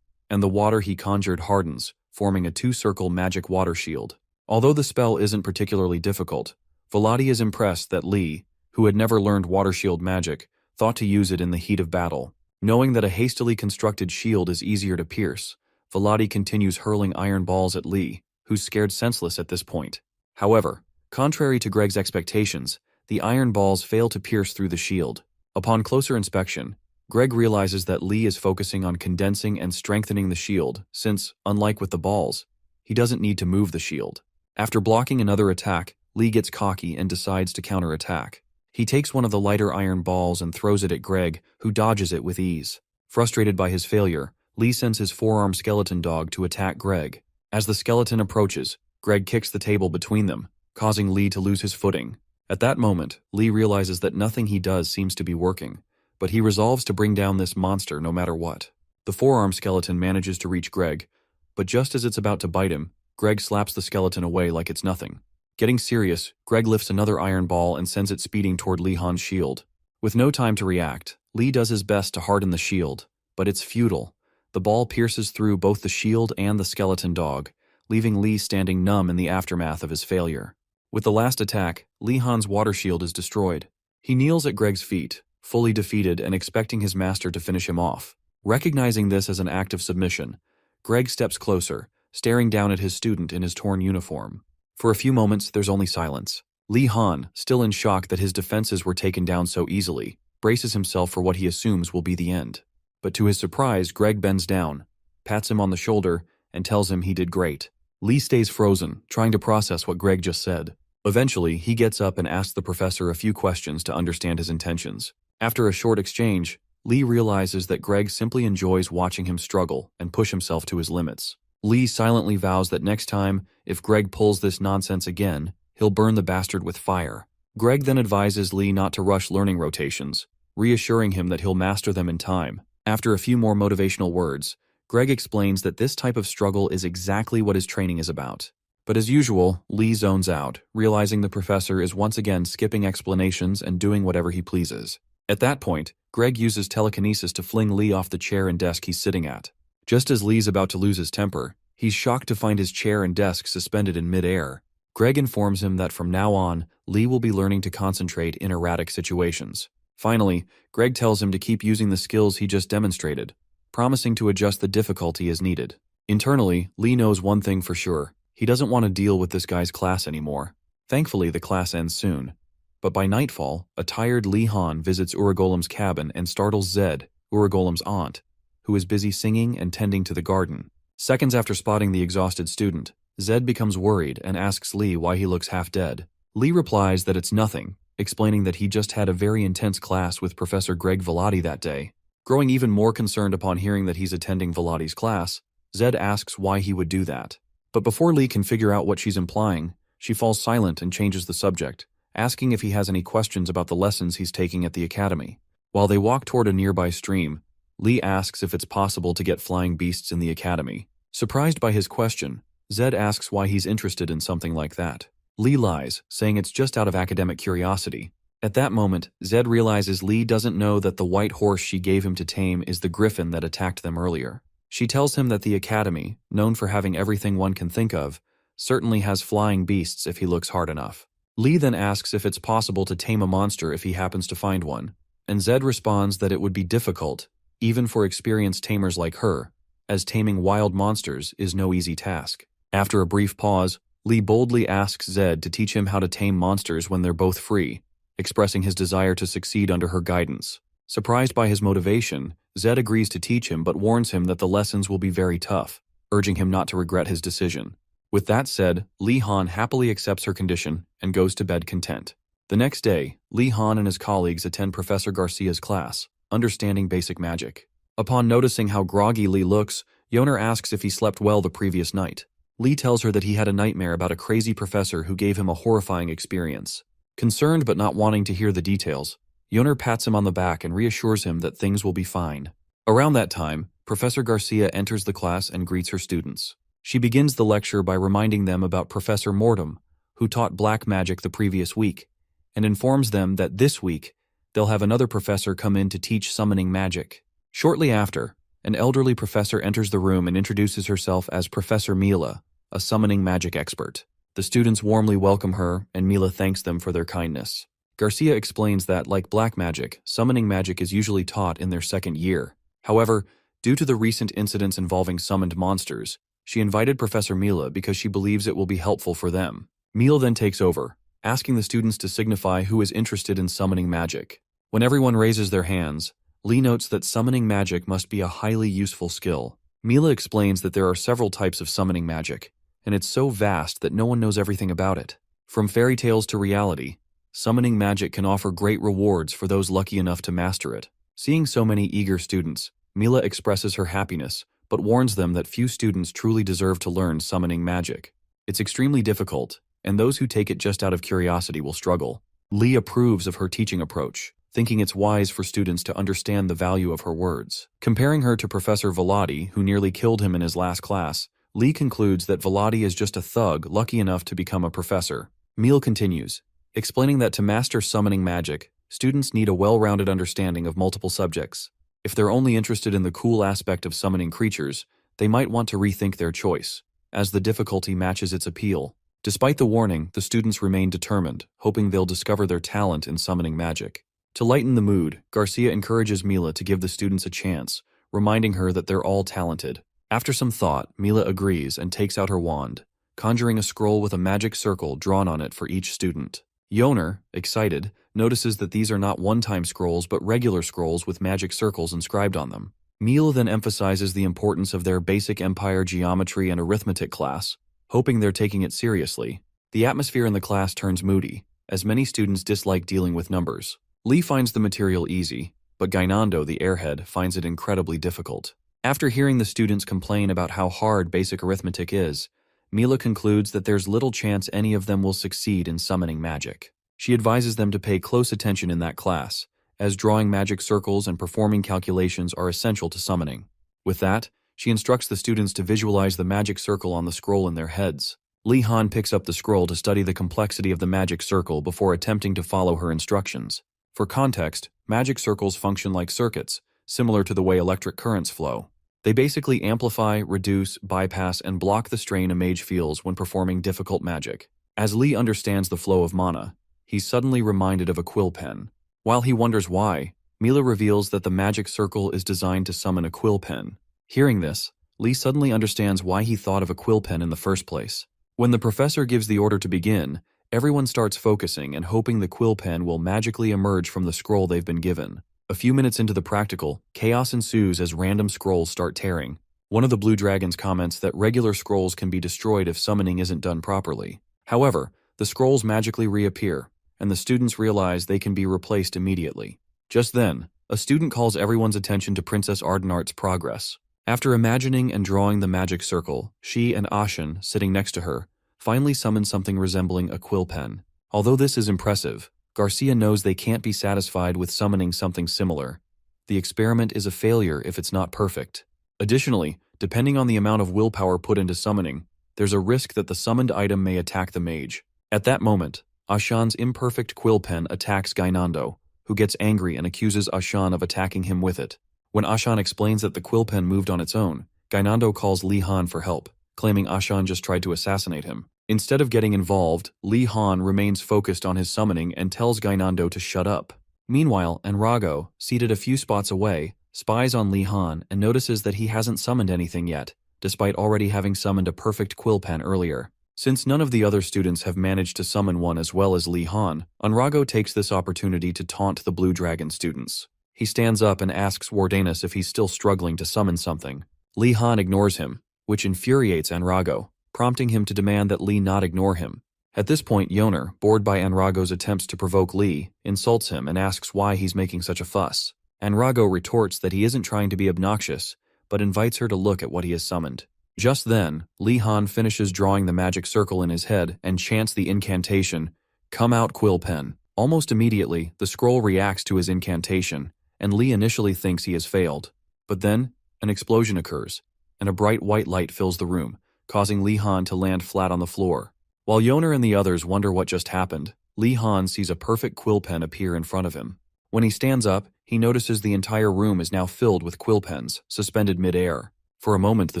and the water he conjured hardens, forming a two-circle magic water shield. Although the spell isn't particularly difficult, Velati is impressed that Lee, who had never learned water shield magic, thought to use it in the heat of battle. Knowing that a hastily constructed shield is easier to pierce, Volati continues hurling iron balls at Lee, who's scared senseless at this point. However, contrary to Greg's expectations, the iron balls fail to pierce through the shield. Upon closer inspection, Greg realizes that Lee is focusing on condensing and strengthening the shield since, unlike with the balls, he doesn't need to move the shield. After blocking another attack, Lee gets cocky and decides to counterattack. He takes one of the lighter iron balls and throws it at Greg, who dodges it with ease. Frustrated by his failure, Lee sends his four-armed skeleton dog to attack Greg. As the skeleton approaches, Greg kicks the table between them, causing Lee to lose his footing. At that moment, Lee realizes that nothing he does seems to be working, but he resolves to bring down this monster no matter what. The four-armed skeleton manages to reach Greg, but just as it's about to bite him, Greg slaps the skeleton away like it's nothing. Getting serious, Greg lifts another iron ball and sends it speeding toward Lee Han's shield. With no time to react, Lee does his best to harden the shield, but it's futile. The ball pierces through both the shield and the skeleton dog, leaving Lee standing numb in the aftermath of his failure. With the last attack, Lee Han's water shield is destroyed. He kneels at Greg's feet, fully defeated and expecting his master to finish him off. Recognizing this as an act of submission, Greg steps closer, staring down at his student in his torn uniform. For a few moments, there's only silence. Lee Han, still in shock that his defenses were taken down so easily, braces himself for what he assumes will be the end. But to his surprise, Greg bends down, pats him on the shoulder, and tells him he did great. Lee stays frozen, trying to process what Greg just said. Eventually, he gets up and asks the professor a few questions to understand his intentions. After a short exchange, Lee realizes that Greg simply enjoys watching him struggle and push himself to his limits. Lee silently vows that next time, if Greg pulls this nonsense again, he'll burn the bastard with fire. Greg then advises Lee not to rush learning rotations, reassuring him that he'll master them in time. After a few more motivational words, Greg explains that this type of struggle is exactly what his training is about. But as usual, Lee zones out, realizing the professor is once again skipping explanations and doing whatever he pleases. At that point, Greg uses telekinesis to fling Lee off the chair and desk he's sitting at. Just as Lee's about to lose his temper, he's shocked to find his chair and desk suspended in mid-air. Greg informs him that from now on, Lee will be learning to concentrate in erratic situations. Finally, Greg tells him to keep using the skills he just demonstrated, promising to adjust the difficulty as needed. Internally, Lee knows one thing for sure. He doesn't want to deal with this guy's class anymore. Thankfully, the class ends soon. But by nightfall, a tired Lee Han visits Uragolem's cabin and startles Zed, Uragolem's aunt, who is busy singing and tending to the garden. Seconds after spotting the exhausted student, Zed becomes worried and asks Lee why he looks half dead. Lee replies that it's nothing, explaining that he just had a very intense class with Professor Greg Volati that day. Growing even more concerned upon hearing that he's attending Volati's class, Zed asks why he would do that. But before Lee can figure out what she's implying, she falls silent and changes the subject, asking if he has any questions about the lessons he's taking at the academy. While they walk toward a nearby stream, Lee asks if it's possible to get flying beasts in the academy. Surprised by his question, Zed asks why he's interested in something like that. Lee lies, saying it's just out of academic curiosity. At that moment, Zed realizes Lee doesn't know that the white horse she gave him to tame is the griffin that attacked them earlier. She tells him that the academy, known for having everything one can think of, certainly has flying beasts if he looks hard enough. Lee then asks if it's possible to tame a monster if he happens to find one, and Zed responds that it would be difficult, even for experienced tamers like her, as taming wild monsters is no easy task. After a brief pause, Lee boldly asks Zed to teach him how to tame monsters when they're both free, expressing his desire to succeed under her guidance. Surprised by his motivation, Zed agrees to teach him but warns him that the lessons will be very tough, urging him not to regret his decision. With that said, Lee Han happily accepts her condition and goes to bed content. The next day, Lee Han and his colleagues attend Professor Garcia's class, Understanding Basic Magic. Upon noticing how groggy Lee looks, Yoner asks if he slept well the previous night. Lee tells her that he had a nightmare about a crazy professor who gave him a horrifying experience. Concerned but not wanting to hear the details, Yoner pats him on the back and reassures him that things will be fine. Around that time, Professor Garcia enters the class and greets her students. She begins the lecture by reminding them about Professor Mortem, who taught black magic the previous week, and informs them that this week, they'll have another professor come in to teach summoning magic. Shortly after, an elderly professor enters the room and introduces herself as Professor Mila, a summoning magic expert. The students warmly welcome her, and Mila thanks them for their kindness. Garcia explains that, like black magic, summoning magic is usually taught in their second year. However, due to the recent incidents involving summoned monsters, she invited Professor Mila because she believes it will be helpful for them. Mila then takes over, asking the students to signify who is interested in summoning magic. When everyone raises their hands, Lee notes that summoning magic must be a highly useful skill. Mila explains that there are several types of summoning magic, and it's so vast that no one knows everything about it. From fairy tales to reality, summoning magic can offer great rewards for those lucky enough to master it. Seeing so many eager students, Mila expresses her happiness, but warns them that few students truly deserve to learn summoning magic. It's extremely difficult, and those who take it just out of curiosity will struggle. Lee approves of her teaching approach, thinking it's wise for students to understand the value of her words. Comparing her to Professor Velati, who nearly killed him in his last class, Lee concludes that Velati is just a thug lucky enough to become a professor. Mila continues, explaining that to master summoning magic, students need a well-rounded understanding of multiple subjects. If they're only interested in the cool aspect of summoning creatures, they might want to rethink their choice, as the difficulty matches its appeal. Despite the warning, the students remain determined, hoping they'll discover their talent in summoning magic. To lighten the mood, Garcia encourages Mila to give the students a chance, reminding her that they're all talented. After some thought, Mila agrees and takes out her wand, conjuring a scroll with a magic circle drawn on it for each student. Yoner, excited, notices that these are not one-time scrolls but regular scrolls with magic circles inscribed on them. Mila then emphasizes the importance of their basic empire geometry and arithmetic class, hoping they're taking it seriously. The atmosphere in the class turns moody, as many students dislike dealing with numbers. Lee finds the material easy, but Gainando, the airhead, finds it incredibly difficult. After hearing the students complain about how hard basic arithmetic is, Mila concludes that there's little chance any of them will succeed in summoning magic. She advises them to pay close attention in that class, as drawing magic circles and performing calculations are essential to summoning. With that, she instructs the students to visualize the magic circle on the scroll in their heads. Li Han picks up the scroll to study the complexity of the magic circle before attempting to follow her instructions. For context, magic circles function like circuits, similar to the way electric currents flow. They basically amplify, reduce, bypass, and block the strain a mage feels when performing difficult magic. As Lee understands the flow of mana, he's suddenly reminded of a quill pen. While he wonders why, Mila reveals that the magic circle is designed to summon a quill pen. Hearing this, Lee suddenly understands why he thought of a quill pen in the first place. When the professor gives the order to begin, everyone starts focusing and hoping the quill pen will magically emerge from the scroll they've been given. A few minutes into the practical, chaos ensues as random scrolls start tearing. One of the blue dragons comments that regular scrolls can be destroyed if summoning isn't done properly. However, the scrolls magically reappear, and the students realize they can be replaced immediately. Just then, a student calls everyone's attention to Princess Ardenart's progress. After imagining and drawing the magic circle, she and Ashen, sitting next to her, finally summon something resembling a quill pen. Although this is impressive, Garcia knows they can't be satisfied with summoning something similar. The experiment is a failure if it's not perfect. Additionally, depending on the amount of willpower put into summoning, there's a risk that the summoned item may attack the mage. At that moment, Ashan's imperfect quill pen attacks Gainando, who gets angry and accuses Ashan of attacking him with it. When Ashan explains that the quill pen moved on its own, Gainando calls Li Han for help, claiming Ashan just tried to assassinate him. Instead of getting involved, Li Han remains focused on his summoning and tells Gainando to shut up. Meanwhile, Enrago, seated a few spots away, spies on Li Han and notices that he hasn't summoned anything yet, despite already having summoned a perfect quill pen earlier. Since none of the other students have managed to summon one as well as Li Han, Enrago takes this opportunity to taunt the Blue Dragon students. He stands up and asks Wardanus if he's still struggling to summon something. Li Han ignores him, which infuriates Enrago, prompting him to demand that Lee not ignore him. At this point, Yoner, bored by Enrago's attempts to provoke Lee, insults him and asks why he's making such a fuss. Enrago retorts that he isn't trying to be obnoxious, but invites her to look at what he has summoned. Just then, Li Han finishes drawing the magic circle in his head and chants the incantation, "Come out, quill pen." Almost immediately, the scroll reacts to his incantation, and Lee initially thinks he has failed. But then, an explosion occurs, and a bright white light fills the room, causing Li Han to land flat on the floor. While Yoner and the others wonder what just happened, Li Han sees a perfect quill pen appear in front of him. When he stands up, he notices the entire room is now filled with quill pens, suspended mid-air. For a moment, the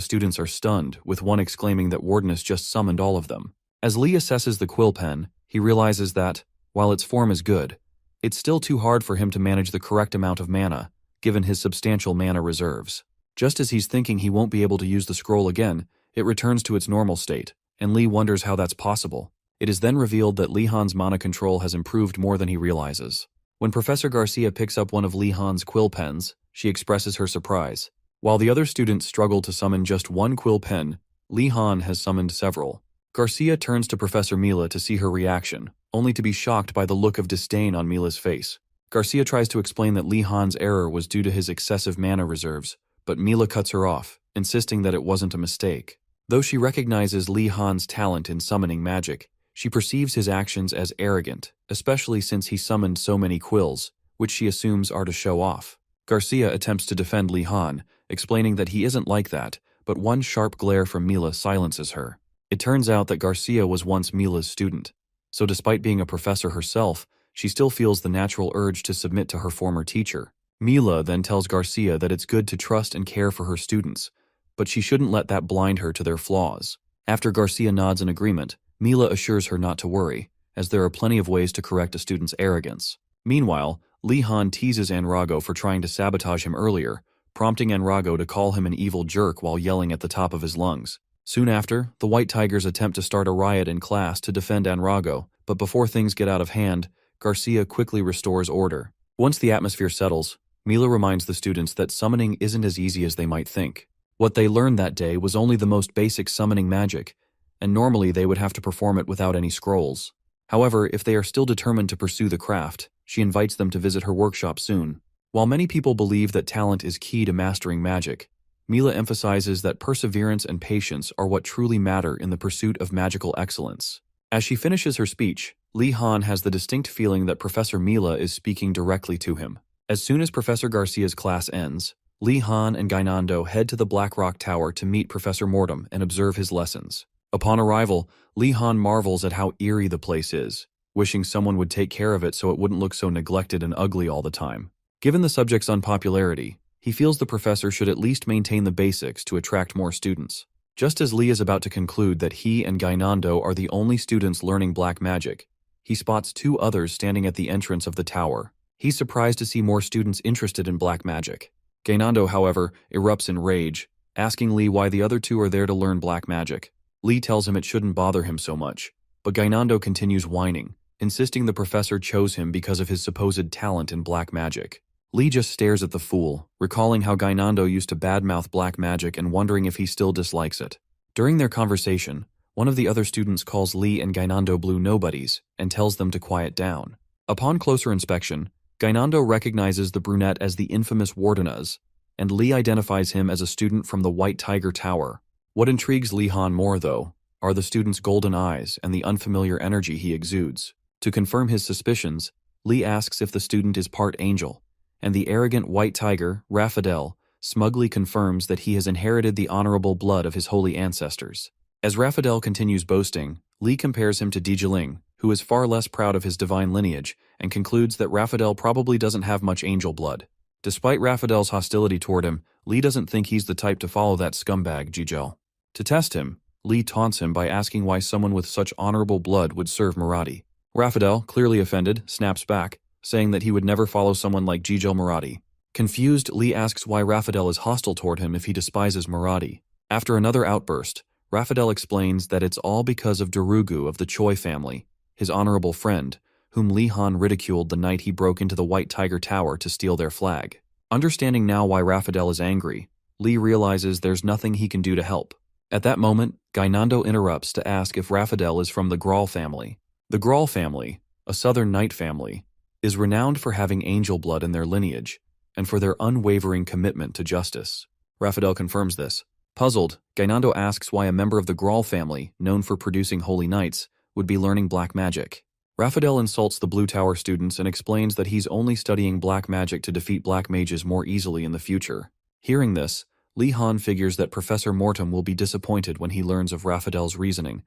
students are stunned, with one exclaiming that Wardanus just summoned all of them. As Lee assesses the quill pen, he realizes that, while its form is good, It's still too hard for him to manage the correct amount of mana, given his substantial mana reserves. Just as he's thinking he won't be able to use the scroll again, it returns to its normal state, and Lee wonders how that's possible. It is then revealed that Lee Han's mana control has improved more than he realizes. When Professor Garcia picks up one of Lee Han's quill pens, she expresses her surprise. While the other students struggle to summon just one quill pen, Lee Han has summoned several. Garcia turns to Professor Mila to see her reaction, only to be shocked by the look of disdain on Mila's face. Garcia tries to explain that Lee Han's error was due to his excessive mana reserves, but Mila cuts her off, insisting that it wasn't a mistake. Though she recognizes Lee Han's talent in summoning magic, she perceives his actions as arrogant, especially since he summoned so many quills, which she assumes are to show off. Garcia attempts to defend Lee Han, explaining that he isn't like that, but one sharp glare from Mila silences her. It turns out that Garcia was once Mila's student, so despite being a professor herself, she still feels the natural urge to submit to her former teacher. Mila then tells Garcia that it's good to trust and care for her students, but she shouldn't let that blind her to their flaws. After Garcia nods in agreement, Mila assures her not to worry, as there are plenty of ways to correct a student's arrogance. Meanwhile, Lee Han teases Enrago for trying to sabotage him earlier, prompting Enrago to call him an evil jerk while yelling at the top of his lungs. Soon after, the White Tigers attempt to start a riot in class to defend Enrago, but before things get out of hand, Garcia quickly restores order. Once the atmosphere settles, Mila reminds the students that summoning isn't as easy as they might think. What they learned that day was only the most basic summoning magic, and normally they would have to perform it without any scrolls. However, if they are still determined to pursue the craft, she invites them to visit her workshop soon. While many people believe that talent is key to mastering magic, Mila emphasizes that perseverance and patience are what truly matter in the pursuit of magical excellence. As she finishes her speech, Lee Han has the distinct feeling that Professor Mila is speaking directly to him. As soon as Professor Garcia's class ends, Lee Han and Gainando head to the Black Rock Tower to meet Professor Mortem and observe his lessons. Upon arrival, Lee Han marvels at how eerie the place is, wishing someone would take care of it so it wouldn't look so neglected and ugly all the time. Given the subject's unpopularity, he feels the professor should at least maintain the basics to attract more students. Just as Lee is about to conclude that he and Gainando are the only students learning black magic, he spots two others standing at the entrance of the tower. He's surprised to see more students interested in black magic. Gainando, however, erupts in rage, asking Lee why the other two are there to learn black magic. Lee tells him it shouldn't bother him so much, but Gainando continues whining, insisting the professor chose him because of his supposed talent in black magic. Lee just stares at the fool, recalling how Gainando used to badmouth black magic and wondering if he still dislikes it. During their conversation, one of the other students calls Lee and Gainando blue nobodies and tells them to quiet down. Upon closer inspection, Gainando recognizes the brunette as the infamous Wardenaz, and Lee identifies him as a student from the White Tiger Tower. What intrigues Lee Han more, though, are the student's golden eyes and the unfamiliar energy he exudes. To confirm his suspicions, Lee asks if the student is part angel, and the arrogant White Tiger, Raphael, smugly confirms that he has inherited the honorable blood of his holy ancestors. As Raphael continues boasting, Lee compares him to Dijiling, who is far less proud of his divine lineage, and concludes that Raphael probably doesn't have much angel blood. Despite Raphael's hostility toward him, Lee doesn't think he's the type to follow that scumbag Jijel. To test him, Lee taunts him by asking why someone with such honorable blood would serve Marathi. Raphael, clearly offended, snaps back, saying that he would never follow someone like Jijel Marathi. Confused, Lee asks why Raphael is hostile toward him if he despises Marathi. After another outburst, Raphael explains that it's all because of Darugu of the Choi family, his honorable friend, whom Lee Han ridiculed the night he broke into the White Tiger Tower to steal their flag. Understanding now why Raphael is angry, Lee realizes there's nothing he can do to help. At that moment, Gainando interrupts to ask if Raphael is from the Grawl family. The Grawl family, a southern knight family, is renowned for having angel blood in their lineage, and for their unwavering commitment to justice. Raphael confirms this. Puzzled, Gainando asks why a member of the Grawl family, known for producing holy knights, would be learning black magic. Raphael insults the Blue Tower students and explains that he's only studying black magic to defeat black mages more easily in the future. Hearing this, Lee Han figures that Professor Mortem will be disappointed when he learns of Raphael's reasoning,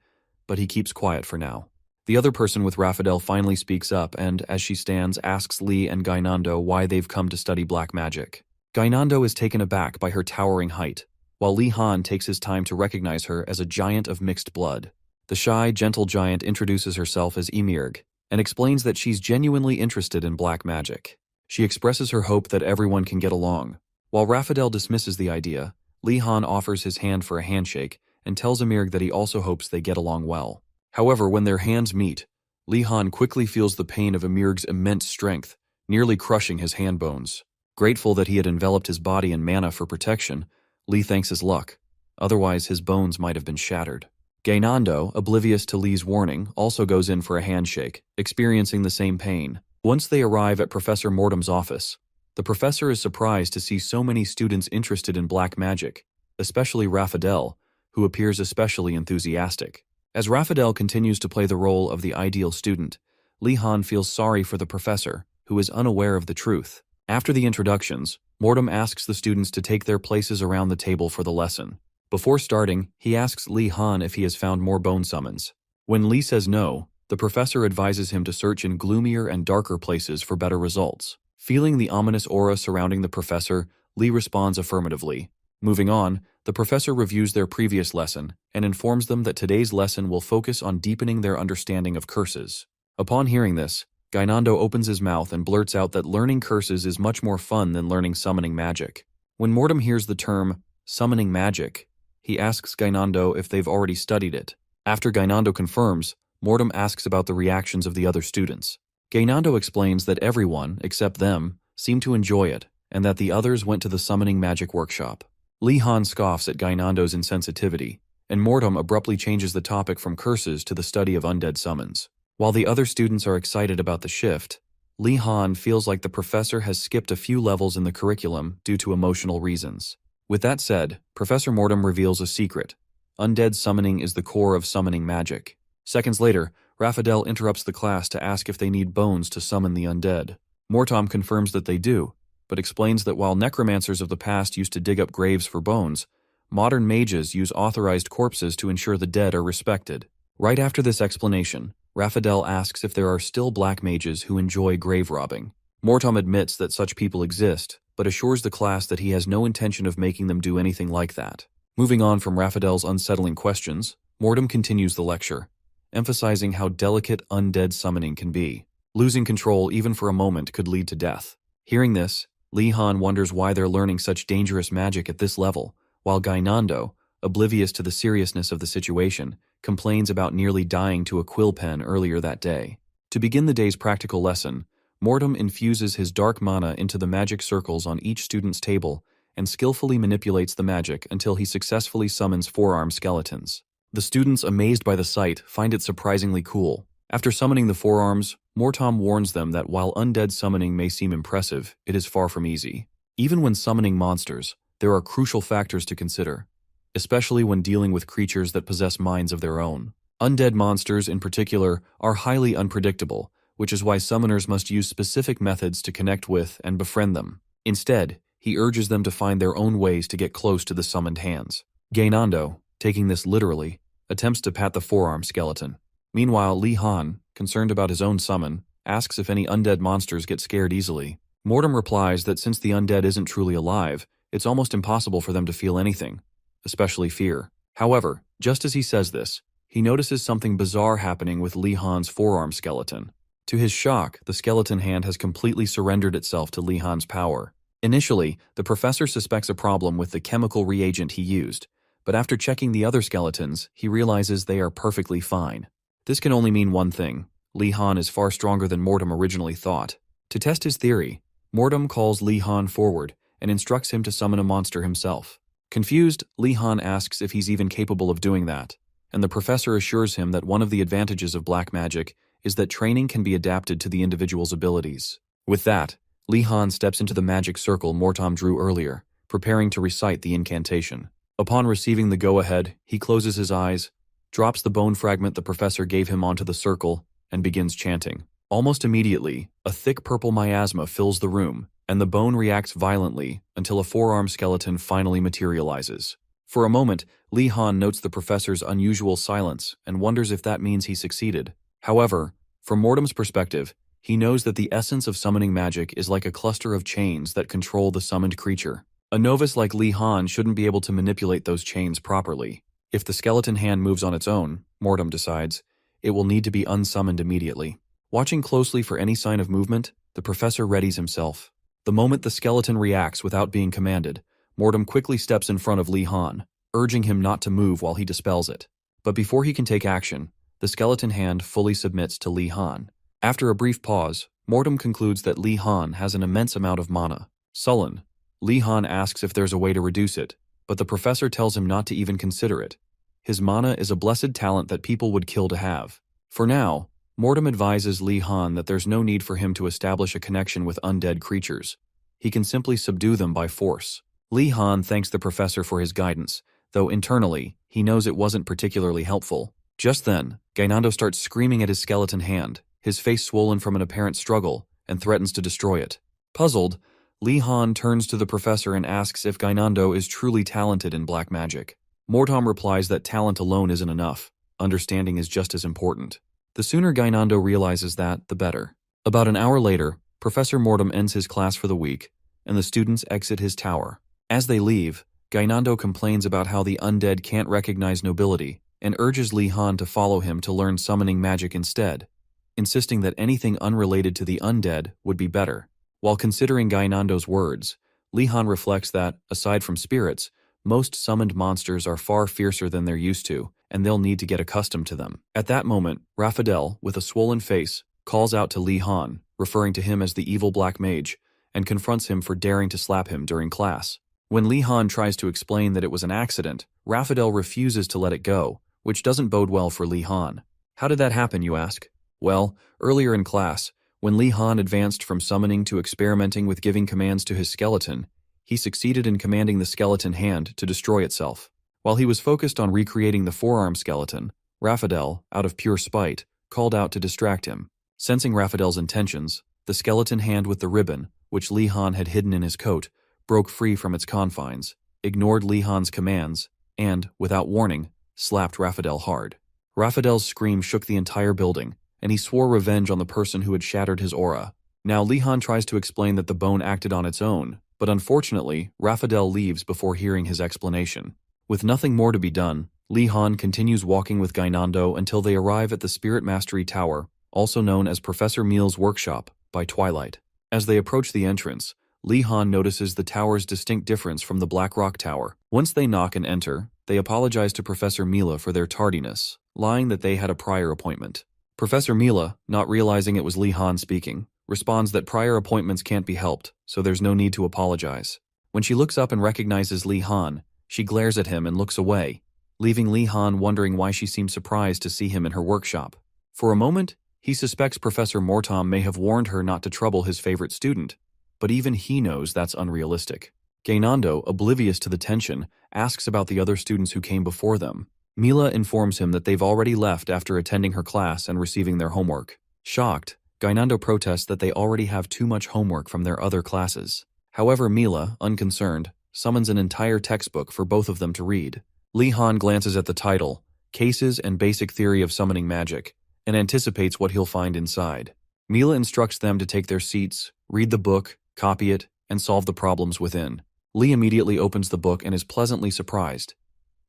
but he keeps quiet for now. The other person with Raphael finally speaks up and, as she stands, asks Lee and Gainando why they've come to study black magic. Gainando is taken aback by her towering height, while Lee Han takes his time to recognize her as a giant of mixed blood. The shy, gentle giant introduces herself as Emirg, and explains that she's genuinely interested in black magic. She expresses her hope that everyone can get along. While Raphael dismisses the idea, Lee Han offers his hand for a handshake and tells Amir that he also hopes they get along well. However, when their hands meet, Lee Han quickly feels the pain of Amir's immense strength, nearly crushing his hand bones. Grateful that he had enveloped his body in mana for protection, Lee thanks his luck. Otherwise, his bones might have been shattered. Gainando, oblivious to Lee's warning, also goes in for a handshake, experiencing the same pain. Once they arrive at Professor Mortem's office, the professor is surprised to see so many students interested in black magic, especially Raphael, who appears especially enthusiastic. As Raphael continues to play the role of the ideal student, Lee Han feels sorry for the professor, who is unaware of the truth. After the introductions, Mortem asks the students to take their places around the table for the lesson. Before starting, he asks Lee Han if he has found more bone summons. When Lee says no, the professor advises him to search in gloomier and darker places for better results. Feeling the ominous aura surrounding the professor, Lee responds affirmatively. Moving on, the professor reviews their previous lesson and informs them that today's lesson will focus on deepening their understanding of curses. Upon hearing this, Gainando opens his mouth and blurts out that learning curses is much more fun than learning summoning magic. When Mortem hears the term summoning magic, he asks Gainando if they've already studied it. After Gainando confirms, Mortem asks about the reactions of the other students. Gainando explains that everyone, except them, seemed to enjoy it, and that the others went to the summoning magic workshop. Lee Han scoffs at Gainando's insensitivity, and Mortem abruptly changes the topic from curses to the study of undead summons. While the other students are excited about the shift, Lee Han feels like the professor has skipped a few levels in the curriculum due to emotional reasons. With that said, Professor Mortem reveals a secret. Undead summoning is the core of summoning magic. Seconds later, Raphael interrupts the class to ask if they need bones to summon the undead. Mortem confirms that they do, but explains that while necromancers of the past used to dig up graves for bones, modern mages use authorized corpses to ensure the dead are respected. Right after this explanation, Raphael asks if there are still black mages who enjoy grave robbing. Mortem admits that such people exist, but assures the class that he has no intention of making them do anything like that. Moving on from Raphael's unsettling questions, Mortem continues the lecture, emphasizing how delicate undead summoning can be. Losing control even for a moment could lead to death. Hearing this, Lee Han wonders why they're learning such dangerous magic at this level, while Gainando, oblivious to the seriousness of the situation, complains about nearly dying to a quill pen earlier that day. To begin the day's practical lesson, Mortem infuses his dark mana into the magic circles on each student's table and skillfully manipulates the magic until he successfully summons forearm skeletons. The students, amazed by the sight, find it surprisingly cool. After summoning the forearms, Mortem warns them that while undead summoning may seem impressive, it is far from easy. Even when summoning monsters, there are crucial factors to consider, especially when dealing with creatures that possess minds of their own. Undead monsters, in particular, are highly unpredictable, which is why summoners must use specific methods to connect with and befriend them. Instead, he urges them to find their own ways to get close to the summoned hands. Gainando, taking this literally, attempts to pat the forearm skeleton. Meanwhile, Lee Han, concerned about his own summon, asks if any undead monsters get scared easily. Mortem replies that since the undead isn't truly alive, it's almost impossible for them to feel anything, especially fear. However, just as he says this, he notices something bizarre happening with Lee Han's forearm skeleton. To his shock, the skeleton hand has completely surrendered itself to Lee Han's power. Initially, the professor suspects a problem with the chemical reagent he used, but after checking the other skeletons, he realizes they are perfectly fine. This can only mean one thing: Lee Han is far stronger than Mortem originally thought. To test his theory, Mortem calls Lee Han forward and instructs him to summon a monster himself. Confused, Lee Han asks if he's even capable of doing that, and the professor assures him that one of the advantages of black magic is that training can be adapted to the individual's abilities. With that, Lee Han steps into the magic circle Mortem drew earlier, preparing to recite the incantation. Upon receiving the go-ahead, he closes his eyes, drops the bone fragment the professor gave him onto the circle, and begins chanting. Almost immediately, a thick purple miasma fills the room, and the bone reacts violently until a forearm skeleton finally materializes. For a moment, Lee Han notes the professor's unusual silence and wonders if that means he succeeded. However, from Mortem's perspective, he knows that the essence of summoning magic is like a cluster of chains that control the summoned creature. A novice like Lee Han shouldn't be able to manipulate those chains properly. If the skeleton hand moves on its own, Mortem decides, it will need to be unsummoned immediately. Watching closely for any sign of movement, the professor readies himself. The moment the skeleton reacts without being commanded, Mortem quickly steps in front of Li Han, urging him not to move while he dispels it. But before he can take action, the skeleton hand fully submits to Li Han. After a brief pause, Mortem concludes that Li Han has an immense amount of mana. Sullen, Li Han asks if there's a way to reduce it, but the professor tells him not to even consider it. His mana is a blessed talent that people would kill to have. For now, Mortem advises Li Han that there's no need for him to establish a connection with undead creatures. He can simply subdue them by force. Li Han thanks the professor for his guidance, though internally, he knows it wasn't particularly helpful. Just then, Gainando starts screaming at his skeleton hand, his face swollen from an apparent struggle, and threatens to destroy it. Puzzled, Li Han turns to the professor and asks if Gainando is truly talented in black magic. Mortem replies that talent alone isn't enough. Understanding is just as important. The sooner Gainando realizes that, the better. About an hour later, Professor Mortem ends his class for the week, and the students exit his tower. As they leave, Gainando complains about how the undead can't recognize nobility, and urges Li Han to follow him to learn summoning magic instead, insisting that anything unrelated to the undead would be better. While considering Gainando's words, Li Han reflects that, aside from spirits, most summoned monsters are far fiercer than they're used to, and they'll need to get accustomed to them. At that moment, Raphael, with a swollen face, calls out to Li Han, referring to him as the evil black mage, and confronts him for daring to slap him during class. When Li Han tries to explain that it was an accident, Raphael refuses to let it go, which doesn't bode well for Li Han. How did that happen, you ask? Well, earlier in class, when Li Han advanced from summoning to experimenting with giving commands to his skeleton, he succeeded in commanding the skeleton hand to destroy itself. While he was focused on recreating the forearm skeleton, Raphael, out of pure spite, called out to distract him. Sensing Raphael's intentions, the skeleton hand with the ribbon, which Li Han had hidden in his coat, broke free from its confines, ignored Li Han's commands, and, without warning, slapped Raphael hard. Raphael's scream shook the entire building, and he swore revenge on the person who had shattered his aura. Now Li Han tries to explain that the bone acted on its own, but unfortunately, Raphael leaves before hearing his explanation. With nothing more to be done, Li Han continues walking with Gainando until they arrive at the Spirit Mastery Tower, also known as Professor Meal's workshop, by twilight. As they approach the entrance, Li Han notices the tower's distinct difference from the Black Rock Tower. Once they knock and enter, they apologize to Professor Mila for their tardiness, lying that they had a prior appointment. Professor Mila, not realizing it was Li Han speaking, responds that prior appointments can't be helped, so there's no need to apologize. When she looks up and recognizes Li Han, she glares at him and looks away, leaving Li Han wondering why she seemed surprised to see him in her workshop. For a moment, he suspects Professor Mortem may have warned her not to trouble his favorite student, but even he knows that's unrealistic. Gainando, oblivious to the tension, asks about the other students who came before them. Mila informs him that they've already left after attending her class and receiving their homework. Shocked, Gainando protests that they already have too much homework from their other classes. However, Mila, unconcerned, summons an entire textbook for both of them to read. Li Han glances at the title, Cases and Basic Theory of Summoning Magic, and anticipates what he'll find inside. Mila instructs them to take their seats, read the book, copy it, and solve the problems within. Li immediately opens the book and is pleasantly surprised.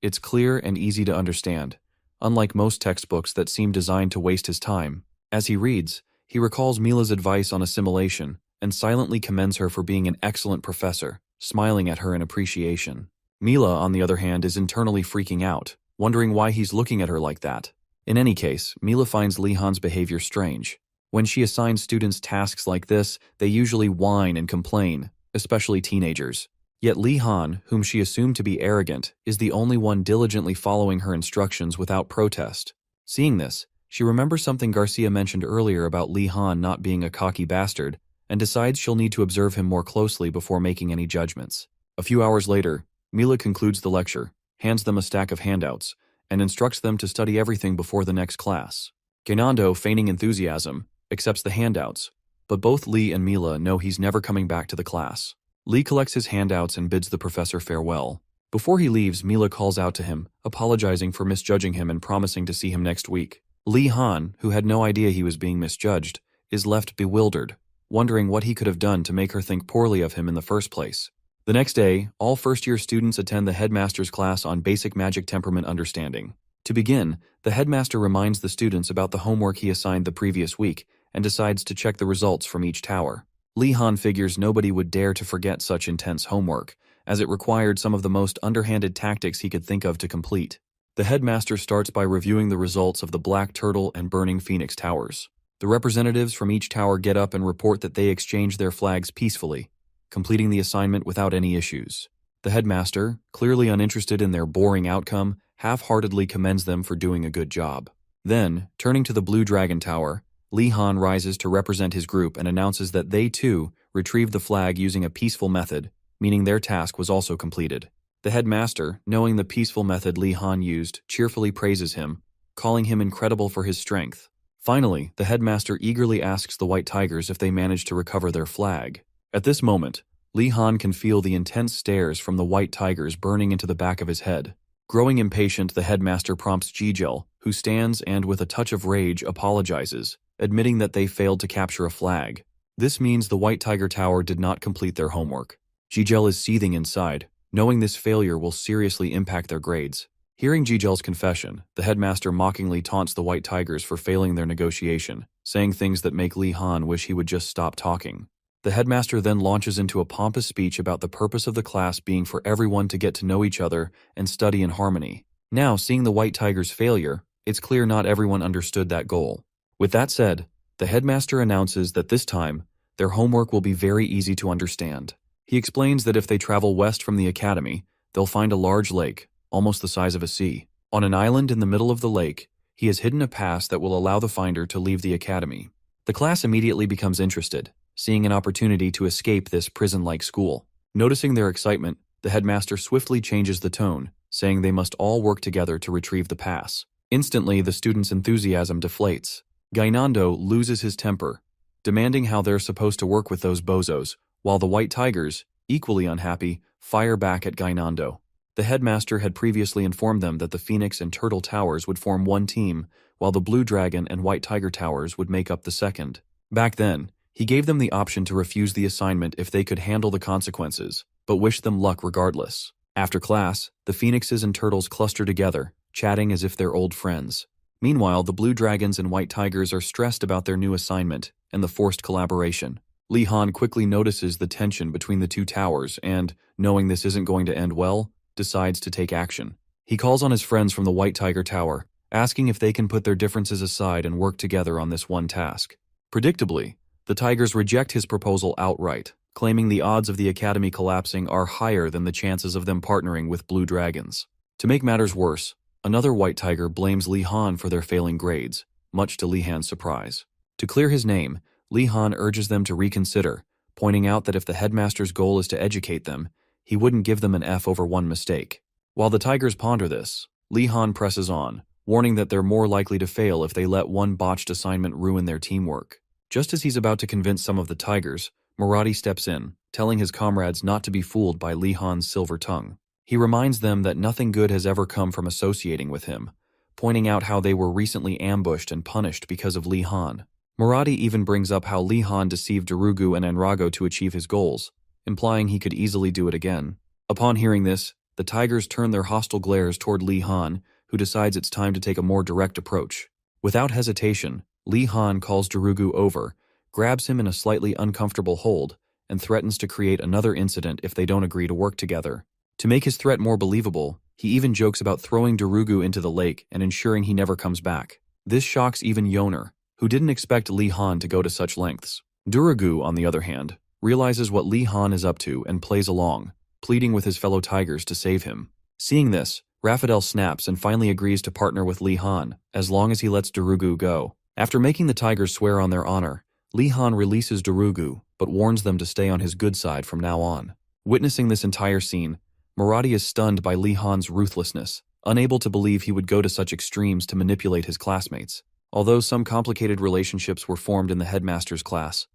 It's clear and easy to understand, unlike most textbooks that seem designed to waste his time. As he reads, he recalls Mila's advice on assimilation and silently commends her for being an excellent professor, smiling at her in appreciation. Mila, on the other hand, is internally freaking out, wondering why he's looking at her like that. In any case, Mila finds Li Han's behavior strange. When she assigns students tasks like this, they usually whine and complain, especially teenagers. Yet Li Han, whom she assumed to be arrogant, is the only one diligently following her instructions without protest. Seeing this, she remembers something Garcia mentioned earlier about Li Han not being a cocky bastard, and decides she'll need to observe him more closely before making any judgments. A few hours later, Mila concludes the lecture, hands them a stack of handouts, and instructs them to study everything before the next class. Gainando, feigning enthusiasm, accepts the handouts, but both Li and Mila know he's never coming back to the class. Li collects his handouts and bids the professor farewell. Before he leaves, Mila calls out to him, apologizing for misjudging him and promising to see him next week. Li Han, who had no idea he was being misjudged, is left bewildered, wondering what he could have done to make her think poorly of him in the first place. The next day, all first-year students attend the headmaster's class on basic magic temperament understanding. To begin, the headmaster reminds the students about the homework he assigned the previous week and decides to check the results from each tower. Li Han figures nobody would dare to forget such intense homework, as it required some of the most underhanded tactics he could think of to complete. The headmaster starts by reviewing the results of the Black Turtle and Burning Phoenix towers. The representatives from each tower get up and report that they exchanged their flags peacefully, completing the assignment without any issues. The headmaster, clearly uninterested in their boring outcome, half-heartedly commends them for doing a good job. Then, turning to the Blue Dragon Tower, Li Han rises to represent his group and announces that they, too, retrieved the flag using a peaceful method, meaning their task was also completed. The headmaster, knowing the peaceful method Li Han used, cheerfully praises him, calling him incredible for his strength. Finally, the headmaster eagerly asks the White Tigers if they managed to recover their flag. At this moment, Li Han can feel the intense stares from the White Tigers burning into the back of his head. Growing impatient, the headmaster prompts Jijel, who stands and, with a touch of rage, apologizes, admitting that they failed to capture a flag. This means the White Tiger Tower did not complete their homework. Jijel is seething inside, knowing this failure will seriously impact their grades. Hearing Jijel's confession, the headmaster mockingly taunts the White Tigers for failing their negotiation, saying things that make Li Han wish he would just stop talking. The headmaster then launches into a pompous speech about the purpose of the class being for everyone to get to know each other and study in harmony. Now, seeing the White Tigers' failure, it's clear not everyone understood that goal. With that said, the headmaster announces that this time, their homework will be very easy to understand. He explains that if they travel west from the academy, they'll find a large lake, almost the size of a sea. On an island in the middle of the lake, he has hidden a pass that will allow the finder to leave the academy. The class immediately becomes interested, seeing an opportunity to escape this prison-like school. Noticing their excitement, the headmaster swiftly changes the tone, saying they must all work together to retrieve the pass. Instantly, the students' enthusiasm deflates. Gainando loses his temper, demanding how they're supposed to work with those bozos, while the White Tigers, equally unhappy, fire back at Gainando. The headmaster had previously informed them that the Phoenix and Turtle Towers would form one team, while the Blue Dragon and White Tiger Towers would make up the second. Back then, he gave them the option to refuse the assignment if they could handle the consequences, but wished them luck regardless. After class, the Phoenixes and Turtles cluster together, chatting as if they're old friends. Meanwhile, the Blue Dragons and White Tigers are stressed about their new assignment and the forced collaboration. Li Han quickly notices the tension between the two towers and, knowing this isn't going to end well, decides to take action. He calls on his friends from the White Tiger Tower, asking if they can put their differences aside and work together on this one task. Predictably, the Tigers reject his proposal outright, claiming the odds of the academy collapsing are higher than the chances of them partnering with Blue Dragons. To make matters worse, another White Tiger blames Li Han for their failing grades, much to Li Han's surprise. To clear his name, Li Han urges them to reconsider, pointing out that if the headmaster's goal is to educate them, he wouldn't give them an F over one mistake. While the Tigers ponder this, Li Han presses on, warning that they're more likely to fail if they let one botched assignment ruin their teamwork. Just as he's about to convince some of the Tigers, Marathi steps in, telling his comrades not to be fooled by Li Han's silver tongue. He reminds them that nothing good has ever come from associating with him, pointing out how they were recently ambushed and punished because of Li Han. Marathi even brings up how Li Han deceived Darugu and Enrago to achieve his goals, implying he could easily do it again. Upon hearing this, the Tigers turn their hostile glares toward Li Han, who decides it's time to take a more direct approach. Without hesitation, Li Han calls Darugu over, grabs him in a slightly uncomfortable hold, and threatens to create another incident if they don't agree to work together. To make his threat more believable, he even jokes about throwing Darugu into the lake and ensuring he never comes back. This shocks even Yoner, who didn't expect Li Han to go to such lengths. Darugu, on the other hand, realizes what Li Han is up to and plays along, pleading with his fellow Tigers to save him. Seeing this, Raphael snaps and finally agrees to partner with Li Han, as long as he lets Darugu go. After making the Tigers swear on their honor, Li Han releases Darugu, but warns them to stay on his good side from now on. Witnessing this entire scene, Marathi is stunned by Li Han's ruthlessness, unable to believe he would go to such extremes to manipulate his classmates. Although some complicated relationships were formed in the headmaster's class,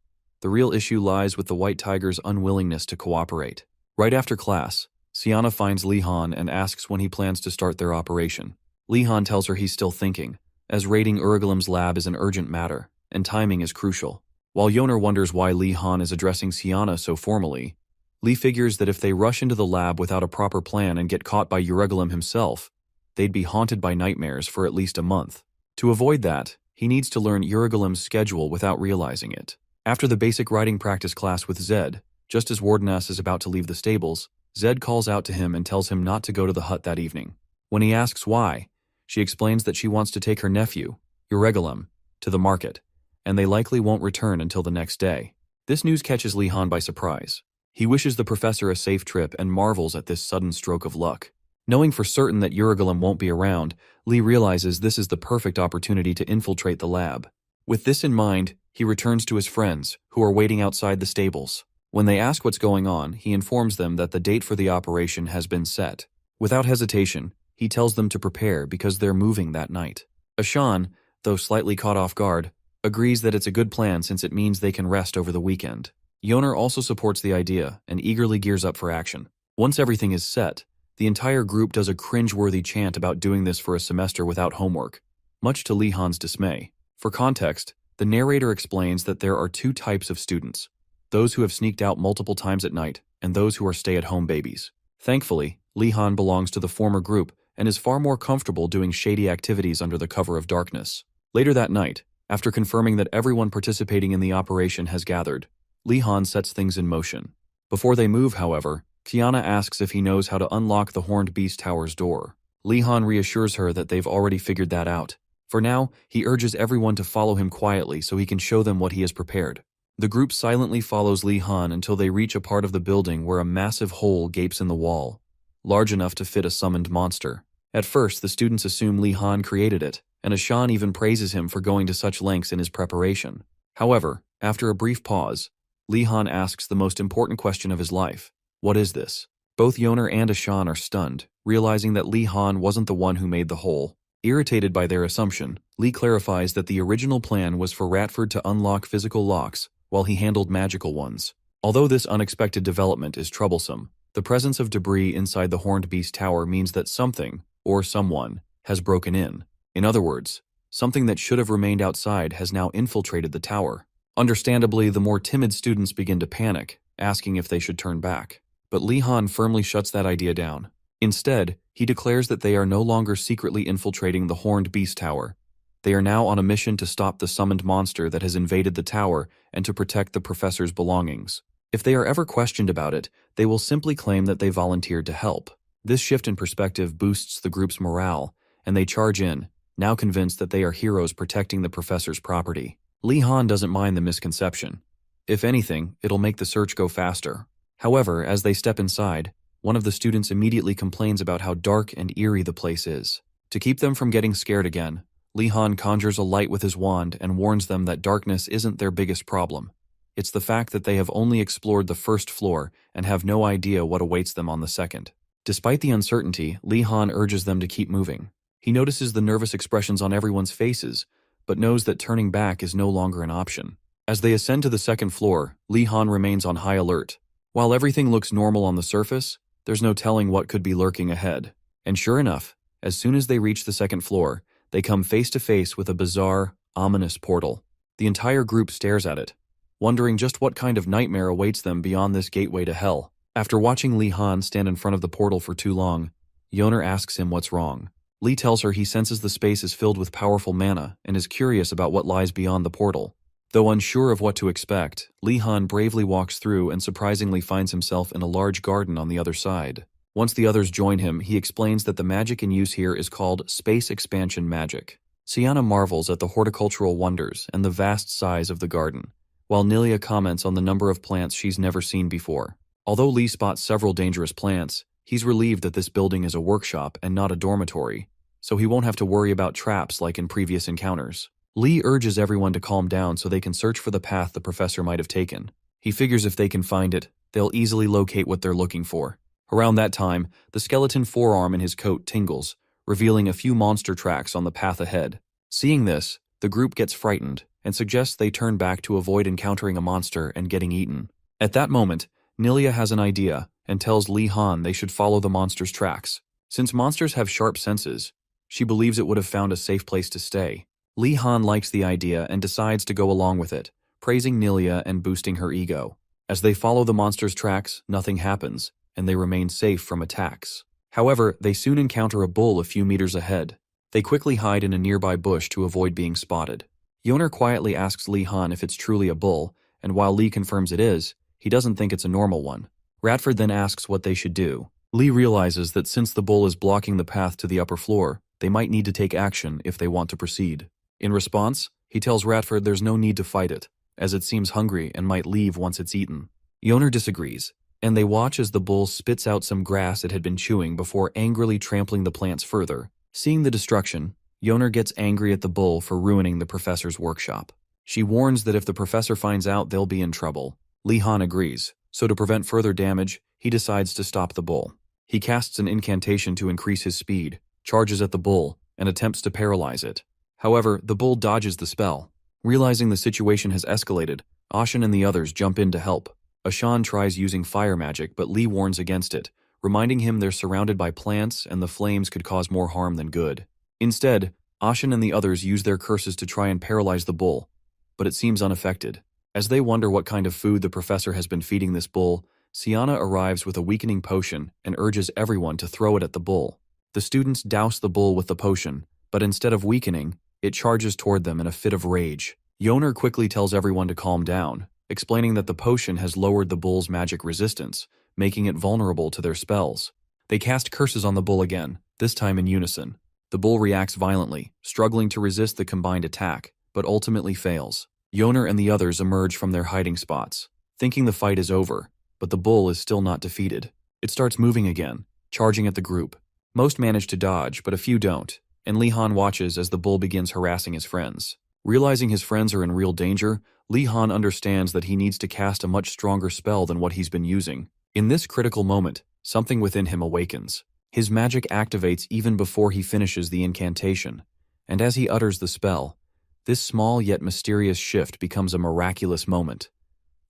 the real issue lies with the White Tiger's unwillingness to cooperate. Right after class, Siana finds Li Han and asks when he plans to start their operation. Li Han tells her he's still thinking, as raiding Urigalim's lab is an urgent matter, and timing is crucial. While Yoner wonders why Li Han is addressing Siana so formally, Li figures that if they rush into the lab without a proper plan and get caught by Urigalim himself, they'd be haunted by nightmares for at least a month. To avoid that, He needs to learn Urigalim's schedule without realizing it. After the basic riding practice class with Zed, just as Wardenas is about to leave the stables, Zed calls out to him and tells him not to go to the hut that evening. When he asks why, she explains that she wants to take her nephew, Urigalim, to the market, and they likely won't return until the next day. This news catches Lee Han by surprise. He wishes the professor a safe trip and marvels at this sudden stroke of luck. Knowing for certain that Urigalim won't be around, Lee realizes this is the perfect opportunity to infiltrate the lab. With this in mind, he returns to his friends, who are waiting outside the stables. When they ask what's going on, he informs them that the date for the operation has been set. Without hesitation, he tells them to prepare because they're moving that night. Ashan, though slightly caught off guard, agrees that it's a good plan since it means they can rest over the weekend. Yoner also supports the idea and eagerly gears up for action. Once everything is set, the entire group does a cringe-worthy chant about doing this for a semester without homework, much to Lee Han's dismay. For context, the narrator explains that there are two types of students: those who have sneaked out multiple times at night and those who are stay-at-home babies. Thankfully, Lee Han belongs to the former group and is far more comfortable doing shady activities under the cover of darkness. Later that night, after confirming that everyone participating in the operation has gathered, Lee Han sets things in motion. Before they move, however, Kiana asks if he knows how to unlock the Horned Beast Tower's door. Lee Han reassures her that they've already figured that out. For now, he urges everyone to follow him quietly so he can show them what he has prepared. The group silently follows Lee Han until they reach a part of the building where a massive hole gapes in the wall, large enough to fit a summoned monster. At first, the students assume Lee Han created it, and Ashan even praises him for going to such lengths in his preparation. However, after a brief pause, Lee Han asks the most important question of his life. What is this? Both Yoner and Ashan are stunned, realizing that Lee Han wasn't the one who made the hole. Irritated by their assumption, Lee clarifies that the original plan was for Ratford to unlock physical locks while he handled magical ones. Although this unexpected development is troublesome, the presence of debris inside the Horned Beast Tower means that something, or someone, has broken in. In other words, something that should have remained outside has now infiltrated the tower. Understandably, the more timid students begin to panic, asking if they should turn back. But Lee Han firmly shuts that idea down. Instead, he declares that they are no longer secretly infiltrating the Horned Beast Tower. They are now on a mission to stop the summoned monster that has invaded the tower and to protect the professor's belongings. If they are ever questioned about it, they will simply claim that they volunteered to help. This shift in perspective boosts the group's morale, and they charge in, now convinced that they are heroes protecting the professor's property. Lee Han doesn't mind the misconception. If anything, it'll make the search go faster. However, as they step inside, one of the students immediately complains about how dark and eerie the place is. To keep them from getting scared again, Lee Han conjures a light with his wand and warns them that darkness isn't their biggest problem. It's the fact that they have only explored the first floor and have no idea what awaits them on the second. Despite the uncertainty, Lee Han urges them to keep moving. He notices the nervous expressions on everyone's faces, but knows that turning back is no longer an option. As they ascend to the second floor, Lee Han remains on high alert. While everything looks normal on the surface, there's no telling what could be lurking ahead. And sure enough, as soon as they reach the second floor, they come face to face with a bizarre, ominous portal. The entire group stares at it, wondering just what kind of nightmare awaits them beyond this gateway to hell. After watching Lee Han stand in front of the portal for too long, Yoner asks him what's wrong. Lee tells her he senses the space is filled with powerful mana and is curious about what lies beyond the portal. Though unsure of what to expect, Lee Han bravely walks through and surprisingly finds himself in a large garden on the other side. Once the others join him, he explains that the magic in use here is called space expansion magic. Sienna marvels at the horticultural wonders and the vast size of the garden, while Nilia comments on the number of plants she's never seen before. Although Lee spots several dangerous plants, he's relieved that this building is a workshop and not a dormitory, so he won't have to worry about traps like in previous encounters. Lee urges everyone to calm down so they can search for the path the professor might have taken. He figures if they can find it, they'll easily locate what they're looking for. Around that time, the skeleton forearm in his coat tingles, revealing a few monster tracks on the path ahead. Seeing this, the group gets frightened and suggests they turn back to avoid encountering a monster and getting eaten. At that moment, Nilia has an idea and tells Lee Han they should follow the monster's tracks. Since monsters have sharp senses, she believes it would have found a safe place to stay. Lee Han likes the idea and decides to go along with it, praising Nilia and boosting her ego. As they follow the monster's tracks, nothing happens, and they remain safe from attacks. However, they soon encounter a bull a few meters ahead. They quickly hide in a nearby bush to avoid being spotted. Yoner quietly asks Lee Han if it's truly a bull, and while Lee confirms it is, he doesn't think it's a normal one. Radford then asks what they should do. Lee realizes that since the bull is blocking the path to the upper floor, they might need to take action if they want to proceed. In response, he tells Radford there's no need to fight it, as it seems hungry and might leave once it's eaten. Yoner disagrees, and they watch as the bull spits out some grass it had been chewing before angrily trampling the plants further. Seeing the destruction, Yoner gets angry at the bull for ruining the professor's workshop. She warns that if the professor finds out, they'll be in trouble. Lee Han agrees, so to prevent further damage, he decides to stop the bull. He casts an incantation to increase his speed, charges at the bull, and attempts to paralyze it. However, the bull dodges the spell. Realizing the situation has escalated, Ashan and the others jump in to help. Ashan tries using fire magic, but Lee warns against it, reminding him they're surrounded by plants and the flames could cause more harm than good. Instead, Ashan and the others use their curses to try and paralyze the bull, but it seems unaffected. As they wonder what kind of food the professor has been feeding this bull, Siana arrives with a weakening potion and urges everyone to throw it at the bull. The students douse the bull with the potion, but instead of weakening, it charges toward them in a fit of rage. Yoner quickly tells everyone to calm down, explaining that the potion has lowered the bull's magic resistance, making it vulnerable to their spells. They cast curses on the bull again, this time in unison. The bull reacts violently, struggling to resist the combined attack, but ultimately fails. Yoner and the others emerge from their hiding spots, thinking the fight is over, but the bull is still not defeated. It starts moving again, charging at the group. Most manage to dodge, but a few don't, and Lee Han watches as the bull begins harassing his friends. Realizing his friends are in real danger, Lee Han understands that he needs to cast a much stronger spell than what he's been using. In this critical moment, something within him awakens. His magic activates even before he finishes the incantation, and as he utters the spell, this small yet mysterious shift becomes a miraculous moment,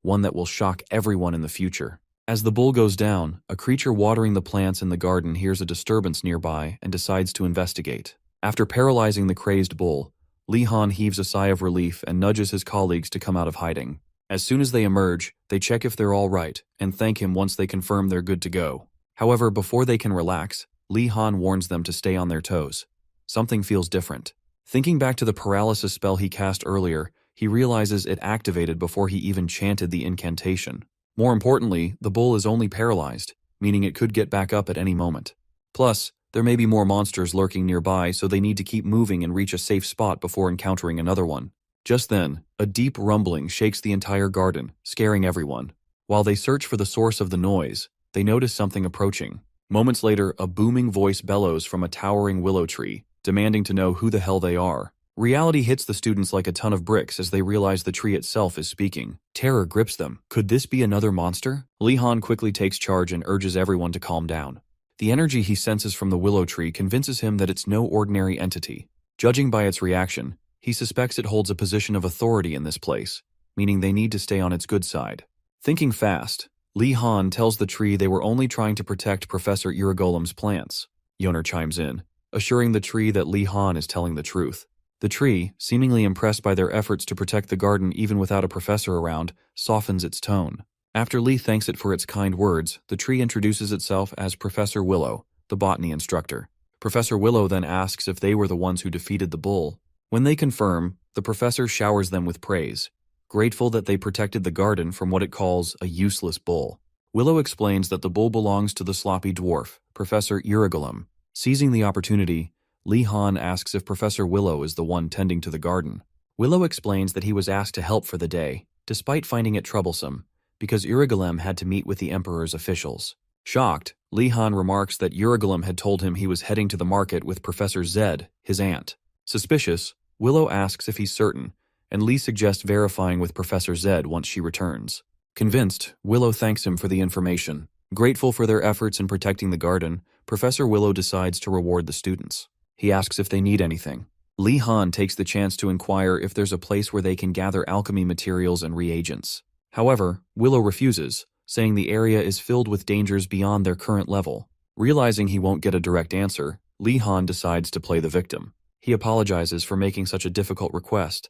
one that will shock everyone in the future. As the bull goes down, a creature watering the plants in the garden hears a disturbance nearby and decides to investigate. After paralyzing the crazed bull, Lee Han heaves a sigh of relief and nudges his colleagues to come out of hiding. As soon as they emerge, they check if they're all right and thank him once they confirm they're good to go. However, before they can relax, Lee Han warns them to stay on their toes. Something feels different. Thinking back to the paralysis spell he cast earlier, he realizes it activated before he even chanted the incantation. More importantly, the bull is only paralyzed, meaning it could get back up at any moment. Plus, there may be more monsters lurking nearby, so they need to keep moving and reach a safe spot before encountering another one. Just then, a deep rumbling shakes the entire garden, scaring everyone. While they search for the source of the noise, they notice something approaching. Moments later, a booming voice bellows from a towering willow tree, demanding to know who the hell they are. Reality hits the students like a ton of bricks as they realize the tree itself is speaking. Terror grips them. Could this be another monster? Lee Han quickly takes charge and urges everyone to calm down. The energy he senses from the willow tree convinces him that it's no ordinary entity. Judging by its reaction, he suspects it holds a position of authority in this place, meaning they need to stay on its good side. Thinking fast, Lee Han tells the tree they were only trying to protect Professor Irigolem's plants. Yoner chimes in, assuring the tree that Lee Han is telling the truth. The tree, seemingly impressed by their efforts to protect the garden even without a professor around, softens its tone. After Lee thanks it for its kind words, the tree introduces itself as Professor Willow, the botany instructor. Professor Willow then asks if they were the ones who defeated the bull. When they confirm, the professor showers them with praise, grateful that they protected the garden from what it calls a useless bull. Willow explains that the bull belongs to the sloppy dwarf, Professor Irigolem. Seizing the opportunity, Lee Han asks if Professor Willow is the one tending to the garden. Willow explains that he was asked to help for the day, despite finding it troublesome, because Irigolem had to meet with the Emperor's officials. Shocked, Lee Han remarks that Irigolem had told him he was heading to the market with Professor Zed, his aunt. Suspicious, Willow asks if he's certain, and Lee suggests verifying with Professor Zed once she returns. Convinced, Willow thanks him for the information. Grateful for their efforts in protecting the garden, Professor Willow decides to reward the students. He asks if they need anything. Lee Han takes the chance to inquire if there's a place where they can gather alchemy materials and reagents. However, Willow refuses, saying the area is filled with dangers beyond their current level. Realizing he won't get a direct answer, Lee Han decides to play the victim. He apologizes for making such a difficult request,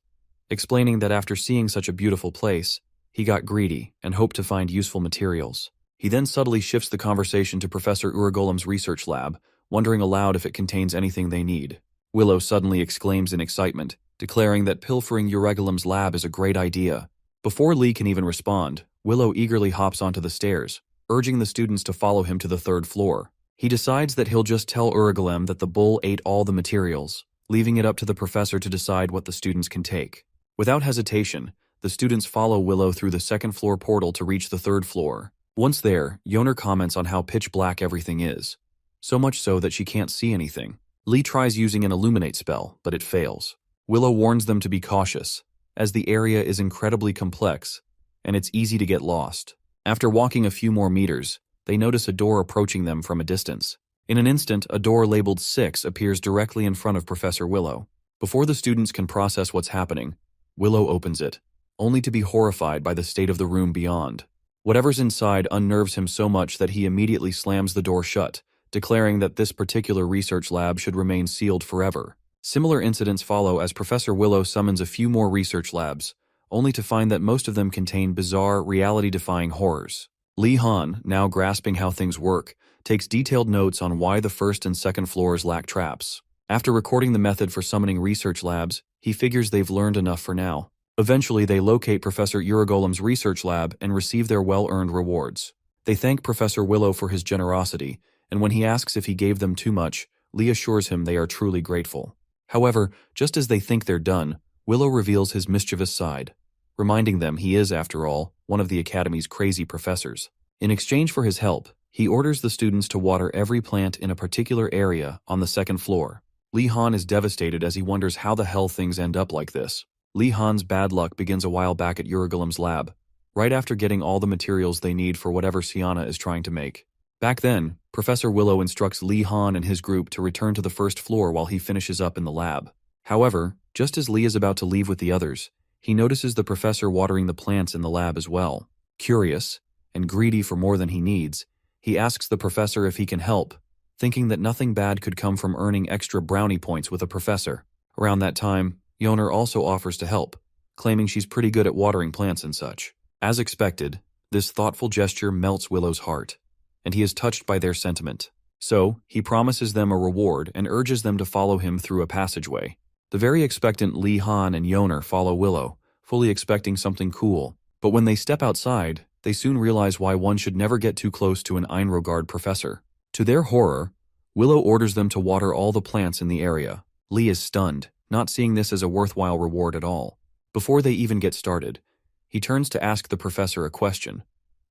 explaining that after seeing such a beautiful place, he got greedy and hoped to find useful materials. He then subtly shifts the conversation to Professor Urigolem's research lab, wondering aloud if it contains anything they need. Willow suddenly exclaims in excitement, declaring that pilfering Euregulam's lab is a great idea. Before Lee can even respond, Willow eagerly hops onto the stairs, urging the students to follow him to the third floor. He decides that he'll just tell Euregulam that the bull ate all the materials, leaving it up to the professor to decide what the students can take. Without hesitation, the students follow Willow through the second-floor portal to reach the third floor. Once there, Yoner comments on how pitch black everything is, so much so that she can't see anything. Lee tries using an illuminate spell, but it fails. Willow warns them to be cautious, as the area is incredibly complex, and it's easy to get lost. After walking a few more meters, they notice a door approaching them from a distance. In an instant, a door labeled 6 appears directly in front of Professor Willow. Before the students can process what's happening, Willow opens it, only to be horrified by the state of the room beyond. Whatever's inside unnerves him so much that he immediately slams the door shut, declaring that this particular research lab should remain sealed forever. Similar incidents follow as Professor Willow summons a few more research labs, only to find that most of them contain bizarre, reality-defying horrors. Lee Han, now grasping how things work, takes detailed notes on why the first and second floors lack traps. After recording the method for summoning research labs, he figures they've learned enough for now. Eventually, they locate Professor Euregulam's research lab and receive their well-earned rewards. They thank Professor Willow for his generosity, and when he asks if he gave them too much, Lee assures him they are truly grateful. However, just as they think they're done, Willow reveals his mischievous side, reminding them he is, after all, one of the Academy's crazy professors. In exchange for his help, he orders the students to water every plant in a particular area on the second floor. Lee Han is devastated as he wonders how the hell things end up like this. Lee Han's bad luck begins a while back at Euregulam's lab, right after getting all the materials they need for whatever Sienna is trying to make. Back then, Professor Willow instructs Lee Han and his group to return to the first floor while he finishes up in the lab. However, just as Lee is about to leave with the others, he notices the professor watering the plants in the lab as well. Curious, and greedy for more than he needs, he asks the professor if he can help, thinking that nothing bad could come from earning extra brownie points with a professor. Around that time, Yoner also offers to help, claiming she's pretty good at watering plants and such. As expected, this thoughtful gesture melts Willow's heart, and he is touched by their sentiment. So, he promises them a reward and urges them to follow him through a passageway. The very expectant Lee Han and Yoner follow Willow, fully expecting something cool. But when they step outside, they soon realize why one should never get too close to an Einrogard professor. To their horror, Willow orders them to water all the plants in the area. Lee is stunned, not seeing this as a worthwhile reward at all. Before they even get started, he turns to ask the professor a question,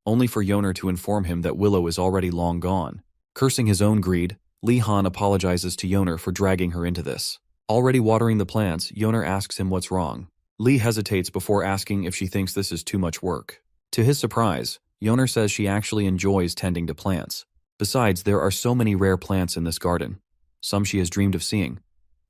only for Yoner to inform him that Willow is already long gone. Cursing his own greed, Lee Han apologizes to Yoner for dragging her into this. Already watering the plants, Yoner asks him what's wrong. Lee hesitates before asking if she thinks this is too much work. To his surprise, Yoner says she actually enjoys tending to plants. Besides, there are so many rare plants in this garden, some she has dreamed of seeing.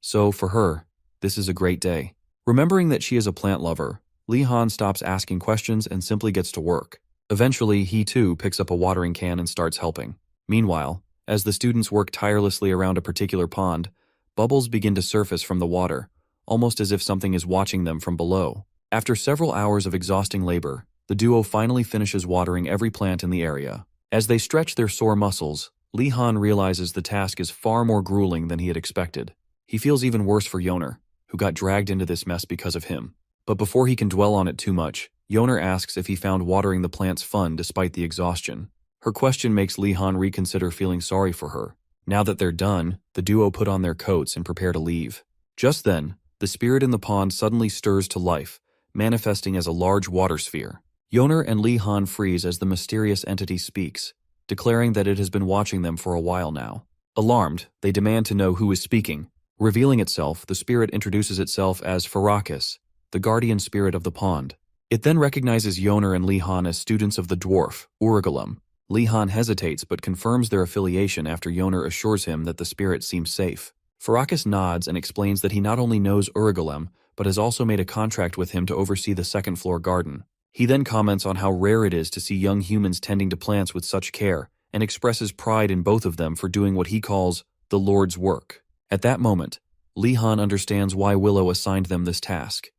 So, for her, this is a great day. Remembering that she is a plant lover, Lee Han stops asking questions and simply gets to work. Eventually, he too picks up a watering can and starts helping. Meanwhile, as the students work tirelessly around a particular pond, bubbles begin to surface from the water, almost as if something is watching them from below. After several hours of exhausting labor, the duo finally finishes watering every plant in the area. As they stretch their sore muscles, Lee Han realizes the task is far more grueling than he had expected. He feels even worse for Yoner, who got dragged into this mess because of him. But before he can dwell on it too much, Yoner asks if he found watering the plants fun despite the exhaustion. Her question makes Lee Han reconsider feeling sorry for her. Now that they're done, the duo put on their coats and prepare to leave. Just then, the spirit in the pond suddenly stirs to life, manifesting as a large water sphere. Yoner and Lee Han freeze as the mysterious entity speaks, declaring that it has been watching them for a while now. Alarmed, they demand to know who is speaking. Revealing itself, the spirit introduces itself as Farakis, the guardian spirit of the pond. It then recognizes Yoner and Lee Han as students of the dwarf, Euregulam. Lee Han hesitates but confirms their affiliation after Yoner assures him that the spirit seems safe. Farakis nods and explains that he not only knows Euregulam, but has also made a contract with him to oversee the second-floor garden. He then comments on how rare it is to see young humans tending to plants with such care, and expresses pride in both of them for doing what he calls the Lord's work. At that moment, Lee Han understands why Willow assigned them this task.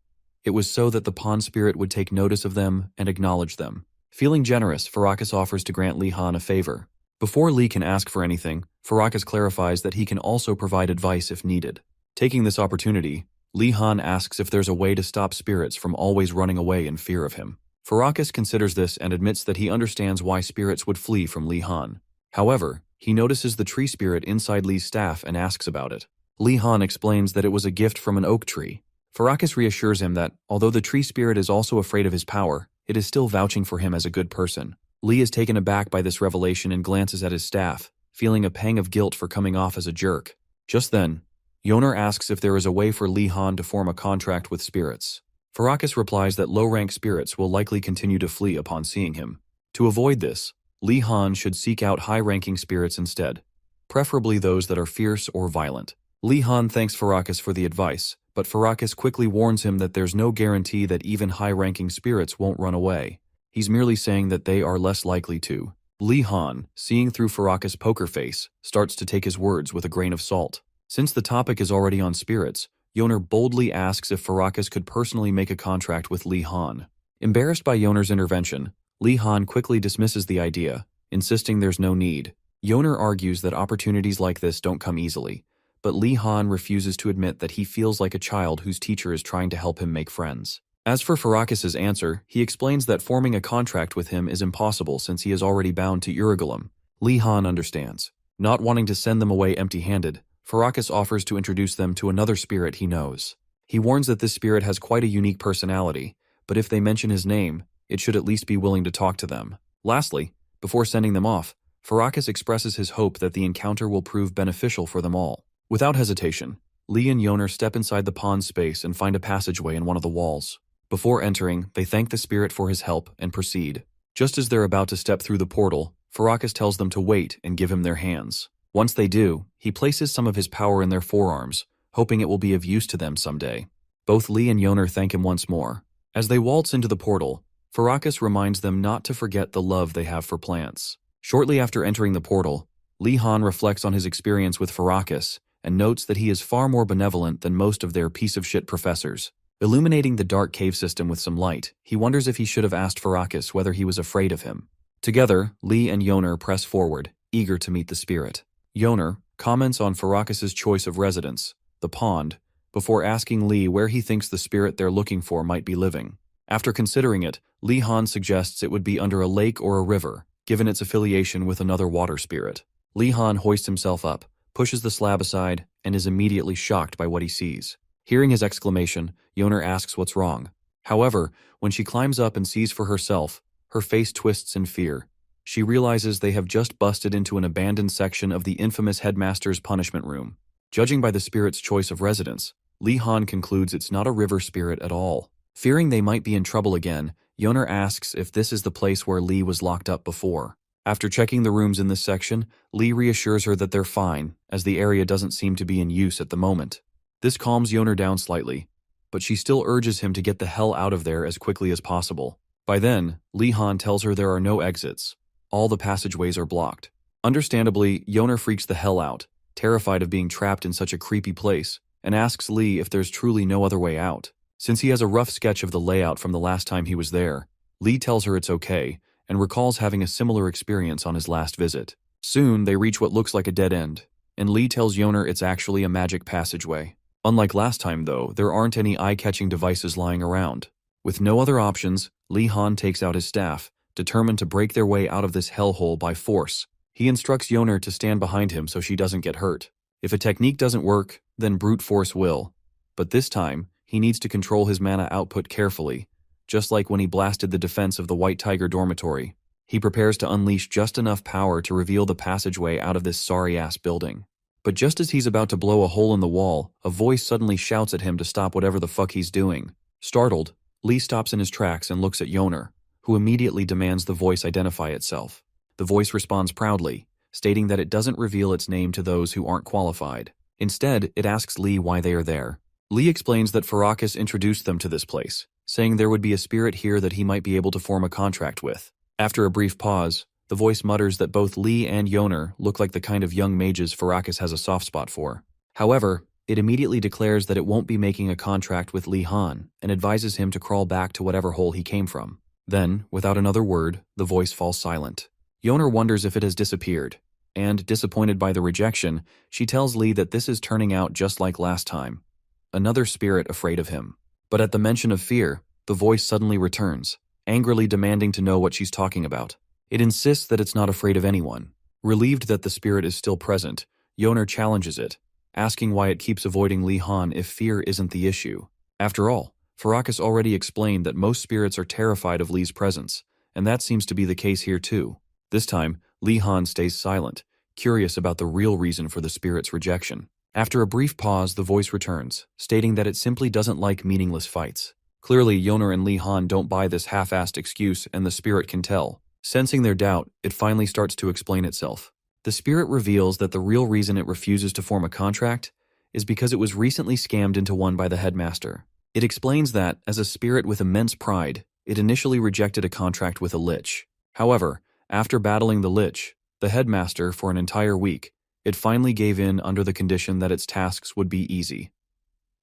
It was so that the pond spirit would take notice of them and acknowledge them. Feeling generous, Farakis offers to grant Lee Han a favor. Before Lee can ask for anything, Farakis clarifies that he can also provide advice if needed. Taking this opportunity, Li Han asks if there's a way to stop spirits from always running away in fear of him. Farrakis considers this and admits that he understands why spirits would flee from Li Han. However, he notices the tree spirit inside Li's staff and asks about it. Li Han explains that it was a gift from an oak tree. Farrakis reassures him that, although the tree spirit is also afraid of his power, it is still vouching for him as a good person. Li is taken aback by this revelation and glances at his staff, feeling a pang of guilt for coming off as a jerk. Just then, Yoner asks if there is a way for Li Han to form a contract with spirits. Farrakis replies that low-rank spirits will likely continue to flee upon seeing him. To avoid this, Li Han should seek out high-ranking spirits instead, preferably those that are fierce or violent. Li Han thanks Farrakis for the advice, but Farrakis quickly warns him that there's no guarantee that even high-ranking spirits won't run away. He's merely saying that they are less likely to. Li Han, seeing through Farrakis' poker face, starts to take his words with a grain of salt. Since the topic is already on spirits, Yoner boldly asks if Farrakis could personally make a contract with Li Han. Embarrassed by Yoner's intervention, Li Han quickly dismisses the idea, insisting there's no need. Yoner argues that opportunities like this don't come easily, but Li Han refuses to admit that he feels like a child whose teacher is trying to help him make friends. As for Farrakis' answer, he explains that forming a contract with him is impossible since he is already bound to Urigalim. Li Han understands. Not wanting to send them away empty-handed, Farrakis offers to introduce them to another spirit he knows. He warns that this spirit has quite a unique personality, but if they mention his name, it should at least be willing to talk to them. Lastly, before sending them off, Farrakis expresses his hope that the encounter will prove beneficial for them all. Without hesitation, Li and Yoner step inside the pond space and find a passageway in one of the walls. Before entering, they thank the spirit for his help and proceed. Just as they're about to step through the portal, Farrakis tells them to wait and give him their hands. Once they do, he places some of his power in their forearms, hoping it will be of use to them someday. Both Li and Yoner thank him once more. As they waltz into the portal, Farrakis reminds them not to forget the love they have for plants. Shortly after entering the portal, Li Han reflects on his experience with Farrakis and notes that he is far more benevolent than most of their piece-of-shit professors. Illuminating the dark cave system with some light, he wonders if he should have asked Farrakis whether he was afraid of him. Together, Li and Yoner press forward, eager to meet the spirit. Yoner comments on Farrakis' choice of residence, the pond, before asking Li where he thinks the spirit they're looking for might be living. After considering it, Li Han suggests it would be under a lake or a river, given its affiliation with another water spirit. Li Han hoists himself up, pushes the slab aside, and is immediately shocked by what he sees. Hearing his exclamation, Yoner asks what's wrong. However, when she climbs up and sees for herself, her face twists in fear. She realizes they have just busted into an abandoned section of the infamous headmaster's punishment room. Judging by the spirit's choice of residence, Li Han concludes it's not a river spirit at all. Fearing they might be in trouble again, Yoner asks if this is the place where Li was locked up before. After checking the rooms in this section, Li reassures her that they're fine, as the area doesn't seem to be in use at the moment. This calms Yoner down slightly, but she still urges him to get the hell out of there as quickly as possible. By then, Li Han tells her there are no exits. All the passageways are blocked. Understandably, Yoner freaks the hell out, terrified of being trapped in such a creepy place, and asks Li if there's truly no other way out. Since he has a rough sketch of the layout from the last time he was there, Li tells her it's okay, and recalls having a similar experience on his last visit. Soon, they reach what looks like a dead end, and Li tells Yoner it's actually a magic passageway. Unlike last time though, there aren't any eye-catching devices lying around. With no other options, Li Han takes out his staff, determined to break their way out of this hellhole by force. He instructs Yoner to stand behind him so she doesn't get hurt. If a technique doesn't work, then brute force will. But this time, he needs to control his mana output carefully, just like when he blasted the defense of the White Tiger dormitory. He prepares to unleash just enough power to reveal the passageway out of this sorry-ass building. But just as he's about to blow a hole in the wall, a voice suddenly shouts at him to stop whatever the fuck he's doing. Startled, Li stops in his tracks and looks at Yoner, who immediately demands the voice identify itself. The voice responds proudly, stating that it doesn't reveal its name to those who aren't qualified. Instead, it asks Li why they are there. Li explains that Farrakis introduced them to this place, saying there would be a spirit here that he might be able to form a contract with. After a brief pause, the voice mutters that both Li and Yoner look like the kind of young mages Farrakis has a soft spot for. However, it immediately declares that it won't be making a contract with Li Han and advises him to crawl back to whatever hole he came from. Then, without another word, the voice falls silent. Yoner wonders if it has disappeared. and, disappointed by the rejection, she tells Lee that this is turning out just like last time. Another spirit afraid of him. But at the mention of fear, the voice suddenly returns, angrily demanding to know what she's talking about. It insists that it's not afraid of anyone. Relieved that the spirit is still present, Yoner challenges it, asking why it keeps avoiding Lee Han if fear isn't the issue. After all, Farakas already explained that most spirits are terrified of Lee's presence, and that seems to be the case here too. This time, Lee Han stays silent, curious about the real reason for the spirit's rejection. After a brief pause, the voice returns, stating that it simply doesn't like meaningless fights. Clearly, Yoner and Lee Han don't buy this half-assed excuse, and the spirit can tell. Sensing their doubt, it finally starts to explain itself. The spirit reveals that the real reason it refuses to form a contract is because it was recently scammed into one by the headmaster. It explains that, as a spirit with immense pride, it initially rejected a contract with a lich. However, after battling the lich, the headmaster for an entire week, it finally gave in under the condition that its tasks would be easy.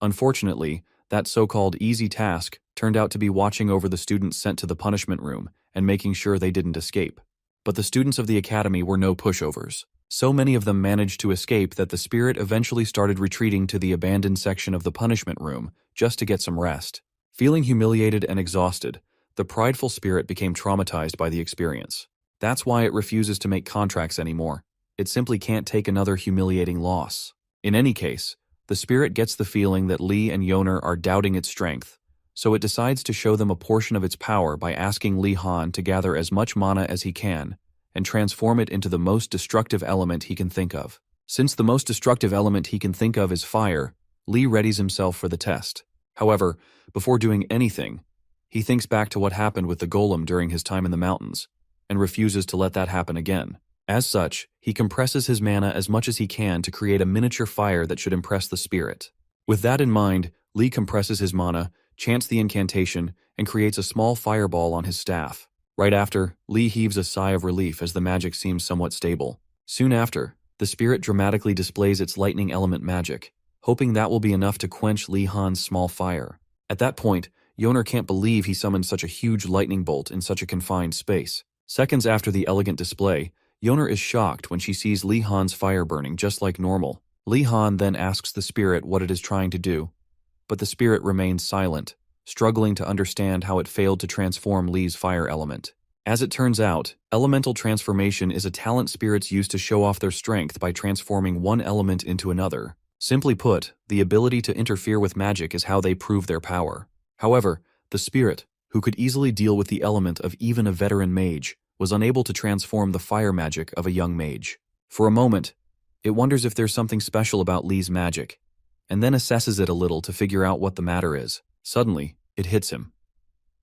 Unfortunately, that so-called easy task turned out to be watching over the students sent to the punishment room and making sure they didn't escape. But the students of the academy were no pushovers. So many of them managed to escape that the spirit eventually started retreating to the abandoned section of the punishment room just to get some rest. Feeling humiliated and exhausted, the prideful spirit became traumatized by the experience. That's why it refuses to make contracts anymore. It simply can't take another humiliating loss. In any case, the spirit gets the feeling that Lee and Yoner are doubting its strength, so it decides to show them a portion of its power by asking Lee Han to gather as much mana as he can and transform it into the most destructive element he can think of. Since the most destructive element he can think of is fire, Lee readies himself for the test. However, before doing anything, he thinks back to what happened with the golem during his time in the mountains and refuses to let that happen again. As such, he compresses his mana as much as he can to create a miniature fire that should impress the spirit. With that in mind, Lee compresses his mana, chants the incantation, and creates a small fireball on his staff. Right after, Lee heaves a sigh of relief as the magic seems somewhat stable. Soon after, the spirit dramatically displays its lightning element magic, hoping that will be enough to quench Lee Han's small fire. At that point, Yoner can't believe he summoned such a huge lightning bolt in such a confined space. Seconds after the elegant display, Yoner is shocked when she sees Lee Han's fire burning just like normal. Lee Han then asks the spirit what it is trying to do, but the spirit remains silent, struggling to understand how it failed to transform Lee's fire element. As it turns out, elemental transformation is a talent spirits use to show off their strength by transforming one element into another. Simply put, the ability to interfere with magic is how they prove their power. However, the spirit, who could easily deal with the element of even a veteran mage, was unable to transform the fire magic of a young mage. For a moment, it wonders if there's something special about Lee's magic, and then assesses it a little to figure out what the matter is. Suddenly, it hits him.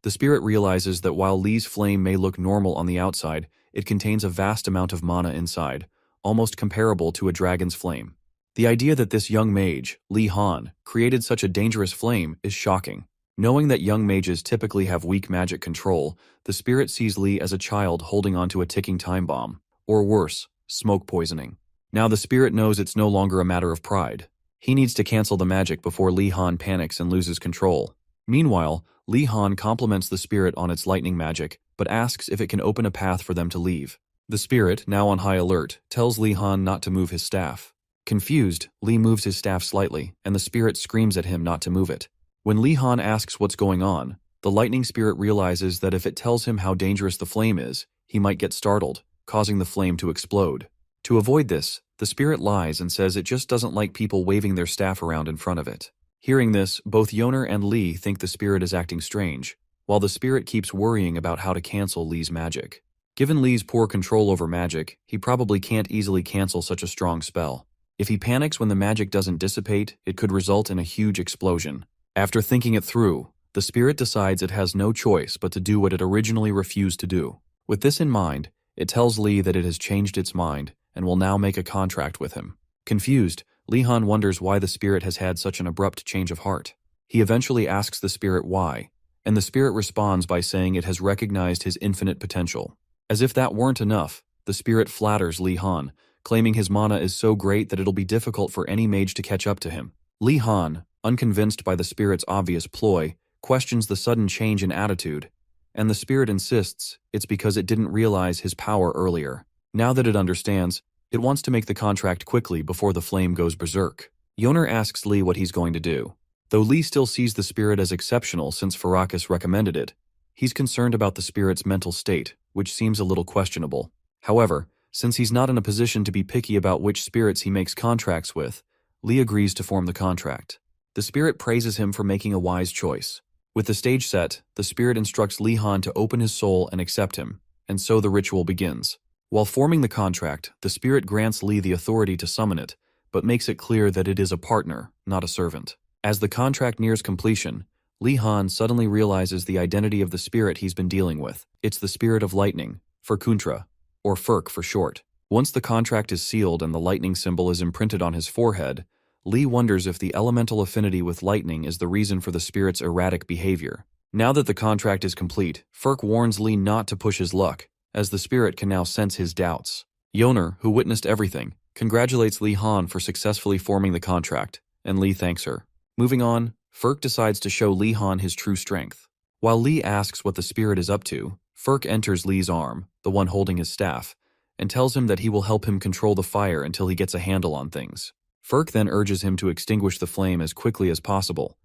The spirit realizes that while Lee's flame may look normal on the outside, it contains a vast amount of mana inside, almost comparable to a dragon's flame. The idea that this young mage, Lee Han, created such a dangerous flame is shocking. Knowing that young mages typically have weak magic control, the spirit sees Lee as a child holding onto a ticking time bomb, or worse, smoke poisoning. Now the spirit knows it's no longer a matter of pride. He needs to cancel the magic before Lee Han panics and loses control. Meanwhile, Lee Han compliments the spirit on its lightning magic, but asks if it can open a path for them to leave. The spirit, now on high alert, tells Lee Han not to move his staff. Confused, Lee moves his staff slightly, and the spirit screams at him not to move it. When Lee Han asks what's going on, the lightning spirit realizes that if it tells him how dangerous the flame is, he might get startled, causing the flame to explode. To avoid this, the spirit lies and says it just doesn't like people waving their staff around in front of it. Hearing this, both Yoner and Lee think the spirit is acting strange, while the spirit keeps worrying about how to cancel Lee's magic. Given Lee's poor control over magic, he probably can't easily cancel such a strong spell. If he panics when the magic doesn't dissipate, it could result in a huge explosion. After thinking it through, the spirit decides it has no choice but to do what it originally refused to do. With this in mind, it tells Lee that it has changed its mind and will now make a contract with him. Confused, Lee Han wonders why the spirit has had such an abrupt change of heart. He eventually asks the spirit why, and the spirit responds by saying it has recognized his infinite potential. As if that weren't enough, the spirit flatters Lee Han, claiming his mana is so great that it'll be difficult for any mage to catch up to him. Lee Han, unconvinced by the spirit's obvious ploy, questions the sudden change in attitude, and the spirit insists it's because it didn't realize his power earlier. Now that it understands, It wants to make the contract quickly before the flame goes berserk. Yoner asks Lee what he's going to do. Though Lee still sees the spirit as exceptional since Farakis recommended it, he's concerned about the spirit's mental state, which seems a little questionable. However, since he's not in a position to be picky about which spirits he makes contracts with, Lee agrees to form the contract. The spirit praises him for making a wise choice. With the stage set, the spirit instructs Lee Han to open his soul and accept him, and so the ritual begins. While forming the contract, the spirit grants Lee the authority to summon it, but makes it clear that it is a partner, not a servant. As the contract nears completion, Lee Han suddenly realizes the identity of the spirit he's been dealing with. It's the spirit of lightning, Furkuntra, or Furk for short. Once the contract is sealed and the lightning symbol is imprinted on his forehead, Lee wonders if the elemental affinity with lightning is the reason for the spirit's erratic behavior. Now that the contract is complete, Furk warns Lee not to push his luck, as the spirit can now sense his doubts. Yoner, who witnessed everything, congratulates Lee Han for successfully forming the contract, and Lee thanks her. Moving on, Furk decides to show Lee Han his true strength. While Lee asks what the spirit is up to, Furk enters Lee's arm, the one holding his staff, and tells him that he will help him control the fire until he gets a handle on things. Furk then urges him to extinguish the flame as quickly as possible,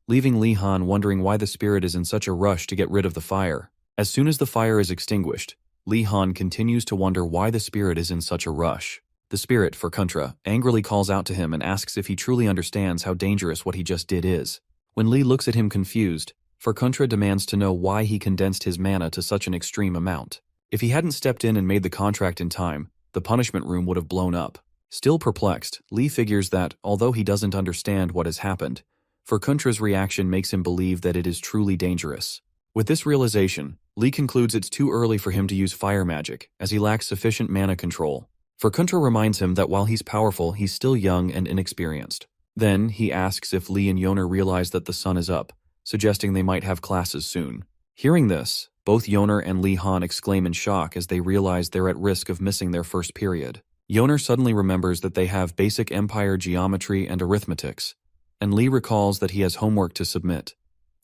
leaving Lee Han wondering why the spirit is in such a rush to get rid of the fire. As soon as the fire is extinguished, Lee Han continues to wonder why the spirit is in such a rush. The spirit, Furkuntra, angrily calls out to him and asks if he truly understands how dangerous what he just did is. When Lee looks at him confused, Furkuntra demands to know why he condensed his mana to such an extreme amount. If he hadn't stepped in and made the contract in time, the punishment room would have blown up. Still perplexed, Lee figures that, although he doesn't understand what has happened, Furkuntra's reaction makes him believe that it is truly dangerous. With this realization, Lee concludes it's too early for him to use fire magic, as he lacks sufficient mana control. Furkuntra reminds him that while he's powerful, he's still young and inexperienced. Then, he asks if Lee and Yoner realize that the sun is up, suggesting they might have classes soon. Hearing this, both Yoner and Lee Han exclaim in shock as they realize they're at risk of missing their first period. Yoner suddenly remembers that they have basic empire geometry and arithmetics, and Lee recalls that he has homework to submit,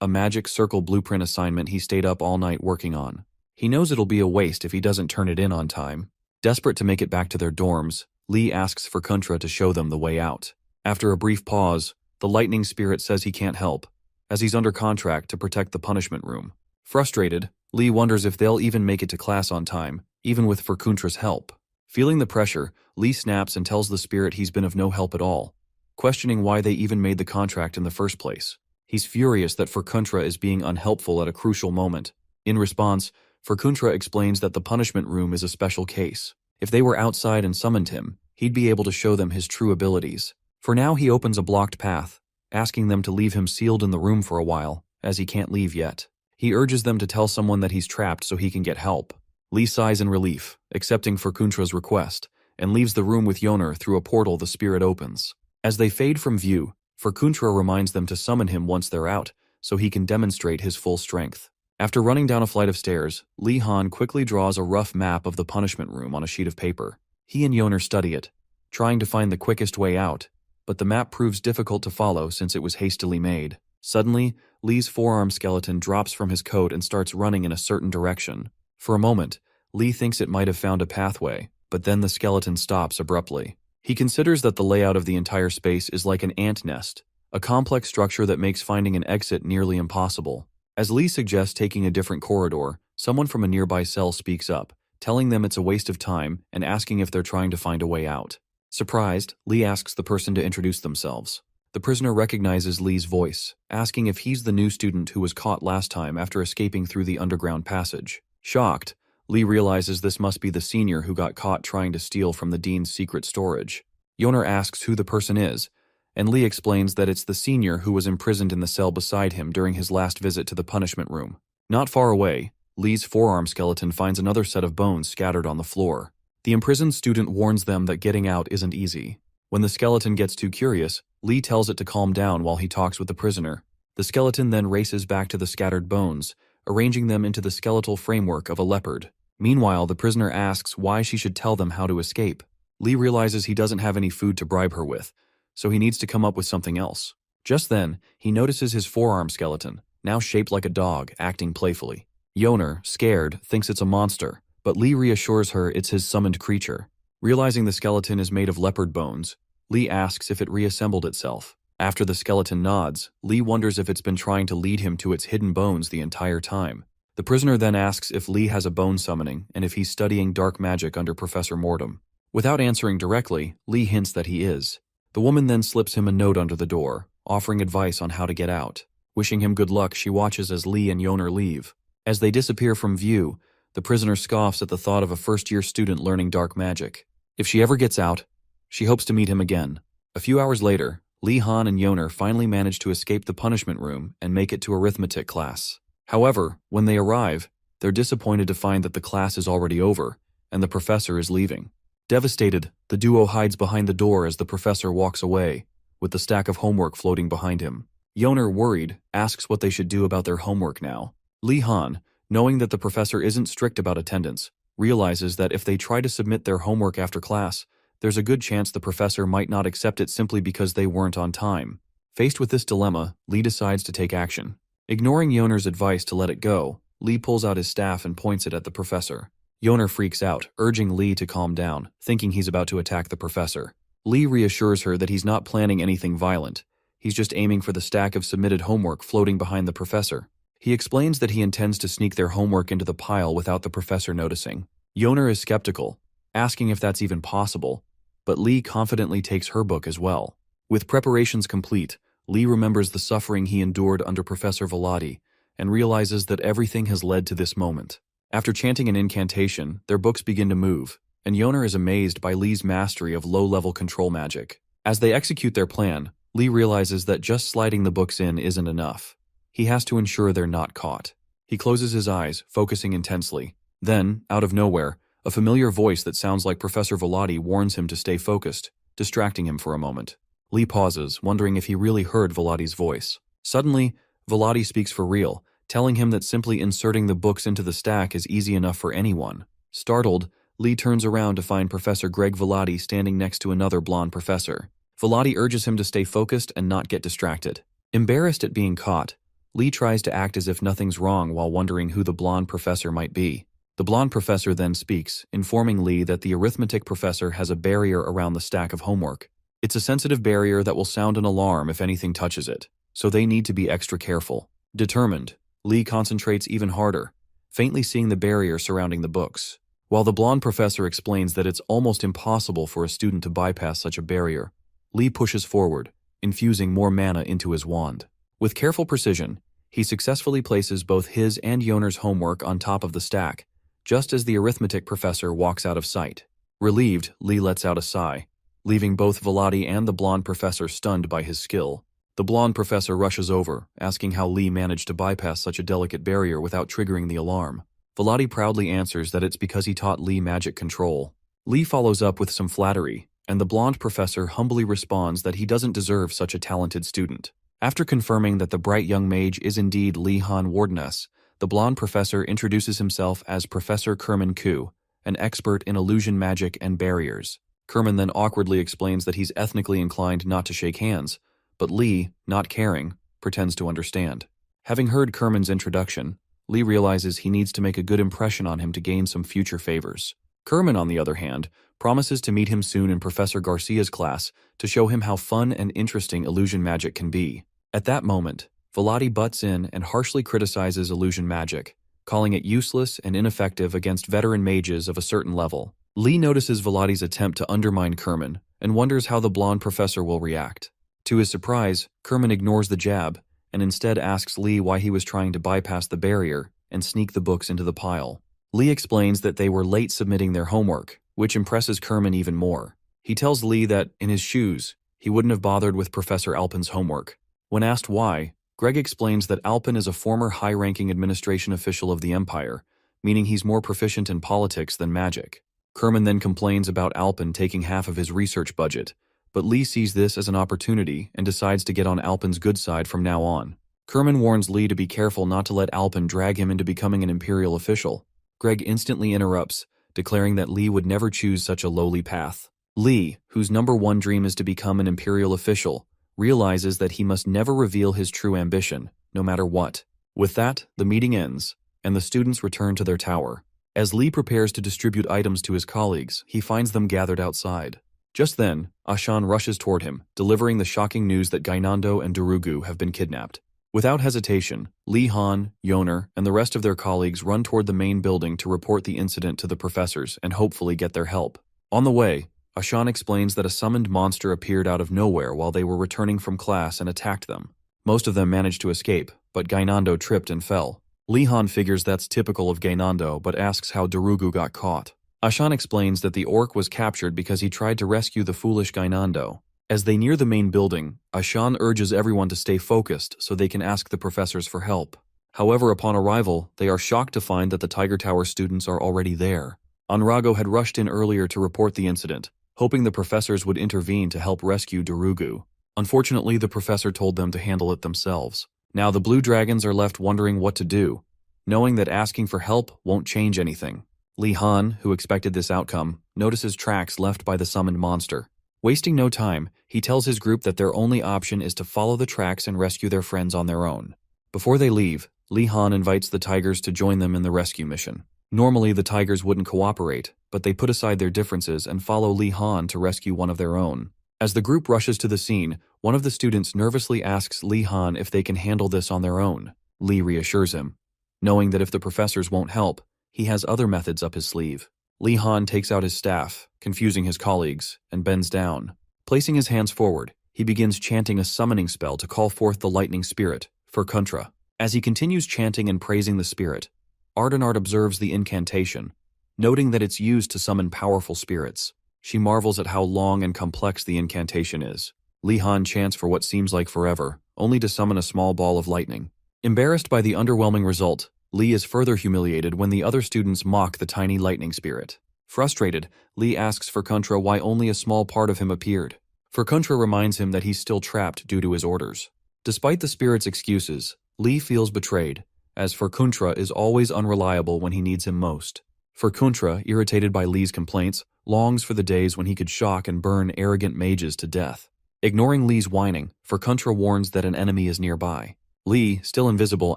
a magic circle blueprint assignment he stayed up all night working on. He knows it'll be a waste if he doesn't turn it in on time. Desperate to make it back to their dorms, Lee asks Furkuntra to show them the way out. After a brief pause, the lightning spirit says he can't help, as he's under contract to protect the punishment room. Frustrated, Lee wonders if they'll even make it to class on time, even with Furkuntra's help. Feeling the pressure, Lee snaps and tells the spirit he's been of no help at all, questioning why they even made the contract in the first place. He's furious that Furkuntra is being unhelpful at a crucial moment. In response, Furkuntra explains that the punishment room is a special case. If they were outside and summoned him, he'd be able to show them his true abilities. For now, he opens a blocked path, asking them to leave him sealed in the room for a while, as he can't leave yet. He urges them to tell someone that he's trapped so he can get help. Lee sighs in relief, accepting Furkuntra's request, and leaves the room with Yoner through a portal the spirit opens. As they fade from view, Furkuntra reminds them to summon him once they're out, so he can demonstrate his full strength. After running down a flight of stairs, Lee Han quickly draws a rough map of the punishment room on a sheet of paper. He and Yoner study it, trying to find the quickest way out, but the map proves difficult to follow since it was hastily made. Suddenly, Lee's forearm skeleton drops from his coat and starts running in a certain direction. For a moment, Lee thinks it might have found a pathway, but then the skeleton stops abruptly. He considers that the layout of the entire space is like an ant nest, a complex structure that makes finding an exit nearly impossible. As Lee suggests taking a different corridor, someone from a nearby cell speaks up, telling them it's a waste of time and asking if they're trying to find a way out. Surprised, Lee asks the person to introduce themselves. The prisoner recognizes Lee's voice, asking if he's the new student who was caught last time after escaping through the underground passage. Shocked, Lee realizes this must be the senior who got caught trying to steal from the dean's secret storage. Yoner asks who the person is, and Lee explains that it's the senior who was imprisoned in the cell beside him during his last visit to the punishment room. Not far away, Lee's forearm skeleton finds another set of bones scattered on the floor. The imprisoned student warns them that getting out isn't easy. When the skeleton gets too curious, Lee tells it to calm down while he talks with the prisoner. The skeleton then races back to the scattered bones, arranging them into the skeletal framework of a leopard. Meanwhile, the prisoner asks why she should tell them how to escape. Lee realizes he doesn't have any food to bribe her with, so he needs to come up with something else. Just then, he notices his forearm skeleton, now shaped like a dog, acting playfully. Yoner, scared, thinks it's a monster, but Lee reassures her it's his summoned creature. Realizing the skeleton is made of leopard bones, Lee asks if it reassembled itself. After the skeleton nods, Lee wonders if it's been trying to lead him to its hidden bones the entire time. The prisoner then asks if Lee has a bone summoning and if he's studying dark magic under Professor Mortem. Without answering directly, Lee hints that he is. The woman then slips him a note under the door, offering advice on how to get out. Wishing him good luck, she watches as Lee and Yoner leave. As they disappear from view, the prisoner scoffs at the thought of a first-year student learning dark magic. If she ever gets out, she hopes to meet him again. A few hours later, Lee Han and Yoner finally manage to escape the punishment room and make it to arithmetic class. However, when they arrive, they're disappointed to find that the class is already over, and the professor is leaving. Devastated, the duo hides behind the door as the professor walks away, with the stack of homework floating behind him. Yoner, worried, asks what they should do about their homework now. Lee Han, knowing that the professor isn't strict about attendance, realizes that if they try to submit their homework after class, there's a good chance the professor might not accept it simply because they weren't on time. Faced with this dilemma, Lee decides to take action. Ignoring Yoner's advice to let it go, Lee pulls out his staff and points it at the professor. Yoner freaks out, urging Lee to calm down, thinking he's about to attack the professor. Lee reassures her that he's not planning anything violent. He's just aiming for the stack of submitted homework floating behind the professor. He explains that he intends to sneak their homework into the pile without the professor noticing. Yoner is skeptical, asking if that's even possible, but Lee confidently takes her book as well. With preparations complete, Lee remembers the suffering he endured under Professor Velati and realizes that everything has led to this moment. After chanting an incantation, their books begin to move, and Yoner is amazed by Lee's mastery of low-level control magic. As they execute their plan, Lee realizes that just sliding the books in isn't enough. He has to ensure they're not caught. He closes his eyes, focusing intensely. Then, out of nowhere, a familiar voice that sounds like Professor Velati warns him to stay focused, distracting him for a moment. Lee pauses, wondering if he really heard Velati's voice. Suddenly, Velati speaks for real, telling him that simply inserting the books into the stack is easy enough for anyone. Startled, Lee turns around to find Professor Greg Velati standing next to another blonde professor. Velati urges him to stay focused and not get distracted. Embarrassed at being caught, Lee tries to act as if nothing's wrong while wondering who the blonde professor might be. The blonde professor then speaks, informing Lee that the arithmetic professor has a barrier around the stack of homework. It's a sensitive barrier that will sound an alarm if anything touches it, so they need to be extra careful. Determined, Lee concentrates even harder, faintly seeing the barrier surrounding the books. While the blonde professor explains that it's almost impossible for a student to bypass such a barrier, Lee pushes forward, infusing more mana into his wand. With careful precision, he successfully places both his and Yoner's homework on top of the stack, just as the arithmetic professor walks out of sight. Relieved, Lee lets out a sigh, leaving both Velati and the blonde professor stunned by his skill. The blonde professor rushes over, asking how Lee managed to bypass such a delicate barrier without triggering the alarm. Velati proudly answers that it's because he taught Lee magic control. Lee follows up with some flattery, and the blonde professor humbly responds that he doesn't deserve such a talented student. After confirming that the bright young mage is indeed Lee Han Wardeness, the blonde professor introduces himself as Professor Kerman Ku, an expert in illusion magic and barriers. Kerman then awkwardly explains that he's ethnically inclined not to shake hands, but Lee, not caring, pretends to understand. Having heard Kerman's introduction, Lee realizes he needs to make a good impression on him to gain some future favors. Kerman, on the other hand, promises to meet him soon in Professor Garcia's class to show him how fun and interesting illusion magic can be. At that moment, Velati butts in and harshly criticizes illusion magic, calling it useless and ineffective against veteran mages of a certain level. Lee notices Velati's attempt to undermine Kerman and wonders how the blonde professor will react. To his surprise, Kerman ignores the jab and instead asks Lee why he was trying to bypass the barrier and sneak the books into the pile. Lee explains that they were late submitting their homework, which impresses Kerman even more. He tells Lee that, in his shoes, he wouldn't have bothered with Professor Alpin's homework. When asked why, Greg explains that Alpin is a former high-ranking administration official of the Empire, meaning he's more proficient in politics than magic. Kerman then complains about Alpin taking half of his research budget, but Lee sees this as an opportunity and decides to get on Alpin's good side from now on. Kerman warns Lee to be careful not to let Alpin drag him into becoming an Imperial official. Greg instantly interrupts, declaring that Lee would never choose such a lowly path. Lee, whose #1 dream is to become an Imperial official, realizes that he must never reveal his true ambition, no matter what. With that, the meeting ends, and the students return to their tower. As Lee prepares to distribute items to his colleagues, he finds them gathered outside. Just then, Ashan rushes toward him, delivering the shocking news that Gainando and Darugu have been kidnapped. Without hesitation, Lee Han, Yoner, and the rest of their colleagues run toward the main building to report the incident to the professors and hopefully get their help. On the way, Ashan explains that a summoned monster appeared out of nowhere while they were returning from class and attacked them. Most of them managed to escape, but Gainando tripped and fell. Lee Han figures that's typical of Gainando but asks how Darugu got caught. Ashan explains that the orc was captured because he tried to rescue the foolish Gainando. As they near the main building, Ashan urges everyone to stay focused so they can ask the professors for help. However, upon arrival, they are shocked to find that the Tiger Tower students are already there. Anrago had rushed in earlier to report the incident, hoping the professors would intervene to help rescue Darugu. Unfortunately, the professor told them to handle it themselves. Now the Blue Dragons are left wondering what to do, knowing that asking for help won't change anything. Lee Han, who expected this outcome, notices tracks left by the summoned monster. Wasting no time, he tells his group that their only option is to follow the tracks and rescue their friends on their own. Before they leave, Lee Han invites the Tigers to join them in the rescue mission. Normally, the Tigers wouldn't cooperate, but they put aside their differences and follow Lee Han to rescue one of their own. As the group rushes to the scene, one of the students nervously asks Lee Han if they can handle this on their own. Lee reassures him, knowing that if the professors won't help, he has other methods up his sleeve. Lee Han takes out his staff, confusing his colleagues, and bends down. Placing his hands forward, he begins chanting a summoning spell to call forth the lightning spirit, Furkuntra. As he continues chanting and praising the spirit, Ardenard observes the incantation, noting that it's used to summon powerful spirits. She marvels at how long and complex the incantation is. Lee Han chants for what seems like forever, only to summon a small ball of lightning. Embarrassed by the underwhelming result, Lee is further humiliated when the other students mock the tiny lightning spirit. Frustrated, Lee asks Furkuntra why only a small part of him appeared. Furkuntra reminds him that he's still trapped due to his orders. Despite the spirit's excuses, Lee feels betrayed, as Furkuntra is always unreliable when he needs him most. Furkuntra, irritated by Lee's complaints, longs for the days when he could shock and burn arrogant mages to death. Ignoring Lee's whining, Furkuntra warns that an enemy is nearby. Lee, still invisible,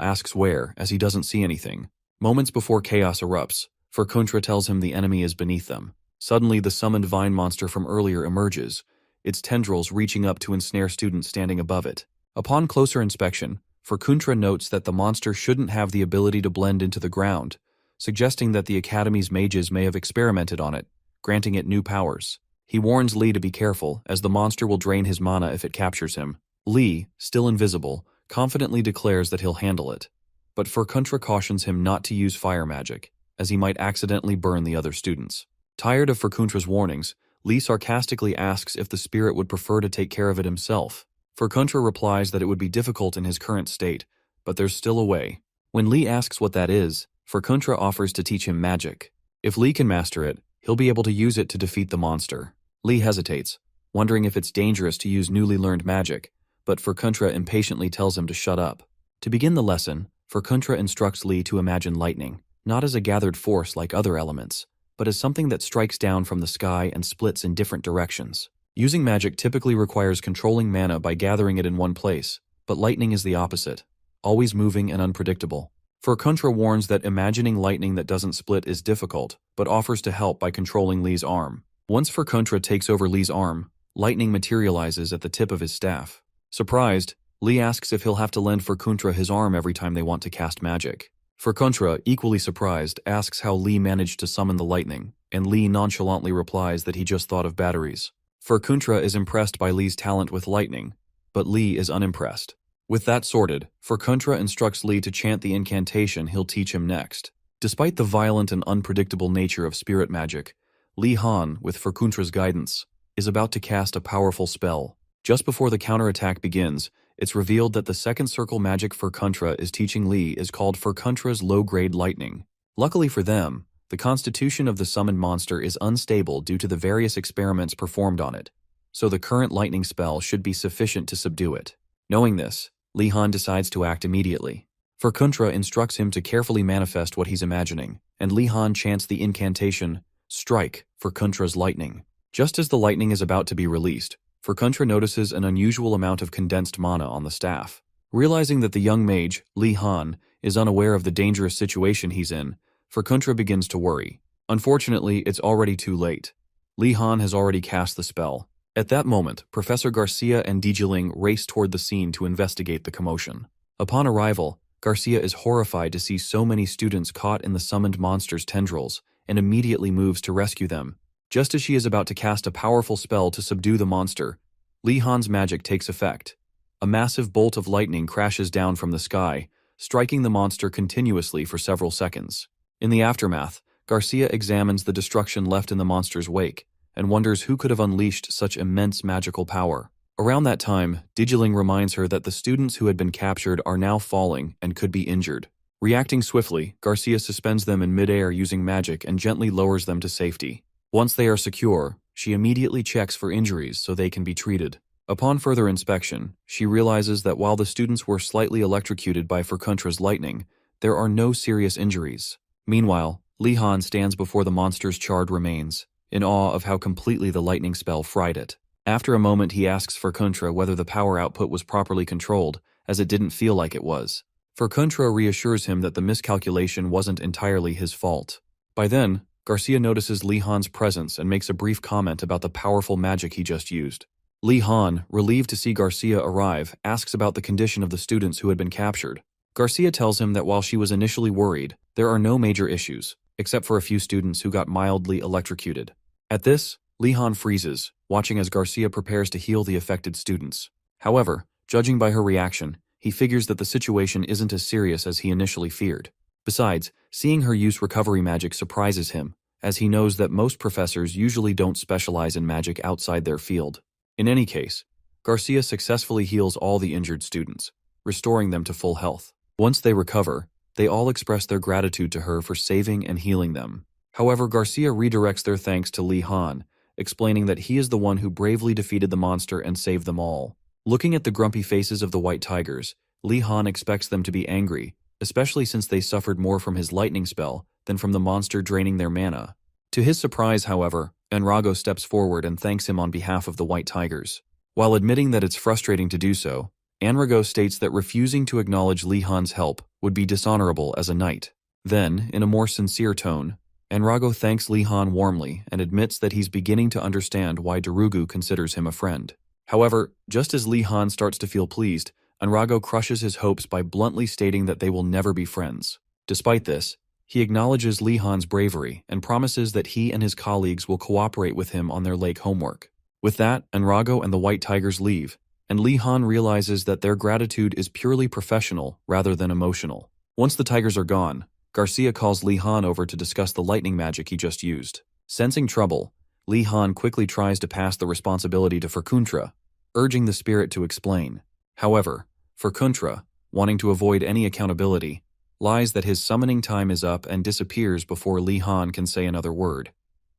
asks where, as he doesn't see anything. Moments before chaos erupts, Furkuntra tells him the enemy is beneath them. Suddenly, the summoned vine monster from earlier emerges, its tendrils reaching up to ensnare students standing above it. Upon closer inspection, Furkuntra notes that the monster shouldn't have the ability to blend into the ground, suggesting that the Academy's mages may have experimented on it, granting it new powers. He warns Lee to be careful, as the monster will drain his mana if it captures him. Lee, still invisible, confidently declares that he'll handle it, but Furkuntra cautions him not to use fire magic, as he might accidentally burn the other students. Tired of Furkuntra's warnings, Lee sarcastically asks if the spirit would prefer to take care of it himself. Furkuntra replies that it would be difficult in his current state, but there's still a way. When Lee asks what that is, Furkuntra offers to teach him magic. If Lee can master it, he'll be able to use it to defeat the monster. Lee hesitates, wondering if it's dangerous to use newly learned magic, but Furkuntra impatiently tells him to shut up. To begin the lesson, Furkuntra instructs Lee to imagine lightning, not as a gathered force like other elements, but as something that strikes down from the sky and splits in different directions. Using magic typically requires controlling mana by gathering it in one place, but lightning is the opposite, always moving and unpredictable. Furkuntra warns that imagining lightning that doesn't split is difficult, but offers to help by controlling Lee's arm. Once Furkuntra takes over Lee's arm, lightning materializes at the tip of his staff. Surprised, Lee asks if he'll have to lend Furkuntra his arm every time they want to cast magic. Furkuntra, equally surprised, asks how Lee managed to summon the lightning, and Lee nonchalantly replies that he just thought of batteries. Furkuntra is impressed by Lee's talent with lightning, but Lee is unimpressed. With that sorted, Furkuntra instructs Lee to chant the incantation he'll teach him next. Despite the violent and unpredictable nature of spirit magic, Lee Han, with Furkuntra's guidance, is about to cast a powerful spell. Just before the counterattack begins, it's revealed that the second circle magic Furkuntra is teaching Lee is called Furkuntra's low-grade lightning. Luckily for them, the constitution of the summoned monster is unstable due to the various experiments performed on it, so the current lightning spell should be sufficient to subdue it. Knowing this, Lee Han decides to act immediately. Furkuntra instructs him to carefully manifest what he's imagining, and Lee Han chants the incantation, "Strike, Furkuntra's lightning." Just as the lightning is about to be released, Furkuntra notices an unusual amount of condensed mana on the staff. Realizing that the young mage, Lee Han, is unaware of the dangerous situation he's in, Furkuntra begins to worry. Unfortunately, it's already too late. Li Han has already cast the spell. At that moment, Professor Garcia and Dijiling race toward the scene to investigate the commotion. Upon arrival, Garcia is horrified to see so many students caught in the summoned monster's tendrils and immediately moves to rescue them. Just as she is about to cast a powerful spell to subdue the monster, Li Han's magic takes effect. A massive bolt of lightning crashes down from the sky, striking the monster continuously for several seconds. In the aftermath, Garcia examines the destruction left in the monster's wake and wonders who could have unleashed such immense magical power. Around that time, Dijiling reminds her that the students who had been captured are now falling and could be injured. Reacting swiftly, Garcia suspends them in midair using magic and gently lowers them to safety. Once they are secure, she immediately checks for injuries so they can be treated. Upon further inspection, she realizes that while the students were slightly electrocuted by Furkuntra's lightning, there are no serious injuries. Meanwhile, Li Han stands before the monster's charred remains, in awe of how completely the lightning spell fried it. After a moment, he asks Furkuntra whether the power output was properly controlled, as it didn't feel like it was. Furkuntra reassures him that the miscalculation wasn't entirely his fault. By then, Garcia notices Li Han's presence and makes a brief comment about the powerful magic he just used. Li Han, relieved to see Garcia arrive, asks about the condition of the students who had been captured. Garcia tells him that while she was initially worried, there are no major issues, except for a few students who got mildly electrocuted. At this, Li Han freezes, watching as Garcia prepares to heal the affected students. However, judging by her reaction, he figures that the situation isn't as serious as he initially feared. Besides, seeing her use recovery magic surprises him, as he knows that most professors usually don't specialize in magic outside their field. In any case, Garcia successfully heals all the injured students, restoring them to full health. Once they recover, they all express their gratitude to her for saving and healing them. However, Garcia redirects their thanks to Li Han, explaining that he is the one who bravely defeated the monster and saved them all. Looking at the grumpy faces of the white tigers, Li Han expects them to be angry, especially since they suffered more from his lightning spell than from the monster draining their mana. To his surprise, however, Enrago steps forward and thanks him on behalf of the white tigers. While admitting that it's frustrating to do so, Enrago states that refusing to acknowledge Li Han's help would be dishonorable as a knight. Then, in a more sincere tone, Enrago thanks Li Han warmly and admits that he's beginning to understand why Darugu considers him a friend. However, just as Li Han starts to feel pleased, Enrago crushes his hopes by bluntly stating that they will never be friends. Despite this, he acknowledges Li Han's bravery and promises that he and his colleagues will cooperate with him on their lake homework. With that, Enrago and the white tigers leave, and Li Han realizes that their gratitude is purely professional rather than emotional. Once the tigers are gone, Garcia calls Li Han over to discuss the lightning magic he just used. Sensing trouble, Li Han quickly tries to pass the responsibility to Furkuntra, urging the spirit to explain. However, Furkuntra, wanting to avoid any accountability, lies that his summoning time is up and disappears before Li Han can say another word,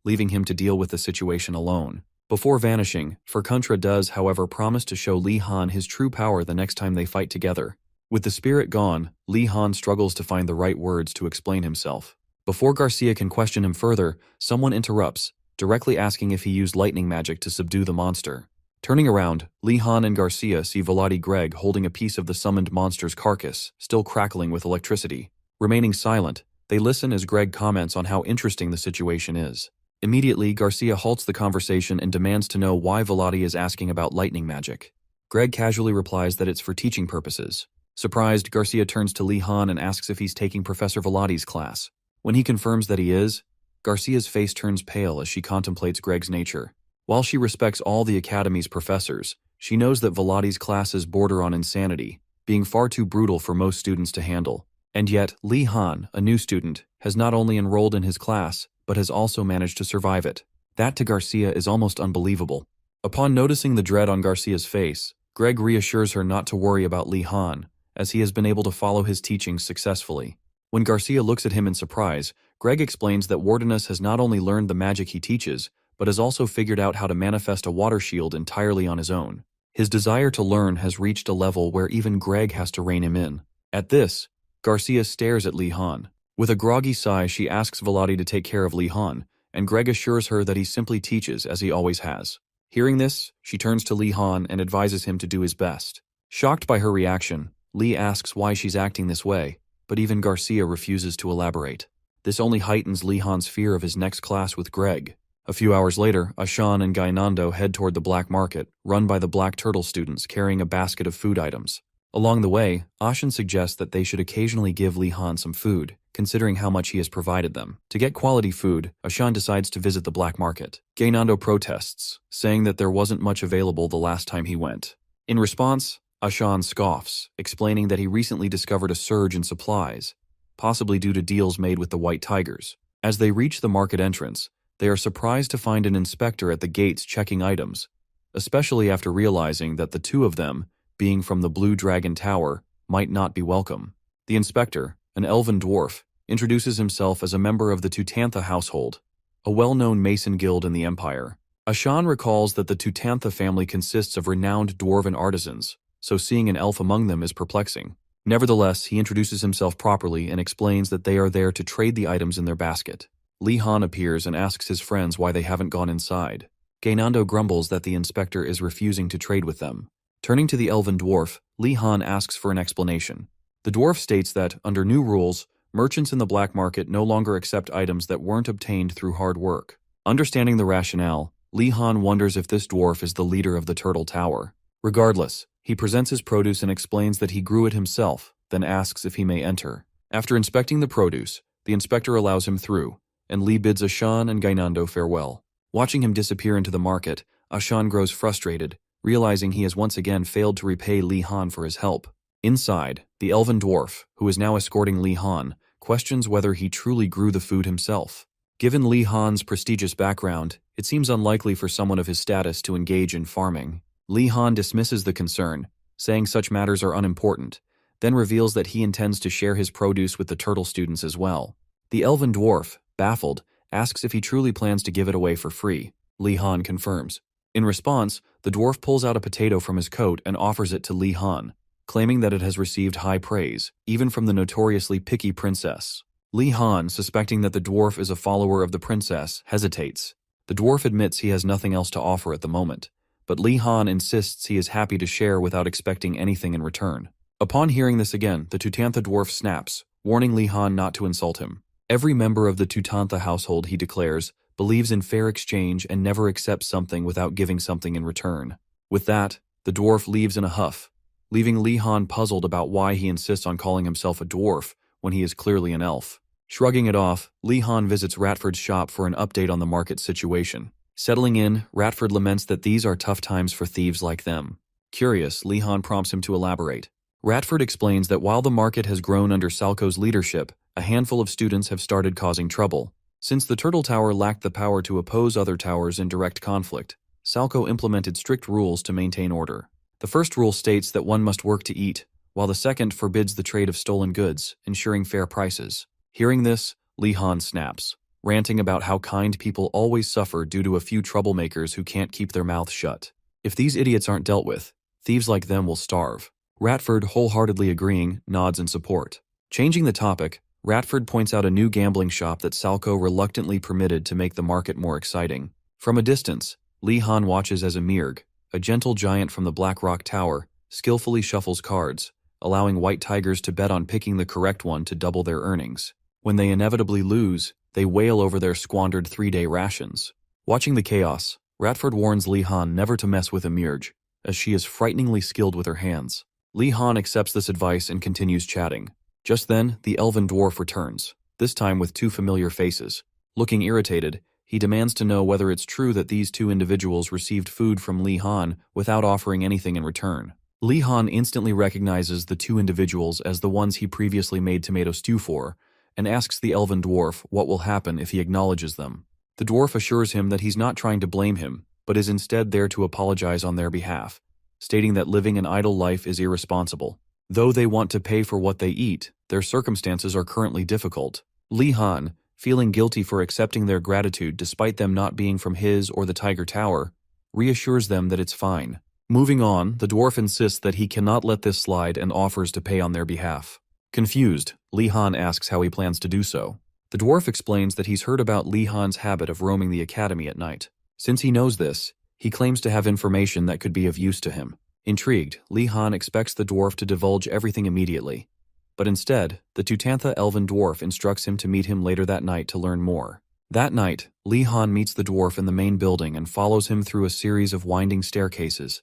leaving him to deal with the situation alone. Before vanishing, Furkuntra does, however, promise to show Li Han his true power the next time they fight together. With the spirit gone, Li Han struggles to find the right words to explain himself. Before Garcia can question him further, someone interrupts, directly asking if he used lightning magic to subdue the monster. Turning around, Li Han and Garcia see Vladi Greg holding a piece of the summoned monster's carcass, still crackling with electricity. Remaining silent, they listen as Greg comments on how interesting the situation is. Immediately, Garcia halts the conversation and demands to know why Vladi is asking about lightning magic. Greg casually replies that it's for teaching purposes. Surprised, Garcia turns to Li Han and asks if he's taking Professor Vladi's class. When he confirms that he is, Garcia's face turns pale as she contemplates Greg's nature. While she respects all the Academy's professors, she knows that Vladi's classes border on insanity, being far too brutal for most students to handle. And yet, Li Han, a new student, has not only enrolled in his class, but has also managed to survive it. That to Garcia is almost unbelievable. Upon noticing the dread on Garcia's face, Greg reassures her not to worry about Li Han, as he has been able to follow his teachings successfully. When Garcia looks at him in surprise, Greg explains that Wardenus has not only learned the magic he teaches, but has also figured out how to manifest a water shield entirely on his own. His desire to learn has reached a level where even Greg has to rein him in. At this, Garcia stares at Li Han. With a groggy sigh, she asks Vladi to take care of Li Han, and Greg assures her that he simply teaches as he always has. Hearing this, she turns to Li Han and advises him to do his best. Shocked by her reaction, Li asks why she's acting this way, but even Garcia refuses to elaborate. This only heightens Li Han's fear of his next class with Greg. A few hours later, Ashan and Gainando head toward the black market, run by the Black Turtle students carrying a basket of food items. Along the way, Ashan suggests that they should occasionally give Li Han some food, considering how much he has provided them. To get quality food, Ashan decides to visit the black market. Gainando protests, saying that there wasn't much available the last time he went. In response, Ashan scoffs, explaining that he recently discovered a surge in supplies, possibly due to deals made with the White Tigers. As they reach the market entrance, they are surprised to find an inspector at the gates checking items, especially after realizing that the two of them, being from the Blue Dragon Tower, might not be welcome. The inspector, an elven dwarf, introduces himself as a member of the Tutantha household, a well-known mason guild in the Empire. Ashan recalls that the Tutantha family consists of renowned dwarven artisans, so seeing an elf among them is perplexing. Nevertheless, he introduces himself properly and explains that they are there to trade the items in their basket. Li Han appears and asks his friends why they haven't gone inside. Gainando grumbles that the inspector is refusing to trade with them. Turning to the elven dwarf, Li Han asks for an explanation. The dwarf states that, under new rules, merchants in the black market no longer accept items that weren't obtained through hard work. Understanding the rationale, Li Han wonders if this dwarf is the leader of the Turtle Tower. Regardless, he presents his produce and explains that he grew it himself, then asks if he may enter. After inspecting the produce, the inspector allows him through, and Li bids Ashan and Gainando farewell. Watching him disappear into the market, Ashan grows frustrated, realizing he has once again failed to repay Li Han for his help. Inside, the elven dwarf, who is now escorting Li Han, questions whether he truly grew the food himself. Given Li Han's prestigious background, it seems unlikely for someone of his status to engage in farming. Li Han dismisses the concern, saying such matters are unimportant, then reveals that he intends to share his produce with the turtle students as well. The elven dwarf, baffled, asks if he truly plans to give it away for free. Li Han confirms. In response, the dwarf pulls out a potato from his coat and offers it to Li Han, claiming that it has received high praise, even from the notoriously picky princess. Li Han, suspecting that the dwarf is a follower of the princess, hesitates. The dwarf admits he has nothing else to offer at the moment, but Li Han insists he is happy to share without expecting anything in return. Upon hearing this again, the Tutantha dwarf snaps, warning Li Han not to insult him. Every member of the Tutantha household, he declares, believes in fair exchange and never accepts something without giving something in return. With that, the dwarf leaves in a huff, leaving Li Han puzzled about why he insists on calling himself a dwarf when he is clearly an elf. Shrugging it off, Li Han visits Ratford's shop for an update on the market situation. Settling in, Ratford laments that these are tough times for thieves like them. Curious, Li Han prompts him to elaborate. Ratford explains that while the market has grown under Salco's leadership, a handful of students have started causing trouble. Since the Turtle Tower lacked the power to oppose other towers in direct conflict, Salco implemented strict rules to maintain order. The first rule states that one must work to eat, while the second forbids the trade of stolen goods, ensuring fair prices. Hearing this, Li Han snaps, ranting about how kind people always suffer due to a few troublemakers who can't keep their mouths shut. If these idiots aren't dealt with, thieves like them will starve. Ratford, wholeheartedly agreeing, nods in support. Changing the topic, Ratford points out a new gambling shop that Salco reluctantly permitted to make the market more exciting. From a distance, Li Han watches as Amirg, a gentle giant from the Black Rock Tower, skillfully shuffles cards, allowing white tigers to bet on picking the correct one to double their earnings. When they inevitably lose, they wail over their squandered 3-day rations. Watching the chaos, Ratford warns Li Han never to mess with Amirg, as she is frighteningly skilled with her hands. Li Han accepts this advice and continues chatting. Just then, the elven dwarf returns, this time with two familiar faces. Looking irritated, he demands to know whether it's true that these two individuals received food from Li Han without offering anything in return. Li Han instantly recognizes the two individuals as the ones he previously made tomato stew for, and asks the elven dwarf what will happen if he acknowledges them. The dwarf assures him that he's not trying to blame him, but is instead there to apologize on their behalf, stating that living an idle life is irresponsible. Though they want to pay for what they eat, their circumstances are currently difficult. Li Han, feeling guilty for accepting their gratitude despite them not being from his or the Tiger Tower, reassures them that it's fine. Moving on, the dwarf insists that he cannot let this slide and offers to pay on their behalf. Confused, Li Han asks how he plans to do so. The dwarf explains that he's heard about Li Han's habit of roaming the academy at night. Since he knows this, he claims to have information that could be of use to him. Intrigued, Li Han expects the dwarf to divulge everything immediately. But instead, the Tutantha elven dwarf instructs him to meet him later that night to learn more. That night, Li Han meets the dwarf in the main building and follows him through a series of winding staircases,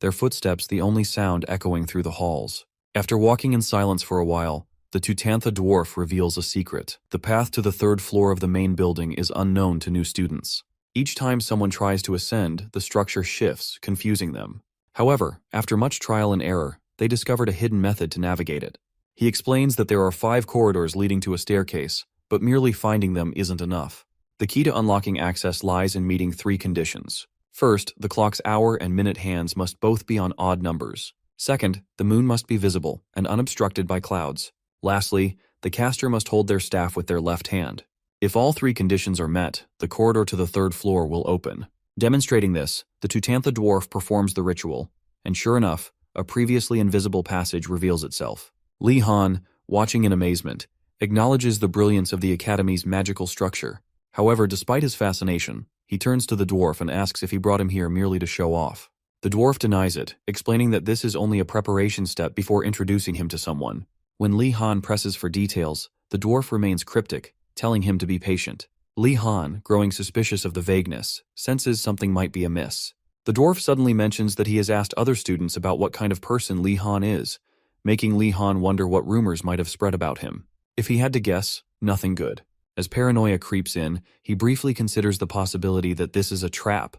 their footsteps the only sound echoing through the halls. After walking in silence for a while, the Tutantha dwarf reveals a secret. The path to the third floor of the main building is unknown to new students. Each time someone tries to ascend, the structure shifts, confusing them. However, after much trial and error, they discovered a hidden method to navigate it. He explains that there are 5 corridors leading to a staircase, but merely finding them isn't enough. The key to unlocking access lies in meeting 3 conditions. First, the clock's hour and minute hands must both be on odd numbers. Second, the moon must be visible and unobstructed by clouds. Lastly, the caster must hold their staff with their left hand. If all 3 conditions are met, the corridor to the third floor will open. Demonstrating this, the Tutantha dwarf performs the ritual, and sure enough, a previously invisible passage reveals itself. Li Han, watching in amazement, acknowledges the brilliance of the Academy's magical structure. However, despite his fascination, he turns to the dwarf and asks if he brought him here merely to show off. The dwarf denies it, explaining that this is only a preparation step before introducing him to someone. When Li Han presses for details, the dwarf remains cryptic, telling him to be patient. Li Han, growing suspicious of the vagueness, senses something might be amiss. The dwarf suddenly mentions that he has asked other students about what kind of person Li Han is, making Li Han wonder what rumors might have spread about him. If he had to guess, nothing good. As paranoia creeps in, he briefly considers the possibility that this is a trap,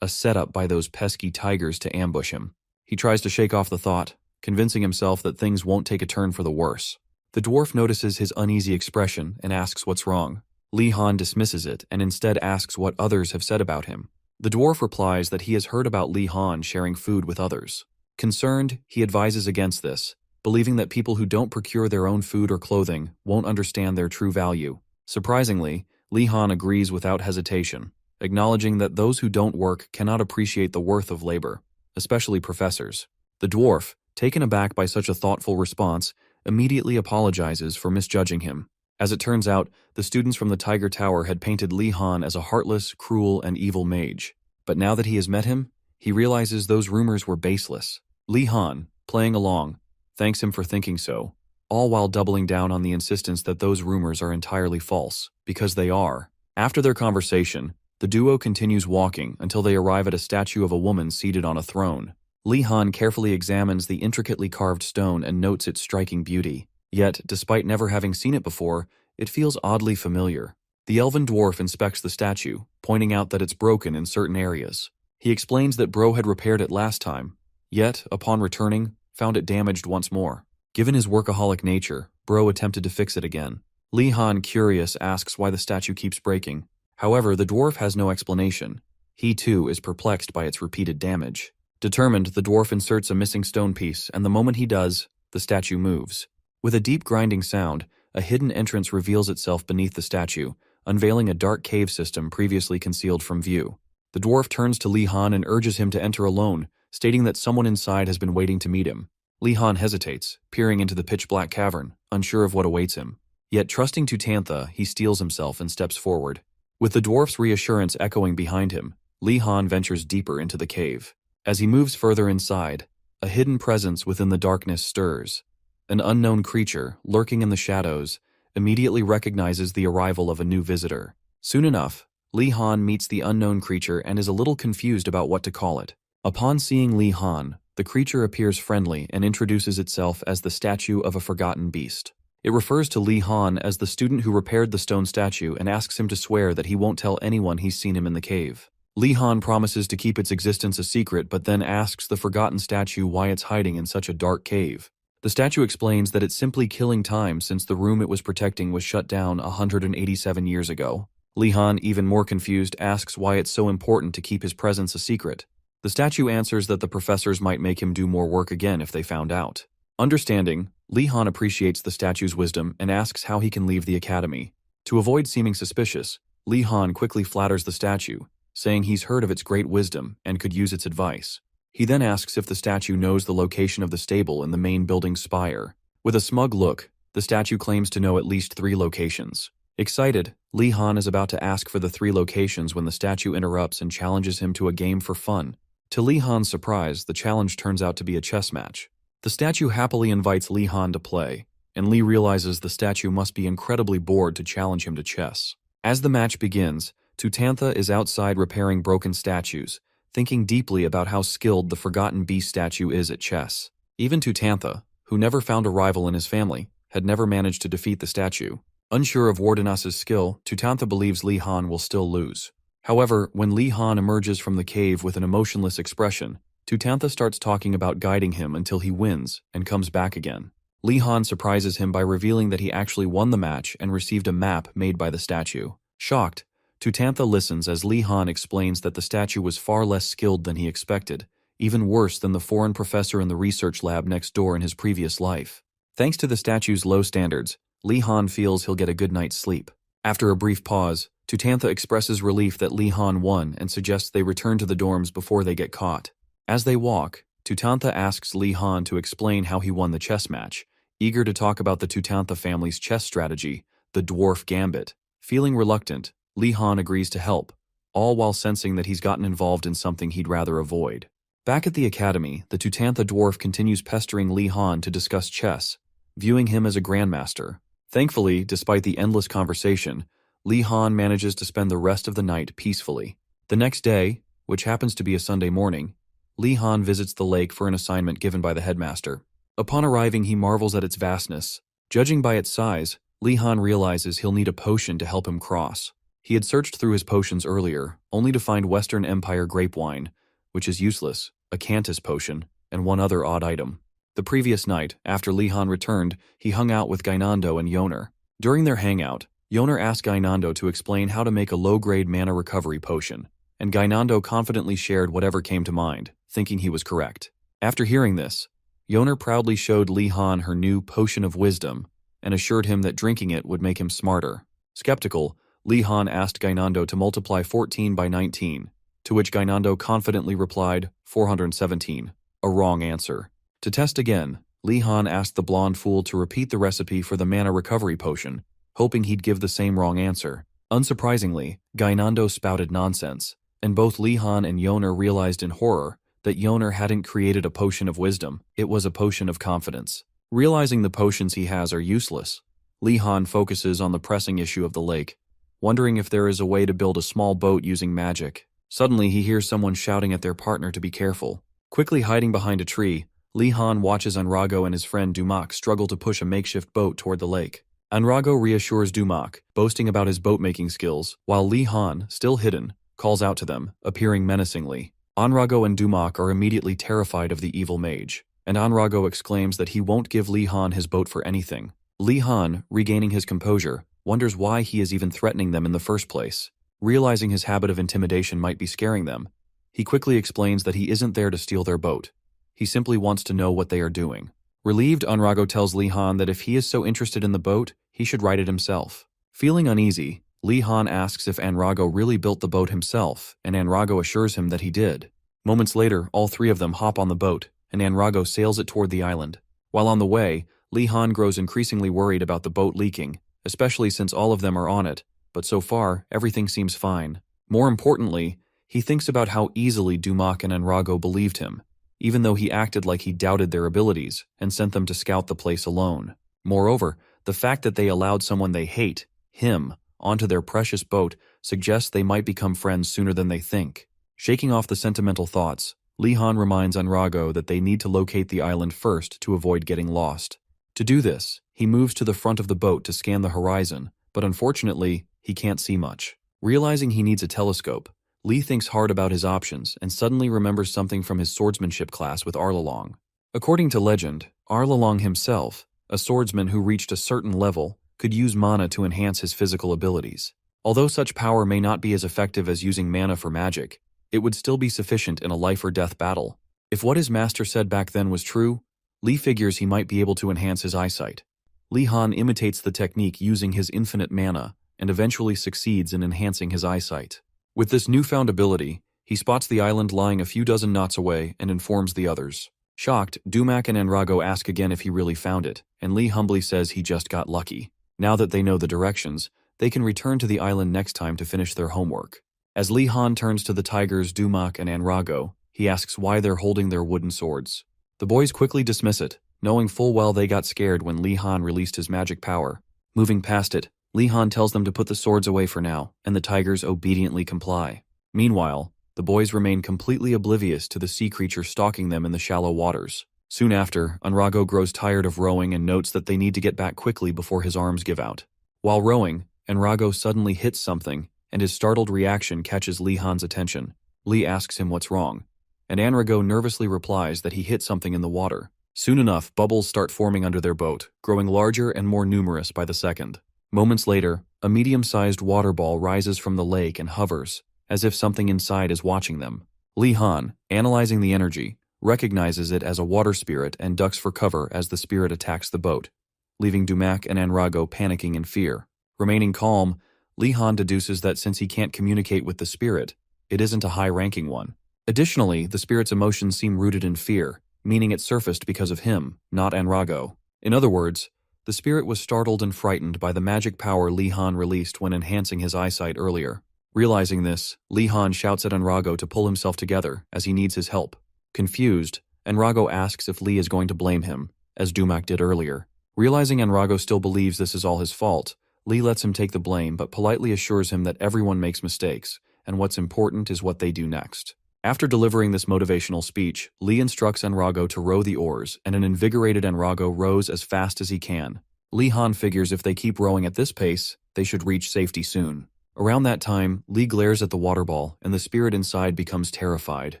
a setup by those pesky tigers to ambush him. He tries to shake off the thought, convincing himself that things won't take a turn for the worse. The dwarf notices his uneasy expression and asks what's wrong. Li Han dismisses it and instead asks what others have said about him. The dwarf replies that he has heard about Li Han sharing food with others. Concerned, he advises against this, believing that people who don't procure their own food or clothing won't understand their true value. Surprisingly, Li Han agrees without hesitation, acknowledging that those who don't work cannot appreciate the worth of labor, especially professors. The dwarf, taken aback by such a thoughtful response, immediately apologizes for misjudging him. As it turns out, the students from the Tiger Tower had painted Li Han as a heartless, cruel, and evil mage. But now that he has met him, he realizes those rumors were baseless. Li Han, playing along, thanks him for thinking so, all while doubling down on the insistence that those rumors are entirely false, because they are. After their conversation, the duo continues walking until they arrive at a statue of a woman seated on a throne. Li Han carefully examines the intricately carved stone and notes its striking beauty. Yet, despite never having seen it before, it feels oddly familiar. The elven dwarf inspects the statue, pointing out that it's broken in certain areas. He explains that Bro had repaired it last time, yet, upon returning, found it damaged once more. Given his workaholic nature, Bro attempted to fix it again. Li Han, curious, asks why the statue keeps breaking. However, the dwarf has no explanation. He, too, is perplexed by its repeated damage. Determined, the dwarf inserts a missing stone piece, and the moment he does, the statue moves. With a deep grinding sound, a hidden entrance reveals itself beneath the statue, unveiling a dark cave system previously concealed from view. The dwarf turns to Li Han and urges him to enter alone, stating that someone inside has been waiting to meet him. Li Han hesitates, peering into the pitch-black cavern, unsure of what awaits him. Yet trusting Tutantha, he steels himself and steps forward. With the dwarf's reassurance echoing behind him, Li Han ventures deeper into the cave. As he moves further inside, a hidden presence within the darkness stirs. An unknown creature, lurking in the shadows, immediately recognizes the arrival of a new visitor. Soon enough, Li Han meets the unknown creature and is a little confused about what to call it. Upon seeing Li Han, the creature appears friendly and introduces itself as the statue of a forgotten beast. It refers to Li Han as the student who repaired the stone statue and asks him to swear that he won't tell anyone he's seen him in the cave. Li Han promises to keep its existence a secret, but then asks the forgotten statue why it's hiding in such a dark cave. The statue explains that it's simply killing time since the room it was protecting was shut down 187 years ago. Li Han, even more confused, asks why it's so important to keep his presence a secret. The statue answers that the professors might make him do more work again if they found out. Understanding, Li Han appreciates the statue's wisdom and asks how he can leave the academy. To avoid seeming suspicious, Li Han quickly flatters the statue, saying he's heard of its great wisdom and could use its advice. He then asks if the statue knows the location of the stable in the main building's spire. With a smug look, the statue claims to know at least 3 locations. Excited, Li Han is about to ask for the 3 locations when the statue interrupts and challenges him to a game for fun. To Li Han's surprise, the challenge turns out to be a chess match. The statue happily invites Li Han to play, and Lee realizes the statue must be incredibly bored to challenge him to chess. As the match begins, Tutantha is outside repairing broken statues, thinking deeply about how skilled the Forgotten Beast statue is at chess. Even Tutantha, who never found a rival in his family, had never managed to defeat the statue. Unsure of Wardenas's skill, Tutantha believes Li Han will still lose. However, when Li Han emerges from the cave with an emotionless expression, Tutantha starts talking about guiding him until he wins and comes back again. Li Han surprises him by revealing that he actually won the match and received a map made by the statue. Shocked, Tutantha listens as Li Han explains that the statue was far less skilled than he expected, even worse than the foreign professor in the research lab next door in his previous life. Thanks to the statue's low standards, Li Han feels he'll get a good night's sleep. After a brief pause, Tutantha expresses relief that Li Han won and suggests they return to the dorms before they get caught. As they walk, Tutantha asks Li Han to explain how he won the chess match, eager to talk about the Tutantha family's chess strategy, the dwarf gambit. Feeling reluctant, Li Han agrees to help, all while sensing that he's gotten involved in something he'd rather avoid. Back at the academy, the Tutantha dwarf continues pestering Li Han to discuss chess, viewing him as a grandmaster. Thankfully, despite the endless conversation, Li Han manages to spend the rest of the night peacefully. The next day, which happens to be a Sunday morning, Li Han visits the lake for an assignment given by the headmaster. Upon arriving, he marvels at its vastness. Judging by its size, Li Han realizes he'll need a potion to help him cross. He had searched through his potions earlier, only to find Western Empire grape wine, which is useless, a Cantus potion, and one other odd item. The previous night, after Li Han returned, he hung out with Gainando and Yoner. During their hangout, Yoner asked Gainando to explain how to make a low-grade mana recovery potion, and Gainando confidently shared whatever came to mind, thinking he was correct. After hearing this, Yoner proudly showed Li Han her new Potion of Wisdom and assured him that drinking it would make him smarter. Skeptical, Li Han asked Gainando to multiply 14 by 19, to which Gainando confidently replied 417, a wrong answer. To test again, Li Han asked the blonde fool to repeat the recipe for the mana recovery potion, hoping he'd give the same wrong answer. Unsurprisingly, Gainando spouted nonsense, and both Li Han and Yoner realized in horror that Yoner hadn't created a potion of wisdom, it was a potion of confidence. Realizing the potions he has are useless, Li Han focuses on the pressing issue of the lake, wondering if there is a way to build a small boat using magic. Suddenly, he hears someone shouting at their partner to be careful. Quickly hiding behind a tree, Li Han watches Anrago and his friend Dumak struggle to push a makeshift boat toward the lake. Anrago reassures Dumak, boasting about his boat-making skills, while Li Han, still hidden, calls out to them, appearing menacingly. Anrago and Dumak are immediately terrified of the evil mage, and Anrago exclaims that he won't give Li Han his boat for anything. Li Han, regaining his composure, wonders why he is even threatening them in the first place. Realizing his habit of intimidation might be scaring them, he quickly explains that he isn't there to steal their boat. He simply wants to know what they are doing. Relieved, Anrago tells Li Han that if he is so interested in the boat, he should ride it himself. Feeling uneasy, Li Han asks if Anrago really built the boat himself, and Anrago assures him that he did. Moments later, all three of them hop on the boat, and Anrago sails it toward the island. While on the way, Li Han grows increasingly worried about the boat leaking, especially since all of them are on it, but so far, everything seems fine. More importantly, he thinks about how easily Dumak and Anrago believed him, even though he acted like he doubted their abilities and sent them to scout the place alone. Moreover, the fact that they allowed someone they hate, him, onto their precious boat suggests they might become friends sooner than they think. Shaking off the sentimental thoughts, Li Han reminds Anrago that they need to locate the island first to avoid getting lost. To do this, he moves to the front of the boat to scan the horizon, but unfortunately, he can't see much. Realizing he needs a telescope, Li thinks hard about his options and suddenly remembers something from his swordsmanship class with Arlalong. According to legend, Arlalong himself, a swordsman who reached a certain level, could use mana to enhance his physical abilities. Although such power may not be as effective as using mana for magic, it would still be sufficient in a life-or-death battle. If what his master said back then was true, Li figures he might be able to enhance his eyesight. Li Han imitates the technique using his infinite mana and eventually succeeds in enhancing his eyesight. With this newfound ability, he spots the island lying a few dozen knots away and informs the others. Shocked, Dumak and Anrago ask again if he really found it, and Li humbly says he just got lucky. Now that they know the directions, they can return to the island next time to finish their homework. As Li Han turns to the tigers Dumak and Anrago, he asks why they're holding their wooden swords. The boys quickly dismiss it, knowing full well they got scared when Li Han released his magic power. Moving past it, Li Han tells them to put the swords away for now, and the tigers obediently comply. Meanwhile, the boys remain completely oblivious to the sea creature stalking them in the shallow waters. Soon after, Enrago grows tired of rowing and notes that they need to get back quickly before his arms give out. While rowing, Enrago suddenly hits something, and his startled reaction catches Li Han's attention. Li asks him what's wrong, and Enrago nervously replies that he hit something in the water. Soon enough, bubbles start forming under their boat, growing larger and more numerous by the second. Moments later, a medium-sized water ball rises from the lake and hovers, as if something inside is watching them. Li Han, analyzing the energy, recognizes it as a water spirit and ducks for cover as the spirit attacks the boat, leaving Dumac and Enrago panicking in fear. Remaining calm, Li Han deduces that since he can't communicate with the spirit, it isn't a high-ranking one. Additionally, the spirit's emotions seem rooted in fear, meaning it surfaced because of him, not Enrago. In other words, the spirit was startled and frightened by the magic power Li Han released when enhancing his eyesight earlier. Realizing this, Li Han shouts at Enrago to pull himself together, as he needs his help. Confused, Enrago asks if Li is going to blame him, as Dumac did earlier. Realizing Enrago still believes this is all his fault, Li lets him take the blame but politely assures him that everyone makes mistakes, and what's important is what they do next. After delivering this motivational speech, Li instructs Enrago to row the oars, and an invigorated Enrago rows as fast as he can. Li Han figures if they keep rowing at this pace, they should reach safety soon. Around that time, Li glares at the water ball, and the spirit inside becomes terrified.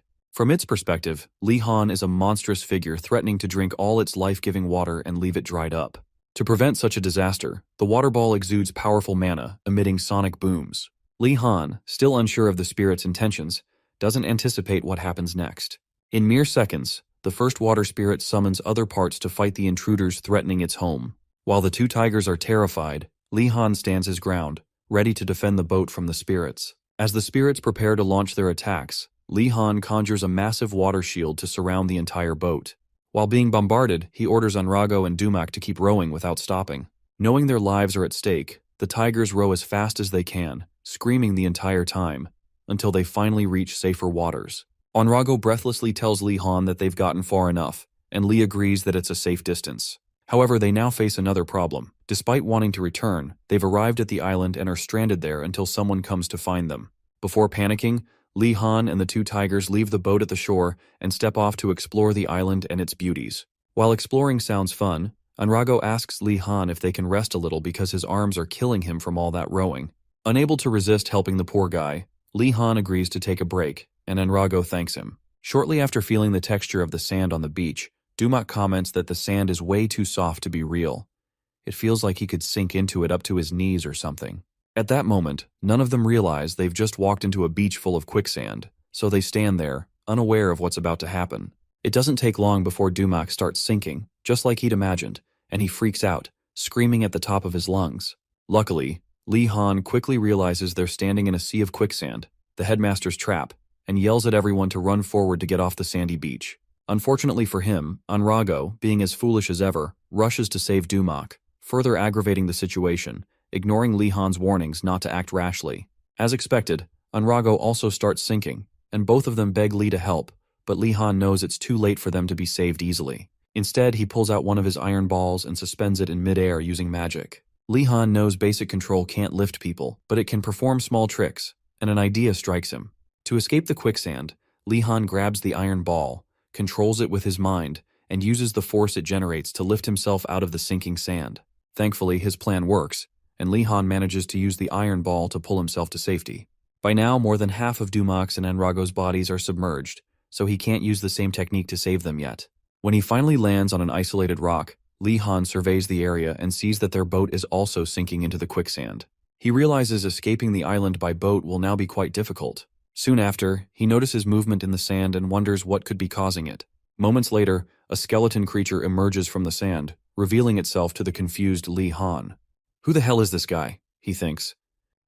From its perspective, Li Han is a monstrous figure threatening to drink all its life-giving water and leave it dried up. To prevent such a disaster, the water ball exudes powerful mana, emitting sonic booms. Li Han, still unsure of the spirit's intentions, doesn't anticipate what happens next. In mere seconds, the first water spirit summons other parts to fight the intruders threatening its home. While the two tigers are terrified, Li Han stands his ground, ready to defend the boat from the spirits. As the spirits prepare to launch their attacks, Li Han conjures a massive water shield to surround the entire boat. While being bombarded, he orders Enrago and Dumac to keep rowing without stopping. Knowing their lives are at stake, the tigers row as fast as they can, screaming the entire time, until they finally reach safer waters. Enrago breathlessly tells Li Han that they've gotten far enough, and Li agrees that it's a safe distance. However, they now face another problem. Despite wanting to return, they've arrived at the island and are stranded there until someone comes to find them. Before panicking, Li Han and the two tigers leave the boat at the shore and step off to explore the island and its beauties. While exploring sounds fun, Enrago asks Li Han if they can rest a little because his arms are killing him from all that rowing. Unable to resist helping the poor guy, Li Han agrees to take a break, and Enrago thanks him. Shortly after feeling the texture of the sand on the beach, Dumac comments that the sand is way too soft to be real. It feels like he could sink into it up to his knees or something. At that moment, none of them realize they've just walked into a beach full of quicksand, so they stand there, unaware of what's about to happen. It doesn't take long before Dumac starts sinking, just like he'd imagined, and he freaks out, screaming at the top of his lungs. Luckily, Li Han quickly realizes they're standing in a sea of quicksand, the headmaster's trap, and yells at everyone to run forward to get off the sandy beach. Unfortunately for him, Enrago, being as foolish as ever, rushes to save Dumac, further aggravating the situation, ignoring Li Han's warnings not to act rashly. As expected, Enrago also starts sinking, and both of them beg Li to help, but Li Han knows it's too late for them to be saved easily. Instead, he pulls out one of his iron balls and suspends it in midair using magic. Li Han knows basic control can't lift people, but it can perform small tricks, and an idea strikes him. To escape the quicksand, Li Han grabs the iron ball, controls it with his mind, and uses the force it generates to lift himself out of the sinking sand. Thankfully, his plan works, and Li Han manages to use the iron ball to pull himself to safety. By now, more than half of Dumac's and Enrago's bodies are submerged, so he can't use the same technique to save them yet. When he finally lands on an isolated rock, Li Han surveys the area and sees that their boat is also sinking into the quicksand. He realizes escaping the island by boat will now be quite difficult. Soon after, he notices movement in the sand and wonders what could be causing it. Moments later, a skeleton creature emerges from the sand, revealing itself to the confused Li Han. Who the hell is this guy? He thinks.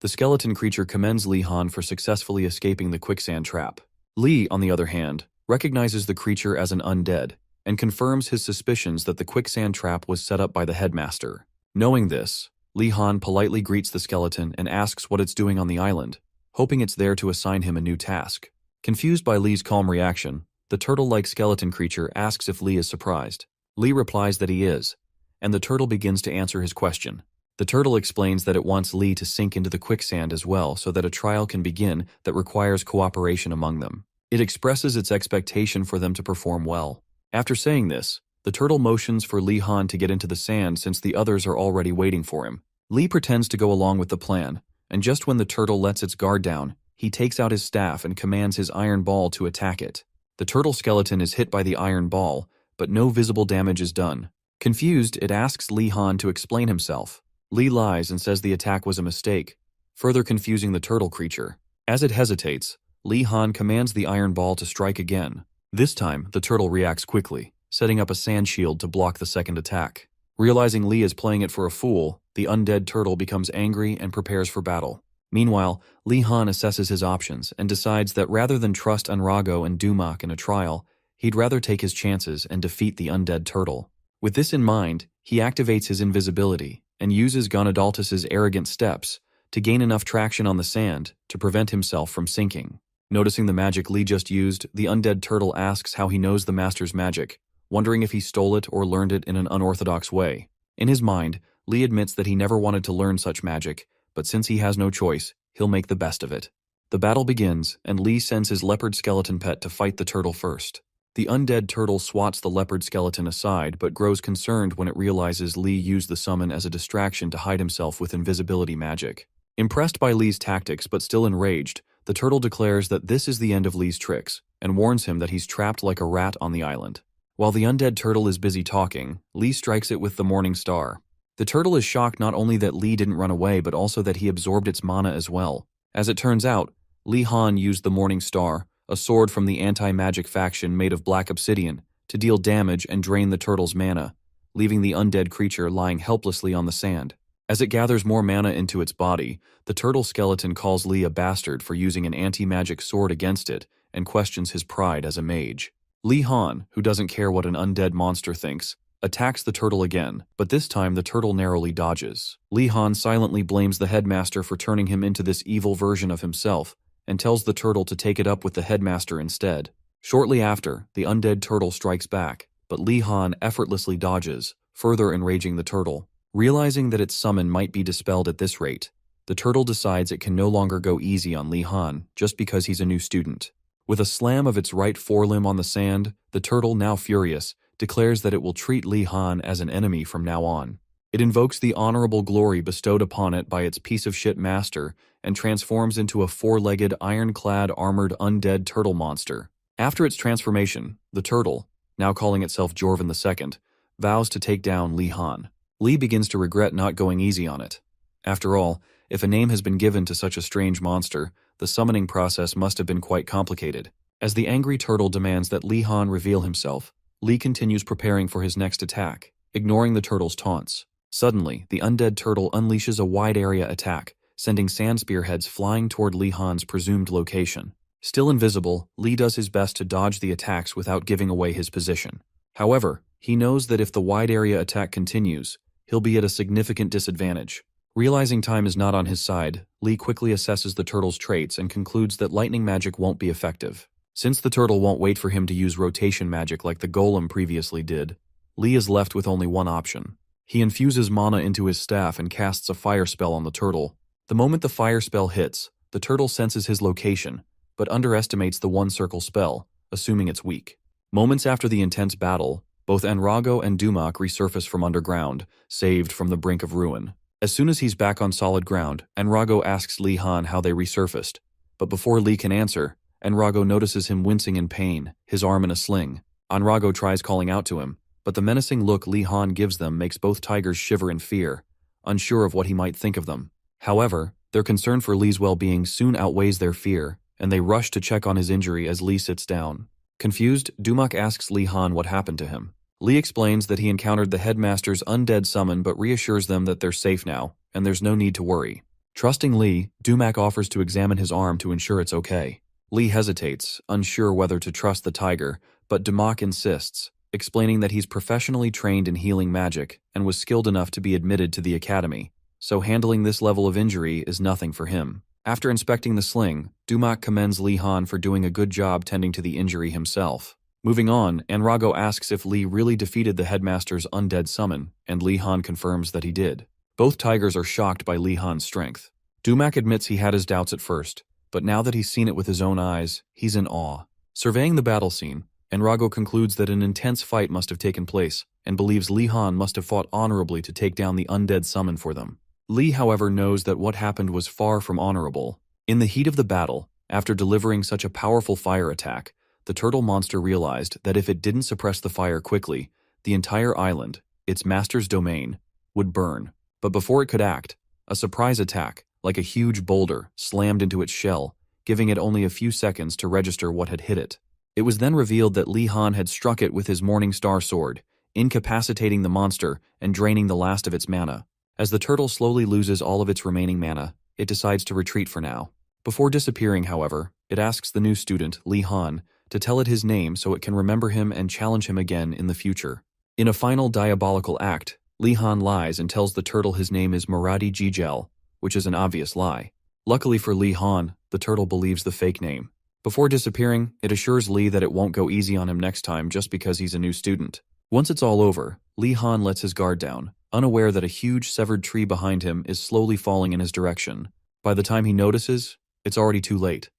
The skeleton creature commends Li Han for successfully escaping the quicksand trap. Li, on the other hand, recognizes the creature as an undead, and confirms his suspicions that the quicksand trap was set up by the headmaster. Knowing this, Li Han politely greets the skeleton and asks what it's doing on the island, hoping it's there to assign him a new task. Confused by Li's calm reaction, the turtle-like skeleton creature asks if Li is surprised. Lee replies that he is, and the turtle begins to answer his question. The turtle explains that it wants Lee to sink into the quicksand as well so that a trial can begin that requires cooperation among them. It expresses its expectation for them to perform well. After saying this, the turtle motions for Lee Han to get into the sand since the others are already waiting for him. Lee pretends to go along with the plan, and just when the turtle lets its guard down, he takes out his staff and commands his iron ball to attack it. The turtle skeleton is hit by the iron ball, but no visible damage is done. Confused, it asks Lee Han to explain himself. Lee lies and says the attack was a mistake, further confusing the turtle creature. As it hesitates, Lee Han commands the iron ball to strike again. This time, the turtle reacts quickly, setting up a sand shield to block the second attack. Realizing Lee is playing it for a fool, the undead turtle becomes angry and prepares for battle. Meanwhile, Lee Han assesses his options and decides that rather than trust Anrago and Dumak in a trial, he'd rather take his chances and defeat the undead turtle. With this in mind, he activates his invisibility and uses Gonadaltus's arrogant steps to gain enough traction on the sand to prevent himself from sinking. Noticing the magic Lee just used, the undead turtle asks how he knows the master's magic, wondering if he stole it or learned it in an unorthodox way. In his mind, Lee admits that he never wanted to learn such magic, but since he has no choice, he'll make the best of it. The battle begins, and Lee sends his leopard skeleton pet to fight the turtle first. The undead turtle swats the leopard skeleton aside, but grows concerned when it realizes Lee used the summon as a distraction to hide himself with invisibility magic. Impressed by Lee's tactics but still enraged, the turtle declares that this is the end of Lee's tricks, and warns him that he's trapped like a rat on the island. While the undead turtle is busy talking, Lee strikes it with the morning star. The turtle is shocked not only that Lee didn't run away but also that he absorbed its mana as well. As it turns out, Lee Han used the morning star, a sword from the anti-magic faction made of black obsidian, to deal damage and drain the turtle's mana, leaving the undead creature lying helplessly on the sand. As it gathers more mana into its body, the turtle skeleton calls Lee a bastard for using an anti-magic sword against it and questions his pride as a mage. Lee Han, who doesn't care what an undead monster thinks, attacks the turtle again, but this time the turtle narrowly dodges. Lee Han silently blames the headmaster for turning him into this evil version of himself, and tells the turtle to take it up with the headmaster instead. Shortly after, the undead turtle strikes back, but Lee Han effortlessly dodges, further enraging the turtle. Realizing that its summon might be dispelled at this rate, the turtle decides it can no longer go easy on Lee Han just because he's a new student. With a slam of its right forelimb on the sand, the turtle, now furious, declares that it will treat Lee Han as an enemy from now on. It invokes the honorable glory bestowed upon it by its piece-of-shit master and transforms into a four-legged, ironclad, armored undead turtle monster. After its transformation, the turtle, now calling itself Jorvan II, vows to take down Lee Han. Lee begins to regret not going easy on it. After all, if a name has been given to such a strange monster, the summoning process must have been quite complicated. As the angry turtle demands that Lee Han reveal himself, Lee continues preparing for his next attack, ignoring the turtle's taunts. Suddenly, the undead turtle unleashes a wide-area attack, sending sand spearheads flying toward Lee Han's presumed location. Still invisible, Lee does his best to dodge the attacks without giving away his position. However, he knows that if the wide-area attack continues, he'll be at a significant disadvantage. Realizing time is not on his side, Lee quickly assesses the turtle's traits and concludes that lightning magic won't be effective. Since the turtle won't wait for him to use rotation magic like the golem previously did, Lee is left with only one option. He infuses mana into his staff and casts a fire spell on the turtle. The moment the fire spell hits, the turtle senses his location, but underestimates the one-circle spell, assuming it's weak. Moments after the intense battle, both Anrago and Dumak resurface from underground, saved from the brink of ruin. As soon as he's back on solid ground, Anrago asks Lee Han how they resurfaced, but before Lee can answer, Anrago notices him wincing in pain, his arm in a sling. Anrago tries calling out to him, but the menacing look Lee Han gives them makes both tigers shiver in fear, unsure of what he might think of them. However, their concern for Lee's well-being soon outweighs their fear, and they rush to check on his injury as Lee sits down. Confused, Dumak asks Lee Han what happened to him. Lee explains that he encountered the headmaster's undead summon but reassures them that they're safe now, and there's no need to worry. Trusting Lee, Dumak offers to examine his arm to ensure it's okay. Lee hesitates, unsure whether to trust the tiger, but Dumak insists, explaining that he's professionally trained in healing magic and was skilled enough to be admitted to the academy, so handling this level of injury is nothing for him. After inspecting the sling, Dumak commends Lee Han for doing a good job tending to the injury himself. Moving on, Enrago asks if Lee really defeated the headmaster's undead summon, and Lee Han confirms that he did. Both tigers are shocked by Lee Han's strength. Dumak admits he had his doubts at first, but now that he's seen it with his own eyes, he's in awe. Surveying the battle scene, Enrago concludes that an intense fight must have taken place, and believes Lee Han must have fought honorably to take down the undead summon for them. Lee, however, knows that what happened was far from honorable. In the heat of the battle, after delivering such a powerful fire attack, the turtle monster realized that if it didn't suppress the fire quickly, the entire island, its master's domain, would burn. But before it could act, a surprise attack, like a huge boulder, slammed into its shell, giving it only a few seconds to register what had hit it. It was then revealed that Lee Han had struck it with his Morning Star sword, incapacitating the monster and draining the last of its mana. As the turtle slowly loses all of its remaining mana, it decides to retreat for now. Before disappearing, however, it asks the new student, Lee Han, to tell it his name so it can remember him and challenge him again in the future. In a final diabolical act, Lee Han lies and tells the turtle his name is Muradi Jijel, which is an obvious lie. Luckily for Lee Han, the turtle believes the fake name. Before disappearing, it assures Lee that it won't go easy on him next time just because he's a new student. Once it's all over, Lee Han lets his guard down, unaware that a huge severed tree behind him is slowly falling in his direction. By the time he notices, it's already too late.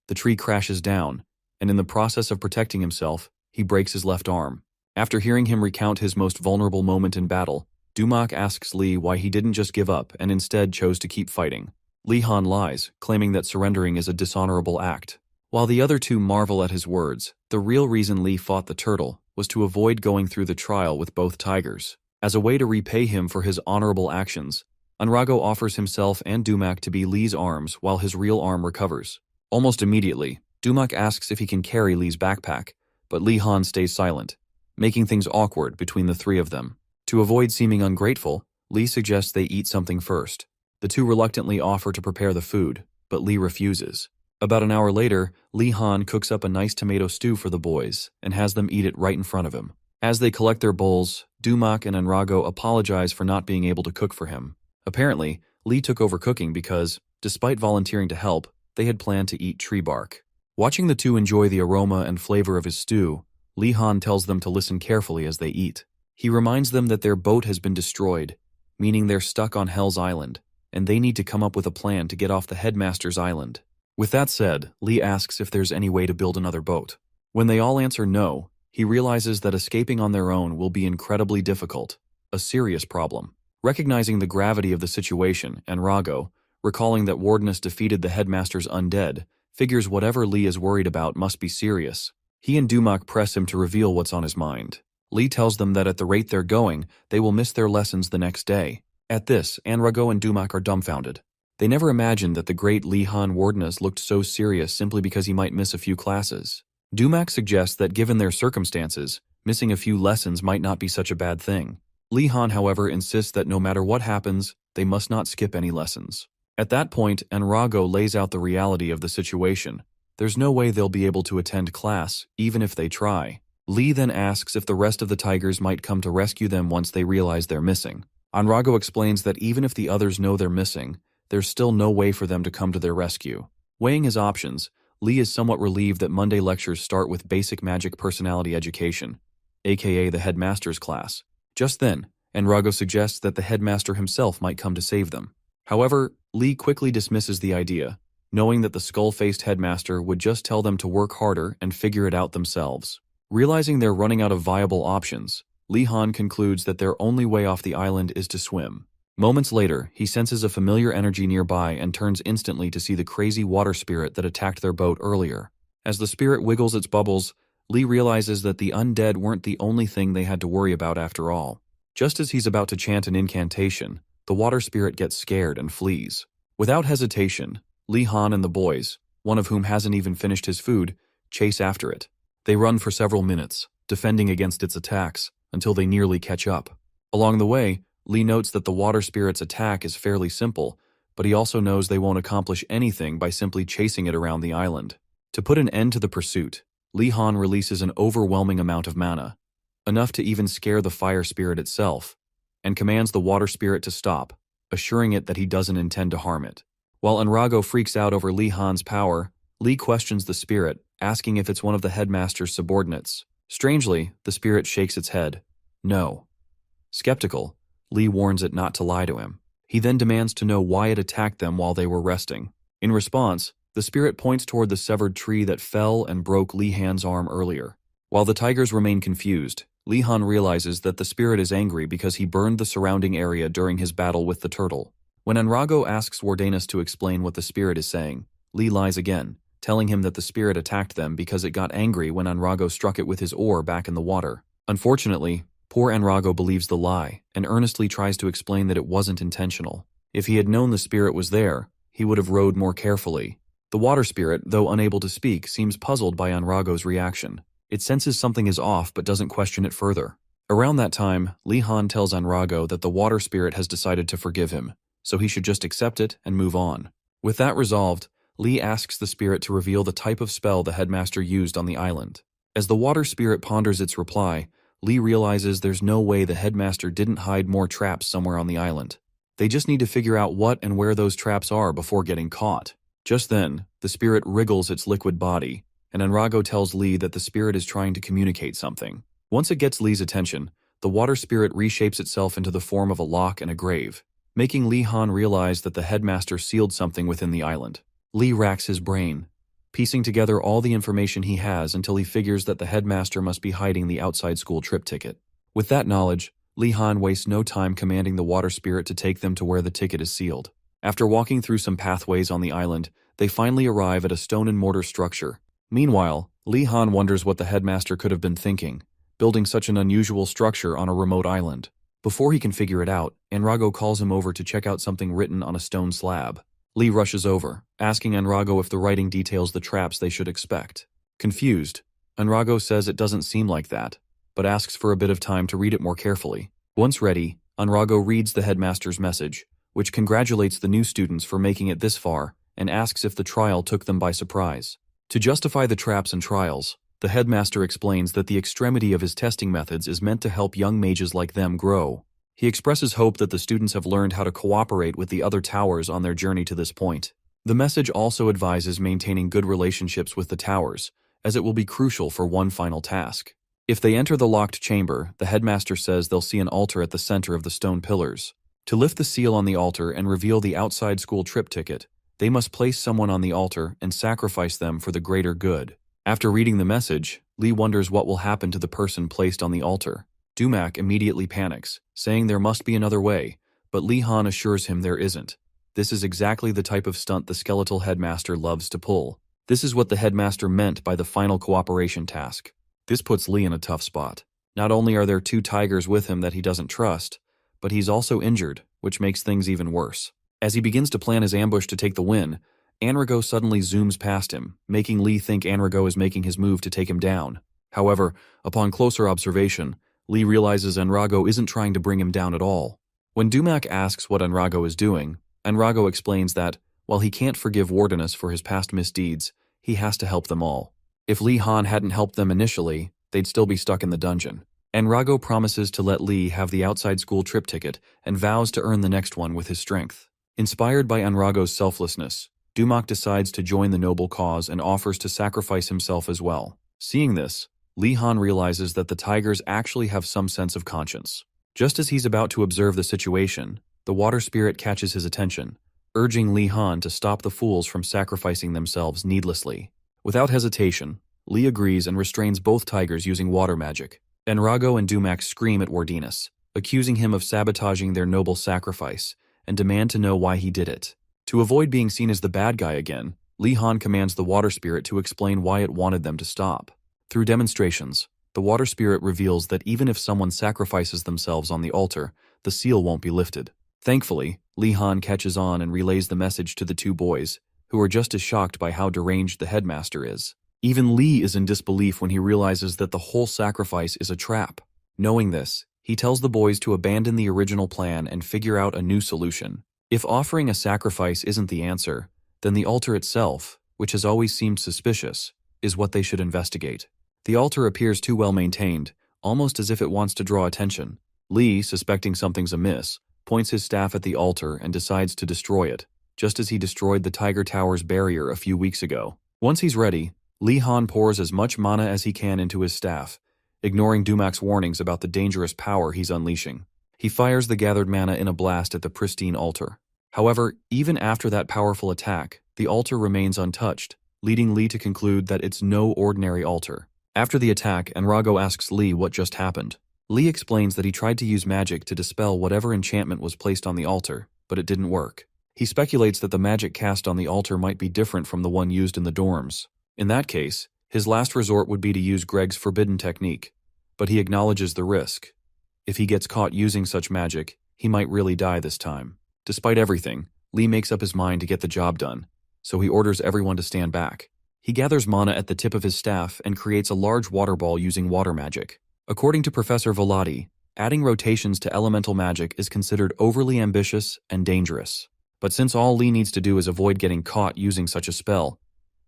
The tree crashes down, and in the process of protecting himself, he breaks his left arm. After hearing him recount his most vulnerable moment in battle, Dumak asks Lee why he didn't just give up and instead chose to keep fighting. Lee Han lies, claiming that surrendering is a dishonorable act. While the other two marvel at his words, the real reason Lee fought the turtle was to avoid going through the trial with both tigers. As a way to repay him for his honorable actions, Enrago offers himself and Dumak to be Lee's arms while his real arm recovers. Almost immediately, Dumak asks if he can carry Lee's backpack, but Lee Han stays silent, making things awkward between the three of them. To avoid seeming ungrateful, Lee suggests they eat something first. The two reluctantly offer to prepare the food, but Lee refuses. About an hour later, Lee Han cooks up a nice tomato stew for the boys and has them eat it right in front of him. As they collect their bowls, Dumak and Enrago apologize for not being able to cook for him. Apparently, Lee took over cooking because, despite volunteering to help, they had planned to eat tree bark. Watching the two enjoy the aroma and flavor of his stew, Lee Han tells them to listen carefully as they eat. He reminds them that their boat has been destroyed, meaning they're stuck on Hell's Island, and they need to come up with a plan to get off the headmaster's island. With that said, Lee asks if there's any way to build another boat. When they all answer no, he realizes that escaping on their own will be incredibly difficult, a serious problem. Recognizing the gravity of the situation, Enrago, recalling that Wardenus defeated the headmaster's undead, figures whatever Lee is worried about must be serious. He and Dumak press him to reveal what's on his mind. Lee tells them that at the rate they're going, they will miss their lessons the next day. At this, Enrago and Dumak are dumbfounded. They never imagined that the great Lee Han Wardenus looked so serious simply because he might miss a few classes. Dumak suggests that given their circumstances, missing a few lessons might not be such a bad thing. Lee Han, however, insists that no matter what happens, they must not skip any lessons. At that point, Enrago lays out the reality of the situation. There's no way they'll be able to attend class, even if they try. Lee then asks if the rest of the tigers might come to rescue them once they realize they're missing. Enrago explains that even if the others know they're missing, there's still no way for them to come to their rescue. Weighing his options, Lee is somewhat relieved that Monday lectures start with basic magic personality education, aka the headmaster's class. Just then, Enrago suggests that the headmaster himself might come to save them. However, Lee quickly dismisses the idea, knowing that the skull-faced headmaster would just tell them to work harder and figure it out themselves. Realizing they're running out of viable options, Lee Han concludes that their only way off the island is to swim. Moments later, he senses a familiar energy nearby and turns instantly to see the crazy water spirit that attacked their boat earlier. As the spirit wiggles its bubbles, Lee realizes that the undead weren't the only thing they had to worry about after all. Just as he's about to chant an incantation, the water spirit gets scared and flees. Without hesitation, Lee Han and the boys, one of whom hasn't even finished his food, chase after it. They run for several minutes, defending against its attacks, until they nearly catch up. Along the way, Lee notes that the water spirit's attack is fairly simple, but he also knows they won't accomplish anything by simply chasing it around the island. To put an end to the pursuit, Lee Han releases an overwhelming amount of mana, enough to even scare the fire spirit itself, and commands the water spirit to stop, assuring it that he doesn't intend to harm it. While Enrago freaks out over Lee Han's power, Lee questions the spirit, asking if it's one of the headmaster's subordinates. Strangely, the spirit shakes its head. No. Skeptical, Lee warns it not to lie to him. He then demands to know why it attacked them while they were resting. In response, the spirit points toward the severed tree that fell and broke Lee Han's arm earlier. While the tigers remain confused, Lee Han realizes that the spirit is angry because he burned the surrounding area during his battle with the turtle. When Enrago asks Wardanus to explain what the spirit is saying, Lee lies again, telling him that the spirit attacked them because it got angry when Enrago struck it with his oar back in the water. Unfortunately, poor Enrago believes the lie and earnestly tries to explain that it wasn't intentional. If he had known the spirit was there, he would have rowed more carefully. The water spirit, though unable to speak, seems puzzled by Enrago's reaction. It senses something is off but doesn't question it further. Around that time, Lee Han tells Enrago that the water spirit has decided to forgive him, so he should just accept it and move on. With that resolved, Lee asks the spirit to reveal the type of spell the headmaster used on the island. As the water spirit ponders its reply, Lee realizes there's no way the headmaster didn't hide more traps somewhere on the island. They just need to figure out what and where those traps are before getting caught. Just then, the spirit wriggles its liquid body, and Enrago tells Lee that the spirit is trying to communicate something. Once it gets Lee's attention, the water spirit reshapes itself into the form of a lock and a grave, making Lee Han realize that the headmaster sealed something within the island. Lee racks his brain, piecing together all the information he has until he figures that the headmaster must be hiding the outside school trip ticket. With that knowledge, Lee Han wastes no time commanding the water spirit to take them to where the ticket is sealed. After walking through some pathways on the island, they finally arrive at a stone and mortar structure. Meanwhile, Lee Han wonders what the headmaster could have been thinking, building such an unusual structure on a remote island. Before he can figure it out, Enrago calls him over to check out something written on a stone slab. Lee rushes over, asking Enrago if the writing details the traps they should expect. Confused, Enrago says it doesn't seem like that, but asks for a bit of time to read it more carefully. Once ready, Enrago reads the headmaster's message, which congratulates the new students for making it this far and asks if the trial took them by surprise. To justify the traps and trials, the headmaster explains that the extremity of his testing methods is meant to help young mages like them grow. He expresses hope that the students have learned how to cooperate with the other towers on their journey to this point. The message also advises maintaining good relationships with the towers, as it will be crucial for one final task. If they enter the locked chamber, the headmaster says they'll see an altar at the center of the stone pillars. To lift the seal on the altar and reveal the outside school trip ticket, they must place someone on the altar and sacrifice them for the greater good. After reading the message, Lee wonders what will happen to the person placed on the altar. Dumak immediately panics, saying there must be another way, but Lee Han assures him there isn't. This is exactly the type of stunt the skeletal headmaster loves to pull. This is what the headmaster meant by the final cooperation task. This puts Lee in a tough spot. Not only are there two tigers with him that he doesn't trust, but he's also injured, which makes things even worse. As he begins to plan his ambush to take the win, Enrago suddenly zooms past him, making Lee think Enrago is making his move to take him down. However, upon closer observation, Lee realizes Enrago isn't trying to bring him down at all. When Dumak asks what Enrago is doing, Enrago explains that, while he can't forgive Wardanus for his past misdeeds, he has to help them all. If Lee Han hadn't helped them initially, they'd still be stuck in the dungeon. Enrago promises to let Lee have the outside school trip ticket and vows to earn the next one with his strength. Inspired by Enrago's selflessness, Dumak decides to join the noble cause and offers to sacrifice himself as well. Seeing this, Lee Han realizes that the tigers actually have some sense of conscience. Just as he's about to observe the situation, the water spirit catches his attention, urging Lee Han to stop the fools from sacrificing themselves needlessly. Without hesitation, Lee agrees and restrains both tigers using water magic. Enrago and Dumak scream at Wardanus, accusing him of sabotaging their noble sacrifice, and demand to know why he did it. To avoid being seen as the bad guy again, Lee Han commands the water spirit to explain why it wanted them to stop. Through demonstrations, the water spirit reveals that even if someone sacrifices themselves on the altar, the seal won't be lifted. Thankfully, Lee Han catches on and relays the message to the two boys, who are just as shocked by how deranged the headmaster is. Even Lee is in disbelief when he realizes that the whole sacrifice is a trap. Knowing this, he tells the boys to abandon the original plan and figure out a new solution. If offering a sacrifice isn't the answer, then the altar itself, which has always seemed suspicious, is what they should investigate. The altar appears too well maintained, almost as if it wants to draw attention. Lee, suspecting something's amiss, points his staff at the altar and decides to destroy it, just as he destroyed the Tiger Tower's barrier a few weeks ago. Once he's ready, Lee Han pours as much mana as he can into his staff, ignoring Dumak's warnings about the dangerous power he's unleashing. He fires the gathered mana in a blast at the pristine altar. However, even after that powerful attack, the altar remains untouched, leading Lee to conclude that it's no ordinary altar. After the attack, Enrago asks Lee what just happened. Lee explains that he tried to use magic to dispel whatever enchantment was placed on the altar, but it didn't work. He speculates that the magic cast on the altar might be different from the one used in the dorms. In that case, his last resort would be to use Greg's forbidden technique, but he acknowledges the risk. If he gets caught using such magic, he might really die this time. Despite everything, Lee makes up his mind to get the job done, so he orders everyone to stand back. He gathers mana at the tip of his staff and creates a large water ball using water magic. According to Professor Velati, adding rotations to elemental magic is considered overly ambitious and dangerous. But since all Lee needs to do is avoid getting caught using such a spell,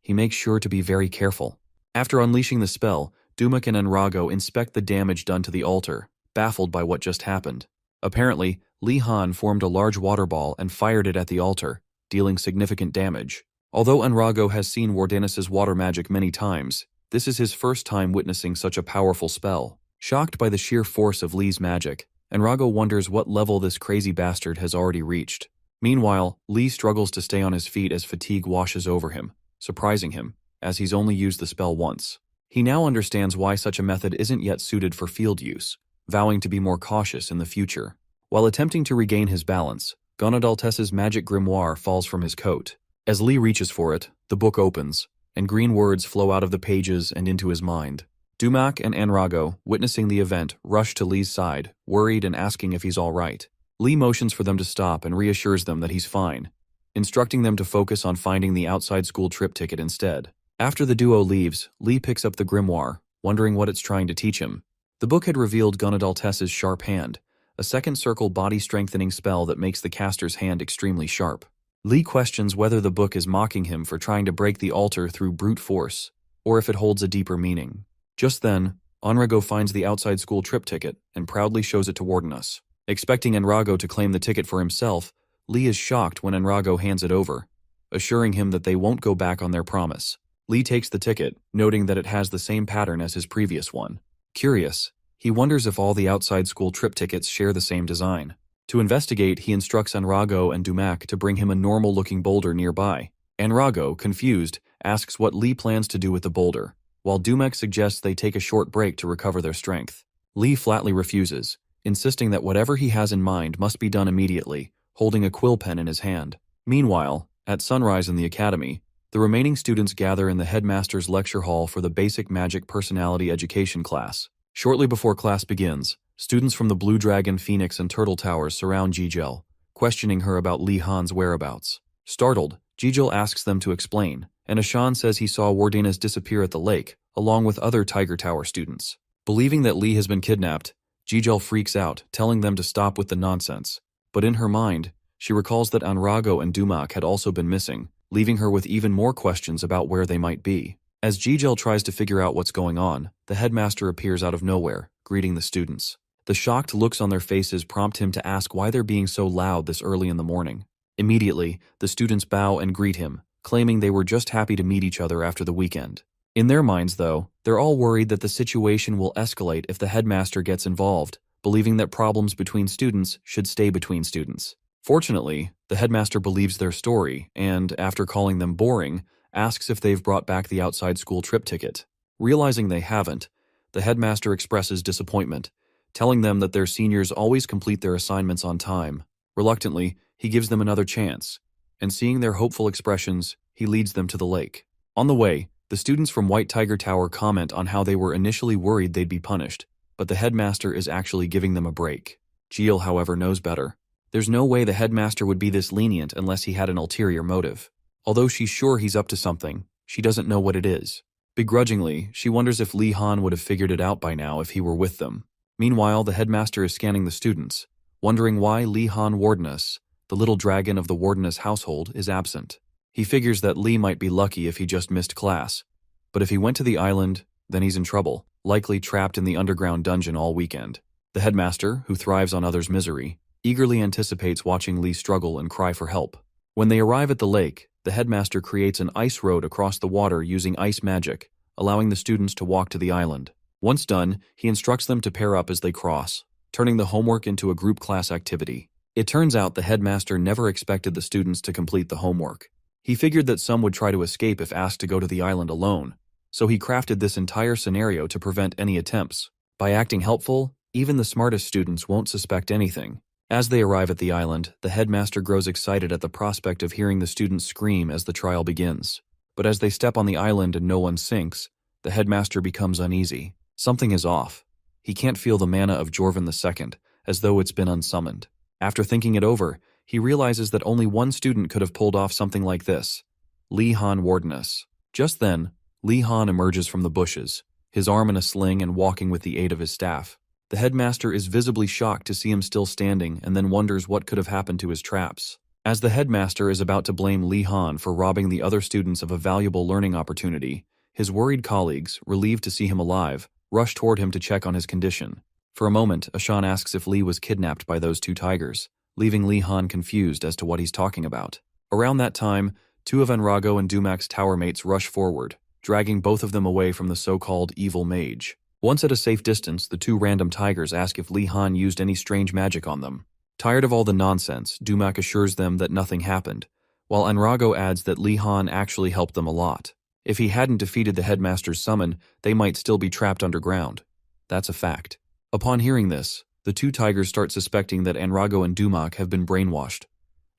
he makes sure to be very careful. After unleashing the spell, Dumak and Enrago inspect the damage done to the altar, baffled by what just happened. Apparently, Lee Han formed a large water ball and fired it at the altar, dealing significant damage. Although Enrago has seen Wardanis' water magic many times, this is his first time witnessing such a powerful spell. Shocked by the sheer force of Lee's magic, Enrago wonders what level this crazy bastard has already reached. Meanwhile, Lee struggles to stay on his feet as fatigue washes over him, surprising him, as he's only used the spell once. He now understands why such a method isn't yet suited for field use, vowing to be more cautious in the future. While attempting to regain his balance, Gonadaltes's magic grimoire falls from his coat. As Lee reaches for it, the book opens, and green words flow out of the pages and into his mind. Dumak and Enrago, witnessing the event, rush to Lee's side, worried and asking if he's all right. Lee motions for them to stop and reassures them that he's fine, instructing them to focus on finding the outside school trip ticket instead. After the duo leaves, Lee picks up the grimoire, wondering what it's trying to teach him. The book had revealed Gonadaltes's sharp hand, a second circle body-strengthening spell that makes the caster's hand extremely sharp. Lee questions whether the book is mocking him for trying to break the altar through brute force, or if it holds a deeper meaning. Just then, Enrago finds the outside school trip ticket and proudly shows it to Wardanis. Expecting Enrago to claim the ticket for himself, Lee is shocked when Enrago hands it over, assuring him that they won't go back on their promise. Lee takes the ticket, noting that it has the same pattern as his previous one. Curious, he wonders if all the outside school trip tickets share the same design. To investigate, he instructs Enrago and Dumak to bring him a normal-looking boulder nearby. Enrago, confused, asks what Lee plans to do with the boulder, while Dumak suggests they take a short break to recover their strength. Lee flatly refuses, insisting that whatever he has in mind must be done immediately, holding a quill pen in his hand. Meanwhile, at sunrise in the academy, the remaining students gather in the headmaster's lecture hall for the basic magic personality education class. Shortly before class begins, students from the Blue Dragon, Phoenix, and Turtle Towers surround Jijel, questioning her about Lee Han's whereabouts. Startled, Jijel asks them to explain, and Ashan says he saw Wardanis disappear at the lake, along with other Tiger Tower students. Believing that Lee has been kidnapped, Jijel freaks out, telling them to stop with the nonsense. But in her mind, she recalls that Enrago and Dumak had also been missing, leaving her with even more questions about where they might be. As Jijel tries to figure out what's going on, the headmaster appears out of nowhere, greeting the students. The shocked looks on their faces prompt him to ask why they're being so loud this early in the morning. Immediately, the students bow and greet him, claiming they were just happy to meet each other after the weekend. In their minds, though, they're all worried that the situation will escalate if the headmaster gets involved, believing that problems between students should stay between students. Fortunately, the headmaster believes their story and, after calling them boring, asks if they've brought back the outside school trip ticket. Realizing they haven't, the headmaster expresses disappointment, telling them that their seniors always complete their assignments on time. Reluctantly, he gives them another chance, and seeing their hopeful expressions, he leads them to the lake. On the way, the students from White Tiger Tower comment on how they were initially worried they'd be punished, but the headmaster is actually giving them a break. Jiel, however, knows better. There's no way the headmaster would be this lenient unless he had an ulterior motive. Although she's sure he's up to something, she doesn't know what it is. Begrudgingly, she wonders if Lee Han would have figured it out by now if he were with them. Meanwhile, the headmaster is scanning the students, wondering why Lee Han Wardanis, the little dragon of the Wardanis household, is absent. He figures that Lee might be lucky if he just missed class, but if he went to the island, then he's in trouble, likely trapped in the underground dungeon all weekend. The headmaster, who thrives on others' misery, eagerly anticipates watching Lee struggle and cry for help. When they arrive at the lake, the headmaster creates an ice road across the water using ice magic, allowing the students to walk to the island. Once done, he instructs them to pair up as they cross, turning the homework into a group class activity. It turns out the headmaster never expected the students to complete the homework. He figured that some would try to escape if asked to go to the island alone, so he crafted this entire scenario to prevent any attempts. By acting helpful, even the smartest students won't suspect anything. As they arrive at the island, the headmaster grows excited at the prospect of hearing the students scream as the trial begins. But as they step on the island and no one sinks, the headmaster becomes uneasy. Something is off. He can't feel the mana of Jorvan II, as though it's been unsummoned. After thinking it over, he realizes that only one student could have pulled off something like this: Lee Han Wardenus. Just then, Lee Han emerges from the bushes, his arm in a sling and walking with the aid of his staff. The headmaster is visibly shocked to see him still standing and then wonders what could have happened to his traps. As the headmaster is about to blame Lee Han for robbing the other students of a valuable learning opportunity, his worried colleagues, relieved to see him alive, rush toward him to check on his condition. For a moment, Ashan asks if Lee was kidnapped by those two tigers, leaving Lee Han confused as to what he's talking about. Around that time, two of Enrago and Dumak's tower mates rush forward, dragging both of them away from the so-called evil mage. Once at a safe distance, the two random tigers ask if Lee Han used any strange magic on them. Tired of all the nonsense, Dumak assures them that nothing happened, while Enrago adds that Lee Han actually helped them a lot. If he hadn't defeated the headmaster's summon, they might still be trapped underground. That's a fact. Upon hearing this, the two tigers start suspecting that Enrago and Dumak have been brainwashed.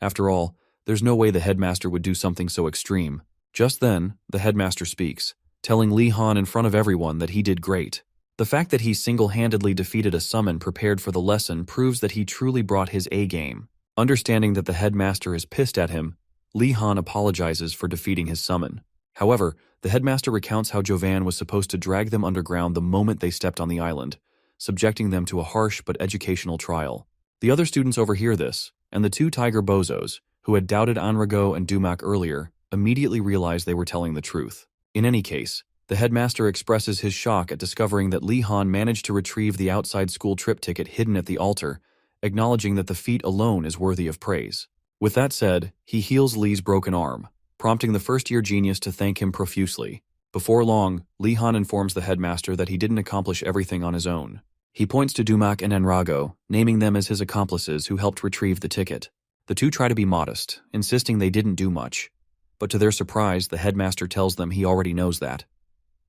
After all, there's no way the headmaster would do something so extreme. Just then, the headmaster speaks, telling Lee Han in front of everyone that he did great. The fact that he single-handedly defeated a summon prepared for the lesson proves that he truly brought his A-game. Understanding that the headmaster is pissed at him, Lee Han apologizes for defeating his summon. However, the headmaster recounts how Jovan was supposed to drag them underground the moment they stepped on the island, subjecting them to a harsh but educational trial. The other students overhear this, and the two tiger bozos, who had doubted Enrago and Dumak earlier, immediately realize they were telling the truth. In any case, the headmaster expresses his shock at discovering that Lee Han managed to retrieve the outside school trip ticket hidden at the altar, acknowledging that the feat alone is worthy of praise. With that said, he heals Lee's broken arm, prompting the first-year genius to thank him profusely. Before long, Lee Han informs the headmaster that he didn't accomplish everything on his own. He points to Dumak and Enrago, naming them as his accomplices who helped retrieve the ticket. The two try to be modest, insisting they didn't do much. But to their surprise, the headmaster tells them he already knows that.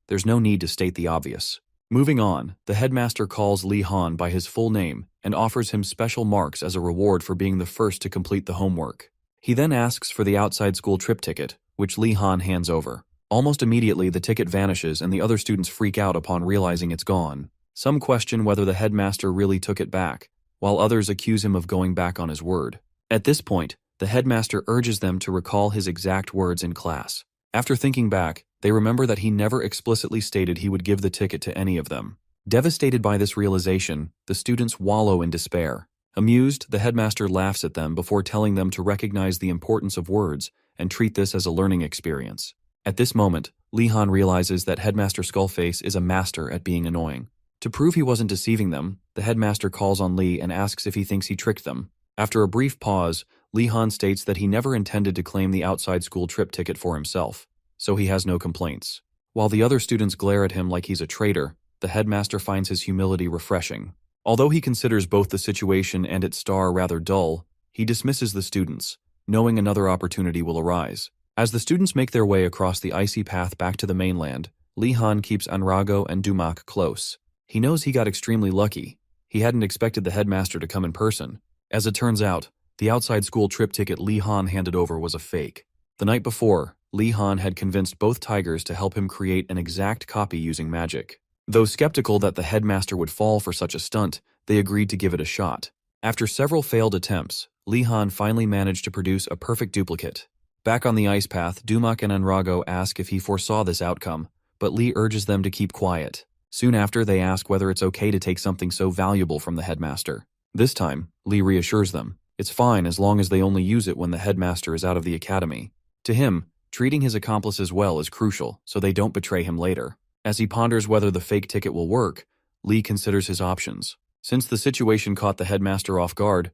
There's no need to state the obvious. Moving on, the headmaster calls Lee Han by his full name and offers him special marks as a reward for being the first to complete the homework. He then asks for the outside school trip ticket, which Lee Han hands over. Almost immediately, the ticket vanishes and the other students freak out upon realizing it's gone. Some question whether the headmaster really took it back, while others accuse him of going back on his word. At this point, the headmaster urges them to recall his exact words in class. After thinking back, they remember that he never explicitly stated he would give the ticket to any of them. Devastated by this realization, the students wallow in despair. Amused, the headmaster laughs at them before telling them to recognize the importance of words and treat this as a learning experience. At this moment, Lee Han realizes that Headmaster Skullface is a master at being annoying. To prove he wasn't deceiving them, the headmaster calls on Lee and asks if he thinks he tricked them. After a brief pause, Lee Han states that he never intended to claim the outside school trip ticket for himself, so he has no complaints. While the other students glare at him like he's a traitor, the headmaster finds his humility refreshing. Although he considers both the situation and its star rather dull, he dismisses the students, knowing another opportunity will arise. As the students make their way across the icy path back to the mainland, Lee Han keeps Enrago and Dumak close. He knows he got extremely lucky. He hadn't expected the headmaster to come in person. As it turns out, the outside school trip ticket Lee Han handed over was a fake. The night before, Lee Han had convinced both tigers to help him create an exact copy using magic. Though skeptical that the headmaster would fall for such a stunt, they agreed to give it a shot. After several failed attempts, Lee Han finally managed to produce a perfect duplicate. Back on the ice path, Dumak and Enrago ask if he foresaw this outcome, but Lee urges them to keep quiet. Soon after, they ask whether it's okay to take something so valuable from the headmaster. This time, Lee reassures them. It's fine as long as they only use it when the headmaster is out of the academy. To him, treating his accomplices well is crucial, so they don't betray him later. As he ponders whether the fake ticket will work, Lee considers his options. Since the situation caught the headmaster off guard,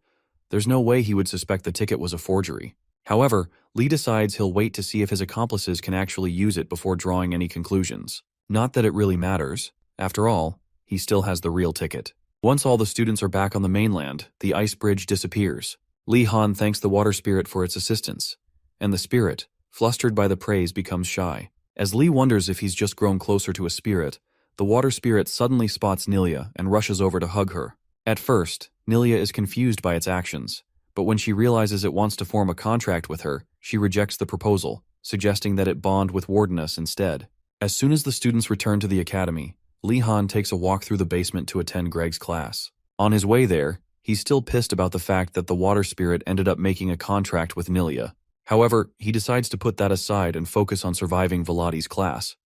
there's no way he would suspect the ticket was a forgery. However, Lee decides he'll wait to see if his accomplices can actually use it before drawing any conclusions. Not that it really matters. After all, he still has the real ticket. Once all the students are back on the mainland, the ice bridge disappears. Lee Han thanks the water spirit for its assistance, and the spirit, flustered by the praise, becomes shy. As Lee wonders if he's just grown closer to a spirit, the water spirit suddenly spots Nilia and rushes over to hug her. At first, Nilia is confused by its actions, but when she realizes it wants to form a contract with her, she rejects the proposal, suggesting that it bond with Wardeness instead. As soon as the students return to the academy, Lee Han takes a walk through the basement to attend Greg's class. On his way there, he's still pissed about the fact that the water spirit ended up making a contract with Nilia. However, he decides to put that aside and focus on surviving Velati's class.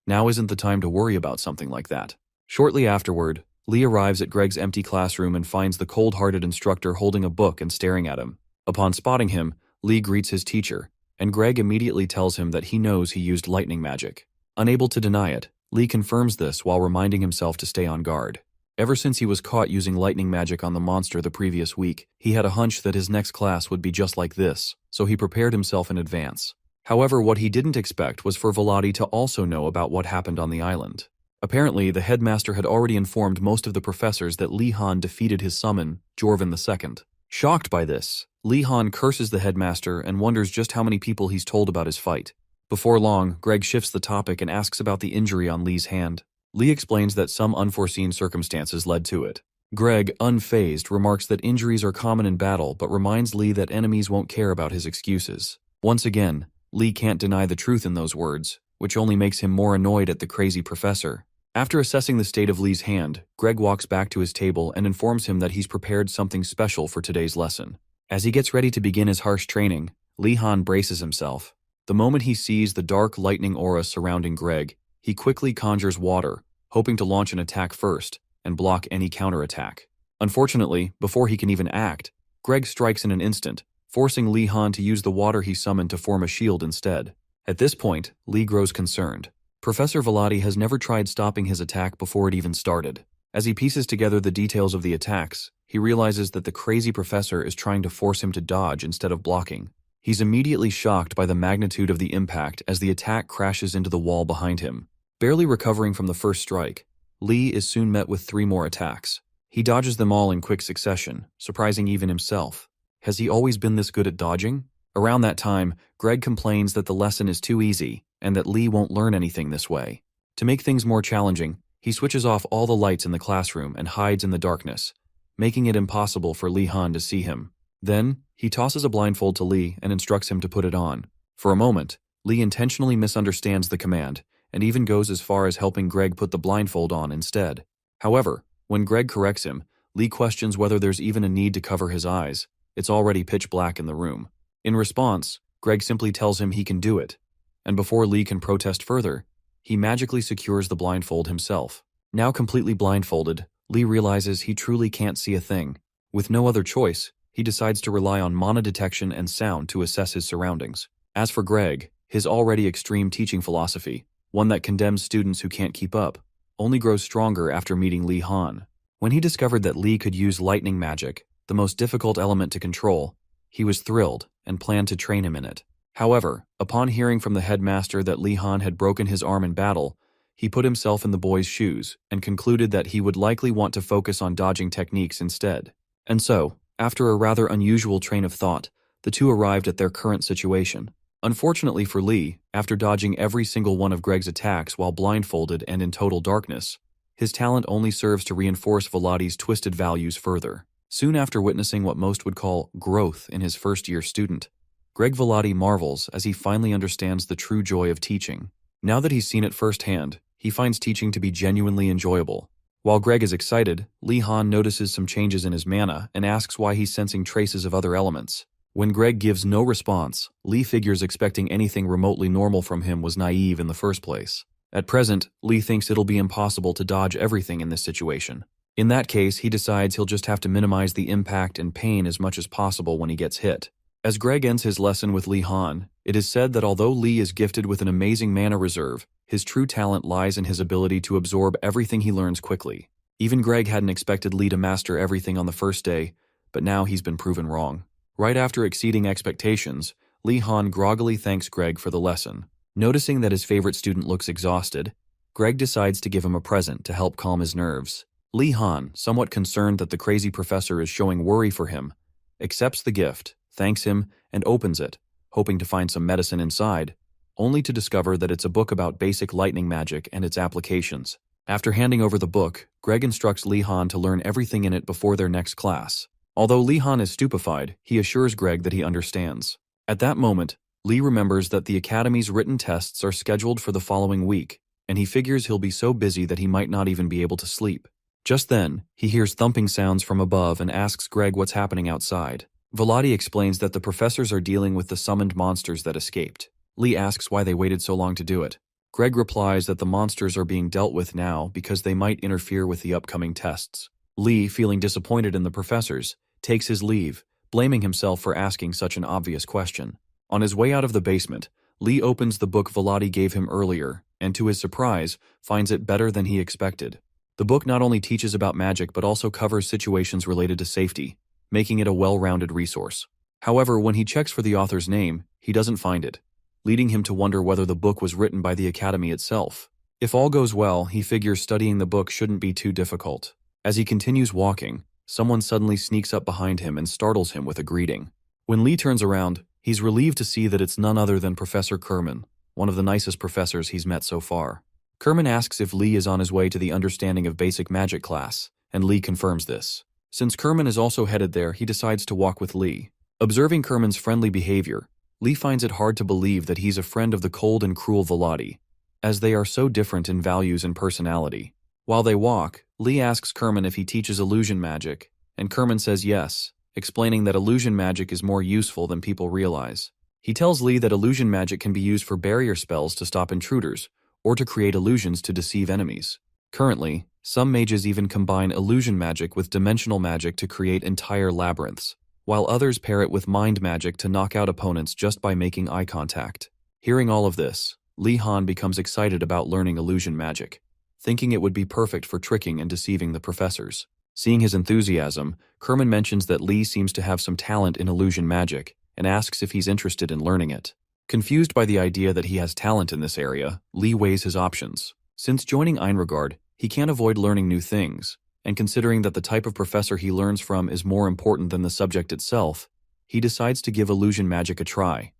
Now isn't the time to worry about something like that. Shortly afterward, Lee arrives at Greg's empty classroom and finds the cold-hearted instructor holding a book and staring at him. Upon spotting him, Lee greets his teacher, and Greg immediately tells him that he knows he used lightning magic. Unable to deny it, Lee confirms this while reminding himself to stay on guard. Ever since he was caught using lightning magic on the monster the previous week, he had a hunch that his next class would be just like this, so he prepared himself in advance. However, what he didn't expect was for Velati to also know about what happened on the island. Apparently, the headmaster had already informed most of the professors that Lee Han defeated his summon, Jorvin II. Shocked by this, Lee Han curses the headmaster and wonders just how many people he's told about his fight. Before long, Greg shifts the topic and asks about the injury on Lee's hand. Lee explains that some unforeseen circumstances led to it. Greg, unfazed, remarks that injuries are common in battle but reminds Lee that enemies won't care about his excuses. Once again, Lee can't deny the truth in those words, which only makes him more annoyed at the crazy professor. After assessing the state of Lee's hand, Greg walks back to his table and informs him that he's prepared something special for today's lesson. As he gets ready to begin his harsh training, Lee Han braces himself. The moment he sees the dark lightning aura surrounding Greg, he quickly conjures water, hoping to launch an attack first and block any counterattack. Unfortunately, before he can even act, Greg strikes in an instant, forcing Lee Han to use the water he summoned to form a shield instead. At this point, Lee grows concerned. Professor Velati has never tried stopping his attack before it even started. As he pieces together the details of the attacks, he realizes that the crazy professor is trying to force him to dodge instead of blocking. He's immediately shocked by the magnitude of the impact as the attack crashes into the wall behind him. Barely recovering from the first strike, Lee is soon met with 3 more attacks. He dodges them all in quick succession, surprising even himself. Has he always been this good at dodging? Around that time, Greg complains that the lesson is too easy and that Lee won't learn anything this way. To make things more challenging, he switches off all the lights in the classroom and hides in the darkness, making it impossible for Lee Han to see him. Then, he tosses a blindfold to Lee and instructs him to put it on. For a moment, Lee intentionally misunderstands the command and even goes as far as helping Greg put the blindfold on instead. However, when Greg corrects him, Lee questions whether there's even a need to cover his eyes. It's already pitch black in the room. In response, Greg simply tells him he can do it, and before Lee can protest further, he magically secures the blindfold himself. Now completely blindfolded, Lee realizes he truly can't see a thing. With no other choice, he decides to rely on mana detection and sound to assess his surroundings. As for Greg, his already extreme teaching philosophy, one that condemns students who can't keep up, only grows stronger after meeting Lee Han. When he discovered that Lee could use lightning magic, the most difficult element to control, he was thrilled and planned to train him in it. However, upon hearing from the headmaster that Lee Han had broken his arm in battle, he put himself in the boy's shoes and concluded that he would likely want to focus on dodging techniques instead. And so, after a rather unusual train of thought, the two arrived at their current situation. Unfortunately for Lee, after dodging every single one of Greg's attacks while blindfolded and in total darkness, his talent only serves to reinforce Velati's twisted values further. Soon after witnessing what most would call growth in his first-year student, Greg Velati marvels as he finally understands the true joy of teaching. Now that he's seen it firsthand, he finds teaching to be genuinely enjoyable. While Greg is excited, Lee Han notices some changes in his mana and asks why he's sensing traces of other elements. When Greg gives no response, Lee figures expecting anything remotely normal from him was naive in the first place. At present, Lee thinks it'll be impossible to dodge everything in this situation. In that case, he decides he'll just have to minimize the impact and pain as much as possible when he gets hit. As Greg ends his lesson with Lee Han, it is said that although Lee is gifted with an amazing mana reserve, his true talent lies in his ability to absorb everything he learns quickly. Even Greg hadn't expected Lee to master everything on the first day, but now he's been proven wrong. Right after exceeding expectations, Lee Han groggily thanks Greg for the lesson. Noticing that his favorite student looks exhausted, Greg decides to give him a present to help calm his nerves. Lee Han, somewhat concerned that the crazy professor is showing worry for him, accepts the gift, thanks him, and opens it, hoping to find some medicine inside, only to discover that it's a book about basic lightning magic and its applications. After handing over the book, Greg instructs Lee Han to learn everything in it before their next class. Although Lee Han is stupefied, he assures Greg that he understands. At that moment, Lee remembers that the Academy's written tests are scheduled for the following week, and he figures he'll be so busy that he might not even be able to sleep. Just then, he hears thumping sounds from above and asks Greg what's happening outside. Volati explains that the professors are dealing with the summoned monsters that escaped. Lee asks why they waited so long to do it. Greg replies that the monsters are being dealt with now because they might interfere with the upcoming tests. Lee, feeling disappointed in the professors, takes his leave, blaming himself for asking such an obvious question. On his way out of the basement, Lee opens the book Volati gave him earlier, and to his surprise, finds it better than he expected. The book not only teaches about magic but also covers situations related to safety, making it a well-rounded resource. However, when he checks for the author's name, he doesn't find it, leading him to wonder whether the book was written by the Academy itself. If all goes well, he figures studying the book shouldn't be too difficult. As he continues walking, someone suddenly sneaks up behind him and startles him with a greeting. When Lee turns around, he's relieved to see that it's none other than Professor Kerman, one of the nicest professors he's met so far. Kerman asks if Lee is on his way to the Understanding of Basic Magic class, and Lee confirms this. Since Kerman is also headed there, he decides to walk with Lee. Observing Kerman's friendly behavior, Lee finds it hard to believe that he's a friend of the cold and cruel Volati, as they are so different in values and personality. While they walk, Lee asks Kerman if he teaches illusion magic, and Kerman says yes, explaining that illusion magic is more useful than people realize. He tells Lee that illusion magic can be used for barrier spells to stop intruders, or to create illusions to deceive enemies. Currently, some mages even combine illusion magic with dimensional magic to create entire labyrinths, while others pair it with mind magic to knock out opponents just by making eye contact. Hearing all of this, Lee Han becomes excited about learning illusion magic, thinking it would be perfect for tricking and deceiving the professors. Seeing his enthusiasm, Kerman mentions that Lee seems to have some talent in illusion magic and asks if he's interested in learning it. Confused by the idea that he has talent in this area, Lee weighs his options. Since joining Einregard, he can't avoid learning new things, and considering that the type of professor he learns from is more important than the subject itself, he decides to give illusion magic a try,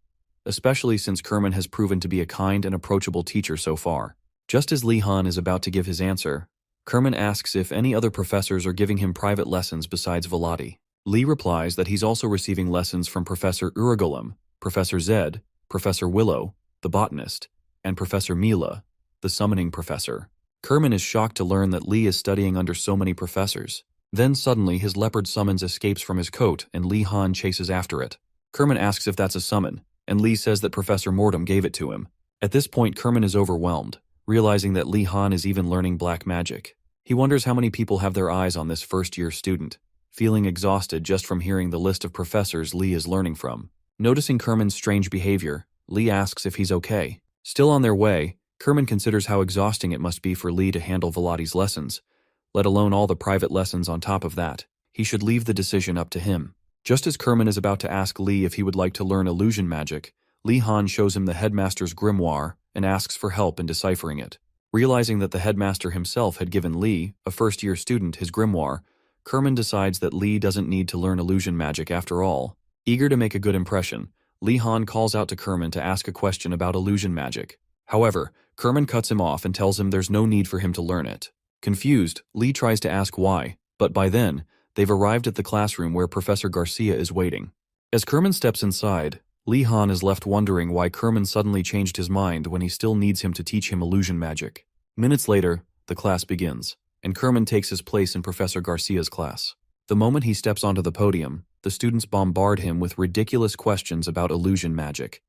especially since Kerman has proven to be a kind and approachable teacher so far. Just as Lee Han is about to give his answer, Kerman asks if any other professors are giving him private lessons besides Volati. Lee replies that he's also receiving lessons from Professor Urugolem, Professor Zed, Professor Willow, the botanist, and Professor Mila, the summoning professor. Kerman is shocked to learn that Lee is studying under so many professors. Then suddenly his leopard summons escapes from his coat and Lee Han chases after it. Kerman asks if that's a summon, and Lee says that Professor Mortem gave it to him. At this point, Kerman is overwhelmed, realizing that Lee Han is even learning black magic. He wonders how many people have their eyes on this first-year student, feeling exhausted just from hearing the list of professors Lee is learning from. Noticing Kerman's strange behavior, Lee asks if he's okay. Still on their way, Kerman considers how exhausting it must be for Lee to handle Volati's lessons, let alone all the private lessons on top of that. He should leave the decision up to him. Just as Kerman is about to ask Lee if he would like to learn illusion magic, Lee Han shows him the headmaster's grimoire and asks for help in deciphering it. Realizing that the headmaster himself had given Lee, a first-year student, his grimoire, Kerman decides that Lee doesn't need to learn illusion magic after all. Eager to make a good impression, Lee Han calls out to Kerman to ask a question about illusion magic. However, Kerman cuts him off and tells him there's no need for him to learn it. Confused, Lee tries to ask why, but by then, they've arrived at the classroom where Professor Garcia is waiting. As Kerman steps inside, Lee Han is left wondering why Kerman suddenly changed his mind when he still needs him to teach him illusion magic. Minutes later, the class begins, and Kerman takes his place in Professor Garcia's class. The moment he steps onto the podium, the students bombard him with ridiculous questions about illusion magic.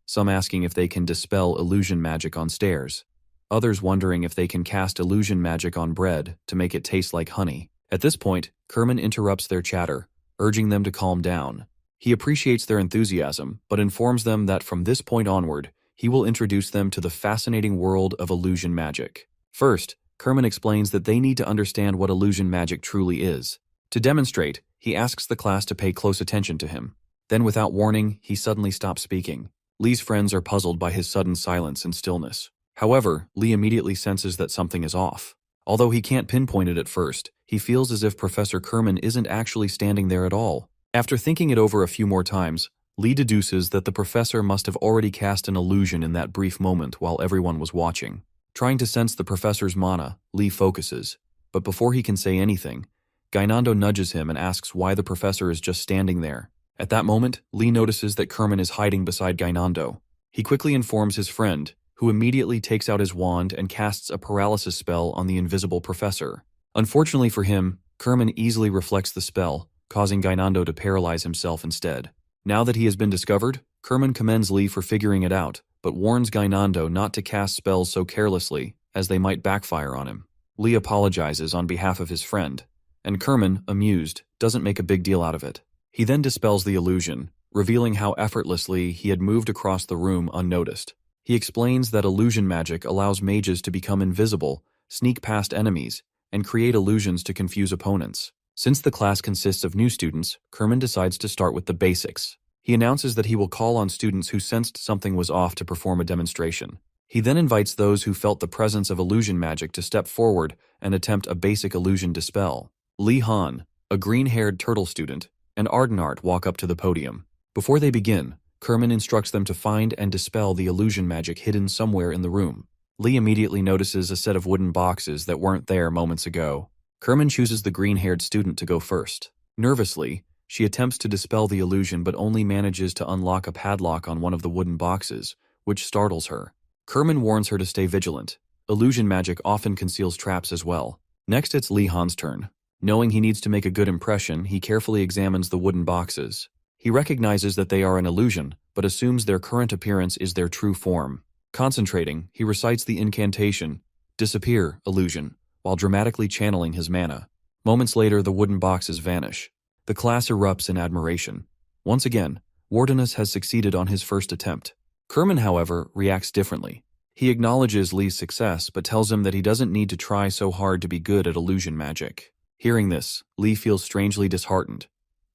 Some asking if they can dispel illusion magic on stairs, others wondering if they can cast illusion magic on bread to make it taste like honey. At this point, Kerman interrupts their chatter, urging them to calm down. He appreciates their enthusiasm, but informs them that from this point onward, he will introduce them to the fascinating world of illusion magic. First, Kerman explains that they need to understand what illusion magic truly is. To demonstrate, he asks the class to pay close attention to him. Then without warning, he suddenly stops speaking. Lee's friends are puzzled by his sudden silence and stillness. However, Lee immediately senses that something is off. Although he can't pinpoint it at first, he feels as if Professor Kerman isn't actually standing there at all. After thinking it over a few more times, Lee deduces that the professor must have already cast an illusion in that brief moment while everyone was watching. Trying to sense the professor's mana, Lee focuses. But before he can say anything, Gainando nudges him and asks why the professor is just standing there. At that moment, Lee notices that Kerman is hiding beside Gainando. He quickly informs his friend, who immediately takes out his wand and casts a paralysis spell on the invisible professor. Unfortunately for him, Kerman easily reflects the spell, causing Gainando to paralyze himself instead. Now that he has been discovered, Kerman commends Lee for figuring it out, but warns Gainando not to cast spells so carelessly, as they might backfire on him. Lee apologizes on behalf of his friend, and Kerman, amused, doesn't make a big deal out of it. He then dispels the illusion, revealing how effortlessly he had moved across the room unnoticed. He explains that illusion magic allows mages to become invisible, sneak past enemies, and create illusions to confuse opponents. Since the class consists of new students, Kerman decides to start with the basics. He announces that he will call on students who sensed something was off to perform a demonstration. He then invites those who felt the presence of illusion magic to step forward and attempt a basic illusion dispel. Lee Han, a green-haired turtle student, and Ardenart walk up to the podium. Before they begin, Kerman instructs them to find and dispel the illusion magic hidden somewhere in the room. Lee immediately notices a set of wooden boxes that weren't there moments ago. Kerman chooses the green-haired student to go first. Nervously, she attempts to dispel the illusion but only manages to unlock a padlock on one of the wooden boxes, which startles her. Kerman warns her to stay vigilant. Illusion magic often conceals traps as well. Next, it's Lee Han's turn. Knowing he needs to make a good impression, he carefully examines the wooden boxes. He recognizes that they are an illusion, but assumes their current appearance is their true form. Concentrating, he recites the incantation, "Disappear, illusion," while dramatically channeling his mana. Moments later, the wooden boxes vanish. The class erupts in admiration. Once again, Wardenus has succeeded on his first attempt. Kerman, however, reacts differently. He acknowledges Lee's success, but tells him that he doesn't need to try so hard to be good at illusion magic. Hearing this, Lee feels strangely disheartened.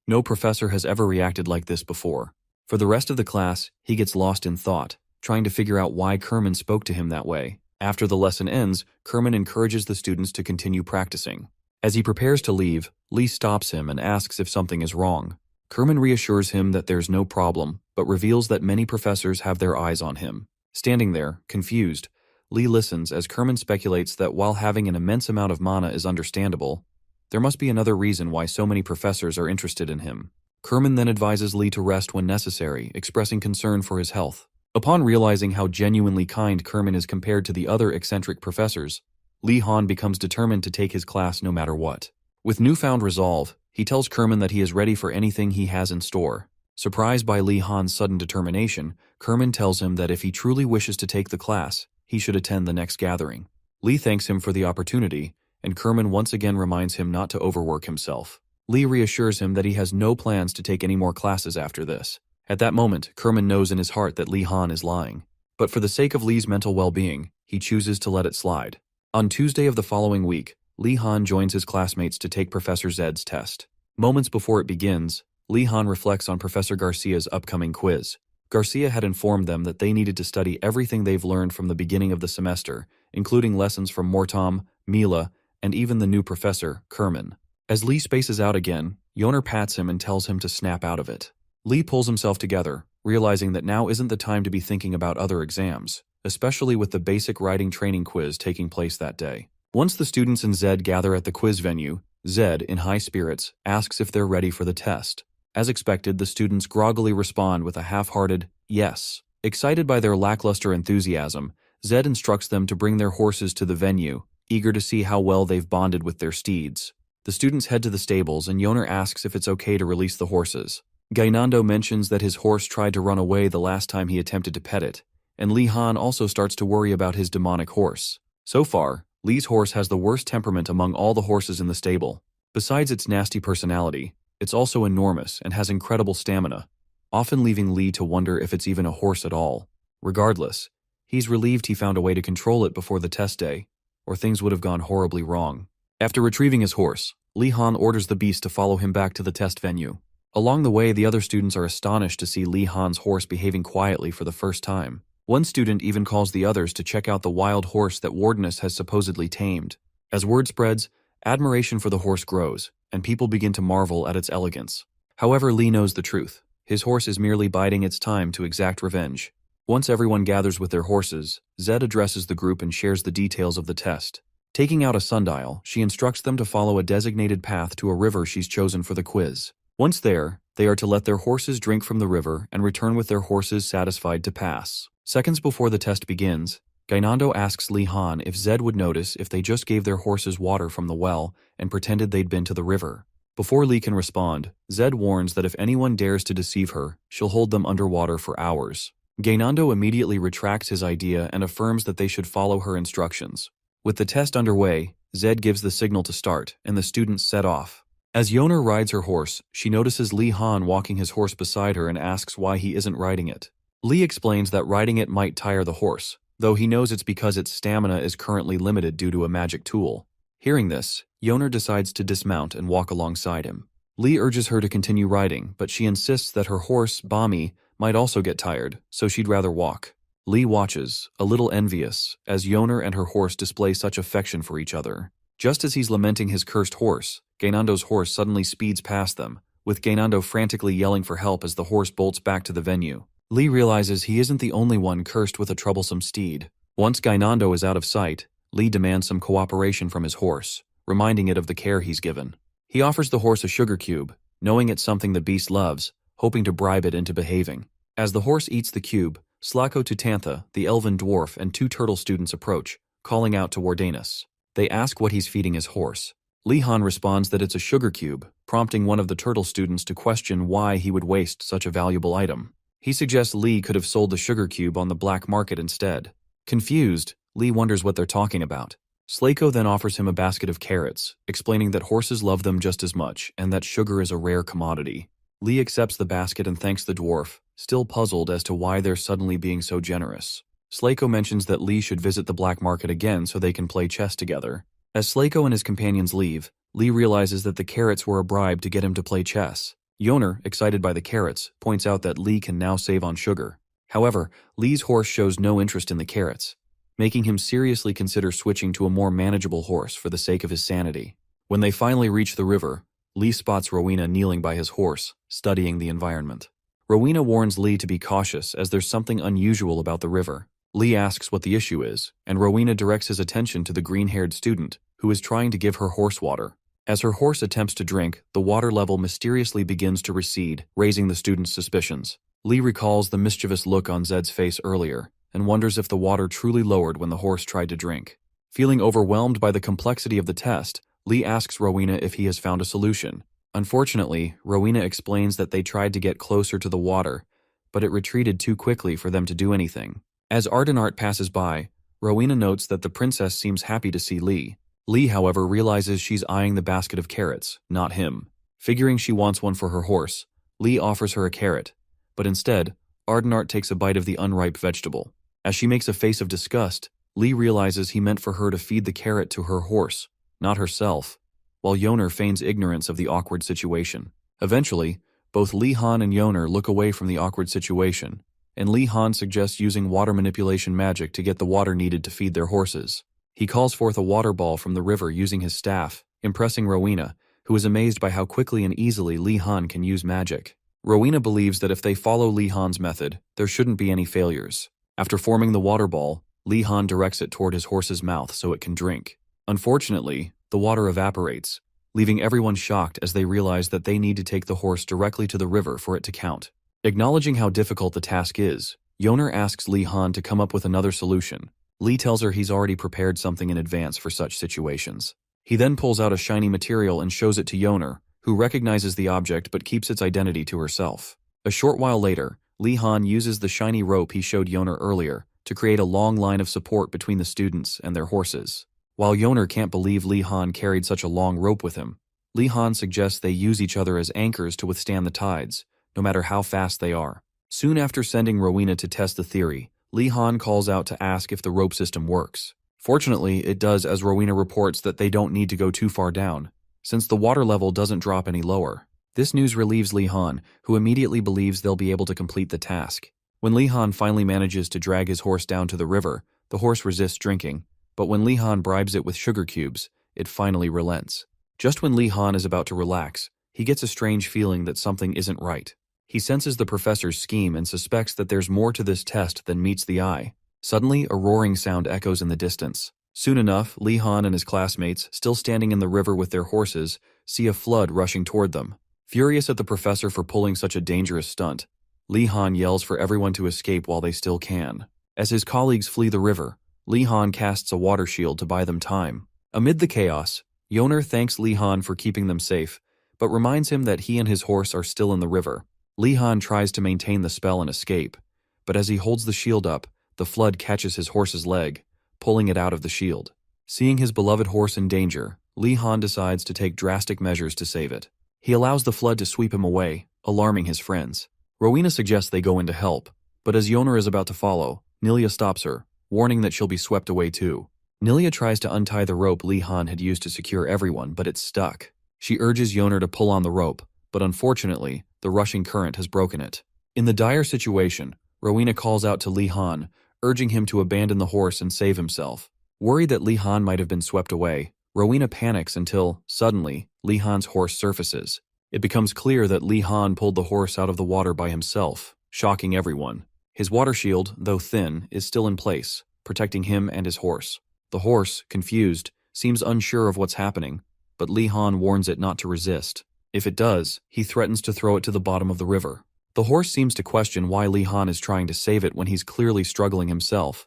No professor has ever reacted like this before. For the rest of the class, he gets lost in thought, trying to figure out why Kerman spoke to him that way. After the lesson ends, Kerman encourages the students to continue practicing. As he prepares to leave, Lee stops him and asks if something is wrong. Kerman reassures him that there's no problem, but reveals that many professors have their eyes on him. Standing there, confused, Lee listens as Kerman speculates that while having an immense amount of mana is understandable, there must be another reason why so many professors are interested in him. Kerman then advises Lee to rest when necessary, expressing concern for his health. Upon realizing how genuinely kind Kerman is compared to the other eccentric professors, Lee Han becomes determined to take his class no matter what. With newfound resolve, he tells Kerman that he is ready for anything he has in store. Surprised by Lee Han's sudden determination, Kerman tells him that if he truly wishes to take the class, he should attend the next gathering. Lee thanks him for the opportunity, and Kerman once again reminds him not to overwork himself. Lee reassures him that he has no plans to take any more classes after this. At that moment, Kerman knows in his heart that Lee Han is lying. But for the sake of Lee's mental well-being, he chooses to let it slide. On Tuesday of the following week, Lee Han joins his classmates to take Professor Zed's test. Moments before it begins, Lee Han reflects on Professor Garcia's upcoming quiz. Garcia had informed them that they needed to study everything they've learned from the beginning of the semester, including lessons from Mortom, Mila, and even the new professor, Kerman. As Lee spaces out again, Yoner pats him and tells him to snap out of it. Lee pulls himself together, realizing that now isn't the time to be thinking about other exams, especially with the basic writing training quiz taking place that day. Once the students and Zed gather at the quiz venue, Zed, in high spirits, asks if they're ready for the test. As expected, the students groggily respond with a half-hearted yes. Excited by their lackluster enthusiasm, Zed instructs them to bring their horses to the venue, eager to see how well they've bonded with their steeds. The students head to the stables and Yoner asks if it's okay to release the horses. Gainando mentions that his horse tried to run away the last time he attempted to pet it, and Lee Han also starts to worry about his demonic horse. So far, Lee's horse has the worst temperament among all the horses in the stable. Besides its nasty personality, it's also enormous and has incredible stamina, often leaving Lee to wonder if it's even a horse at all. Regardless, he's relieved he found a way to control it before the test day, or things would have gone horribly wrong. After retrieving his horse, Lee Han orders the beast to follow him back to the test venue. Along the way, the other students are astonished to see Li Han's horse behaving quietly for the first time. One student even calls the others to check out the wild horse that Wardeness has supposedly tamed. As word spreads, admiration for the horse grows, and people begin to marvel at its elegance. However, Li knows the truth. His horse is merely biding its time to exact revenge. Once everyone gathers with their horses, Zed addresses the group and shares the details of the test. Taking out a sundial, she instructs them to follow a designated path to a river she's chosen for the quiz. Once there, they are to let their horses drink from the river and return with their horses satisfied to pass. Seconds before the test begins, Gainando asks Li Han if Zed would notice if they just gave their horses water from the well and pretended they'd been to the river. Before Li can respond, Zed warns that if anyone dares to deceive her, she'll hold them underwater for hours. Gainando immediately retracts his idea and affirms that they should follow her instructions. With the test underway, Zed gives the signal to start, and the students set off. As Yoner rides her horse, she notices Li Han walking his horse beside her and asks why he isn't riding it. Li explains that riding it might tire the horse, though he knows it's because its stamina is currently limited due to a magic tool. Hearing this, Yoner decides to dismount and walk alongside him. Li urges her to continue riding, but she insists that her horse, Bami, might also get tired, so she'd rather walk. Li watches, a little envious, as Yoner and her horse display such affection for each other. Just as he's lamenting his cursed horse, Gainando's horse suddenly speeds past them, with Gainando frantically yelling for help as the horse bolts back to the venue. Li realizes he isn't the only one cursed with a troublesome steed. Once Gainando is out of sight, Li demands some cooperation from his horse, reminding it of the care he's given. He offers the horse a sugar cube, knowing it's something the beast loves, hoping to bribe it into behaving. As the horse eats the cube, Slako Tutantha, the elven dwarf, and two turtle students approach, calling out to Wardeness. They ask what he's feeding his horse. Li Han responds that it's a sugar cube, prompting one of the turtle students to question why he would waste such a valuable item. He suggests Li could have sold the sugar cube on the black market instead. Confused, Li wonders what they're talking about. Slako then offers him a basket of carrots, explaining that horses love them just as much and that sugar is a rare commodity. Li accepts the basket and thanks the dwarf, still puzzled as to why they're suddenly being so generous. Slako mentions that Li should visit the black market again so they can play chess together. As Slako and his companions leave, Li realizes that the carrots were a bribe to get him to play chess. Yoner, excited by the carrots, points out that Li can now save on sugar. However, Li's horse shows no interest in the carrots, making him seriously consider switching to a more manageable horse for the sake of his sanity. When they finally reach the river, Li spots Rowena kneeling by his horse, studying the environment. Rowena warns Li to be cautious as there's something unusual about the river. Li asks what the issue is, and Rowena directs his attention to the green-haired student, who is trying to give her horse water. As her horse attempts to drink, the water level mysteriously begins to recede, raising the student's suspicions. Li recalls the mischievous look on Zed's face earlier, and wonders if the water truly lowered when the horse tried to drink. Feeling overwhelmed by the complexity of the test, Li asks Rowena if he has found a solution. Unfortunately, Rowena explains that they tried to get closer to the water, but it retreated too quickly for them to do anything. As Ardenart passes by, Rowena notes that the princess seems happy to see Li. Li, however, realizes she's eyeing the basket of carrots, not him. Figuring she wants one for her horse, Li offers her a carrot, but instead, Ardenart takes a bite of the unripe vegetable. As she makes a face of disgust, Li realizes he meant for her to feed the carrot to her horse, not herself, while Yoner feigns ignorance of the awkward situation. Eventually, both Li Han and Yoner look away from the awkward situation, and Li Han suggests using water manipulation magic to get the water needed to feed their horses. He calls forth a water ball from the river using his staff, impressing Rowena, who is amazed by how quickly and easily Li Han can use magic. Rowena believes that if they follow Li Han's method, there shouldn't be any failures. After forming the water ball, Li Han directs it toward his horse's mouth so it can drink. Unfortunately, the water evaporates, leaving everyone shocked as they realize that they need to take the horse directly to the river for it to count. Acknowledging how difficult the task is, Yoner asks Li Han to come up with another solution. Li tells her he's already prepared something in advance for such situations. He then pulls out a shiny material and shows it to Yoner, who recognizes the object but keeps its identity to herself. A short while later, Li Han uses the shiny rope he showed Yoner earlier to create a long line of support between the students and their horses. While Yoner can't believe Li Han carried such a long rope with him, Li Han suggests they use each other as anchors to withstand the tides, no matter how fast they are. Soon after sending Rowena to test the theory, Li Han calls out to ask if the rope system works. Fortunately, it does, as Rowena reports that they don't need to go too far down, since the water level doesn't drop any lower. This news relieves Li Han, who immediately believes they'll be able to complete the task. When Li Han finally manages to drag his horse down to the river, the horse resists drinking, but when Li Han bribes it with sugar cubes, it finally relents. Just when Li Han is about to relax, he gets a strange feeling that something isn't right. He senses the professor's scheme and suspects that there's more to this test than meets the eye. Suddenly, a roaring sound echoes in the distance. Soon enough, Li Han and his classmates, still standing in the river with their horses, see a flood rushing toward them. Furious at the professor for pulling such a dangerous stunt, Li Han yells for everyone to escape while they still can. As his colleagues flee the river, Li Han casts a water shield to buy them time. Amid the chaos, Yoner thanks Li Han for keeping them safe, but reminds him that he and his horse are still in the river. Li Han tries to maintain the spell and escape, but as he holds the shield up, the flood catches his horse's leg, pulling it out of the shield. Seeing his beloved horse in danger, Li Han decides to take drastic measures to save it. He allows the flood to sweep him away, alarming his friends. Rowena suggests they go in to help, but as Yoner is about to follow, Nilia stops her, warning that she'll be swept away too. Nilia tries to untie the rope Li Han had used to secure everyone, but it's stuck. She urges Yoner to pull on the rope, but unfortunately, the rushing current has broken it. In the dire situation, Rowena calls out to Li Han, urging him to abandon the horse and save himself. Worried that Li Han might have been swept away, Rowena panics until, suddenly, Li Han's horse surfaces. It becomes clear that Li Han pulled the horse out of the water by himself, shocking everyone. His water shield, though thin, is still in place, protecting him and his horse. The horse, confused, seems unsure of what's happening, but Li Han warns it not to resist. If it does, he threatens to throw it to the bottom of the river. The horse seems to question why Li Han is trying to save it when he's clearly struggling himself.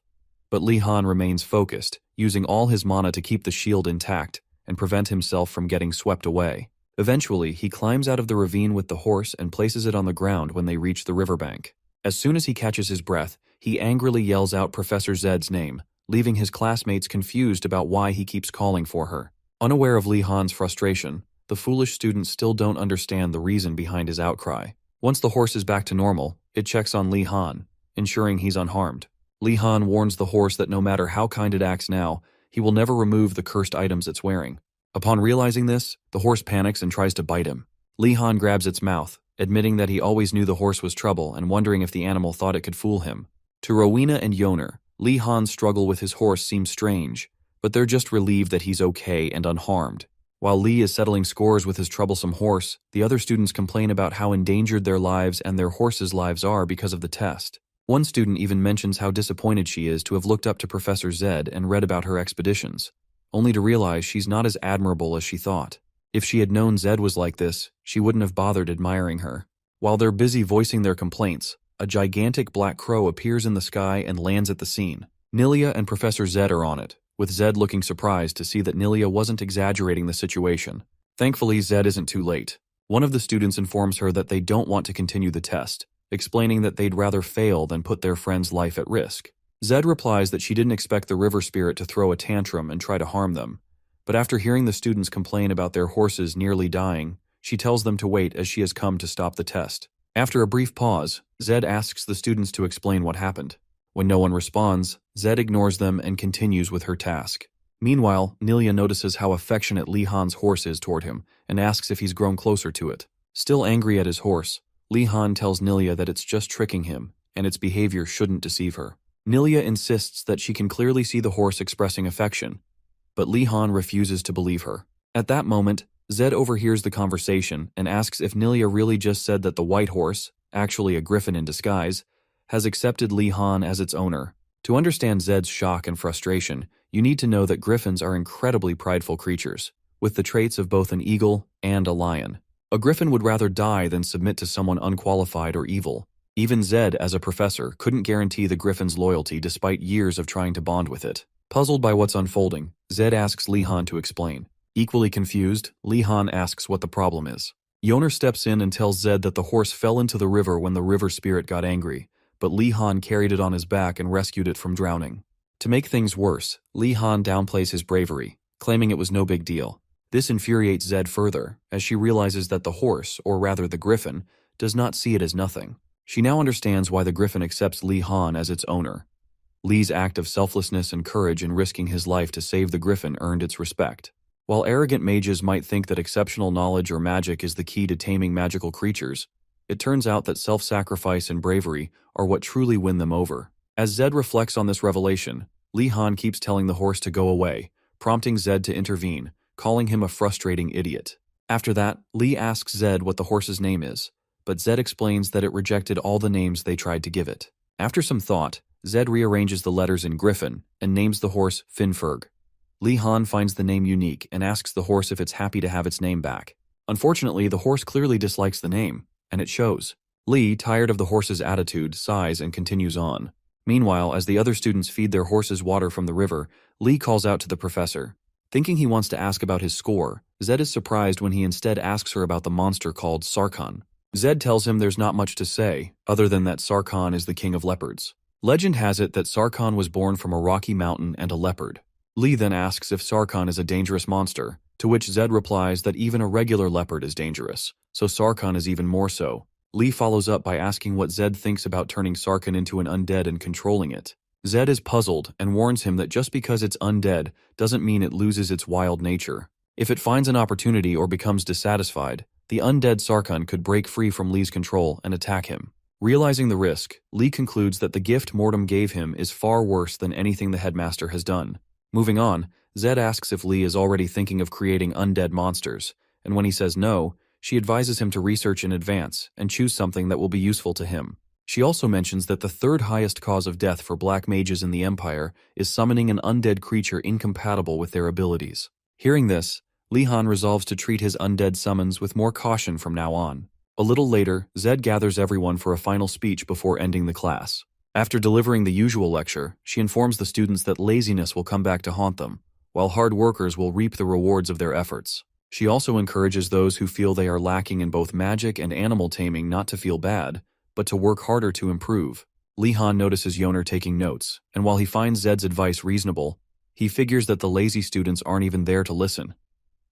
But Li Han remains focused, using all his mana to keep the shield intact and prevent himself from getting swept away. Eventually, he climbs out of the ravine with the horse and places it on the ground when they reach the riverbank. As soon as he catches his breath, he angrily yells out Professor Zed's name, leaving his classmates confused about why he keeps calling for her. Unaware of Li Han's frustration, the foolish students still don't understand the reason behind his outcry. Once the horse is back to normal, it checks on Li Han, ensuring he's unharmed. Li Han warns the horse that no matter how kind it acts now, he will never remove the cursed items it's wearing. Upon realizing this, the horse panics and tries to bite him. Li Han grabs its mouth, admitting that he always knew the horse was trouble and wondering if the animal thought it could fool him. To Rowena and Yoner, Li Han's struggle with his horse seems strange, but they're just relieved that he's okay and unharmed. While Li is settling scores with his troublesome horse, the other students complain about how endangered their lives and their horses' lives are because of the test. One student even mentions how disappointed she is to have looked up to Professor Zed and read about her expeditions, only to realize she's not as admirable as she thought. If she had known Zed was like this, she wouldn't have bothered admiring her. While they're busy voicing their complaints, a gigantic black crow appears in the sky and lands at the scene. Nilia and Professor Zed are on it, with Zed looking surprised to see that Nilia wasn't exaggerating the situation. Thankfully, Zed isn't too late. One of the students informs her that they don't want to continue the test, explaining that they'd rather fail than put their friend's life at risk. Zed replies that she didn't expect the river spirit to throw a tantrum and try to harm them, but after hearing the students complain about their horses nearly dying, she tells them to wait as she has come to stop the test. After a brief pause, Zed asks the students to explain what happened. When no one responds, Zed ignores them and continues with her task. Meanwhile, Nilia notices how affectionate Li Han's horse is toward him and asks if he's grown closer to it. Still angry at his horse, Li Han tells Nilia that it's just tricking him and its behavior shouldn't deceive her. Nilia insists that she can clearly see the horse expressing affection, but Li Han refuses to believe her. At that moment, Zed overhears the conversation and asks if Nilia really just said that the white horse, actually a griffin in disguise, has accepted Li Han as its owner. To understand Zed's shock and frustration, you need to know that griffins are incredibly prideful creatures, with the traits of both an eagle and a lion. A griffin would rather die than submit to someone unqualified or evil. Even Zed, as a professor, couldn't guarantee the griffin's loyalty despite years of trying to bond with it. Puzzled by what's unfolding, Zed asks Li Han to explain. Equally confused, Li Han asks what the problem is. Yoner steps in and tells Zed that the horse fell into the river when the river spirit got angry, but Li Han carried it on his back and rescued it from drowning. To make things worse, Li Han downplays his bravery, claiming it was no big deal. This infuriates Zed further, as she realizes that the horse, or rather the griffin, does not see it as nothing. She now understands why the griffin accepts Li Han as its owner. Li's act of selflessness and courage in risking his life to save the griffin earned its respect. While arrogant mages might think that exceptional knowledge or magic is the key to taming magical creatures, it turns out that self-sacrifice and bravery are what truly win them over. As Zed reflects on this revelation, Li Han keeps telling the horse to go away, prompting Zed to intervene, calling him a frustrating idiot. After that, Li asks Zed what the horse's name is, but Zed explains that it rejected all the names they tried to give it. After some thought, Zed rearranges the letters in Griffin and names the horse Finferg. Li Han finds the name unique and asks the horse if it's happy to have its name back. Unfortunately, the horse clearly dislikes the name, and it shows. Li, tired of the horse's attitude, sighs and continues on. Meanwhile, as the other students feed their horses water from the river, Li calls out to the professor. Thinking he wants to ask about his score, Zed is surprised when he instead asks her about the monster called Sarkhan. Zed tells him there's not much to say, other than that Sarkhan is the king of leopards. Legend has it that Sarkhan was born from a rocky mountain and a leopard. Li then asks if Sarkhan is a dangerous monster, to which Zed replies that even a regular leopard is dangerous, so Sarkhan is even more so. Li follows up by asking what Zed thinks about turning Sarkhan into an undead and controlling it. Zed is puzzled and warns him that just because it's undead doesn't mean it loses its wild nature. If it finds an opportunity or becomes dissatisfied, the undead Sarkhan could break free from Li's control and attack him. Realizing the risk, Li concludes that the gift Mortem gave him is far worse than anything the headmaster has done. Moving on, Zed asks if Li is already thinking of creating undead monsters, and when he says no, she advises him to research in advance and choose something that will be useful to him. She also mentions that the third highest cause of death for black mages in the Empire is summoning an undead creature incompatible with their abilities. Hearing this, Li Han resolves to treat his undead summons with more caution from now on. A little later, Zed gathers everyone for a final speech before ending the class. After delivering the usual lecture, she informs the students that laziness will come back to haunt them, while hard workers will reap the rewards of their efforts. She also encourages those who feel they are lacking in both magic and animal taming not to feel bad, but to work harder to improve. Li Han notices Yoner taking notes, and while he finds Zed's advice reasonable, he figures that the lazy students aren't even there to listen.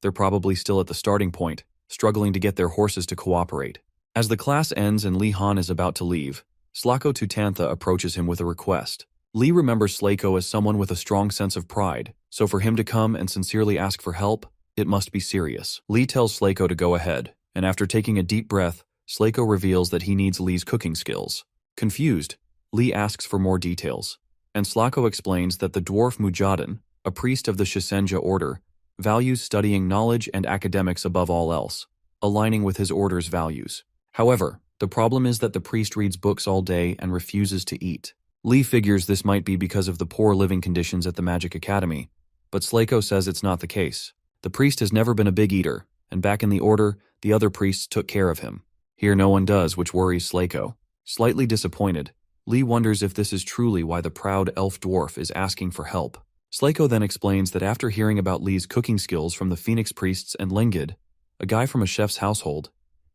They're probably still at the starting point, struggling to get their horses to cooperate. As the class ends and Li Han is about to leave, Slako Tutantha approaches him with a request. Li remembers Slako as someone with a strong sense of pride, so for him to come and sincerely ask for help, it must be serious. Li tells Slako to go ahead, and after taking a deep breath, Slako reveals that he needs Li's cooking skills. Confused, Li asks for more details, and Slako explains that the dwarf Mujadin, a priest of the Shisenja order, values studying knowledge and academics above all else, aligning with his order's values. However, the problem is that the priest reads books all day and refuses to eat. Li figures this might be because of the poor living conditions at the Magic Academy, but Slako says it's not the case. The priest has never been a big eater, and back in the order, the other priests took care of him. Here no one does, which worries Slako. Slightly disappointed, Li wonders if this is truly why the proud elf dwarf is asking for help. Slako then explains that after hearing about Li's cooking skills from the Phoenix priests and Lingid, a guy from a chef's household,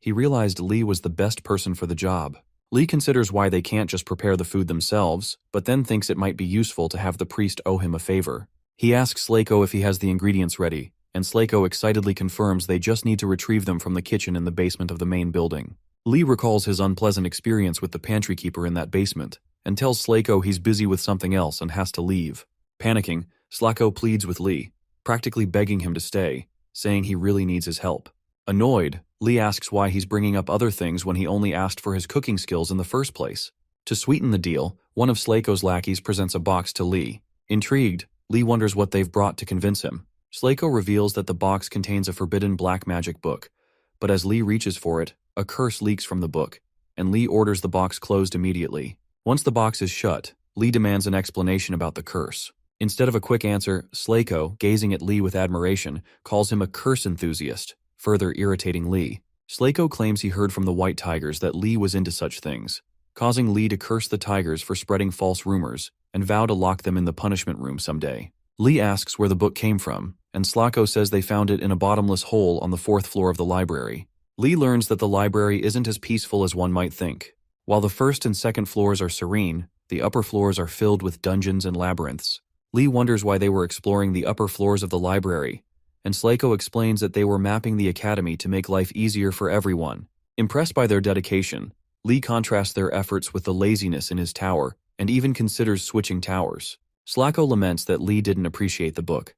he realized Li was the best person for the job. Li considers why they can't just prepare the food themselves, but then thinks it might be useful to have the priest owe him a favor. He asks Slako if he has the ingredients ready, and Slako excitedly confirms they just need to retrieve them from the kitchen in the basement of the main building. Li recalls his unpleasant experience with the pantry keeper in that basement, and tells Slako he's busy with something else and has to leave. Panicking, Slako pleads with Li, practically begging him to stay, saying he really needs his help. Annoyed, Li asks why he's bringing up other things when he only asked for his cooking skills in the first place. To sweeten the deal, one of Slako's lackeys presents a box to Li. Intrigued, Li wonders what they've brought to convince him. Slako reveals that the box contains a forbidden black magic book, but as Li reaches for it, a curse leaks from the book, and Li orders the box closed immediately. Once the box is shut, Li demands an explanation about the curse. Instead of a quick answer, Slako, gazing at Li with admiration, calls him a curse enthusiast, further irritating Li. Slako claims he heard from the White Tigers that Li was into such things, causing Li to curse the Tigers for spreading false rumors and vow to lock them in the punishment room someday. Li asks where the book came from, and Slako says they found it in a bottomless hole on the 4th floor of the library. Li learns that the library isn't as peaceful as one might think. While the 1st and 2nd floors are serene, the upper floors are filled with dungeons and labyrinths. Li wonders why they were exploring the upper floors of the library, and Slako explains that they were mapping the academy to make life easier for everyone. Impressed by their dedication, Li contrasts their efforts with the laziness in his tower, and even considers switching towers. Slako laments that Li didn't appreciate the book,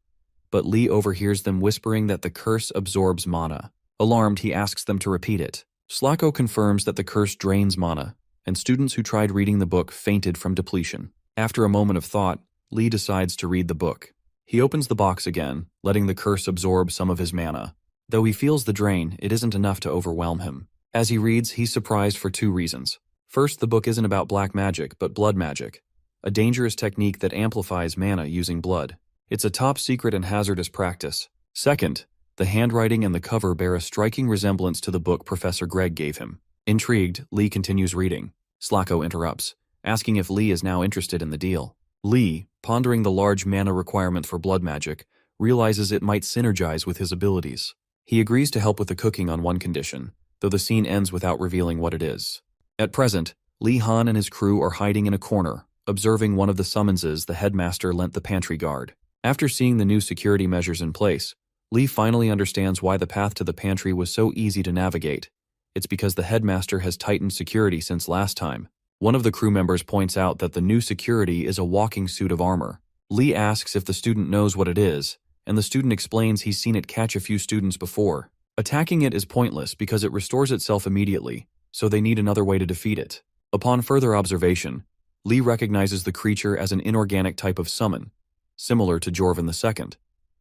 but Lee overhears them whispering that the curse absorbs mana. Alarmed, he asks them to repeat it. Slacko confirms that the curse drains mana, and students who tried reading the book fainted from depletion. After a moment of thought, Lee decides to read the book. He opens the box again, letting the curse absorb some of his mana. Though he feels the drain, it isn't enough to overwhelm him. As he reads, he's surprised for two reasons. First, the book isn't about black magic, but blood magic, a dangerous technique that amplifies mana using blood. It's a top-secret and hazardous practice. Second, the handwriting and the cover bear a striking resemblance to the book Professor Greg gave him. Intrigued, Lee continues reading. Slacko interrupts, asking if Lee is now interested in the deal. Lee, pondering the large mana requirement for blood magic, realizes it might synergize with his abilities. He agrees to help with the cooking on one condition, though the scene ends without revealing what it is. At present, Lee Han and his crew are hiding in a corner, observing one of the summonses the headmaster lent the pantry guard. After seeing the new security measures in place, Lee finally understands why the path to the pantry was so easy to navigate. It's because the headmaster has tightened security since last time. One of the crew members points out that the new security is a walking suit of armor. Lee asks if the student knows what it is, and the student explains he's seen it catch a few students before. Attacking it is pointless because it restores itself immediately, so they need another way to defeat it. Upon further observation, Lee recognizes the creature as an inorganic type of summon, similar to Jorvin II,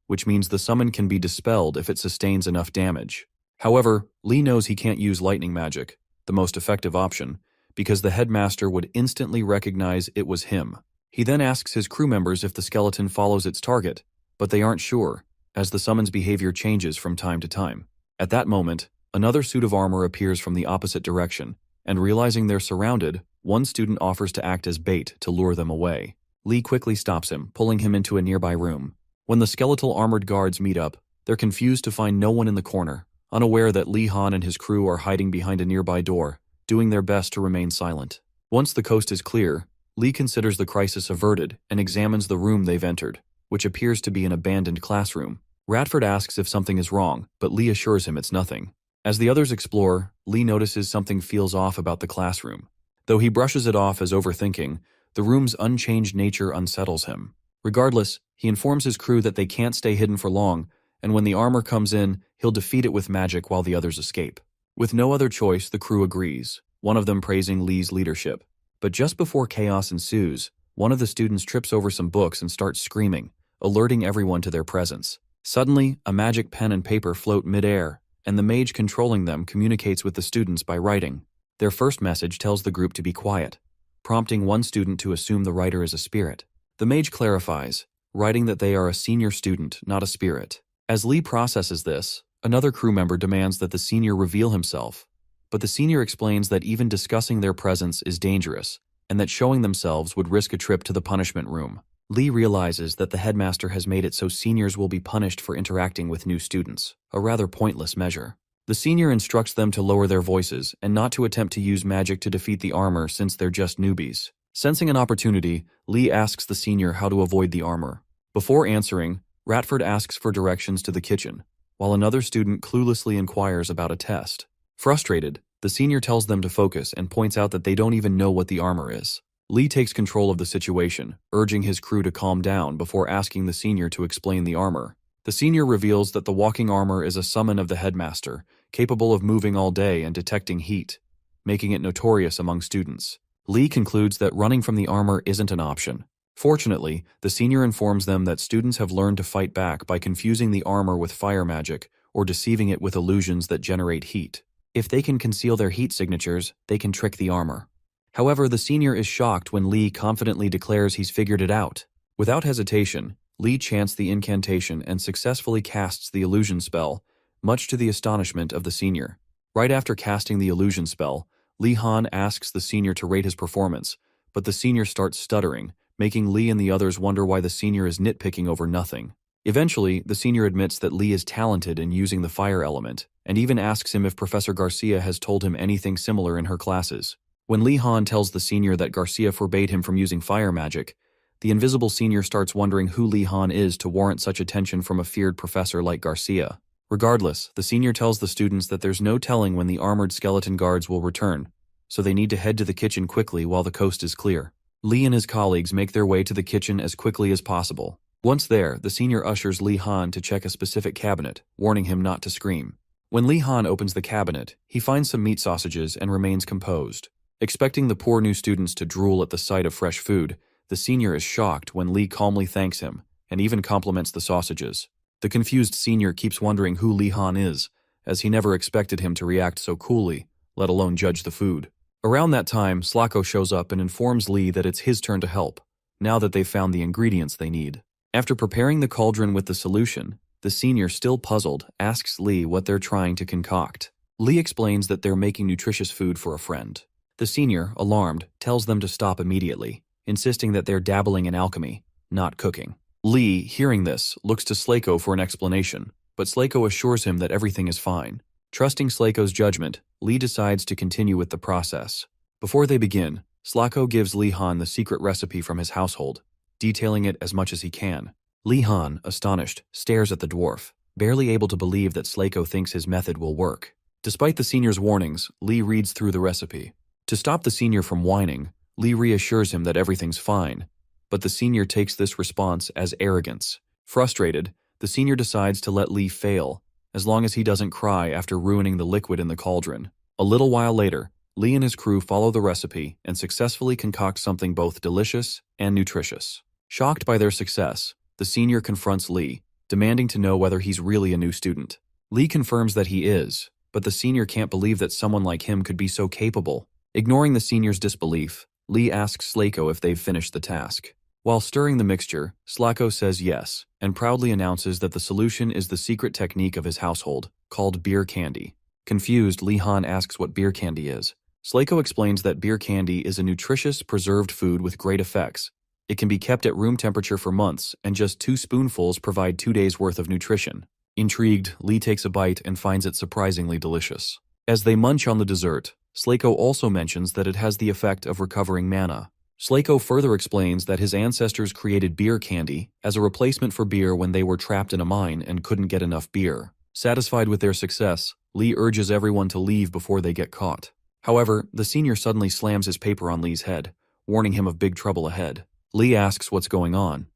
which means the summon can be dispelled if it sustains enough damage. However, Lee knows he can't use lightning magic, the most effective option, because the headmaster would instantly recognize it was him. He then asks his crew members if the skeleton follows its target, but they aren't sure, as the summon's behavior changes from time to time. At that moment, another suit of armor appears from the opposite direction, and realizing they're surrounded, one student offers to act as bait to lure them away. Lee quickly stops him, pulling him into a nearby room. When the skeletal armored guards meet up, they're confused to find no one in the corner, unaware that Lee Han and his crew are hiding behind a nearby door, doing their best to remain silent. Once the coast is clear, Lee considers the crisis averted and examines the room they've entered, which appears to be an abandoned classroom. Radford asks if something is wrong, but Lee assures him it's nothing. As the others explore, Lee notices something feels off about the classroom. Though he brushes it off as overthinking, the room's unchanged nature unsettles him. Regardless, he informs his crew that they can't stay hidden for long, and when the armor comes in, he'll defeat it with magic while the others escape. With no other choice, the crew agrees, one of them praising Lee's leadership. But just before chaos ensues, one of the students trips over some books and starts screaming, alerting everyone to their presence. Suddenly, a magic pen and paper float mid-air, and the mage controlling them communicates with the students by writing. Their first message tells the group to be quiet, prompting one student to assume the writer is a spirit. The mage clarifies, writing that they are a senior student, not a spirit. As Lee processes this, another crew member demands that the senior reveal himself, but the senior explains that even discussing their presence is dangerous, and that showing themselves would risk a trip to the punishment room. Lee realizes that the headmaster has made it so seniors will be punished for interacting with new students, a rather pointless measure. The senior instructs them to lower their voices and not to attempt to use magic to defeat the armor since they're just newbies. Sensing an opportunity, Lee asks the senior how to avoid the armor. Before answering, Radford asks for directions to the kitchen, while another student cluelessly inquires about a test. Frustrated, the senior tells them to focus and points out that they don't even know what the armor is. Lee takes control of the situation, urging his crew to calm down before asking the senior to explain the armor. The senior reveals that the walking armor is a summon of the headmaster, capable of moving all day and detecting heat, making it notorious among students. Lee concludes that running from the armor isn't an option. Fortunately, the senior informs them that students have learned to fight back by confusing the armor with fire magic or deceiving it with illusions that generate heat. If they can conceal their heat signatures, they can trick the armor. However, the senior is shocked when Lee confidently declares he's figured it out. Without hesitation, Lee chants the incantation and successfully casts the illusion spell, much to the astonishment of the senior. Right after casting the illusion spell, Lee Han asks the senior to rate his performance, but the senior starts stuttering, making Lee and the others wonder why the senior is nitpicking over nothing. Eventually, the senior admits that Lee is talented in using the fire element, and even asks him if Professor Garcia has told him anything similar in her classes. When Lee Han tells the senior that Garcia forbade him from using fire magic, the invisible senior starts wondering who Lee Han is to warrant such attention from a feared professor like Garcia. Regardless, the senior tells the students that there's no telling when the armored skeleton guards will return, so they need to head to the kitchen quickly while the coast is clear. Lee and his colleagues make their way to the kitchen as quickly as possible. Once there, the senior ushers Li Han to check a specific cabinet, warning him not to scream. When Li Han opens the cabinet, he finds some meat sausages and remains composed. Expecting the poor new students to drool at the sight of fresh food, the senior is shocked when Li calmly thanks him and even compliments the sausages. The confused senior keeps wondering who Li Han is, as he never expected him to react so coolly, let alone judge the food. Around that time, Slako shows up and informs Li that it's his turn to help, now that they've found the ingredients they need. After preparing the cauldron with the solution, the senior, still puzzled, asks Li what they're trying to concoct. Li explains that they're making nutritious food for a friend. The senior, alarmed, tells them to stop immediately, insisting that they're dabbling in alchemy, not cooking. Li, hearing this, looks to Slako for an explanation, but Slako assures him that everything is fine. Trusting Slako's judgment, Li decides to continue with the process. Before they begin, Slako gives Li Han the secret recipe from his household, detailing it as much as he can. Li Han, astonished, stares at the dwarf, barely able to believe that Slako thinks his method will work. Despite the senior's warnings, Li reads through the recipe. To stop the senior from whining, Li reassures him that everything's fine, but the senior takes this response as arrogance. Frustrated, the senior decides to let Li fail, as long as he doesn't cry after ruining the liquid in the cauldron. A little while later, Li and his crew follow the recipe and successfully concoct something both delicious and nutritious. Shocked by their success, the senior confronts Li, demanding to know whether he's really a new student. Li confirms that he is, but the senior can't believe that someone like him could be so capable. Ignoring the senior's disbelief, Li asks Slako if they've finished the task. While stirring the mixture, Slako says yes, and proudly announces that the solution is the secret technique of his household, called beer candy. Confused, Li Han asks what beer candy is. Slako explains that beer candy is a nutritious, preserved food with great effects. It can be kept at room temperature for months, and just 2 spoonfuls provide 2 days' worth of nutrition. Intrigued, Li takes a bite and finds it surprisingly delicious. As they munch on the dessert, Slako also mentions that it has the effect of recovering mana. Slako further explains that his ancestors created beer candy as a replacement for beer when they were trapped in a mine and couldn't get enough beer. Satisfied with their success, Li urges everyone to leave before they get caught. However, the senior suddenly slams his paper on Li's head, warning him of big trouble ahead. Li asks what's going on,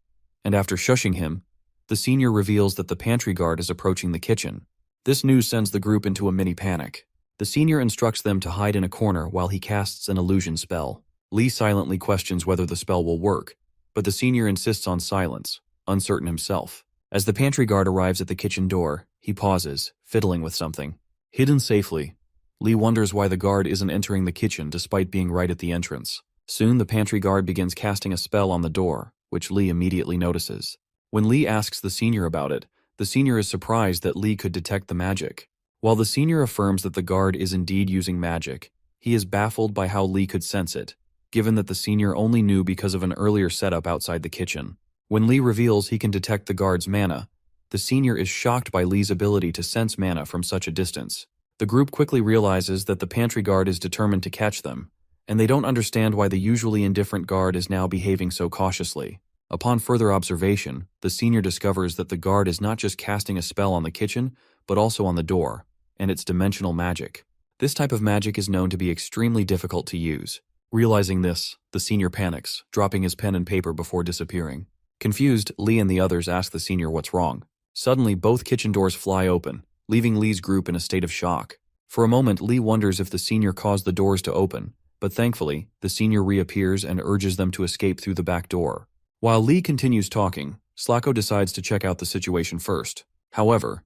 and after shushing him, the senior reveals that the pantry guard is approaching the kitchen. This news sends the group into a mini panic. The senior instructs them to hide in a corner while he casts an illusion spell. Li silently questions whether the spell will work, but the senior insists on silence, uncertain himself. As the pantry guard arrives at the kitchen door, he pauses, fiddling with something. Hidden safely, Li wonders why the guard isn't entering the kitchen despite being right at the entrance. Soon the pantry guard begins casting a spell on the door, which Li immediately notices. When Li asks the senior about it, the senior is surprised that Li could detect the magic. While the senior affirms that the guard is indeed using magic, he is baffled by how Li could sense it, given that the senior only knew because of an earlier setup outside the kitchen. When Li reveals he can detect the guard's mana, the senior is shocked by Li's ability to sense mana from such a distance. The group quickly realizes that the pantry guard is determined to catch them, and they don't understand why the usually indifferent guard is now behaving so cautiously. Upon further observation, the senior discovers that the guard is not just casting a spell on the kitchen, but also on the door, and it's dimensional magic. This type of magic is known to be extremely difficult to use. Realizing this, the senior panics, dropping his pen and paper before disappearing. Confused, Li and the others ask the senior what's wrong. Suddenly, both kitchen doors fly open, leaving Li's group in a state of shock. For a moment, Li wonders if the senior caused the doors to open, but thankfully, the senior reappears and urges them to escape through the back door. While Li continues talking, Slako decides to check out the situation first. However,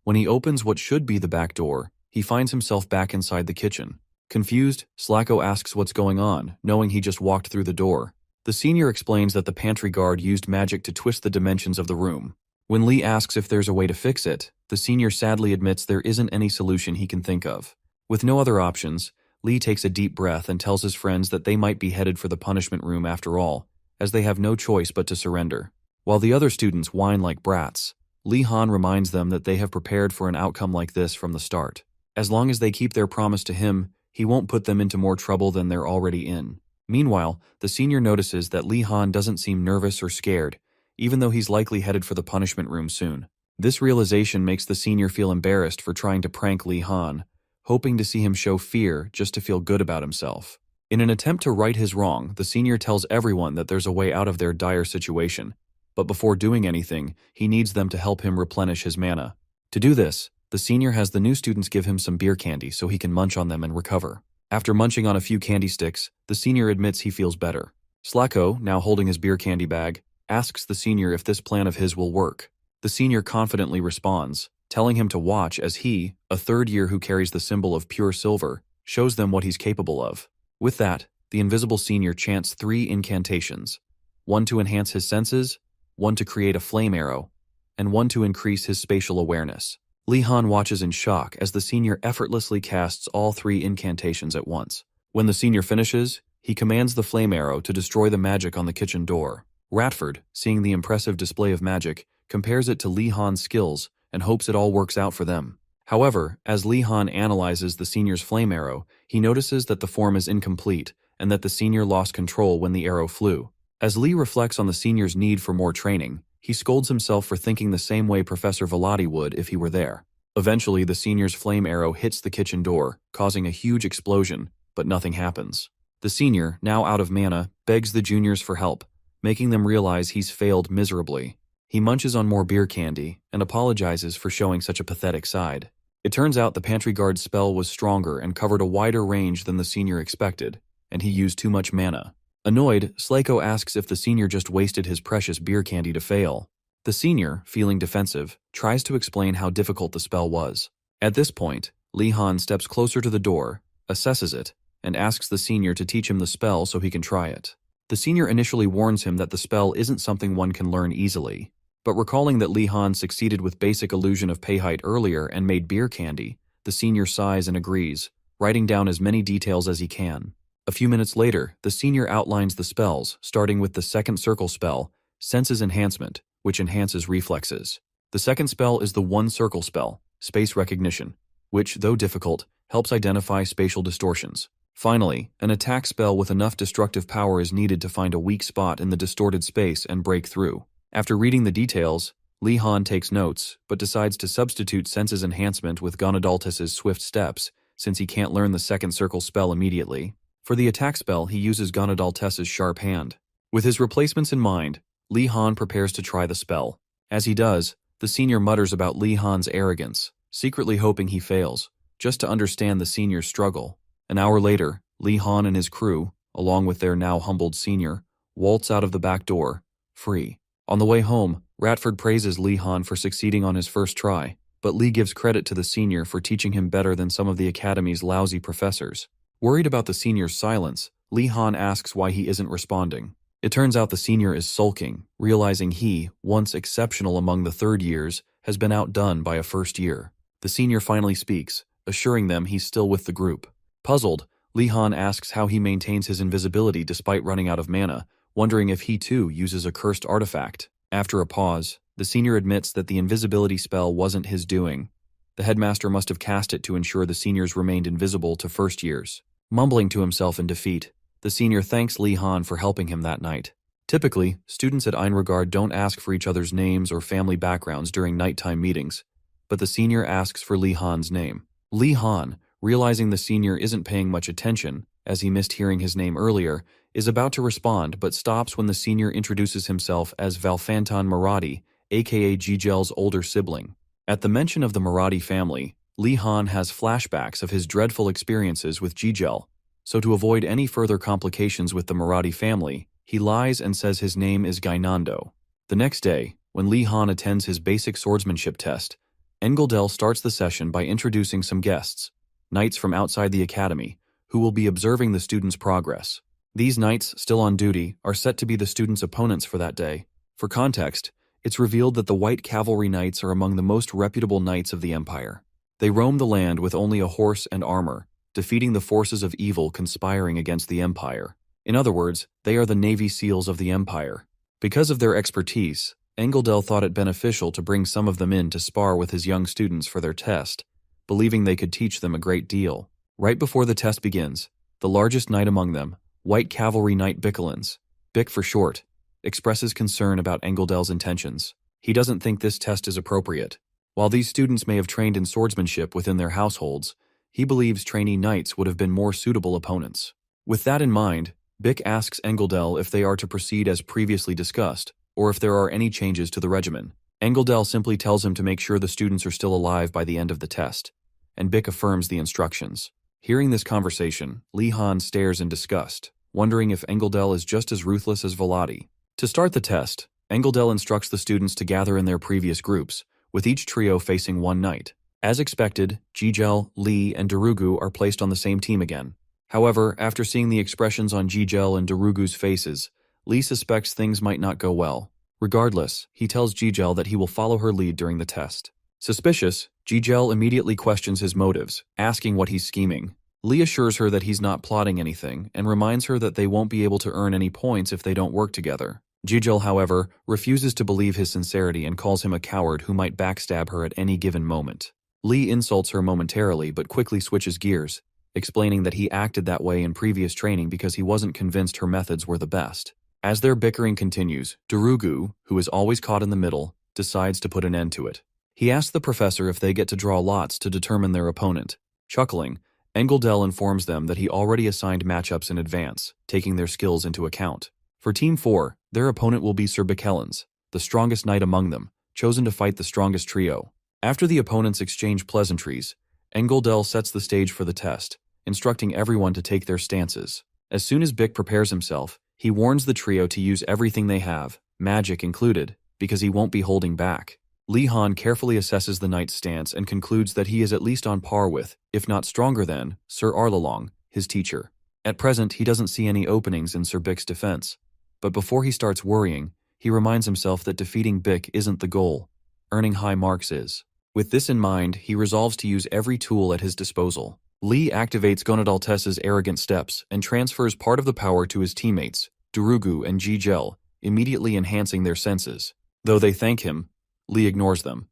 when he opens what should be the back door, he finds himself back inside the kitchen. Confused, Slako asks what's going on, knowing he just walked through the door. The senior explains that the pantry guard used magic to twist the dimensions of the room. When Li asks if there's a way to fix it, the senior sadly admits there isn't any solution he can think of. With no other options, Li takes a deep breath and tells his friends that they might be headed for the punishment room after all, as they have no choice but to surrender. While the other students whine like brats, Li Han reminds them that they have prepared for an outcome like this from the start. As long as they keep their promise to him, he won't put them into more trouble than they're already in. Meanwhile, the senior notices that Li Han doesn't seem nervous or scared, even though he's likely headed for the punishment room soon. This realization makes the senior feel embarrassed for trying to prank Li Han, hoping to see him show fear just to feel good about himself. In an attempt to right his wrong, the senior tells everyone that there's a way out of their dire situation, but before doing anything, he needs them to help him replenish his mana. To do this, the senior has the new students give him some beer candy so he can munch on them and recover. After munching on a few candy sticks, the senior admits he feels better. Slacko, now holding his beer candy bag, asks the senior if this plan of his will work. The senior confidently responds, telling him to watch as he, a third year who carries the symbol of pure silver, shows them what he's capable of. With that, the invisible senior chants 3 incantations. 1 to enhance his senses, 1 to create a flame arrow, and 1 to increase his spatial awareness. Lee Han watches in shock as the senior effortlessly casts all 3 incantations at once. When the senior finishes, he commands the flame arrow to destroy the magic on the kitchen door. Ratford, seeing the impressive display of magic, compares it to Lee Han's skills and hopes it all works out for them. However, as Lee Han analyzes the senior's flame arrow, he notices that the form is incomplete and that the senior lost control when the arrow flew. As Lee reflects on the senior's need for more training, he scolds himself for thinking the same way Professor Velati would if he were there. Eventually, the senior's flame arrow hits the kitchen door, causing a huge explosion, but nothing happens. The senior, now out of mana, begs the juniors for help, making them realize he's failed miserably. He munches on more beer candy and apologizes for showing such a pathetic side. It turns out the pantry guard's spell was stronger and covered a wider range than the senior expected, and he used too much mana. Annoyed, Slacko asks if the senior just wasted his precious beer candy to fail. The senior, feeling defensive, tries to explain how difficult the spell was. At this point, Lee Han steps closer to the door, assesses it, and asks the senior to teach him the spell so he can try it. The senior initially warns him that the spell isn't something one can learn easily, but recalling that Lee Han succeeded with basic illusion of pay height earlier and made beer candy, the senior sighs and agrees, writing down as many details as he can. A few minutes later, the senior outlines the spells, starting with the second circle spell, Senses Enhancement, which enhances reflexes. The second spell is the one circle spell, Space Recognition, which, though difficult, helps identify spatial distortions. Finally, an attack spell with enough destructive power is needed to find a weak spot in the distorted space and break through. After reading the details, Lee Han takes notes, but decides to substitute Senses Enhancement with Gonadaltus's Swift Steps, since he can't learn the second circle spell immediately. For the attack spell, he uses Gonadaltus's Sharp Hand. With his replacements in mind, Lee Han prepares to try the spell. As he does, the senior mutters about Lee Han's arrogance, secretly hoping he fails, just to understand the senior's struggle. An hour later, Lee Han and his crew, along with their now humbled senior, waltz out of the back door, free. On the way home, Ratford praises Lee Han for succeeding on his first try, but Lee gives credit to the senior for teaching him better than some of the academy's lousy professors. Worried about the senior's silence, Lee Han asks why he isn't responding. It turns out the senior is sulking, realizing he, once exceptional among the third years, has been outdone by a first year. The senior finally speaks, assuring them he's still with the group. Puzzled, Lee Han asks how he maintains his invisibility despite running out of mana, wondering if he too uses a cursed artifact. After a pause, the senior admits that the invisibility spell wasn't his doing. The headmaster must have cast it to ensure the seniors remained invisible to first years. Mumbling to himself in defeat, the senior thanks Lee Han for helping him that night. Typically, students at Einregard don't ask for each other's names or family backgrounds during nighttime meetings, but the senior asks for Lee Han's name. Lee Han, realizing the senior isn't paying much attention, as he missed hearing his name earlier, is about to respond but stops when the senior introduces himself as Valfantan Marathi, aka Jijel's older sibling. At the mention of the Marathi family, Lee Han has flashbacks of his dreadful experiences with Jijel, so to avoid any further complications with the Marathi family, he lies and says his name is Gainando. The next day, when Lee Han attends his basic swordsmanship test, Engeldel starts the session by introducing some guests, knights from outside the academy, who will be observing the students' progress. These knights, still on duty, are set to be the students' opponents for that day. For context, it's revealed that the White Cavalry Knights are among the most reputable knights of the Empire. They roam the land with only a horse and armor, defeating the forces of evil conspiring against the Empire. In other words, they are the Navy SEALs of the Empire. Because of their expertise, Engeldel thought it beneficial to bring some of them in to spar with his young students for their test, believing they could teach them a great deal. Right before the test begins, the largest knight among them, White Cavalry Knight Bickelins, Bic for short, expresses concern about Engeldel's intentions. He doesn't think this test is appropriate. While these students may have trained in swordsmanship within their households, he believes trainee knights would have been more suitable opponents. With that in mind, Bic asks Engeldel if they are to proceed as previously discussed, or if there are any changes to the regimen. Engeldel simply tells him to make sure the students are still alive by the end of the test, and Bick affirms the instructions. Hearing this conversation, Lee Han stares in disgust, wondering if Engeldel is just as ruthless as Velati. To start the test, Engeldel instructs the students to gather in their previous groups, with each trio facing one knight. As expected, Jijel, Lee, and Darugu are placed on the same team again. However, after seeing the expressions on Jijel and Darugu's faces, Lee suspects things might not go well. Regardless, he tells Jijel that he will follow her lead during the test. Suspicious, Jijel immediately questions his motives, asking what he's scheming. Lee assures her that he's not plotting anything and reminds her that they won't be able to earn any points if they don't work together. Jijel, however, refuses to believe his sincerity and calls him a coward who might backstab her at any given moment. Lee insults her momentarily but quickly switches gears, explaining that he acted that way in previous training because he wasn't convinced her methods were the best. As their bickering continues, Darugu, who is always caught in the middle, decides to put an end to it. He asks the professor if they get to draw lots to determine their opponent. Chuckling, Engeldel informs them that he already assigned matchups in advance, taking their skills into account. For Team 4, their opponent will be Sir Bickelens, the strongest knight among them, chosen to fight the strongest trio. After the opponents exchange pleasantries, Engeldel sets the stage for the test, instructing everyone to take their stances. As soon as Bick prepares himself, he warns the trio to use everything they have, magic included, because he won't be holding back. Lee Han carefully assesses the knight's stance and concludes that he is at least on par with, if not stronger than, Sir Arlalong, his teacher. At present, he doesn't see any openings in Sir Bick's defense, but before he starts worrying, he reminds himself that defeating Bick isn't the goal. Earning high marks is. With this in mind, he resolves to use every tool at his disposal. Lee activates Gonadaltes's arrogant steps and transfers part of the power to his teammates, Darugu and Jijel, immediately enhancing their senses. Though they thank him, Lee ignores them,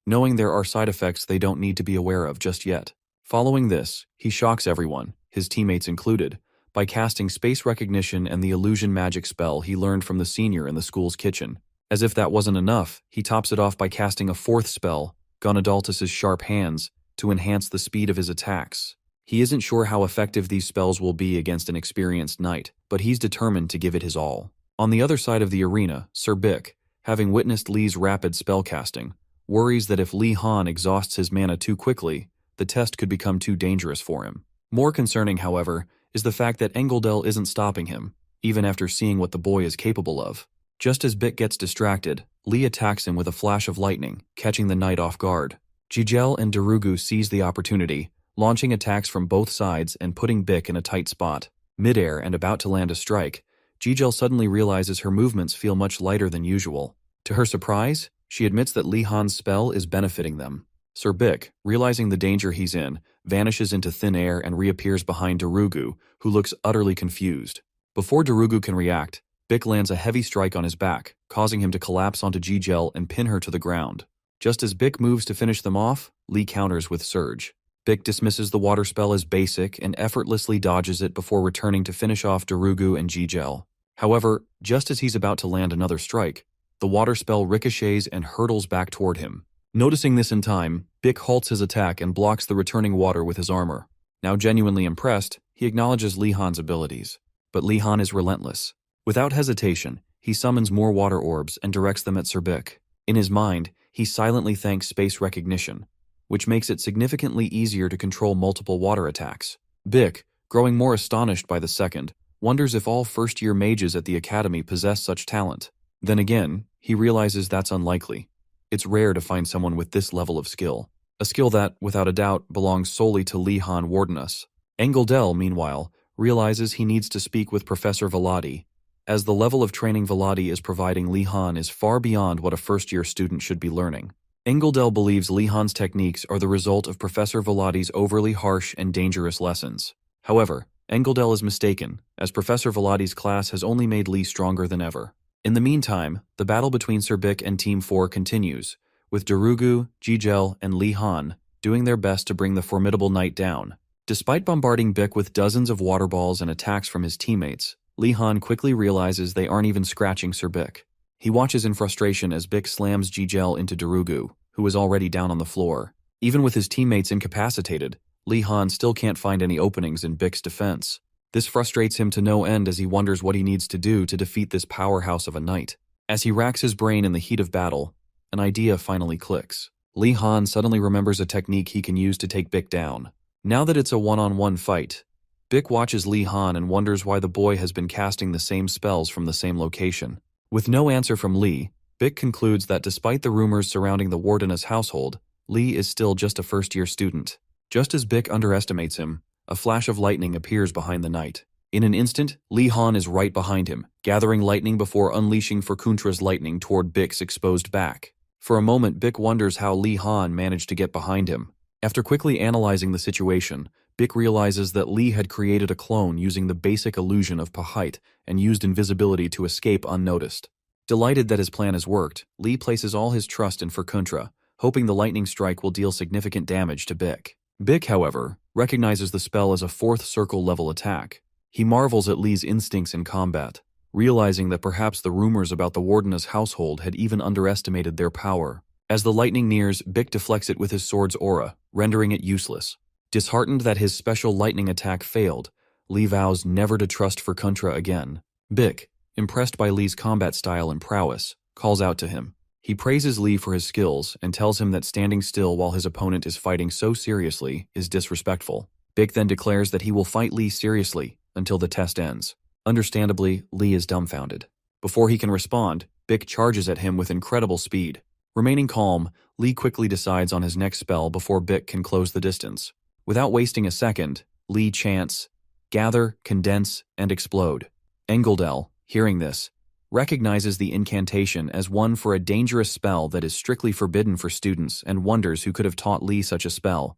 knowing there are side effects they don't need to be aware of just yet. Following this, he shocks everyone, his teammates included, by casting space recognition and the illusion magic spell he learned from the senior in the school's kitchen. As if that wasn't enough, he tops it off by casting a fourth spell, Gonadaltes's sharp hands, to enhance the speed of his attacks. He isn't sure how effective these spells will be against an experienced knight, but he's determined to give it his all. On the other side of the arena, Sir Bick, having witnessed Lee's rapid spellcasting, worries that if Lee Han exhausts his mana too quickly, the test could become too dangerous for him. More concerning, however, is the fact that Engeldel isn't stopping him, even after seeing what the boy is capable of. Just as Bick gets distracted, Lee attacks him with a flash of lightning, catching the knight off guard. Jijel and Darugu seize the opportunity, launching attacks from both sides and putting Bick in a tight spot. Midair and about to land a strike, Jijel suddenly realizes her movements feel much lighter than usual. To her surprise, she admits that Lee Han's spell is benefiting them. Sir Bick, realizing the danger he's in, vanishes into thin air and reappears behind Darugu, who looks utterly confused. Before Darugu can react, Bick lands a heavy strike on his back, causing him to collapse onto Jijel and pin her to the ground. Just as Bick moves to finish them off, Lee counters with Surge. Bick dismisses the water spell as basic and effortlessly dodges it before returning to finish off Darugu and Jijel. However, just as he's about to land another strike, the water spell ricochets and hurtles back toward him. Noticing this in time, Bick halts his attack and blocks the returning water with his armor. Now genuinely impressed, he acknowledges Lee Han's abilities. But Lee Han is relentless. Without hesitation, he summons more water orbs and directs them at Sir Bick. In his mind, he silently thanks space recognition, which makes it significantly easier to control multiple water attacks. Bick, growing more astonished by the second, wonders if all first-year mages at the academy possess such talent. Then again, he realizes that's unlikely. It's rare to find someone with this level of skill, a skill that, without a doubt, belongs solely to Lee Han Wardenus. Engeldel, meanwhile, realizes he needs to speak with Professor Velati, as the level of training Velati is providing Lee Han is far beyond what a first-year student should be learning. Engeldel believes Lee Han's techniques are the result of Professor Velati's overly harsh and dangerous lessons. However, Engeldel is mistaken, as Professor Velati's class has only made Lee stronger than ever. In the meantime, the battle between Sir Bick and Team 4 continues, with Darugu, Jijel, and Lee Han doing their best to bring the formidable knight down. Despite bombarding Bick with dozens of water balls and attacks from his teammates, Lee Han quickly realizes they aren't even scratching Sir Bick. He watches in frustration as Bick slams Jijel into Darugu, who is already down on the floor. Even with his teammates incapacitated, Lee Han still can't find any openings in Bick's defense. This frustrates him to no end as he wonders what he needs to do to defeat this powerhouse of a knight. As he racks his brain in the heat of battle, an idea finally clicks. Lee Han suddenly remembers a technique he can use to take Bic down. Now that it's a one-on-one fight, Bic watches Lee Han and wonders why the boy has been casting the same spells from the same location. With no answer from Lee, Bic concludes that despite the rumors surrounding the wardeness household, Lee is still just a first-year student. Just as Bic underestimates him, a flash of lightning appears behind the knight. In an instant, Lee Han is right behind him, gathering lightning before unleashing Furkuntra's lightning toward Bic's exposed back. For a moment, Bic wonders how Lee Han managed to get behind him. After quickly analyzing the situation, Bic realizes that Lee had created a clone using the basic illusion of Pahite and used invisibility to escape unnoticed. Delighted that his plan has worked, Lee places all his trust in Furkuntra, hoping the lightning strike will deal significant damage to Bic. Bic, however, recognizes the spell as a fourth circle-level attack. He marvels at Lee's instincts in combat, realizing that perhaps the rumors about the wardeness household had even underestimated their power. As the lightning nears, Bic deflects it with his sword's aura, rendering it useless. Disheartened that his special lightning attack failed, Lee vows never to trust Furkuntra again. Bic, impressed by Lee's combat style and prowess, calls out to him. He praises Lee for his skills and tells him that standing still while his opponent is fighting so seriously is disrespectful. Bic then declares that he will fight Lee seriously until the test ends. Understandably, Lee is dumbfounded. Before he can respond, Bic charges at him with incredible speed. Remaining calm, Lee quickly decides on his next spell before Bic can close the distance. Without wasting a second, Lee chants, "Gather, condense, and explode." Engeldel, hearing this, recognizes the incantation as one for a dangerous spell that is strictly forbidden for students and wonders who could have taught Lee such a spell.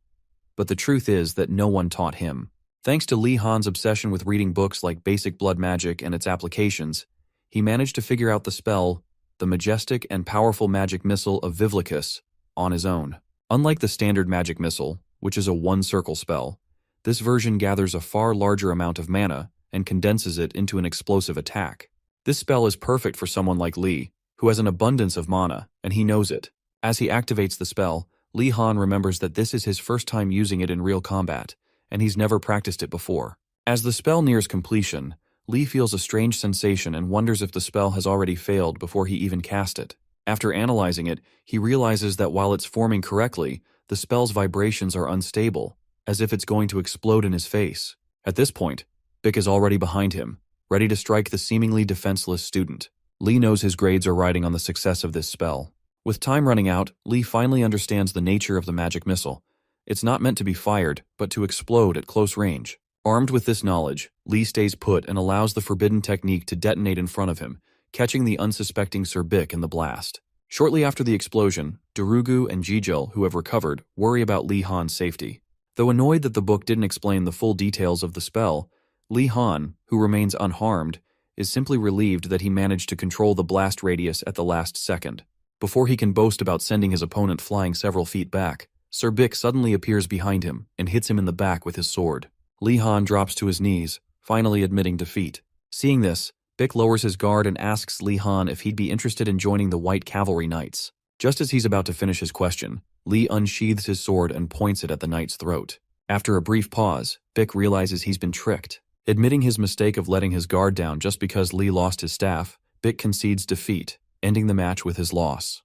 But the truth is that no one taught him. Thanks to Lee Han's obsession with reading books like Basic Blood Magic and its applications, he managed to figure out the spell, the majestic and powerful magic missile of Vivlicus, on his own. Unlike the standard magic missile, which is a one-circle spell, this version gathers a far larger amount of mana and condenses it into an explosive attack. This spell is perfect for someone like Lee, who has an abundance of mana, and he knows it. As he activates the spell, Lee Han remembers that this is his first time using it in real combat, and he's never practiced it before. As the spell nears completion, Lee feels a strange sensation and wonders if the spell has already failed before he even cast it. After analyzing it, he realizes that while it's forming correctly, the spell's vibrations are unstable, as if it's going to explode in his face. At this point, Bic is already behind him, ready to strike the seemingly defenseless student. Lee knows his grades are riding on the success of this spell. With time running out, Lee finally understands the nature of the magic missile. It's not meant to be fired, but to explode at close range. Armed with this knowledge, Lee stays put and allows the forbidden technique to detonate in front of him, catching the unsuspecting Sir Bic in the blast. Shortly after the explosion, Darugu and Jijel, who have recovered, worry about Lee Han's safety. Though annoyed that the book didn't explain the full details of the spell, Lee Han, who remains unharmed, is simply relieved that he managed to control the blast radius at the last second. Before he can boast about sending his opponent flying several feet back, Sir Bic suddenly appears behind him and hits him in the back with his sword. Lee Han drops to his knees, finally admitting defeat. Seeing this, Bic lowers his guard and asks Lee Han if he'd be interested in joining the White Cavalry Knights. Just as he's about to finish his question, Lee unsheathes his sword and points it at the knight's throat. After a brief pause, Bic realizes he's been tricked. Admitting his mistake of letting his guard down just because Lee lost his staff, Bic concedes defeat, ending the match with his loss.